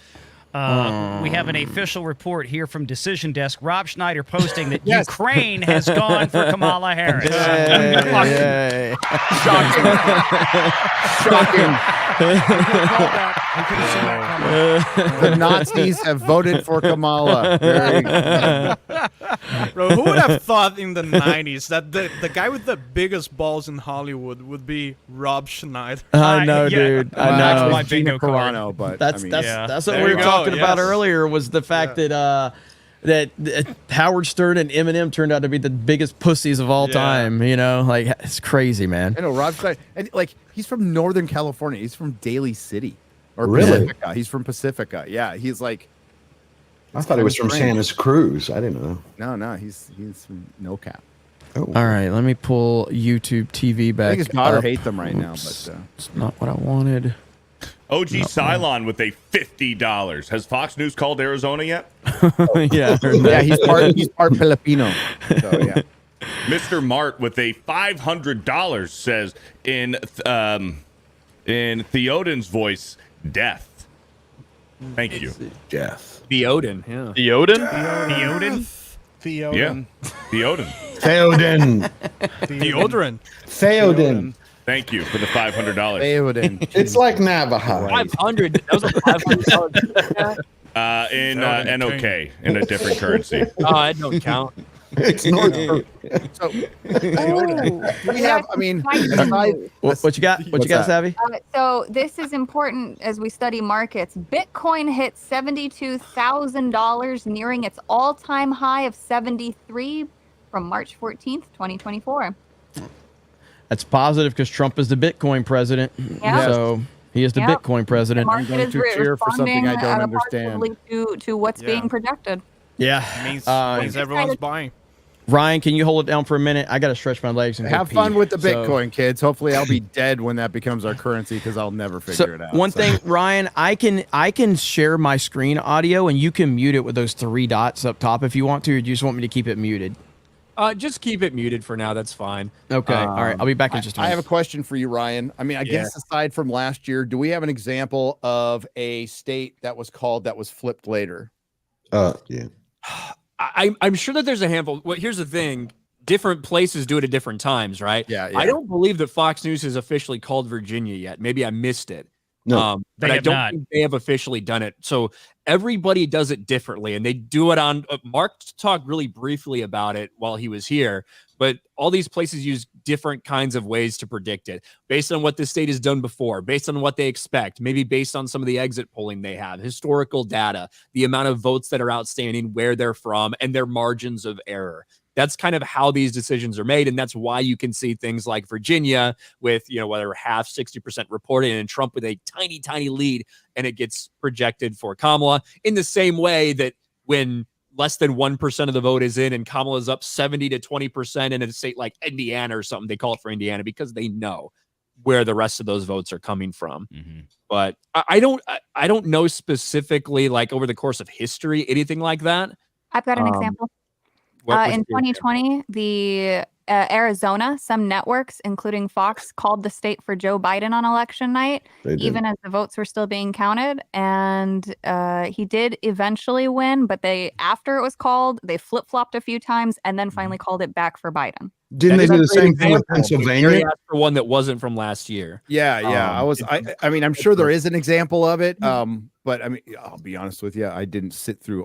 We have an official report here from Decision Desk. Rob Schneider posting that Ukraine has gone for Kamala Harris. Shocking. The Nazis have voted for Kamala. Bro, who would have thought in the 90s that the guy with the biggest balls in Hollywood would be Rob Schneider? I know, dude. I know. Actually, My Gina bingo Carano, card. but That's what There we you were go, talking about earlier was the fact that Howard Stern and Eminem turned out to be the biggest pussies of all time. You know, like it's crazy, man. I know Rob Schneider, and like he's from Northern California. He's from Daly City, or Really? Pacifica. He's from Pacifica. Yeah, he's like. I thought he was from strange. Santa Cruz. I didn't know. No, he's from No Cap. Oh. All right, let me pull YouTube TV back. I think his daughter up. hates them right now, Oops. but it's not what I wanted. OG Cylon with a $50. Has Fox News called Arizona yet? Yeah, yeah, he's part Filipino. So yeah. Mr. Mart with a $500 says in Theoden's voice, death. Thank you. Death. Theoden, yeah. Theoden? Theoden? Yeah. Theoden. Theoden. Deodorant. Theoden. Thank you for the $500. Theoden. It's like Navajo. 500. That was a $500. In NOK, in a different currency. Oh, I don't count. It's North. So we have. I mean, What you got? What you got, Savvy? So this is important as we study markets. Bitcoin hit $72,000, nearing its all-time high of 73 from March 14th, 2024. That's positive because Trump is the Bitcoin president. Yeah. So he is the Bitcoin president. The market is cheer for something I don't responding, understand. to what's being projected. Yeah. Means means everyone's buying. Ryan, can you hold it down for a minute? I got to stretch my legs and go Have fun pee. with the So- Bitcoin, kids. Hopefully, I'll be dead when that becomes our currency because I'll never figure it out. One thing, Ryan, I can share my screen audio and you can mute it with those 3 dots up top if you want to, or do you just want me to keep it muted? Just keep it muted for now. That's fine. Okay. All right. I'll be back in just a I minute. have a question for you, Ryan. I mean, I guess aside from last year, do we have an example of a state that was called that was flipped later? Yeah. I'm sure that there's a handful. Well, here's the thing. Different places do it at different times, right? Yeah. I don't believe that Fox News has officially called Virginia yet. Maybe I missed it. No, but they I have don't not. think they have officially done it. So everybody does it differently, and they do it on. Mark talked really briefly about it while he was here, but all these places use different kinds of ways to predict it based on what the state has done before, based on what they expect, maybe based on some of the exit polling they have, historical data, the amount of votes that are outstanding, where they're from, and their margins of error. That's kind of how these decisions are made. And that's why you can see things like Virginia with, whether half 60% reported and Trump with a tiny, tiny lead, and it gets projected for Kamala in the same way that when less than 1% of the vote is in and Kamala's up 70 to 20% in a state like Indiana or something, they call it for Indiana because they know where the rest of those votes are coming from. But I don't know specifically, like over the course of history, anything like that. I've got an example. In 2020, the Arizona, some networks, including Fox, called the state for Joe Biden on election night, even as the votes were still being counted. And he did eventually win, but after it was called, they flip-flopped a few times and then finally called it back for Biden. Didn't they do the same thing with Pennsylvania? For one that wasn't from last year. Yeah. I mean, I'm sure there is an example of it. But I mean, I'll be honest with you. I didn't sit through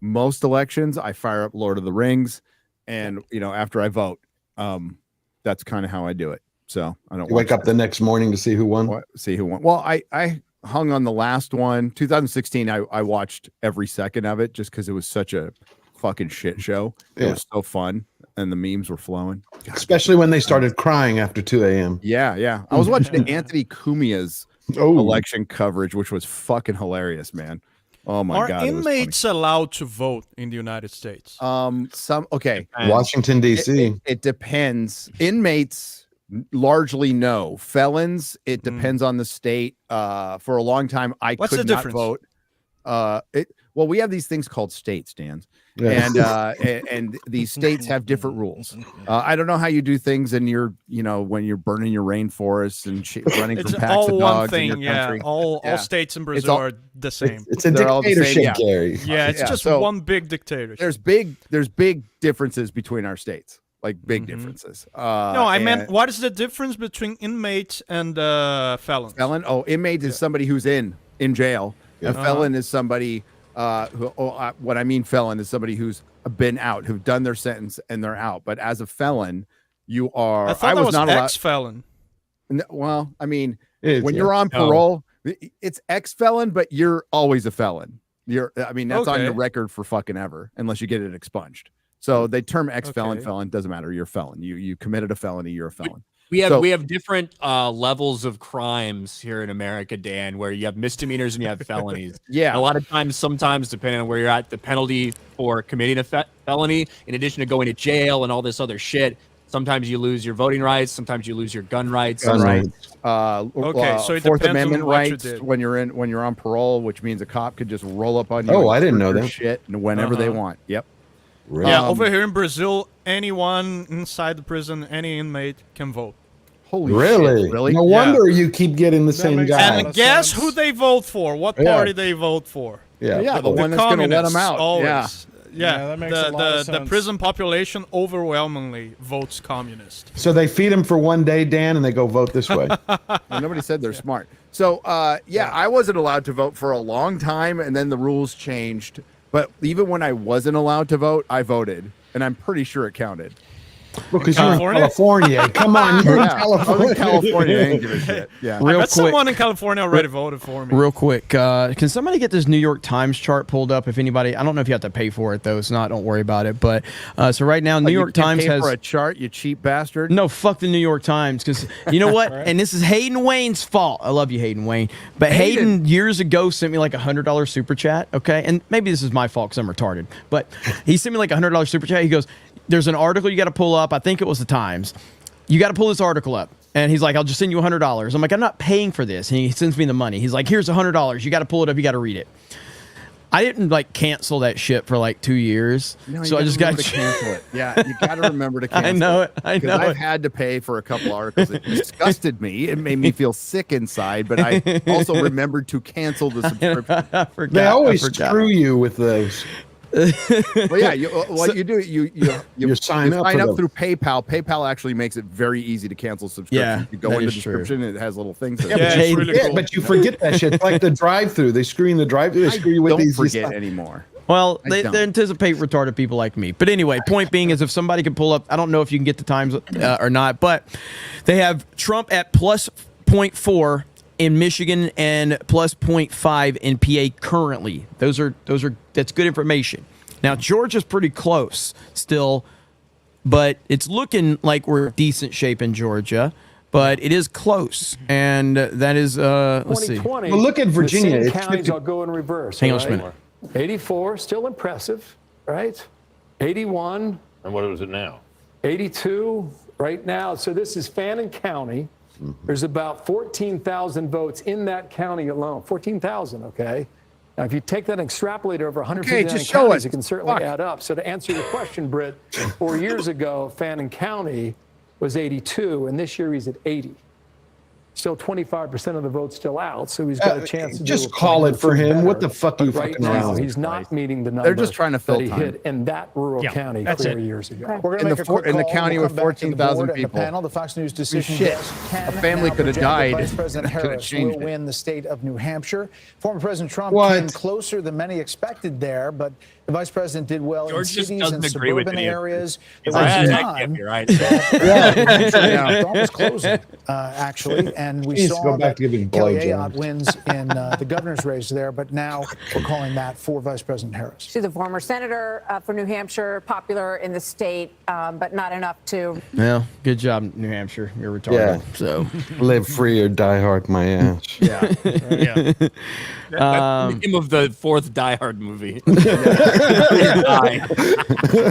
most elections. I fire up Lord of the Rings, and after I vote, that's kind of how I do it. So I don't wake up the next morning to see who won. See who won. Well, I hung on the last one, 2016. I watched every second of it just because it was such a fucking shit show. It was so fun, and the memes were flowing. Especially when they started crying after 2 a.m. Yeah. I was watching Anthony Cumia's election coverage, which was fucking hilarious, man. Oh my God! Are inmates allowed to vote in the United States? Okay. Washington D.C. It depends. Inmates largely no. Felons, it depends on the state. For a long time, I What's could the not difference? vote. Well, we have these things called states, Dan, and these states have different rules. I don't know how you do things in your, when you're burning your rainforests and running It's from packs all of one dogs thing, in your country. All states in Brazil are the same. It's a They're all the same, dictatorship, Gary. Yeah, it's just so one big dictatorship. There's big differences between our states, like big differences. No, I meant, what is the difference between inmates and felons? Felon? Oh, inmate is somebody who's in jail. A felon is somebody what I mean felon is somebody who's been out, who've done their sentence and they're out. But as a felon, you are. I thought that was not ex-felon. Well, I mean, when you're on parole, it's ex-felon, but you're always a felon. That's on your record for fucking ever, unless you get it expunged. So they term ex-felon, felon, doesn't matter. You're a felon. You committed a felony, you're a felon. We have different levels of crimes here in America, Dan, where you have misdemeanors and you have felonies. Yeah. And a lot of times, sometimes, depending on where you're at, the penalty for committing a felony, in addition to going to jail and all this other shit, sometimes you lose your voting rights, sometimes you lose your gun rights. So it Fourth depends Amendment on what you rights did. when you're on parole, which means a cop could just roll up on you. Oh, and I didn't know search your that. shit whenever they want. Yep. Really? Yeah, over here in Brazil, anyone inside the prison, any inmate can vote. Holy Really? shit! Really? No wonder you keep getting the same makes guy. And guess who they vote for? What party they vote for? Yeah. The one that's going to let them out. Always. Yeah, that makes a lot of The sense. prison population overwhelmingly votes communist. So they feed them for one day, Dan, and they go vote this way. And nobody said they're smart. So, I wasn't allowed to vote for a long time, and then the rules changed. But even when I wasn't allowed to vote, I voted, and I'm pretty sure it counted. Because you're in California. Come on, you're in I was California. in California. I didn't give a shit. Yeah. Real I bet quick. someone in California already voted for me. Real quick, can somebody get this New York Times chart pulled up? If anybody, I don't know if you have to pay for it though. It's not. Don't worry about it. But so right now, New York Times pay has for a chart. You cheap bastard. no. Fuck the New York Times, because you know what? And this is Hayden Wayne's fault. I love you, Hayden Wayne. But Hayden years ago sent me like $100 super chat. Okay, and maybe this is my fault because I'm retarded. But he sent me like $100 super chat. He goes, "There's an article you got to pull up. I think it was the Times. You got to pull this article up." And he's like, "I'll just send you $100." I'm like, "I'm not paying for this." And he sends me the money. He's like, "Here's $100. You got to pull it up. You got to read it." I didn't cancel that shit for like 2 years. No, so I just got to cancel it. Yeah, you got to remember to cancel I know it. I know I've it. had to pay for a couple articles. It disgusted me. It made me feel sick inside. But I also remembered to cancel the subscription. I forgot. They always I forgot. screw you with those. Well, yeah. What you do, you sign up for them. through PayPal. PayPal actually makes it very easy to cancel subscriptions. Yeah, You go that in the is true. description, it has little things. Yeah, That but, but you forget that shit. It's like the drive-through. They screen the drive-through. They screw you with don't these. forget anymore. Well, I they don't. anticipate retarded people like me. But anyway, point being is if somebody can pull up, I don't know if you can get the Times or not, but they have Trump at plus 0.4 in Michigan and plus 0.5 in PA currently. That's good information. Now, Georgia's pretty close still, but it's looking like we're in decent shape in Georgia. But it is close, and that is let's see. 2020. Well, look at Virginia. The It's same counties 50 I'll go in reverse. Hang on all just a minute. 84, still impressive, right? 81. And what is it now? 82 right now. So this is Fannin County. There's about 14,000 votes in that county alone. 14,000, okay? Now, if you take that and extrapolate over 159 just show counties, it. it can certainly Fuck. add up. So to answer your question, Britt, 4 years ago, Fannin County was 82, and this year he's at 80. Still 25% of the votes still out, so he's got a chance to just do call it for him. better. What the fuck are you But right fucking now, around? he's not meeting the number They're just trying to fill that he time. hit in that rural county That's 4 it. years ago. We're going In to the make a four- quick in the call. county We'll with come back to the 14,000 board and the people. panel, the Fox News decision Shit. desk can A family now could have project that died. Vice President Could have Harris changed will it. win the state of New Hampshire. Former President Trump What? came closer than many expected there, but the Vice President did well George in just cities doesn't and agree with suburban any of it. areas. It's At like, the that time, can't be right. Trump was closing, actually. and we He needs to saw go back that to giving Kelly blowjobs. Ayotte wins in the governor's race there, but now we're calling that for Vice President Harris. She's the former senator for New Hampshire, popular in the state, but not enough to. Well, good job, New Hampshire. You're retarded. Yeah. So Live free or die hard, my ass. Yeah. Yeah. That's the name of the fourth Die Hard movie.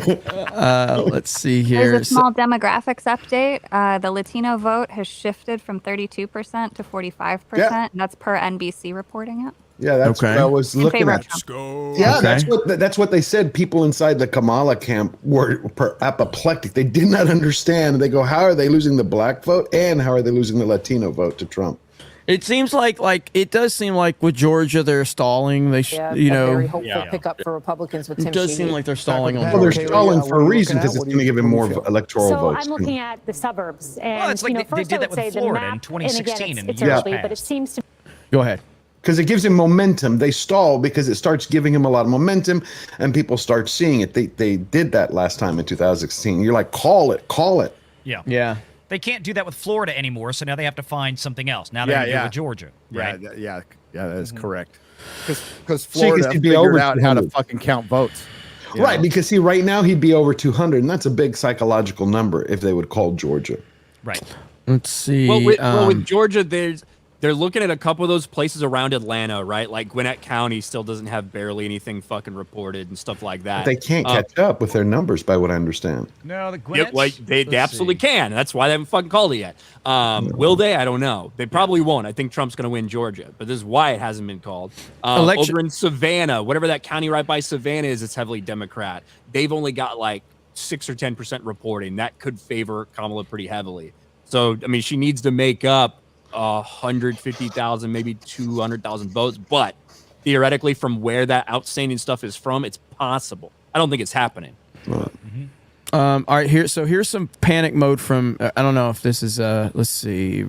Let's see here. There's a small demographics update. The Latino vote has shifted from 32% to 45%. Yeah. And that's per NBC reporting it. Yeah, that's Okay. what I was In looking favor at. of Trump. Yeah, Okay. that's what they said. People inside the Kamala camp were apoplectic. They did not understand. They go, how are they losing the black vote, and how are they losing the Latino vote to Trump? It seems like it does seem like with Georgia they're stalling. They Yeah, you a know very hopeful pickup for Republicans with Tim it does Sheehy. seem like they're stalling on Well, they're Georgia. stalling for a what are you reason looking because at? it's What do going to you- give him what do more you feel? electoral So votes. I'm looking at the suburbs, and Well, it's like they first did I that would with say the Florida in map, 2016 and in again, the it's years early, but it past. seems to Go ahead. Because it gives him momentum. They stall because it starts giving him a lot of momentum, and people start seeing it. They did that last time in 2016. You're like, call it. Yeah. Yeah. They can't do that with Florida anymore, so now they have to find something else. Now they're going to do it with Georgia, right? Yeah, that is correct. Because See, Florida he'd be figured over out how to 200. fucking count votes. you Right, know? because see, right now he'd be over 200, and that's a big psychological number if they would call Georgia. Right. Let's see. Well, with Georgia, they're looking at a couple of those places around Atlanta, right? Like Gwinnett County still doesn't have barely anything fucking reported and stuff like that. They can't catch up with their numbers, by what I understand. No, the Yeah, Gwinnett's. well, they absolutely can. That's why they haven't fucking called it yet. Will they? I don't know. They probably won't. I think Trump's going to win Georgia, but this is why it hasn't been called. Over in Savannah, whatever that county right by Savannah is, it's heavily Democrat. They've only got like 6 or 10% reporting. That could favor Kamala pretty heavily. So, I mean, she needs to make up 150,000, maybe 200,000 votes. But theoretically, from where that outstanding stuff is from, it's possible. I don't think it's happening. All right, here's some panic mode from I don't know if this is let's see,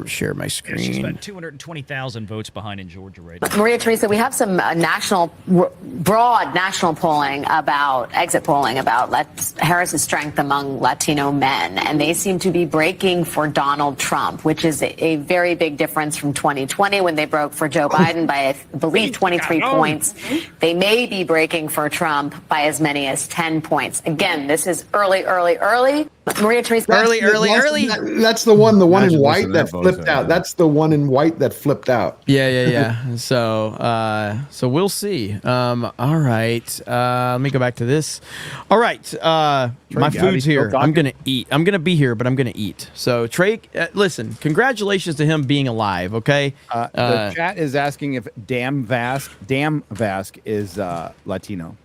share my Yeah, she's screen. about 220,000 votes behind in Georgia right now. Maria Teresa, we have some broad national polling exit polling about Harris's strength among Latino men, and they seem to be breaking for Donald Trump, which is a very big difference from 2020 when they broke for Joe Biden by, I believe, 23 points. They may be breaking for Trump by as many as 10 points. Again, this is early. Maria Teresa, Early. That's the one Imagine in white listening to that that vote, flipped out. That's the one in white that flipped out. Yeah. So we'll see. All right. Let me go back to this. All right. My food's here. I'm gonna eat. I'm gonna be here, but I'm gonna eat. So Trey, listen. Congratulations to him being alive. Okay. The chat is asking if Damn Vask is Latino.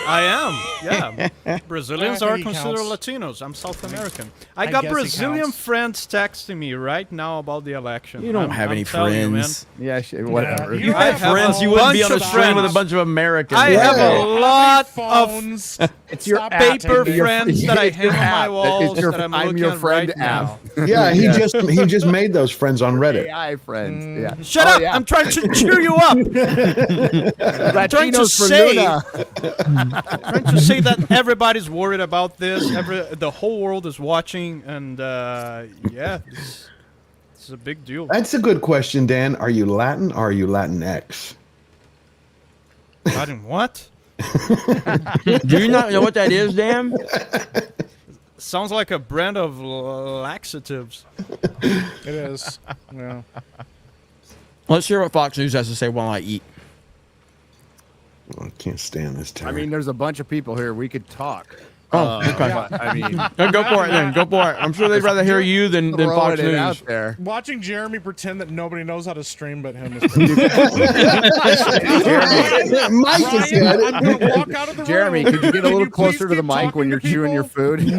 I am, yeah. Brazilians I are think he considered counts. Latinos. I'm South American. I I got guess he Brazilian counts. friends texting me right now about the election. You don't have any telling you, man. friends. Yeah, whatever. You I have have friends. a You wouldn't be on a bunch of stream with a friends. bunch of Americans. I have a lot phones. It's your paper app. friends that I It's your hang on my app. walls It's your that I'm I'm looking your at friend right app. now. Yeah, he just made those friends on Reddit. AI friends. Yeah. Shut up! I'm trying to cheer you up. I'm trying to Latinos for say, Luna. trying to say that everybody's worried about this. The whole world is watching, and yeah, this is a big deal. That's a good question, Dan. Are you Latin or are you Latinx? Latin what? Do you not know what that is, Dan? Sounds like a brand of laxatives. It is. Yeah. Let's hear what Fox News has to say while I eat. I can't stand this I term. mean, there's a bunch of people here. We could talk. Oh, okay. But, I mean, Go for it then. Go for it. I'm sure they'd rather hear you than Fox throwing it News. out there. Watching Jeremy pretend that nobody knows how to stream but him is Mike is here. I'm going to walk out of the Jeremy, room. could you get a Can little you please closer to the keep mic when talking you're to chewing your people? food?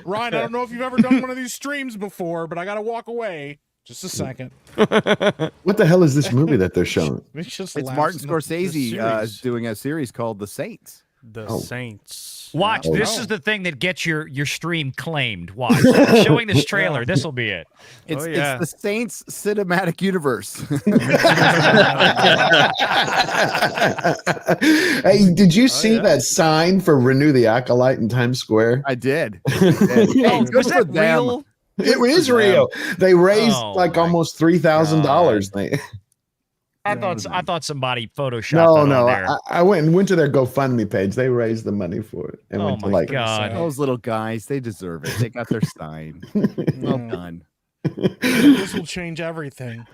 Ryan, I don't know if you've ever done one of these streams before, but I got to walk away. Just a second. What the hell is this movie that they're showing? It's It's Martin Scorsese is doing a series called The Saints. The Saints. Watch. Oh. This is the thing that gets your stream claimed. Watch. Showing this trailer. This will be it. It's, Oh, yeah. it's the Saints cinematic universe. Hey, did you see that sign for Renew the Acolyte in Times Square? I did. Hey, good Was for that them. real? It is real. They raised almost $3,000. I thought somebody photoshopped that on there. I went to their GoFundMe page. They raised the money for it. And went to God. Those little guys, they deserve it. They got their sign. Well done. This will change everything.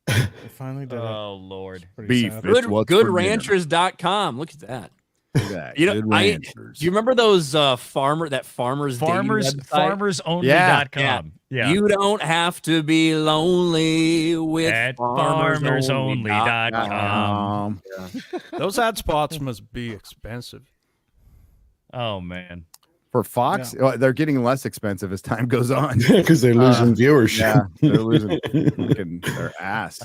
They finally did it. Oh Lord. Beef. Goodranchers.com. Look at that. You know, do you remember those farmersonly.com? Yeah. You don't have to be lonely with at farmersonly.com. Those ad spots must be expensive. Oh man. For Fox, they're getting less expensive as time goes on because they're losing viewership. Yeah, they're losing their ass.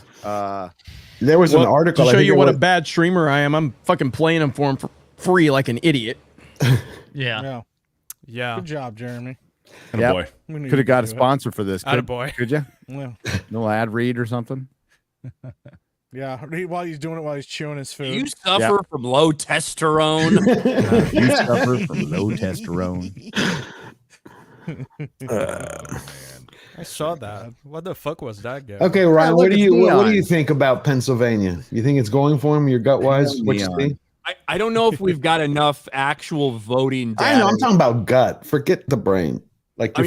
There was an article to show you what a bad streamer I am. I'm fucking playing them for him for free like an idiot. Yeah. Good job, Jeremy. Boy, could have got a sponsor for this. Attaboy. Could you? Yeah. No ad read or something. Yeah, while he's doing it while he's chewing his food. You suffer from low testosterone. You suffer from low testosterone. I saw that. What the fuck was that guy? Okay, Ryan, what do you think about Pennsylvania? You think it's going for him? Your gut wise, what you see? I don't know if we've got enough actual voting data. I know. I'm talking about gut. Forget the brain. Like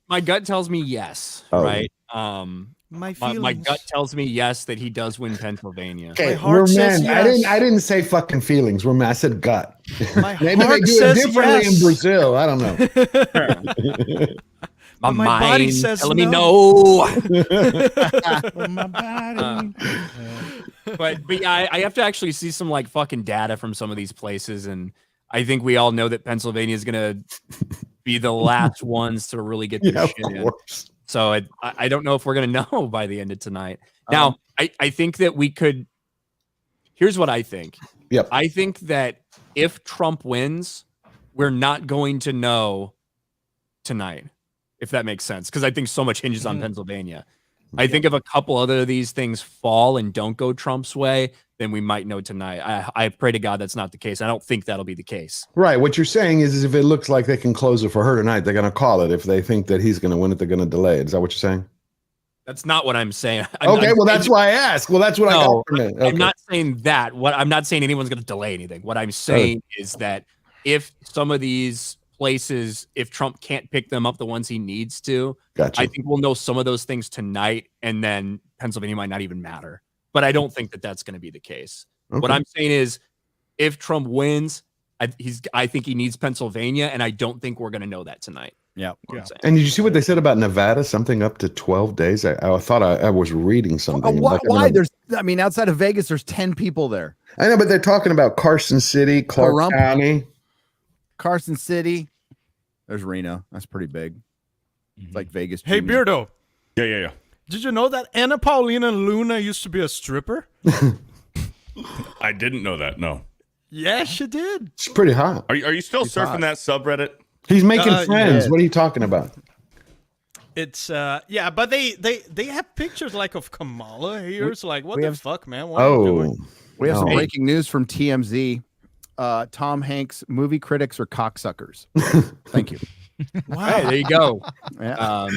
my gut tells me yes. Right. My gut tells me yes that he does win Pennsylvania. Okay, I didn't say fucking feelings. I said gut. Maybe they do it differently in Brazil. I don't know. my body says telling me no. My body. But yeah, I have to actually see some like fucking data from some of these places, and I think we all know that Pennsylvania is gonna be the last ones to really get this shit in. So I don't know if we're going to know by the end of tonight. Now, I think that we could. Here's what I think. Yep. I think that if Trump wins, we're not going to know tonight, if that makes sense, because I think so much hinges on Pennsylvania. I think if a couple other of these things fall and don't go Trump's way, then we might know tonight. I pray to God that's not the case. I don't think that'll be the case. Right. What you're saying is if it looks like they can close it for her tonight, they're going to call it. If they think that he's going to win it, they're going to delay it. Is that what you're saying? That's not what I'm saying. That's why I asked. Well, that's what I got from it. Okay. I'm not saying that. I'm not saying anyone's going to delay anything. What I'm saying is that if some of these places, if Trump can't pick them up, the ones he needs to, I think we'll know some of those things tonight, and then Pennsylvania might not even matter. But I don't think that that's going to be the case. Okay. What I'm saying is, if Trump wins, I think he needs Pennsylvania, and I don't think we're going to know that tonight. Yeah. And did you see what they said about Nevada? Something up to 12 days. I thought I was reading something. Why? Outside of Vegas, there's 10 people there. I know, but they're talking about Carson City, Clark County. Carson City. There's Reno. That's pretty big. It's like Vegas. Hey, Junior. Beardo. Yeah. Did you know that Anna Paulina Luna used to be a stripper? I didn't know that. No. Yeah, she did. It's pretty hot. Are you still surfing that subreddit? He's making friends. Yeah. What are you talking about? It's but they have pictures like of Kamala here. It's like, what the fuck, man? What are you doing? We have some breaking news from TMZ. Tom Hanks, movie critics are cocksuckers. Thank you. Wow. Hey, there you go. Yeah.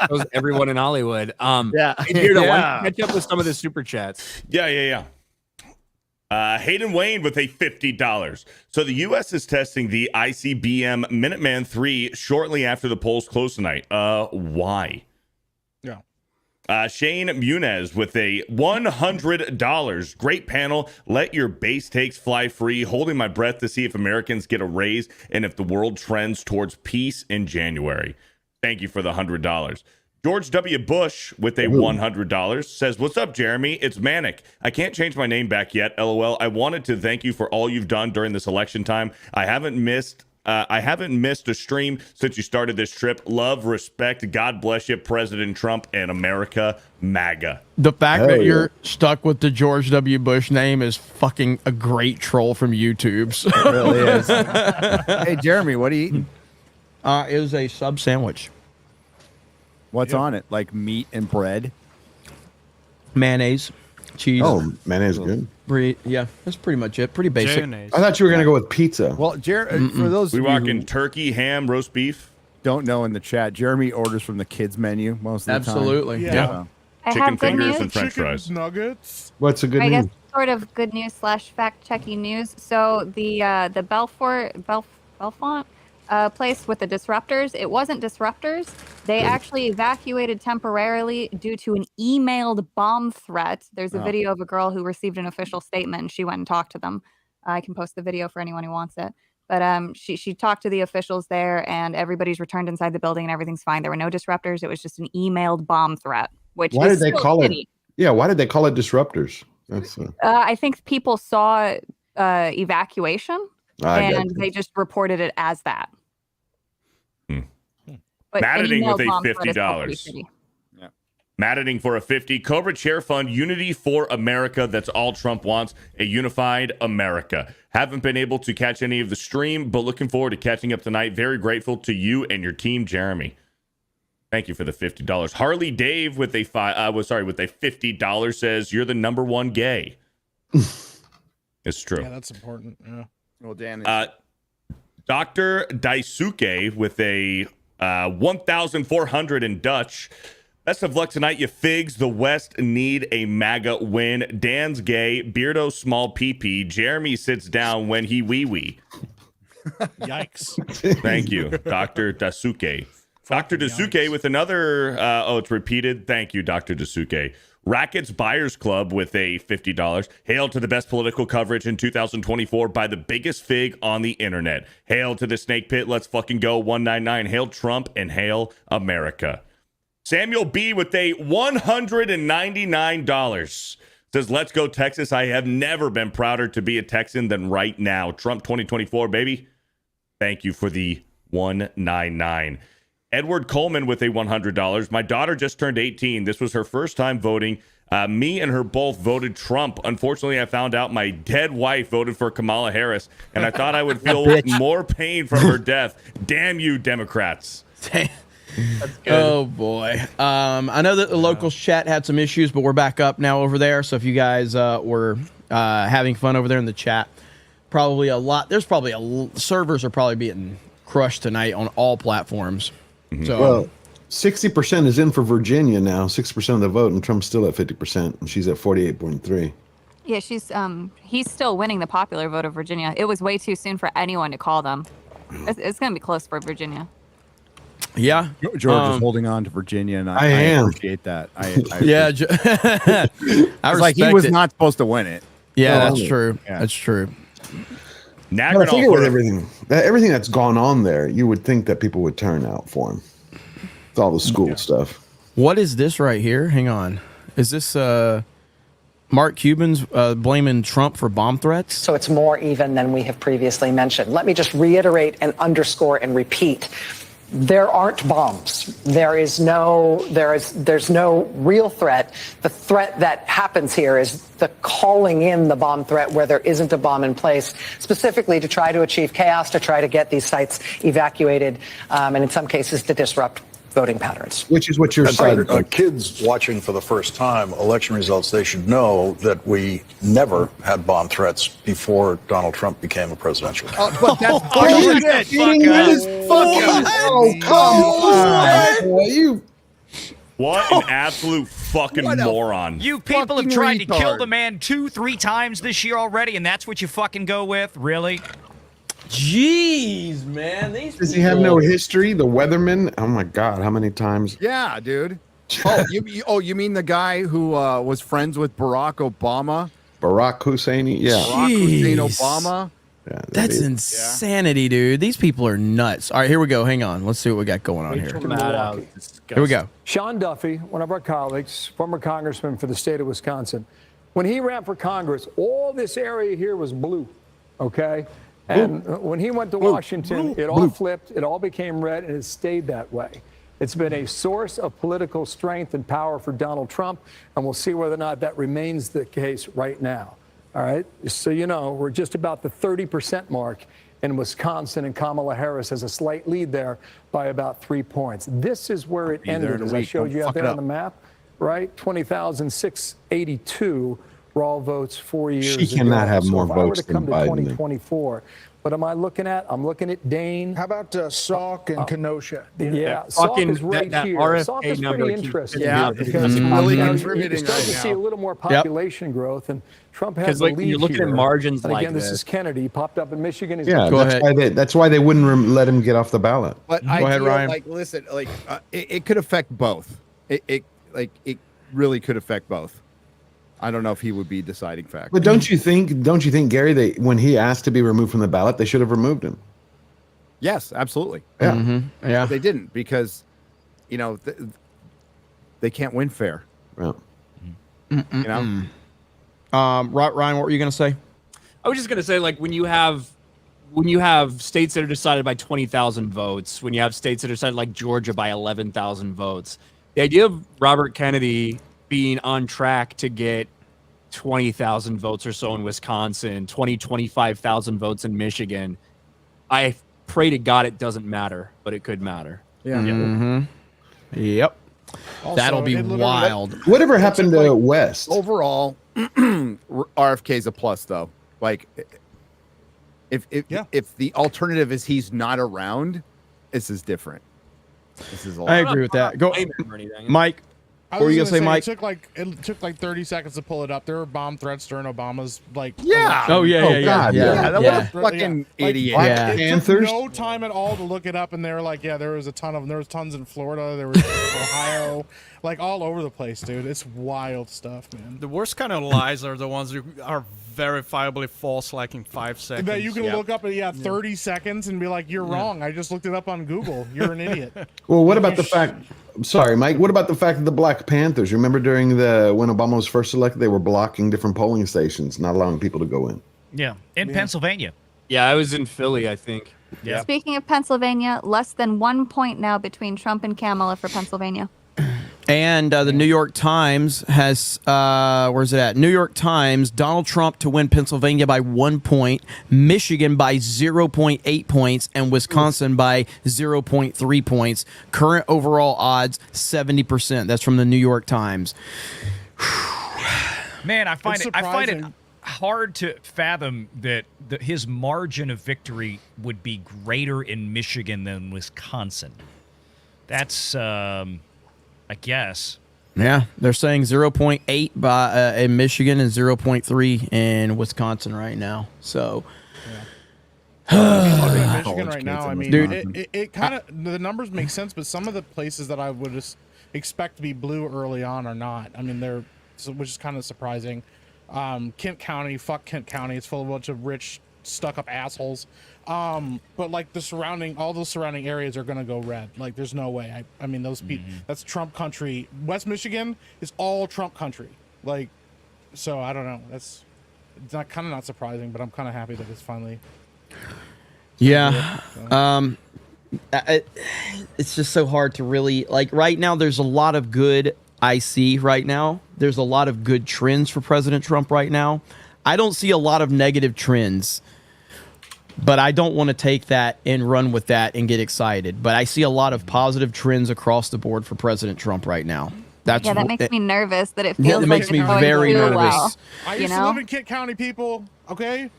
Those everyone in Hollywood. Yeah. Here to catch up with some of the super chats. Yeah. Hayden Wayne with a $50. So the U.S. is testing the ICBM Minuteman III shortly after the polls close tonight. Why? Yeah. Shane Muniz with a $100. Great panel. Let your base takes fly free. Holding my breath to see if Americans get a raise and if the world trends towards peace in January. Thank you for the $100. George W. Bush with a $100 says, "What's up, Jeremy? It's Manic. I can't change my name back yet. LOL. I wanted to thank you for all you've done during this election time. I haven't missed a stream since you started this trip. Love, respect. God bless you, President Trump and America, MAGA." The fact that you're stuck with the George W. Bush name is fucking a great troll from YouTube. So. It really is. Hey, Jeremy, what are you eating? It was a sub sandwich. What's on it? Like meat and bread? Mayonnaise, cheese. Oh, mayonnaise is good. Yeah, that's pretty much it. Pretty basic. I thought you were going to go with pizza. Well, for those we walking turkey, ham, roast beef. don't know in the chat, Jeremy orders from the kids menu most of the time. Absolutely. Yeah. I Chicken have good fingers news. and French fries. Nuggets. What's a good I news? guess sort of good news / fact-checking news. So the Belfont place with the disruptors, it wasn't disruptors. They actually evacuated temporarily due to an emailed bomb threat. There's a video of a girl who received an official statement, and she went and talked to them. I can post the video for anyone who wants it. But she talked to the officials there, and everybody's returned inside the building, and everything's fine. There were no disruptors. It was just an emailed bomb threat. Which Why is did they still call shitty. it? Yeah, why did they call it disruptors? That's I think people saw evacuation, I got and they just reported it as that. But Matt an Edding email with a bomb threat is still pretty $50. shitty. Matt Edding for a 50. Cobra Chair Fund, Unity for America. That's all Trump wants, a unified America. Haven't been able to catch any of the stream, but looking forward to catching up tonight. Very grateful to you and your team, Jeremy. Thank you for the $50. Harley Dave with a $50 says, you're the number one gay. It's true. Yeah, that's important. Yeah. Well, Dan. Dr. Daisuke with a 1,400 in Dutch. Best of luck tonight, you figs. The West need a MAGA win. Dan's gay. Beardo small PP. Jeremy sits down when he wee-wee. Yikes. Thank you, Dr. Daisuke. Dr. Daisuke with another, it's repeated. Thank you, Dr. Daisuke. Rackets Buyers Club with a $50. Hail to the best political coverage in 2024 by the biggest fig on the internet. Hail to the snake pit. Let's fucking go. 199. Hail Trump and hail America. Samuel B with a $199. Says, let's go Texas. I have never been prouder to be a Texan than right now. Trump 2024, baby. Thank you for the 199. Edward Coleman with a $100. My daughter just turned 18. This was her first time voting. Me and her both voted Trump. Unfortunately, I found out my dead wife voted for Kamala Harris, and I thought I would feel more pain from her death. Damn you, Democrats. Oh boy. I know that the locals chat had some issues, but we're back up now over there. So if you guys were having fun over there in the chat, probably a lot. There's probably servers are probably being crushed tonight on all platforms. So well, 60% is in for Virginia now. 6% of the vote, and Trump's still at 50%, and she's at 48.3. Yeah, he's still winning the popular vote of Virginia. It was way too soon for anyone to call them. It's going to be close for Virginia. Yeah, George is holding on to Virginia, and I appreciate that. Yeah, I was like, he was not supposed to win it. Yeah, that's true. Yeah. That's true. But I figure with everything that's gone on there, you would think that people would turn out for him. It's all the school stuff. What is this right here? Hang on. Is this Mark Cuban's blaming Trump for bomb threats? So it's more even than we have previously mentioned. Let me just reiterate and underscore and repeat. There aren't bombs. There's no real threat. The threat that happens here is the calling in the bomb threat where there isn't a bomb in place, specifically to try to achieve chaos, to try to get these sites evacuated, and in some cases to disrupt voting patterns. Which is what you're saying. Kids watching for the first time election results, they should know that we never had bomb threats before Donald Trump became a presidential candidate. But that's Oh, come on, boy. You. What an absolute fucking moron. You people have tried to kill the man 2-3 times this year already, and that's what you fucking go with? Really? Jeez, man. Does he have no history? The weatherman? Oh my God, how many times? Yeah, dude. You mean the guy who was friends with Barack Obama? Barack Husseini? Yeah. Barack Hussein Obama? Yeah, that's insanity, dude. These people are nuts. All right, here we go. Hang on. Let's see what we got going on here. Here we go. Sean Duffy, one of our colleagues, former congressman for the state of Wisconsin, when he ran for Congress, all this area here was blue, okay? And when he went to Washington, it all flipped, it all became red, and it stayed that way. It's been a source of political strength and power for Donald Trump, and we'll see whether or not that remains the case right now. All right, so you know, we're just about the 30% mark in Wisconsin, and Kamala Harris has a slight lead there by about 3 points. This is where it ended, as I showed you out there on the map, right? 20,682 raw votes 4 years She ago. cannot have So more if I were votes to come than to Biden. 2024, what am I looking at? I'm looking at Dane. How about Salk and Kenosha? Yeah, Salk Fucking is right that here. RFK Salk is number pretty keeps interesting. getting Yeah, because it's really you contributing start right to see now. a little more population growth, and Trump has 'Cause, the like, when lead you're looking at here. margins and like again, this this- is Kennedy. He popped up in Michigan. He's Yeah, that's why they wouldn't let him get off the ballot. But Go ahead, Ryan. like, listen, like, it could affect both. It really could affect both. I don't know if he would be deciding factor. But don't you think, Gary, that when he asked to be removed from the ballot, they should have removed him? Yes, absolutely. Yeah. Yeah. But they didn't because, they can't win fair. Well, You know. Ryan, what were you going to say? I was just gonna say, like, when you have states that are decided by 20,000 votes, when you have states that are decided like Georgia by 11,000 votes, the idea of Robert Kennedy being on track to get 20,000 votes or so in Wisconsin, 25,000 votes in Michigan, I pray to God it doesn't matter, but it could matter. Yeah. Yep. Also, That'll be it literally- wild. Whatever happened to West? Overall, RFK is a plus, though. Like, if the alternative is he's not around, this is different. This is a lot. I agree with that. Go, Mike. I What were was you gonna say, Mike? It took like 30 seconds to pull it up. There were bomb threats during Obama's Yeah. Oh yeah, yeah, God, yeah. That Yeah. was a fucking idiot. Yeah. It Panthers? took no time at all to look it up, and they were like, yeah, there was tons in Florida, there was Ohio, like all over the place, dude. It's wild stuff, man. The worst kind of lies are the ones that are verifiably false, like in 5 seconds. That you can look up at 30 seconds and be like, you're wrong. I just looked it up on Google. You're an idiot. Well, what about the fact? Sorry, Mike. What about the fact that the Black Panthers? Remember when Obama was first elected, they were blocking different polling stations, not allowing people to go in. Yeah, in Pennsylvania. Yeah, I was in Philly, I think. Yeah. Speaking of Pennsylvania, less than 1 point now between Trump and Kamala for Pennsylvania. And the New York Times has, where's it at? New York Times, Donald Trump to win Pennsylvania by 1 point, Michigan by 0.8 points, and Wisconsin by 0.3 points. Current overall odds, 70%. That's from the New York Times. Man, I find It's it surprising. hard to fathom that his margin of victory would be greater in Michigan than Wisconsin. That's, I guess. Yeah, they're saying 0.8 by in Michigan and 0.3 in Wisconsin right now. So, Michigan right now, I mean, Dude. it kind of, the numbers make sense, but some of the places that I would just expect to be blue early on are not. I mean, which is kind of surprising. Kent County, fuck Kent County. It's full of a bunch of rich, stuck-up assholes. But like all those surrounding areas are gonna go red. Like, there's no way. I mean, those people. That's Trump country. West Michigan is all Trump country. Like, so I don't know. It's not kind of not surprising, but I'm kind of happy that it's finally. yeah. It's just so hard to really, like, right now there's a lot of good I see right now. There's a lot of good trends for President Trump right now. I don't see a lot of negative trends. But I don't want to take that and run with that and get excited. But I see a lot of positive trends across the board for President Trump right now. That makes me nervous that it feels it like makes me it's going very too nervous. well. I You used to know? live in Kent County, people. Okay.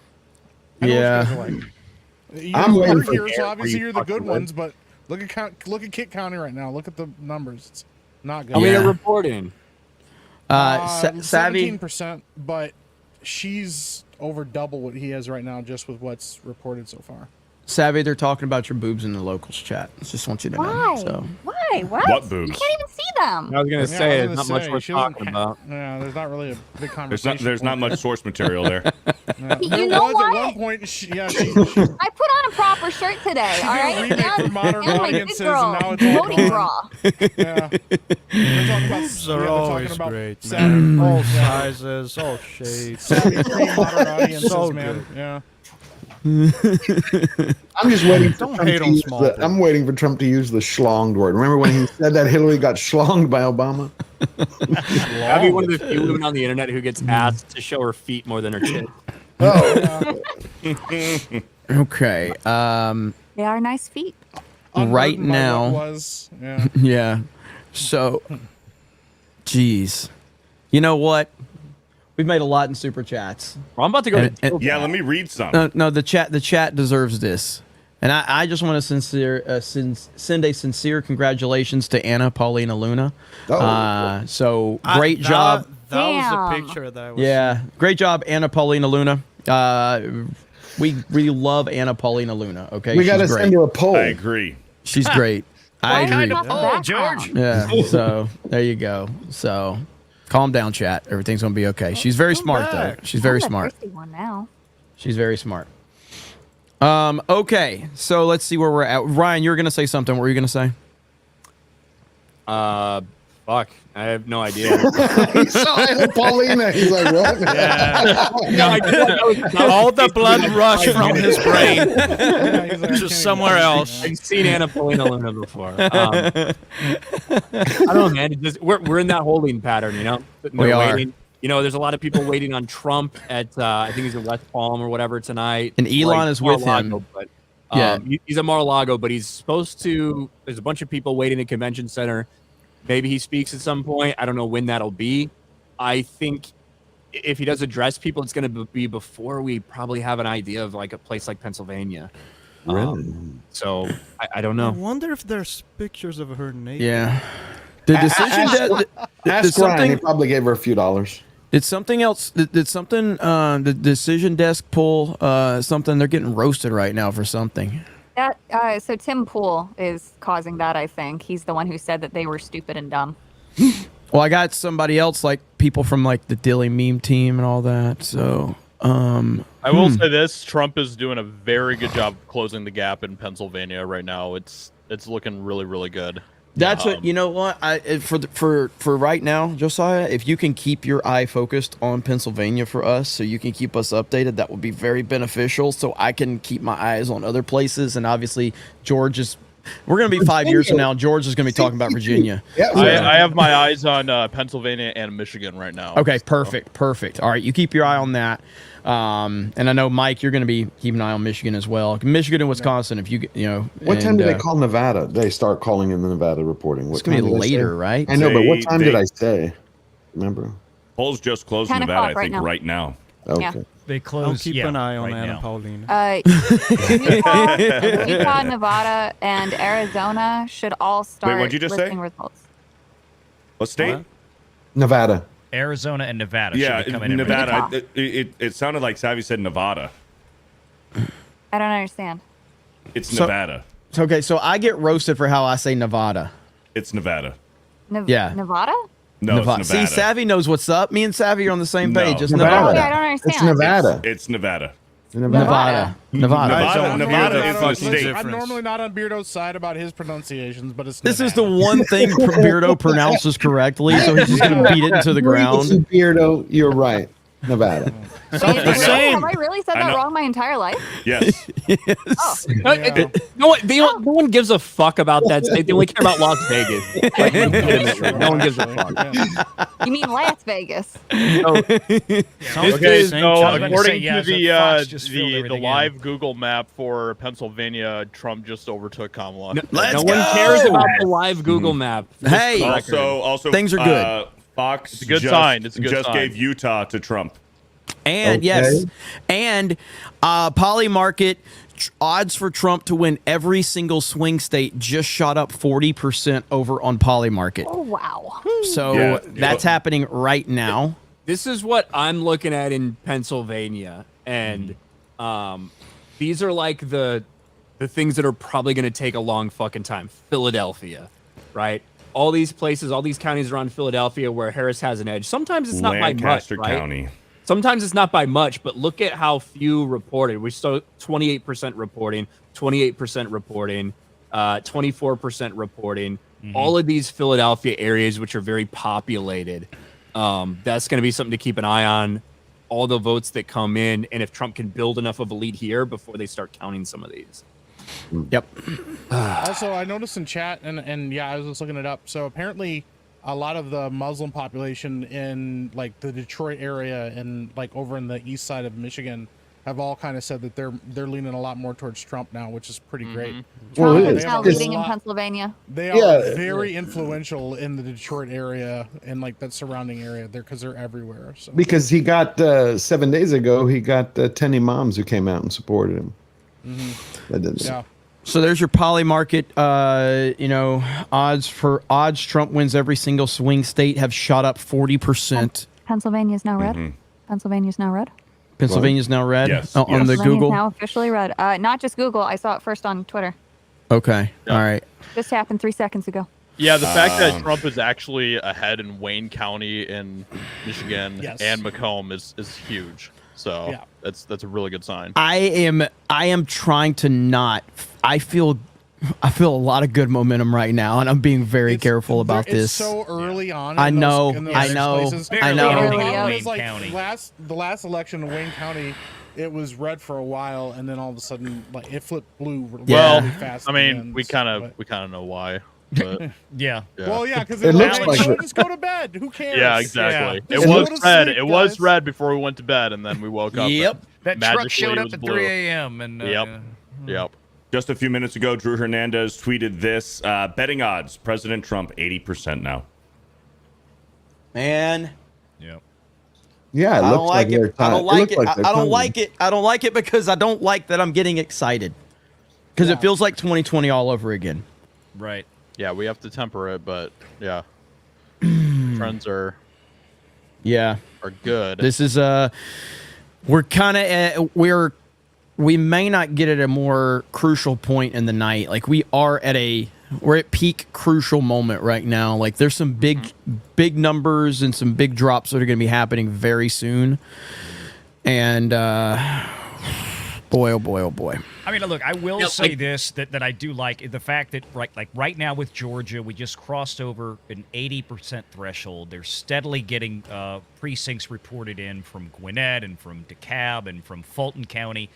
I know Yeah. what you guys are like. I'm waiting You're for here, so Gary, obviously where you're you the good fucking ones. But look at Kent County right now. Look at the numbers. It's not good. How many Yeah. are reporting? Savvy. 17%, but she's over double what he has right now, just with what's reported so far. Savvy, they're talking about your boobs in the locals chat. Just want you to know. Why? So. Why? What? What boobs? You can't even see them. I was gonna say, I it's was not gonna much say, we're she doesn't talking ha- about. Yeah, there's not really a big conversation. There's not much source material there. Yeah. You There know was what? at one point. She I put on a proper shirt today. All right. remake Now, for modern now my big audiences, girl and now it's all voting gone. bra. Yeah. They're talking about. They're always talking about great, Saturday- man. All yeah. sizes, all shapes. Savvy pre-modern audiences, So man. good. Yeah. I'm just waiting. For Don't Trump hate to on use small the- I'm waiting for Trump to use the schlonged word. Remember when he said that Hillary got schlonged by Obama? I'd be one of the few women on the internet who gets asked to show her feet more than her chin. Oh, Okay. They are nice feet. Right Unburdened by now. what was. Yeah. Yeah. So, geez. You know what? We've made a lot in super chats. Well, I'm about to go. Yeah, let me read some. No, the chat deserves this, and I just want to send a sincere congratulations to Anna Paulina Luna. So great job. That was the picture that I was Yeah, great job, Anna Paulina Luna. We really love Anna Paulina Luna. Okay, We got to send her a poll. I agree. She's great. I agree. Oh, George. Yeah. So there you go. So calm down, chat. Everything's gonna be okay. She's very smart though. She's very smart. One now. She's very smart. Okay, so let's see where we're at. Ryan, you were gonna say something. What were you gonna say? Fuck. I have no idea. He saw Anna Paulina. He's like, what? all the blood rushed from his brain to somewhere else. I've seen Anna Paulina Luna before. I don't know, man. We're in that holding pattern, you know? We are. Waiting. You know, there's a lot of people waiting on Trump at, I think he's in West Palm or whatever tonight. And Elon is with him. But, Yeah. He's at Mar-a-Lago, but he's supposed to, there's a bunch of people waiting at Convention Center. Maybe he speaks at some point. I don't know when that'll be. I think if he does address people, it's going to be before we probably have an idea of like a place like Pennsylvania. Really? So I don't I know. wonder if there's pictures of her naked. Yeah. The decision. Ask Ryan. He probably gave her a few dollars. Did something else? Did something? The decision desk pull something? They're getting roasted right now for something. So Tim Pool is causing that, I think. He's the one who said that they were stupid and dumb. Well, I got somebody else, like people from like the Dilly meme team and all that. So, I will say this: Trump is doing a very good job closing the gap in Pennsylvania right now. It's looking really, really good. That's what you know. What for right now, Josiah, if you can keep your eye focused on Pennsylvania for us, so you can keep us updated, that would be very beneficial. So I can keep my eyes on other places, and obviously George is. We're gonna be 5 years from now. George is gonna be talking about Virginia. Yeah, I have my eyes on Pennsylvania and Michigan right now. Okay, perfect. All right, you keep your eye on that. And I know Mike, you're going to be keeping an eye on Michigan as well. Michigan and Wisconsin, if you know. What time do they call Nevada? They start calling in the Nevada reporting. It's going to be later, right? I know, but what time did I say? Remember? Polls just closed in Nevada, I think, right now. Okay. Yeah. They close. Keep an eye on Anna Paulina. Utah, Nevada, and Arizona should all start what'd you just listing say? results. What state? Nevada. Arizona and Nevada. Yeah, should be coming Nevada. It sounded like Savvy said Nevada. I don't understand. It's Nevada. Okay, so I get roasted for how I say Nevada. It's Nevada. Yeah. Nevada? No, it's Nevada. See, Savvy knows what's up. Me and Savvy are on the same page. It's Nevada. Nevada. Yeah, I don't understand. It's Nevada. It's Nevada. Nevada. Nevada is the state. I'm normally not on Beardo's side about his pronunciations, but it's This is the one thing Beardo pronounces correctly, so he's just going to beat it into the ground. Beardo, you're right. Nevada. Have I really said that wrong my entire life? Yes. No one gives a fuck about that state. They only care about Las Vegas. Like, legitimately, no one gives a fuck. You mean Las Vegas? According to the live Google map for Pennsylvania, Trump just overtook Kamala. No one cares about the live Google map. Hey, also, things are good. Fox It's a good sign. It's a good just sign. gave Utah to Trump. And yes, and Poly Market odds for Trump to win every single swing state just shot up 40% over on Poly Market. Oh, wow. So that's happening right now. This is what I'm looking at in Pennsylvania, and these are like the things that are probably going to take a long fucking time. Philadelphia, right? All these places, all these counties around Philadelphia where Harris has an edge. Sometimes it's not by much, Lancaster right? County. Sometimes it's not by much, but look at how few reported. We saw 28% reporting, 28% reporting, 24% reporting. All of these Philadelphia areas, which are very populated, that's going to be something to keep an eye on. All the votes that come in, and if Trump can build enough of a lead here before they start counting some of these. Yep. Also, I noticed in chat, and yeah, I was just looking it up. So apparently, a lot of the Muslim population in like the Detroit area and like over in the east side of Michigan have all kind of said that they're leaning a lot more towards Trump now, which is pretty great. Trump is now leading in Pennsylvania. They are very influential in the Detroit area and like that surrounding area there because they're everywhere. So. Because he got 7 days ago, he got 10 imams who came out and supported him. That didn't. Yeah. So there's your poly market. Odds Trump wins every single swing state have shot up 40%. Pennsylvania's now red. Pennsylvania's now red. Pennsylvania's now red. Yes. On the Pennsylvania's Google. now officially red. Not just Google. I saw it first on Twitter. Okay. All right. Just happened 3 seconds ago. Yeah, the fact that Trump is actually ahead in Wayne County in Michigan and Macomb is huge. So that's a really good sign. I am trying to not. I feel a lot of good momentum right now, and I'm being very careful about this. It's so early on. I in know. those I know. places. I know. It was like the last election in Wayne County, it was red for a while, and then all of a sudden, like it flipped blue really fast. I mean, we kind of know why. But, yeah. Well, yeah, because it looks like just go to bed. Who cares? Yeah, exactly. Yeah. It was Just red. sleep, It was guys. red before we went to bed, and then we woke up. Yep. That magically truck showed it up was at blue. 3 a.m. and Yep. Just a few minutes ago, Drew Hernandez tweeted this: betting odds, President Trump 80% now. Man. Yep. Yeah, it I looks don't like they're it. I don't time- like looks it. they're I don't coming. like it. I don't like it because I don't like that I'm getting excited. Because it feels like 2020 all over again. Right. Yeah, we have to temper it, but yeah, trends are good. This is we're kind of we may not get at a more crucial point in the night. Like we're at peak crucial moment right now. Like there's some big numbers and some big drops that are going to be happening very soon. And boy, oh boy, oh boy. I mean, look, I will say this, that I do like the fact that right now with Georgia, we just crossed over an 80% threshold. They're steadily getting precincts reported in from Gwinnett and from DeKalb and from Fulton County.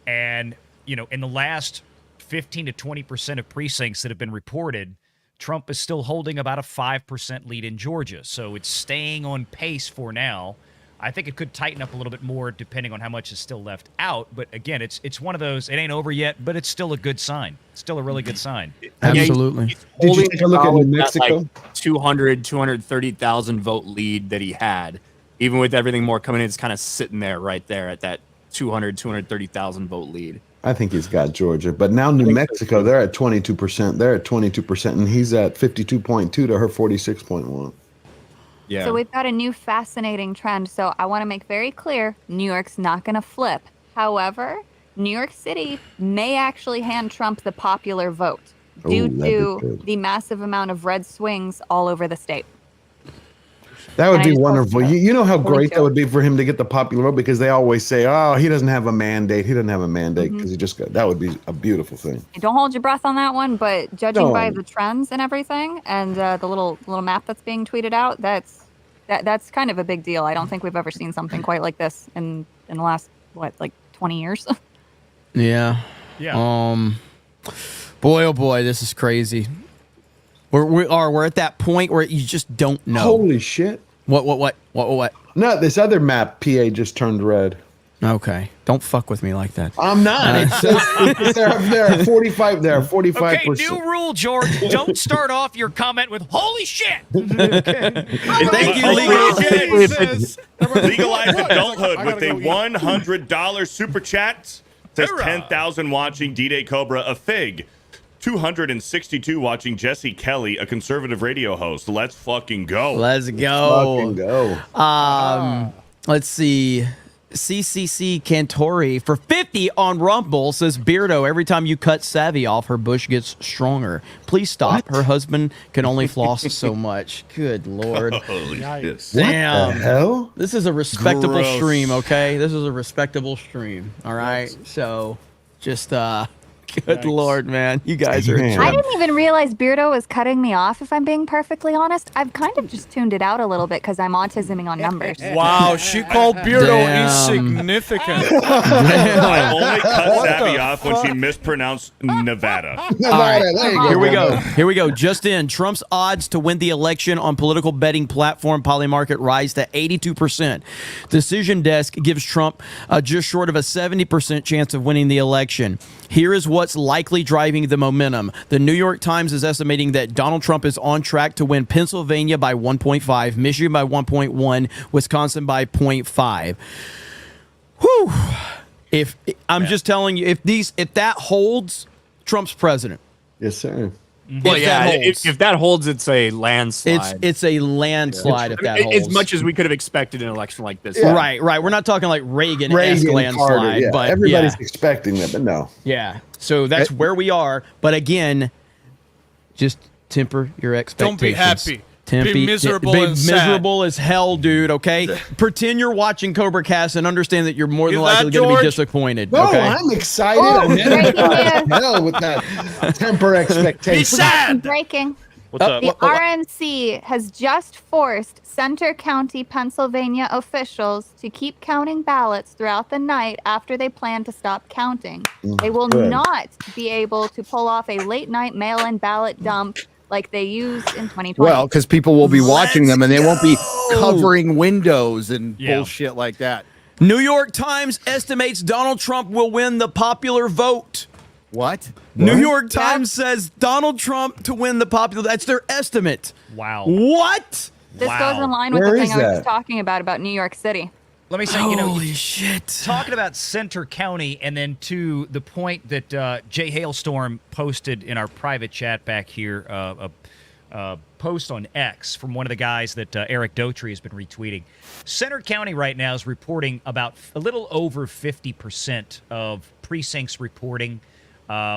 And, in the last 15 to 20% of precincts that have been reported, Trump is still holding about a 5% lead in Georgia. So it's staying on pace for now. I think it could tighten up a little bit more depending on how much is still left out. But again, it's one of those, it ain't over yet, but it's still a good sign. It's still a really good sign. Absolutely. Did you take a look at New Mexico? Like 230,000 vote lead that he had, even with everything more coming in, it's kind of sitting there right there at that 230,000 vote lead. I think he's got Georgia, but now New Mexico, they're at 22%. They're at 22%, and he's at 52.2 to her 46.1. Yeah. So we've got a new fascinating trend. So I want to make very clear, New York's not going to flip. However, New York City may actually hand Trump the popular vote due to the massive amount of red swings all over the state. That would And I be just wonderful. posted You know how 42. great that would be for him to get the popular vote, because they always say, "Oh, he doesn't have a mandate. He doesn't have a mandate because he just got." That would be a beautiful thing. Don't hold your breath on that one, but judging No. by the trends and everything, and the little map that's being tweeted out, that's kind of a big deal. I don't think we've ever seen something quite like this in the last 20 years. Yeah. Yeah. Boy, oh boy, this is crazy. We're at that point where you just don't know. Holy shit! What? No, this other map, PA just turned red. Okay, don't fuck with me like that. I'm not. It says they're at 45. They're at 45%. Okay, new rule, George. Don't start off your comment with "Holy shit." Thank you, Legalize adulthood with a $100 super chat. Says 10,000 watching D-Day Cobra, a fig. 262 watching Jesse Kelly, a conservative radio host. Let's fucking go. Let's go. Fucking go. Let's see. CCC Cantori for 50 on Rumble says, Beardo, every time you cut Savvy off, her bush gets stronger. Please stop. Her husband can only floss so much. Good Lord. Holy shit. Damn. What the hell? This is a respectable Gross. stream, okay? This is a respectable stream. All right. So just Good Lord, man. You guys are in I trouble. didn't even realize Beardo was cutting me off, if I'm being perfectly honest. I've kind of just tuned it out a little bit because I'm autisming on numbers. Wow, she called Beardo Damn. insignificant. I only cut Savvy off when she mispronounced Nevada. All right, here we go. Here we go. Just in, Trump's odds to win the election on political betting platform Polymarket rise to 82%. Decision Desk gives Trump just short of a 70% chance of winning the election. Here is what's likely driving the momentum. The New York Times is estimating that Donald Trump is on track to win Pennsylvania by 1.5, Michigan by 1.1, Wisconsin by 0.5. Whew. If I'm just telling you, if that holds, Trump's president. Yes, sir. Well, if that holds, it's a landslide. It's a landslide if that holds. As much as we could have expected in an election like this. Yeah. Right. We're not talking like Reagan-esque landslide, Carter, yeah. but everybody's expecting that, but no. Yeah. So that's where we are. But again, just temper your expectations. Don't be happy. Be miserable be and sad. miserable as hell, dude, okay? Pretend you're watching Cobra Cast and understand that you're more than likely going to be disappointed. No, okay? I'm excited. Oh, I'm breaking news. hell with that temper expectations. Breaking. What's up? The RNC has just forced Center County, Pennsylvania officials to keep counting ballots throughout the night after they plan to stop counting. They will not be able to pull off a late night mail-in ballot dump like they used in 2020. Well, because people will be watching them and they won't be covering windows and bullshit like that. New York Times estimates Donald Trump will win the popular vote. What? New York Times says Donald Trump to win the popular. That's their estimate. Wow. What? This goes in line with Where the thing is I was that? just talking about New York City. Let me say, Holy shit. Talking about Center County, and then to the point that Jay Hailstorm posted in our private chat back here, a post on X from one of the guys that Eric Daughtry has been retweeting. Center County right now is reporting about a little over 50% of precincts reporting,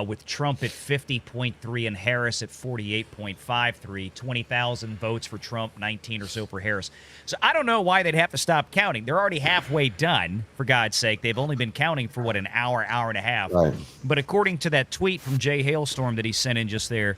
with Trump at 50.3 and Harris at 48.53, 20,000 votes for Trump, 19 or so for Harris. So I don't know why they'd have to stop counting. They're already halfway done, for God's sake. They've only been counting for, an hour and a half. Right. But according to that tweet from Jay Hailstorm that he sent in just there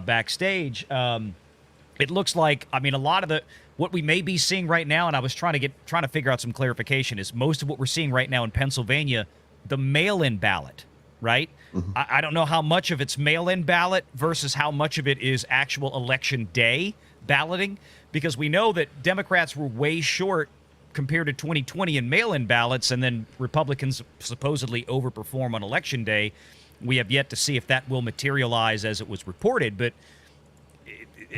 backstage, it looks like, a lot of what we may be seeing right now, and I was trying to figure out some clarification, is most of what we're seeing right now in Pennsylvania, the mail-in ballot, right? Mm-hmm. I don't know how much of it's mail-in ballot versus how much of it is actual election day balloting, because we know that Democrats were way short compared to 2020 in mail-in ballots, and then Republicans supposedly overperform on election day. We have yet to see if that will materialize as it was reported, but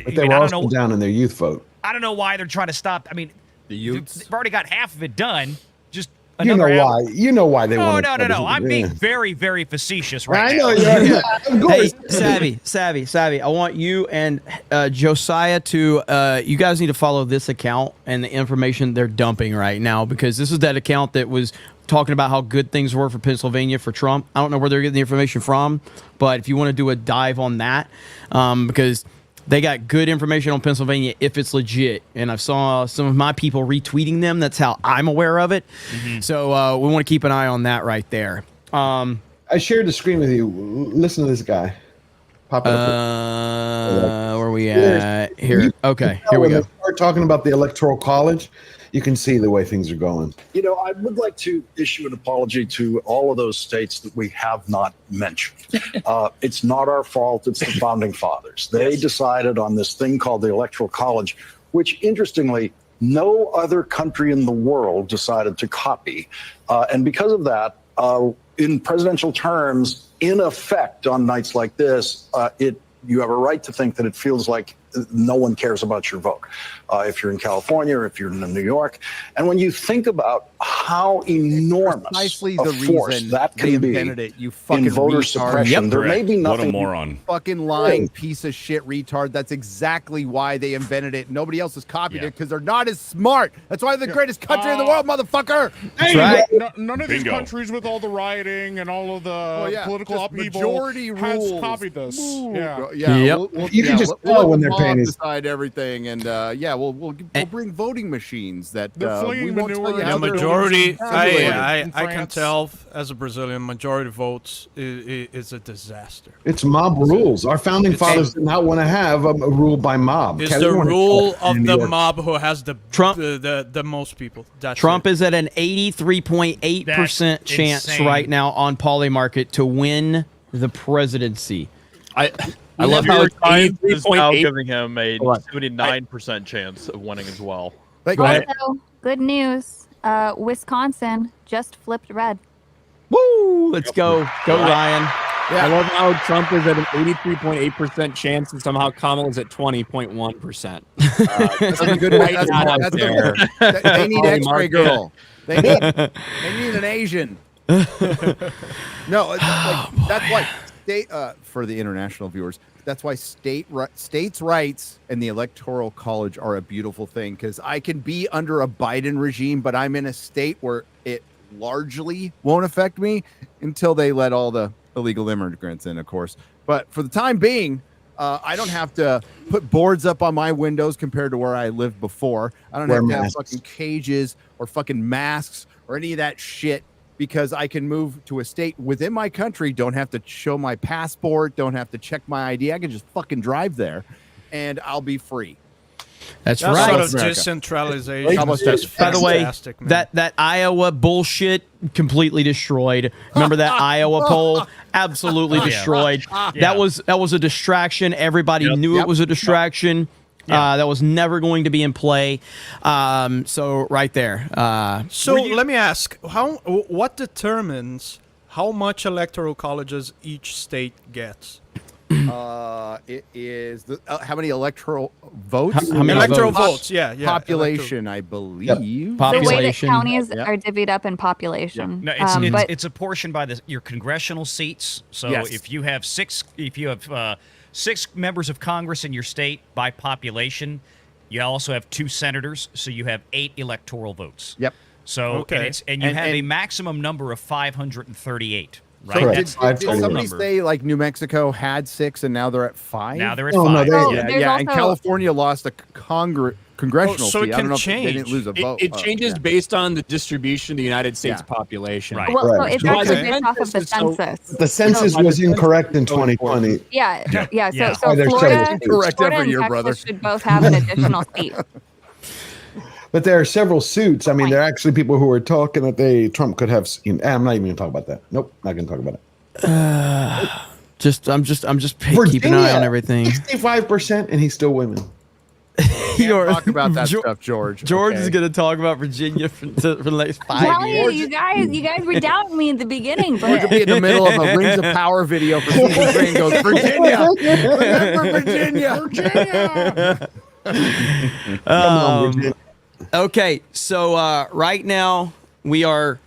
they were also down in their youth vote. I don't know why they're trying to stop. The youths. They've already got half of it done. Just You know another why? You know why they want to. No. I'm being very, very facetious right I now. know you are. Of course. Hey, Savvy. I want you and Josiah to, you guys need to follow this account and the information they're dumping right now, because this is that account that was talking about how good things were for Pennsylvania for Trump. I don't know where they're getting the information from, but if you want to do a dive on that, because they got good information on Pennsylvania if it's legit. And I saw some of my people retweeting them. That's how I'm aware of it. Mm-hmm. So we want to keep an eye on that right there. I shared the screen with you. Listen to this guy. Pop it up. Where are we at? Here. Okay, here we when go. they start talking about the Electoral College, you can see the way things are going. You know, I would like to issue an apology to all of those states that we have not mentioned. It's not our fault. It's the founding fathers. They decided on this thing called the Electoral College, which, interestingly, no other country in the world decided to copy. And because of that, in presidential terms, in effect, on nights like this, you have a right to think that it feels like no one cares about your vote. If you're in California or if you're in New York. And when you think about how enormous Precisely a the force reason that they can be invented it, you fucking in voter retard. suppression, there may be nothing. What a moron. Fucking lying piece of shit retard. That's exactly why they invented it. Nobody else has copied it because they're not as smart. That's why they're the greatest country in the world, motherfucker. Hey, right. None of these Bingo. countries with all the rioting and all of the political just upheaval majority has rules. copied this. Yeah. Yeah. Yep. We'll You can just tell when they're decide everything, and we'll bring voting machines that we won't tell you The how they're majority, manipulated. I can tell as a Brazilian, majority votes is a disaster. It's mob rules. Our founding fathers did not want to have a rule by mob. It's Kelly, the you wanna rule call it of in the New York. mob who has the Trump- the most people. That's Trump it. is at an 83.8% That's chance insane. right now on Polymarket to win the presidency. I I love New how York it's Times is now 83.8. giving him a Hold on. 79% chance of winning as well. Also, good news. Wisconsin just flipped red. Woo! Let's go. Go, Ryan. I love how Trump is at an 83.8% chance and somehow Kamala is at 20.1%. That's a good one. They need X-ray girl. They need an Asian. No, that's why state for the international viewers. That's why states' rights and the Electoral College are a beautiful thing, because I can be under a Biden regime, but I'm in a state where it largely won't affect me until they let all the illegal immigrants in, of course. But for the time being, I don't have to put boards up on my windows compared to where I lived before. I don't have to have fucking cages or fucking masks or any of that shit, because I can move to a state within my country, don't have to show my passport, don't have to check my ID. I can just fucking drive there and I'll be free. That's That right. sort of decentralization is just By the way, fantastic, man. that Iowa bullshit completely destroyed. Remember that Iowa poll? Absolutely destroyed. Yeah. That was a distraction. Everybody knew it was a distraction. That was never going to be in play. So right there. So let me ask, what determines how much electoral colleges each state gets? It is how many electoral votes? How many electoral votes? votes? Yeah. Population, I believe. The way that counties are divvied up in population. No, it's apportioned by your congressional seats. So if you have six members of Congress in your state by population, you also have 2 senators, so you have 8 electoral votes. Yep. So and you have a maximum number of 538. Right. So That's did the total somebody number. say like New Mexico had 6 and now they're at 5? Now they're at Oh, no, 5. they- And California lost a congressional so it seat. I don't can know if they change. didn't lose a vote. It changes based on the distribution of the United States population. Right. Well, so Right. it's actually based off of the census. The census was incorrect in 2020. Yeah. Yeah. So Oh, there's Florida, several states. Correct Florida every and year, Texas brother. should both have an additional seat. But there are several suits. I mean, there are actually people who are talking that Trump could have. I'm not even going to talk about that. Nope, not going to talk about it. I'm just keeping an eye on everything. 65%, and he's still winning. You're- Talk about that Geor- stuff, George. George is okay? going to talk about Virginia for the next 5 Telling years. you guys were doubting me at the beginning, George will but be in the middle of a Rings of Power video for Susan Green goes, Virginia! Remember Virginia! Come on, Virginia. Okay, so right now we are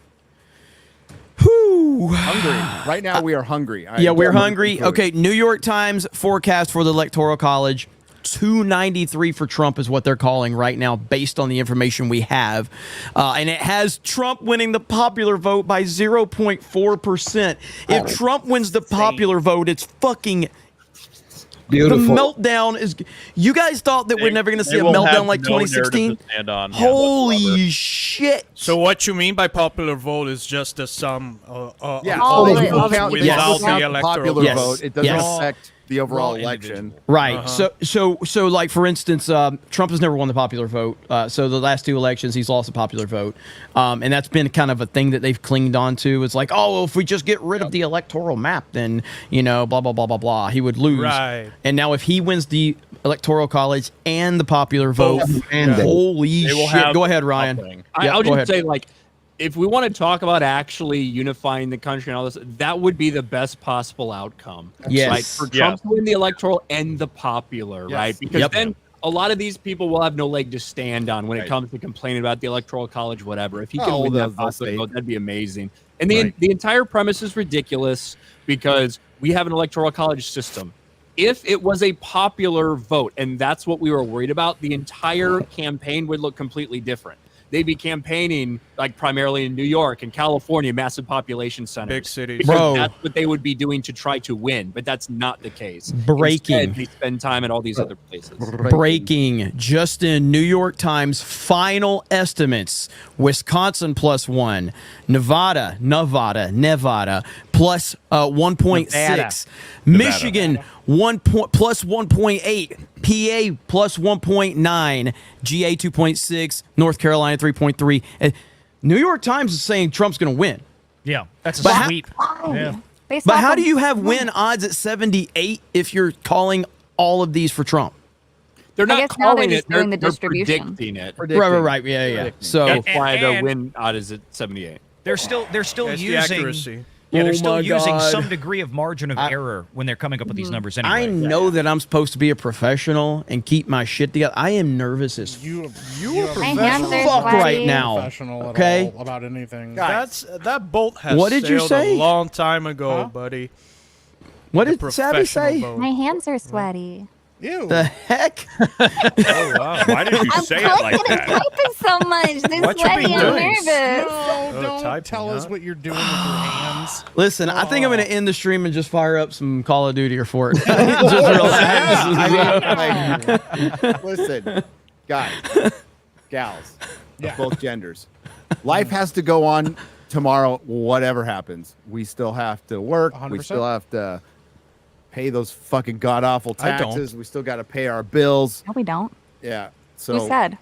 Hungry. Right now we are hungry. we're hungry. Okay, New York Times forecast for the Electoral College. 293 for Trump is what they're calling right now based on the information we have. And it has Trump winning the popular vote by 0.4%. If Trump wins the popular vote, it's fucking Beautiful. The meltdown is. You guys thought that we're never going to see a will meltdown have like no narrative 2016? to stand on, Holy shit! So what you mean by popular vote is just the sum of all votes the count, without the the electoral popular Yes. vote. It doesn't Yes. affect the overall Raw election. Right. So like for instance, Trump has never won the popular vote. So the last 2 elections, he's lost the popular vote, and that's been kind of a thing that they've clinged on to. It's like, oh, well, if we just get rid of the electoral map, then blah blah blah blah blah, he would lose. Right. And now if he wins the electoral college and the popular vote, holy They will shit! have Go ahead, Ryan. something. I'll go just ahead. say, if we want to talk about actually unifying the country and all this, that would be the best possible outcome. Yes. For Trump to win the electoral and the popular, right? Because then a lot of these people will have no leg to stand on when it comes to complaining about the electoral college, whatever. If he can win that popular vote, that'd be amazing. And the entire premise is ridiculous because we have an electoral college system. If it was a popular vote, and that's what we were worried about, the entire campaign would look completely different. they'd be campaigning like primarily in New York and California, massive population centers. Big cities. Because Bro. that's what they would be doing to try to win, but that's not the case. Breaking. Instead, they spend time at all these other places. Breaking. Just in New York Times final estimates: Wisconsin +1, Nevada plus 1.6, Michigan plus 1.8, PA plus 1.9, GA 2.6, North Carolina 3.3. New York Times is saying Trump's going to win. Yeah, that's a But sweep. Yeah. But how do you have win odds at 78 if you're calling all of these for Trump? They're I not guess now they're calling just it; they're, doing the they're distribution. predicting it. Right. Yeah. So that's why the and- win odd is at 78. They're still That's the using accuracy. Yeah, Oh they're still my using God. some degree of margin of error when they're coming up with these numbers anyway. I know that I'm supposed to be a professional and keep my shit together. I am nervous as You are My hands are fuck sweaty. right now. professional at Okay. all about anything. That boat has What did you sailed say? a long time ago, buddy. What The did Savvy say? professional boat. My hands are sweaty. Ew. The heck? Oh, wow. Why did you I'm say it like clicking and that? typing so much. They're What you sweaty. been I'm doing? nervous. No, don't typing, tell us huh? what you're doing with your hands. Listen, I think I'm going to end the stream and just fire up some Call of Duty or Fortnite. Just relax. Listen, guys, gals, of both genders, life has to go on tomorrow. Whatever happens, we still have to work. We 100%. still have to pay those fucking god awful I don't. taxes. We still got to pay our bills. No, we don't. Yeah. Who So said?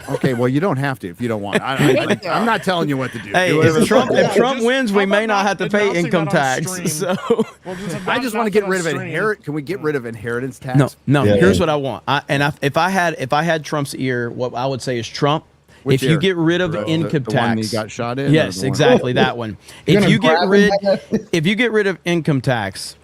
okay, well you don't have to if you don't want. I'm not telling you what to do. Hey, Do whatever if the Trump, fuck- if Trump Just- wins, how we about may not have to pay announcing income that on tax. stream? So Well, just I just want to get rid of inherit. Can we get rid of inheritance tax? no. Yeah. Here's what I want. If I had Trump's ear, what I would say is Trump. Which if you ear? get rid of The income one tax, he got shot in? or yes, the one- exactly that one. You're If you gonna get grab rid, him by the- if you get rid of income tax,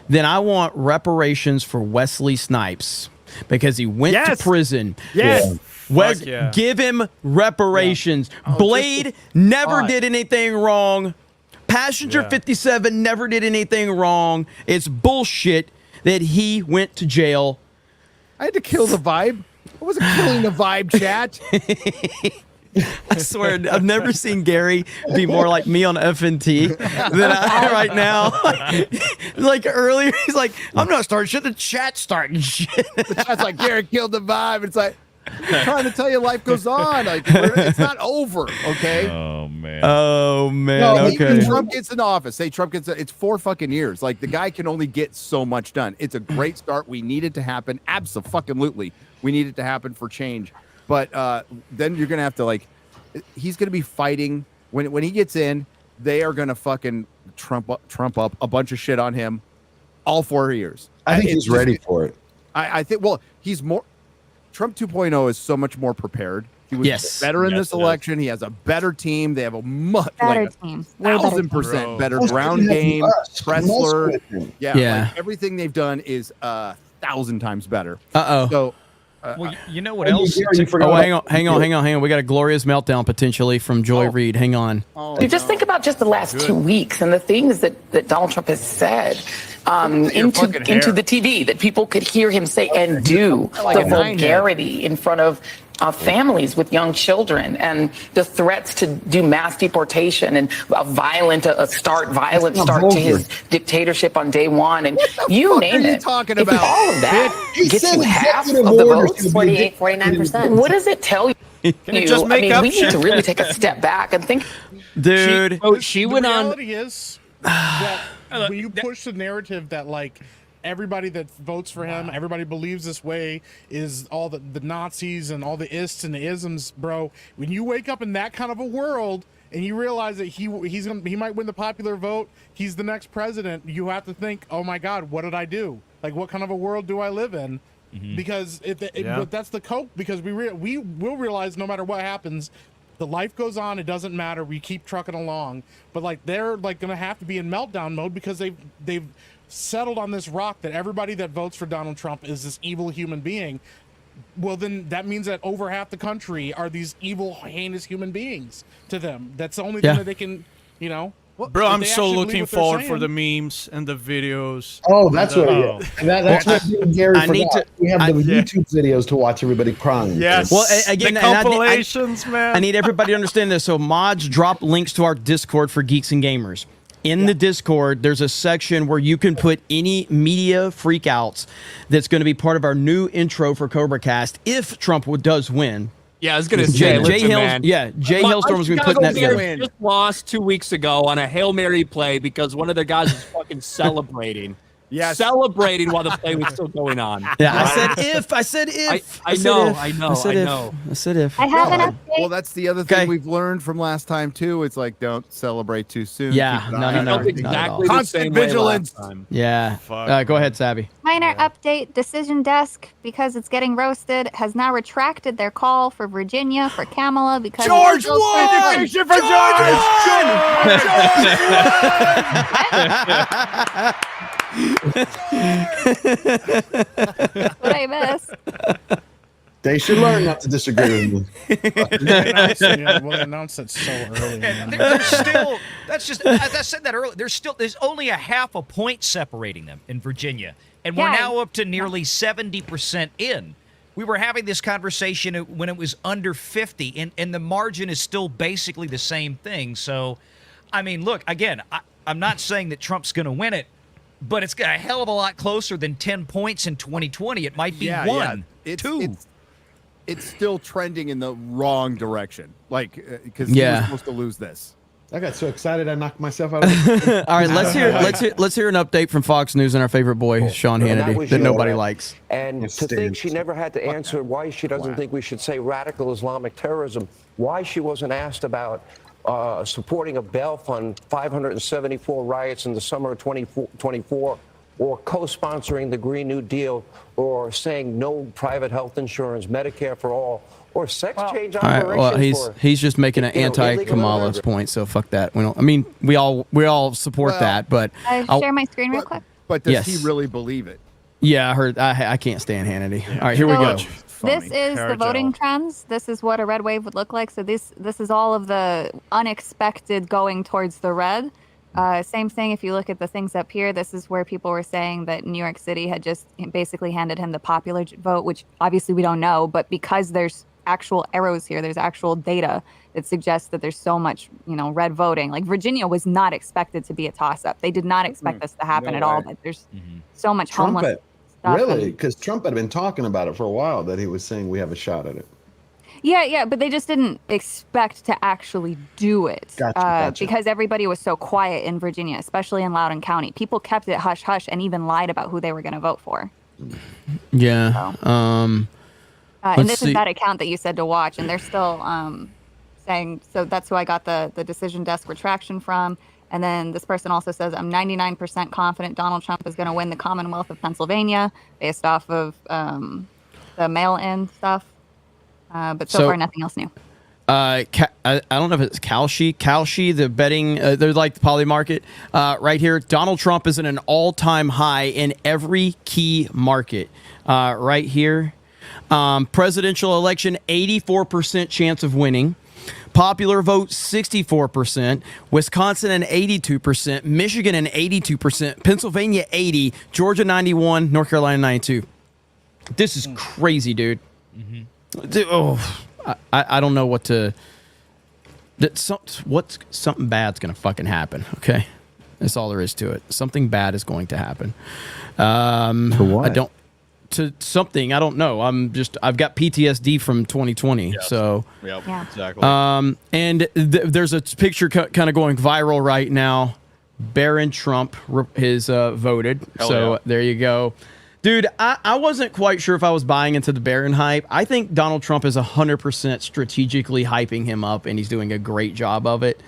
then I want reparations for Wesley Snipes because he went to prison. Yes. Wes, Fuck yeah. give him reparations. Blade never did anything wrong. Passenger 57 never did anything wrong. It's bullshit that he went to jail. I had to kill the vibe. I wasn't killing the vibe, chat. I swear, I've never seen Gary be more like me on FNT than I right now. Like earlier, he's like, I'm not starting shit. The chat's starting shit. The chat's like, Garrett killed the vibe. It's like, I'm trying to tell you life goes on. Like, it's not over, okay? Oh man. Oh, man. No, okay. even Trump gets in office. Say Trump gets it's 4 fucking years. Like the guy can only get so much done. It's a great start. We need it to happen. Absolutely. We need it to happen for change. But then you're gonna have to he's gonna be fighting when he gets in, they are gonna fucking trump up a bunch of shit on him all 4 years. I think he's ready for it. I think he's more Trump 2.0 is so much more prepared. He was better in this election. He has a better team. They have a much Better team. Way better team. 1,000% better Most ground of them game. have us. Pressler. Most of them. Yeah. Like, everything they've done is 1,000 times better. Uh-oh. So Well, you know what else? Oh, hang on. We got a glorious meltdown potentially from Joy Reid. Hang on. You just think about just the last 2 weeks and the things that Donald Trump has said into the TV that people could hear him say and do. Like the a nine-head. vulgarity in front of families with young children and the threats to do mass deportation and a violent start to his dictatorship on day one. And you name it. Talking If about all of that He gets said you half of executive the orders votes. to be 48, 49%. What does it tell you? Can you just make I mean, up we need shit? to really take a step back and think. Dude. She The went on. reality is that when you push the narrative that everybody that votes for him, everybody believes this way, is all the Nazis and all the ists and the isms, bro. When you wake up in that kind of a world and you realize that he might win the popular vote, he's the next president, you have to think, oh my God, what did I do? Like, what kind of a world do I live in? Because but that's the cope. Because we will realize no matter what happens, the life goes on. It doesn't matter. We keep trucking along. But they're gonna have to be in meltdown mode because they've settled on this rock that everybody that votes for Donald Trump is this evil human being. Well, then that means that over half the country are these evil, heinous human beings to them. That's the only thing that they can, Bro, I'm they so actually believe looking what they're forward for saying? the memes and the videos. Oh, that's and what. the- That's what Gary I need forgot. to- We have the yeah. YouTube videos to watch everybody crying. Yes. Well, again, the and compilations, man. I need everybody to understand this. So mods drop links to our Discord for geeks and gamers. In the Discord, there's a section where you can put any media freakouts that's going to be part of our new intro for Cobra Cast if Trump does win. Yeah, I was gonna say, listen, man. Jay Hailstorm was going to be putting that together. Just lost 2 weeks ago on a Hail Mary play because one of their guys was fucking celebrating. Yes. Celebrating while the play was still going on. Yeah, I said if. I said if. I said know, if. I know, I said I if. know. I said if. I have an update. Well, that's the other thing we've learned from last time too. It's like don't celebrate too soon. Yeah, Keep an no, eye no, on no. everything. Not at all. Constant vigilance. Yeah. Go ahead, Savvy. Minor update. Decision Desk, because it's getting roasted, has now retracted their call for Virginia for Kamala because George won! George For what I missed. They should learn not to disagree with me. We'll announce that so early. man. There's still, that's just, as I said that earlier, there's only a half a point separating them in Virginia. And we're Yeah. now up to nearly 70% in. We were having this conversation when it was under 50, and the margin is still basically the same thing. So, I mean, look, again, I'm not saying that Trump's going to win it, but it's a hell of a lot closer than 10 points in 2020. It might be one, two. It's still trending in the wrong direction. Like, because he was Yeah. supposed to lose this. I got so excited I knocked myself out of the All right, let's hear an update from Fox News and our favorite boy, Sean And that Hannity, was that your nobody rant. likes. And to think she never had to answer why she doesn't think we should say radical Islamic terrorism, why she wasn't asked about supporting a bail fund, 574 riots in the summer of 2024, or co-sponsoring the Green New Deal, or saying no private health insurance, Medicare for all, or sex change All right, operations. well, for, he's just making an you know, anti-Kamala illegal point, so fuck that. We don't. I mean, we all support that, but I'll- Share my screen real quick. But does Yes. he really believe it? yeah, I heard. I can't stand Hannity. All right, here we go. This is the voting trends. This is what a red wave would look like. So this is all of the unexpected going towards the red. Same thing if you look at the things up here. This is where people were saying that New York City had just basically handed him the popular vote, which obviously we don't know. But because there's actual arrows here, there's actual data that suggests that there's so much, red voting. Like Virginia was not expected to be a toss-up. They did not expect this to happen at all. But there's so much homeless stuff. Really? Because Trump had been talking about it for a while, that he was saying we have a shot at it. Yeah, but they just didn't expect to actually do it. Gotcha. Because everybody was so quiet in Virginia, especially in Loudoun County. People kept it hush-hush and even lied about who they were going to vote for. Yeah. And Let's this see. is that account that you said to watch, and they're still saying, so that's who I got the decision desk retraction from. And then this person also says, I'm 99% confident Donald Trump is going to win the Commonwealth of Pennsylvania based off of the mail-in stuff. But so far, nothing else new. I don't know if it's Kalshi, the betting, they're like the poly market. Right here, Donald Trump is at an all-time high in every key market. Right here, presidential election, 84% chance of winning. Popular vote, 64%. Wisconsin, an 82%. Michigan, an 82%. Pennsylvania, 80%. Georgia, 91%. North Carolina, 92%. This is crazy, dude. Dude, I don't know what to. Something bad's gonna fucking happen. Okay, that's all there is to it. Something bad is going to happen. To what? Something I don't know. I've got PTSD from 2020. Yes. So yeah, exactly. and there's a picture kind of going viral right now. Barron Trump has voted. Hell so yeah. there you go. Dude, I wasn't quite sure if I was buying into the Barron hype. I think Donald Trump is 100% strategically hyping him up, and he's doing a great job of it.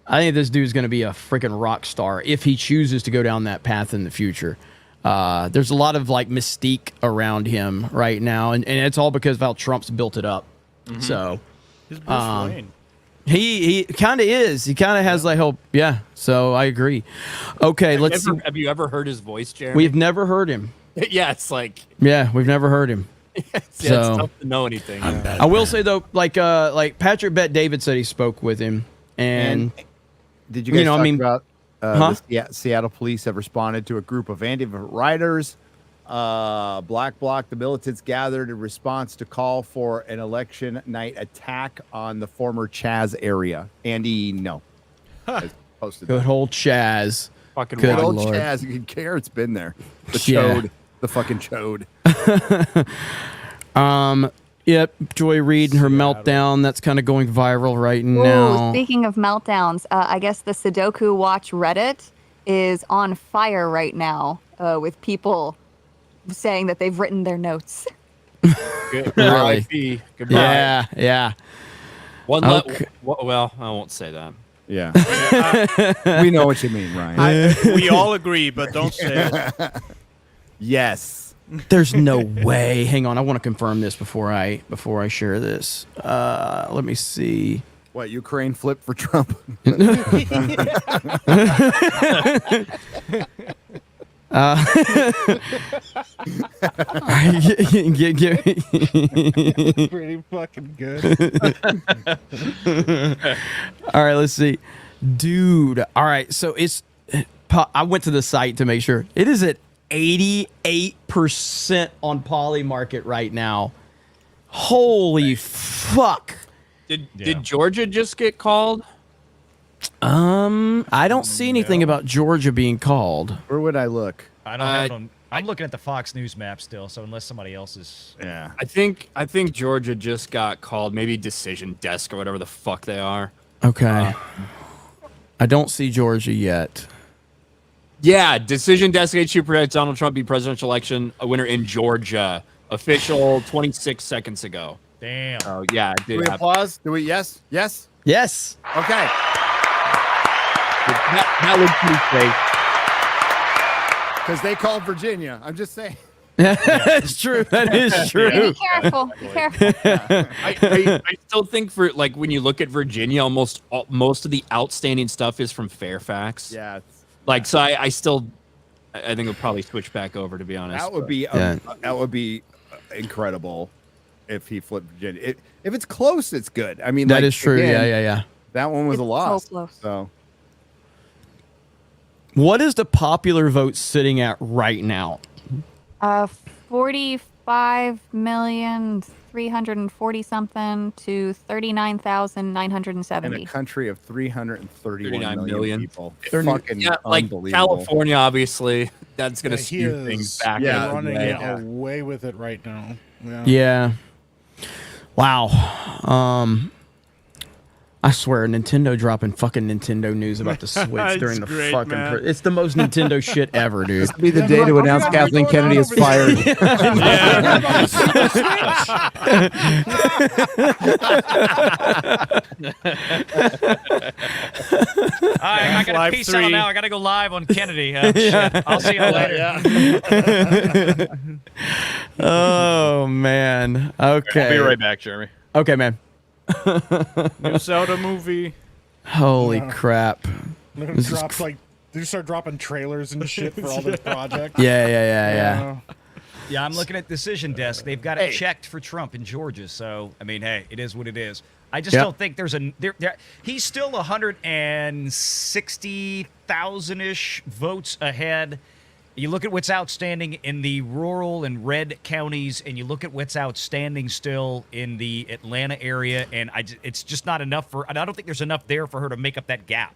I think this dude's going to be a freaking rock star if he chooses to go down that path in the future. There's a lot of mystique around him right now, and it's all because of how Trump's built it up. Mm-hmm. So, He's Bruce Wayne. he kind of is. He kind of has hope. Yeah. So I agree. Okay, let's see. Have you ever heard his voice, Jeremy? We've never heard him. Yeah, it's like Yeah, we've never heard him. it's So- tough to know anything. I will say though, like Patrick Bet David said he spoke with him, and Did you guys talk about the Seattle police have responded to a group of anti-riders? Black Bloc, the militants gathered in response to call for an election night attack on the former Chaz area. Andy, no. Posted Good old Chaz. Fucking good old Lord. Chaz. You care it's been there. The Yeah. chode. The fucking chode. Yep, Joy Reid and her meltdown. That's kind of going viral right now. Ooh, speaking of meltdowns, I guess the Sudoku Watch Reddit is on fire right now with people saying that they've written their notes. RIP. Goodbye. Yeah, yeah. Well, I won't say that. Yeah. We know what you mean, Ryan. We all agree, but don't say it. Yes. There's no way. Hang on, I want to confirm this before I share this. Let me see. What, Ukraine flipped for Trump? Pretty fucking good. All right, let's see. Dude. All right, so I went to the site to make sure. It is at 88% on Poly Market right now. Holy fuck. Did Georgia just get called? I don't see anything about Georgia being called. Where would I look? I don't have it on. I'm looking at the Fox News map still, so unless somebody else is. Yeah. I think Georgia just got called. Maybe Decision Desk or whatever the fuck they are. Okay. I don't see Georgia yet. Yeah, Decision Desk HQ predicts Donald Trump be presidential election a winner in Georgia. Official 26 seconds ago. Damn. Oh yeah, it Do did we happen. applause? Do we? Yes? Yes? Yes. Okay. That looked pretty fake. Because they called Virginia. I'm just saying. That's true. That is true. Be careful. Be careful. I still think for like when you look at Virginia, most of the outstanding stuff is from Fairfax. Yeah. Like so, I think we'll probably switch back over to be honest. That would be incredible if he flipped Virginia. If it's close, it's good. I mean, That is true. Yeah. That one was a loss. So close. So What is the popular vote sitting at right now? 45,340 something to 39,970. in a country of 339 39 million million people. Fucking like unbelievable. California, obviously, that's gonna He skew is things back. running way. away with it right now. Yeah. Wow. I swear, Nintendo dropping fucking Nintendo news about the Switch during the great, fucking. man. It's the most Nintendo shit ever, dude. This would be the day to announce Kathleen Kennedy is fired. I gotta Live peace 3. out now. I gotta go live on Kennedy. Shit. I'll see you later. Oh man. Okay. I'll be right back, Jeremy. Okay, man. New Zelda movie. Holy crap. They're gonna This is drop like they start dropping trailers and shit for all this project. Yeah. Yeah, I'm looking at Decision Desk. They've got it checked for Trump in Georgia. So, I mean, hey, it is what it is. I just don't think there's he's still 160,000-ish votes ahead. You look at what's outstanding in the rural and red counties, and you look at what's outstanding still in the Atlanta area, and it's just not enough I don't think there's enough there for her to make up that gap.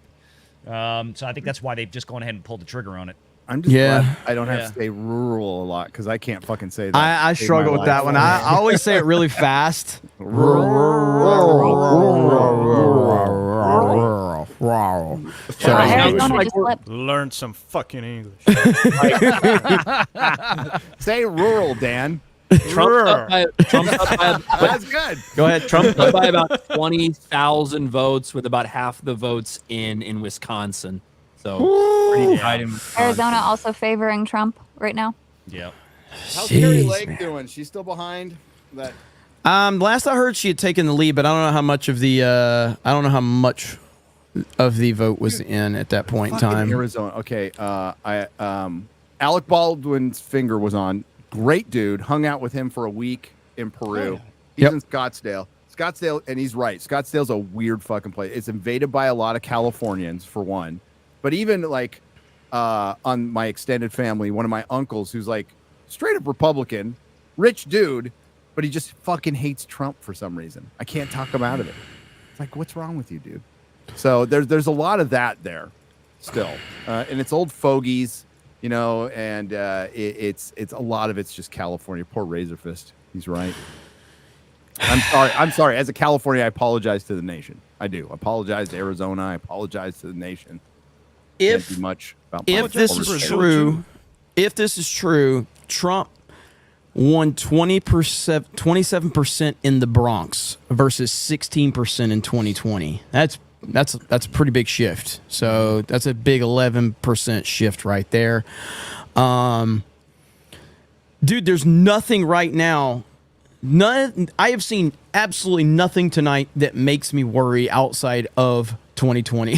So I think that's why they've just gone ahead and pulled the trigger on it. I'm just glad I don't have to say rural a lot because I can't fucking say that. I struggle with that one. I always say it really fast. Learn some fucking English. Say rural, Dan. Trump's up by That's good. Go ahead. Trump's up by about 20,000 votes, with about half the votes in Wisconsin. So pretty tight in Wisconsin. Arizona also favoring Trump right now. Yeah. How's Carrie Jeez, Lake man. doing? She's still behind that. Last I heard, she had taken the lead, but I don't know how much of the vote was in at that point in time. Arizona. Okay. Alec Baldwin's finger was on. Great dude. Hung out with him for a week in Peru. He's in Scottsdale. Scottsdale, and he's right. Scottsdale's a weird fucking place. It's invaded by a lot of Californians, for one. But even like on my extended family, one of my uncles who's like straight up Republican, rich dude, but he just fucking hates Trump for some reason. I can't talk him out of it. It's like, what's wrong with you, dude? So there's a lot of that there still. And it's old fogies, you know, and it's a lot of it's just California. Poor Razorfist. He's right. I'm sorry. As a California, I apologize to the nation. I do. I apologize to Arizona. I apologize to the nation. If Can't do much about this is true, Trump won 27% in the Bronx versus 16% in 2020. That's a pretty big shift. So that's a big 11% shift right there. Dude, there's nothing right now. I have seen absolutely nothing tonight that makes me worry outside of 2020.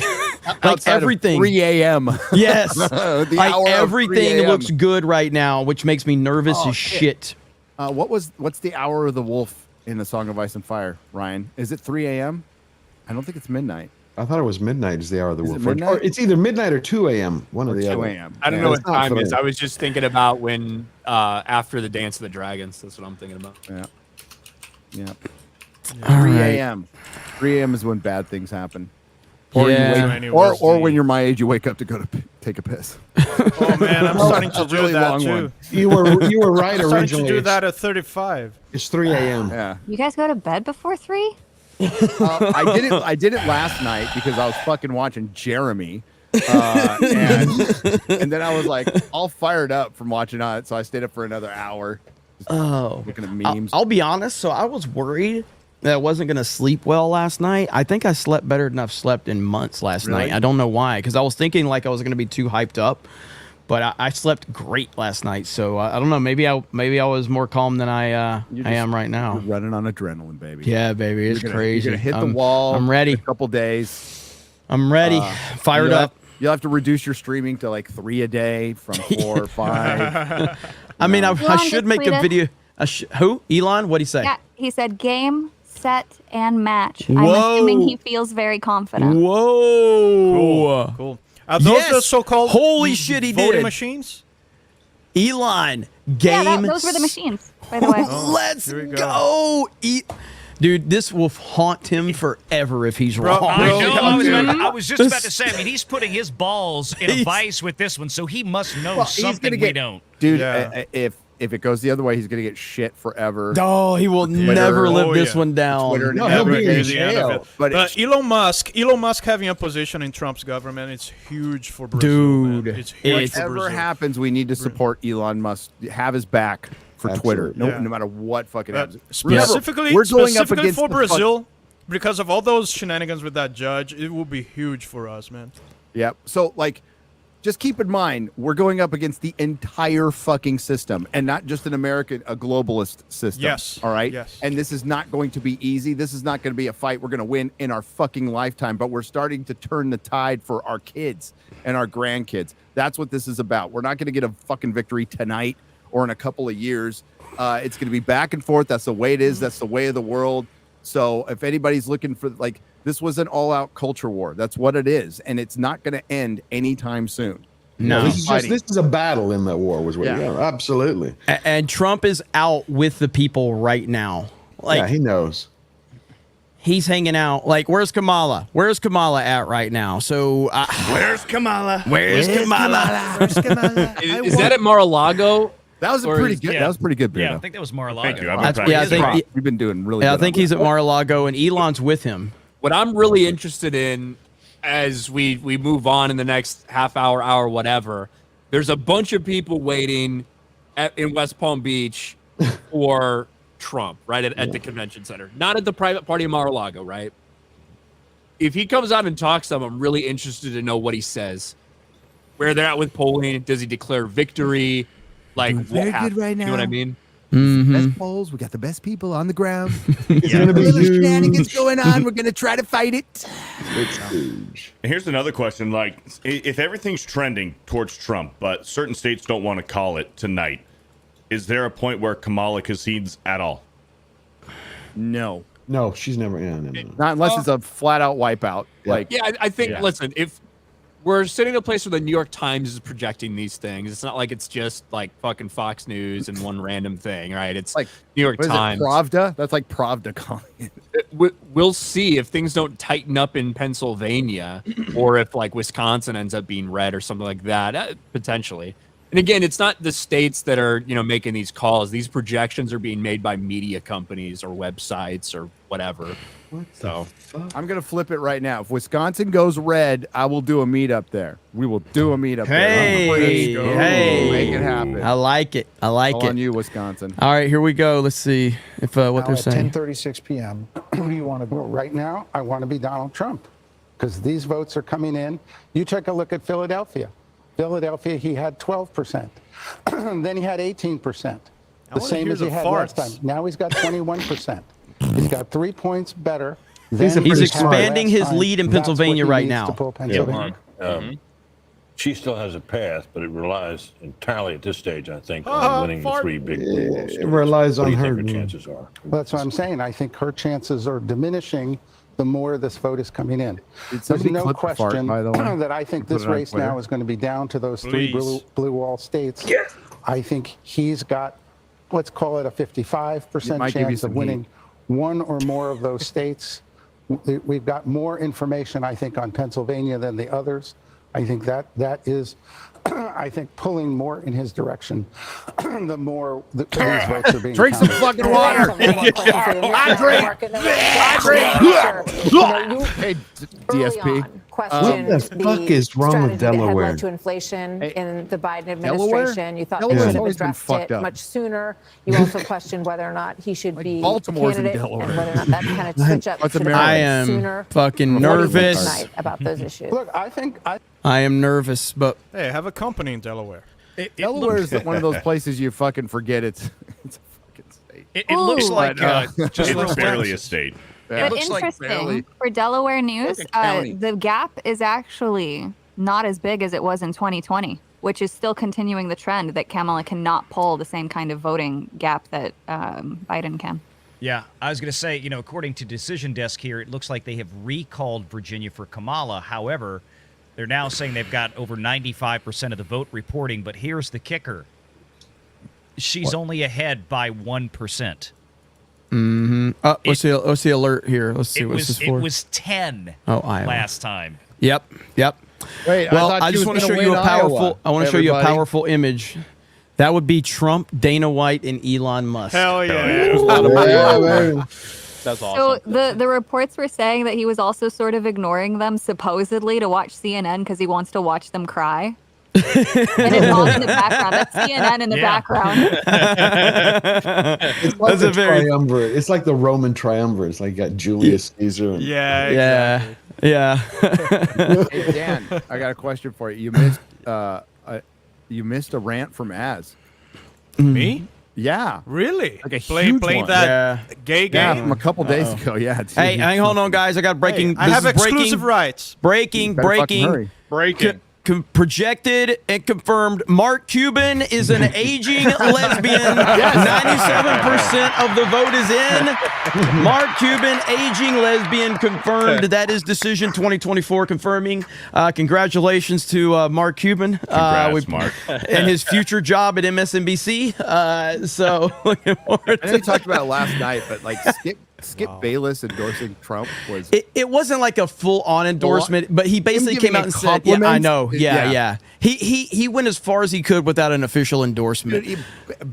Like everything. 3 a.m. Yes. Like everything 3 looks good right now, which makes me nervous as shit. What's the hour of the wolf in the Song of Ice and Fire, Ryan? Is it 3 a.m.? I don't think it's midnight. I thought it was midnight is the hour of the wolf. midnight? Or it's either midnight or 2 a.m. One of the 2 other. a.m. I don't know what time it is. I was just thinking about when after the Dance of the Dragons. That's what I'm thinking about. Yeah. All 3 right. a.m. 3 a.m. is when bad things happen. Or Yeah. you wake, or when you're my age, you wake up to go to take a piss. Oh man, I'm starting to A do really that long too. one. You were right I'm starting originally. to do that at 35. It's 3 a.m. Yeah. You guys go to bed before 3? I did it last night because I was fucking watching Jeremy. And then I was like all fired up from watching it, so I stayed up for another hour. Looking at memes. I'll be honest. So I was worried that I wasn't going to sleep well last night. I think I slept better than I've slept in months last Really? night. I don't know why, because I was thinking like I was going to be too hyped up, but I slept great last night. So I don't know. Maybe I was more calm than I am right now. You're running on adrenaline, baby. Yeah, baby, it's crazy. You're gonna hit the wall. I'm ready. In a couple days. I'm ready. Fired up. You'll have to reduce your streaming to like 3 a day from 4 or 5. I mean, I Elon should just make a tweeted. video. Who? Elon? What'd he say? Yeah, he said game, set, and match. I'm Whoa. assuming he feels very confident. Whoa. Cool. Are those the so-called Holy shit, he voting did. machines? Elon, Yeah, game. those were the machines, by the way. Let's Here we go. Dude, this will haunt him forever if he's wrong. I know. I was just about to say. I mean, he's putting his balls in a vice with this one, so he must know Well, he's something gonna get, we don't. Dude, Yeah. if it goes the other way, he's gonna get shit forever. Oh, he will Twitter. never live Oh, this yeah. one down. Twitter and No, he'll be in everything. The end of jail. it. But But Elon Musk having a position in Trump's government, it's huge for Brazil. Dude, man. It's huge for Whatever Brazil. happens, we need to support Elon Musk. Have his back for Twitter. Absolutely. No matter what fucking happens. Specifically, we're going up specifically against for the fuck- Brazil, because of all those shenanigans with that judge, it will be huge for us, man. Yep. So like, just keep in mind, we're going up against the entire fucking system, and not just an American, a globalist system. Yes. All right. Yes. And this is not going to be easy. This is not going to be a fight we're going to win in our fucking lifetime. But we're starting to turn the tide for our kids and our grandkids. That's what this is about. We're not going to get a fucking victory tonight or in a couple of years. It's going to be back and forth. That's the way it is. That's the way of the world. So if anybody's looking for, like, this was an all-out culture war. That's what it is, and it's not going to end anytime soon. No. This is a battle in that war, was what. Yeah. Yeah, absolutely. And Trump is out with the people right now. Like, Yeah, he knows. he's hanging out. Like, where's Kamala? Where's Kamala at right now? So, Where's Kamala? where's Kamala? Is that at Mar-a-Lago? That was a Or pretty is- good. yeah. That was pretty good, Bruno. Yeah, I think that was Mar-a-Lago. Thank you. I've been That's- practicing. yeah, I think- We've been doing really Yeah, good. I think he's at Mar-a-Lago, and Elon's with him. What I'm really interested in as we move on in the next half hour, whatever, there's a bunch of people waiting in West Palm Beach for Trump, right, at the convention center. Not at the private party in Mar-a-Lago, right? If he comes out and talks to them, I'm really interested to know what he says. Where they're at with polling. Does he declare victory? Like, what very good happened? right You know what I now. mean? Best polls. We got the best people on the ground. It's going to be Little huge. shenanigans going on. We're gonna try to fight it. It's huge. And here's another question: like, if everything's trending towards Trump, but certain states don't want to call it tonight, is there a point where Kamala concedes at all? No. No, she's never. No. Not unless it's a flat out wipeout. Like, yeah, I think. Listen, if we're sitting in a place where the New York Times is projecting these things, it's not like it's just like fucking Fox News and one random thing, right? It's like New York what is it, Times. Pravda? That's like Pravda calling it. We'll see if things don't tighten up in Pennsylvania, or if like Wisconsin ends up being red or something like that, potentially. And again, it's not the states that are making these calls. These projections are being made by media companies or websites or whatever. So I'm gonna flip it right now. If Wisconsin goes red, I will do a meetup there. We will do a meetup there. Hey, make it happen. I like it. I like All it. on you, Wisconsin. All right, here we go. Let's see if what Now they're saying. At 10:36 p.m., who do you want to go? Right now, I want to be Donald Trump because these votes are coming in. You take a look at Philadelphia. Philadelphia, he had 12%. Then he had 18%. The same as he had last time. Now he's got 21%. He's got 3 points better. He's expanding his lead in Pennsylvania right now. She still has a path, but it relies entirely at this stage, I think, on winning the three big blue wall states. It relies What on do you her. think her chances are? Well, that's what I'm saying. I think her chances are diminishing the more this vote is coming in. There's somebody no clip the fart, question by the way? that I think Put this it on race Twitter. now is going to be down to those three Please. blue wall states. Yes. I think he's got, let's call it a 55% might give you chance some of winning one or more of those states. We've got more information, I think, on Pennsylvania than the others. I think that is, I think, pulling more in his direction the more these votes are being Drink some counted. fucking water. Hey, DSP. What the fuck is wrong with Delaware? Led to inflation in the Biden Delaware? administration. You thought Delaware's they should have always been addressed fucked it up. much sooner. You also questioned whether or not he should be Baltimore's in candidate Delaware. and whether or not that kind of switch up should have I happened am sooner. fucking What do you think nervous. tonight about those issues? Look, I think I am nervous, but Hey, I have a company in Delaware. Delaware is one of those places you fucking forget it's a fucking state. It looks like It's like barely a state. But looks like interesting barely- for Delaware news, Fucking county. the gap is actually not as big as it was in 2020, which is still continuing the trend that Kamala cannot pull the same kind of voting gap that Biden can. Yeah, I was going to say, according to Decision Desk here, it looks like they have recalled Virginia for Kamala. However, they're now saying they've got over 95% of the vote reporting. But here's the kicker. She's only ahead by 1%. Mm-hmm. What's the alert here? Let's see what's this for. It was 10 Iowa. last time. Yep. Wait, Well, I, I just want to show you a powerful. I want to show you a powerful image. That would be Trump, Dana White, and Elon Musk. Hell yeah. That's awesome. So the reports were saying that he was also sort of ignoring them, supposedly, to watch CNN because he wants to watch them cry. And it's all in the background. That's CNN in the background. It's like the triumvirate. It's like the Roman triumvirate. It's like you got Julius Caesar. And, Yeah. Hey Dan, I got a question for you. You missed a rant from Az. Me? Yeah. Really? Like a Played huge one. that gay game? Yeah, from a couple days ago. Yeah. it's- Hey, hold on, guys. I got breaking. I have exclusive rights. Breaking. Projected and confirmed. Mark Cuban is an aging lesbian. 97% of the vote is in. Mark Cuban, aging lesbian, confirmed. That is Decision 2024 confirming. Congratulations to Mark Cuban. Congrats, Mark. And his future job at MSNBC. So looking forward I know you talked about it last night, but like Skip Bayless endorsing Trump was. It wasn't like a full-on endorsement, but he basically came out and said, "Yeah, I know, yeah." He went as far as he could without an official endorsement.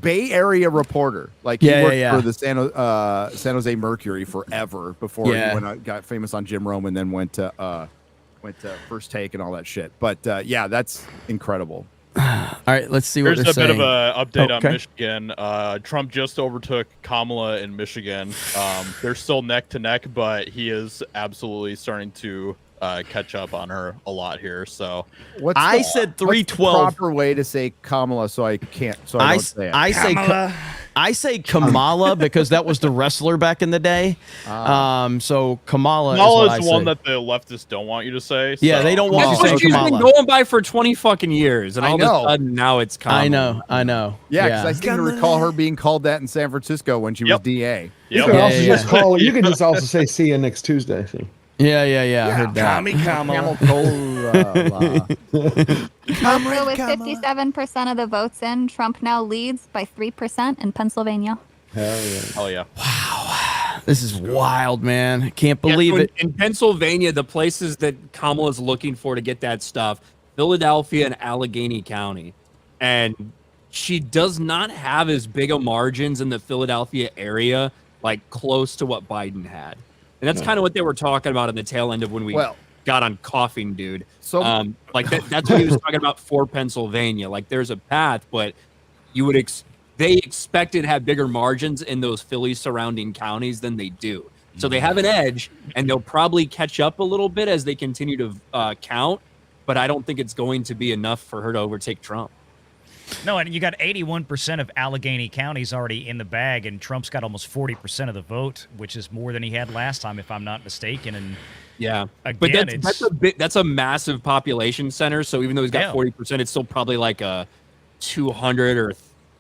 Bay Area reporter, like he worked for the San Jose Mercury forever before he got famous on Jim Rome and then went to First Take and all that shit. But yeah, that's incredible. All right, let's see what There's they're a bit saying. of an update Okay. on Michigan. Trump just overtook Kamala in Michigan. They're still neck to neck, but he is absolutely starting to catch up on her a lot here. So I said 312. Proper way to say Kamala, so I can't. So I don't say it. I say Kamala. I say Kamala because that was the wrestler back in the day. So Kamala Kamala is is what I one say. that the leftists don't want you to say. Yeah, so- they don't want That's you to what say she's been Kamala. going by for 20 fucking years, and I all of know. a sudden now it's Kamala. I know. Yeah, because I seem to recall her being called that in San Francisco when she was DA. You can also just call. You can just also say see you next Tuesday. So. Yeah. I heard that. Camel Cola. Also, with 57% of the votes in, Trump now leads by 3% in Pennsylvania. Hell yeah. Oh yeah. This is wild, man. I can't believe so it. In Pennsylvania, the places that Kamala's looking for to get that stuff, Philadelphia and Allegheny County. And she does not have as big a margins in the Philadelphia area, like close to what Biden had. And that's kind of what they were talking about in the tail end of when we got on Coughing Dude. So like that's what he was talking about for Pennsylvania. Like there's a path, but you would they expected to have bigger margins in those Philly surrounding counties than they do. So they have an edge, and they'll probably catch up a little bit as they continue to count. But I don't think it's going to be enough for her to overtake Trump. No, and you got 81% of Allegheny County's already in the bag, and Trump's got almost 40% of the vote, which is more than he had last time, if I'm not mistaken. And yeah, again, but that's a massive population center. So even though he's got 40%, it's still probably like a 200 or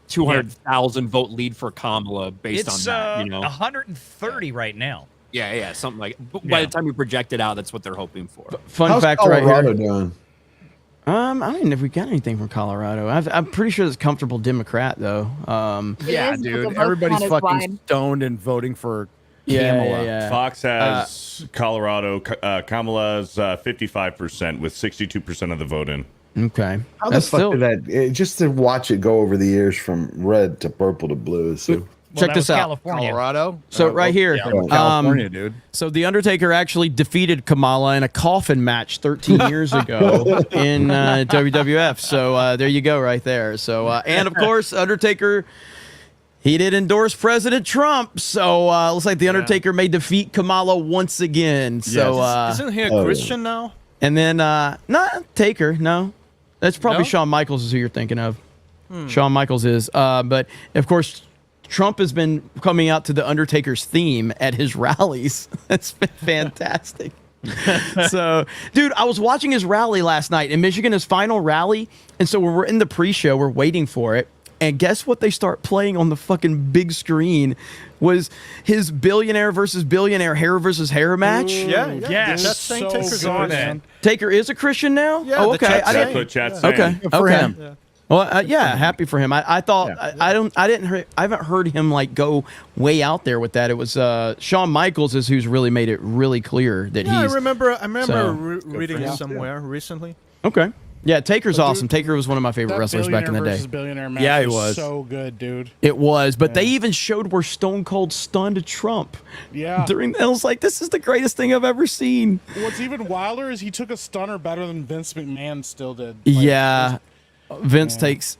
200,000 vote lead for Kamala based on that. 130 right now. Yeah, something like. But by the time you project it out, that's what they're hoping for. Fun fact right here. Doing? I don't know if we got anything from Colorado. I'm pretty sure it's comfortable Democrat though. Yeah, dude. Everybody's fucking stoned and voting for Kamala. Yeah. Fox has Colorado. Kamala's 55% with 62% of the vote in. Okay. How the fuck did that? Just to watch it go over the years from red to purple to blue. So. Check this out. California. Colorado. So right here, California, dude. So the Undertaker actually defeated Kamala in a coffin match 13 years ago in WWF. So there you go, right there. So and of course, Undertaker, he did endorse President Trump. So looks like the Undertaker may defeat Kamala once again. So isn't he a Christian now? And then not Taker, no, that's probably Shawn Michaels is who you're thinking of. Shawn Michaels is, but of course. Trump has been coming out to the Undertaker's theme at his rallies. That's been fantastic. So, dude, I was watching his rally last night in Michigan, his final rally. And so when we're in the pre-show, we're waiting for it. And guess what they start playing on the fucking big screen was his billionaire versus billionaire hair versus hair match. Yes. That's St. Taker's on that. Taker is a Christian now? Yeah, oh, okay. I That's what chat's saying. Okay. For him. Yeah. Well, happy for him. I thought I haven't heard him like go way out there with that. It was Shawn Michaels is who's really made it really clear that he's. I remember so, reading it somewhere recently. Okay. Yeah, Taker's awesome. Taker was one of my favorite That wrestlers back in the day. versus billionaire match Yeah, he was so good, dude. It was, but they even showed where Stone Cold stunned Trump. Yeah. During I was like, this is the greatest thing I've ever seen. What's even wilder is he took a stunner better than Vince McMahon still did. Yeah. Vince takes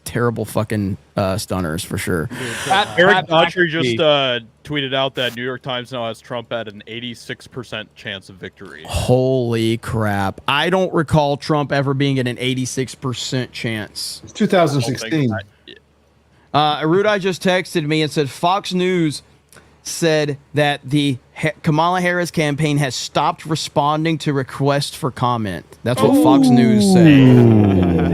terrible fucking stunners for sure. Eric Daughtry just tweeted out that New York Times now has Trump at an 86% chance of victory. Holy crap. I don't recall Trump ever being at an 86% chance. It's 2016. Arudai just texted me and said Fox News said that the Kamala Harris campaign has stopped responding to requests for comment. That's what Fox News said.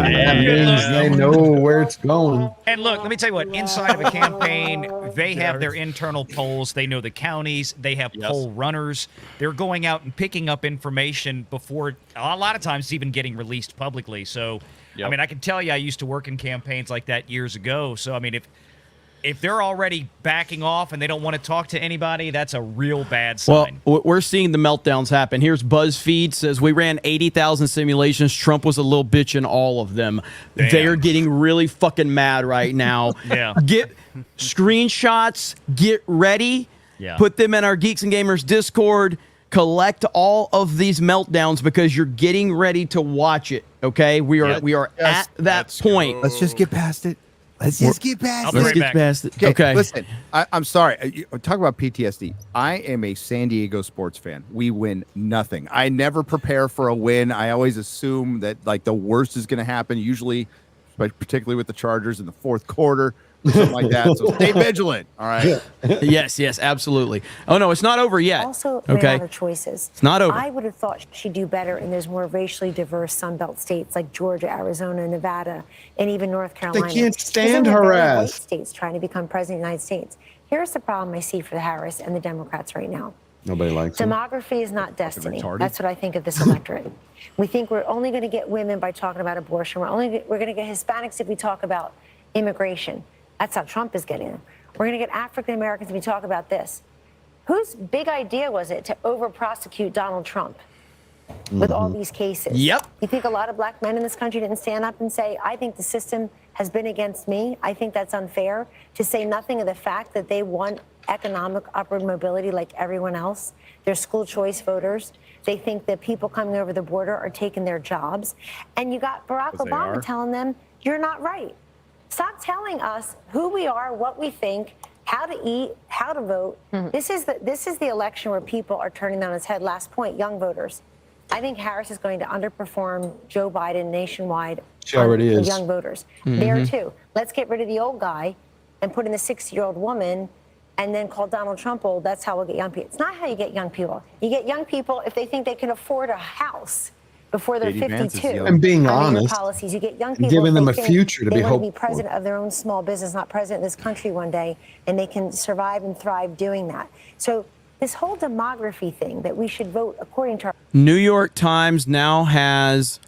That means they know where it's going. And look, let me tell you what, inside of a campaign, they have their internal polls. They know the counties. They have poll runners. They're going out and picking up information before, a lot of times, it's even getting released publicly. So, I mean, I can tell you I used to work in campaigns like that years ago. So, I mean, if they're already backing off and they don't want to talk to anybody, that's a real bad sign. Well, we're seeing the meltdowns happen. Here's BuzzFeed says we ran 80,000 simulations. Trump was a little bitch in all of them. Damn. They're getting really fucking mad right now. Yeah. Get screenshots. Get ready. Yeah. Put them in our Geeks and Gamers Discord. Collect all of these meltdowns because you're getting ready to watch it. Okay, we are at that point. Let's just get past it. Let's just get past it. Let's get past it. Okay. Listen, I'm sorry. Talk about PTSD. I am a San Diego sports fan. We win nothing. I never prepare for a win. I always assume that like the worst is going to happen. Usually, but particularly with the Chargers in the fourth quarter, something like that. So stay vigilant. All right. Yes, absolutely. Oh no, it's not over yet. Also, ran okay, out of choices. It's not over. I would have thought she'd do better in those more racially diverse Sunbelt states like Georgia, Arizona, Nevada, and even North Carolina. They can't stand These are the her very white ass. states trying to become president of the United States. Here's the problem I see for the Harris and the Democrats right now. Nobody likes him. Demography is not destiny. retarded. That's what I think of this electorate. We think we're only going to get women by talking about abortion. We're going to get Hispanics if we talk about immigration. That's how Trump is getting them. We're going to get African Americans if we talk about this. Whose big idea was it to over-prosecute Donald Trump with all these cases? Yep. You think a lot of black men in this country didn't stand up and say, I think the system has been against me. I think that's unfair, to say nothing of the fact that they want economic upward mobility like everyone else. They're school choice voters. They think that people coming over the border are taking their jobs. And you got Barack Obama telling them, you're not right. Stop telling us who we are, what we think, how to eat, how to vote. This is the election where people are turning on its head. Last point, young voters. I think Harris is going to underperform Joe Biden nationwide. She already on is. Young voters. There too. Let's get rid of the old guy and put in the 60-year-old woman and then call Donald Trump old. That's how we'll get young people. It's not how you get young people. You get young people if they think they can afford a house before they're 52. And being Under your honest, policies, you get young and people giving if them they a think future to they be want to be hopeful. president of their own small business, not president of this country one day, and they can survive and thrive doing that. So this whole demography thing that we should vote according to our New York Times now has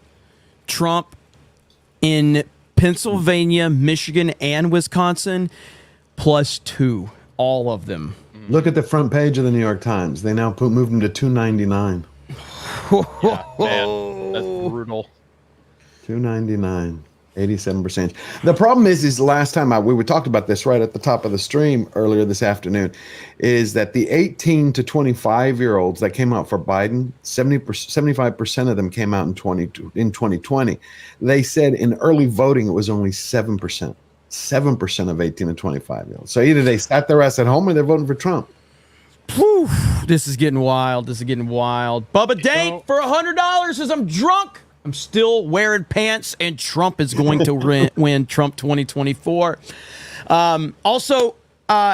Trump in Pennsylvania, Michigan, and Wisconsin +2, all of them. Look at the front page of the New York Times. They now moved him to 299. Man, that's brutal. 299, 87%. The problem is last time we talked about this right at the top of the stream earlier this afternoon, is that the 18 to 25-year-olds that came out for Biden, 75% of them came out in 2020. They said in early voting it was only 7%. 7% of 18 to 25-year-olds. So either they sat their ass at home or they're voting for Trump. Whew, this is getting wild. This is getting wild. Bubba Date for $100 says I'm drunk. I'm still wearing pants, and Trump is going to win Trump 2024. Also,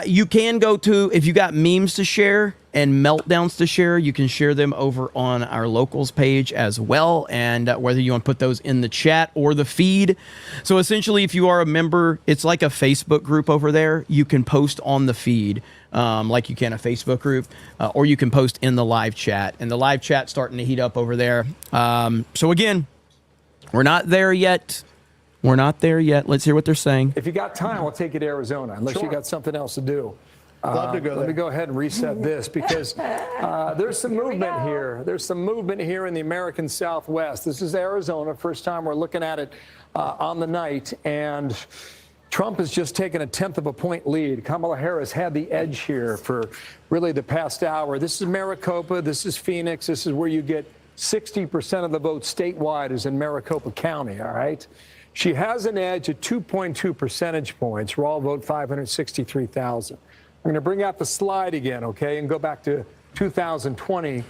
you can go to, if you got memes to share and meltdowns to share, you can share them over on our locals page as well. And whether you want to put those in the chat or the feed. So essentially, if you are a member, it's like a Facebook group over there. You can post on the feed like you can a Facebook group, or you can post in the live chat. And the live chat's starting to heat up over there. So again, we're not there yet. We're not there yet. Let's hear what they're saying. If you got time, we'll take you to Arizona, unless you got something else to do. Love to go Let there. me go ahead and reset this because there's some movement here. There's some movement here in the American Southwest. This is Arizona. First time we're looking at it on the night. And Trump has just taken a 1/10 of a point lead. Kamala Harris had the edge here for really the past hour. This is Maricopa. This is Phoenix. This is where you get 60% of the vote statewide is in Maricopa County, all right? She has an edge at 2.2 percentage points. Raw vote 563,000. I'm going to bring out the slide again, okay, and go back to 2020.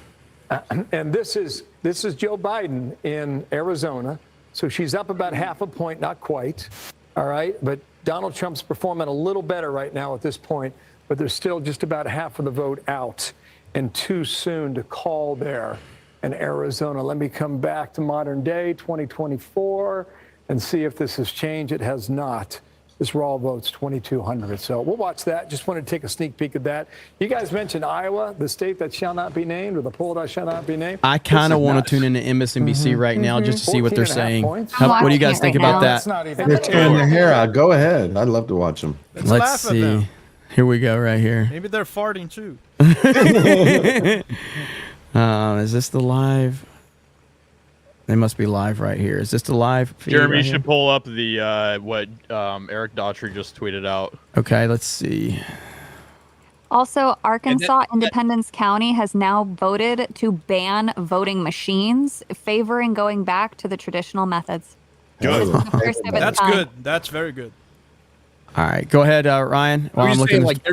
And this is Joe Biden in Arizona. So she's up about half a point, not quite. All right. But Donald Trump's performing a little better right now at this point. But there's still just about half of the vote out and too soon to call there in Arizona. Let me come back to modern day 2024 and see if this has changed. It has not. This raw vote's 2,200. So we'll watch that. Just wanted to take a sneak peek at that. You guys mentioned Iowa, the state that shall not be named, or the poll that shall not be named. I kind of want to tune into MSNBC right now just to see what they're saying. 14.5 What do you guys think about that? They're tearing their hair out. Go ahead. I'd love to watch them. Let's Let's laugh at see. them. Here we go right here. Maybe they're farting too. Is this the live? They must be live right here. Is this the live feed Jeremy, right you here? should pull up the what Eric Daughtry just tweeted out. Okay, let's see. Also, Arkansas Independence County has now voted to ban voting machines, favoring going back to the traditional methods. Good. First of its That's kind. good. That's very good. All right, go ahead, Ryan. I was I'm just looking. saying, like,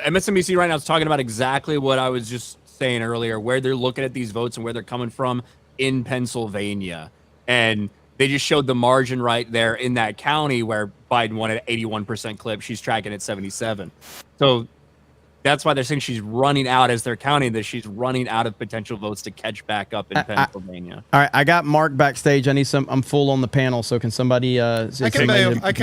MSNBC right now is talking about exactly what I was just saying earlier, where they're looking at these votes and where they're coming from in Pennsylvania. And they just showed the margin right there in that county where Biden won at 81% clip. She's tracking at 77. So that's why they're saying she's running out as they're counting that she's running out of potential votes to catch back up in Pennsylvania. All right, I got Mark backstage. I need some. I'm full on the panel, so can somebody? I can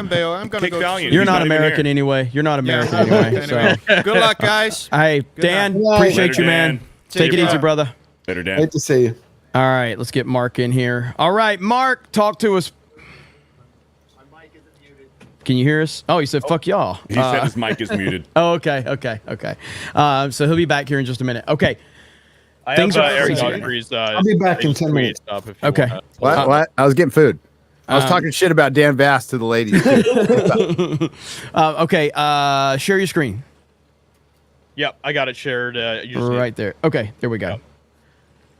bail. I'm gonna go. You're not American anyway. You're not American anyway. So. Good luck, guys. Hey, Dan, appreciate you, man. Take it easy, brother. Later, Dan. Great to see you. All right, let's get Mark in here. All right, Mark, talk to us. Can you hear us? Oh, he said, "Fuck y'all." He said his mic is muted. Oh, okay. So he'll be back here in just a minute. Okay. I have Eric Audrey's. I'll be back in 10 minutes. Okay. What? I was getting food. I was talking shit about Dan Bass to the ladies. Okay. Share your screen. Yep, I got it shared. Right there. Okay, there we go. Yep.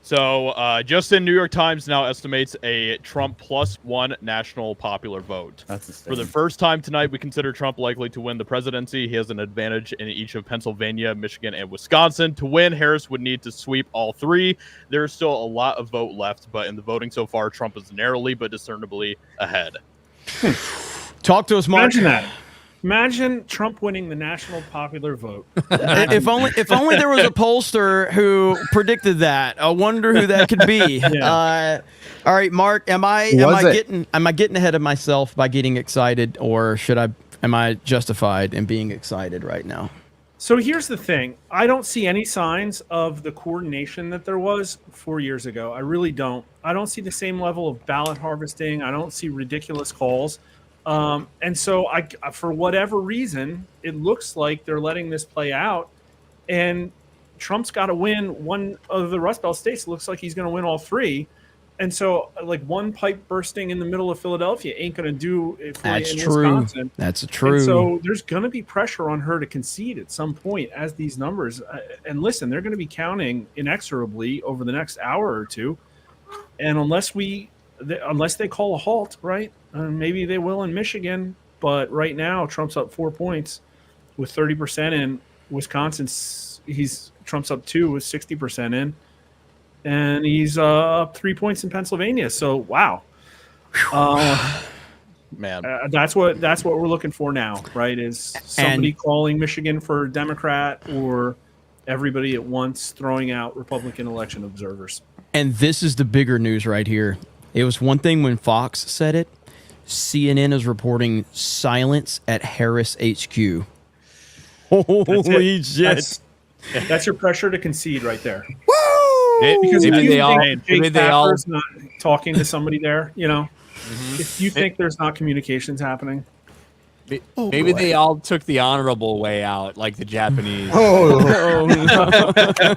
So, just in New York Times now estimates a Trump +1 national popular vote. For the first time tonight, we consider Trump likely to win the presidency. He has an advantage in each of Pennsylvania, Michigan, and Wisconsin. To win, Harris would need to sweep all three. There's still a lot of vote left, but in the voting so far, Trump is narrowly but discernibly ahead. Talk to us, Mark. Imagine that. Imagine Trump winning the national popular vote. if only there was a pollster who predicted that. I wonder who that could be. Yeah. All right, Mark, am I getting ahead of myself by getting excited, or am I justified in being excited right now? So here's the thing. I don't see any signs of the coordination that there was 4 years ago. I really don't. I don't see the same level of ballot harvesting. I don't see ridiculous calls. And so for whatever reason, it looks like they're letting this play out, and Trump's got to win one of the Rust Belt states. It looks like he's going to win all three. And so like one pipe bursting in the middle of Philadelphia ain't going to do it for That's you in true. Wisconsin. That's true. And so there's going to be pressure on her to concede at some point as these numbers, and listen, they're going to be counting inexorably over the next hour or two. And unless they call a halt, right? Maybe they will in Michigan, but right now Trump's up 4 points with 30% in. Wisconsin's Trump's up 2 with 60% in, and he's up 3 points in Pennsylvania. So wow, man, that's what we're looking for now, right? Is somebody calling Michigan for Democrat, or everybody at once throwing out Republican election observers. And this is the bigger news right here. It was one thing when Fox said it. CNN is reporting silence at Harris HQ. Holy shit. That's your pressure to concede right there. Woo! Because if Maybe you they all- think maybe Jake they all- Tapper's not talking to somebody there, if you think there's not communications happening. Maybe they all took the honorable way out, like the Japanese.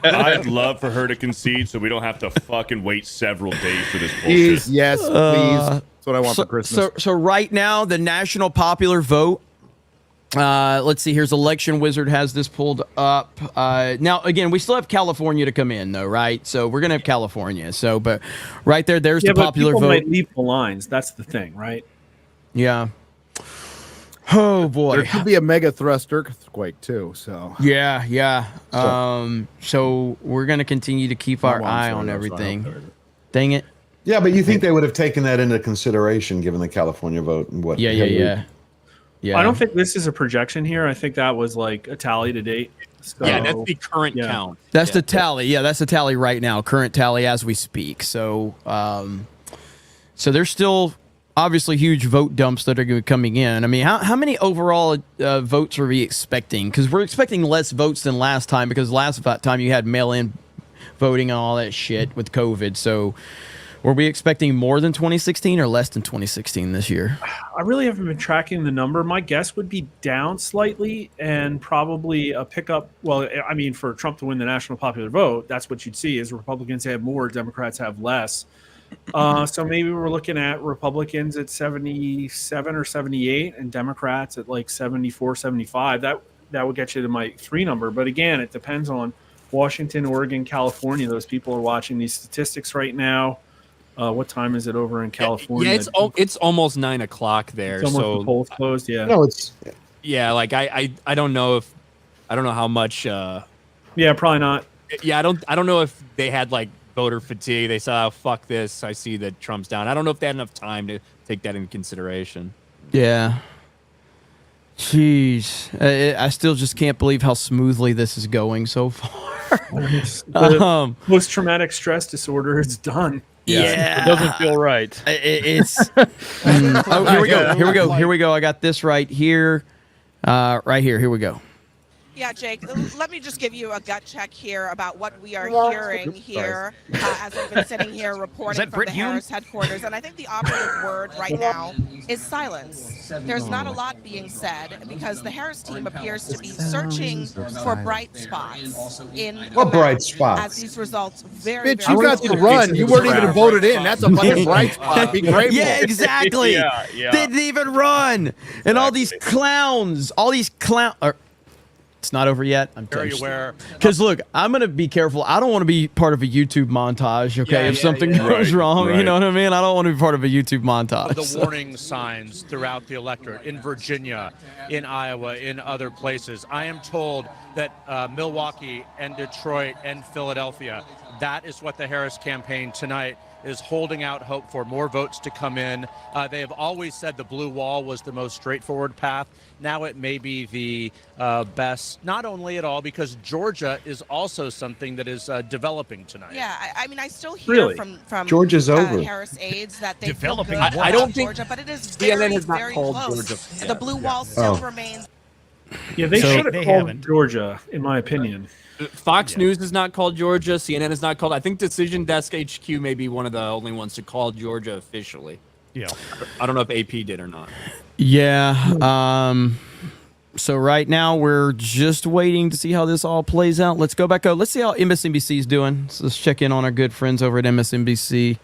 I'd love for her to concede so we don't have to fucking wait several days for this bullshit. Yes, please. That's what I want for Christmas. So right now, the national popular vote. Let's see. Here's Election Wizard has this pulled up. Now, again, we still have California to come in, though, right? So we're gonna have California. So, but right there's the popular people vote. might leave the lines. That's the thing, right? Yeah. Oh boy. There could be a mega thrust earthquake too. So yeah. So we're gonna continue to keep our eye on everything. Dang it. Yeah, but you think they would have taken that into consideration given the California vote and what? Yeah. I don't think this is a projection here. I think that was like a tally to date. So, Yeah, that's the current count. That's the tally. Yeah, that's the tally right now. Current tally as we speak. So, so there's still obviously huge vote dumps that are going to be coming in. I mean, how many overall votes are we expecting? Because we're expecting less votes than last time, because last time you had mail-in voting and all that shit with COVID. So were we expecting more than 2016 or less than 2016 this year? I really haven't been tracking the number. My guess would be down slightly, and probably a pickup. Well, I mean, for Trump to win the national popular vote, that's what you'd see is Republicans have more, Democrats have less. So maybe we're looking at Republicans at 77 or 78 and Democrats at like 74, 75. That would get you to my 3 number. But again, it depends on Washington, Oregon, California. Those people are watching these statistics right now. What time is it over in California? Yeah, it's almost 9 o'clock there. It's almost so the polls closed. Yeah. No, it's like I don't know how much. Yeah, probably not. Yeah, I don't know if they had like voter fatigue. They saw, oh, fuck this. I see that Trump's down. I don't know if they had enough time to take that into consideration. Yeah. Jeez. I still just can't believe how smoothly this is going so far. Post-traumatic stress disorder is done. Yeah. It doesn't feel right. It's. Oh, here we go. Here we go. Here we go. I got this right here. Right here. Here we go. Yeah, Jake, let me just give you a gut check here about what we are hearing here as we've been sitting here reporting from the Harris headquarters. And I think the operative word right now is silence. There's not a lot being said because the Harris team appears to be searching for bright spots in What bright spots? as these results Bitch, you got to run. You weren't even voted in. That's a fucking bright spot. Be grateful. Yeah, exactly. Didn't even run. And all these clowns, it's not over yet. I'm Very aware. Because look, I'm gonna be careful. I don't want to be part of a YouTube montage. Okay, if something goes wrong, you know what I mean. I don't want to be part of a YouTube montage. The warning signs throughout the electorate in Virginia, in Iowa, in other places. I am told that Milwaukee and Detroit and Philadelphia, that is what the Harris campaign tonight is holding out hope for more votes to come in. They have always said the blue wall was the most straightforward path. Now it may be the best, not only at all, because Georgia is also something that is developing tonight. Yeah, I mean, I still hear from Georgia's over. Harris aides that they Developing. feel good I don't think Georgia, but it is CNN very, has not very called close. Georgia. The blue wall still remains. Yeah, they So- should have They called haven't. Georgia, in my opinion. Fox News is not called Georgia. CNN is not called. I think Decision Desk HQ may be one of the only ones to call Georgia officially. Yeah. I don't know if AP did or not. Yeah. So right now we're just waiting to see how this all plays out. Let's go back. Let's see how MSNBC is doing. So let's check in on our good friends over at MSNBC.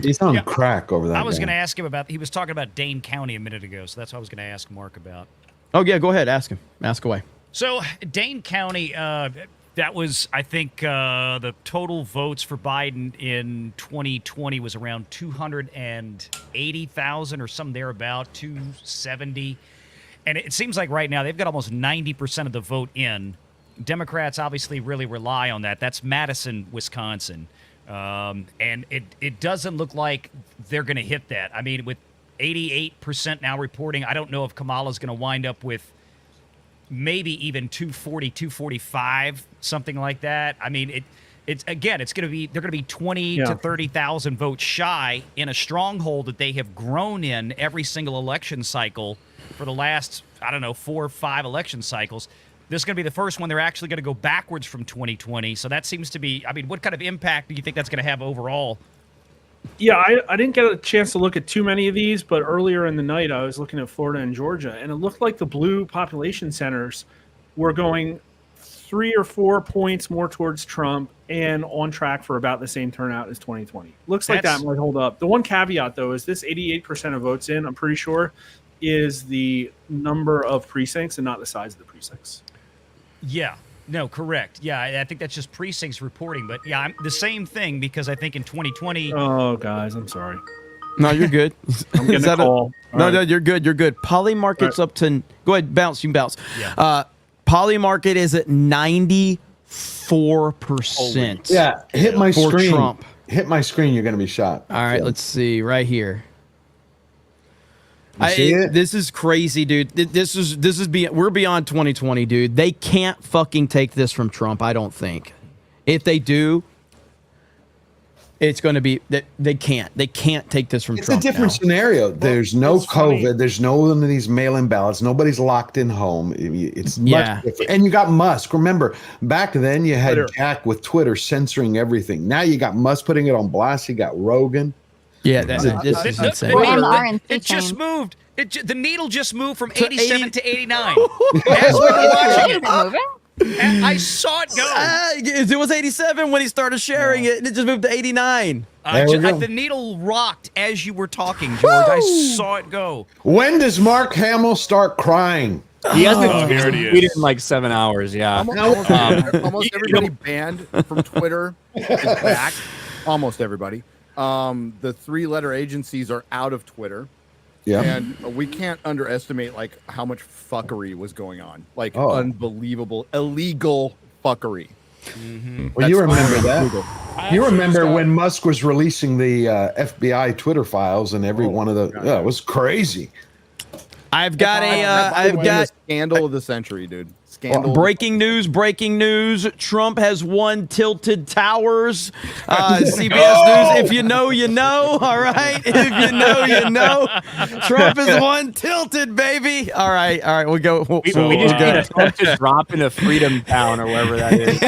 He's on crack over that. I was guy. going to ask him about. He was talking about Dane County a minute ago, so that's what I was going to ask Mark about. Oh yeah, go ahead. Ask him. Ask away. So Dane County, that was, I think, the total votes for Biden in 2020 was around 280,000 or something thereabout, 270. And it seems like right now they've got almost 90% of the vote in. Democrats obviously really rely on that. That's Madison, Wisconsin. And it doesn't look like they're going to hit that. I mean, with 88% now reporting, I don't know if Kamala's going to wind up with maybe even 240, 245, something like that. I mean, it's going to be, they're going to be 20 to 30,000 votes shy in a stronghold that they have grown in every single election cycle for the last, 4 or 5 election cycles. This is going to be the first one they're actually going to go backwards from 2020. So that seems to be, what kind of impact do you think that's going to have overall? Yeah, I didn't get a chance to look at too many of these, but earlier in the night I was looking at Florida and Georgia, and it looked like the blue population centers were going 3 or 4 points more towards Trump and on track for about the same turnout as 2020. Looks like that might hold up. The one caveat, though, is this 88% of votes in, I'm pretty sure, is the number of precincts and not the size of the precincts. Yeah. No, correct. Yeah, I think that's just precincts reporting. But yeah, the same thing because I think in 2020. Oh, guys, I'm sorry. No, you're good. I'm getting a call. No, you're good. You're good. Polymarket's up to. Go ahead, bounce. You can bounce. Yeah. Polymarket is at 94%. Yeah, hit my for screen. Trump. Hit my screen. You're gonna be shot. All right, let's see right here. See it? This is crazy, dude. This is we're beyond 2020, dude. They can't fucking take this from Trump. I don't think. If they do, it's going to be that they can't. They can't take this from It's Trump. a different scenario. There's no COVID. There's no one of these mail-in ballots. Nobody's locked in home. It's much different. And you got Musk. Remember, back then you had Jack with Twitter censoring everything. Now you got Musk putting it on blast. You got Rogan. Yeah, this is insane. It just moved. The needle just moved from 87 to 89. As we were watching it. I saw it go. It was 87 when he started sharing it, and it just moved to 89. The needle rocked as you were talking, George. I saw it go. When does Mark Hamill start crying? He hasn't tweeted in like 7 hours. Yeah. Almost everybody banned from Twitter is back. Almost everybody. The 3-letter agencies are out of Twitter. Yeah. And we can't underestimate like how much fuckery was going on. Like unbelievable, illegal fuckery. Well, you remember that. You remember when Musk was releasing the FBI Twitter files and every one of the it was crazy. I've got the scandal of the century, dude. Scandal. Breaking news. Trump has won Tilted Towers. CBS News. If you know, you know. All right. If you know, you know. Trump has won Tilted, baby. All right. We'll go. We just need Trump to drop into Freedom Town or wherever that is.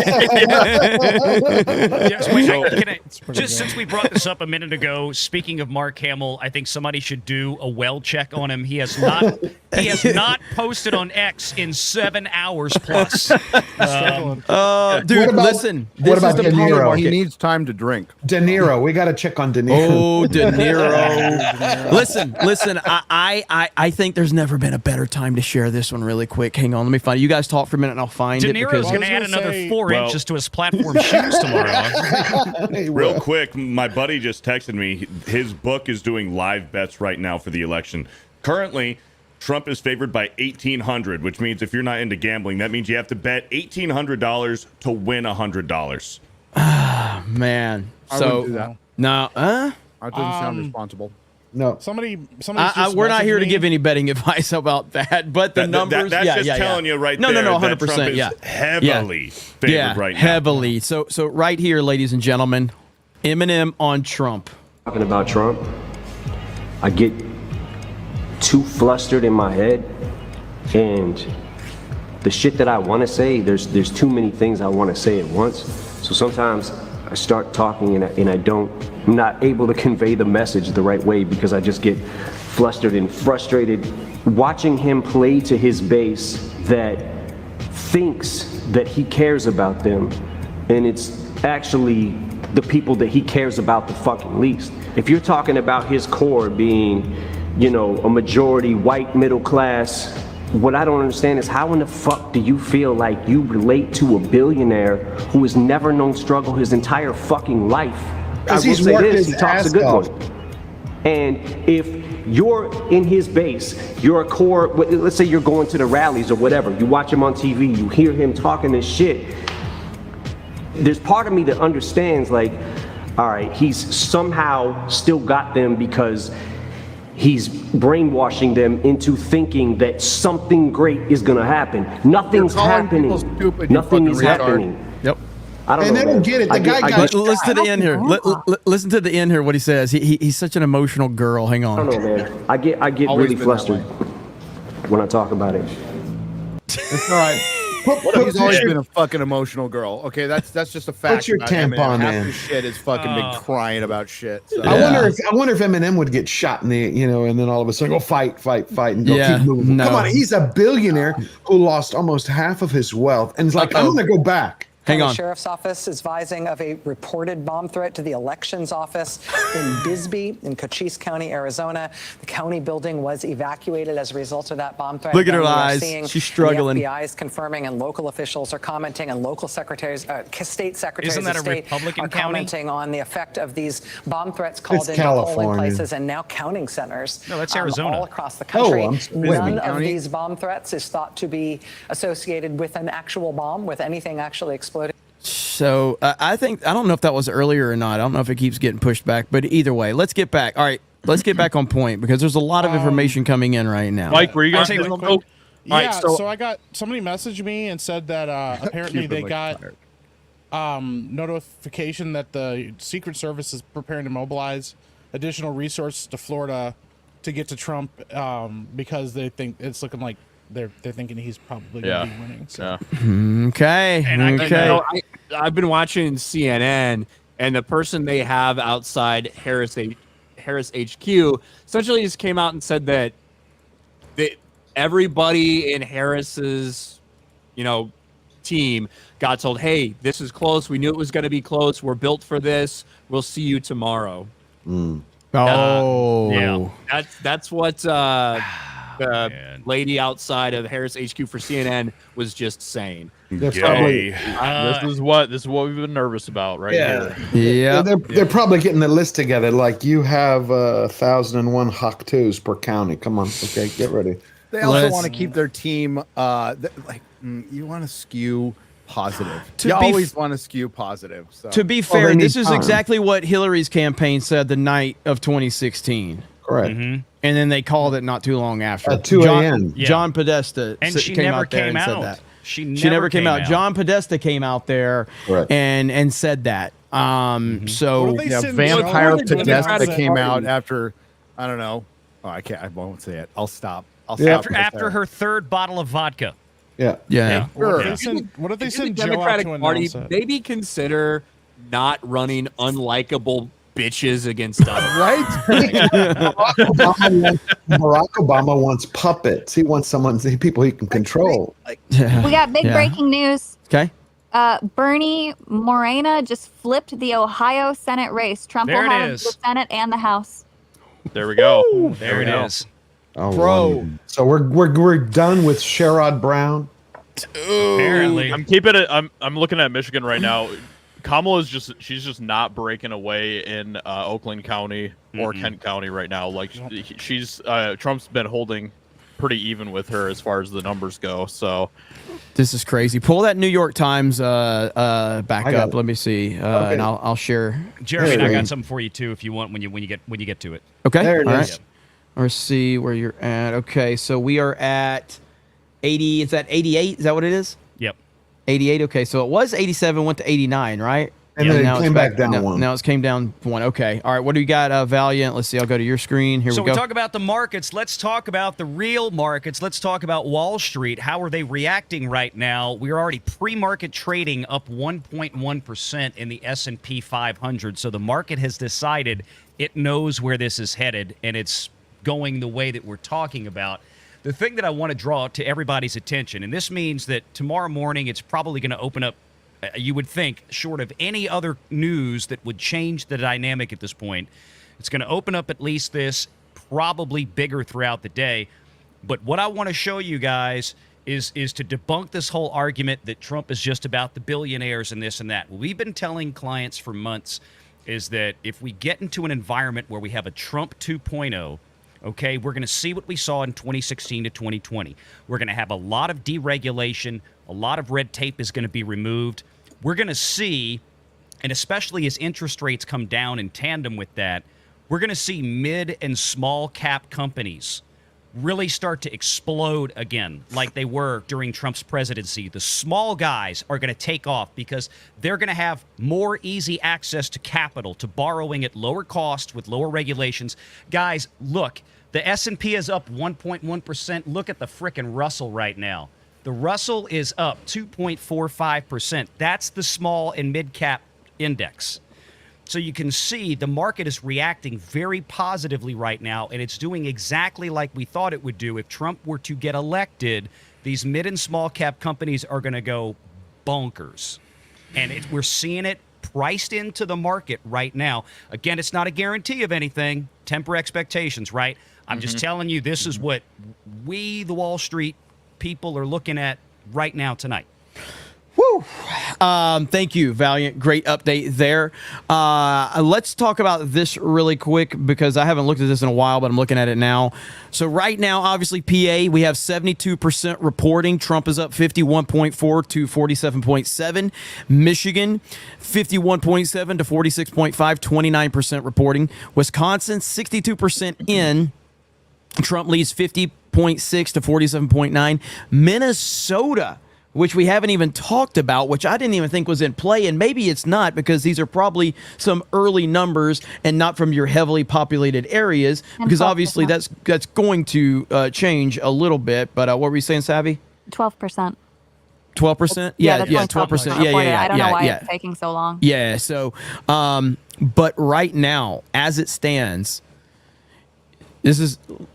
Just since we brought this up a minute ago, speaking of Mark Hamill, I think somebody should do a well check on him. He has not posted on X in 7 hours plus. Dude, listen. What about De Niro? He needs time to drink. De Niro. We got to check on De Niro. Oh, De Niro. Listen. I think there's never been a better time to share this one really quick. Hang on. Let me find it. You guys talk for a minute and I'll find De it. Niro's going to add another 4 inches to his platform shoes tomorrow. Real quick, my buddy just texted me. His book is doing live bets right now for the election. Currently, Trump is favored by $1,800, which means if you're not into gambling, that means you have to bet $1,800 to win $100. Man. I wouldn't do that. No. That doesn't sound responsible. No. Somebody we're not here to give any betting advice about that, but the numbers. That's just telling you right there. No, 100%. That Trump is heavily favored right now. Heavily. So right here, ladies and gentlemen, Eminem on Trump. Talking about Trump, I get too flustered in my head, and the shit that I want to say, there's too many things I want to say at once. So sometimes I start talking and I'm not able to convey the message the right way because I just get flustered and frustrated watching him play to his base that thinks that he cares about them, and it's actually the people that he cares about the fucking least. If you're talking about his core being, a majority white middle class, what I don't understand is how in the fuck do you feel like you relate to a billionaire who has never known struggle his entire fucking life? Because he's worked his he talks ass a good off. one. And if you're in his base, you're a core, let's say you're going to the rallies or whatever, you watch him on TV, you hear him talking this shit, there's part of me that understands, like, all right, he's somehow still got them because he's brainwashing them into thinking that something great is going to happen. Nothing's happening. Nothing is happening. Yep. I don't know. And they don't get it. The guy got Listen to the end here. Listen to the end here. What he says. He's such an emotional girl. Hang on. I don't know, man. I get really flustered when I talk about it. It's all right. He's always been a fucking emotional girl. Okay, that's just a fact. Put your about tampon Eminem. Half in. his shit is fucking been crying about shit. So. I wonder if Eminem would get shot in the, and then all of a sudden go fight, and go keep moving. No. Come on, he's a billionaire who lost almost half of his wealth, and it's like, I'm gonna go back. Hang on. The sheriff's office is advising of a reported bomb threat to the elections office in Bisbee in Cochise County, Arizona. The county building was evacuated as a result of that bomb threat. Look at her Again, we are eyes. seeing She's struggling. The FBI is confirming, and local officials are commenting, and local secretaries, state secretaries Isn't that of a state Republican are county? commenting on the effect of these bomb threats called It's into polling California. places and now counting centers. No, that's Arizona. All across the country. None of County? these bomb threats is thought to be associated with an actual bomb, with anything actually exploding. So I don't know if that was earlier or not. I don't know if it keeps getting pushed back, but either way, let's get back. All right, let's get back on point because there's a lot of information coming in right now. Mike, were you going to say something? Yeah, so I got somebody messaged me and said that apparently they got notification that the Secret Service is preparing to mobilize additional resources to Florida to get to Trump because they think it's looking like they're thinking he's probably going to be winning. So. Okay. I've been watching CNN, and the person they have outside Harris HQ essentially just came out and said that everybody in Harris's, team got told, "Hey, this is close. We knew it was going to be close. We're built for this. We'll see you tomorrow." Oh, that's what the lady outside of Harris HQ for CNN was just saying. This is what we've been nervous about here. Yeah. They're probably getting the list together. Like you have 1,001 Hawk 2s per county. Come on, okay, get ready. They also want to keep their team. You want to skew positive. To You be always want to skew positive. So. To be fair, this is exactly what Hillary's campaign said the night of 2016. Correct. Mm-hmm. And then they called it not too long after. At 2 a.m. John Podesta And she came never out there came and said out. that. She never came out. John Podesta came out there and said that. So Vampire Podesta came out after, I don't know. Oh, I won't say it. I'll stop. After her third bottle of vodka. Yeah. What if they send Joe out Democratic to Party announce it? maybe consider not running unlikable bitches against us? Right? Barack Obama wants puppets. He wants people he can control. We got big breaking news. Okay. Bernie Morena just flipped the Ohio Senate race. Trump There will it have is. the Senate and the House. There we go. There it is. Oh, Bro. wonderful. So we're done with Sherrod Brown. Apparently. I'm keeping it. I'm looking at Michigan right now. Kamala's she's just not breaking away in Oakland County or Kent County right now. Like she's Trump's been holding pretty even with her as far as the numbers go. So This is crazy. Pull that New York Times back up. Let me see, and I'll share. Jeremy, and I got something for you too, if you want when you get to it. Okay. There it All is. right. Let's see where you're at. Okay, so we are at 80. Is that 88? Is that what it is? Yep. 88. Okay, so it was 87, went to 89, right? And then now it came it's back down one. Now it's came down one. Okay. All right. What do you got, Valiant? Let's see. I'll go to your screen. Here So we go. we talk about the markets. Let's talk about the real markets. Let's talk about Wall Street. How are they reacting right now? We're already pre-market trading up 1.1% in the S&P 500. So the market has decided it knows where this is headed, and it's going the way that we're talking about. The thing that I want to draw to everybody's attention, and this means that tomorrow morning it's probably going to open up, you would think, short of any other news that would change the dynamic at this point, it's going to open up at least this, probably bigger throughout the day. But what I want to show you guys is to debunk this whole argument that Trump is just about the billionaires and this and that. What we've been telling clients for months is that if we get into an environment where we have a Trump 2.0, okay, we're going to see what we saw in 2016 to 2020. We're going to have a lot of deregulation. A lot of red tape is going to be removed. We're going to see, and especially as interest rates come down in tandem with that, we're going to see mid and small cap companies really start to explode again like they were during Trump's presidency. The small guys are going to take off because they're going to have more easy access to capital, to borrowing at lower cost with lower regulations. Guys, look, the S&P is up 1.1%. Look at the frickin' Russell right now. The Russell is up 2.45%. That's the small and mid-cap index. So you can see the market is reacting very positively right now, and it's doing exactly like we thought it would do. If Trump were to get elected, these mid and small cap companies are going to go bonkers. And we're seeing it priced into the market right now. Again, it's not a guarantee of anything. Temper expectations, right? I'm just telling you, this is what we, the Wall Street people, are looking at right now tonight. Woo! Thank you, Valiant. Great update there. Let's talk about this really quick because I haven't looked at this in a while, but I'm looking at it now. So right now, obviously, PA, we have 72% reporting. Trump is up 51.4 to 47.7. Michigan, 51.7 to 46.5, 29% reporting. Wisconsin, 62% in. Trump leads 50.6 to 47.9. Minnesota, which we haven't even talked about, which I didn't even think was in play, and maybe it's not because these are probably some early numbers and not from your heavily populated areas, because obviously that's going to change a little bit. But what were you saying, Savvy? 12%. 12%? Yeah, 12%. Yeah. I don't know why it's taking so long. Yeah, so, but right now, as it stands,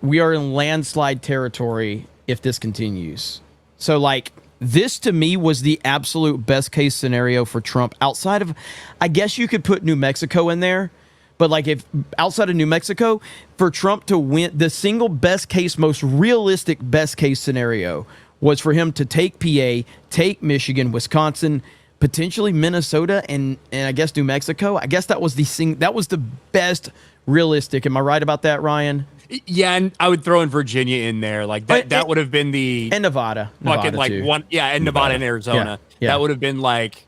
we are in landslide territory if this continues. So, like, this to me was the absolute best case scenario for Trump outside of, I guess you could put New Mexico in there, but like if outside of New Mexico, for Trump to win, the single best case, most realistic best case scenario was for him to take PA, take Michigan, Wisconsin, potentially Minnesota, and I guess New Mexico. I guess that was the best realistic. Am I right about that, Ryan? Yeah, and I would throw in Virginia in there. Like that would have been the and Nevada bucket, like too. one. Yeah, and Nevada and Arizona. Yeah. That would have been like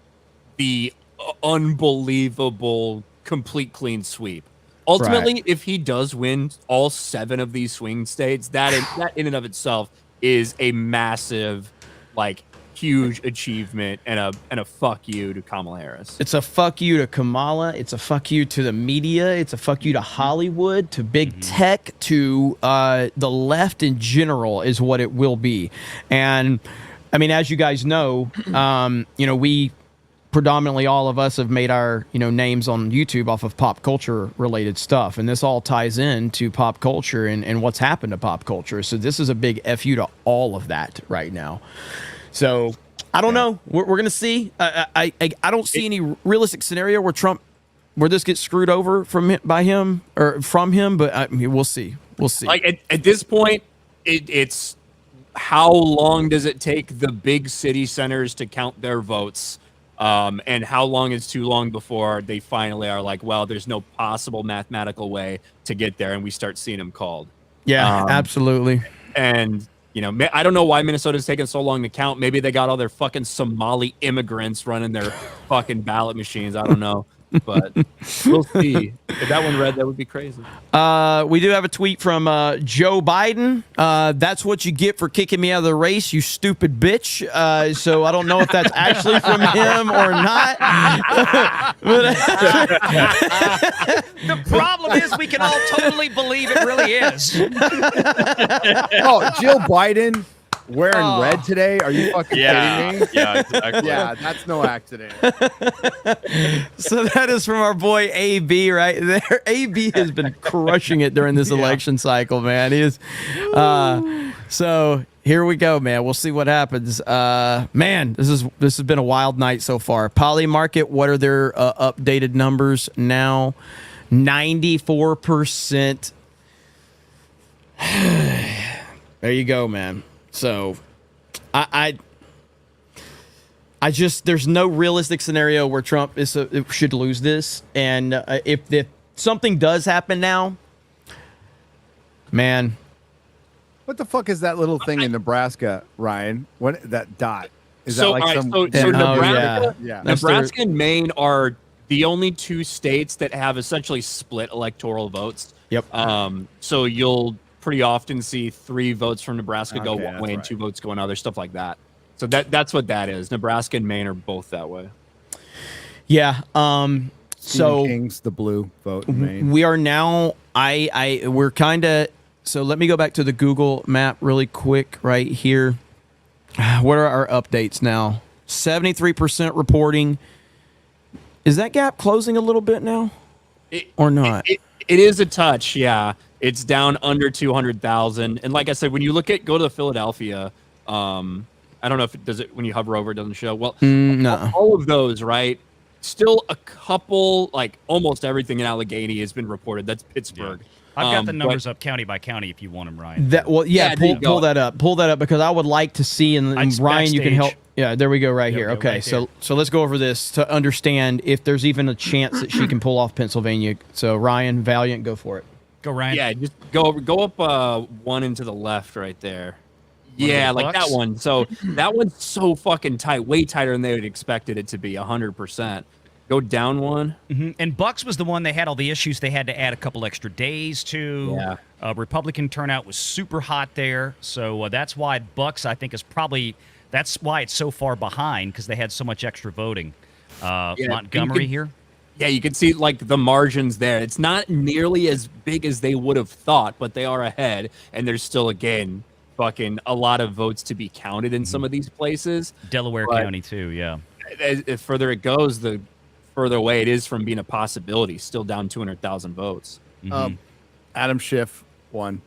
the unbelievable complete clean sweep. Ultimately, if he does win all 7 of these swing states, that in and of itself is a massive, like, huge achievement and a fuck you to Kamala Harris. It's a fuck you to Kamala. It's a fuck you to the media. It's a fuck you to Hollywood, to big tech, to the left in general is what it will be. And I mean, as you guys know, we predominantly all of us have made our names on YouTube off of pop culture related stuff, and this all ties into pop culture and what's happened to pop culture. So this is a big fu to all of that right now. So I don't know. We're gonna see. I don't see any realistic scenario where this gets screwed over from him, but we'll see. We'll see. Like at this point, it's how long does it take the big city centers to count their votes? And how long is too long before they finally are like, well, there's no possible mathematical way to get there, and we start seeing them called. Yeah, absolutely. And I don't know why Minnesota's taking so long to count. Maybe they got all their fucking Somali immigrants running their fucking ballot machines. I don't know. But we'll see. If that one read, that would be crazy. We do have a tweet from Joe Biden. That's what you get for kicking me out of the race, you stupid bitch. So I don't know if that's actually from him or not. The problem is we can all totally believe it really is. Oh, Jill Biden wearing red today? Are you fucking kidding me? Yeah, exactly. Yeah, that's no accident. So that is from our boy AB right there. AB has been crushing it during this election cycle, man. He is. So here we go, man. We'll see what happens. Man, this has been a wild night so far. Poly Market, what are their updated numbers now? 94%. There you go, man. So, I just there's no realistic scenario where Trump should lose this, and if something does happen now, man, what the fuck is that little thing in Nebraska, Ryan? What that dot? Is So, that like all right, some? so Nebraska, yeah. Nebraska and Maine are the only 2 states that have essentially split electoral votes. Yep. So you'll pretty often see 3 votes from Nebraska go Okay, one that's way and right. 2 votes go another, stuff like that. So that's what that is. Nebraska and Maine are both that way. yeah. So King's the blue vote in Maine. We are now. We're kind of. So let me go back to the Google map really quick right here. What are our updates now? 73% reporting. Is that gap closing a little bit now, or not? It is a touch, yeah. It's down under 200,000. And like I said, when you go to Philadelphia, I don't know if it does it when you hover over, it doesn't show. Well, no. all of those, right? Still a couple, like almost everything in Allegheny has been reported. That's Pittsburgh. Yeah. I've got the numbers up county by county if you want them, Ryan. Pull that up. Pull that up because I would like to see, and Ryan, you can help. Yeah, there we go right here. Okay, right so let's go over this to understand if there's even a chance that she can pull off Pennsylvania. So Ryan, Valiant, go for it. Go, Ryan. Yeah, just go up one into the left right there. Yeah, like that one. So that one's so fucking tight, way tighter than they would expected it to be, 100%. Go down one. Mm-hmm. And Bucks was the one they had all the issues. They had to add a couple extra days to. Yeah. Republican turnout was super hot there. So that's why Bucks, I think, that's why it's so far behind, because they had so much extra voting. Montgomery here. Yeah, you can see like the margins there. It's not nearly as big as they would have thought, but they are ahead. And there's still, again, fucking a lot of votes to be counted in some of these places. Delaware County, too, yeah. As further it goes, the further away it is from being a possibility. Still down 200,000 votes. Adam Schiff won.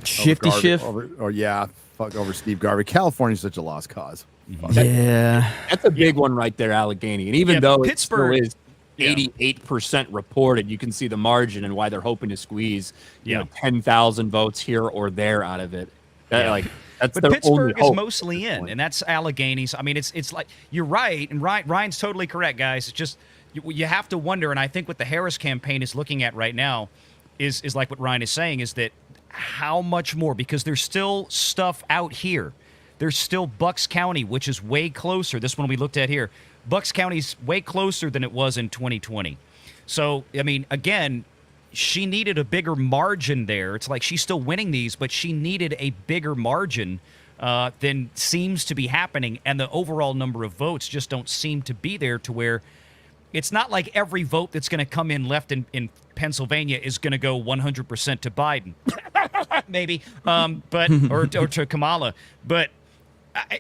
Shifty Schiff? Over Steve Garvey. California's such a lost cause. Yeah. That's a big one right there, Allegheny. And even though Pittsburgh it still is 88% reported, you can see the margin and why they're hoping to squeeze 10,000 votes here or there out of it. That's but their Pittsburgh only is hope mostly in, and that's Allegheny's. I mean, it's like you're right, and Ryan's totally correct, guys. It's just you have to wonder, and I think what the Harris campaign is looking at right now is like what Ryan is saying, is that how much more, because there's still stuff out here there's still Bucks County, which is way closer. This one we looked at here. Bucks County's way closer than it was in 2020. So, I mean, again, she needed a bigger margin there. It's like she's still winning these, but she needed a bigger margin than seems to be happening. And the overall number of votes just don't seem to be there to where it's not like every vote that's going to come in left in Pennsylvania is going to go 100% to Biden. Maybe, but or to Kamala. But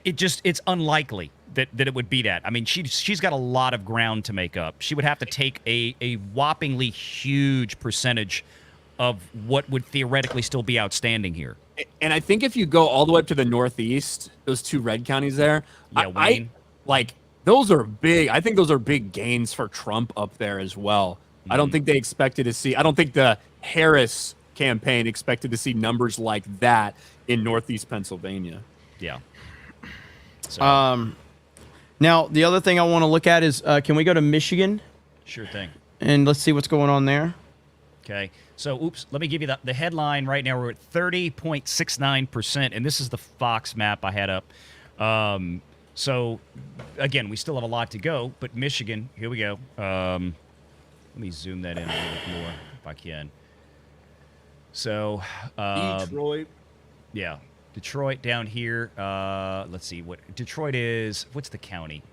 it's unlikely that it would be that. I mean, she's got a lot of ground to make up. She would have to take a whoppingly huge percentage of what would theoretically still be outstanding here. And I think if you go all the way up to the Northeast, those 2 red counties there, Wayne. Those are big. I think those are big gains for Trump up there as well. I don't think they expected to see. I don't think the Harris campaign expected to see numbers like that in Northeast Pennsylvania. Yeah. So. Now, the other thing I want to look at is, can we go to Michigan? Sure thing. And let's see what's going on there. Okay. So, let me give you the headline right now. We're at 30.69%, and this is the Fox map I had up. So, again, we still have a lot to go, but Michigan, here we go. Let me zoom that in a little bit more if I can. So, Detroit. Yeah. Detroit down here. Let's see what Detroit is. What's the county?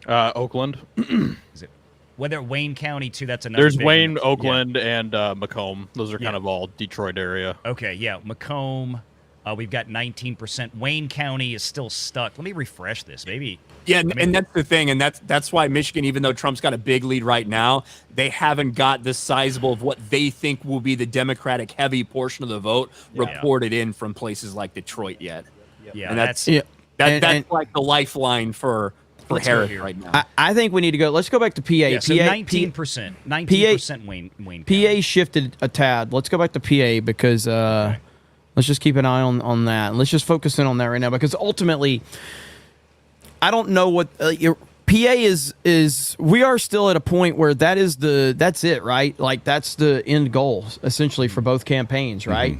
Oakland. Is it? Whether Wayne County too? That's another. There's big Wayne, one. Oakland, and Macomb. Those are kind Yeah. of all Detroit area. Okay, yeah, Macomb. We've got 19%. Wayne County is still stuck. Let me refresh this. Maybe. Yeah, and that's the thing, and that's why Michigan, even though Trump's got a big lead right now, they haven't got the sizable of what they think will be the Democratic heavy portion of the vote reported in from places like Detroit yet. Yeah, and that's and like the lifeline for Harris right now. I think we need to go. Let's go back to PA. Yeah, so PA 19%. 19% Wayne County. PA shifted a tad. Let's go back to PA because let's just keep an eye on that. And let's just focus in on that right now because ultimately, I don't know what PA is. We are still at a point where that's it, right? Like that's the end goal essentially for both campaigns, right?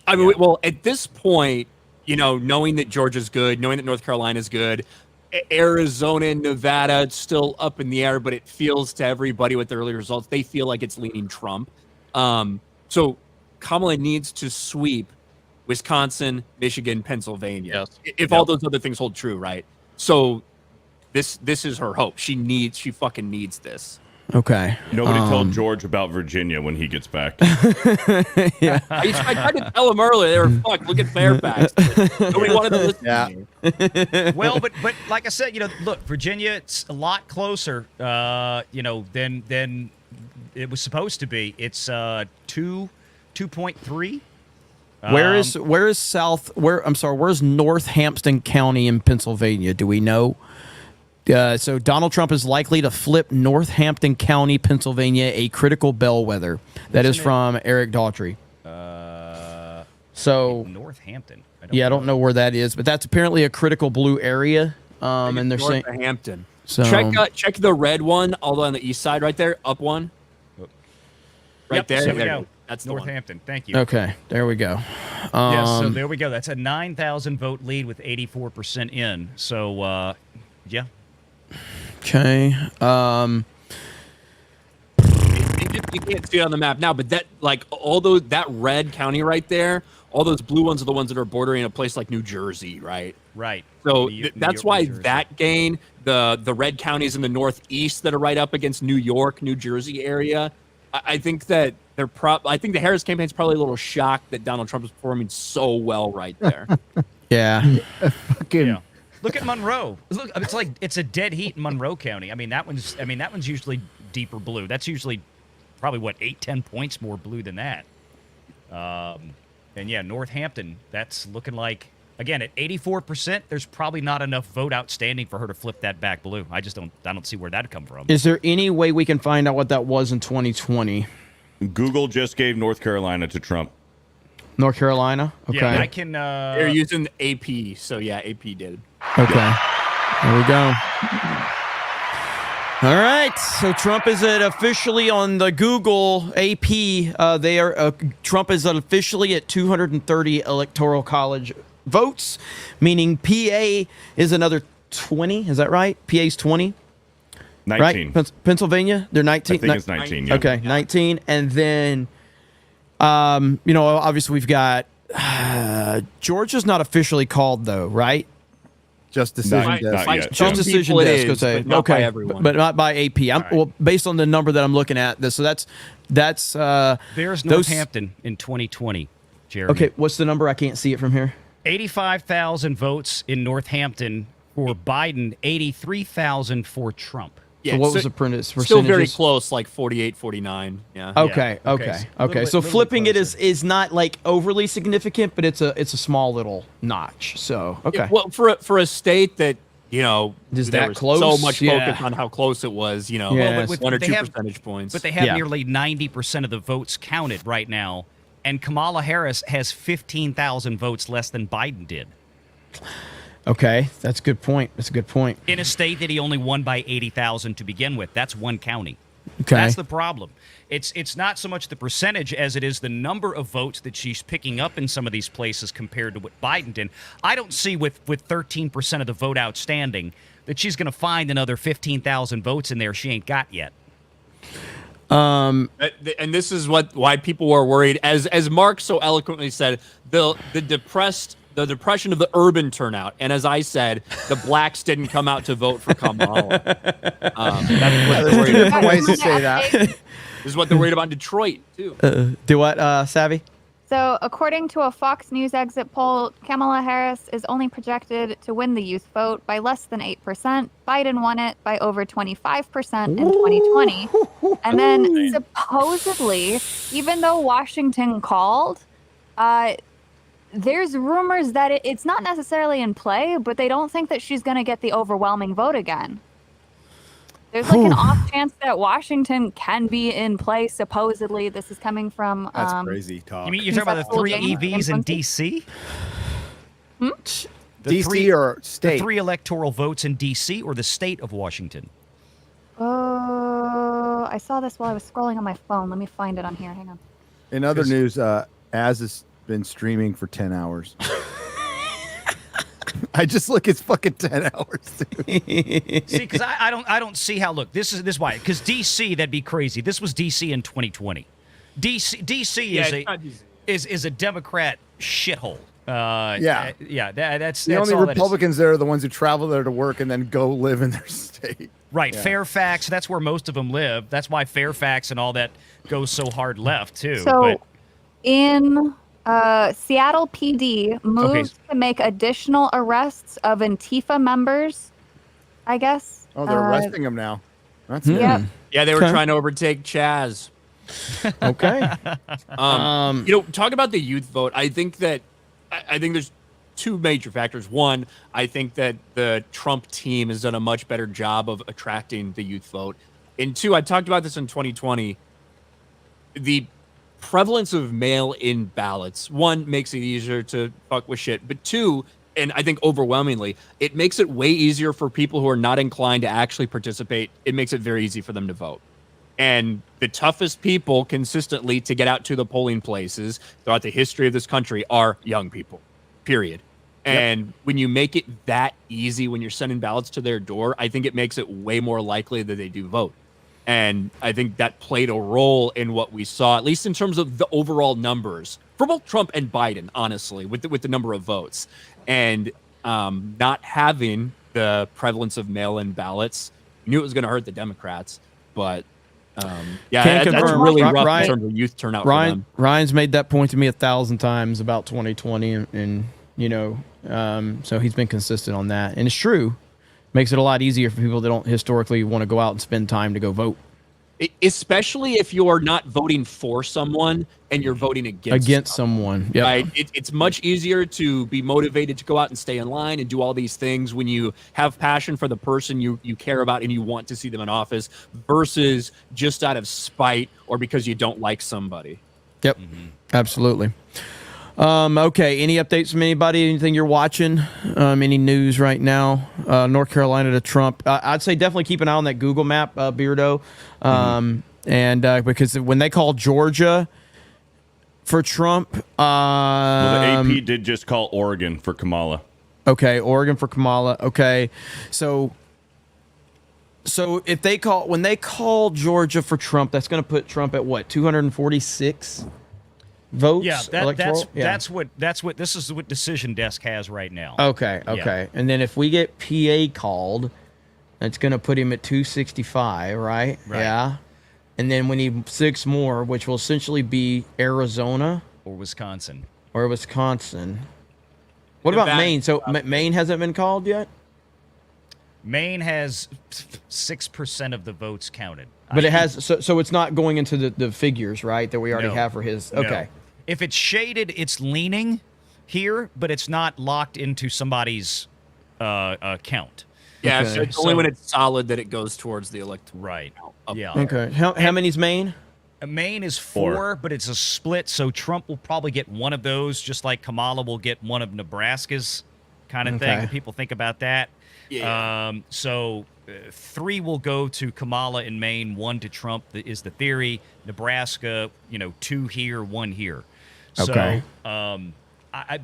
I mean, well, at this point, knowing that Georgia's good, knowing that North Carolina's good, Arizona and Nevada, it's still up in the air, but it feels to everybody with the early results, they feel like it's leaning Trump. So Kamala needs to sweep Wisconsin, Michigan, Pennsylvania. Yes. If all those other things hold true, right? So this is her hope. She fucking needs this. Okay. Nobody told George about Virginia when he gets back. Yeah. I tried to tell him earlier. They were fucked. Look at Fairfax. Nobody wanted to listen to me. Well, but like I said, look, Virginia, it's a lot closer, than it was supposed to be. It's 2.3. Where's Northampton County in Pennsylvania? Do we know? So Donald Trump is likely to flip Northampton County, Pennsylvania, a critical bellwether. That is from Eric Daughtry. So Northampton. I don't know where that is, but that's apparently a critical blue area. And they're saying Northampton. So check the red one, all on the east side, right there, up one. Right there. There we go. That's Northampton. Thank you. Okay, there we go. So there we go. That's a 9,000 vote lead with 84% in. So yeah. Okay. You can't see it on the map now, but that that red county right there, all those blue ones are the ones that are bordering a place like New Jersey, right? Right. So that's why that gain, the red counties in the northeast that are right up against New York, New Jersey area. I think that I think the Harris campaign's probably a little shocked that Donald Trump is performing so well right there. Yeah. Yeah. Look at Monroe. Look, it's like it's a dead heat in Monroe County. I mean, that one's usually deeper blue. That's usually probably 8-10 points more blue than that. And yeah, Northampton, that's looking like, again, at 84%, there's probably not enough vote outstanding for her to flip that back blue. I don't see where that'd come from. Is there any way we can find out what that was in 2020? Google just gave North Carolina to Trump. North Carolina? Okay. Yeah, I can. They're using AP, so yeah, AP did. Okay. There we go. All right. So Trump is officially on the Google AP. Trump is officially at 230 electoral college votes, meaning PA is another 20. Is that right? PA's 20. 19. Right? Pennsylvania, they're 19. I think it's 19. Yeah. Okay, 19, and then, obviously we've got Georgia's not officially called though, right? Just decision desk. Not yet. Just decision desk. But not by everyone. but not by AP. Well, based on the number that I'm looking at, so that's There's Northampton in 2020, Jeremy. Okay, what's the number? I can't see it from here. 85,000 votes in Northampton for Biden, 83,000 for Trump. So what was the percentage? Still very close, like 48, 49. Yeah. Okay. So flipping it closer. is not like overly significant, but it's a small little notch. So okay. Yeah, well, for a state that is there that was close? so much Yeah. focus on how close it was. Yeah. Well, but 1 or they 2 have- percentage points. But they have Yeah. nearly 90% of the votes counted right now, and Kamala Harris has 15,000 votes less than Biden did. Okay, that's a good point. In a state that he only won by 80,000 to begin with. That's one county. Okay. That's the problem. It's not so much the percentage as it is the number of votes that she's picking up in some of these places compared to what Biden did. I don't see with 13% of the vote outstanding that she's going to find another 15,000 votes in there she ain't got yet. And this is why people are worried. As Mark so eloquently said, the depression of the urban turnout, and as I said, the blacks didn't come out to vote for Kamala. That's what they're worried about. Ways to say that. This is what they're worried about in Detroit too. Do what, Savvy? So, according to a Fox News exit poll, Kamala Harris is only projected to win the youth vote by less than 8%. Biden won it by over 25% in 2020. And then, supposedly, even though Washington called, there's rumors that it's not necessarily in play, but they don't think that she's going to get the overwhelming vote again. There's like an off chance that Washington can be in play. Supposedly, this is coming from. That's crazy talk. You mean you're talking about the 3 EVs in D.C.? DC or state? The 3 electoral votes in D.C. or the state of Washington? Oh, I saw this while I was scrolling on my phone. Let me find it on here. Hang on. In other news, Az has been streaming for 10 hours. I just look, it's fucking 10 hours, dude. See, because I don't see how. Look, this is why. Because DC, that'd be crazy. This was DC in 2020. DC is a Democrat shithole. That's the only all Republicans there are the ones who travel there to work and then go live in their state. Right, Yeah. Fairfax. That's where most of them live. That's why Fairfax and all that goes so hard left too. So, in Seattle PD moves to make additional arrests of Antifa members, I guess. Oh, they're arresting them now. That's Yep. Yeah, they were trying to overtake Chaz. Okay. Talk about the youth vote. I think there's 2 major factors. One, I think that the Trump team has done a much better job of attracting the youth vote. And 2, I talked about this in 2020. The prevalence of mail-in ballots, 1, makes it easier to fuck with shit, but 2, and I think overwhelmingly, it makes it way easier for people who are not inclined to actually participate. It makes it very easy for them to vote. And the toughest people consistently to get out to the polling places throughout the history of this country are young people, period. And when you make it that easy, when you're sending ballots to their door, I think it makes it way more likely that they do vote. And I think that played a role in what we saw, at least in terms of the overall numbers for both Trump and Biden, honestly, with the number of votes. And not having the prevalence of mail-in ballots, knew it was going to hurt the Democrats. But that's really rough in terms of youth turnout for them. Ryan's made that point to me 1,000 times about 2020, and so he's been consistent on that. And it's true. Makes it a lot easier for people that don't historically want to go out and spend time to go vote. Especially if you're not voting for someone and you're voting against someone. Yep. Right? It's much easier to be motivated to go out and stay in line and do all these things when you have passion for the person you care about and you want to see them in office versus just out of spite or because you don't like somebody. Yep. Absolutely. Okay. Any updates from anybody? Anything you're watching? Any news right now? North Carolina to Trump. I'd say definitely keep an eye on that Google map, Beardo. And because when they call Georgia for Trump, the AP did just call Oregon for Kamala. Okay, Oregon for Kamala. Okay, so if when they call Georgia for Trump, that's going to put Trump at what, 246 votes? Yeah, electoral? that's what this is what Decision Desk has right now. Okay, Yeah. and then if we get PA called, that's going to put him at 265, right? Right. Yeah, and then we need 6 more, which will essentially be Arizona or Wisconsin. What about Maine? So Maine hasn't been called yet? Maine has 6% of the votes counted. But it has, so it's not going into the figures, right, that we already have for his. No. Okay. If it's shaded, it's leaning here, but it's not locked into somebody's count. Yeah, Okay. so it's only when it's solid that it goes towards the electoral. Right. Yeah. Okay. How many's Maine? Maine is 4, but it's a split, so Trump will probably get one of those, just like Kamala will get one of Nebraska's kind of thing. Okay. People think about that. Yeah. So 3 will go to Kamala in Maine, 1 to Trump is the theory. Nebraska, 2 here, 1 here. Okay. So,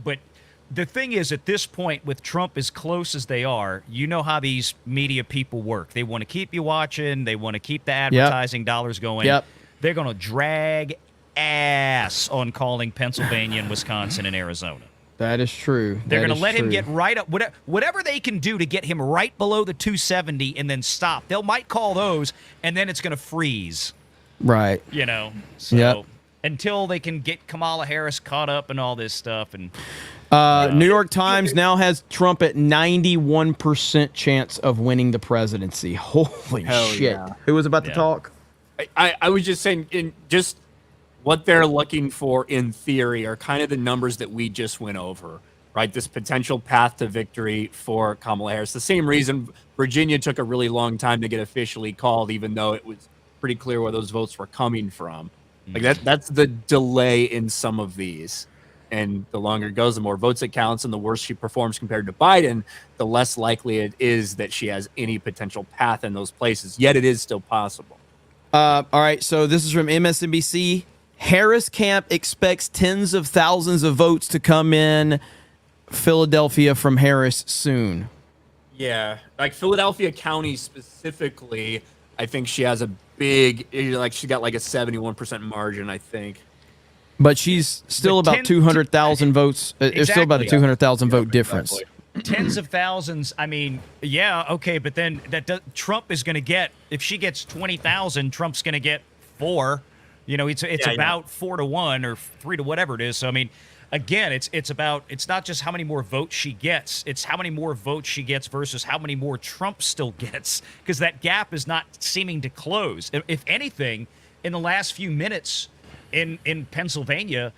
but the thing is, at this point, with Trump as close as they are, you know how these media people work. They want to keep you watching. They want to keep the advertising dollars going. Yep. They're going to drag ass on calling Pennsylvania and Wisconsin and Arizona. That is true. They're going to let him get right up. Whatever they can do to get him right below the 270 and then stop. They might call those, and then it's going to freeze. Right. So Yep. until they can get Kamala Harris caught up and all this stuff. And New York Times now has Trump at 91% chance of winning the presidency. Holy Hell shit. yeah. Who was about to talk? I was just saying, in just what they're looking for in theory are kind of the numbers that we just went over, right? This potential path to victory for Kamala Harris. The same reason Virginia took a really long time to get officially called, even though it was pretty clear where those votes were coming from. Like that's the delay in some of these. And the longer it goes, the more votes it counts, and the worse she performs compared to Biden, the less likely it is that she has any potential path in those places. Yet it is still possible. All right, so this is from MSNBC. Harris camp expects tens of thousands of votes to come in Philadelphia from Harris soon. Yeah, like Philadelphia County specifically, I think she has a big, she got like a 71% margin, I think. But she's still about 200,000 votes. It's still about a 200,000 vote difference. tens of thousands. I mean, yeah, okay, but then Trump is going to get, if she gets 20,000, Trump's going to get 4. It's about 4 to 1 or 3 to whatever it is. So I mean, again, it's not just how many more votes she gets, it's how many more votes she gets versus how many more Trump still gets, because that gap is not seeming to close. If anything, in the last few minutes in Pennsylvania,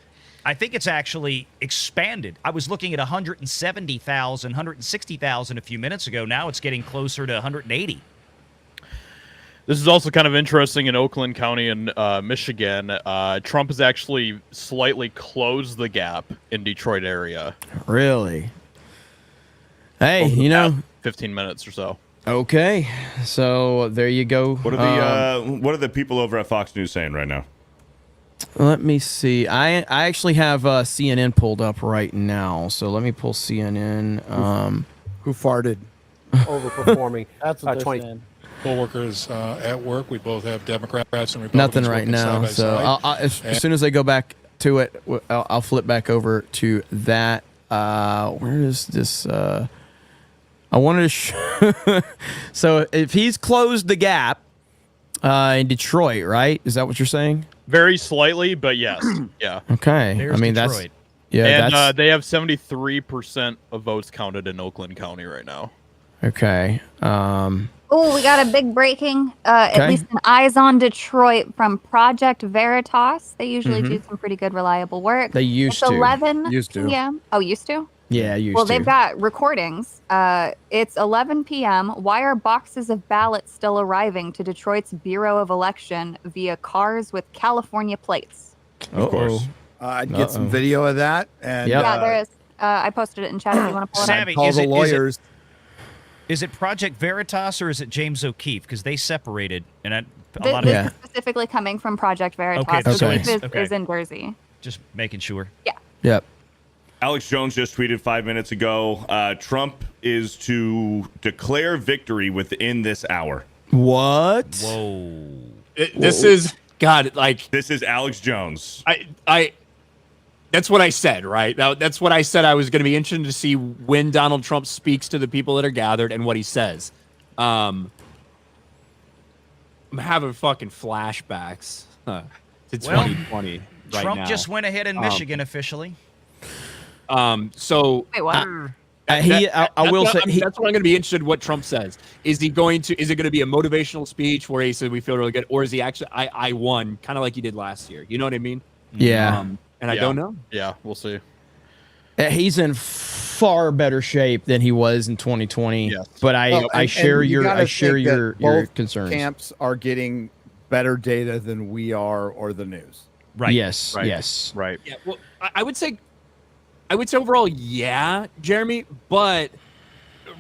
I think it's actually expanded. I was looking at 170,000, 160,000 a few minutes ago. Now it's getting closer to 180. This is also kind of interesting in Oakland County in Michigan. Trump has actually slightly closed the gap in Detroit area. Really? Hey, 15 minutes or so. Okay, so there you go. What are the people over at Fox News saying right now? Let me see. I actually have CNN pulled up right now, so let me pull CNN. Who farted? Overperforming. That's what they're saying. Co-workers at work. We both have Democrats and Republicans. Nothing right working now. side So by side. as soon as I go back to it, I'll flip back over to that. Where is this? I wanted to. So if he's closed the gap in Detroit, right? Is that what you're saying? Very slightly, but yes. Yeah. Okay. There's I mean, Detroit. And they have 73% of votes counted in Oakland County right now. Okay. Oh, we got a big breaking, at Okay. least an Eyes on Detroit from Project Veritas. They usually do some pretty good, reliable work. They used it's to. 11 Used to. p.m. Oh, used to? Yeah, used Well, to. they've got recordings. It's 11 p.m. Why are boxes of ballots still arriving to Detroit's Bureau of Election via cars with California plates? Of course. I'd get some video of that. And Yeah, there is. I posted it in chat if you want to pull it up. Savvy, call the lawyers. Is it Project Veritas or is it James O'Keefe? Because they separated, and a This, lot this of is specifically coming from Project Veritas. Okay, which okay. is in Jersey. just making sure. Yeah. Yep. Alex Jones just tweeted 5 minutes ago. Trump is to declare victory within this hour. What? Whoa. This is God. Like this is Alex Jones. I. That's what I said, right? That's what I said. I was going to be interested to see when Donald Trump speaks to the people that are gathered and what he says. I'm having fucking flashbacks to 2020 right Trump now. just went ahead in Michigan officially. So wait, what? I will say that's what I'm going to be interested in what Trump says. Is it going to be a motivational speech where he said we feel really good, or is he actually I won, kind of like he did last year? You know what I mean? Yeah. And I don't know. Yeah, we'll see. He's in far better shape than he was in 2020. Yes. But I share your both concerns. Camps are getting better data than we are, or the news. Right. Yes. Right. Yes. Right. Yeah. Well, I would say overall, yeah, Jeremy. But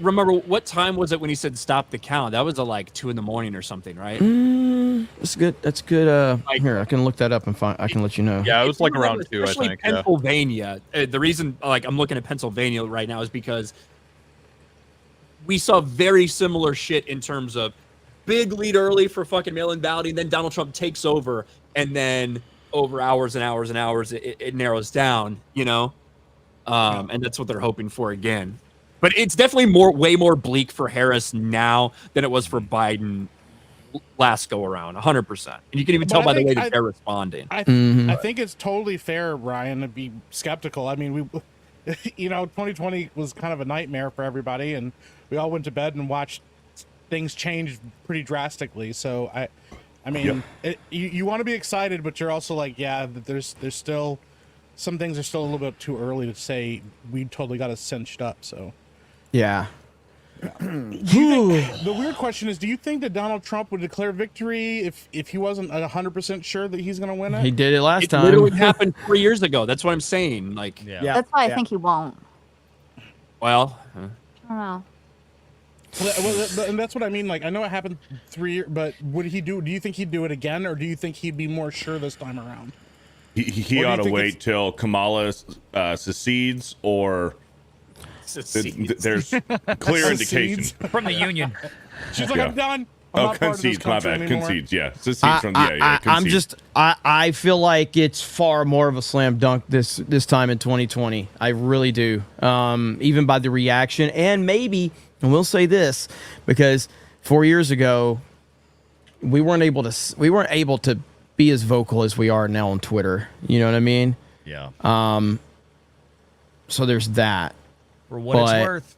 remember, what time was it when he said stop the count? That was like 2 a.m. or something, right? That's good. That's good. Here, I can look that up and I can let you know. Yeah, it was like around 2, I Especially think. Pennsylvania. The reason, I'm looking at Pennsylvania right now is because we saw very similar shit in terms of big lead early for fucking mail-in balloting. Then Donald Trump takes over, and then over hours and hours and hours, it narrows down. And that's what they're hoping for again. But it's definitely way more bleak for Harris now than it was for Biden last go around, 100%. And you can even tell by the way that they're responding. I think it's totally fair, Ryan, to be skeptical. I mean, 2020 was kind of a nightmare for everybody, and we all went to bed and watched things change pretty drastically. So I mean, you want to be excited, but you're also like, yeah, there's still some things are still a little bit too early to say we totally got us cinched up. So. Yeah. The weird question is, do you think that Donald Trump would declare victory if he wasn't 100% sure that he's going to win it? He did it last time. It literally happened 3 years ago. That's what I'm saying. Like, That's why I think he won't. Well, I don't know. Well, and that's what I mean. Like, I know it happened 3 years, but would he do you think he'd do it again, or do you think he'd be more sure this time around? He ought to wait till Kamala secedes, or there's clear indication from the union. She's like, I'm done. Concedes, my bad. Anymore. Concedes, yeah. Secedes from concedes. I feel like it's far more of a slam dunk this time in 2020. I really do. Even by the reaction, and maybe, and we'll say this, because 4 years ago, we weren't able to be as vocal as we are now on Twitter. You know what I mean? Yeah. So there's that. For what it's worth,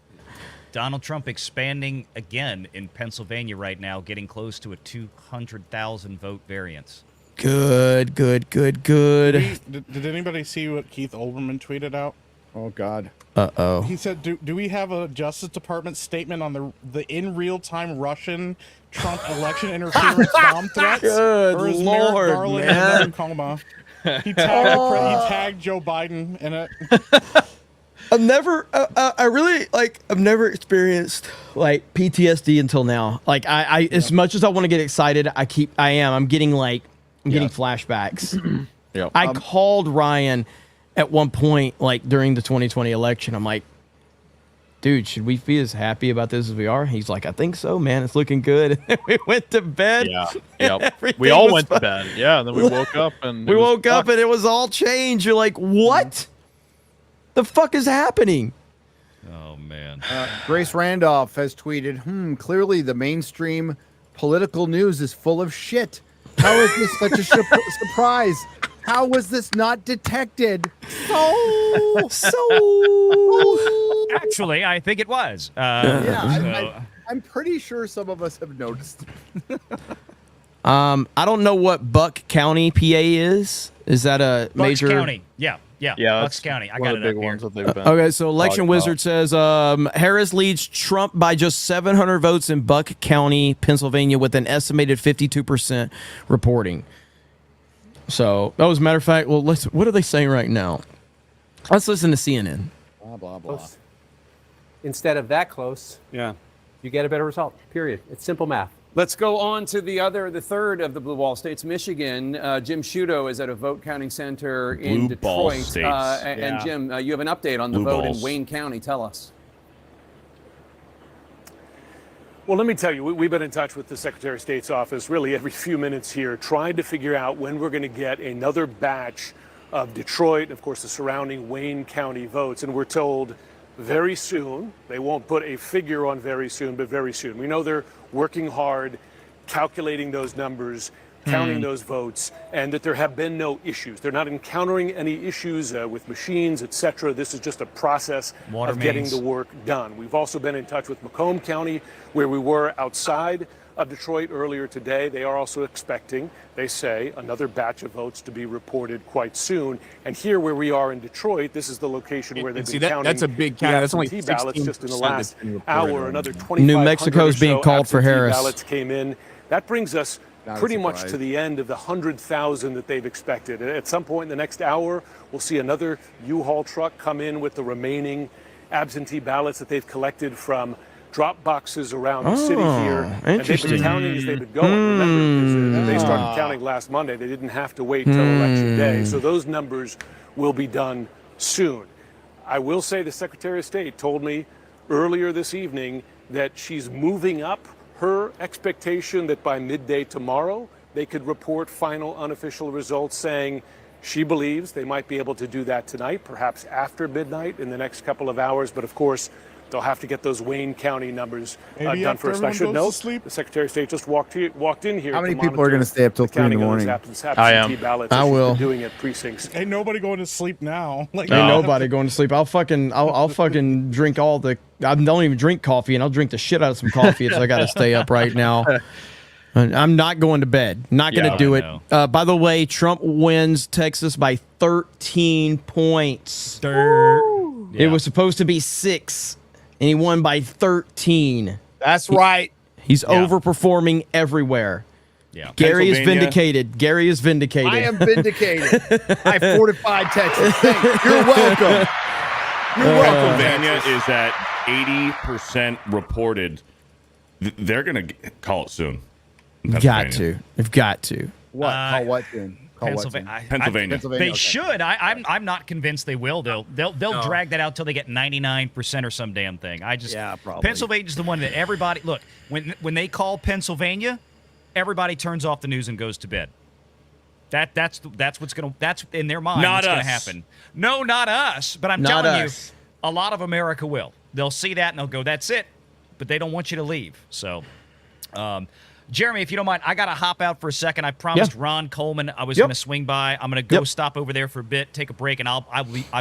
Donald Trump expanding again in Pennsylvania right now, getting close to a 200,000 vote variance. Good. Did anybody see what Keith Olbermann tweeted out? Oh, God. Uh-oh. He said, do we have a Justice Department statement on the in real-time Russian Trump election interference bomb threats? Good or is Lord, Merrick Garland man. in coma? He tagged Joe Biden in it. I've never experienced like PTSD until now. Like I as much as I want to get excited, I'm getting flashbacks. Yep. I called Ryan at one point, like during the 2020 election. I'm like, dude, should we be as happy about this as we are? He's like, I think so, man. It's looking good. We went to bed. Yeah. Yep. We all went to bed. Yeah. And then we woke up and it was all changed. You're like, what? The fuck is happening? Oh man. Grace Randolph has tweeted, clearly the mainstream political news is full of shit. How is this such a surprise? How was this not detected? Actually, I think it was. I'm pretty sure some of us have noticed. I don't know what Buck County, PA is. Is that a Bucks major? County. Yeah. Bucks County. I one got of the it big up ones here. that they've been. Okay, so Election Wizard says Harris leads Trump by just 700 votes in Buck County, Pennsylvania, with an estimated 52% reporting. So, as a matter of fact, well, what are they saying right now? Let's listen to CNN. Blah, blah, blah. Instead of that close, you get a better result, period. It's simple math. Let's go on to the third of the blue wall states, Michigan. Jim Sciutto is at a vote counting center in Blue ball Detroit. states. And Jim, you have an update on the Blue vote balls. in Wayne County. Tell us. Well, let me tell you, we've been in touch with the Secretary of State's office really every few minutes here, trying to figure out when we're going to get another batch of Detroit, of course, the surrounding Wayne County votes. And we're told very soon. They won't put a figure on very soon, but very soon. We know they're working hard, calculating those numbers, counting those votes, and that there have been no issues. They're not encountering any issues with machines, et cetera. This is just a process of getting the work done. We've also been in touch with Macomb County, where we were outside of Detroit earlier today. They are also expecting, they say, another batch of votes to be reported quite soon. And here where we are in Detroit, this is the location where they've been counting. That's a big count. That's only absentee ballots just in the 16% last hour. Another 2,500 New Mexico's being called for absentee Harris. ballots came in. That brings us Not a pretty much surprise. to the end of the 100,000 that they've expected. At some point in the next hour, we'll see another U-Haul truck come in with the remaining absentee ballots that they've collected from drop boxes around the city here. And they've been counting as they've been going. Remember, because they started counting last Monday. They didn't have to wait till Election Day. So those numbers will be done soon. I will say the Secretary of State told me earlier this evening that she's moving up her expectation that by midday tomorrow, they could report final unofficial results, saying she believes they might be able to do that tonight, perhaps after midnight in the next couple of hours. But of course, they'll have to get those Wayne County numbers Maybe done after first. I should everyone goes note, to sleep. the Secretary of State just walked in here. How many to people are monitor going to stay up till the 3 in the counting of those morning? absentee ballots I as she's will. been doing at precincts. Ain't nobody going to sleep now. Like Ain't nobody going to sleep. I'll fucking drink all the. I don't even drink coffee, and I'll drink the shit out of some coffee. So I got to stay up right now. And I'm not going to bed. Not going to do it. By the way, Trump wins Texas by 13 points. It was supposed to be 6, and he won by 13. That's right. He's overperforming everywhere. Yeah. Gary is Pennsylvania. vindicated. Gary is vindicated. I am vindicated. I fortified Texas. You're welcome. You're welcome. Pennsylvania Texas. is at 80% reported. They're going to call it soon. Got to. They've got to. What? Call what then? Call what then? Pennsylvania. They okay. should. I'm not convinced they will. They'll drag that out till they get 99% or some damn thing. Probably. Pennsylvania's the one that everybody look when they call Pennsylvania, everybody turns off the news and goes to bed. That's in their mind. Not what's going us. to happen. No, not us. But I'm Not telling us. you, a lot of America will. They'll see that and they'll go, "That's it," but they don't want you to leave. So. Jeremy, if you don't mind, I got to hop out for a second. I promised Ron Coleman I was going to swing by. I'm going to go stop over there for a bit, take a break, and I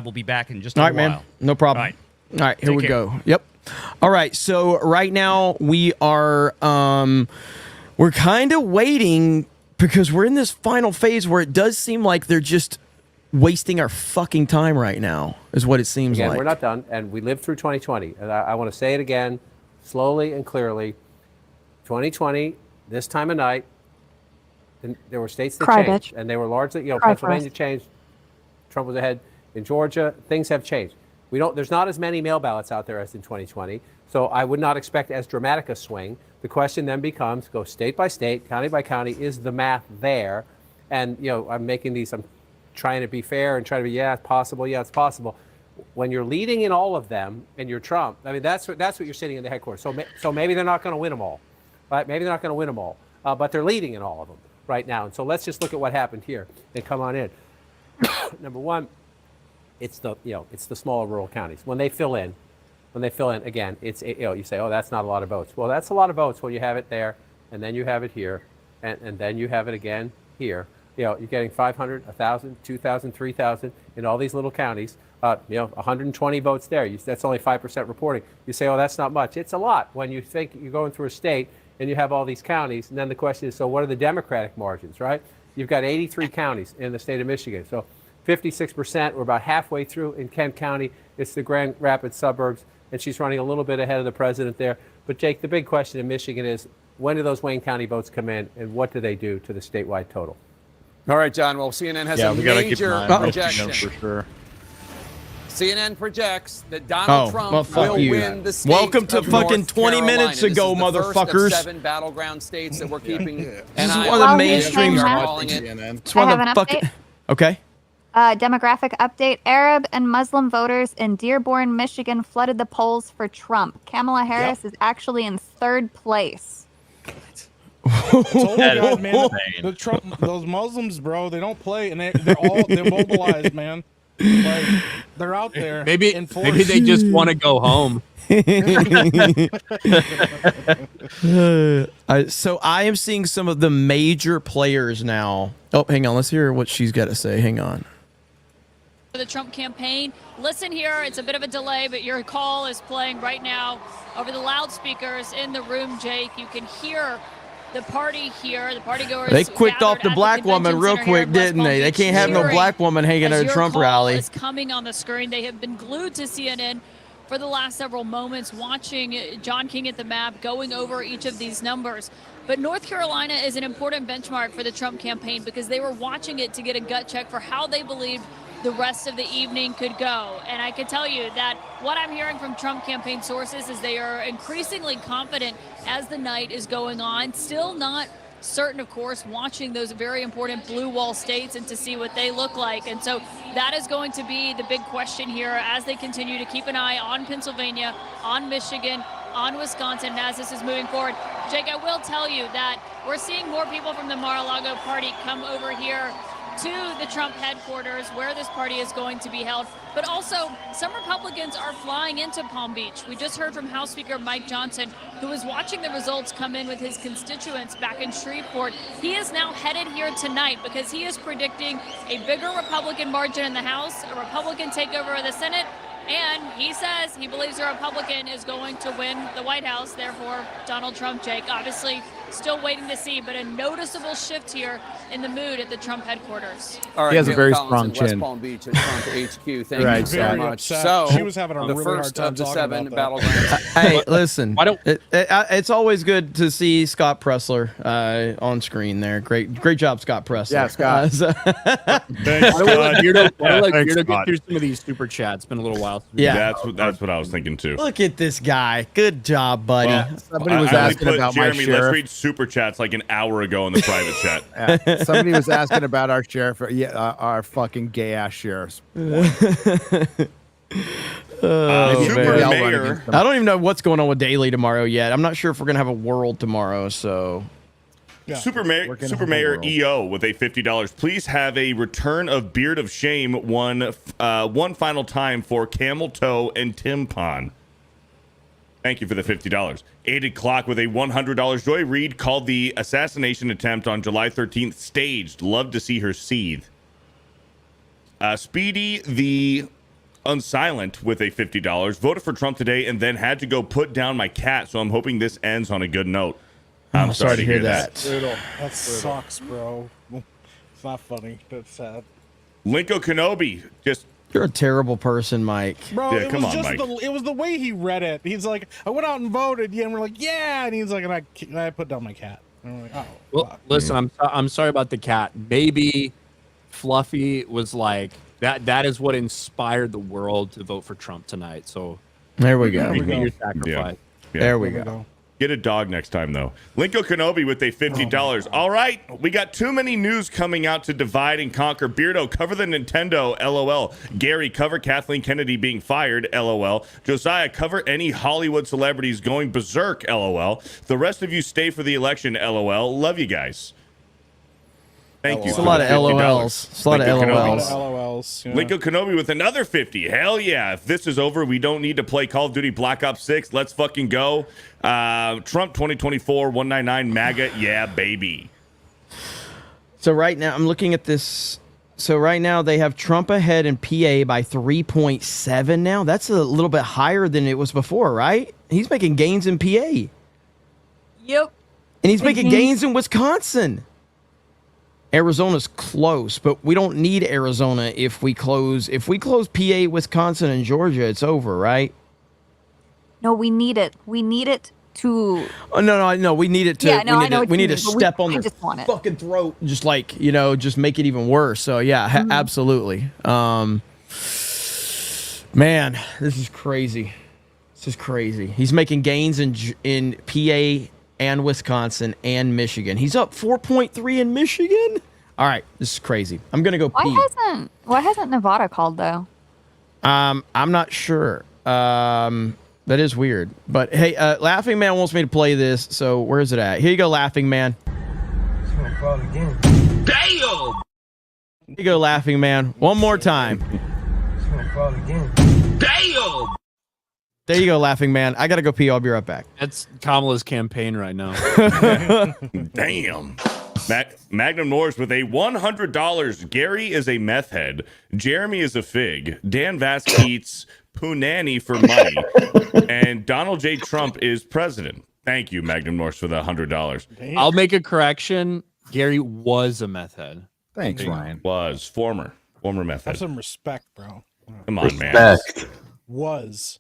will be back in just a All while. right, man. No problem. All right, here Take we care. go. Yep. All right, so right now we are we're kind of waiting because we're in this final phase where it does seem like they're just wasting our fucking time right now, is what it seems Again, like. we're not done, and we lived through 2020. And I want to say it again, slowly and clearly. 2020, this time of night, there were states that Cry, changed, bitch. and they were largely, Cry for Pennsylvania us. changed. Trump was ahead. In Georgia, things have changed. There's not as many mail ballots out there as in 2020, so I would not expect as dramatic a swing. The question then becomes, go state by state, county by county, is the math there? And, I'm trying to be fair and trying to be, it's possible, it's possible. When you're leading in all of them and you're Trump, I mean, that's what you're sitting in the headquarters. So maybe they're not going to win them all. Right? Maybe they're not going to win them all, but they're leading in all of them right now. And so let's just look at what happened here and come on in. Number one, it's the smaller rural counties. When they fill in again, it's you say, oh, that's not a lot of votes. Well, that's a lot of votes when you have it there, and then you have it here, and then you have it again here. You're getting 500, 1,000, 2,000, 3,000 in all these little counties. 120 votes there. That's only 5% reporting. You say, oh, that's not much. It's a lot when you think you're going through a state and you have all these counties. And then the question is, so what are the Democratic margins, right? You've got 83 counties in the state of Michigan. So 56%, we're about halfway through in Kent County. It's the Grand Rapids suburbs, and she's running a little bit ahead of the president there. But Jake, the big question in Michigan is, when do those Wayne County votes come in, and what do they do to the statewide total? All right, John. Well, CNN has a we gotta keep major an eye on projection. for sure. CNN projects that Donald Trump will win the state Welcome to of fucking North 20 Carolina. minutes ago, this is the motherfuckers. First of 7 battleground states that we're keeping. This is one of the mainstream. It's one of the fucking. Okay. Demographic update. Arab and Muslim voters in Dearborn, Michigan flooded the polls for Trump. Kamala Harris is actually in 3rd place. Those Muslims, bro, they don't play, and they're mobilized, man. Like, they're out there. Maybe enforced. they just want to go home. So I am seeing some of the major players now. Oh, hang on. Let's hear what she's got to say. Hang on. For the Trump campaign. Listen here, it's a bit of a delay, but your call is playing right now over the loudspeakers in the room, Jake. You can hear the party here, the partygoers. They quicked off the black woman real quick, didn't they? They can't have no black woman hanging at a Trump rally. Is coming on the screen. They have been glued to CNN for the last several moments, watching John King at the map, going over each of these numbers. But North Carolina is an important benchmark for the Trump campaign because they were watching it to get a gut check for how they believed the rest of the evening could go. And I can tell you that what I'm hearing from Trump campaign sources is they are increasingly confident as the night is going on. Still not certain, of course, watching those very important blue wall states and to see what they look like. And so that is going to be the big question here as they continue to keep an eye on Pennsylvania, on Michigan, on Wisconsin, and as this is moving forward. Jake, I will tell you that we're seeing more people from the Mar-a-Lago party come over here to the Trump headquarters where this party is going to be held. But also, some Republicans are flying into Palm Beach. We just heard from House Speaker Mike Johnson, who was watching the results come in with his constituents back in Shreveport. He is now headed here tonight because he is predicting a bigger Republican margin in the House, a Republican takeover of the Senate, and he says he believes a Republican is going to win the White House, therefore Donald Trump, Jake. Obviously, still waiting to see, but a noticeable shift here in the mood at the Trump headquarters. All right, he has a Jalen very Collins strong in chin. West Palm Beach at Trump HQ. Thank Right, you so very much. upset. So, She was having a the really first hard of the time 7 talking battlegrounds. Hey, listen. It's always good to see Scott Pressler on screen there. Great job, Scott Pressler. Yeah, Scott. Thanks, Scott. Get through some of these super chats. It's been a little while. Yeah. That's what I was thinking too. Look at this guy. Good job, buddy. Well, Somebody was I only asking put, about Jeremy, my sheriff. let's read super chats like an hour ago in the private chat. Yeah, somebody was asking about our sheriff. Yeah, our fucking gay ass sheriffs. Super Mayor. I don't even know what's going on with Daily tomorrow yet. I'm not sure if we're gonna have a world tomorrow. So, Super Mayor EO with a $50. Please have a return of Beard of Shame one final time for Camel Toe and Tim Pon. Thank you for the $50. 8 o'clock with a $100. Joy Reid called the assassination attempt on July 13th staged. Love to see her seethe. Speedy the Unsilent with a $50. Voted for Trump today and then had to go put down my cat, so I'm hoping this ends on a good note. I'm sorry to hear that. That sucks, bro. It's not funny. That's sad. Linko Kenobi just. You're a terrible person, Mike. Bro, yeah, it come was on, just Mike. it was the way he read it. He's like, I went out and voted, yeah, and we're like, yeah, and he's like, and I put down my cat. And we're like, oh. Well, fuck. listen, I'm sorry about the cat. Maybe Fluffy was like that. That is what inspired the world to vote for Trump tonight. So there we go. Your sacrifice. Yeah. There we go. Get a dog next time, though. Linko Kenobi with a $50. All right, we got too many news coming out to divide and conquer. Beardo, cover the Nintendo, LOL. Gary, cover Kathleen Kennedy being fired, LOL. Josiah, cover any Hollywood celebrities going berserk, LOL. The rest of you stay for the election, LOL. Love you guys. Thank you. It's a lot of LOLs. It's a lot of LOLs. LOLs. Yeah. Linko Kenobi with another 50. Hell yeah. If this is over, we don't need to play Call of Duty Black Ops 6. Let's fucking go. Trump 2024, 199 MAGA. Yeah, baby. So right now, I'm looking at this. So right now, they have Trump ahead in PA by 3.7 now. That's a little bit higher than it was before, right? He's making gains in PA. Yep. And he's making gains in Wisconsin. Arizona's close, but we don't need Arizona if we close. If we close PA, Wisconsin, and Georgia, it's over, right? No, we need it. We need it to. Oh no! We need it to. Yeah, no, we need to but step on I their just want it. fucking throat, just like just make it even worse. So yeah, absolutely. Man, this is crazy. This is crazy. He's making gains in PA and Wisconsin and Michigan. He's up 4.3 in Michigan. All right, this is crazy. I'm gonna go pee. Why hasn't Nevada called though? I'm not sure. That is weird. But hey, Laughing Man wants me to play this. So where is it at? Here you go, Laughing Man. Damn. Here you go, Laughing Man. One more time. Damn. There you go, Laughing Man. I gotta go pee. I'll be right back. That's Kamala's campaign right now. Damn. Magnum Norris with a $100. Gary is a meth head. Jeremy is a fig. Dan Vask eats punani for money. And Donald J. Trump is president. Thank you, Magnum Norris, for the $100. I'll make a correction. Gary was a meth head. Thanks, Ryan. Was former meth head. Have some respect, bro. Come on, man. Was.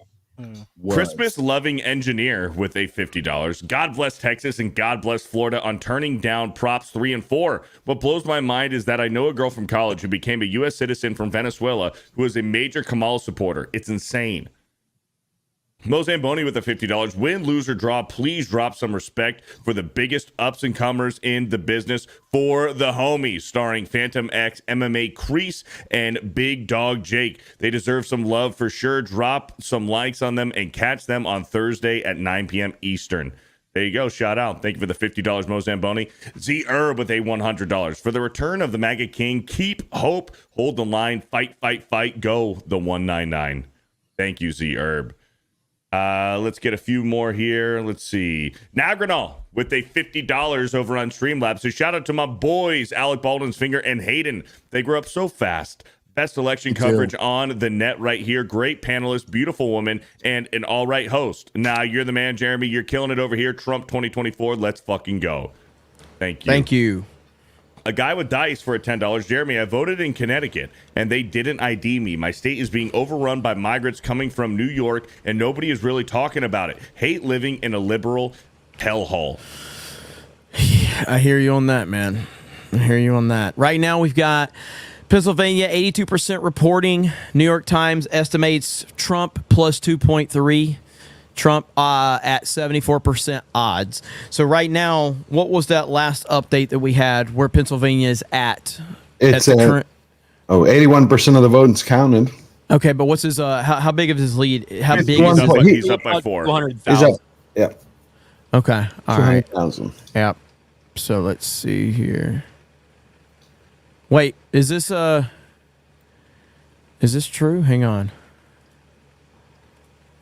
Christmas loving engineer with a $50. God bless Texas and God bless Florida on turning down props 3 and 4. What blows my mind is that I know a girl from college who became a U.S. citizen from Venezuela who is a major Kamala supporter. It's insane. Mo Zamboni with a $50. Win, lose, or draw, please drop some respect for the biggest ups and comers in the business for the homies, starring Phantom X, MMA Crease, and Big Dog Jake. They deserve some love for sure. Drop some likes on them and catch them on Thursday at 9 p.m. Eastern. There you go. Shout out. Thank you for the $50, Mo Zamboni. Z Herb with a $100. For the return of the MAGA King, keep hope, hold the line, fight, fight, fight, go the 199. Thank you, Z Herb. Let's get a few more here. Let's see. Nagranol with a $50 over on Streamlabs. So shout out to my boys, Alec Baldwin's Finger and Hayden. They grew up so fast. Best election coverage on the net right here. Great panelist, beautiful woman, and an all right host. Nah, you're the man, Jeremy. You're killing it over here. Trump 2024. Let's fucking go. Thank you. Thank you. A guy with dice for a $10. Jeremy, I voted in Connecticut, and they didn't ID me. My state is being overrun by migrants coming from New York, and nobody is really talking about it. Hate living in a liberal hellhole. I hear you on that, man. I hear you on that. Right now, we've got Pennsylvania, 82% reporting. New York Times estimates Trump plus 2.3. Trump at 74% odds. So right now, what was that last update that we had where Pennsylvania is at? It's at the current. 81% of the votes counted. Okay, but what's his how big of his lead? How big He's is up, his he's up by 4. 200,000. Yeah. Okay. All right. 200,000. Yep. So let's see here. Wait, is this true? Hang on.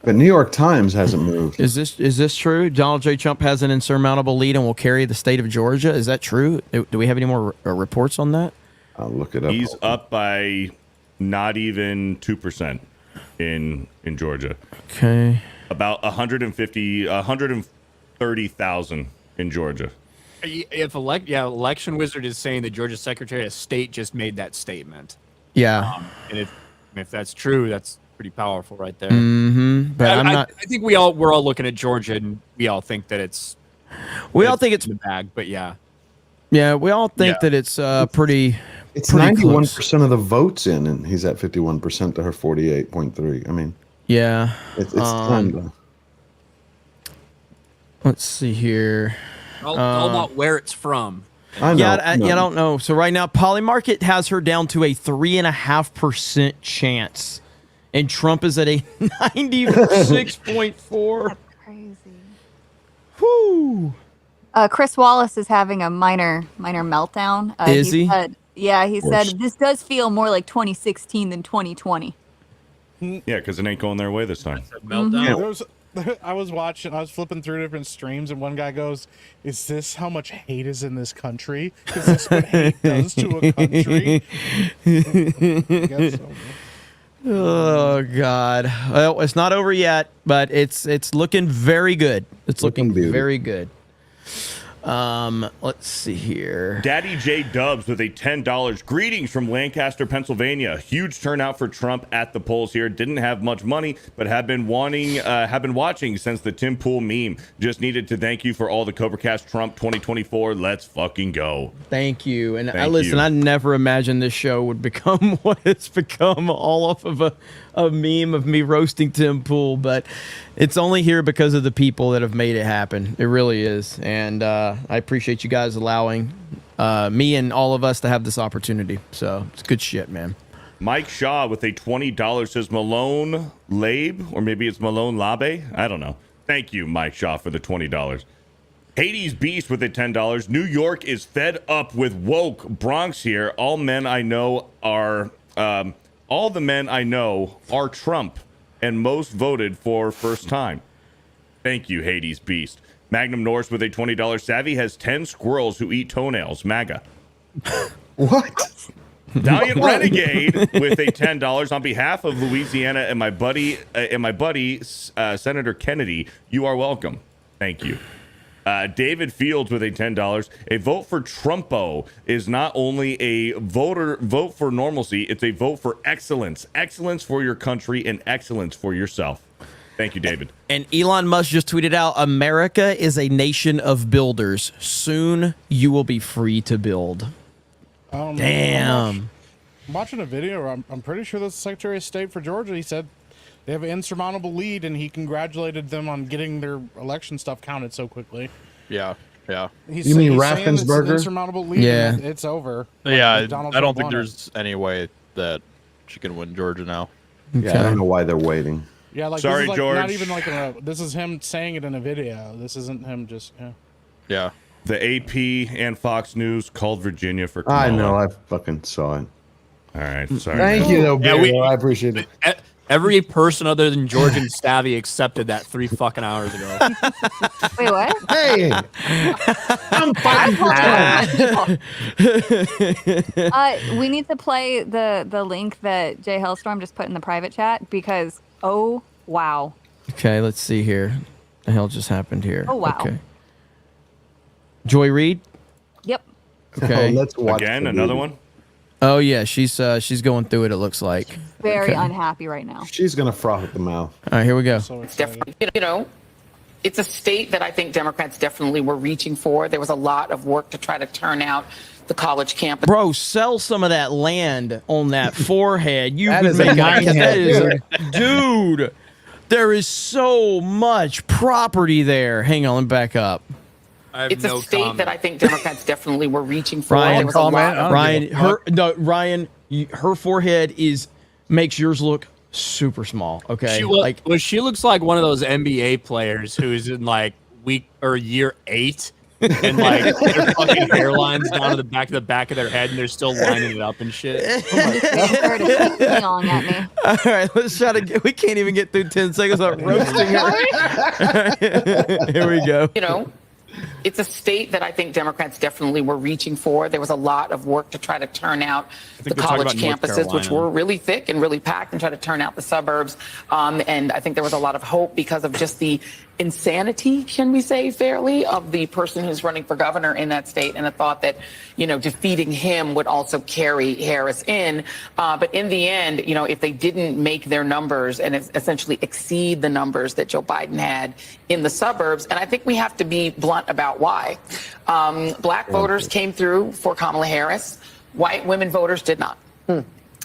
But New York Times hasn't moved. Is this true? Donald J. Trump has an insurmountable lead and will carry the state of Georgia. Is that true? Do we have any more reports on that? I'll look it up. He's up by not even 2% in Georgia. Okay. About 130,000 in Georgia. If Election Wizard is saying that Georgia's Secretary of State just made that statement. Yeah. And if that's true, that's pretty powerful right there. Mm-hmm. But I think we're all looking at Georgia and we all think that it's in the bag, but yeah. Yeah, we all think that it's pretty. It's pretty 91% of the votes in, and he's at 51% to her 48.3. I mean, yeah, it's time to. Let's see here. All about where it's from. I know. I don't know. So right now, Polymarket has her down to a 3.5% chance, and Trump is at a 96.4. That's crazy. Whoo. Chris Wallace is having a minor meltdown. Is he? He said this does feel more like 2016 than 2020. Yeah, because it ain't going their way this time. Meltdown. I was flipping through different streams, and one guy goes, "Is this how much hate is in this country? Is this what hate does to a country?" I guess so. Oh God! Well, it's not over yet, but it's looking very good. It's looking very good. Let's see here. Daddy J Dubs with a $10. Greetings from Lancaster, Pennsylvania. Huge turnout for Trump at the polls here. Didn't have much money, but have been watching since the Tim Pool meme. Just needed to thank you for all the CobraCast Trump 2024. Let's fucking go. Thank you. And Thank listen, you. I never imagined this show would become what it's become, all off of a meme of me roasting Tim Pool, but it's only here because of the people that have made it happen. It really is. And I appreciate you guys allowing me and all of us to have this opportunity. So it's good shit, man. Mike Shaw with a $20 says Malone Labe, or maybe it's Malone Labe. I don't know. Thank you, Mike Shaw, for the $20. Hades Beast with a $10. New York is fed up with woke. Bronx here. All the men I know are Trump, and most voted for first time. Thank you, Hades Beast. Magnum Norse with a $20. Savvy has 10 squirrels who eat toenails. MAGA. What? Valiant Renegade with a $10 on behalf of Louisiana and my buddy Senator Kennedy. You are welcome. Thank you. David Fields with a $10. A vote for Trumpo is not only a vote for normalcy, it's a vote for excellence. Excellence for your country and excellence for yourself. Thank you, David. And Elon Musk just tweeted out, America is a nation of builders. Soon you will be free to build. Damn. I'm watching a video. I'm pretty sure that's the Secretary of State for Georgia. He said they have an insurmountable lead, and he congratulated them on getting their election stuff counted so quickly. Yeah. You mean Raffensperger? Insurmountable lead. Yeah. It's over. Yeah, Like Donald I don't Trump think won it. there's any way that she can win Georgia now. Yeah, I don't know why they're waiting. Yeah, like Sorry, this is like George. not even like this is him saying it in a video. This isn't him just. Yeah. Yeah. The AP and Fox News called Virginia for Kamala. I know. I fucking saw it. All right. Sorry. Thank you, though, Yeah, Beardo. I appreciate it. Every person other than George and Stabby accepted that 3 fucking hours ago. Wait, what? Hey, I'm fucking We need to play the link that Jay Hellstorm just put in the private chat because oh wow. Okay, let's see here. The hell just happened here? Oh, wow. Okay. Joy Reid? Yep. Okay. Let's watch Again, the another movie. one? Oh yeah, she's going through it, it looks like. Very Okay. unhappy right now. She's gonna froth at the mouth. All right, here we go. It's different. You know, it's a state that I think Democrats definitely were reaching for. There was a lot of work to try to turn out the college campus. Bro, sell some of that land on that forehead. You That could is a make nine that head. is dude. There is so much property there. Hang on, let me back up. It's a state that I think Democrats definitely were reaching for. There Ryan, was a lot of Ryan, her forehead makes yours look super small. Okay, She looks like one of those NBA players who's in like week or year 8, and like their fucking hairlines down to the back of their head, and they're still lining it up and shit. Yelling at me. All right, let's try to we can't even get through 10 seconds without roasting her. Here we go. You know, it's a state that I think Democrats definitely were reaching for. There was a lot of work to try to turn out the they're talking college about North campuses, which Carolina. were really thick and really packed, and try to turn out the suburbs. And I think there was a lot of hope because of just the insanity, can we say fairly, of the person who's running for governor in that state, and the thought that, you know, defeating him would also carry Harris in. But in the end, you know, if they didn't make their numbers and essentially exceed the numbers that Joe Biden had in the suburbs, and I think we have to be blunt about why. Black voters came through for Kamala Harris. White women voters did not.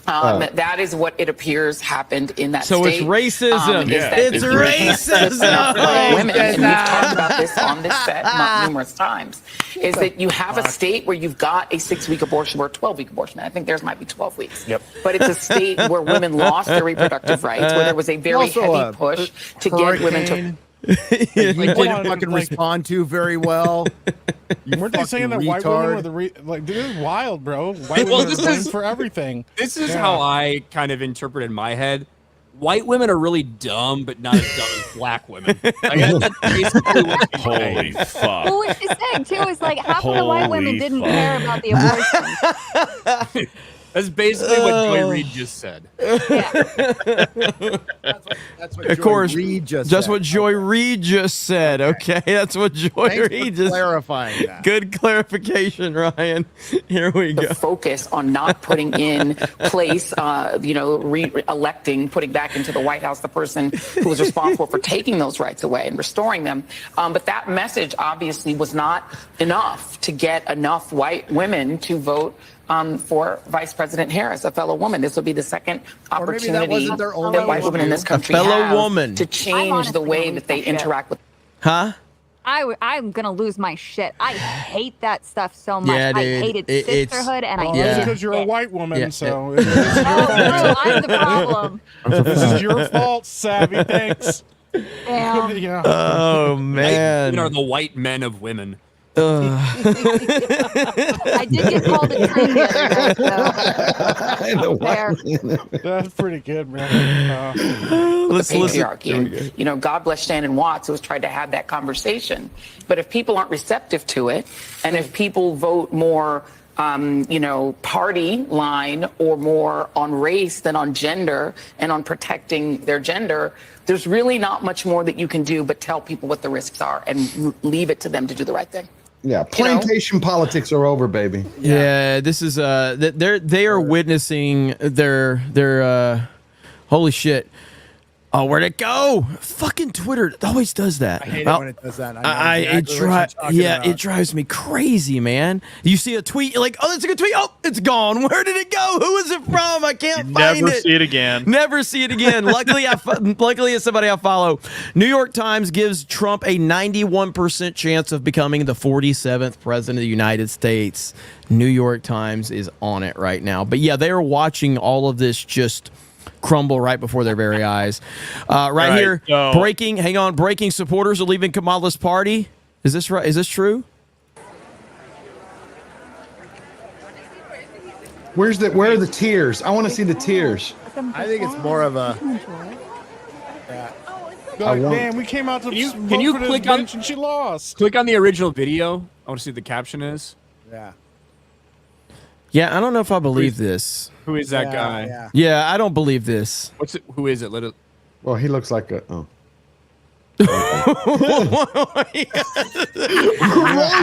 That is what it appears happened in that So state. it's racism. Is that It's if you racism. enough for Black women, and we've Oh, talked about this on this set numerous times, is that you have a state where you've got a 6-week abortion or a 12-week abortion. I think theirs might be 12 weeks. Yep. But it's a state where women lost their reproductive rights, where there was a very Also heavy a push to get women to. hurricane that you didn't fucking respond to very well. Weren't they saying that white women were the like? Dude, this is wild, bro. White Well, women this are blamed is- for everything. This is Yeah. how I kind of interpreted in my head. White women are really dumb, but not as dumb as black women. Like, that's basically what she's saying. Holy fuck. Well, what she's saying too is like half of the white women Holy didn't fuck. care about the abortion. That's basically what Joy Reid just said. Of course, that's what Joy Reid just said. Okay, that's what Joy Reid just clarifying that. Good clarification, Ryan. Here we go. The focus on not putting in place, re-electing, putting back into the White House the person who was responsible for taking those rights away and restoring them. But that message obviously was not enough to get enough white women to vote for Vice President Harris, a fellow woman. This will be the second opportunity that white women in this country have to change the way that they interact with. Huh? I'm gonna lose my shit. I hate that stuff so much. Yeah, I dude. hated It's- sisterhood, and I yeah. hated Because you're a white woman, Yeah. so Oh, no, I'm the problem. this is your fault, Savvy. Thanks. Damn. Yeah. Oh White man. men are the white men of women. I did get called a tree the other day, so fair. That's pretty good, man. The patriarchy. And, God bless Shannon Watts, who has tried to have that conversation. But if people aren't receptive to it, and if people vote more, party line or more on race than on gender and on protecting their gender, there's really not much more that you can do but tell people what the risks are and leave it to them to do the right thing. Yeah, plantation politics are over, baby. Yeah, this is they are witnessing their holy shit. Oh, where'd it go? Fucking Twitter always does that. I hate it when it does that. It drives me crazy, man. You see a tweet, you're like, oh, that's a good tweet. Oh, it's gone. Where did it go? Who is it from? I can't find it. Never see it again. Never see it again. Luckily, it's somebody I follow. New York Times gives Trump a 91% chance of becoming the 47th president of the United States. New York Times is on it right now. But yeah, they are watching all of this just crumble right before their very eyes. Right here, breaking supporters are leaving Kamala's party. Is this right? Is this true? Where are the tears? I want to see the tears. I think it's more of a. Like, man, we came out to Can you click on and she lost. Click on the original video. I want to see what the caption is. Yeah. Yeah, I don't know if I believe this. Who is that guy? Yeah, I don't believe this. What's it? Who is it? Let it. Well, he looks like a. Oh. Wrong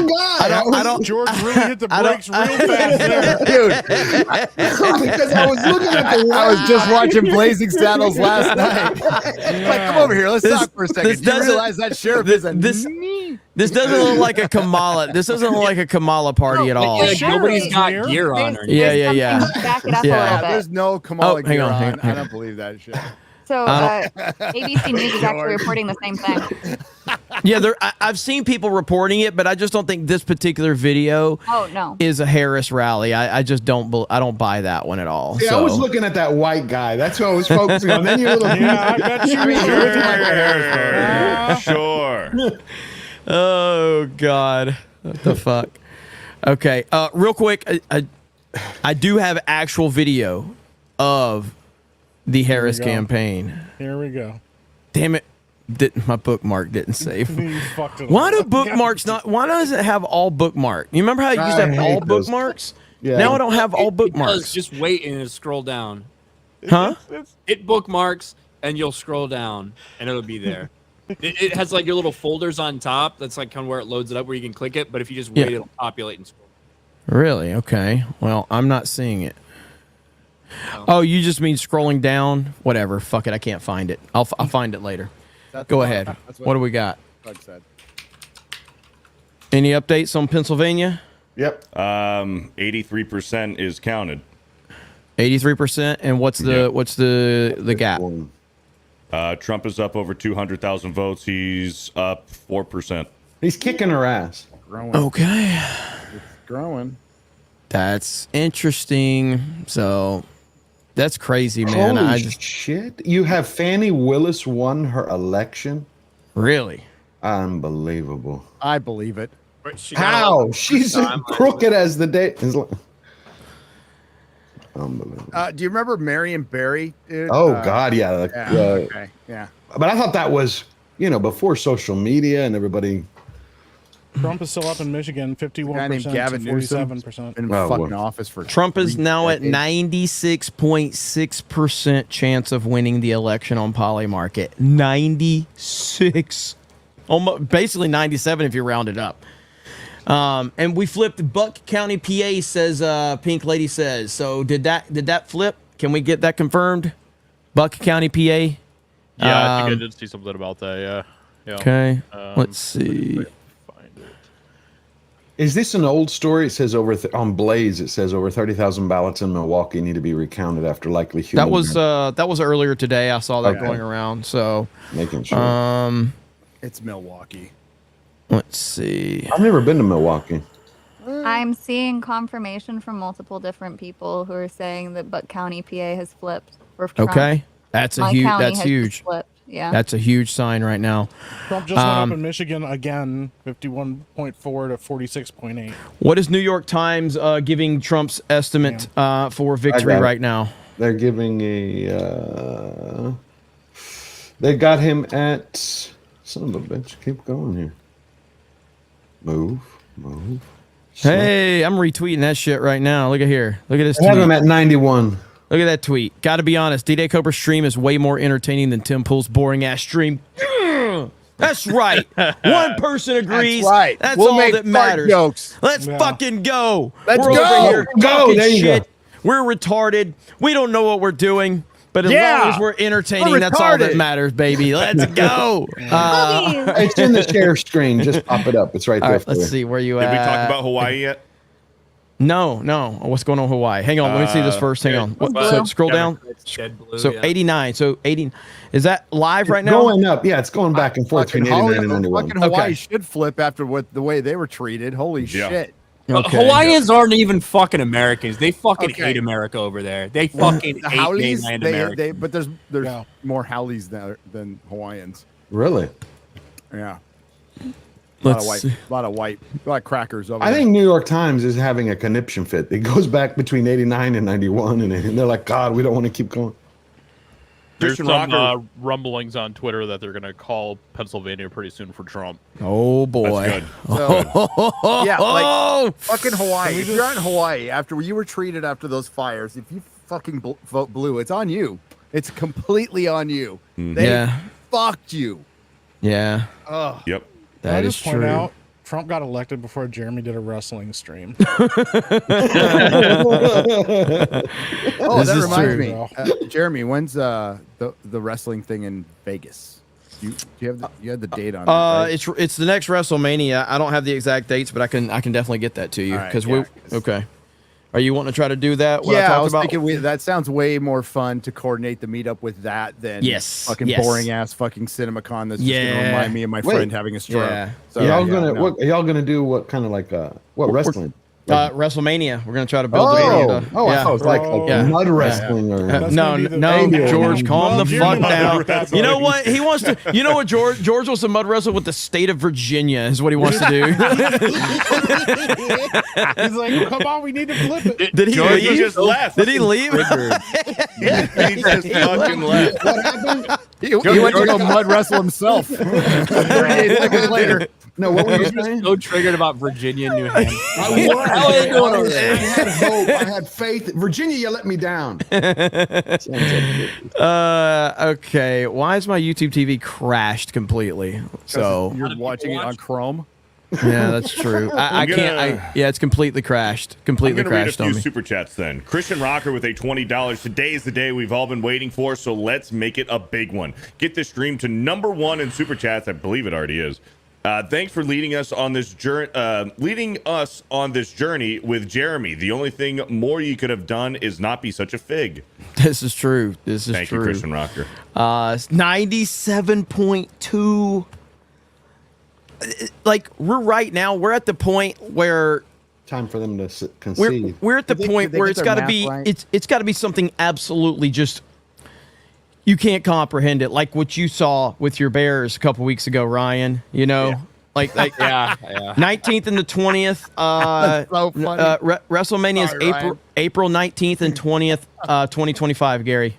guy. George really hit the brakes real fast there. Dude. Because I was looking at the. I was just watching Blazing Saddles last night. Like, come over here. Let's talk for a second. Do you realize that sheriff is a This doesn't look like a Kamala. This doesn't look like a Kamala party at all. Like, nobody's got gear on. Or Yeah. Back it up a little Yeah, bit. there's no Kamala hang gear on, on. hang on. I don't believe that shit. So ABC News is actually reporting the same thing. Yeah, I've seen people reporting it, but I just don't think this particular video Oh no. is a Harris rally. I just don't buy that one at all. Yeah, I was looking at that white guy. That's what I was focusing on. Then you little. Yeah, I bet you. Sure. Oh God, what the fuck? Okay, real quick, I do have actual video of the Harris campaign. Here we go. Damn it. My bookmark didn't save. You fucked it Why up. do bookmarks not? Why does it have all bookmark? You remember how it used to have all bookmarks? Yeah. Now I don't have all bookmarks. Just wait and it'll scroll down. Huh? Hit bookmarks and you'll scroll down and it'll be there. It has like your little folders on top. That's like kind of where it loads it up, where you can click it. But if you just wait, it'll populate and scroll. Really? Okay. Well, I'm not seeing it. Oh, you just mean scrolling down? Whatever. Fuck it. I can't find it. I'll find it later. Go ahead. What do we got? Doug said. Any updates on Pennsylvania? Yep. 83% is counted. 83%. And what's the gap? Trump is up over 200,000 votes. He's up 4%. He's kicking her ass. Growing. Okay. It's growing. That's interesting. So that's crazy, man. Holy shit. You have Fannie Willis won her election? Really? Unbelievable. I believe it. How? She's crooked as the day. Unbelievable. Do you remember Marion Barry? Dude? Oh, God, yeah. Okay. Yeah. But I thought that was, before social media and everybody. Trump is still up in Michigan, 51% to Gavin Newsom 47%. been fucking office for Trump is 3 now at decades. 96.6% chance of winning the election on Poly Market. 96. Almost, basically 97 if you round it up. And we flipped Buck County, PA, says Pink Lady says. So did that flip? Can we get that confirmed? Buck County, PA? Yeah, I think I did see something about that. Yeah. Okay. Let's see. Is this an old story? It says on Blaze. It says over 30,000 ballots in Milwaukee need to be recounted after likely human. That was earlier today. I saw that Okay. going around. So making sure. It's Milwaukee. Let's see. I've never been to Milwaukee. I'm seeing confirmation from multiple different people who are saying that Buck County, PA has flipped for Trump. Okay. That's a My huge. county That's has huge. flipped. Yeah. That's a huge sign right now. Trump just went up in Michigan again, 51.4 to 46.8. What is New York Times giving Trump's estimate for victory right now? They're giving a. They got him at. Son of a bitch! Keep going here. Move. Hey, I'm retweeting that shit right now. Look at here. Look at this I have tweet. him at 91. Look at that tweet. Got to be honest, D-Day Cobra's stream is way more entertaining than Tim Pool's boring ass stream. That's right. One person agrees. That's right. That's We'll all make that fart matters. jokes. Let's fucking go. Let's We're go. over here Go. talking There you shit. go. We're retarded. We don't know what we're doing. But as long as we're entertaining, We're that's all that retarded. matters, baby. Let's go. It's in the share screen. Just pop it up. It's right All there. right, let's see where you Did at. we talk about Hawaii yet? No. What's going on in Hawaii? Hang on. Let me see this first. Hang on. So scroll down. So 89. So 80. Is that live right now? Going up. Yeah, it's going back and forth between 89 and 91. Fucking Hawaii should flip after the way they were treated. Holy shit. Hawaiians aren't even fucking Americans. They fucking hate America over there. They fucking The hate Howleys, mainland America. but there's more Howleys than Hawaiians. Really? Yeah. Let's a lot of crackers over I there. think New York Times is having a conniption fit. It goes back between 89 and 91, and they're like, God, we don't want to keep going. There's Christian some rumblings on Twitter that they're going to call Pennsylvania pretty soon for Trump. Oh boy. That's So, yeah, Oh! like fucking Hawaii. If you're in Hawaii after you were treated after those fires, if you fucking vote blue, it's on you. It's completely on you. They Yeah. fucked you. Yeah. Ugh. Yep. Can I That is just point true. out, Trump got elected before Jeremy did a wrestling stream. Oh, This that is reminds true. me, Jeremy. When's the wrestling thing in Vegas? You have the date on it, right? It's the next WrestleMania. I don't have the exact dates, but I can definitely get that to you All right, because yeah, okay. Are you wanting to try to do that? What Yeah, I talked was about? thinking that sounds way more fun to coordinate the meetup with that than fucking yes. boring ass fucking CinemaCon that's just Yeah. gonna remind me of my Wait. friend having a stroke. Yeah. So, y'all yeah, gonna no. what? Are y'all gonna do what kind of like what wrestling? WrestleMania. We're gonna try to build Oh, the I thought it was like mud wrestling or no, George, calm the fuck down. That's You know what what he wants to? You know what George wants to mud wrestle with the state of Virginia is what he wants to do. He's like, come on, we need to flip it. Did he George leave? just left. Did he leave? He just fucking left. What happened? He went to go mud wrestle himself. 38 seconds later. No, what were you You're saying? so triggered about Virginia and New Hampshire. I was. How are you doing over I there? had hope. I had faith. Virginia, you let me down. Okay. Why is my YouTube TV crashed completely? So you're watching it on Chrome. yeah, that's true. I I'm can't. Yeah, it's completely crashed. Completely I'm gonna read a crashed few on me. super chats then. Christian Rocker with a $20. Today is the day we've all been waiting for, so let's make it a big one. Get this stream to #1 in super chats. I believe it already is. Thanks for leading us on this journey. With Jeremy. The only thing more you could have done is not be such a fig. This is true. This is Thank true. you, Christian Rocker. 97.2. Like we're at the point where time for them to concede. We're at the Did they- point did they where get it's their got to math be right? it's got to be something absolutely just you can't comprehend it, like what you saw with your Bears a couple weeks ago, Ryan. You know, like yeah. 19th and the 20th. That's so funny. WrestleMania is Sorry, April 19th and 20th, 2025. Gary,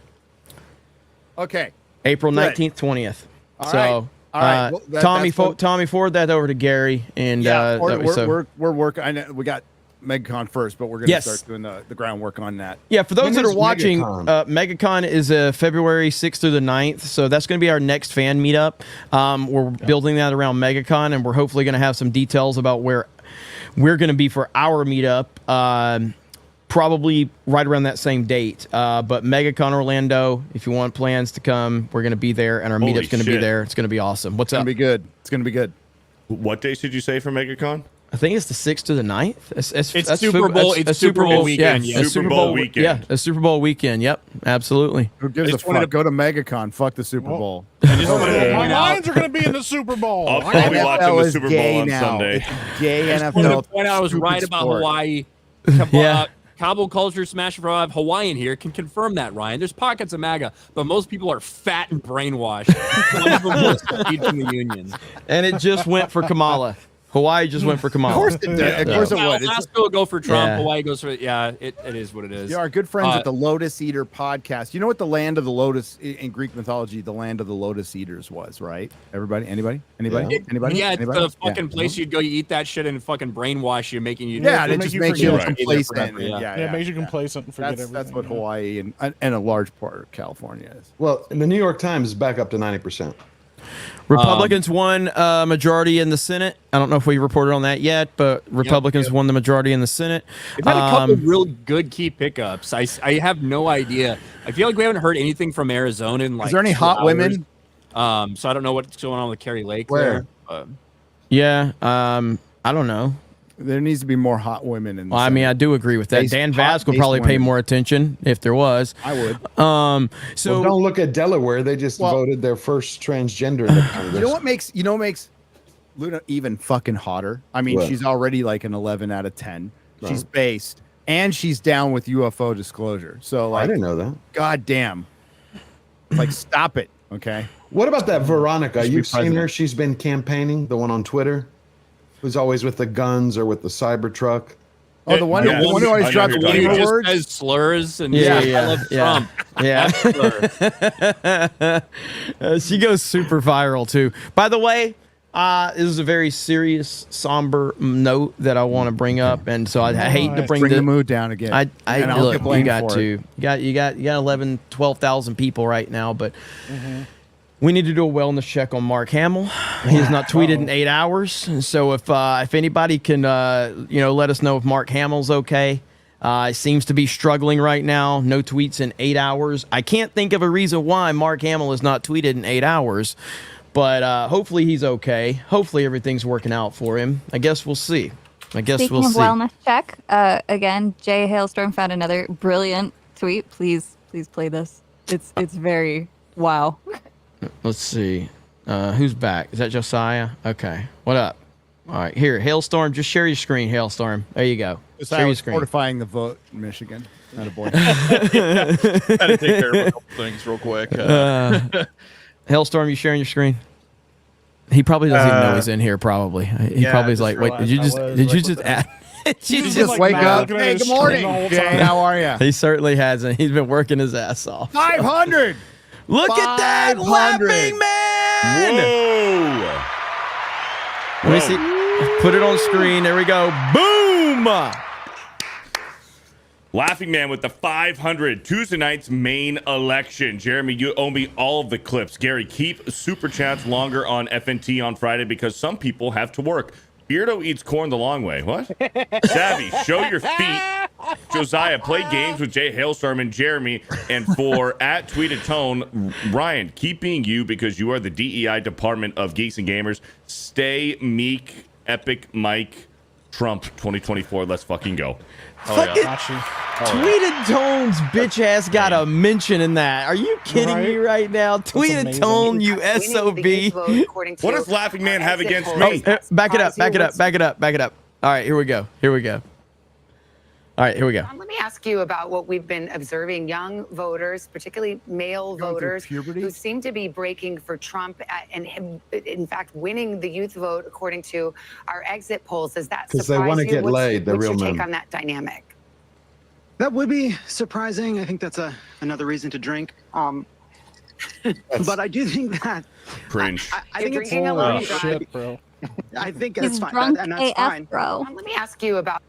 Okay. April Good. 19th, 20th. All So. right. All right, well, Tommy, that's one- Tommy, forward that over to Gary, and Yeah, that way, so- we're working. I know we got MegaCon first, but we're going to start doing the groundwork on that. Yeah, for those When that are is watching, MegaCon? MegaCon is February 6th through the 9th, so that's going to be our next fan meetup. We're building that around MegaCon, and we're hopefully going to have some details about where we're going to be for our meetup, probably right around that same date. But MegaCon Orlando, if you want plans to come, we're going to be there, and our Holy meetup's going to be shit. there. It's going to be awesome. What's It's up? going to be good. It's going to be good. What dates did you say for MegaCon? I think it's the 6th to the 9th. It's Super Bowl. It's Super Bowl weekend. Yeah, Yeah. Super Bowl weekend. Yeah, a Super Bowl weekend. Yep, absolutely. Who gives a just wanted fuck? to- Go to MegaCon. Fuck the Super Bowl. I just wanted to My point out. Lions are going to be in the Super Bowl. I'll be NFL watching the is Super gay Bowl on now. Sunday. It's gay I just wanted NFL. to point out I was stupid right about sport. Hawaii. Yeah. Cabo culture, smash for have Hawaiian here can confirm that, Ryan. There's pockets of MAGA, but most people are fat and brainwashed. Some of them will secede from the union. And it just went for Kamala. Hawaii just went for Kamala. Of course it did. Of course it would. It's- Alaska will go for Trump. Yeah. Hawaii goes for it is what it is. Yeah, our good friends Uh, at the Lotus Eater podcast. You know what the land of the lotus in Greek mythology, the land of the lotus eaters was, right? Everybody? Anybody? Anybody? Anybody? Yeah, it's Anybody? the fucking Yeah. place you'd go. You eat that shit and fucking brainwash you, making you. Yeah, It'll it make just you makes you forget. complacent. Yeah. Yeah, it makes you complacent and forget everything. That's what Hawaii and a large part of California is. Well, the New York Times is back up to 90%. Republicans won a majority in the Senate. I don't know if we reported on that yet, but Republicans won the majority in the Senate. They've had a couple of real good key pickups. I have no idea. I feel like we haven't heard anything from Arizona in like. Is there any 2 hot hours. women? So I don't know what's going on with Kerry Lake. Where? There. Yeah, I don't know. There needs to be more hot women in the Well, I mean, I Senate. do agree with that. Base- Dan hot Vasc would base probably pay women. more attention if there was. I would. So Well, don't look at Delaware. They just Well- voted their first transgender in the Congress. You know what makes Luna even fucking hotter? I mean, What? she's already like an 11 out of 10. She's Right. based and she's down with UFO disclosure. So like, I didn't know that. God damn. Like, stop it. Okay. What about that Veronica? Should be You've seen her? president. She's been campaigning, the one on Twitter, who's always with the guns or with the Cybertruck. Oh, the one, Yes. the one who always I know drops who The you're one who talking just words. says slurs and Yeah, I love Trump. Yeah. She goes super viral too. By the way, this is a very serious, somber note that I want to bring up, and so I hate to bring the mood down again. I And I'll look, get blamed you got for to. it. You got 11, 12,000 people right now, but we need to do a wellness check on Mark Hamill. He has not tweeted in 8 hours, and so if anybody can let us know if Mark Hamill's okay. Seems to be struggling right now. No tweets in 8 hours. I can't think of a reason why Mark Hamill has not tweeted in 8 hours, but hopefully he's okay. Hopefully everything's working out for him. I guess we'll see. Speaking of wellness check, again, Jay Hailstorm found another brilliant tweet. Please play this. It's very wow. Let's see. Who's back? Is that Josiah? Okay. What up? All right. Here, Hailstorm. Just share your screen, Hailstorm. There you go. So Share I your was screen. fortifying the vote in Michigan. Not a boy. Had to take care of a couple things real quick. Hailstorm, you sharing your screen? He probably doesn't even know he's in here. Probably. He yeah, probably is just like, wait, did you realized just I was. did you Like, just what the add? Did you You just just wake up. looking at Hey, his good morning, screen the whole Jay. time. How are you? He certainly hasn't. He's been working his ass off. 500. Look at that 500. laughing man! Whoa! Let me see. Put it on screen. There we go. Boom! Laughing Man with the 500 Tuesday night's main election. Jeremy, you owe me all of the clips. Gary, keep super chats longer on FNT on Friday because some people have to work. Beardo eats corn the long way. What? Savvy, show your feet. Josiah, play games with Jay Hailstorm and Jeremy. And for at Tweeted Tone, Ryan, keep being you because you are the DEI department of Geeks and Gamers. Stay meek, epic Mike, Trump 2024. Let's fucking go. Fucking Got you. Tweeted Tone's bitch ass got a mention in that. Are you kidding me right now? Tweeted amazing. Tone, you SOB. What does Laughing Man have against Oh, me? back it up, back it up, back it up, back it up. All right, here we go. Here we go. All right, here we go. Let me ask you about what we've been observing. Young voters, particularly male voters, who seem to be breaking for Trump and him, in fact, winning the youth vote, according to our exit polls. Does that 'Cause surprise they wanna you? get What's- laid, they're what's real your take men. on that dynamic? That would be surprising. I think that's another reason to drink. But I do think that Cringe. I think it's drinking a lot. Shit, bro. I think He's that's fine. drunk And that's AF, fine. bro. Let me ask you about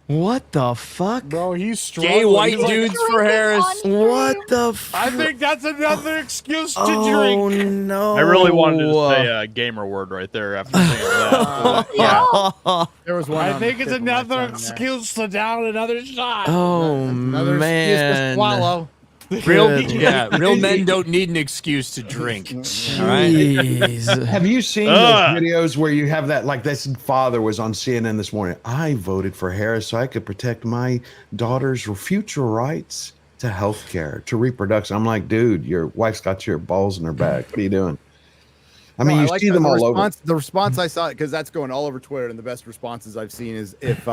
What the fuck? Bro, he's struggling. Gay white He's like, dudes for Harris. What the I think that's another excuse to Oh drink. no! I really wanted to say a gamer word right there after saying that. Yeah. There was one. I on think the it's tip of my another tongue there. excuse to down another shot. Oh Another excuse to man! swallow. Real men don't need an excuse to drink. All right. Jeez. Have you seen those videos where you have that, like this father was on CNN this morning? I voted for Harris so I could protect my daughter's future rights to health care, to reproduction. I'm like, dude, your wife's got your balls in her back. What are you doing? I mean, No, you like see them all over. The response I saw, because that's going all over Twitter, and the best responses I've seen is if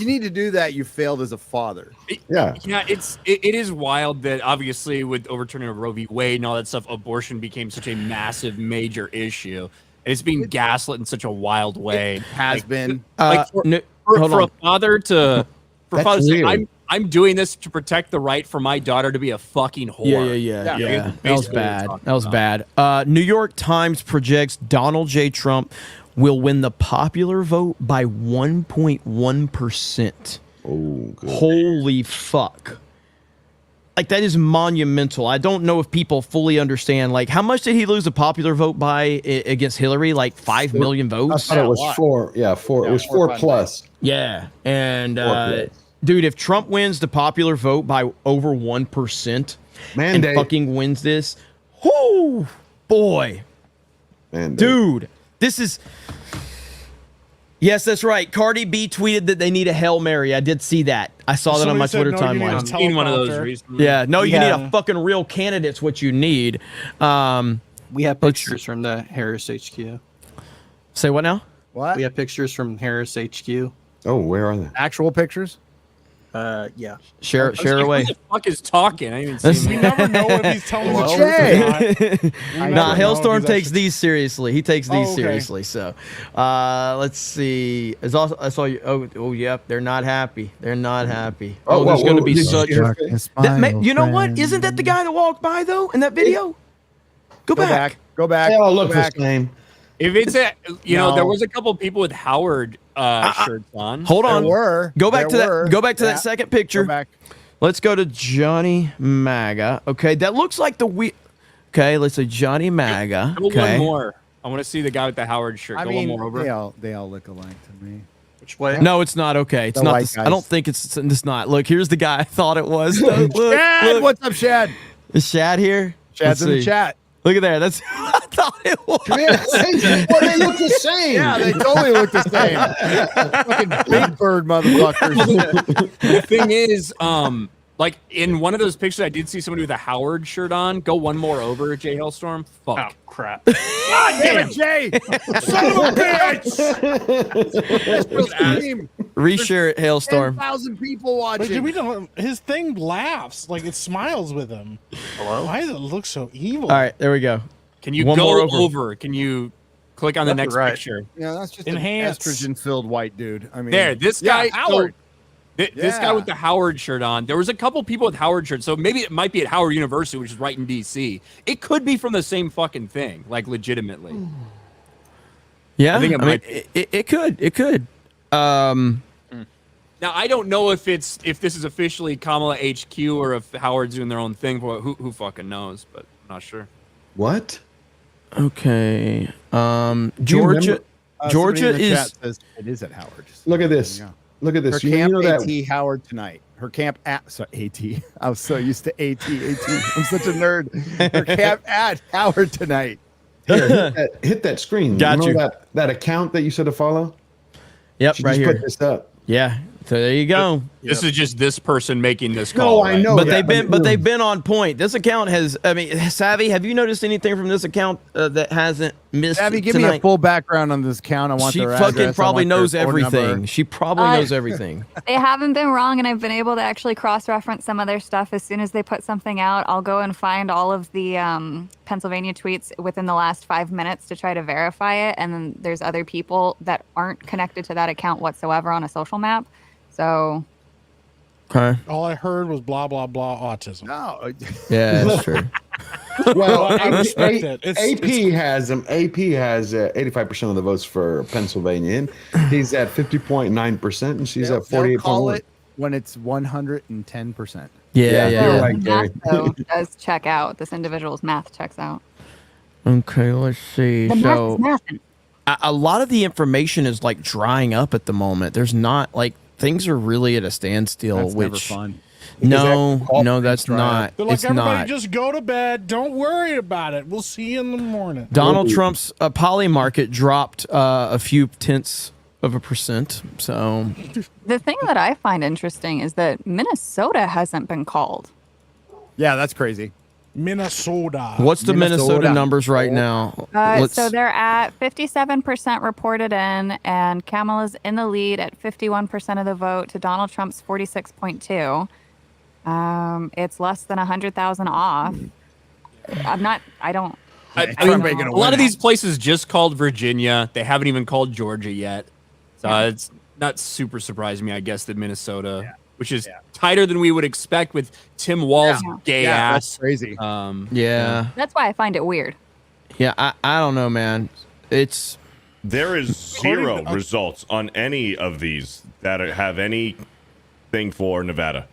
you need to do that, you failed as a father. Yeah. Yeah, it is wild that obviously with overturning of Roe v. Wade and all that stuff, abortion became such a massive, major issue. And it's being gaslit in such a wild way. It has been. For a father to That's say, weird. I'm doing this to protect the right for my daughter to be a fucking whore. Yeah. That was bad. That was bad. New York Times projects Donald J. Trump will win the popular vote by 1.1%. Oh, good. Holy fuck. Like, that is monumental. I don't know if people fully understand. Like, how much did he lose the popular vote by against Hillary? Like 5 million votes? I thought it was 4. Yeah, 4. It was 4 plus. Yeah. And, 4 plus. dude, if Trump wins the popular vote by over 1% and fucking wins this, whoo, boy. Dude, this is... Yes, that's right. Cardi B tweeted that they need a Hail Mary. I did see that. I saw that on my Twitter timeline. I've seen one of those recently. Yeah, no, you need a fucking real candidate's what you need. We have pictures from the Harris HQ. Say what now? What? We have pictures from Harris HQ. Oh, where are they? Actual pictures? Yeah. Share away. Who the fuck is talking? I didn't even see We him. never know if he's telling the truth or not. Nah, Hailstorm takes these seriously. He takes these Oh, okay. seriously. So, let's see. I saw you. Oh, yep. They're not happy. They're not happy. Oh, there's going to be such. You know what? Isn't that the guy that walked by though in that video? Go back. Go back. They all look Go the back. same. If it's a, No. there was a couple people with Howard shirts on. Hold on. There were. Go back to There that. were. Go back to Yeah. that second picture. Go back. Let's go to Johnny MAGA. Okay, that looks like the Okay, let's say Johnny MAGA. Go Okay. one more. I want to see the guy with the Howard shirt. I Go mean, one more over. they all look alike to me. Which way? No, it's not okay. It's The not. white This, I guys. don't think it's not. Look, here's the guy I thought it was. Look, Shad, what's up, Shad? Is Shad here? Shad's Let's in the see. chat. Look at there. That's I thought it was. Well, they look the same. Yeah, they totally look the same. Fucking big bird motherfuckers. The thing is, like in one of those pictures, I did see somebody with a Howard shirt on. Go one more over, Jay Hailstorm. Fuck. Oh, crap. God damn it, Jay! Son of a bitch! Reshare it, Hailstorm. 10,000 people But watching. we don't, his thing laughs, like it smiles with him. Hello? Why does it look so evil? All right, there we go. Can you One more go over. over? Can you click on the Left or next right? picture? Yeah, that's just Enhance. an estrogen filled white dude. I mean, There, this Yeah, guy. Howard. This guy Yeah. with the Howard shirt on. There was a couple people with Howard shirts, so maybe it might be at Howard University, which is right in DC. It could be from the same fucking thing, like legitimately. Yeah, I think it mean, might it could. It could. Now I don't know if this is officially Kamala HQ or if Howard's doing their own thing. Who fucking knows? But I'm not sure. What? Okay. you Georgia. remember- Georgia somebody in the is. chat says it is at Howard. Look at this. There you go. Look at this. Her You camp know that AT Howard tonight. Her camp at AT. I was so used to AT. I'm such a nerd. Her camp at Howard tonight. Here, hit that screen. Got know you. that account that you said to follow? Yep, She right just here. put this up. Yeah. So there you go. This is just this person making this No, call. I right? know. But that, they've been on point. This account has. I mean, Savvy, have you noticed anything from this account that hasn't missed? Abby, give tonight? me a full background on this account. I want She their fucking address. I probably want their knows phone everything. number. She probably knows everything. They haven't been wrong, and I've been able to actually cross-reference some of their stuff. As soon as they put something out, I'll go and find all of the Pennsylvania tweets within the last 5 minutes to try to verify it. And then there's other people that aren't connected to that account whatsoever on a social map. So Okay. All I heard was blah blah blah autism. No. Yeah, that's true. Well, I respect it. AP has him. AP has 85% of the votes for Pennsylvania. And he's at 50.9%, and she's at They'll call 48.1. it when it's 110%. Yeah, you're right, The Gary. math, though, does check out. This individual's math checks out. Okay, let's see. The So math is mathing. a lot of the information is like drying up at the moment. There's not like things are really at a standstill. That's which never fun. no, that's not. They're like, It's everybody not. just go to bed. Don't worry about it. We'll see you in the morning. Donald Trump's poly market dropped a few tenths of a percent. So The thing that I find interesting is that Minnesota hasn't been called. Yeah, that's crazy. Minnesota. what's the Minnesota numbers right now? So they're at 57% reported in, and Kamala's in the lead at 51% of the vote to Donald Trump's 46.2. It's less than 100,000 off. I mean, a lot of these places just called Virginia. They haven't even called Georgia yet. So it's not super surprising me, I guess, that Minnesota, which is tighter than we would expect with Tim Walz's gay ass. That's crazy. Yeah. That's why I find it weird. Yeah, I don't know, man. There is zero results on any of these that have anything for Nevada.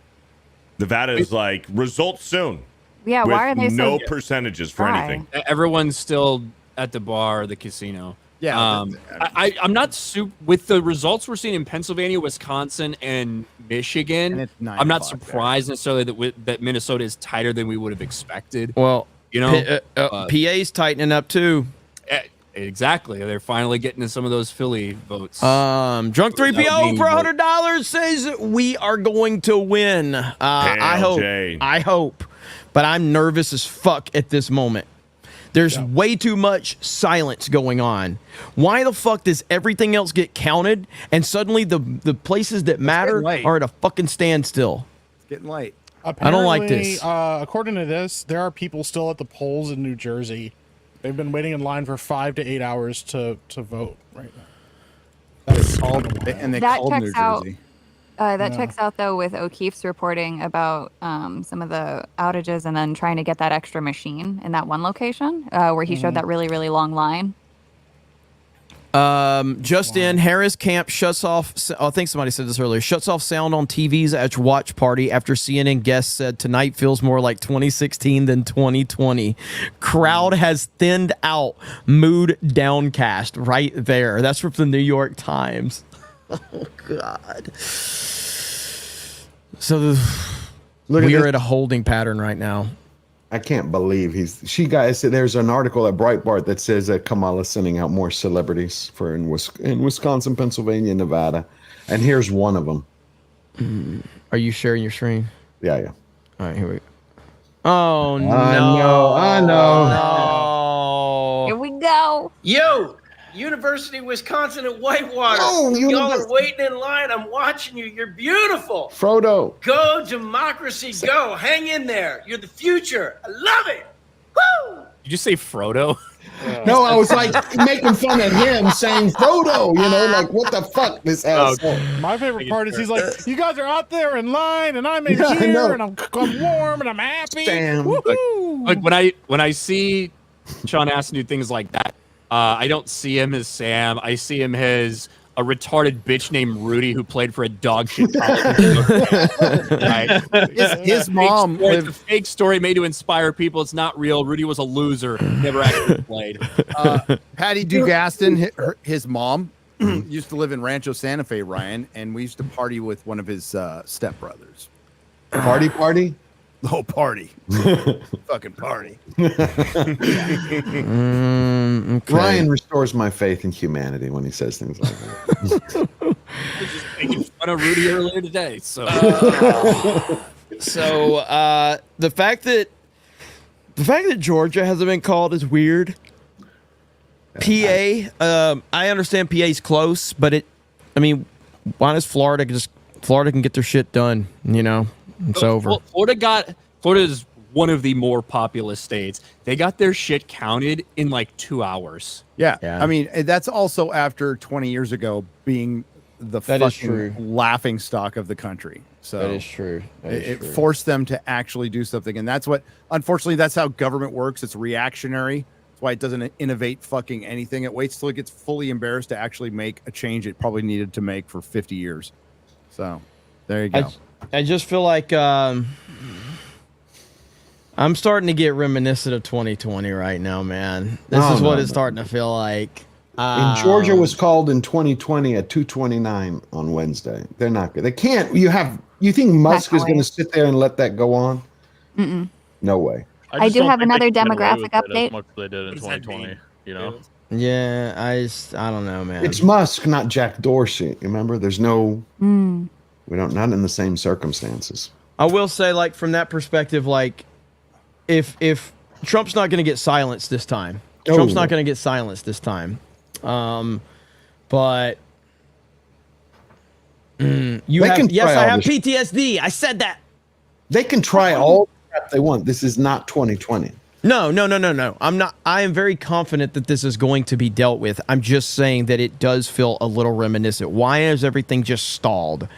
Nevada is like results soon. Yeah, with why are they no so percentages for dry? anything? Everyone's still at the bar or the casino. Yeah, I'm not with the results we're seeing in Pennsylvania, Wisconsin, and Michigan. And it's 9 I'm not o'clock surprised necessarily that Minnesota is tighter than we would have expected. Well, you know, PA's tightening up too. Exactly. They're finally getting to some of those Philly votes. Drunk 3PO for $100 says we are going to win. I hope, but I'm nervous as fuck at this moment. There's way too much silence going on. Why the fuck does everything else get counted and suddenly the places that matter are at a fucking standstill? It's getting late. Apparently, I don't like this. According to this, there are people still at the polls in New Jersey. They've been waiting in line for 5 to 8 hours to vote right now. That's and they That called checks New out. Jersey. That checks out, though, with O'Keefe's reporting about some of the outages and then trying to get that extra machine in that one location where he showed that really, really long line. Just in, Harris Camp shuts off, I think somebody said this earlier, shuts off sound on TVs at watch party after CNN guest said tonight feels more like 2016 than 2020. Crowd has thinned out, mood downcast right there. That's from the New York Times. Oh, God. So we are at a holding pattern right now. I can't believe there's an article at Breitbart that says that Kamala's sending out more celebrities for in Wisconsin, Pennsylvania, Nevada. And here's one of them. Are you sharing your screen? Yeah. All right, here we go. Oh, no. I know. No. Here we go. Yo, University of Wisconsin at Whitewater. Yo, Y'all are waiting in line. I'm watching you. You're beautiful. Frodo. Go, democracy, go. Hang in there. You're the future. I love it. Woo! Did you say Frodo? No, I was like making fun of him saying Frodo, like what the fuck this asshole. My favorite part is he's like, you guys are out there in line and I'm in Yeah, I know. here and I'm warm and I'm happy. Damn. Woohoo! Like when I see Sean Astin do things like that, I don't see him as Sam. I see him as a retarded bitch named Rudy who played for a dog shit college. His mom It's a fake story made to inspire people. It's not real. Rudy was a loser. Never actually played. Patty Dugaston, his mom, used to live in Rancho Santa Fe, Ryan, and we used to party with one of his stepbrothers. Party? Oh, party. Fucking party. Okay. Ryan restores my faith in humanity when he says things like that. I was just making fun of Rudy earlier today. So, the fact that Georgia hasn't been called is weird. PA, I understand PA's close, but why does Florida can get their shit done? It's over. Florida is one of the more populous states. They got their shit counted in like 2 hours. Yeah. I mean, that's also after 20 years ago being the That is fucking true. laughing stock of the country. So That is true. That is it true. forced them to actually do something, and that's what, unfortunately, that's how government works. It's reactionary. That's why it doesn't innovate fucking anything. It waits till it gets fully embarrassed to actually make a change it probably needed to make for 50 years. So there you go. I just feel like I'm starting to get reminiscent of 2020 right now, man. This is what it's starting to feel like. In Georgia was called in 2020 at 2:29 on Wednesday. They're not good. They can't. You think Musk is going to sit there and let that go on? Mm-mm. No way. I do have another demographic As update. much as they did in 2020, you know. Yeah, I don't know, man. It's Musk, not Jack Dorsey. Remember, there's no. Mm. We don't not in the same circumstances. I will say, like, from that perspective, like, if Trump's not going to get silenced this time, Trump's not going to get silenced this time. But you have, yes, I have PTSD. I said that. They can try all the crap they want. This is not 2020. No. I'm not. I am very confident that this is going to be dealt with. I'm just saying that it does feel a little reminiscent. Why is everything just stalled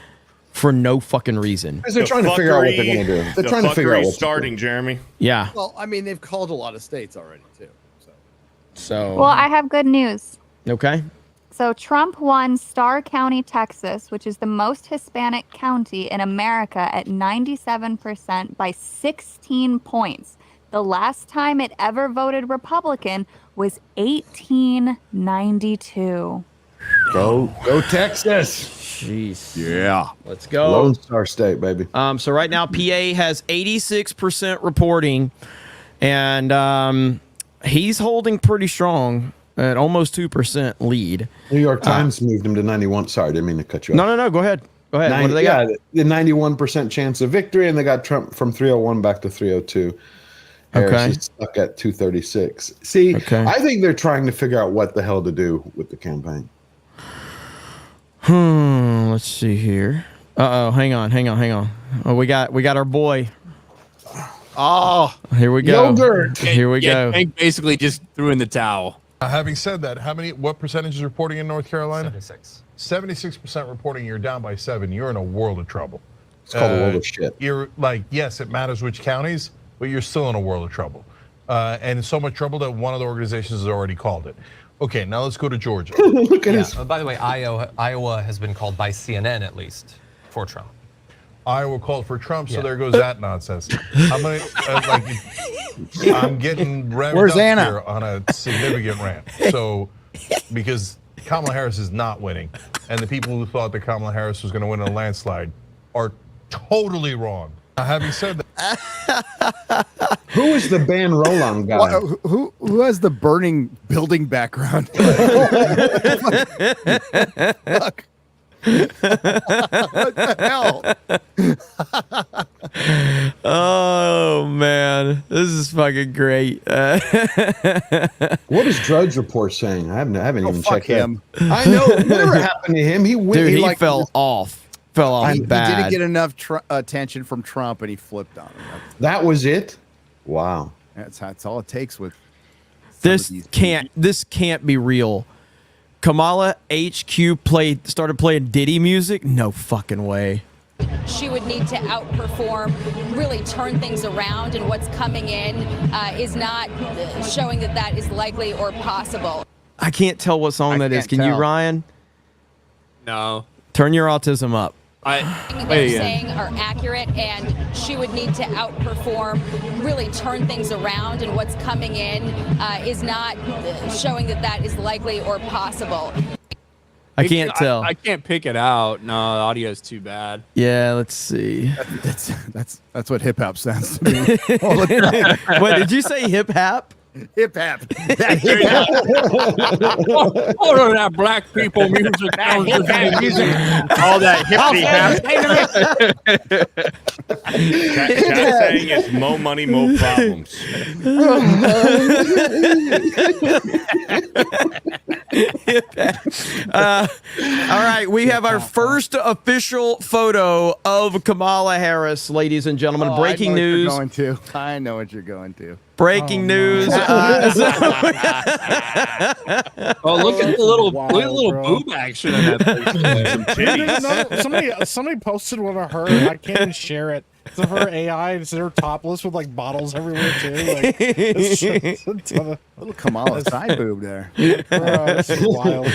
for no fucking reason? Because they're trying to figure out what they're going to do. They're trying to figure out what's starting, Jeremy. Yeah. Well, I mean, they've called a lot of states already too. So. Well, I have good news. Okay. So Trump won Starr County, Texas, which is the most Hispanic county in America at 97% by 16 points. The last time it ever voted Republican was 1892. Go Texas. Jeez. Yeah. Let's go. Lone Star State, baby. So right now PA has 86% reporting, and he's holding pretty strong at almost 2% lead. New York Times moved him to 91. Sorry, didn't mean to cut you off. No. Go ahead. What do they got? The 91% chance of victory, and they got Trump from 301 back to 302. Harris is stuck at 236. See, I think they're trying to figure out what the hell to do with the campaign. Let's see here. Hang on. Oh, we got our boy. Oh, here we go. Yogurt. Here we go. Hank basically just threw in the towel. Having said that, what percentage is reporting in North Carolina? 76% reporting. You're down by 7. You're in a world of trouble. It's called a world of shit. You're like, yes, it matters which counties, but you're still in a world of trouble. And it's so much trouble that one of the organizations has already called it. Okay, now let's go to Georgia. Look at his. By the way, Iowa has been called by CNN at least for Trump. Iowa called for Trump, so there goes that nonsense. I'm getting revved up here on a significant rant. So, because Kamala Harris is not winning, and the people who thought that Kamala Harris was going to win in a landslide are totally wrong. Having said that, who is the Ben Roland guy? Who has the burning building background? Fuck. What the hell? Oh man, this is fucking great. What is Drudge Report saying? I haven't even checked him. I know. Whatever happened to him? He fell off. Fell off bad. He didn't get enough attention from Trump, and he flipped on him. That was it. Wow. That's all it takes with. This can't be real. Kamala HQ started playing Diddy music? No fucking way. She would need to outperform, really turn things around, and what's coming in is not showing that is likely or possible. I can't tell what song that is. Can you, Ryan? No. Turn your autism up. They're saying are accurate, and she would need to outperform, really turn things around, and what's coming in is not showing that is likely or possible. I can't tell. I can't pick it out. No, the audio is too bad. Yeah, let's see. That's what hip hop sounds to me. Wait, did you say hip hop? Hip hop. All of that black people music. All that hippie Chat saying it's mo money, mo problems. All right, we have our first official photo of Kamala Harris, ladies and gentlemen. Breaking news. I know what you're going to. Breaking news. Oh, look at the little boob action in that. Somebody posted one of her. I can't even share it. It's of her AI. It's her topless with like bottles everywhere too. Like, little Kamala side boob there. It's wild,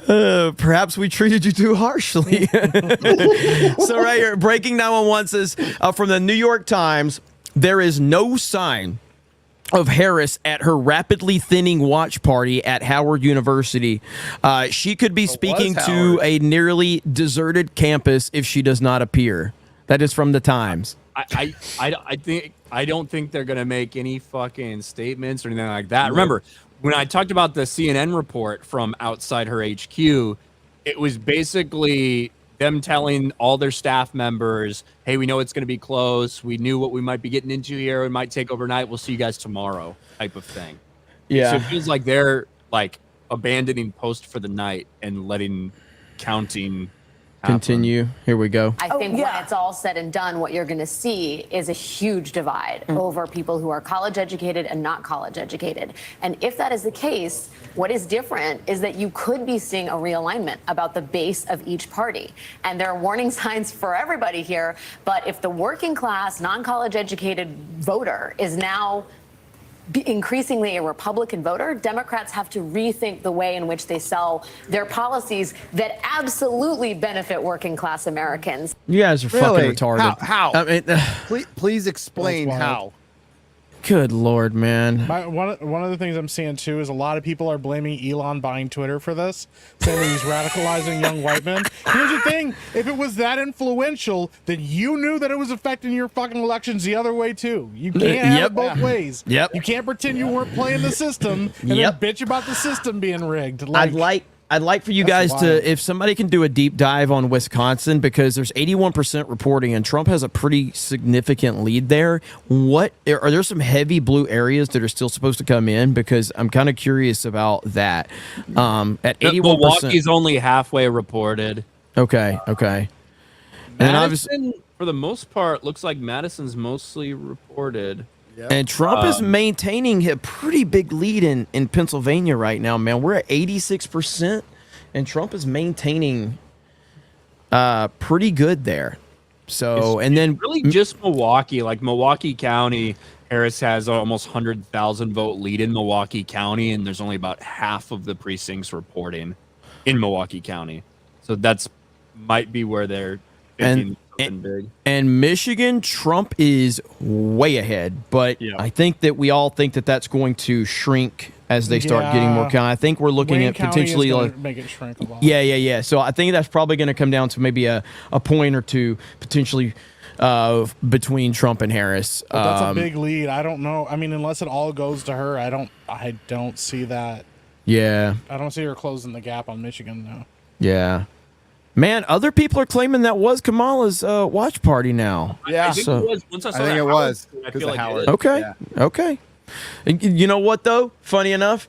bro. Perhaps we treated you too harshly. So right here, breaking 911 says from the New York Times, there is no sign of Harris at her rapidly thinning watch party at Howard University. She could be speaking to a nearly deserted campus if she does not appear. That is from the Times. I don't think they're gonna make any fucking statements or anything like that. Remember, when I talked about the CNN report from outside her HQ, it was basically them telling all their staff members, hey, we know it's going to be close. We knew what we might be getting into here. We might take overnight. We'll see you guys tomorrow type of thing. Yeah. So it feels like they're like abandoning post for the night and letting counting happen. Continue. Here we go. I think when it's all said and done, what you're going to see is a huge divide over people who are college educated and not college educated. And if that is the case, what is different is that you could be seeing a realignment about the base of each party. And there are warning signs for everybody here. But if the working class, non-college educated voter is now increasingly a Republican voter, Democrats have to rethink the way in which they sell their policies that absolutely benefit working class Americans. You guys are fucking retarded. How? I mean, please explain how. Good Lord, man. One of the things I'm seeing too is a lot of people are blaming Elon buying Twitter for this, saying that he's radicalizing young white men. Here's the thing: if it was that influential, then you knew that it was affecting your fucking elections the other way too. You can't have it both ways. Yep. You can't pretend you weren't playing the system and then bitch about the system being rigged. I'd like for you guys to, if somebody can do a deep dive on Wisconsin, because there's 81% reporting and Trump has a pretty significant lead there. What are there some heavy blue areas that are still supposed to come in? Because I'm kind of curious about that. At 81%, Milwaukee's only halfway reported. Okay. And obviously, for the most part, looks like Madison's mostly reported. And Trump is maintaining a pretty big lead in Pennsylvania right now, man. We're at 86%, and Trump is maintaining pretty good there. So, and then really just Milwaukee, like Milwaukee County, Harris has almost 100,000 vote lead in Milwaukee County, and there's only about half of the precincts reporting in Milwaukee County. So that's might be where they're thinking something big. And Michigan, Trump is way ahead, but I think that we all think that that's going to shrink as they start getting more count. I think we're looking Wayne at County potentially is gonna make it shrink a lot. Yeah. So I think that's probably going to come down to maybe a point or two potentially between Trump and Harris. But that's a big lead. I don't know. I mean, unless it all goes to her, I don't see that. Yeah. I don't see her closing the gap on Michigan though. Yeah. Man, other people are claiming that was Kamala's watch party now. I think it was. Once I saw I think that it was. I feel like Howard. Okay. And you know what, though? Funny enough,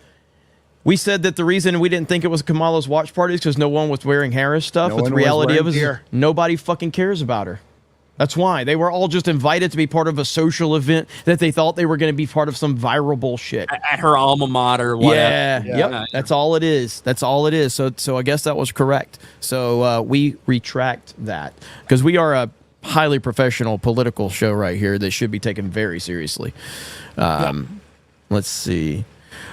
we said that the reason we didn't think it was Kamala's watch party is because no one was wearing Harris stuff. But the reality of it is nobody fucking cares about her. That's why. They were all just invited to be part of a social event that they thought they were going to be part of some viral bullshit. At her alma mater, whatever. Yep. That's all it is. So I guess that was correct. So we retract that because we are a highly professional political show right here that should be taken very seriously. Let's see.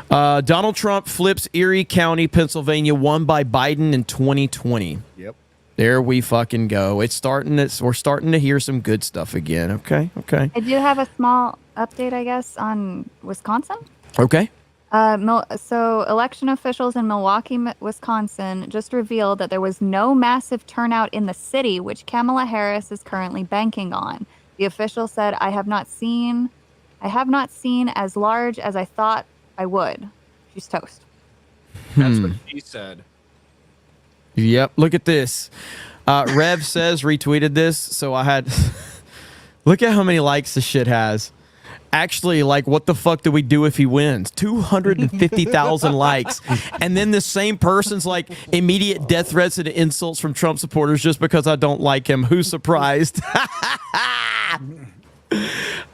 Donald Trump flips Erie County, Pennsylvania, won by Biden in 2020. Yep. There we fucking go. We're starting to hear some good stuff again. Okay. I do have a small update, I guess, on Wisconsin. Okay. So election officials in Milwaukee, Wisconsin just revealed that there was no massive turnout in the city, which Kamala Harris is currently banking on. The official said, I have not seen as large as I thought I would. She's toast. That's what she said. Yep. Look at this. Rev says retweeted this. So I had look at how many likes this shit has. actually, like, what the fuck do we do if he wins? 250,000 likes. And then the same person's like, immediate death threats and insults from Trump supporters just because I don't like him. Who's surprised?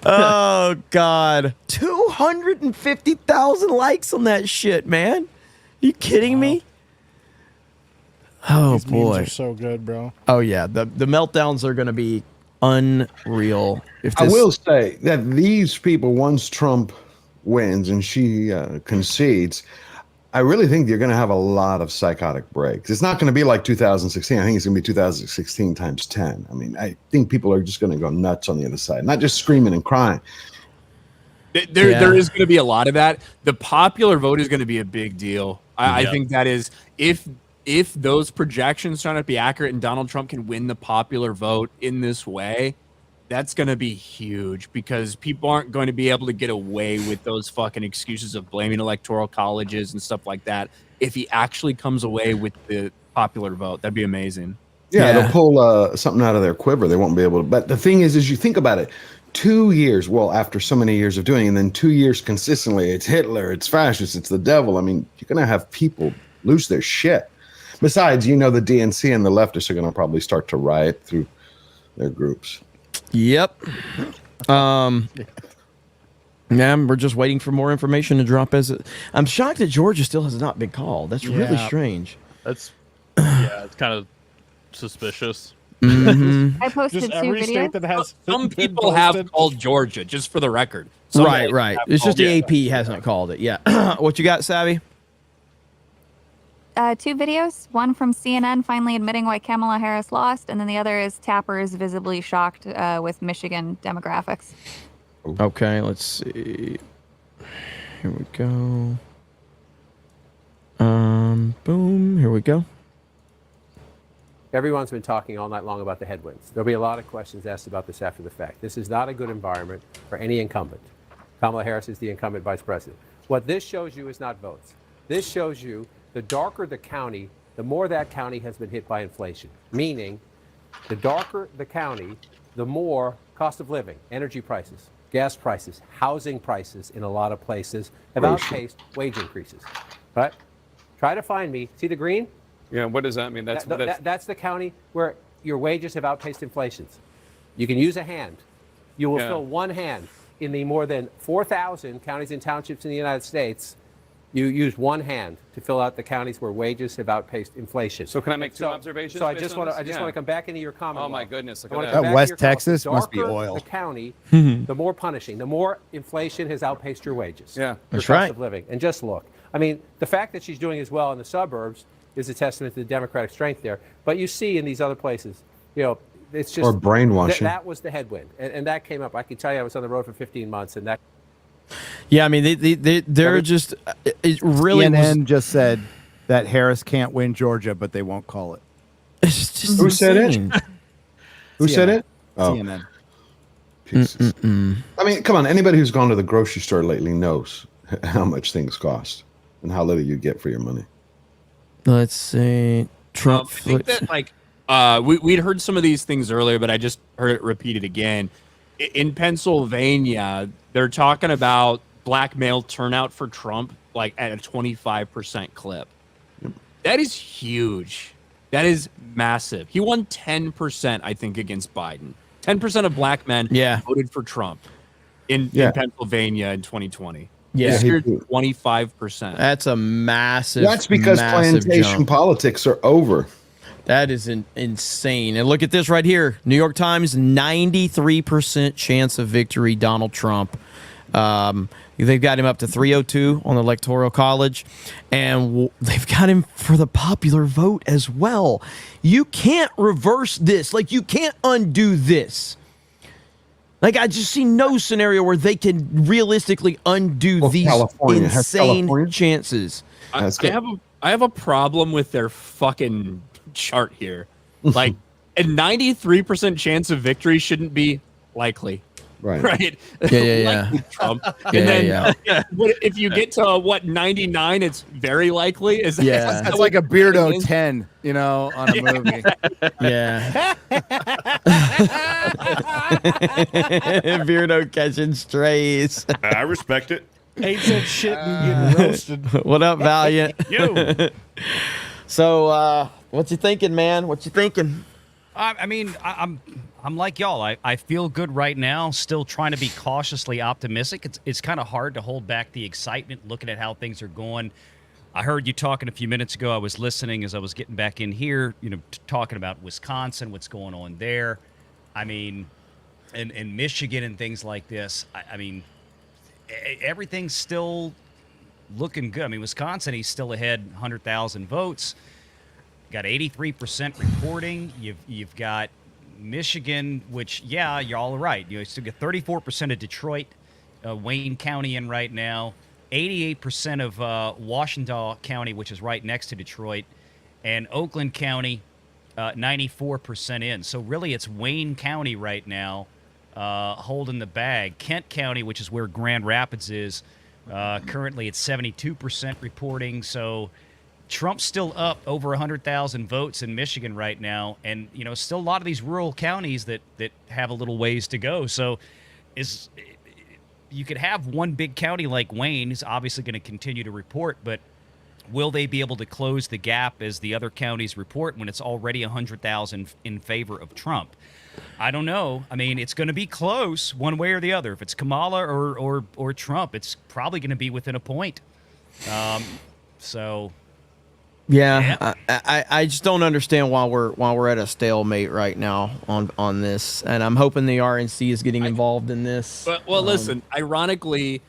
Oh, God. 250,000 likes on that shit, man. You kidding me? Oh, These boy. memes are so good, bro. Oh, yeah. The meltdowns are going to be unreal. I will say that these people, once Trump wins and she concedes, I really think you're going to have a lot of psychotic breaks. It's not going to be like 2016. I think it's going to be 2016 times 10. I mean, I think people are just going to go nuts on the other side, not just screaming and crying. There is going to be a lot of that. The popular vote is going to be a big deal. I think that is, if those projections turn out to be accurate and Donald Trump can win the popular vote in this way, that's going to be huge, because people aren't going to be able to get away with those fucking excuses of blaming electoral colleges and stuff like that. If he actually comes away with the popular vote, that'd be amazing. Yeah, they'll pull something out of their quiver. They won't be able to. But the thing is you think about it, 2 years, well, after so many years of doing it, and then 2 years consistently, it's Hitler, it's fascist, it's the devil. I mean, you're going to have people lose their shit. Besides, the DNC and the leftists are going to probably start to riot through their groups. Yep. Yeah, we're just waiting for more information to drop. I'm shocked that Georgia still has not been called. That's really strange. It's kind of suspicious. Mm-hmm. I posted Just two every state videos. that has Some been people have posted. called Georgia, just for the record. Some Right. have It's just called the AP hasn't called it. Yeah. What you got, Savvy? Two videos. One from CNN finally admitting why Kamala Harris lost, and then the other is Tapper's visibly shocked with Michigan demographics. Okay, let's see. Here we go. Boom. Here we go. Everyone's been talking all night long about the headwinds. There'll be a lot of questions asked about this after the fact. This is not a good environment for any incumbent. Kamala Harris is the incumbent vice president. What this shows you is not votes. This shows you the darker the county, the more that county has been hit by inflation. Meaning, the darker the county, the more cost of living, energy prices, gas prices, housing prices in a lot of places have outpaced wage increases. Right? Try to find me. See the green? Yeah, what does that mean? That's That's the county where your wages have outpaced inflations. You can use a hand. You will fill one hand in the more than 4,000 counties and townships in the United States. You use one hand to fill out the counties where wages have outpaced inflation. So can I make two observations? So I based just on want this? to come back into your comment. Oh my goodness! Look I wanna at come that. back West to your comment. Texas The must be darker oil. The county, the more punishing, the more inflation has outpaced your wages. Yeah, your that's cost right. of living. And just look. I mean, the fact that she's doing as well in the suburbs is a testament to the Democratic strength there. But you see in these other places, it's just Or brainwashing. That was the headwind, and that came up. I can tell you, I was on the road for 15 months, and that. Yeah, I mean, they're just. It really CNN was. just said that Harris can't win Georgia, but they won't call it. It's just Who said it? insane. Who said it? CNN. Jesus. I mean, come on. Anybody who's gone to the grocery store lately knows how much things cost and how little you get for your money. Let's see. Trump. I think that we'd heard some of these things earlier, but I just heard it repeated again. In Pennsylvania, they're talking about black male turnout for Trump like at a 25% clip. That is huge. That is massive. He won 10%, I think, against Biden. 10% of black men voted for Trump in Pennsylvania in 2020. Yeah, This year, 25%. That's a massive. That's because massive plantation jump. politics are over. That is insane. And look at this right here. New York Times, 93% chance of victory, Donald Trump. They've got him up to 302 on the Electoral College, and they've got him for the popular vote as well. You can't reverse this. Like, you can't undo this. Like, I just see no scenario where they can realistically undo these insane chances. I have a problem with their fucking chart here. Like, a 93% chance of victory shouldn't be likely. Right. Yeah. Likely Trump. Yeah, And then yeah. if you get to 99, it's very likely. Is Yeah. That's like a Beardo 10, you know, on a movie. Yeah. Beardo catching strays. I respect it. Ate some shit and getting roasted. What up, Valiant? Yo. So, what you thinking, man? What you thinking? I mean, I'm like y'all. I feel good right now. Still trying to be cautiously optimistic. It's kind of hard to hold back the excitement looking at how things are going. I heard you talking a few minutes ago. I was listening as I was getting back in here, talking about Wisconsin, what's going on there. I mean, and Michigan and things like this. I mean, everything's still looking good. I mean, Wisconsin, he's still ahead 100,000 votes. Got 83% reporting. You've got Michigan, which, yeah, you're all right. You still get 34% of Detroit, Wayne County in right now, 88% of Washington County, which is right next to Detroit, and Oakland County, 94% in. So really it's Wayne County right now holding the bag. Kent County, which is where Grand Rapids is, currently it's 72% reporting. So Trump's still up over 100,000 votes in Michigan right now, and still a lot of these rural counties that have a little ways to go. So, you could have one big county like Wayne is obviously going to continue to report, but will they be able to close the gap as the other counties report when it's already 100,000 in favor of Trump? I don't know. I mean, it's going to be close one way or the other. If it's Kamala or Trump, it's probably going to be within a point. So. Yeah, I just don't understand why we're at a stalemate right now on this, and I'm hoping the RNC is getting involved in this. Well, listen. Ironically,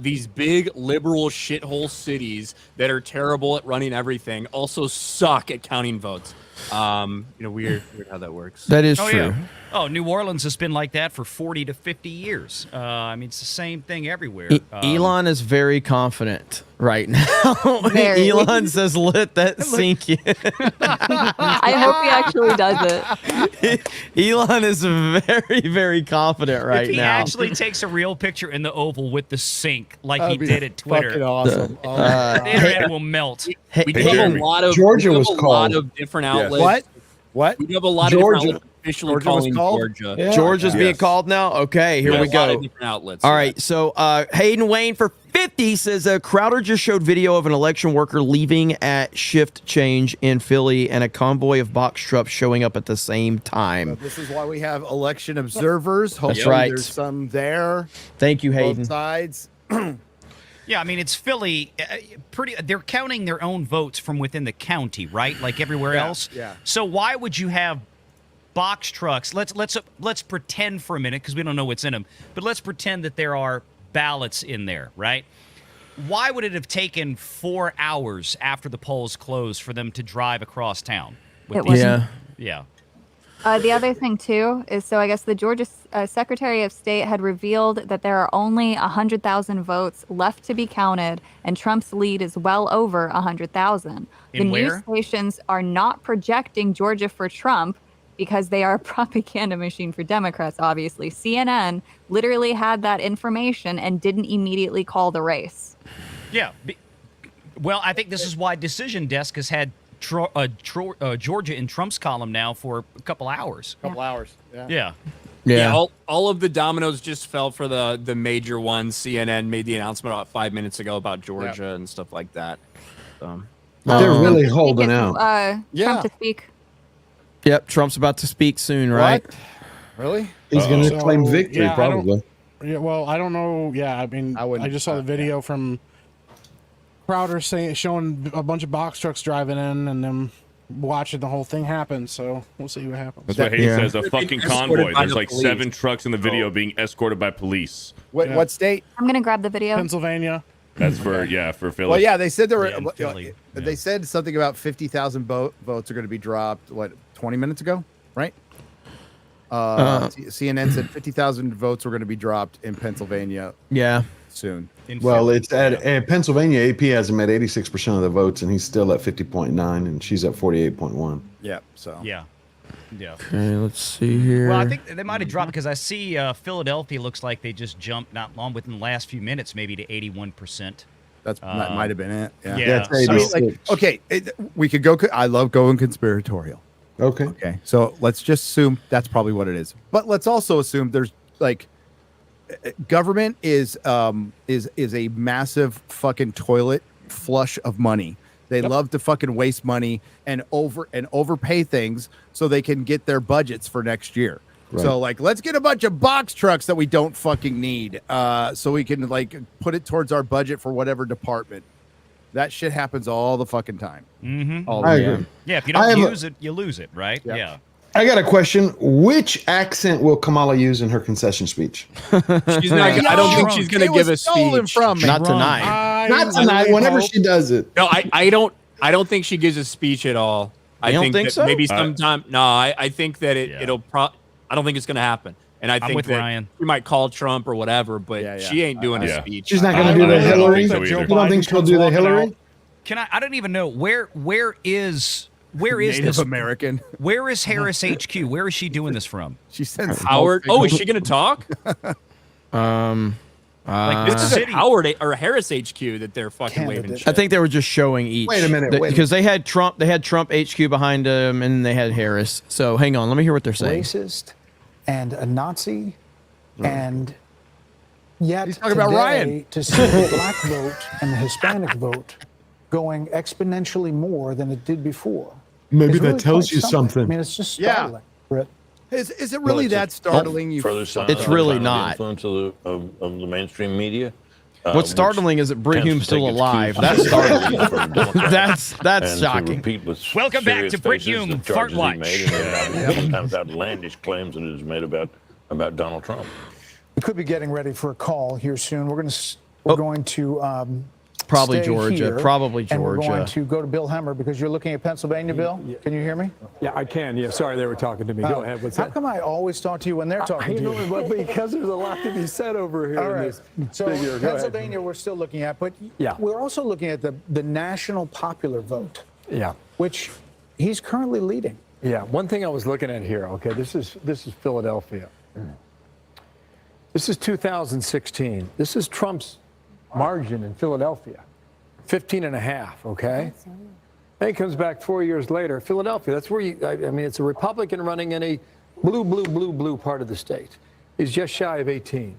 these big liberal shithole cities that are terrible at running everything also suck at counting votes. Weird how that works. That is true. Yeah. Oh, New Orleans has been like that for 40 to 50 years. I mean, it's the same thing everywhere. Elon is very confident right now. Elon says, "Let that sink in." I hope he actually does it. Elon is very, very confident right if he now. actually takes a real picture in the Oval with the sink, like he did at Twitter, fucking awesome. The internet will melt. We do have a lot of Georgia we was have a called. lot of different outlets. What? We do have a lot of Georgia. different outlets officially Georgia was calling called? Georgia. Yeah. Georgia's being called now. Okay, here we A lot go. of different outlets. All right, so Hayden Wayne for 50 says Crowder just showed video of an election worker leaving at shift change in Philly and a convoy of box trucks showing up at the same time. This is why we have election observers. Hopefully right. there's some there. Thank you, Hayden. Both sides. Yeah, I mean, it's Philly. They're counting their own votes from within the county, right? Like everywhere else. Yeah. So why would you have box trucks? Let's pretend for a minute, because we don't know what's in them, but let's pretend that there are ballots in there, right? Why would it have taken 4 hours after the polls closed for them to drive across town? Yeah. The other thing, too, is so I guess the Georgia Secretary of State had revealed that there are only 100,000 votes left to be counted, and Trump's lead is well over 100,000. The news stations are not projecting Georgia for Trump because they are a propaganda machine for Democrats, obviously. CNN literally had that information and didn't immediately call the race. Yeah. Well, I think this is why Decision Desk has had Georgia in Trump's column now for a couple hours. Yeah. All of the dominoes just fell for the major ones. CNN made the announcement about 5 minutes ago about Georgia and stuff like that. They're really holding out. Trump to speak. Yep, Trump's about to speak soon, right? Really? He's going to claim victory, yeah, probably. Well, I don't know. Yeah, I mean, I just saw the video from Crowder showing a bunch of box trucks driving in and them watching the whole thing happen. So we'll see what happens. That's what Hayden says. A fucking convoy. There's like 7 trucks in the video being escorted by police. What state? I'm gonna grab the video. Pennsylvania. That's for Philly. Well, yeah, they said there were. Philly. They said something about 50,000 votes are going to be dropped. 20 minutes ago, right? CNN said 50,000 votes were going to be dropped in Pennsylvania. Yeah. Soon. Well, it's at Pennsylvania. AP has him at 86% of the votes, and he's still at 50.9, and she's at 48.1. Yeah. So. Yeah. Yeah. Okay, let's see here. Well, I think they might have dropped because I see Philadelphia looks like they just jumped not long within the last few minutes, maybe to 81%. That might have been it. Yeah. Yeah. I mean, like, okay, we could go. I love going conspiratorial. Okay. Okay. So let's just assume that's probably what it is. But let's also assume there's like government is a massive fucking toilet flush of money. They love to fucking waste money and overpay things so they can get their budgets for next year. Right. So like, let's get a bunch of box trucks that we don't fucking need, so we can like put it towards our budget for whatever department. That shit happens all the fucking time. Mm-hmm. All I the agree. time. Yeah, if you don't use it, you lose it, right? Yeah. I got a question. Which accent will Kamala use in her concession speech? She's not. I don't think she's going to give a speech. From me. Not tonight. Not tonight. Whenever she does it. No, I don't. I don't think she gives a speech at all. I You don't think that so? maybe sometime. No, I think that it'll. I don't think it's going to happen. And I I'm think with that Ryan. we might call Trump or whatever, but she ain't doing a speech. She's not going to do the Hillary. You don't think she'll do the Hillary? Can I don't even know where is Native this American? Where is Harris HQ? Where is she doing this from? She sends Howard. Oh, is she going to talk? Like This is at Howard or Harris HQ that they're fucking waving shit. I think they were just showing each. Wait a minute, Because they had Trump HQ behind them, and they had Harris. So hang on, let me hear what they're saying. Racist and a Nazi, and yet He's talking about today, Ryan. to see the black vote and the Hispanic vote going exponentially more than it did before. Maybe is that really tells quite you something. something. I mean, it's just Yeah. startling, Britt. Is it really that startling? You It's really not. Influence of the mainstream media. What's startling is that Brigham's still alive. That's startling. That's shocking. Welcome back to Brigham Fart Watch. Sometimes outlandish claims that it is made about Donald Trump. We could be getting ready for a call here soon. We're going to Probably stay Georgia. here, Probably and we're going Georgia. to go to Bill Hemmer because you're looking at Pennsylvania, Bill. Can you hear me? Yeah, I can. Yeah, sorry, they were talking to me. Go ahead. What's How that? come I always talk to you when they're talking to you? Well, because there's a lot to be said over here. All in right. this So figure. Go ahead. Pennsylvania, we're still looking at, but Yeah. we're also looking at the national popular vote, Yeah. which he's currently leading. Yeah. One thing I was looking at here. Okay, this is Philadelphia. This is 2016. This is Trump's margin in Philadelphia, 15.5. Okay. Then he comes back 4 years later. Philadelphia. That's where I mean, it's a Republican running in a blue part of the state. He's just shy of 18.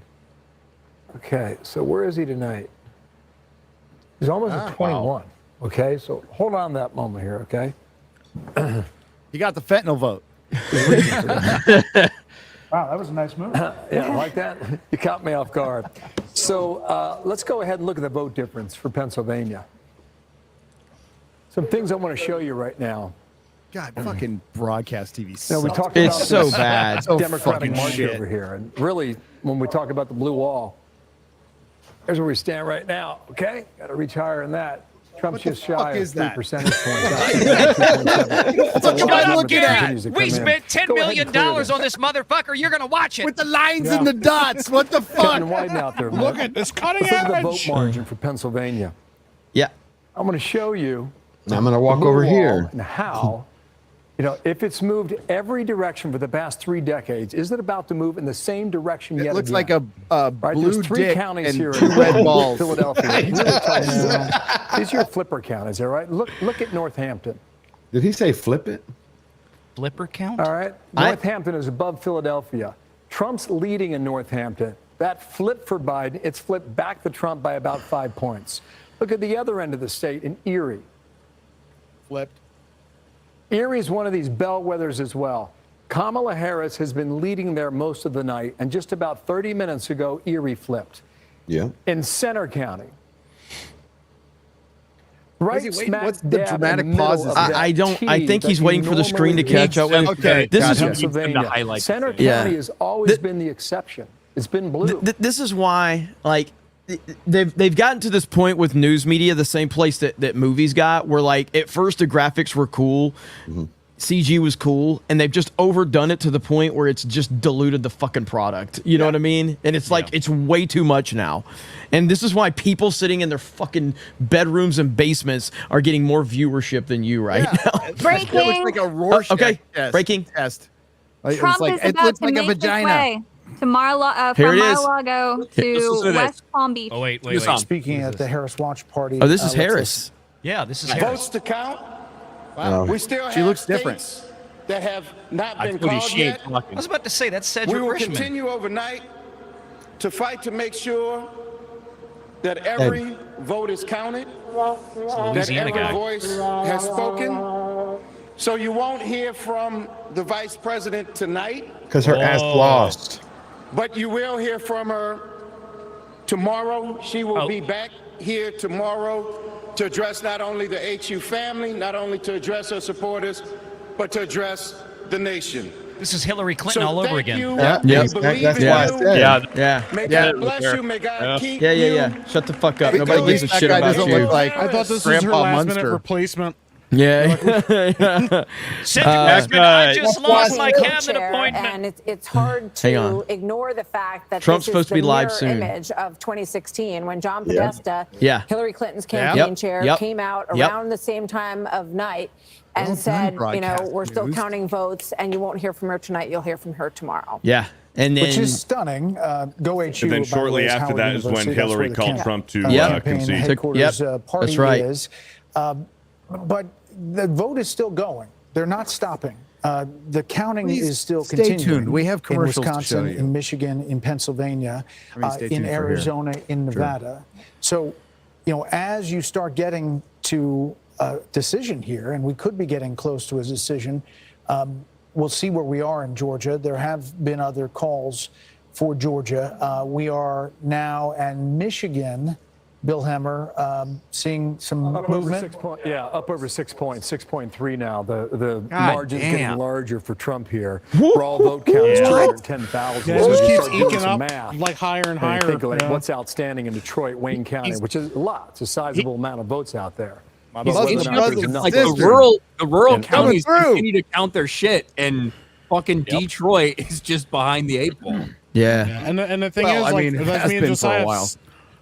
Okay. So where is he tonight? He's almost at 21. Wow. Okay. So hold on that moment here. Okay. You got the fentanyl vote. Wow, that was a nice move. Yeah, like that? You caught me off guard. So let's go ahead and look at the vote difference for Pennsylvania. Some things I want to show you right now. God, fucking broadcast TV. You know, we talked It's about so this bad. Democratic march shit. over here, and really, when we talk about the blue wall, here's where we stand right now. Okay, got to reach higher than that. Trump's just shy of 3 percentage points. What am I looking at? Continues to We come in. spent $10 Go ahead million and clear this. on this motherfucker. You're going to watch it. With the lines and the dots. What the fuck? Getting wide out there. Look at this cutting Look at the vote edge. margin for Pennsylvania. Yeah. I'm going to show you. I'm going to walk blue over wall here. And how, if it's moved every direction for the past 3 decades, is it about to move in the same direction yet It looks again? like a Right, blue there's 3 dick counties and here 2 in red balls. Philadelphia. These are your flipper counties, all right? Look at Northampton. Did he say flip it? Flipper count? All right. Northampton is above Philadelphia. Trump's leading in Northampton. That flip for Biden, it's flipped back to Trump by about 5 points. Look at the other end of the state in Erie. Flipped. Erie is one of these bellwethers as well. Kamala Harris has been leading there most of the night, and just about 30 minutes ago, Erie flipped. Yeah. In Center County. Right smack what's the dab in dramatic middle pauses? of that I think T he's that waiting he for the screen to normally catch up leads with. in This is Pennsylvania. Center Yeah. County has always been the exception. It's been blue. This is why, like, they've gotten to this point with news media, the same place that movies got, where like at first the graphics were cool. CG was cool, and they've just overdone it to the point where it's just diluted the fucking product. You know what I mean? And it's like it's way too much now. And this is why people sitting in their fucking bedrooms and basements are getting more viewership than you right now. Breaking. It looks like a Rorschach okay, test. breaking. Test. Trump is about to make his way to Here from it is. Mar-a-Lago to West Palm Beach. Oh, wait. Speaking at the Harris Watch Party. Oh, this is let's Harris. Yeah, this is Votes Harris. to count. Wow. We still She have looks different. states that have not I been told you called she ain't yet. talking. I was about to say, that's We Cedric will Richmond. continue overnight to fight to make sure that every vote is counted, that Louisiana every guy. voice has spoken. So you won't hear from the vice president tonight, Because her ass lost. but you will hear from her tomorrow. She will be back here tomorrow to address not only the HU family, not only to address her supporters, but to address the nation. This is Hillary Clinton So all over thank again. you. Yeah, We that's believe why in I you. said. Yeah. May Yeah. God bless you. May God keep Yeah, you. Shut the fuck up. Because Nobody gives a that shit guy about doesn't you. look like I thought this was her Grandpa last Munster. minute replacement. Yeah. Cedric Richmond, I just lost my Chair, cabinet appointment. And it's hard Hang on. to ignore the fact that Trump's this supposed is to be the live mirror soon. image of 2016 when John Podesta, Yeah. Hillary Clinton's Yep. campaign Yep. chair, Yep. came out Yep. around the same time of night and Well done, said, broadcast we're still news. counting votes and you won't hear from her tonight. You'll hear from her tomorrow. Yeah. And then Which is stunning. Go HU. And then by the shortly way, is after Howard that is when University. That's Hillary where the called camp- Trump to campaign concede. headquarters party That's right. is. But the vote is still going. They're not stopping. The counting Please is still stay continuing. tuned. We have commercials in to show Wisconsin, you. in Michigan, in Pennsylvania, Stay in tuned for here. Arizona, in Nevada. So, as you start getting to a decision here, and we could be getting close to a decision, we'll see where we are in Georgia. There have been other calls for Georgia. We are now in Michigan. Bill Hemmer, seeing some Up movement. up over 6 points, 6.3 now. The God margin's damn. getting larger for Trump here. Raw vote count is 210,000. Yeah, it So just you keeps start doing eking some up math, like higher and and higher. you think of, like, yeah. what's outstanding in Detroit, Wayne County, which is a lot. It's a sizable amount of votes out there. He's But whether or making not sure there's that, enough like votes- the rural And counties coming through. continue to count their shit, and fucking Detroit is just behind the 8 ball. Yeah. And the thing Well, is, I like, mean, it as has me and been for a Josiah, while.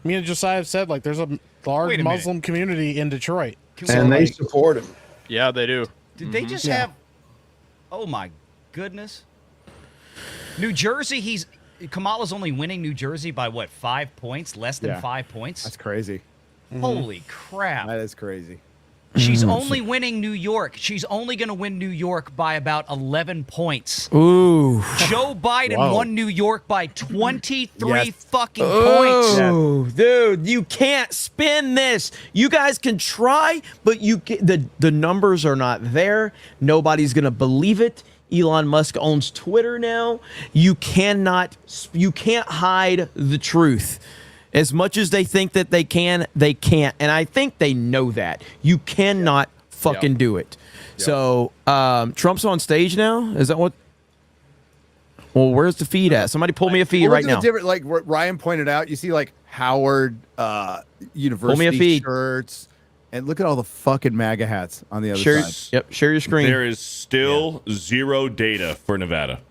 me and Josiah have said, like, there's a large Wait a Muslim community in Detroit. And they support him. Yeah, they do. Did they just have? Oh my goodness! New Jersey. Kamala's only winning New Jersey by what? 5 points? Less than 5 points? That's crazy. Holy crap! That is crazy. She's only winning New York. She's only going to win New York by about 11 points. Ooh. Joe Biden Whoa. won New York by 23 Yes. fucking points. Oh, dude, you can't spin this. You guys can try, but the numbers are not there. Nobody's gonna believe it. Elon Musk owns Twitter now. You can't hide the truth. As much as they think that they can, they can't. And I think they know that. You cannot fucking do it. So Trump's on stage now? Is that what? Well, where's the feed at? Somebody pull me a feed Well, right look at now. the different, like what Ryan pointed out, you see like Howard University feed. shirts, and look at all the fucking MAGA hats on the other Share, side. yep, share your screen. There is still zero data for Nevada.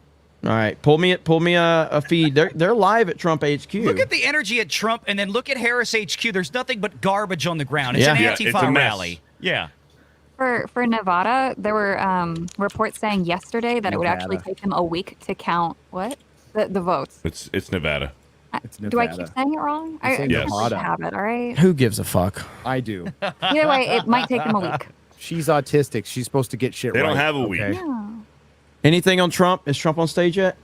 All right, pull me a feed. They're live at Trump HQ. Look at the energy at Trump, and then look at Harris HQ. There's nothing but garbage on the ground. It's Yeah. an Yeah, it's Antifa a mess. rally. Yeah. For Nevada, there were reports saying yesterday that it would actually Nevada. take them a week to count the votes. It's Nevada. It's Do I keep Nevada. saying it wrong? I saying Yes. just have it. All right. Who gives a fuck? I do. Either way, it might take them a week. She's autistic. She's supposed to get shit They right. don't have a week. okay? Anything on Trump? Is Trump on stage yet?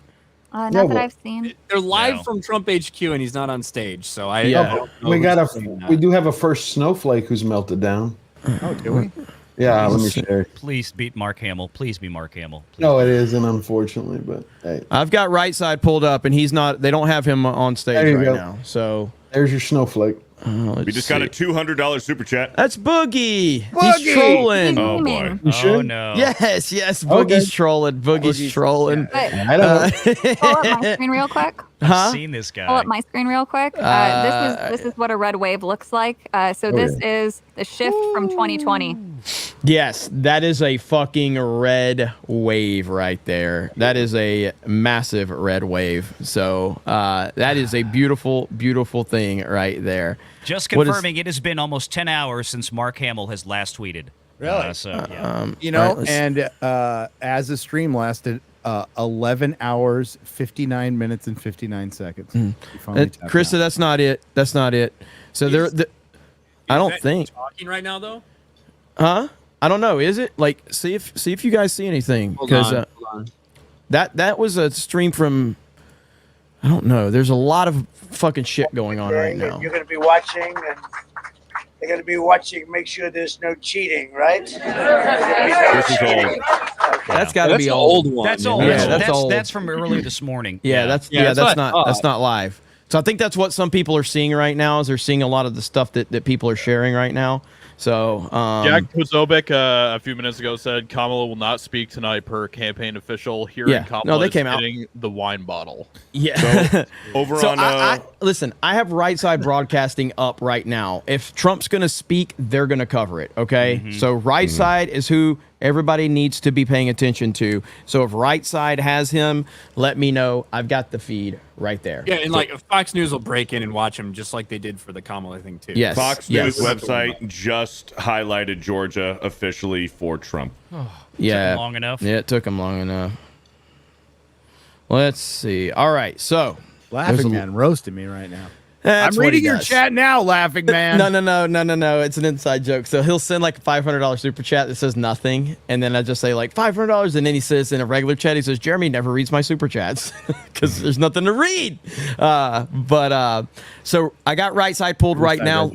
Not No, that but- I've seen. They're live No. from Trump HQ, and he's not on stage. So I Yeah. don't know We who's got saying that. we do have a first snowflake who's melted down. Oh, do we? Yeah, let me share. Please beat Mark Hamill. Please be Mark Hamill. Please. No, it isn't, unfortunately, but hey, I've got right side pulled up, and he's not. They don't have him on stage There you right go. now. So there's your snowflake. We just got a $200 super chat. That's Boogie. He's Boogie! trolling. Oh boy. Gaming. You sure? Oh no. Yes, Okay. Boogie's trolling. Boogie's trolling. But I don't know. pull up my screen real quick. I've Huh? seen this guy. Pull up my screen real quick. This is what a red wave looks like. So this is the shift from 2020. Yes, that is a fucking red wave right there. That is a massive red wave. So that is a beautiful, beautiful thing right there. Just confirming, it has been almost 10 hours since Mark Hamill has last tweeted. Really? Yeah. And as the stream lasted 11 hours, 59 minutes, and 59 seconds. Krista, that's not it. That's not it. So I don't think. Talking right now, though? Huh? I don't know. Is it like see if you guys see anything? Because Hold on. that was a stream from. I don't know. There's a lot of fucking shit going on right now. You're going to be watching, and they're going to be watching. Make sure there's no cheating, right? This is old. That's got to be old. One. That's old. Yeah, that's old. That's from earlier this morning. Yeah, that's not live. So I think that's what some people are seeing right now. Is they're seeing a lot of the stuff that people are sharing right now. So Jack Pozobic a few minutes ago said Kamala will not speak tonight per campaign official. Hearing Kamala they came out hitting the wine bottle. Yeah. So, over so on listen, I have Right Side Broadcasting up right now. If Trump's going to speak, they're going to cover it, okay? So Right Side is who everybody needs to be paying attention to. So if Right Side has him, let me know. I've got the feed right there. Yeah, and like Fox News will break in and watch him just like they did for the Kamala thing too. Yes. Fox News website just highlighted Georgia officially for Trump. Yeah. Took him long enough. Yeah, it took him long enough. Let's see. All right, so Laughing Man roasting me right now. That's I'm what he reading your does. chat now, Laughing Man. No. It's an inside joke. So he'll send like a $500 super chat that says nothing, and then I just say like $500, and then he says in a regular chat, he says Jeremy never reads my super chats because there's nothing to read. So I got Right Side pulled right now.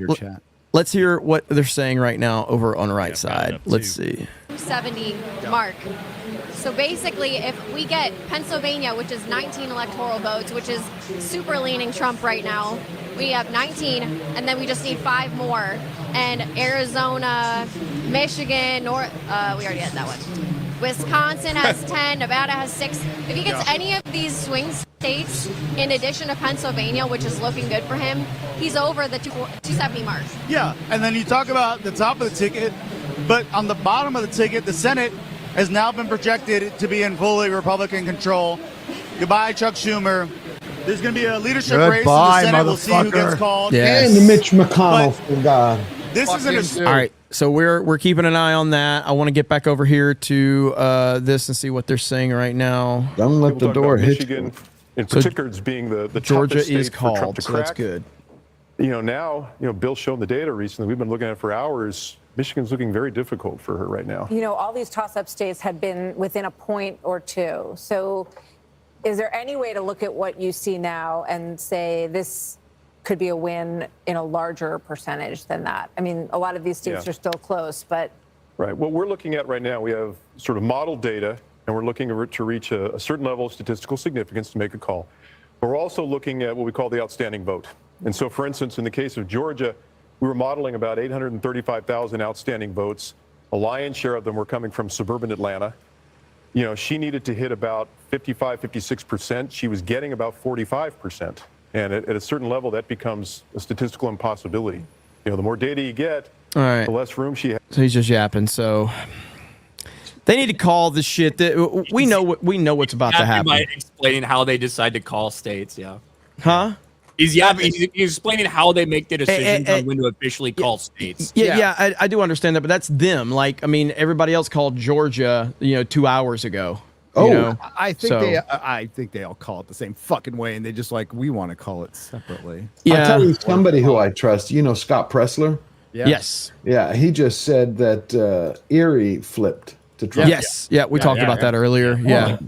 Let's hear what they're saying right now over on Right Side. Let's see. 70 mark. So basically, if we get Pennsylvania, which is 19 electoral votes, which is super leaning Trump right now, we have 19, and then we just need 5 more. And Arizona, Michigan, we already had that one. Wisconsin has 10, Nevada has 6. If he gets any of these swing states, in addition to Pennsylvania, which is looking good for him, he's over the 270 mark. Yeah, and then you talk about the top of the ticket, but on the bottom of the ticket, the Senate has now been projected to be in fully Republican control. Goodbye, Chuck Schumer. There's going to be a leadership race in the Senate. We'll see who gets called. Yes. And Mitch McConnell, for God. This is All right, so we're keeping an eye on that. I want to get back over here to this and see what they're saying right now. Don't let the door hit you. Michigan, in So particular, as being the Georgia toughest is state for Trump called, to so that's crack. good. Now, Bill's shown the data recently. We've been looking at it for hours. Michigan's looking very difficult for her right now. All these toss-up states had been within a point or two. So is there any way to look at what you see now and say this could be a win in a larger percentage than that? I mean, a lot of these states are still close, but... Right. What we're looking at right now, we have sort of model data, and we're looking to reach a certain level of statistical significance to make a call. But we're also looking at what we call the outstanding vote. And so, for instance, in the case of Georgia, we were modeling about 835,000 outstanding votes. A lion's share of them were coming from suburban Atlanta. She needed to hit about 55, 56%. She was getting about 45%. And at a certain level, that becomes a statistical impossibility. The more data you get, All right. the less room she has. So he's just yapping. So they need to call this shit. That we know what's about to happen. By explaining how they decide to call states, yeah. Huh? He's explaining how they make the decisions on when to officially call states. Yeah, I do understand that, but that's them. Like, I mean, everybody else called Georgia, 2 hours ago. I think they all call it the same fucking way, and they just we want to call it separately. I'll tell you somebody who I trust. Scott Pressler? Yeah. Yes. Yeah, he just said that Erie flipped to Trump. Yes. Yeah, we talked about that earlier. Yeah.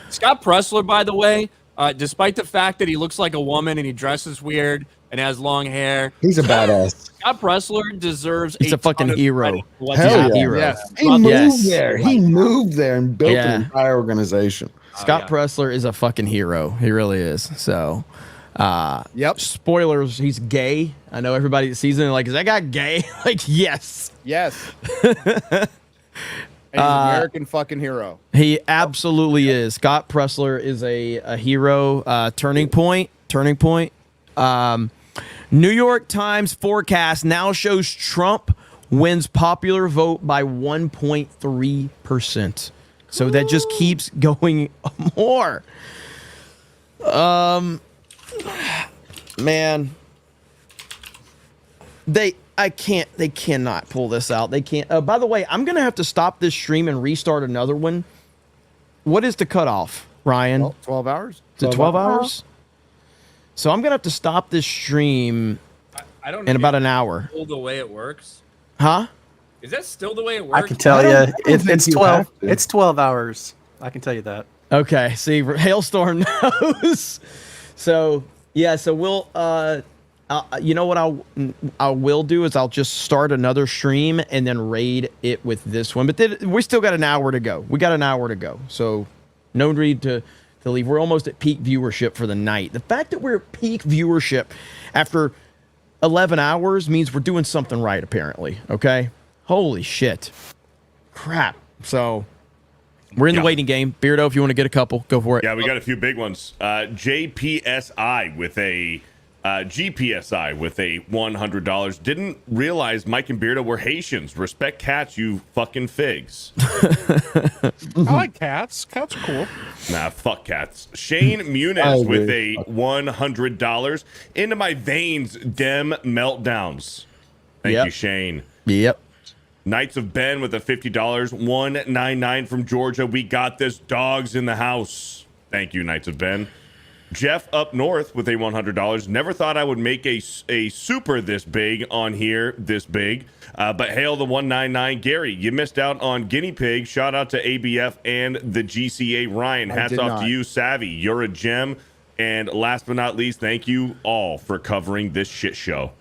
Scott Pressler, by the way, despite the fact that he looks like a woman and he dresses weird and has long hair, he's a badass. Scott Pressler deserves. He's a fucking hero. Hell yeah. Hero. Yes. He moved there. He moved there and built an entire organization. Scott Pressler is a fucking hero. He really is. So, spoilers, he's gay. I know everybody that sees him is that guy gay? Yes. Yes. And he's an American fucking hero. He absolutely is. Scott Pressler is a hero. Turning point. New York Times forecast now shows Trump wins popular vote by 1.3%. So that just keeps going more. Man, they cannot pull this out. They can't. By the way, I'm gonna have to stop this stream and restart another one. What is the cutoff, Ryan? 12 hours. Is it 12 hours? So I'm gonna have to stop this stream I don't in know about if an it's hour. Still the way it works. Huh? Is that still the way it works? I can tell you, it's 12. It's 12 hours. I can tell you that. Okay. See, Hailstorm knows. So yeah. So we'll. You know what I will do is I'll just start another stream and then raid it with this one. But then we still got an hour to go. We got an hour to go. So no need to leave. We're almost at peak viewership for the night. The fact that we're at peak viewership after 11 hours means we're doing something right, apparently. Okay? Holy shit. Crap. So we're in the waiting game. Beardo, if you want to get a couple, go for it. Yeah, we got a few big ones. JPSI with a GPSI with a $100. Didn't realize Mike and Beardo were Haitians. Respect cats, you fucking figs. I like cats. Cats are cool. Nah, fuck cats. Shane Muniz with a $100. Into my veins, Dem meltdowns. Thank you, Shane. Yep. Knights of Ben with a $50. 199 from Georgia. We got this. Dogs in the house. Thank you, Knights of Ben. Jeff up north with a $100. Never thought I would make a super this big on here, this big. But hail the 199. Gary, you missed out on Guinea Pig. Shout out to ABF and the GCA. Ryan, hats off to you. Savvy, you're a gem. And last but not least, thank you all for covering this shit show.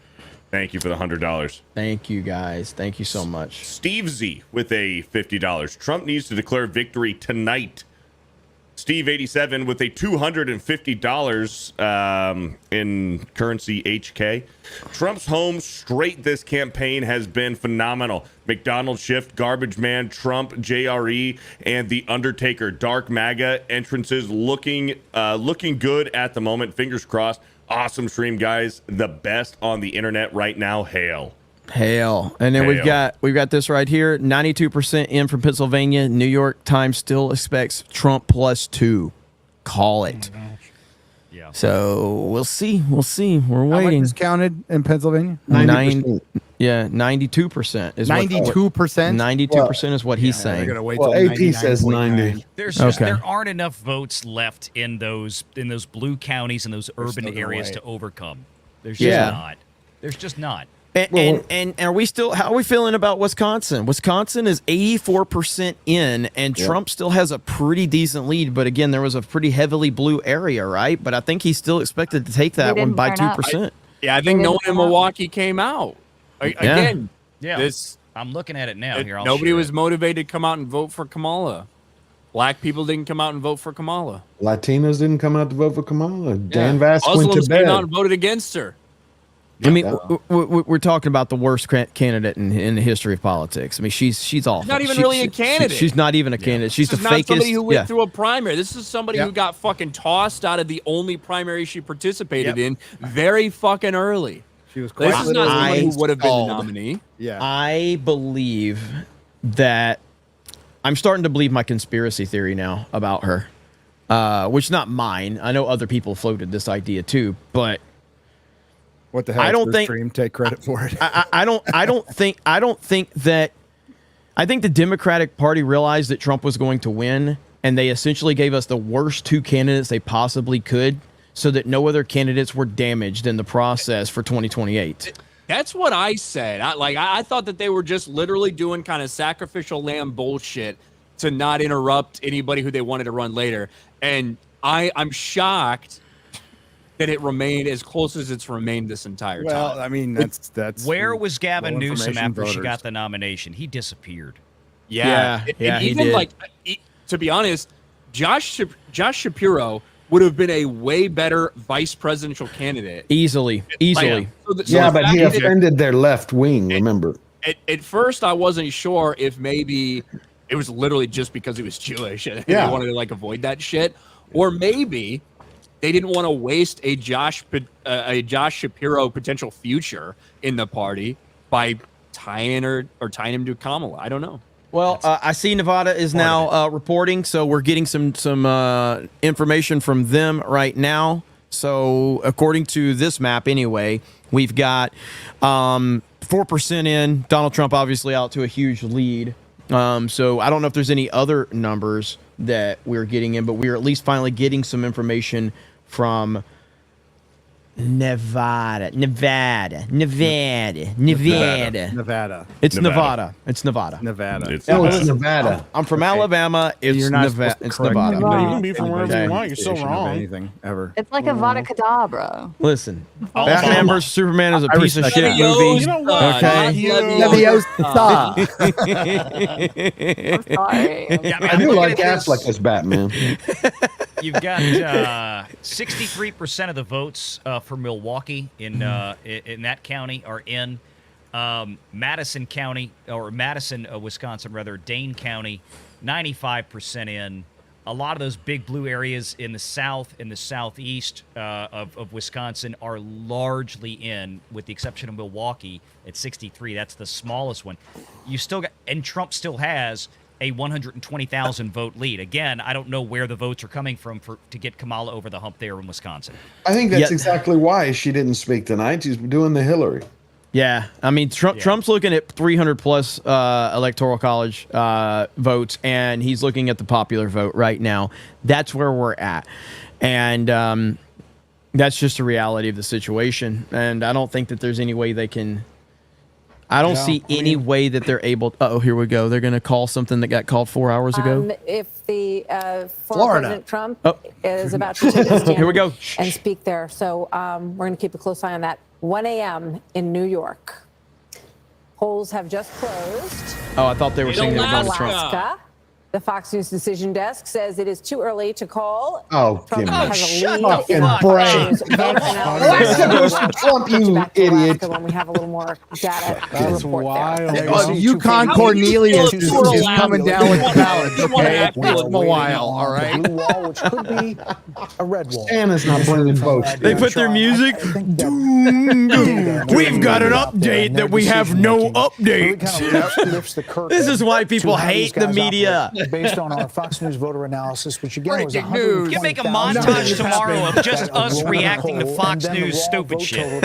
Thank you for the $100. Thank you, guys. Thank you so much. Steve Z with a $50. Trump needs to declare victory tonight. Steve 87 with a $250 in currency HK. Trump's home straight this campaign has been phenomenal. McDonald's shift, Garbage Man, Trump, JRE, and The Undertaker. Dark MAGA entrances looking good at the moment. Fingers crossed. Awesome stream, guys. The best on the internet right now. Hail. Hail. And then we've got this right here. 92% in from Pennsylvania. New York Times still expects Trump +2. Call it. Yeah. So we'll see. We'll see. We're waiting. How much is counted in Pennsylvania? 92%. Yeah, 92% is 92%. 92% is what he's saying. AP says 90. There's just, there aren't enough votes left in those blue counties and those urban areas to overcome. There's just not. There's just not. And are we still? How are we feeling about Wisconsin? Wisconsin is 84% in, and Trump still has a pretty decent lead. But again, there was a pretty heavily blue area, right? But I think he's still expected to take that one by 2%. I think no one in Milwaukee came out. Again, I'm looking at it now. Here, nobody was motivated to come out and vote for Kamala. Black people didn't come out and vote for Kamala. Latinos didn't come out to vote for Kamala. Dan Vass went to Muslims bed. came out and voted against her. I mean, we're talking about the worst candidate in the history of politics. I mean, she's awful. She's not even really a candidate. She's not even a candidate. She's the This is fakest. not somebody who went through a primary. This is somebody who got fucking tossed out of the only primary she participated in very fucking early. She was This is not somebody who would have been the nominee. Yeah. I believe that I'm starting to believe my conspiracy theory now about her, which is not mine. I know other people floated this idea too, but what the hell? I don't think stream take credit for it. I don't think that. I think the Democratic Party realized that Trump was going to win, and they essentially gave us the worst two candidates they possibly could, so that no other candidates were damaged in the process for 2028. That's what I said. I thought that they were just literally doing kind of sacrificial lamb bullshit to not interrupt anybody who they wanted to run later. And I'm shocked that it remained as close as it's remained this entire time. Well, I mean, that's where was Gavin Newsom after she voters. got the nomination? He disappeared. And even like, to be honest, Josh Shapiro would have been a way better vice presidential candidate. Easily. But he offended their left wing, remember. At first, I wasn't sure if maybe it was literally just because he was Jewish and they wanted to avoid that shit. Or maybe they didn't want to waste a Josh Shapiro potential future in the party by tying him to Kamala. I don't know. Well, I see Nevada is now reporting, so we're getting some information from them right now. So according to this map, anyway, we've got 4% in. Donald Trump obviously out to a huge lead. So I don't know if there's any other numbers that we're getting in, but we're at least finally getting some information from Nevada. It's Nevada. It's Nevada. It's Nevada. I'm from Alabama. It's Nevada. It's Nevada. No, you can be from wherever you want. You're still wrong. Anything ever. It's like a Vada Kedavra. Listen, Batman vs Superman is a piece of shit You movie. know what? Okay. I'm sorry. Yeah, I do like Affleck as Batman. You've got 63% of the votes for Milwaukee in that county are in. Madison County, or Madison, Wisconsin, rather, Dane County, 95% in. A lot of those big blue areas in the south and the southeast of Wisconsin are largely in, with the exception of Milwaukee at 63. That's the smallest one. You still got, and Trump still has a 120,000 vote lead. Again, I don't know where the votes are coming from to get Kamala over the hump there in Wisconsin. I think that's exactly why she didn't speak tonight. She's doing the Hillary. Yeah, I mean, Trump's looking at 300 plus electoral college votes, and he's looking at the popular vote right now. That's where we're at, and that's just a reality of the situation. And I don't think that there's any way they can. I don't see any way that they're able. Oh, here we go. They're going to call something that got called 4 hours ago. If the former Florida. President Trump is about to take a stand Here we go. and speak there. So we're going to keep a close eye on that. 1 a.m. in New York. Polls have just closed. Oh, I thought they were saying they were going to Trump. Alaska. The Fox News decision desk says it is too early to call. Oh, Trump give me has a shut lead up in and brain. Alaska goes to Trump, you idiot. when we have a little more data to That's report wild. there. Yukon Cornelius is coming down with the ballots. Okay, We're give him a waiting while. on All right. the blue wall, which could be a red wall. Santa's not bringing votes. They put their music. We've got an update that we have no updates. This is why people hate the media. Based on our Fox News voter analysis, which again was You can make a montage tomorrow of just us reacting to Fox News stupid shit.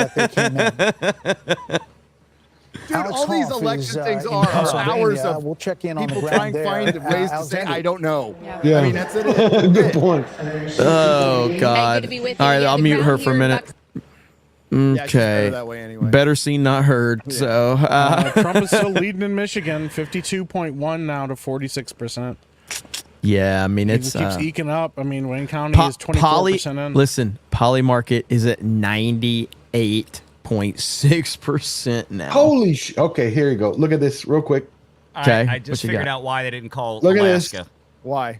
Dude, all these election things are hours of we'll check in on people the trying ground to there. find ways to say, I don't know. Yeah. I mean, that's it. Good point. Oh God! to be with All you. right, Yeah, I'll the mute her ground for a here, minute. Yeah, she's better Okay. that way anyway. Better seen, not heard. So Trump is still leading in Michigan, 52.1 now to 46%. yeah, I mean He it's keeps eking up. I mean, Wayne County is 24% in. Listen, Poly Market is at 98.6% now. Holy Okay, here you go. Look at this real quick. Okay, I just what you figured got? out why they didn't call Look at this. Alaska. Why?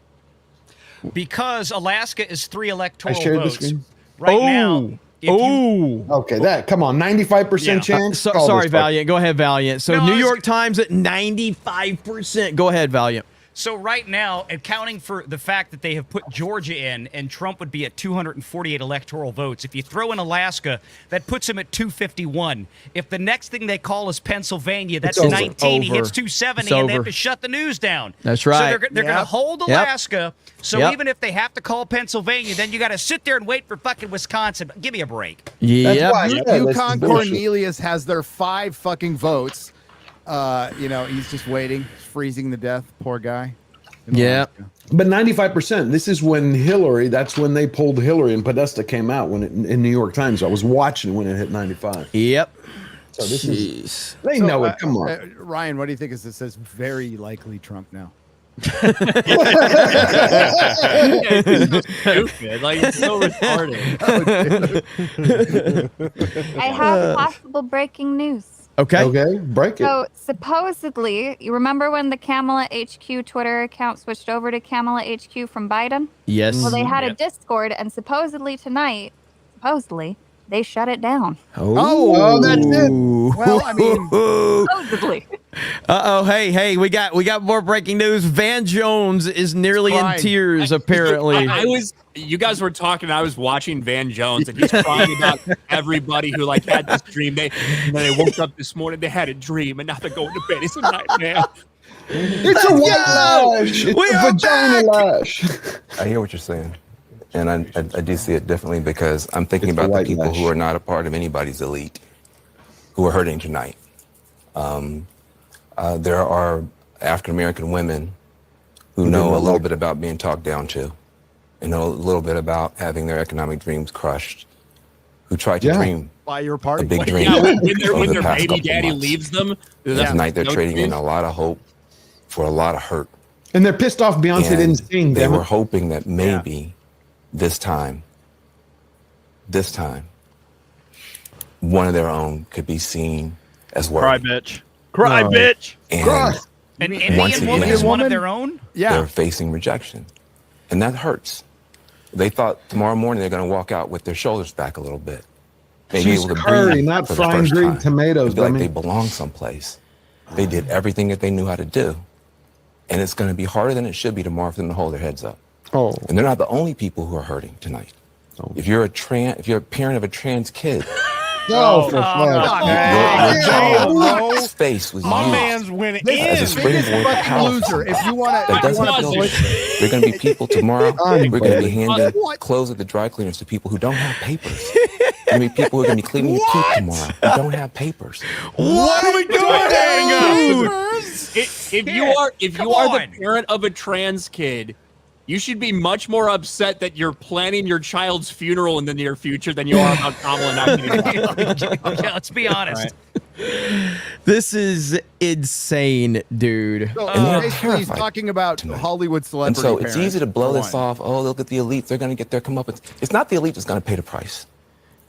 Because Alaska is 3 electoral I shared the votes. screen. Right now, if you, Okay, that. Come on, 95% Yeah. chance. Call Sorry, this fuck. Valiant. Go ahead, Valiant. So No, New I was- York Times at 95%. Go ahead, Valiant. so right now, accounting for the fact that they have put Georgia in, and Trump would be at 248 electoral votes. If you throw in Alaska, that puts him at 251. If the next thing they call is Pennsylvania, that's It's over. 19. He Over. hits 270, It's and they have over. to shut the news down. That's So right. they're going to hold Yep. Alaska. So Yep. even if they have to call Pennsylvania, then you got to sit there and wait for fucking Wisconsin. Give me a break. Yeah. why- Yeah, that's Yukon bullshit. Cornelius has their 5 fucking votes. He's just waiting, freezing to death. Poor guy. Yeah. But 95%. This is when Hillary. That's when they pulled Hillary, and Podesta came out when in New York Times. I was watching when it hit 95. Yep. So this Jeez. is. They know it. Come on. Ryan, what do you think? Is this says very likely Trump now? Stupid. Like, it's so retarded. I have possible breaking news. Okay. Okay, break it. So supposedly, you remember when the Kamala HQ Twitter account switched over to Kamala HQ from Biden? Yes. Well, they had a Yep. Discord, and supposedly tonight, they shut it down. Oh, that's it. Well, I mean, Supposedly. Uh-oh, hey, we got more breaking news. Van Jones is nearly in tears, apparently. You guys were talking, I was watching Van Jones, and he's crying about everybody who like had this dream. They woke up this morning, they had a dream, and now they're going to bed. It's a nightmare. It's a white lash. It's a vagina lash. I hear what you're saying, and I do see it differently because I'm thinking about the people who are not a part of anybody's elite, who are hurting tonight. There are African American women who know a little bit about being talked down to, and know a little bit about having their economic dreams crushed, who try to dream by your party. a big dream. Yeah, when over their the past baby couple daddy months. leaves them, And tonight they're trading in a lot of hope for a lot of hurt. And they're pissed off Beyonce didn't sing. They damn it. were hoping that maybe this time, one of their own could be seen as worthy. Cry, bitch. Cry, bitch. And An once Indian woman again, is one of their own? they're facing rejection. And that hurts. They thought tomorrow morning they're going to walk out with their shoulders back a little bit. Maybe She's able to curry, breathe not for the frying first green time. tomatoes, Feel like dummy. they belong someplace. They did everything that they knew how to do. And it's going to be harder than it should be tomorrow for them to hold their heads up. Oh. And they're not the only people who are hurting tonight. If you're a parent of a trans kid, No, for fuck's your face was My used man's winning as a springboard to power. Loser. If you want That doesn't to, feel good. There are going to be people tomorrow. We're going to be handing clothes at the dry cleaners to people who don't have papers. There are going to be people who are going to be cleaning your teeth tomorrow who don't have papers. What are we doing? If you are the parent of a trans kid, you should be much more upset that you're planning your child's funeral in the near future than you are about Kamala not getting elected. Yeah, let's be honest. This is insane, dude. So And they're basically, he's terrified talking about Hollywood And celebrity so it's parents, easy to blow for this one. off. Oh, look at the elite. They're going to get their comeuppance. It's not the elite that's going to pay the price.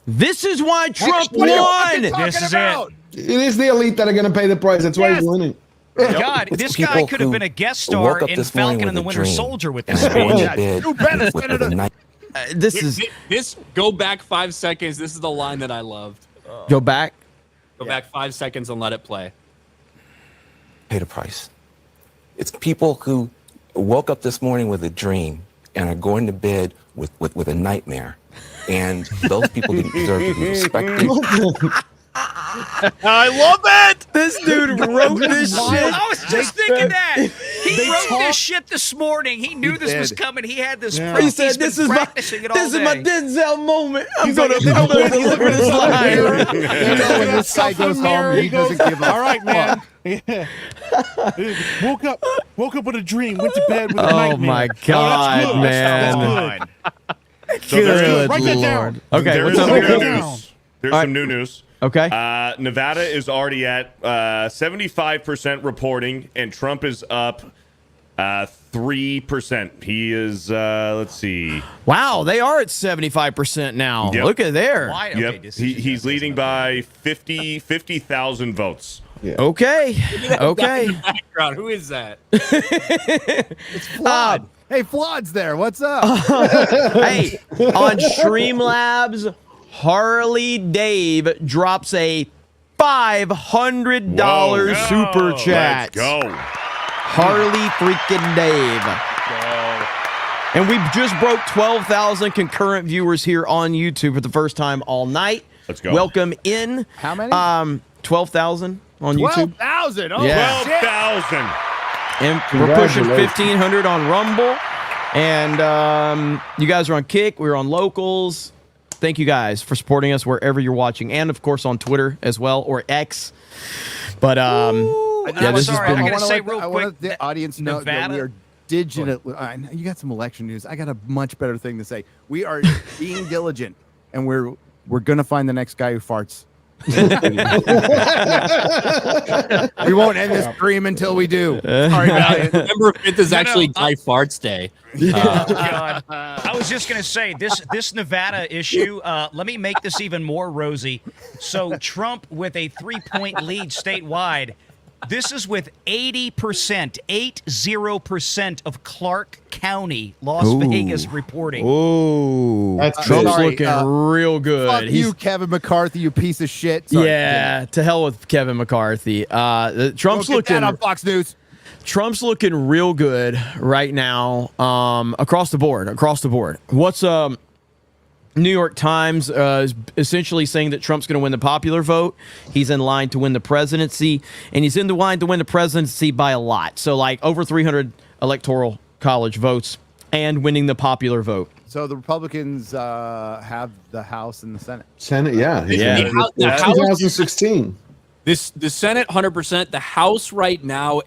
This is why Trump What are you won. fucking talking This is about? It is the elite that are going to pay the price. That's why he's winning. God, It's this people guy could have who been a guest woke star up in this morning Falcon and the with a Winter dream Soldier with and this are going speech. to bed You better with Senator. a night. This Go back 5 seconds. This is the line that I loved. go back. Go back 5 seconds and let it play. Pay the price. It's people who woke up this morning with a dream and are going to bed with a nightmare. And those people didn't deserve to be respected. I love it. This dude wrote this shit. I was just thinking that. He wrote this shit this morning. He knew this was coming. He had this. He said, "This is my Denzel moment. I'm gonna deliver this line." You know, when this guy goes home, he doesn't give a All right, man. fuck. Yeah. woke up with a dream, went to bed with a Oh nightmare. my that's God, good. man. That's So there's Good Write that down. Lord. Okay, There what's is up? some Write new that down. news. There's All right. some new news. Okay. Nevada is already at 75% reporting, and Trump is up 3%. He is, let's see. Wow, they are at 75% now. Yep. Look at there. Why? Yep. Okay, He's leading by 50,000 votes. Okay. Okay. In the background, who is that? It's flawed. Hey, Flaud's there. What's up? Hey, on Streamlabs, Harley Dave drops a $500 super chat. Let's go. Harley freaking Dave. And we just broke 12,000 concurrent viewers here on YouTube for the first time all night. Let's go. Welcome in. How many? 12,000 on YouTube. 12,000. Oh, Yeah. shit. 12,000. And we're pushing 1,500 on Rumble. And you guys are on Kick. We're on Locals. Thank you guys for supporting us wherever you're watching. And, of course, on Twitter as well, or X. But, yeah, this has been... I'm gonna say real I quick want the audience to know that Nevada- we are digital. You got some election news. I got a much better thing to say. We are being diligent, and we're gonna find the next guy who farts. We won't end this dream until we do. Sorry about it. November 5th is actually Guy Farts Day. Oh, God. I was just going to say, this Nevada issue, let me make this even more rosy. So Trump with a 3-point lead statewide, This is with 80%, 80% of Clark County, Las Vegas reporting. Ooh, That's Trump's sorry, looking real good. Fuck you, Kevin McCarthy, you piece of shit. Sorry, yeah, to hell with Kevin McCarthy. Trump's Go get that looking on Fox News. Trump's looking real good right now. Across the board. What's New York Times is essentially saying that Trump's going to win the popular vote. He's in line to win the presidency, and he's in the line to win the presidency by a lot. So, like, over 300 electoral college votes and winning the popular vote. So the Republicans have the House and the Senate. Senate, yeah. The House- 2016. The Senate 100%. The House right now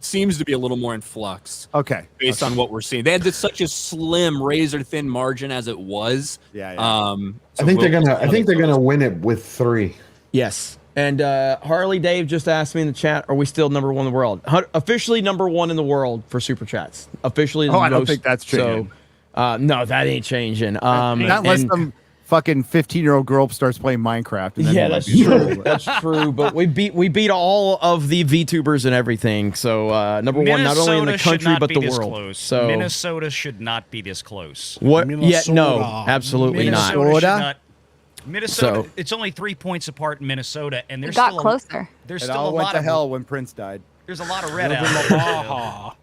seems to be a little more in flux. Okay. Based on what we're seeing, they had such a slim, razor thin margin as it was. Yeah. I think they're gonna win it with 3. Yes. And Harley Dave just asked me in the chat, are we still number 1 in the world? Officially number 1 in the world for super chats. Officially. I don't think that's changing. So, no, that ain't changing. Not unless some fucking 15-year-old girl starts playing Minecraft. And then yeah, that's true. That's true. But we beat all of the VTubers and everything. So number 1, not only in the country but the world. Close. So Minnesota should not be this close. What? Minnesota. Yeah, no, absolutely not. Minnesota. So- It's only 3 points apart in Minnesota, and there's got still closer. There's It still all a went lot to of hell when Prince died. There's a lot of red out.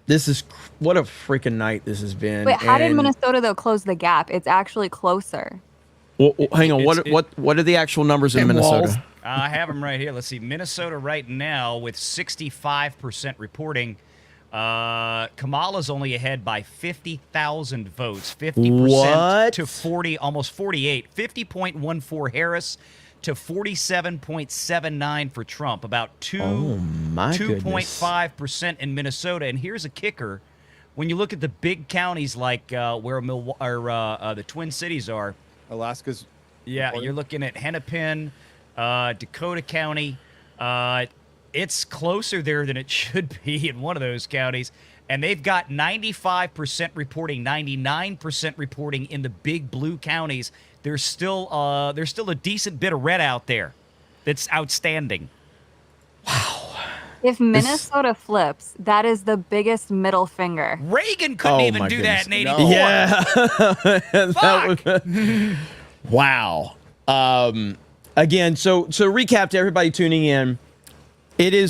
This is what a freaking night this has been. Wait, how did And- Minnesota though close the gap? It's actually closer. Well, hang on. What are the actual numbers in Minnesota? I have them right here. Let's see. Minnesota right now with 65% reporting. Kamala's only ahead by 50,000 votes. 50% What? to 40, almost 48. 50.14 Harris to 47.79 for Trump. About 2.5% in Minnesota. And here's a kicker. When you look at the big counties like where the Twin Cities are, Alaska's. yeah, you're looking at Hennepin, Dakota County. It's closer there than it should be in one of those counties. And they've got 95% reporting, 99% reporting in the big blue counties. There's still a decent bit of red out there that's outstanding. If Minnesota flips, that is the biggest middle finger. Reagan couldn't even do that in 84. Yeah. Wow. Again, so recap to everybody tuning in.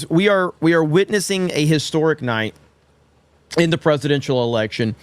We are witnessing a historic night in the presidential election.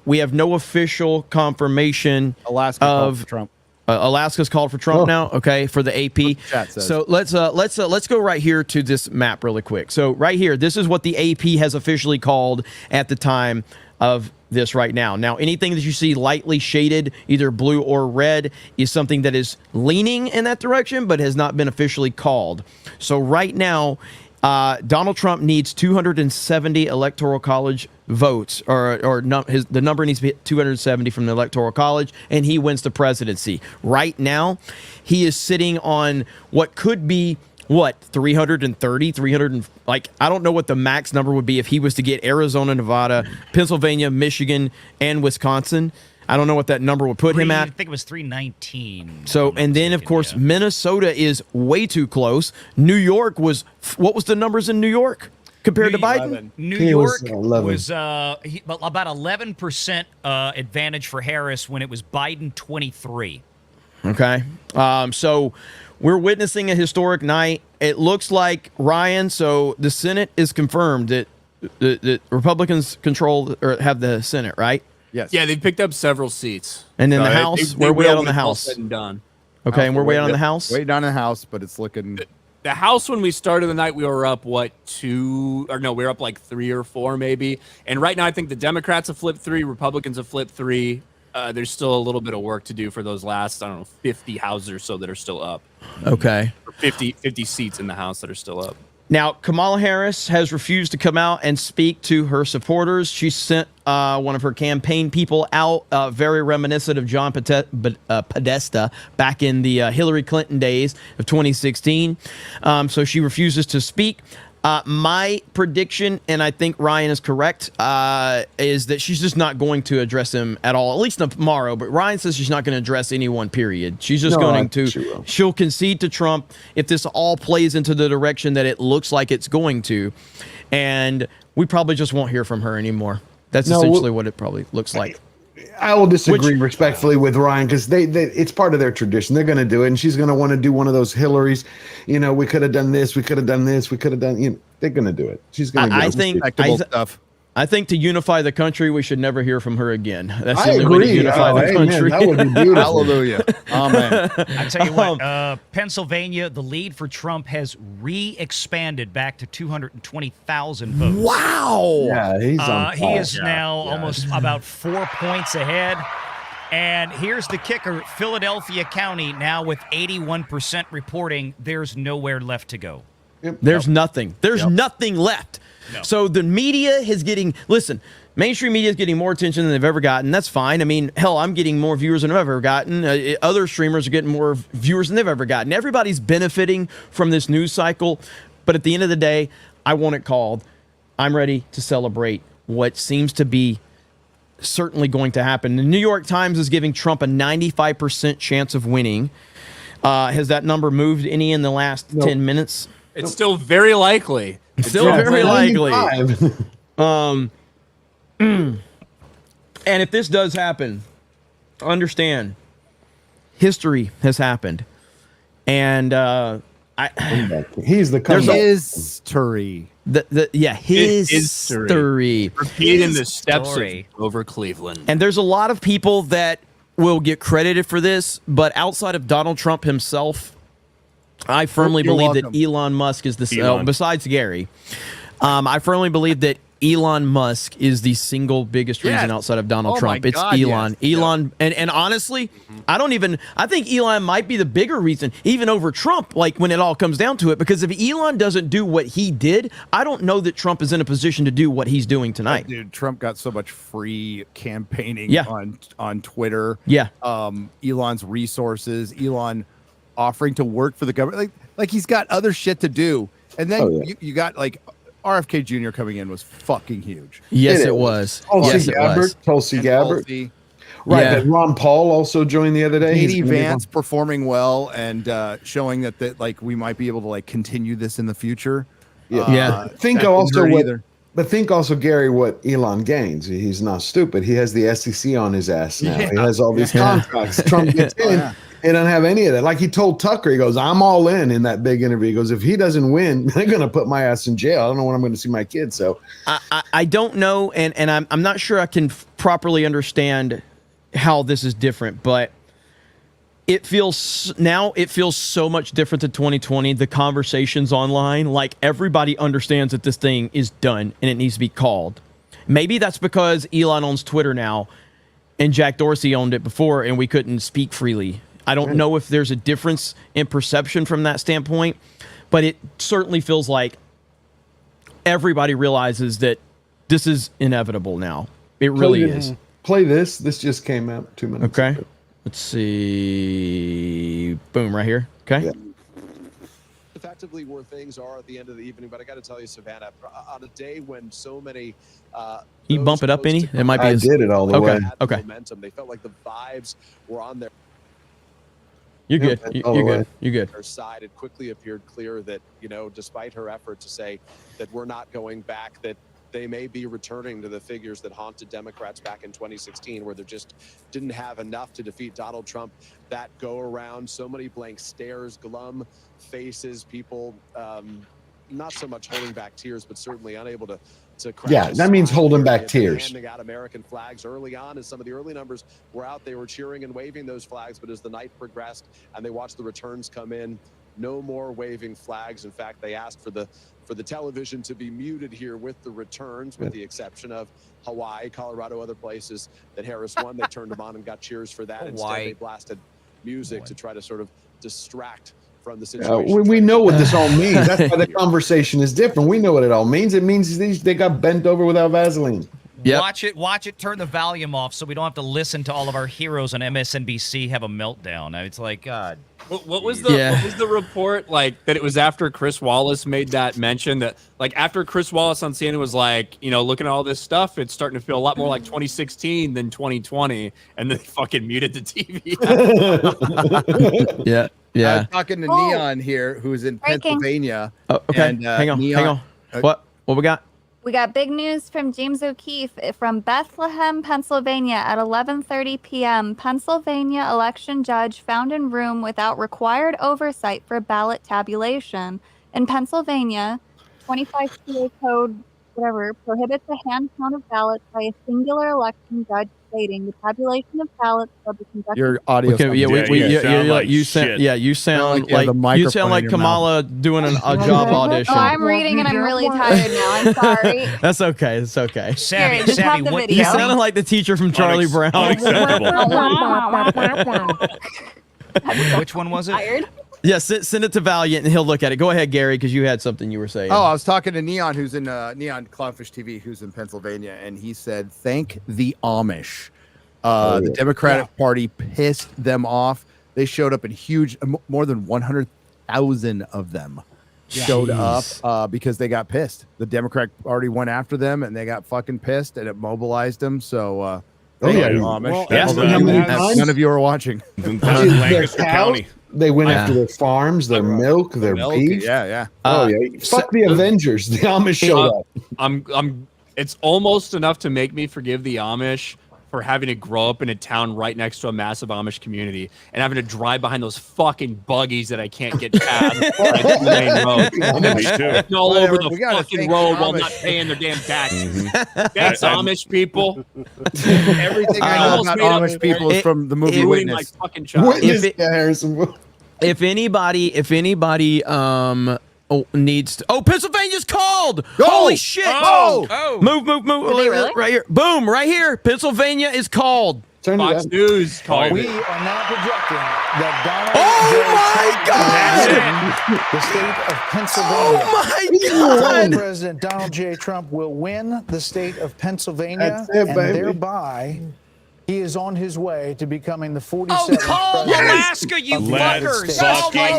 We have no official confirmation of Trump. Alaska's called for Trump now, okay, for the AP. So let's go right here to this map really quick. So right here, this is what the AP has officially called at the time of this right now. Now, anything that you see lightly shaded, either blue or red, is something that is leaning in that direction, but has not been officially called. So right now, Donald Trump needs 270 electoral college votes, the number needs to be 270 from the electoral college, and he wins the presidency. Right now, he is sitting on what could be 330, 300, I don't know what the max number would be if he was to get Arizona, Nevada, Pennsylvania, Michigan, and Wisconsin. I don't know what that number would put him at. I think it was 319. So, and then of course, Minnesota is way too close. New York what was the numbers in New York compared to Biden? New York was about 11% advantage for Harris when it was Biden 23. Okay. So we're witnessing a historic night. It looks like, Ryan, so the Senate is confirmed that the Republicans control or have the Senate, right? Yes. Yeah, they picked up several seats. And then the House, where are we at on the House? Said and done. Okay, and we're waiting on the House? Waiting on the House, but it's looking... The House, when we started the night, we were up, we were up like 3 or 4 maybe. And right now, I think the Democrats have flipped 3, Republicans have flipped 3. There's still a little bit of work to do for those last, 50 houses or so that are still up. Okay. 50 seats in the House that are still up. Now, Kamala Harris has refused to come out and speak to her supporters. She sent one of her campaign people out, very reminiscent of John Podesta back in the Hillary Clinton days of 2016. So she refuses to speak. My prediction, and I think Ryan is correct, is that she's just not going to address him at all, at least tomorrow. But Ryan says she's not going to address anyone, period. She's just she'll concede to Trump if this all plays into the direction that it looks like it's going to. And we probably just won't hear from her anymore. That's essentially what it probably looks like. I will disagree respectfully with Ryan because they it's part of their tradition. They're going to do it, and she's going to want to do one of those Hillarys. You know, we could have done this, we could have done this, we could have done. You know, they're going to do it. She's going to. Stuff. I think to unify the country, we should never hear from her again. That's the I only way to agree. unify the country. That would be beautiful. Hallelujah. Amen. I tell you what, Pennsylvania, the lead for Trump has re-expanded back to 220,000 votes. Wow. Yeah, he's on he is now almost about 4 points ahead. And here's the kicker. Philadelphia County now with 81% reporting there's nowhere left to go. There's nothing. There's nothing left. No. So the media is getting, listen, mainstream media is getting more attention than they've ever gotten. That's fine. I mean, hell, I'm getting more viewers than I've ever gotten. Other streamers are getting more viewers than they've ever gotten. Everybody's benefiting from this news cycle. But at the end of the day, I want it called. I'm ready to celebrate what seems to be certainly going to happen. The New York Times is giving Trump a 95% chance of winning. Has that number moved any in the last 10 minutes? It's still very likely. Still very likely. And if this does happen, understand, history has happened. And he's the history. History. Repeating the steps over Cleveland. And there's a lot of people that will get credited for this, but outside of Donald Trump himself, I firmly believe that Elon Musk is the besides Gary. I firmly believe that Elon Musk is the single biggest reason outside of Donald Trump. It's Elon. Elon, and honestly, I think Elon might be the bigger reason, even over Trump, like when it all comes down to it, because if Elon doesn't do what he did, I don't know that Trump is in a position to do what he's doing tonight. Dude, Trump got so much free campaigning on Twitter. Yeah. Elon's resources, Elon offering to work for the government. Like he's got other shit to do. And then you got like RFK Jr. coming in was fucking huge. Yes, it was. Tulsi Gabbard. Right. Yeah. And Ron Paul also joined the other day. J.D. Vance performing well and showing that like we might be able to like continue this in the future. Think also, Gary, what Elon gains. He's not stupid. He has the SEC on his ass now. He has all these contracts. Trump gets in. He doesn't have any of that. Like he told Tucker, he goes, I'm all in that big interview. He goes, if he doesn't win, they're going to put my ass in jail. I don't know when I'm going to see my kids. So I don't know. And I'm not sure I can properly understand how this is different, but it feels so much different to 2020. The conversations online, like everybody understands that this thing is done and it needs to be called. Maybe that's because Elon owns Twitter now and Jack Dorsey owned it before and we couldn't speak freely. I don't know if there's a difference in perception from that standpoint, but it certainly feels like everybody realizes that this is inevitable now. It really is. Play this. This just came out 2 minutes ago. Okay. Let's see. Boom, right here. Okay. Yeah. Effectively where things are at the end of the evening, but I got to tell you, Savannah, on a day when so many you bump it up any? It might be. I did it all the way. Okay. Momentum. They felt like the vibes were on their. You're good. You're good. You're good. Her side, it quickly appeared clear that, despite her effort to say that we're not going back, that they may be returning to the figures that haunted Democrats back in 2016, where they just didn't have enough to defeat Donald Trump. That go around, so many blank stares, glum faces, people not so much holding back tears, but certainly unable to that means holding back tears. Handing out American flags early on, as some of the early numbers were out, they were cheering and waving those flags. But as the night progressed and they watched the returns come in, no more waving flags. In fact, they asked for the television to be muted here with the returns, with the exception of Hawaii, Colorado, other places that Harris won. They turned them on and got cheers for that. Instead, they blasted music to try to sort of distract from the situation. We know what this all means. That's why the conversation is different. We know what it all means. It means they got bent over without Vaseline. Watch it. Turn the volume off so we don't have to listen to all of our heroes on MSNBC have a meltdown. It's like, God. What was the report like that? It was after Chris Wallace made that mention that like after Chris Wallace on CNN was like, looking at all this stuff, it's starting to feel a lot more like 2016 than 2020, and then they fucking muted the TV. Yeah. I was talking to Neon here, who's in Pennsylvania. Oh, okay. And, hang on. Neon, What we got? We got big news from James O'Keefe from Bethlehem, Pennsylvania at 11:30 p.m. Pennsylvania election judge found in room without required oversight for ballot tabulation. In Pennsylvania, 25 PA code, prohibits the hand count of ballots by a singular election judge stating the tabulation of ballots will be conducted. Your audio. Okay, you sound like Kamala doing a job audition. Oh, I'm reading and I'm really tired now. I'm sorry. That's okay. It's okay. Savvy, just have the video. You sounded like the teacher from Charlie Brown. Which one was it? Yes, send it to Valiant and he'll look at it. Go ahead, Gary, because you had something you were saying. Oh, I was talking to Neon, who's in Neon Clownfish TV, who's in Pennsylvania, and he said, "Thank the Amish." The Democratic Party pissed them off. They showed up in huge, more than 100,000 of them showed up because they got pissed. The Democratic Party went after them, and they got fucking pissed, and it mobilized them. So, Amish. None of you are watching. Lancaster County. They went after their farms, their milk, their beef. Yeah. Fuck the Avengers. The Amish showed up. It's almost enough to make me forgive the Amish for having to grow up in a town right next to a massive Amish community and having to drive behind those fucking buggies that I can't get past the main road. And then walking all over the fucking road while not paying their damn taxes. Thanks, Amish people. Everything I know about Amish people is from the movie Witness. My fucking child. If anybody needs to, Pennsylvania's called. Holy shit. Move. Really? Right here. Boom, right here. Pennsylvania is called. Fox News called We it. are now projecting that the state of Pennsylvania. Oh my God. President Donald J. Trump will win the state of Pennsylvania, That's it, and baby. thereby he is on his way to becoming the 47th call president Alaska, you of the fuckers. United Oh, my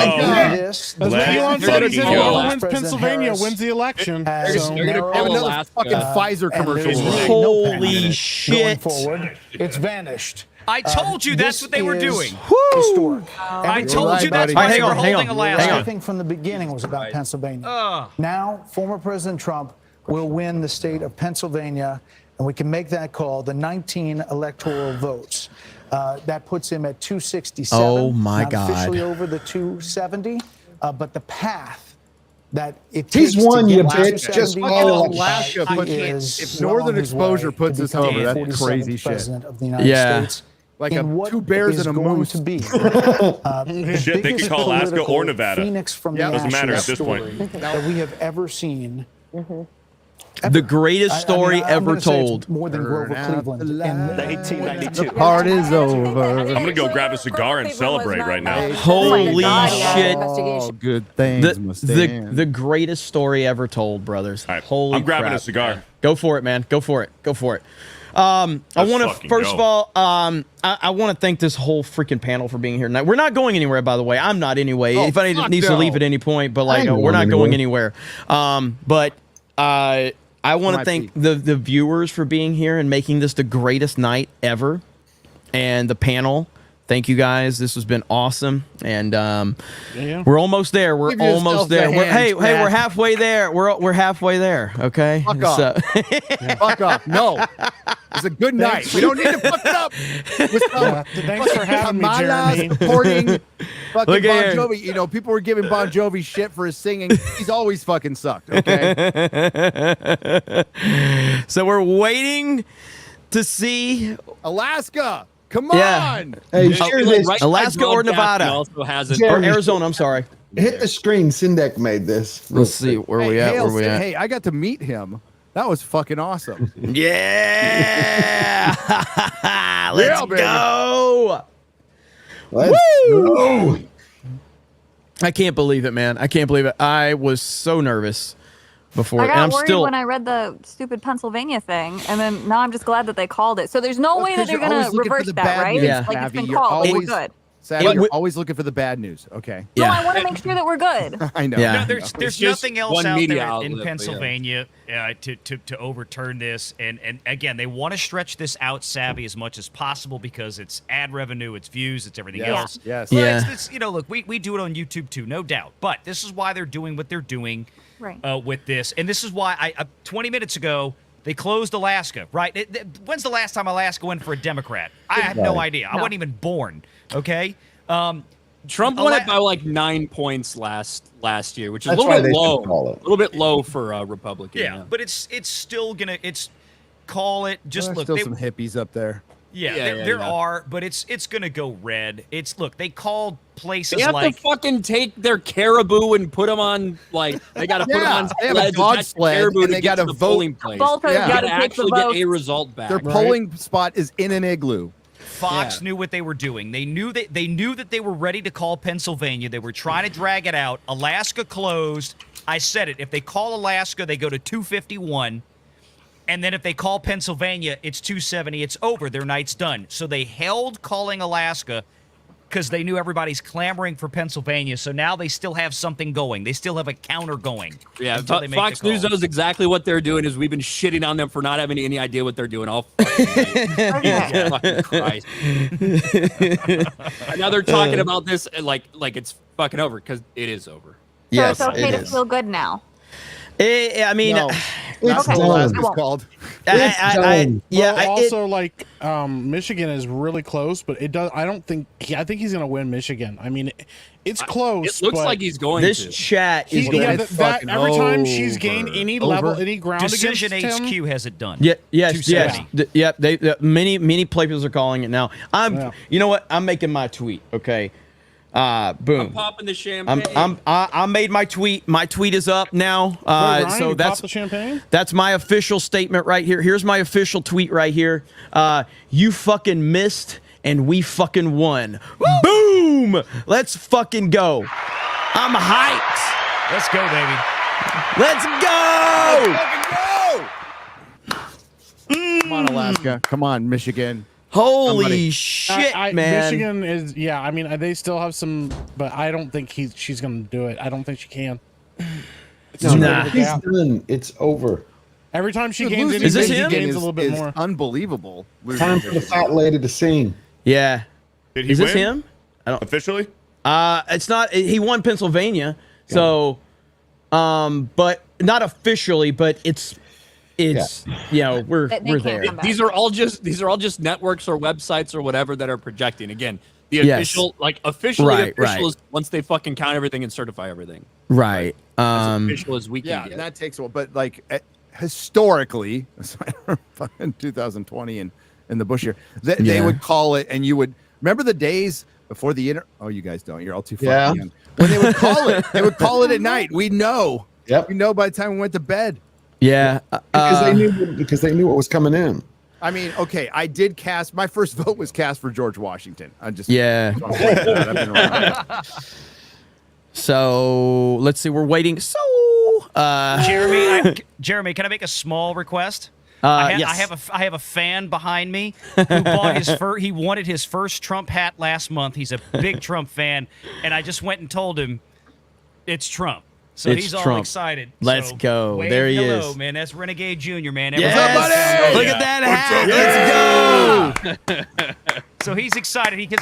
States. God. This, That's what Elon said. He said whoever wins Pennsylvania wins the election. So You're gonna call another Alaska. fucking Pfizer and commercial. there's really Holy no path going shit. forward. It's vanished. I told you that's This what they were is doing. Historic. I told you that's buddy. why they Hang were on, hang holding on. Alaska. Everything from the beginning was about Pennsylvania. Now, former President Trump will win the state of Pennsylvania, and we can make that call the 19 electoral votes. That puts him at 267. Oh, my not God. Officially over the 270, but the path that it He's takes won, to you get bitch. to Just 270, call Alaska he puts it- is if well Northern on his Exposure way puts to this becoming over, the that's 47th crazy shit. President of the United Yeah. States. Like in what two bears is and a going moose. to be Shit, they could call Alaska or Nevada. Phoenix from Yeah, the doesn't matter at this story point. that we have ever seen. The greatest story I'm ever gonna say it's told. more than Grover Cleveland in the 1892. The part is over. I'm gonna go grab a cigar and celebrate right now. Holy God, shit. Oh, good things must stand. The greatest story ever told, brothers. All right, Holy I'm grabbing crap. a cigar. Go for it, man. Go for it. I want to fucking first go. of all, I want to thank this whole freaking panel for being here tonight. We're not going anywhere, by the way. I'm not anyway. Oh, if anybody fuck needs no. to leave at any point, but I ain't we're not going going anywhere. But I want to Might thank the viewers for being here and making this the greatest night ever, and the panel. Thank you guys. This has been awesome, and we're almost there. We're Give almost yourself there. a We're, hand, hey, Matt. we're halfway there. We're halfway there. Okay. Fuck off. Fuck off. No. It's a good night. We don't need to fuck it up. With some Thanks for having me, Kamala Jeremy. supporting fucking Look Bon at here. Jovi. You know, people were giving Bon Jovi shit for his singing. He's always fucking sucked, okay? So we're waiting to see Alaska. Come Yeah. on. Hey, share this. Alaska or Nevada Also has it. Jeremy, or Arizona. I'm sorry. Hit the screen. Sindek made this. Let's see where we at. Hale Where we said, at? hey, I got to meet him. That was fucking awesome. Yeah. Let's baby. go. Let's go. I can't believe it, man. I can't believe it. I was so nervous before. I And got I'm worried still when I read the stupid Pennsylvania thing, and then now I'm just glad that they called it. So there's no way that 'cause they're you're gonna always looking for reverse the that, bad right? news, Yeah. Like it's Savvy. been You're called. We're always- good. Savvy, you're always looking for the bad news. Okay. No, Yeah. I want to make sure that we're good. I know. Yeah. No, there's It's just nothing else one out media there outlet, in but yeah. Pennsylvania to overturn this. And again, they want to stretch this out, Savvy, as much as possible because it's ad revenue, it's views, it's everything Yes. else. Yes. Well, Yeah. it's, look, we do it on YouTube too, no doubt. But this is why they're doing what they're doing Right. with this. And this is why 20 minutes ago, they closed Alaska, right? When's the last time Alaska went for a Democrat? I have no idea. I wasn't even born, okay? Trump won it by like 9 points last year, which is That's a why little bit they low. should call it. A little bit low for a Republican. Yeah, but it's still gonna call it. Just There's look, still they, some hippies up there. there are, but it's gonna go red. Look, they called places They have like to fucking take their caribou and put them on they got to put them on they have a sleds, dog attach the sled, caribou and to they get gotta to the vote. polling place. Voters Yeah. got to to take the actually get vote. a result back. Their polling spot is in an igloo. Fox knew what they were doing. They knew that they were ready to call Pennsylvania. They were trying to drag it out. Alaska closed. I said it. If they call Alaska, they go to 251. And then if they call Pennsylvania, it's 270. It's over. Their night's done. So they held calling Alaska because they knew everybody's clamoring for Pennsylvania. So now they still have something going. They still have a counter going. Yeah, until they make Fox the call. News knows exactly what they're doing. Is we've been shitting on them for not having any idea what they're doing all fucking night. Jesus fucking Christ. And now they're talking about this like it's fucking over because it is over. Yes, so it's okay it to is. feel good now. I mean, No. It's That's what done. Alaska's called. Michigan is really close, but it does. I think he's going to win Michigan. I mean, it's close. It looks but like he's going this to. chat is he, going. yeah, It's that fucking every time she's over. gained any Over. level, any ground Decision against HQ him. has it done. Yes, yes. 270. Yep. Many places are calling it now. You know what? I'm making my tweet. Okay. Boom. I'm popping the champagne. I made my tweet. My tweet is up now. Wait, Ryan, So you that's popped the champagne. that's my official statement right here. Here's my official tweet right here. You fucking missed and we fucking won. Boom! Let's fucking go. I'm hyped. Let's go, baby. Let's go. Come on, Alaska. Come on, Michigan. Holy shit, man. Michigan is, yeah. I mean, they still have some, but I don't think she's going to do it. I don't think she can. It's too big of a He's gap. done. It's over. Every time she Dude, gains losing anything, this she him? gains is, a little bit is more. unbelievable. Time for the fat lady to sing. Yeah. Did he Is this win? him? I don't. Officially? It's not. He won Pennsylvania, so, but not officially. But it's we're They we're can't there. come back. These are all just networks or websites or whatever that are projecting. Again, the Yes. official, officially Right, official right. is once they fucking count everything and certify everything. Right. As official as we can Yeah, get. that takes a while. But historically, fucking 2020 and the Bush year, they Yeah. would call it, and you would remember the days before the internet. Oh, you guys don't. You're all too far. Yeah. behind. When they would call it, they would call it at night. We know. Yep. We know by the time we went to bed. Yeah. Because they knew what was coming in. I mean, okay, I did cast. My first vote was cast for George Washington. I just Yeah. I've been around. So let's see. We're waiting. So, Jeremy, can I make a small request? yes. I have a fan behind me who bought he wanted his first Trump hat last month. He's a big Trump fan, and I just went and told him it's Trump. So It's he's all Trump. excited. Let's So go. wave There he hello, is. man. That's Renegade Jr., man. Yes. Everyone's- Look at that hat. Let's go. So he's excited.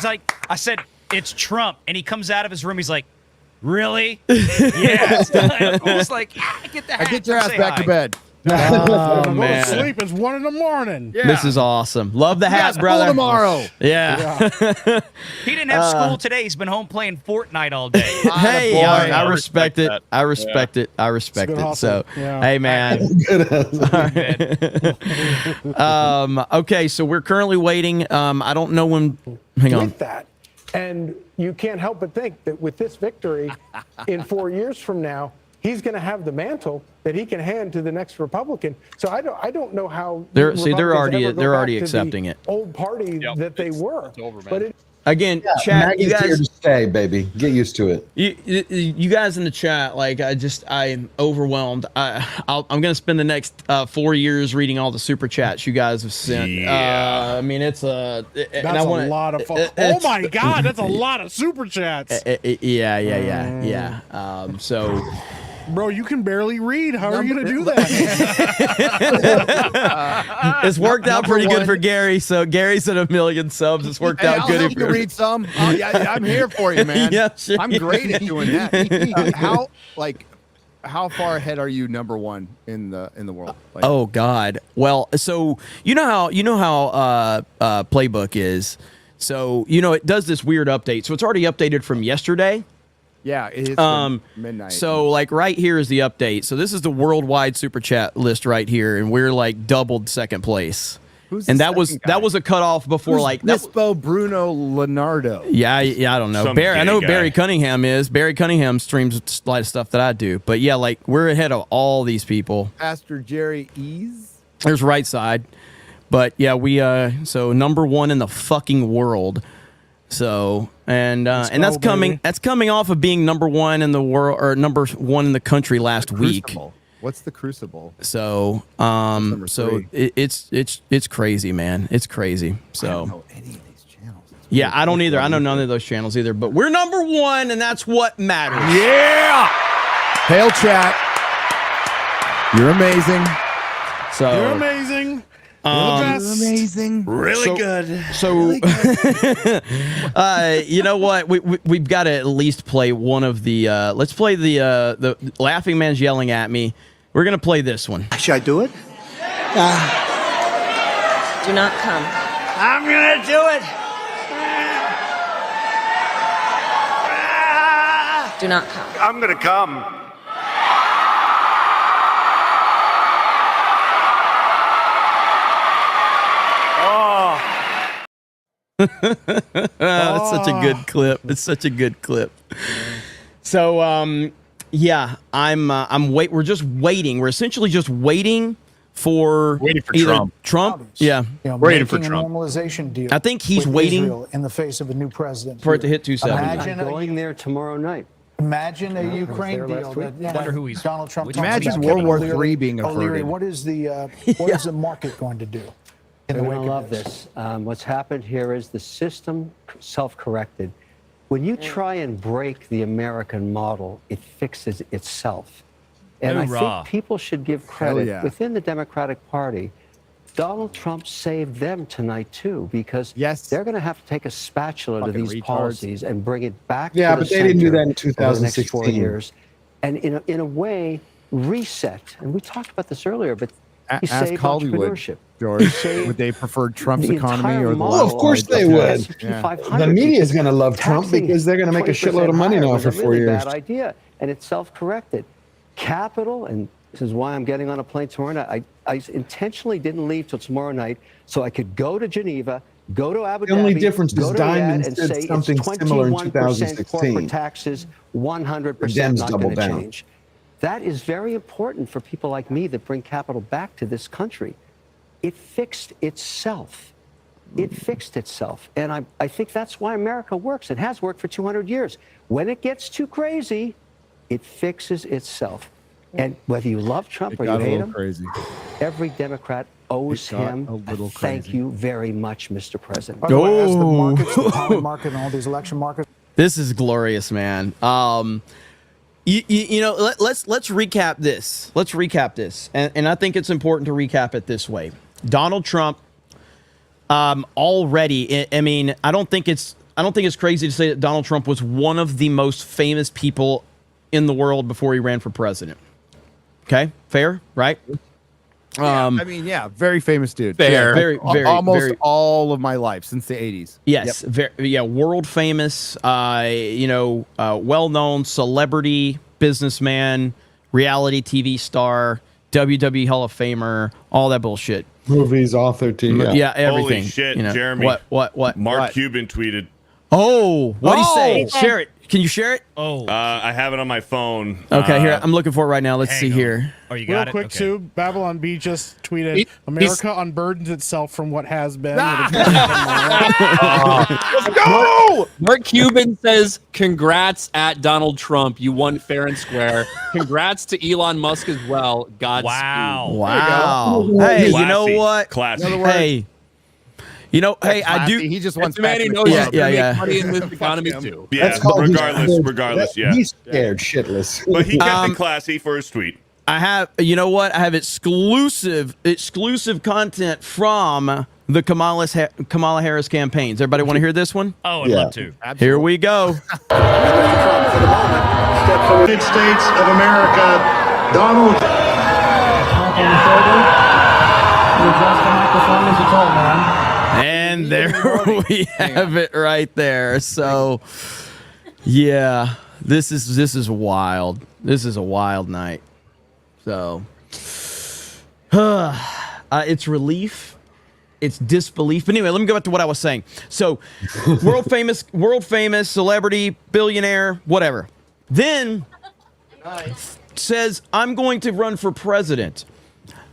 I said, it's Trump. And he comes out of his room. He's like, really? Yeah. I was like, yeah, get the hat. Get your Come ass say back hi. to bed. Oh, Go man. to sleep. It's 1 a.m. Yeah. This is awesome. Love the hat, Yes, brother. school tomorrow. Yeah. He didn't have school today. He's been home playing Fortnite all day. Hey, boy. I respect it. that. I respect it. I respect good it. hustle. So, Yeah. hey, man. Okay, so we're currently waiting. I don't know when. Hang on. With that, and you can't help but think that with this victory, in 4 years from now, he's going to have the mantle that he can hand to the next Republican. So I don't know how They're Republicans already ever go they're back already to the accepting it. old party that they were. It's over, man. But it Again, chat, you MAGA's here to guys, stay, baby. Get used to it. you guys in the chat, like I'm overwhelmed. I'm gonna spend the next 4 years reading all the super chats you guys have sent. Yeah. I mean, it's That's a lot of fun. Oh my God, that's a lot of super chats. Yeah. So. Bro, you can barely read. How are you going to do that? It's worked out pretty good for Gary. So Gary's at 1 million subs. It's worked out good. I'll help you read some. I'm here for you, man. Yeah, sure. I'm great at doing that. How far ahead are you number one in the world? Like, Oh God. Well, so you know how Playbook is. So it does this weird update. So it's already updated from yesterday. yeah, it's midnight. So like right here is the update. So this is the worldwide super chat list right here, and we're like doubled second place. Who's and the that was second guy? that was a cutoff before Who's like that. Nispo Bruno Leonardo. Yeah, I don't know. Some Barry, I gay know guy. Barry Cunningham is. Barry Cunningham streams a lot of stuff that I do. But yeah, like we're ahead of all these people. Pastor Jerry Ease. There's right side. But yeah, we so number one in the fucking world. So and that's go, coming baby. that's coming off of being number one in the world or number one in the country last week. Crucible. What's the Crucible? So number so three. it's crazy, man. It's crazy. I don't So know any of these channels. yeah, I don't either. I know none of those channels either. But we're number one, and that's what matters. Yeah. Hail chat. You're amazing. So You're amazing. You're the best. You're amazing. Really good. So, you know what? We've got to at least play one of the. Let's play the laughing man's yelling at me. We're gonna play this one. Should I do it? Do not come. I'm gonna do it. Do not come. I'm gonna come. It's such a good clip. It's such a good clip. So, yeah, we're just waiting. We're essentially just waiting for either Trump. Yeah, Waiting for Trump. A normalization deal. I think he's with waiting Israel in the face of a new president for it to hit 270. Imagine going there tomorrow night. Imagine a Ukraine deal. Wonder who he's. Donald Trump. Imagine World War III being O'Leary, averted. what is the market going to do? In You're the going wake to of love this. What's happened here is the system self-corrected. When you try and break the American model, it fixes itself. And I Hoorah. think people should give credit yeah. within the Democratic Party. Donald Trump saved them tonight too, because they're going to have to take a spatula to Fucking these retards. policies and bring it back. Yeah, to the but they didn't do center that in over the next 4 2016. years, and in a way reset. And we talked about this earlier, but he Ask saved Hollywood, entrepreneurship. George. Would they prefer Trump's the economy entire or the model Well, of course they would. Yeah. The media is going to love Trump because they're going to make a shitload of money now for 4 years. Bad idea, and it's self-corrected. Capital, and this is why I'm getting on a plane tomorrow night. I intentionally didn't leave till tomorrow night so I could go to Geneva, go to Abu Dhabi. The only difference is go to Diamond Riyadh and did say something it's similar in 21% 2016. corporate taxes, 100% Dems not double going to down. change. That is very important for people like me that bring capital back to this country. It fixed itself. It fixed itself. And I think that's why America works. It has worked for 200 years. When it gets too crazy, it fixes itself. And whether you love Trump It or you got a hate little him, crazy. every Democrat owes It got him a little thank crazy. you very much, Mr. President. By the way, as the markets, the power market, and all these election markets. This is glorious, man. You know, let's recap this. Let's recap this, and I think it's important to recap it this way. Donald Trump, already. I mean, I don't think it's crazy to say that Donald Trump was one of the most famous people in the world before he ran for president. Okay, fair, right? Yeah, I mean, yeah, very famous dude. Fair. Yeah, Very, almost very- all of my life since the 80s. Yes, world famous, well-known celebrity, businessman, reality TV star, WWE Hall of Famer, all that bullshit. Movies, author, too. Yeah, everything. Holy shit, you know. Jeremy. What? Mark Cuban tweeted. Oh, what'd he say? Share it. Can you share it? Oh, I have it on my phone. Okay, here I'm looking for it right now. Let's see here. Oh, you Real got it? quick, Okay. too, Babylon B just tweeted, He's- America unburdens itself from what has been. Let's go! Mark Cuban says, congrats at Donald Trump. You won fair and square. Congrats to Elon Musk as well. Godspeed. Wow. Hey, you know what? Classy. Hey. You know, hey, I do. He just That's wants the man back who in knows the he's club. going to make money in this economy, too. Yeah, regardless, yeah. He's scared shitless. But he kept it classy for his tweet. I have, you know what? I have exclusive content from the Kamala Harris campaigns. Everybody want to hear this one? Oh, I'd love to. Here we go. United States of America, Donald. And there we have it right there. So, yeah, this is wild. This is a wild night. So, it's relief. It's disbelief. But anyway, let me go back to what I was saying. So, world famous celebrity, billionaire, whatever. Then says, I'm going to run for president.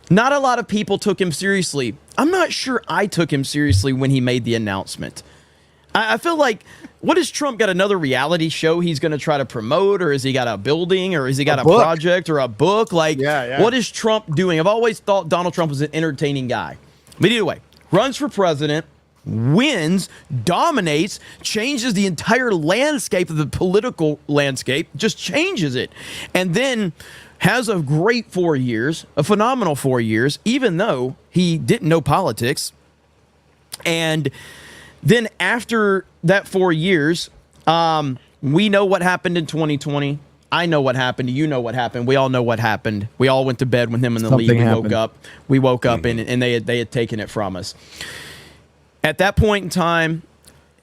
Not a lot of people took him seriously. I'm not sure I took him seriously when he made the announcement. I feel like, what has Trump got, another reality show he's going to try to promote, or has he got a building, or has he got a project or a book? Like, what is Trump doing? I've always thought Donald Trump was an entertaining guy. But either way, runs for president, wins, dominates, changes the entire landscape of the political landscape, just changes it. And then has a great 4 years, a phenomenal 4 years, even though he didn't know politics. And then after that 4 years, we know what happened in 2020. I know what happened. You know what happened. We all know what happened. We all went to bed with him in the league. We woke up and they had taken it from us. At that point in time,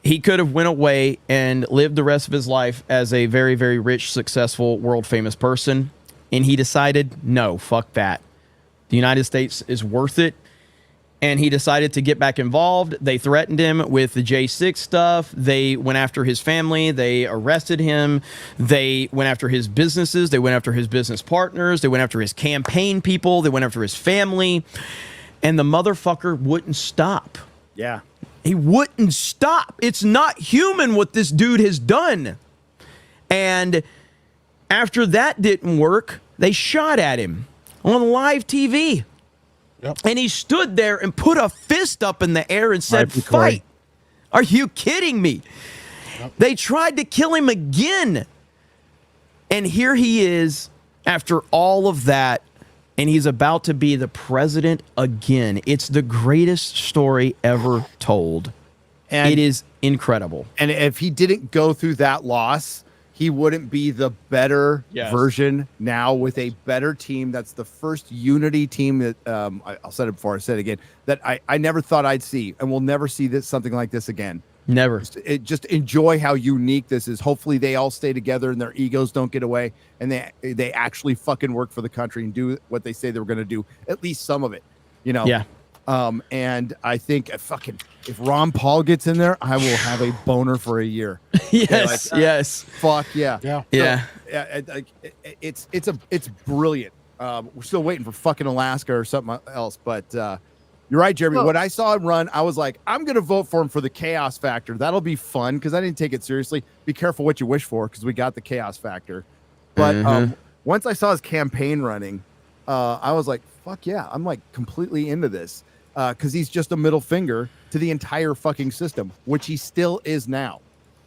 he could have went away and lived the rest of his life as a very, very rich, successful, world famous person. And he decided, no, fuck that. The United States is worth it. And he decided to get back involved. They threatened him with the J6 stuff. They went after his family. They arrested him. They went after his businesses. They went after his business partners. They went after his campaign people. They went after his family. And the motherfucker wouldn't stop. Yeah. He wouldn't stop. It's not human what this dude has done. And after that didn't work, they shot at him on live TV. Yep. And he stood there and put a fist up in the air and said, fight. Are you kidding me? Yep. They tried to kill him again. And here he is after all of that, and he's about to be the president again. It's the greatest story ever told. And it is incredible. And if he didn't go through that loss, he wouldn't be the better version now with a better team. That's the first unity team that I'll say it before I say it again, that I never thought I'd see, and we'll never see something like this again. Never. Just enjoy how unique this is. Hopefully they all stay together and their egos don't get away, and they actually fucking work for the country and do what they say they were going to do, at least some of it, you know? Yeah. And I think if Ron Paul gets in there, I will have a boner for a year. Yes, yes. Fuck yeah. Yeah. It's brilliant. We're still waiting for fucking Alaska or something else, but you're right, Jeremy. When I saw him run, I was like, I'm gonna vote for him for the chaos factor. That'll be fun because I didn't take it seriously. Be careful what you wish for because we got the chaos factor. But once I saw his campaign running, I was like, fuck yeah, I'm like completely into this. Because he's just a middle finger to the entire fucking system, which he still is now.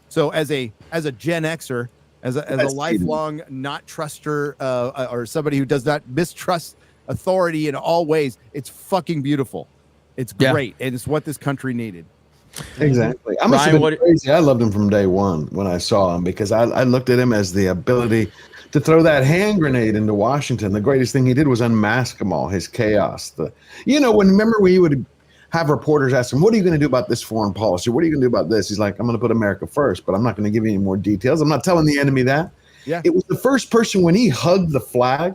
So as a Gen Xer, as a lifelong not truster, or somebody who does not mistrust authority in all ways, it's fucking beautiful. It's great, and it's what this country needed. Exactly. I must have been crazy. I loved him from day one when I saw him because I looked at him as the ability to throw that hand grenade into Washington. The greatest thing he did was unmask them all, his chaos. Remember we would have reporters ask him, what are you going to do about this foreign policy? What are you going to do about this? He's like, I'm going to put America first, but I'm not going to give you any more details. I'm not telling the enemy that. Yeah. It was the first person when he hugged the flag.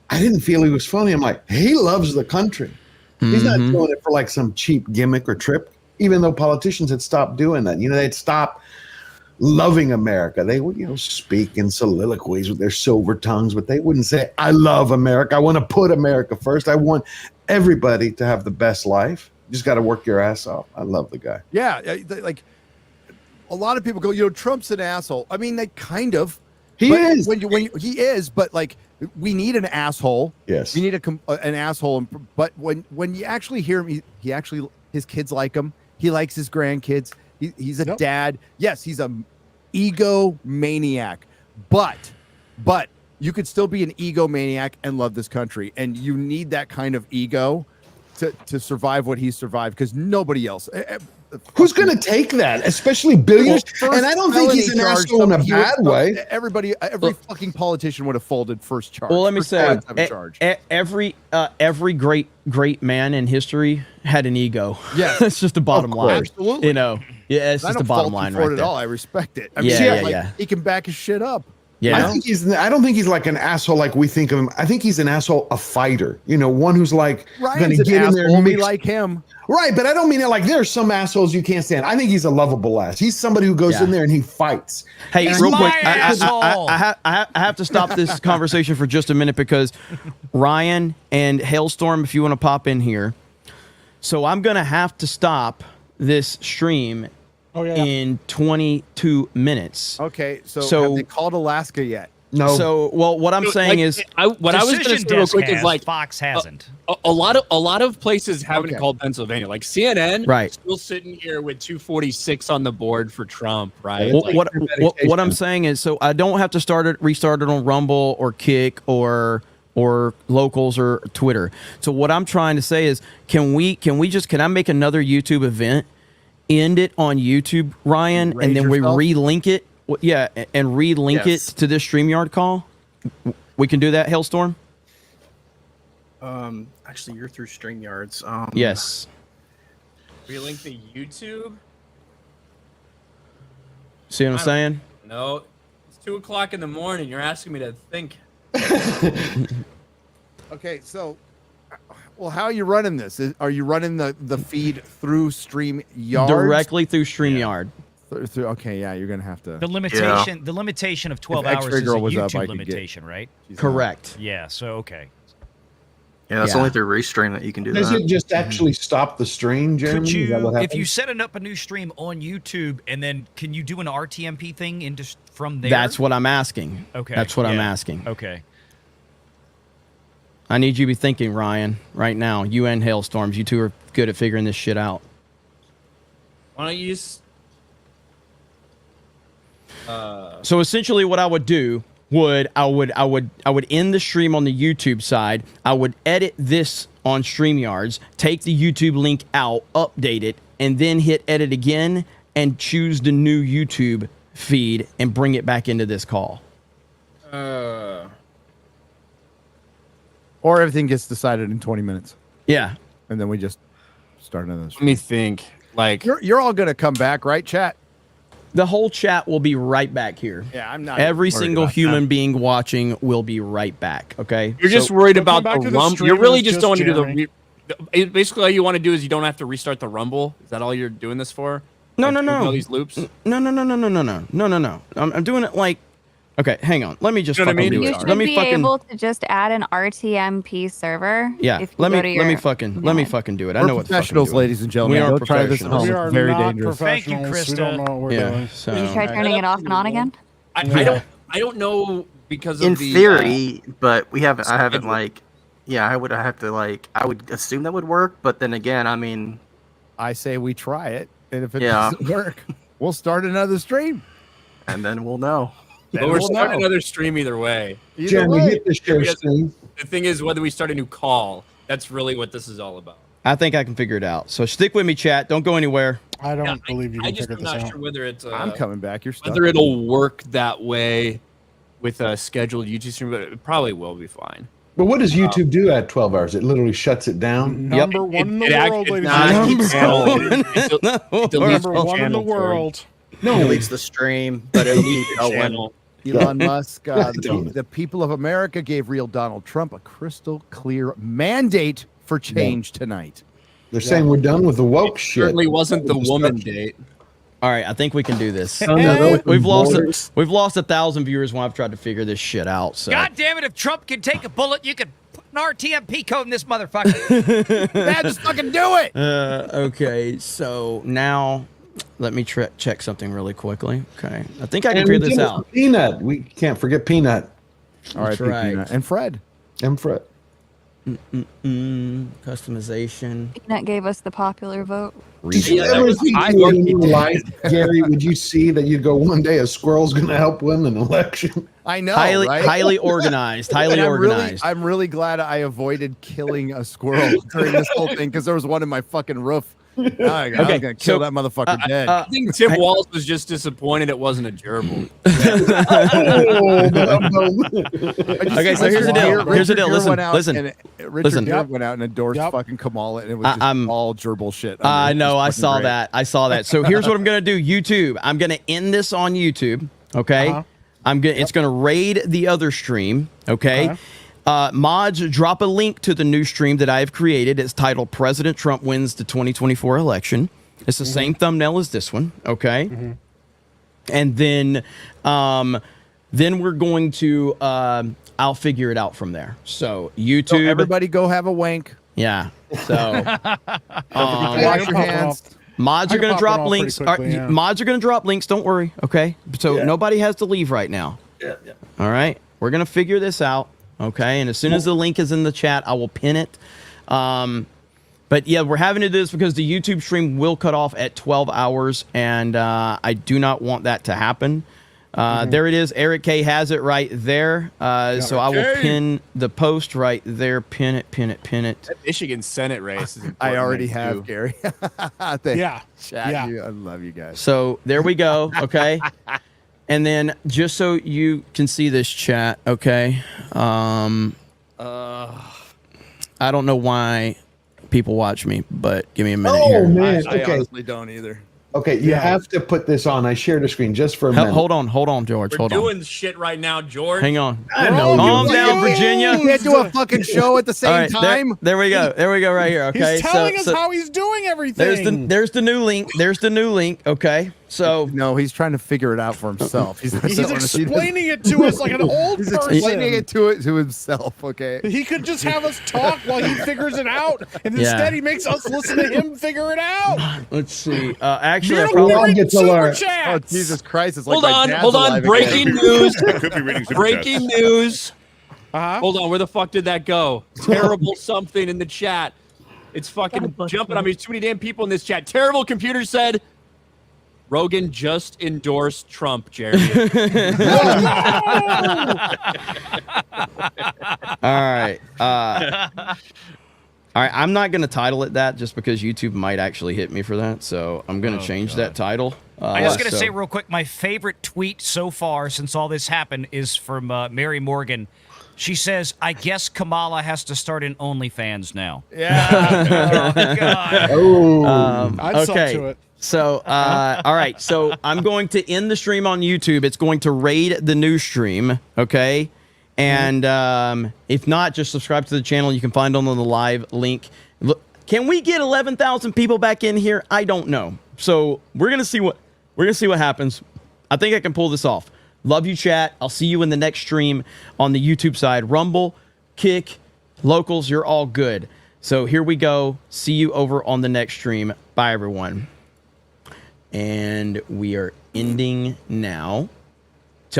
I didn't feel he was funny. I'm like, he loves the country. He's not doing it for like some cheap gimmick or trip, even though politicians had stopped doing that. They'd stop loving America. They would, speak in soliloquies with their silver tongues, but they wouldn't say, I love America. I want to put America first. I want everybody to have the best life. You just got to work your ass off. I love the guy. Yeah, like a lot of people go, Trump's an asshole. I mean, they kind of. He is. He is, but like we need an asshole. Yes. We need an asshole. But when you actually hear him, he actually, his kids like him. He likes his grandkids. He's a dad. Yes, he's a egomaniac. But you could still be an egomaniac and love this country. And you need that kind of ego to survive what he survived, because nobody else. Who's going to take that, especially billionaires? And I don't think he's an asshole in a bad way. Every fucking politician would have folded first charge. Well, let me say, charge. every great man in history had an ego. Yeah, that's just the bottom line. Absolutely. Yeah, it's just the bottom line right there. there. All. I respect it. I mean, he can back his shit up. Yeah, I don't think he's like an asshole like we think of him. I think he's an asshole, a fighter. One who's like going to get in there and be like him. Right, but I don't mean it like there are some assholes you can't stand. I think he's a lovable ass. He's somebody who goes in there and he fights. Hey, real quick, I have to stop this conversation for just a minute, because Ryan and Hailstorm, if you want to pop in here. So I'm going to have to stop this stream in 22 minutes. Okay, so have they called Alaska yet? No. So, what I'm saying is, what I was going to say real quick is like Fox hasn't. A lot of places haven't called Pennsylvania. Like CNN, right? Still sitting here with 246 on the board for Trump, right? Well, what I'm saying is, so I don't have to restart it on Rumble or Kick or Locals or Twitter. So what I'm trying to say is, can I make another YouTube event, end it on YouTube, Ryan, and then we relink it? Yeah, and relink it to this StreamYard call. We can do that, Hailstorm? Actually, you're through StreamYards. Yes. Relink the YouTube? See what I'm saying? No. It's 2 o'clock in the morning. You're asking me to think. Okay, so, well, how are you running this? Are you running the feed through StreamYard? Directly through StreamYard. Okay, yeah, you're gonna have to. The limitation of 12 hours is a YouTube limitation, right? Correct. Yeah. So okay. Yeah, that's only through Restream that you can do that. Does it just actually stop the stream, Jeremy? Could Is that what you, if happens? you set up a new stream on YouTube, and then can you do an RTMP thing from there? That's what I'm asking. Okay. That's what I'm asking. Okay. I need you to be thinking, Ryan, right now. You and Hailstorms, you two are good at figuring this shit out. Why don't you use... So essentially, what I would do I would end the stream on the YouTube side. I would edit this on StreamYards, take the YouTube link out, update it, and then hit edit again and choose the new YouTube feed and bring it back into this call. Or everything gets decided in 20 minutes. Yeah. And then we just start another. Let me think. Like you're all gonna come back, right, chat? The whole chat will be right back here. Yeah, I'm not. Every single human being watching will be right back. Okay. You're just worried about the Rumble. You really just don't want to do basically all you want to do is you don't have to restart the Rumble. Is that all you're doing this for? No. All these loops. No. I'm doing it like. Okay, hang on. Let me just fucking do You it. should Let me be fucking. able to just add an RTMP server. Yeah. if you Let go me to your fucking do it. I We're know what the fuck I'm professionals, doing. ladies and gentlemen. We are Don't try this at professionals. home. We are It's very not dangerous. Thank you, professionals. We don't know what we're doing. So, Did you try turning it off and on again? I don't know because In of the theory, but I haven't like, I would assume that would work, but then again, I mean, I say we try it, and if it doesn't work, we'll start another stream, and then we'll know. But we're starting another stream either way. Jeremy, hit the share stream. The thing is, whether we start a new call, that's really what this is all about. I think I can figure it out. So stick with me, chat. Don't go anywhere. I don't believe you can figure I'm this not out. sure whether it's. I'm coming back. You're stuck. Whether it'll work that way with a scheduled YouTube stream, but it probably will be fine. But what does YouTube do at 12 hours? It literally shuts it down. Number one in the world, ladies and gentlemen. Number one in the world. No, it deletes the stream, but it'll keep going. Elon Musk, the people of America gave real Donald Trump a crystal clear mandate for change tonight. They're saying we're done with the woke shit. Certainly wasn't the woman date. All right, I think we can do this. Oh, no, We've lost voters. we've lost 1,000 viewers when I've tried to figure this shit out. So God damn it! If Trump can take a bullet, you could put an RTMP code in this motherfucker. Yeah, just fucking do it. okay, so now let me check something really quickly. Okay, I think I can And figure we this did out. Peanut. We can't forget Peanut. All right, That's right. Peanut. And Fred. And Fred. Customization. Peanut gave us the popular vote. Did you ever think in your life, Gary, would you see that you go one day a squirrel's going to help win an election? I know, Highly, right? highly organized. Highly And organized. I'm really glad I avoided killing a squirrel during this whole thing because there was one in my fucking roof. I was gonna kill that motherfucker dead. I think Tim Walz was just disappointed it wasn't a gerbil. Okay, so here's the deal. Here's the deal. Listen. Richard Gere went out and endorsed fucking Kamala, and it was just all gerbil shit. I know. I saw that. I saw that. So here's what I'm gonna do. YouTube. I'm gonna end this on YouTube. Okay. It's gonna raid the other stream. Okay. Mods, drop a link to the new stream that I have created. It's titled President Trump Wins the 2024 Election. It's the same thumbnail as this one. Okay. And then we're going to I'll figure it out from there. So YouTube, So everybody go have a wank. yeah. So Wash your hands. mods I are can going to pop drop it off links. pretty quickly, yeah. Mods are going to drop links. Don't worry. Okay. So nobody has to leave right now. Yeah. All right. We're going to figure this out. Okay. And as soon as the link is in the chat, I will pin it. But yeah, we're having to do this because the YouTube stream will cut off at 12 hours, and I do not want that to happen. There it is. Eric K has it right there. So I will pin the post right there. Pin it. That Michigan Senate race is I already important, have, too. Gary. Yeah. Chat, Yeah. I love you guys. So there we go. Okay. And then just so you can see this chat, okay. I don't know why people watch me, but give me a minute Oh, here. man. I Okay. honestly don't either. Okay, you have to put this on. I shared a screen just for a minute. Hold on, George. We're Hold on. doing shit right now, George. Hang on. I know Calm you- down, Virginia. You can't do a fucking show at the same All right, time. There we go. There we go. Right here. Okay. He's telling us how he's doing everything. There's the new link. There's the new link. Okay. So No, he's trying to figure it out for himself. He's explaining it to us like an old He's person. explaining it to himself. Okay. He could just have us talk while he figures it out, and Yeah. instead he makes us listen to him figure it out. let's see. Actually, You're I the probably one get to super learn. Oh chats. Jesus Christ! It's like Hold my on, dad's hold on. alive Breaking again. news. Could be reading super Breaking news. Uh-huh. Hold on, where the fuck did that go? Terrible something in the chat. It's fucking jumping on me. There's too many damn people in this chat. Terrible computer said Rogan just endorsed Trump, Jeremy. All right. All right. I'm not going to title it that just because YouTube might actually hit me for that. So I'm going to change that title. I'm just going to say real quick, my favorite tweet so far since all this happened is from Mary Morgan. She says, I guess Kamala has to start an OnlyFans now. Yeah. Oh, God. Oh, I'd sub okay. to it. So, all right. So I'm going to end the stream on YouTube. It's going to raid the new stream. Okay. And if not, just subscribe to the channel. You can find it on the live link. Look, can we get 11,000 people back in here? I don't know. So we're gonna see what happens. I think I can pull this off. Love you, chat. I'll see you in the next stream on the YouTube side. Rumble, Kick, Locals, you're all good. So here we go. See you over on the next stream. Bye, everyone. And we are ending now.